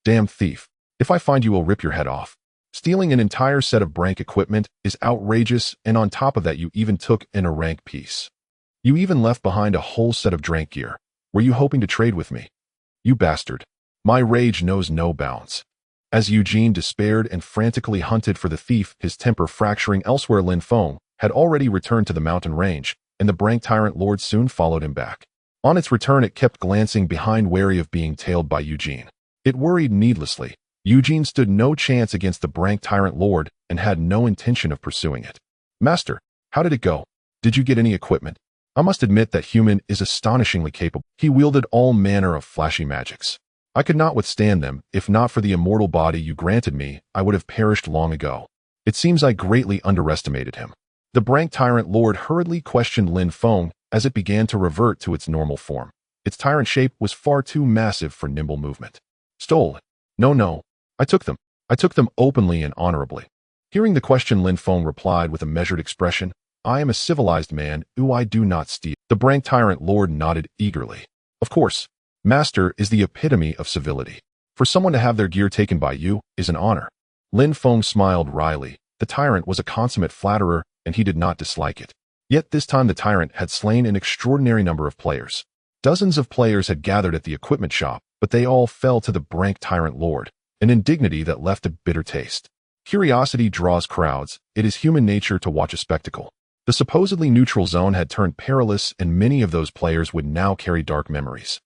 Damn thief. If I find you, I'll rip your head off. Stealing an entire set of rank equipment is outrageous, and on top of that you even took in a rank piece. You even left behind a whole set of rank gear. Were you hoping to trade with me? You bastard. My rage knows no bounds. As Eugene despaired and frantically hunted for the thief, his temper fracturing elsewhere, Lin Feng had already returned to the mountain range, and the Great Tyrant Lord soon followed him back. On its return, it kept glancing behind, wary of being tailed by Eugene. It worried needlessly. Eugene stood no chance against the Great Tyrant Lord and had no intention of pursuing it. Master, how did it go? Did you get any equipment? I must admit that human is astonishingly capable. He wielded all manner of flashy magics. I could not withstand them. If not for the immortal body you granted me, I would have perished long ago. It seems I greatly underestimated him. The Great Tyrant Lord hurriedly questioned Lin Feng as it began to revert to its normal form. Its tyrant shape was far too massive for nimble movement. Stole it? No. I took them. I took them openly and honorably. Hearing the question, Lin Feng replied with a measured expression, I am a civilized man, I do not steal. The Great Tyrant Lord nodded eagerly. Of course, Master is the epitome of civility. For someone to have their gear taken by you is an honor. Lin Feng smiled wryly. The tyrant was a consummate flatterer, and he did not dislike it. Yet this time the tyrant had slain an extraordinary number of players. Dozens of players had gathered at the equipment shop, but they all fell to the Great Tyrant Lord, an indignity that left a bitter taste. Curiosity draws crowds. It is human nature to watch a spectacle. The supposedly neutral zone had turned perilous, and many of those players would now carry dark memories.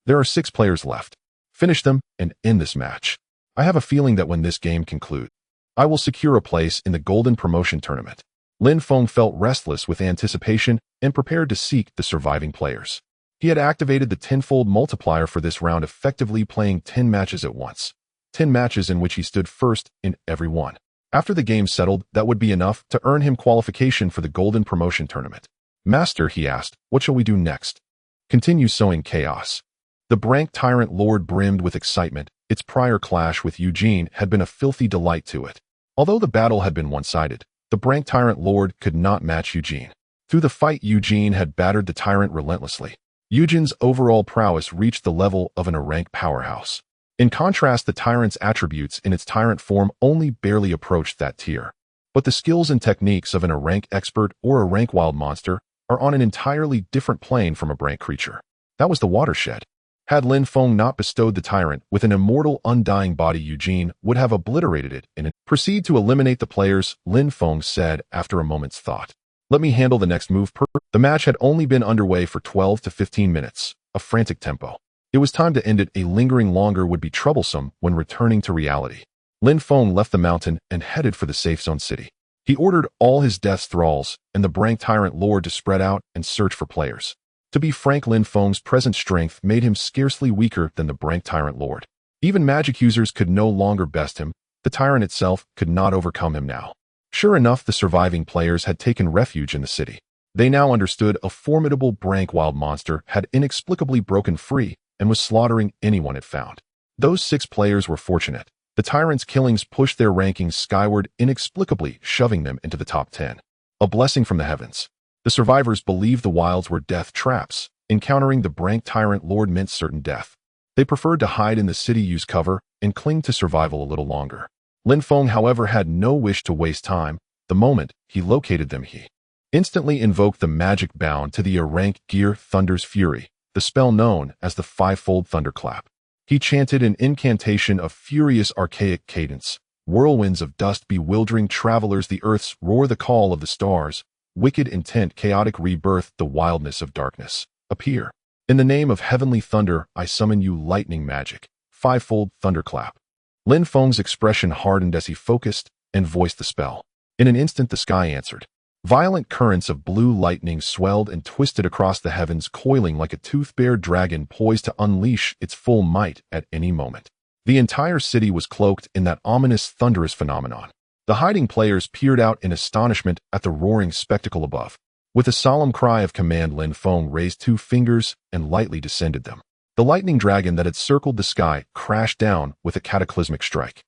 There are 6 players left. Finish them and end this match. I have a feeling that when this game concludes, I will secure a place in the Golden Promotion Tournament. Lin Feng felt restless with anticipation and prepared to seek the surviving players. He had activated the tenfold multiplier for this round, effectively playing 10 matches at once. 10 matches in which he stood first in every one. After the game settled, that would be enough to earn him qualification for the Golden Promotion Tournament. Master, he asked, what shall we do next? Continue sowing chaos. The Great Tyrant Lord brimmed with excitement. Its prior clash with Eugene had been a filthy delight to it. Although the battle had been one-sided, the Great Tyrant Lord could not match Eugene. Through the fight, Eugene had battered the tyrant relentlessly. Eugene's overall prowess reached the level of an rank powerhouse. In contrast, the tyrant's attributes in its tyrant form only barely approached that tier. But the skills and techniques of an rank expert or a rank wild monster are on an entirely different plane from a rank creature. That was the watershed. Had Lin Feng not bestowed the tyrant with an immortal, undying body, Eugene would have obliterated it in it. Proceed to eliminate the players, Lin Feng said after a moment's thought. Let me handle the next move. The match had only been underway for 12 to 15 minutes, a frantic tempo. It was time to end it. A lingering longer would be troublesome when returning to reality. Lin Feng left the mountain and headed for the safe zone city. He ordered all his death thralls and the Great Tyrant Lord to spread out and search for players. To be frank, Lin Feng's present strength made him scarcely weaker than the Great Tyrant Lord. Even magic users could no longer best him. The tyrant itself could not overcome him now. Sure enough, the surviving players had taken refuge in the city. They now understood a formidable brank wild monster had inexplicably broken free and was slaughtering anyone it found. Those 6 players were fortunate. The tyrant's killings pushed their rankings skyward inexplicably, shoving them into the top 10. A blessing from the heavens. The survivors believed the wilds were death traps. Encountering the brank tyrant lord meant certain death. They preferred to hide in the city, use cover, and cling to survival a little longer. Lin Feng, however, had no wish to waste time. The moment he located them, he instantly invoked the magic bound to the rank gear Thunder's Fury, the spell known as the fivefold thunderclap. He chanted an incantation of furious archaic cadence. Whirlwinds of dust, bewildering travelers, the earth's roar, the call of the stars, wicked intent, chaotic rebirth, the wildness of darkness. Appear. In the name of heavenly thunder, I summon you, lightning magic, fivefold thunderclap. Lin Feng's expression hardened as he focused and voiced the spell. In an instant, the sky answered. Violent currents of blue lightning swelled and twisted across the heavens, coiling like a tooth-bared dragon poised to unleash its full might at any moment. The entire city was cloaked in that ominous, thunderous phenomenon. The hiding players peered out in astonishment at the roaring spectacle above. With a solemn cry of command, Lin Feng raised 2 fingers and lightly descended them. The lightning dragon that had circled the sky crashed down with a cataclysmic strike.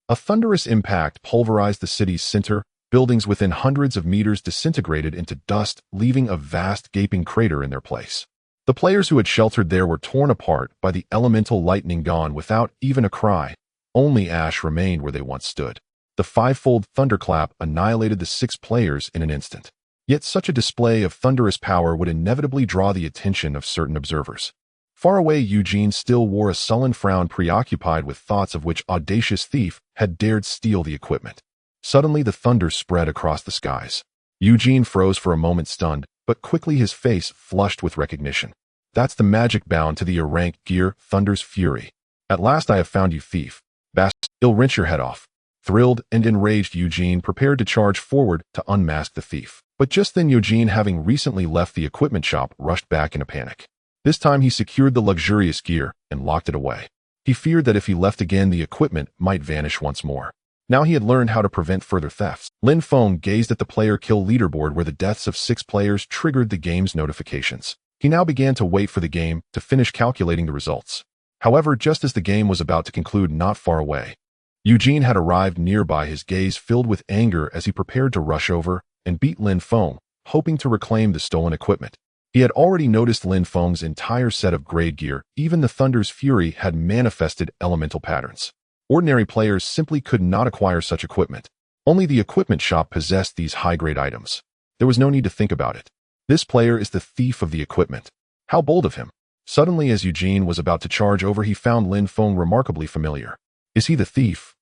A thunderous impact pulverized the city's center. Buildings within hundreds of meters disintegrated into dust, leaving a vast gaping crater in their place. The players who had sheltered there were torn apart by the elemental lightning, gone without even a cry. Only ash remained where they once stood. The fivefold thunderclap annihilated the 6 players in an instant. Yet such a display of thunderous power would inevitably draw the attention of certain observers. Far away, Eugene still wore a sullen frown, preoccupied with thoughts of which audacious thief had dared steal the equipment. Suddenly, the thunder spread across the skies. Eugene froze for a moment, stunned, but quickly his face flushed with recognition. That's the magic bound to the rank gear Thunder's Fury. At last I have found you, thief. Bastard, you'll wrench your head off. Thrilled and enraged, Eugene prepared to charge forward to unmask the thief. But just then, Eugene, having recently left the equipment shop, rushed back in a panic. This time he secured the luxurious gear and locked it away. He feared that if he left again, the equipment might vanish once more. Now he had learned how to prevent further thefts. Lin Feng gazed at the player kill leaderboard where the deaths of 6 players triggered the game's notifications. He now began to wait for the game to finish calculating the results. However, just as the game was about to conclude, not far away, Eugene had arrived nearby, his gaze filled with anger as he prepared to rush over and beat Lin Feng, hoping to reclaim the stolen equipment. He had already noticed Lin Feng's entire set of grade gear. Even the Thunder's Fury had manifested elemental patterns. Ordinary players simply could not acquire such equipment. Only the equipment shop possessed these high-grade items. There was no need to think about it. This player is the thief of the equipment. How bold of him. Suddenly, as Eugene was about to charge over, he found Lin Feng remarkably familiar. Is he the thief?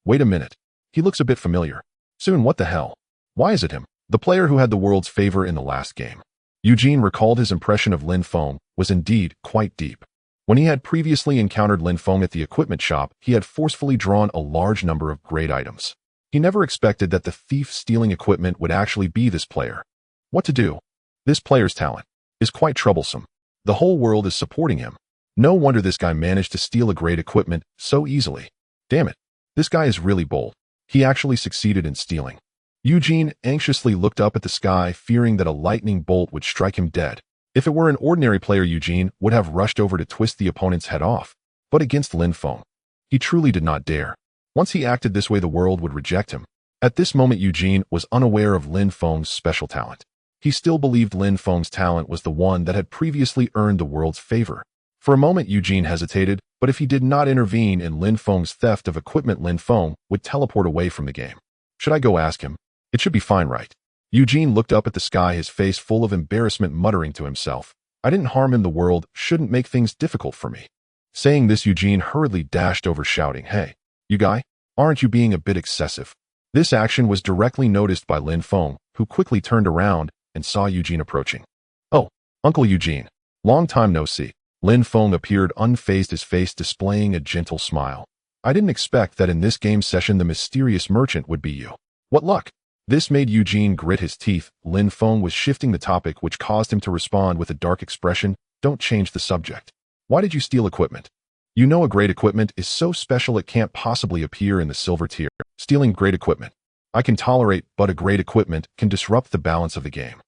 Wait a minute. He looks a bit familiar. Soon, what the hell? Why is it him? The player who had the world's favor in the last game. Eugene recalled his impression of Lin Feng was indeed quite deep. When he had previously encountered Lin Feng at the equipment shop, he had forcefully drawn a large number of great items. He never expected that the thief stealing equipment would actually be this player. What to do? This player's talent is quite troublesome. The whole world is supporting him. No wonder this guy managed to steal a great equipment so easily. Damn it. This guy is really bold. He actually succeeded in stealing. Eugene anxiously looked up at the sky, fearing that a lightning bolt would strike him dead. If it were an ordinary player, Eugene would have rushed over to twist the opponent's head off. But against Lin Feng, he truly did not dare. Once he acted this way, the world would reject him. At this moment, Eugene was unaware of Lin Feng's special talent. He still believed Lin Feng's talent was the one that had previously earned the world's favor. For a moment, Eugene hesitated, but if he did not intervene in Lin Feng's theft of equipment, Lin Feng would teleport away from the game. Should I go ask him? It should be fine, right? Eugene looked up at the sky, his face full of embarrassment, muttering to himself, I didn't harm him, the world shouldn't make things difficult for me. Saying this, Eugene hurriedly dashed over, shouting, Hey, you guy, aren't you being a bit excessive? This action was directly noticed by Lin Feng, who quickly turned around and saw Eugene approaching. Oh, Uncle Eugene, long time no see. Lin Feng appeared unfazed, his face displaying a gentle smile. I didn't expect that in this game session the mysterious merchant would be you. What luck! This made Eugene grit his teeth. Lin Feng was shifting the topic, which caused him to respond with a dark expression. Don't change the subject. Why did you steal equipment? You know a great equipment is so special it can't possibly appear in the silver tier. Stealing great equipment. I can tolerate, but a great equipment can disrupt the balance of the game.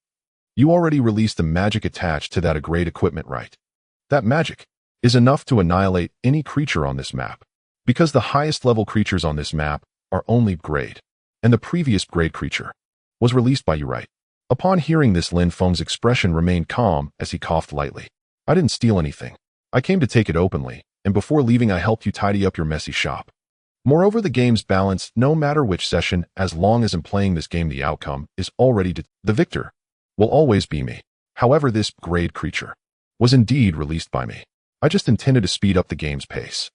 You already released the magic attached to that great equipment, right? That magic is enough to annihilate any creature on this map, because the highest level creatures on this map are only grade, and the previous grade creature was released by you, right? Upon hearing this, Lin Feng's expression remained calm as he coughed lightly. I didn't steal anything. I came to take it openly, and before leaving I helped you tidy up your messy shop. Moreover, the game's balance, no matter which session, as long as in playing this game the outcome is already the victor will always be me. However, this grade creature was indeed released by me. I just intended to speed up the game's pace.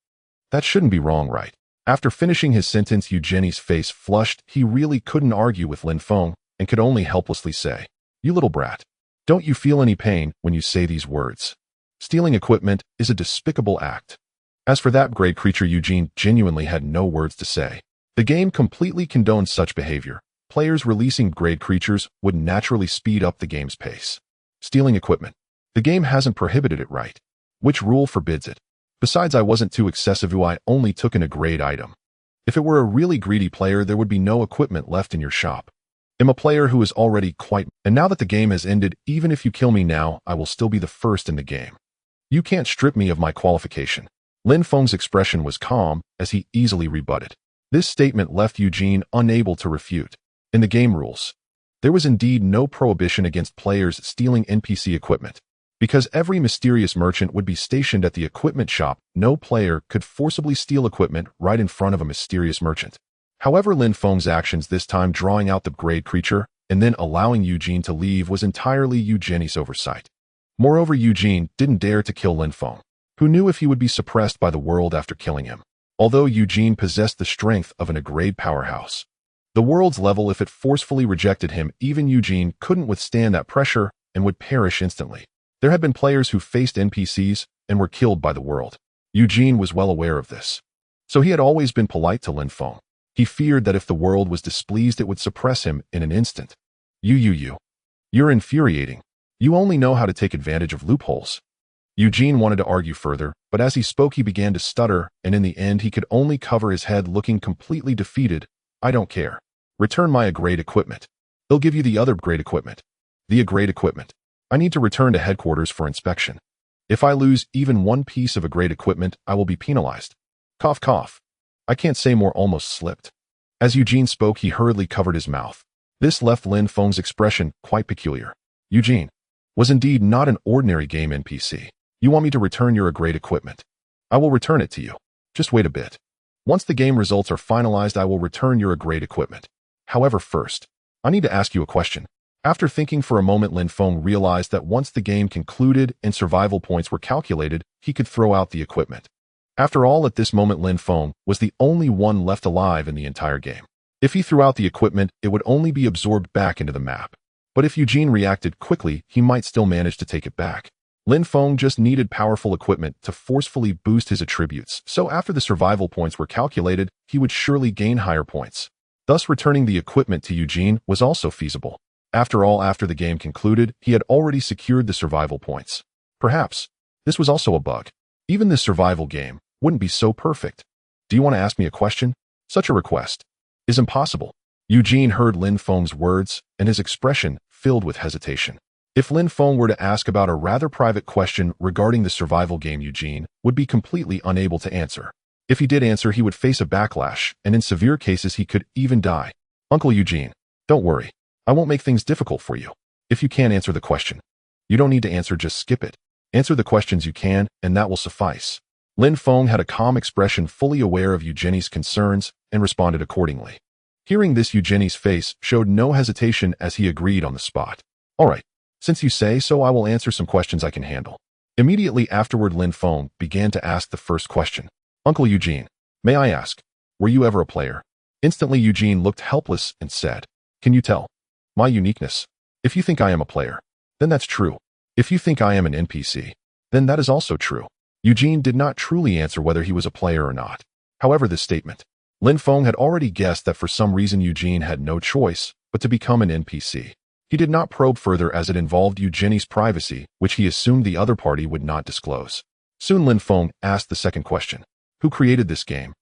That shouldn't be wrong, right? After finishing his sentence, Eugenie's face flushed. He really couldn't argue with Lin Feng and could only helplessly say, "You little brat. Don't you feel any pain when you say these words? Stealing equipment is a despicable act." As for that grade creature, Eugene genuinely had no words to say. The game completely condones such behavior. Players releasing grade creatures would naturally speed up the game's pace. Stealing equipment. The game hasn't prohibited it, right? Which rule forbids it? Besides, I wasn't too excessive. I only took in a grade item. If it were a really greedy player, there would be no equipment left in your shop. I'm a player who is already quite... And now that the game has ended, even if you kill me now, I will still be the first in the game. You can't strip me of my qualification. Lin Feng's expression was calm as he easily rebutted. This statement left Eugene unable to refute. In the game rules, there was indeed no prohibition against players stealing NPC equipment. Because every mysterious merchant would be stationed at the equipment shop, no player could forcibly steal equipment right in front of a mysterious merchant. However, Lin Feng's actions this time, drawing out the grade creature and then allowing Eugene to leave, was entirely Eugenie's oversight. Moreover, Eugene didn't dare to kill Lin Feng, who knew if he would be suppressed by the world after killing him. Although Eugene possessed the strength of an grade powerhouse, the world's level, if it forcefully rejected him, even Eugene couldn't withstand that pressure and would perish instantly. There had been players who faced NPCs and were killed by the world. Eugene was well aware of this. So he had always been polite to Lin Feng. He feared that if the world was displeased, it would suppress him in an instant. You're infuriating. You only know how to take advantage of loopholes. Eugene wanted to argue further, but as he spoke he began to stutter, and in the end he could only cover his head, looking completely defeated. I don't care. Return my grade equipment. They'll give you the other grade equipment. The grade equipment. I need to return to headquarters for inspection. If I lose even one piece of grade equipment, I will be penalized. Cough, cough. I can't say more, almost slipped. As Eugene spoke, he hurriedly covered his mouth. This left Lin Feng's expression quite peculiar. Eugene was indeed not an ordinary game NPC. You want me to return your grade equipment? I will return it to you. Just wait a bit. Once the game results are finalized, I will return your grade equipment. However, first, I need to ask you a question. After thinking for a moment, Lin Feng realized that once the game concluded and survival points were calculated, he could throw out the equipment. After all, at this moment, Lin Feng was the only one left alive in the entire game. If he threw out the equipment, it would only be absorbed back into the map. But if Eugene reacted quickly, he might still manage to take it back. Lin Feng just needed powerful equipment to forcefully boost his attributes, so after the survival points were calculated, he would surely gain higher points. Thus, returning the equipment to Eugene was also feasible. After all, after the game concluded, he had already secured the survival points. Perhaps this was also a bug. Even this survival game wouldn't be so perfect. Do you want to ask me a question? Such a request is impossible. Eugene heard Lin Feng's words, and his expression filled with hesitation. If Lin Feng were to ask about a rather private question regarding the survival game, Eugene would be completely unable to answer. If he did answer, he would face a backlash, and in severe cases he could even die. Uncle Eugene, don't worry. I won't make things difficult for you. If you can't answer the question, you don't need to answer, just skip it. Answer the questions you can, and that will suffice. Lin Feng had a calm expression, fully aware of Eugenie's concerns, and responded accordingly. Hearing this, Eugenie's face showed no hesitation as he agreed on the spot. All right, since you say so, I will answer some questions I can handle. Immediately afterward, Lin Feng began to ask the first question. Uncle Eugene, may I ask, were you ever a player? Instantly, Eugene looked helpless and said, can you tell my uniqueness? If you think I am a player, then that's true. If you think I am an NPC, then that is also true. Eugene did not truly answer whether he was a player or not. However, this statement, Lin Feng had already guessed that for some reason Eugene had no choice but to become an NPC. He did not probe further as it involved Eugenie's privacy, which he assumed the other party would not disclose. Soon Lin Feng asked the second question. Who created this game?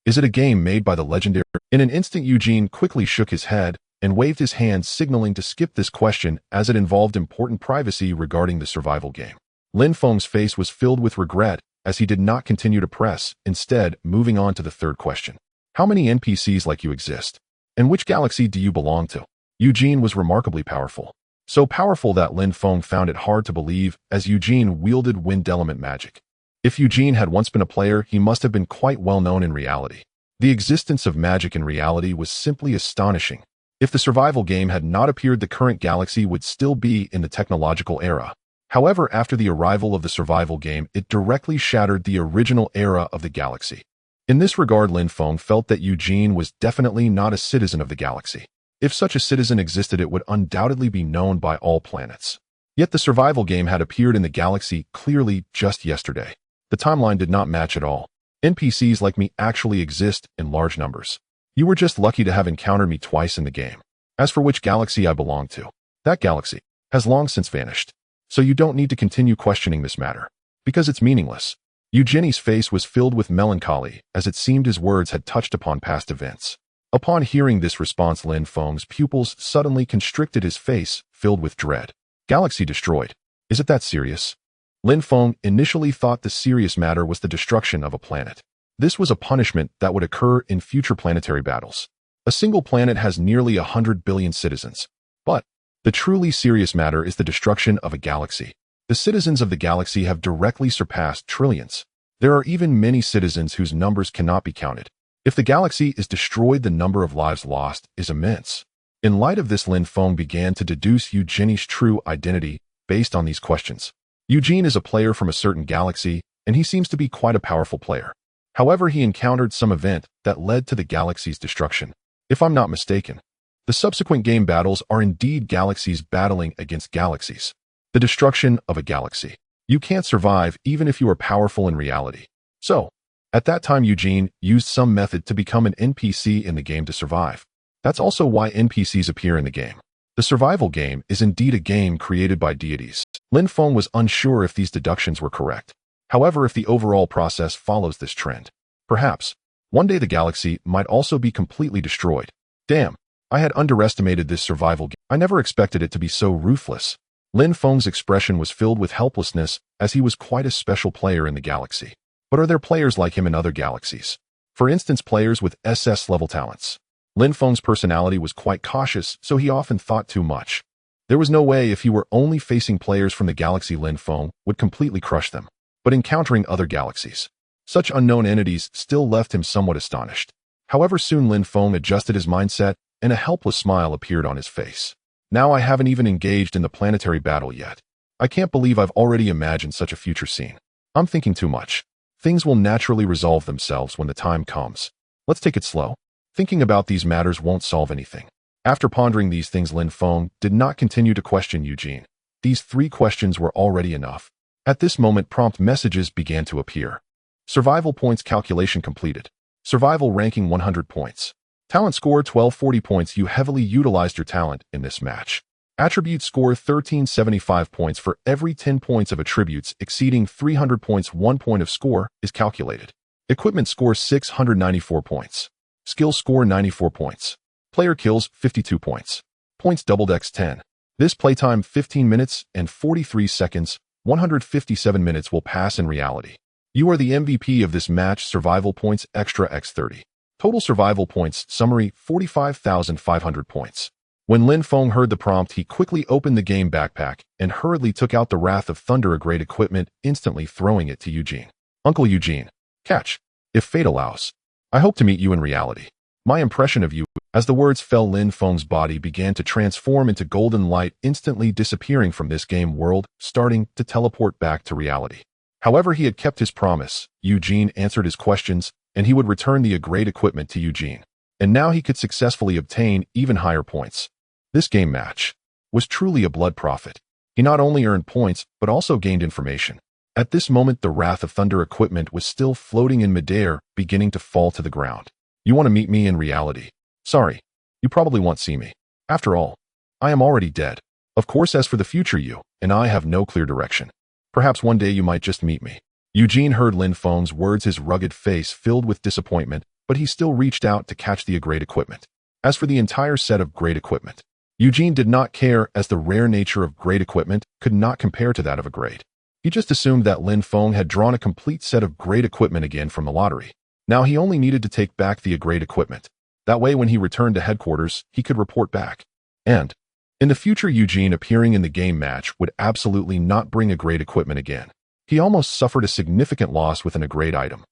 Is it a game made by the legendary? In an instant, Eugene quickly shook his head and waved his hand, signaling to skip this question as it involved important privacy regarding the survival game. Lin Feng's face was filled with regret as he did not continue to press, instead moving on to the third question. How many NPCs like you exist? And which galaxy do you belong to? Eugene was remarkably powerful. So powerful that Lin Feng found it hard to believe as Eugene wielded wind element magic. If Eugene had once been a player, he must have been quite well known in reality. The existence of magic in reality was simply astonishing. If the survival game had not appeared, the current galaxy would still be in the technological era. However, after the arrival of the survival game, it directly shattered the original era of the galaxy. In this regard, Lin Feng felt that Eugene was definitely not a citizen of the galaxy. If such a citizen existed, it would undoubtedly be known by all planets. Yet the survival game had appeared in the galaxy clearly just yesterday. The timeline did not match at all. NPCs like me actually exist in large numbers. You were just lucky to have encountered me twice in the game. As for which galaxy I belong to, that galaxy has long since vanished. So you don't need to continue questioning this matter, because it's meaningless. Eugenie's face was filled with melancholy, as it seemed his words had touched upon past events. Upon hearing this response, Lin Feng's pupils suddenly constricted, his face filled with dread. Galaxy destroyed. Is it that serious? Lin Feng initially thought the serious matter was the destruction of a planet. This was a punishment that would occur in future planetary battles. A single planet has nearly 100 billion citizens. But the truly serious matter is the destruction of a galaxy. The citizens of the galaxy have directly surpassed trillions. There are even many citizens whose numbers cannot be counted. If the galaxy is destroyed, the number of lives lost is immense. In light of this, Lin Feng began to deduce Eugenie's true identity based on these questions. Eugene is a player from a certain galaxy, and he seems to be quite a powerful player. However, he encountered some event that led to the galaxy's destruction. If I'm not mistaken, the subsequent game battles are indeed galaxies battling against galaxies. The destruction of a galaxy. You can't survive even if you are powerful in reality. So, at that time, Eugene used some method to become an NPC in the game to survive. That's also why NPCs appear in the game. The survival game is indeed a game created by deities. Lin Feng was unsure if these deductions were correct. However, if the overall process follows this trend, perhaps one day the galaxy might also be completely destroyed. Damn, I had underestimated this survival game. I never expected it to be so ruthless. Lin Feng's expression was filled with helplessness, as he was quite a special player in the galaxy. But are there players like him in other galaxies? For instance, players with SS-level talents. Lin Feng's personality was quite cautious, so he often thought too much. There was no way if he were only facing players from the galaxy, Lin Feng would completely crush them. But encountering other galaxies, such unknown entities still left him somewhat astonished. However, soon Lin Feng adjusted his mindset, and a helpless smile appeared on his face. Now I haven't even engaged in the planetary battle yet. I can't believe I've already imagined such a future scene. I'm thinking too much. Things will naturally resolve themselves when the time comes. Let's take it slow. Thinking about these matters won't solve anything. After pondering these things, Lin Feng did not continue to question Eugene. These 3 questions were already enough. At this moment, prompt messages began to appear. Survival points calculation completed. Survival ranking 100 points. Talent score 1240 points. You heavily utilized your talent in this match. Attribute score 1375 points. For every 10 points of attributes exceeding 300 points, 1 point of score is calculated. Equipment score 694 points. Skill score 94 points. Player kills 52 points. Points doubled x 10. This playtime 15 minutes and 43 seconds. 157 minutes will pass in reality. You are the MVP of this match. Survival points extra x 30. Total survival points summary 45,500 points. When Lin Feng heard the prompt, he quickly opened the game backpack and hurriedly took out the Wrath of Thunder, a great equipment, instantly throwing it to Eugene. Uncle Eugene, catch, if fate allows. I hope to meet you in reality. My impression of you. As the words fell, Lin Feng's body began to transform into golden light, instantly disappearing from this game world, starting to teleport back to reality. However, he had kept his promise. Eugene answered his questions, and he would return the great equipment to Eugene. And now he could successfully obtain even higher points. This game match was truly a blood profit. He not only earned points, but also gained information. At this moment, the Wrath of Thunder equipment was still floating in midair, beginning to fall to the ground. You want to meet me in reality? Sorry, you probably won't see me. After all, I am already dead. Of course, as for the future, you and I have no clear direction. Perhaps one day you might just meet me. Eugene heard Lin Feng's words, his rugged face filled with disappointment, but he still reached out to catch the great equipment. As for the entire set of great equipment, Eugene did not care, as the rare nature of great equipment could not compare to that of a grade. He just assumed that Lin Feng had drawn a complete set of great equipment again from the lottery. Now he only needed to take back the great equipment. That way, when he returned to headquarters, he could report back. And in the future, Eugene appearing in the game match would absolutely not bring a great equipment again. He almost suffered a significant loss with an great item.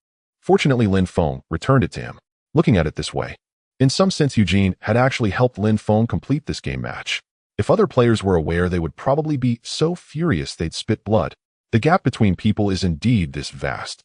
Fortunately, Lin Feng returned it to him. Looking at it this way, in some sense, Eugene had actually helped Lin Feng complete this game match. If other players were aware, they would probably be so furious they'd spit blood. The gap between people is indeed this vast.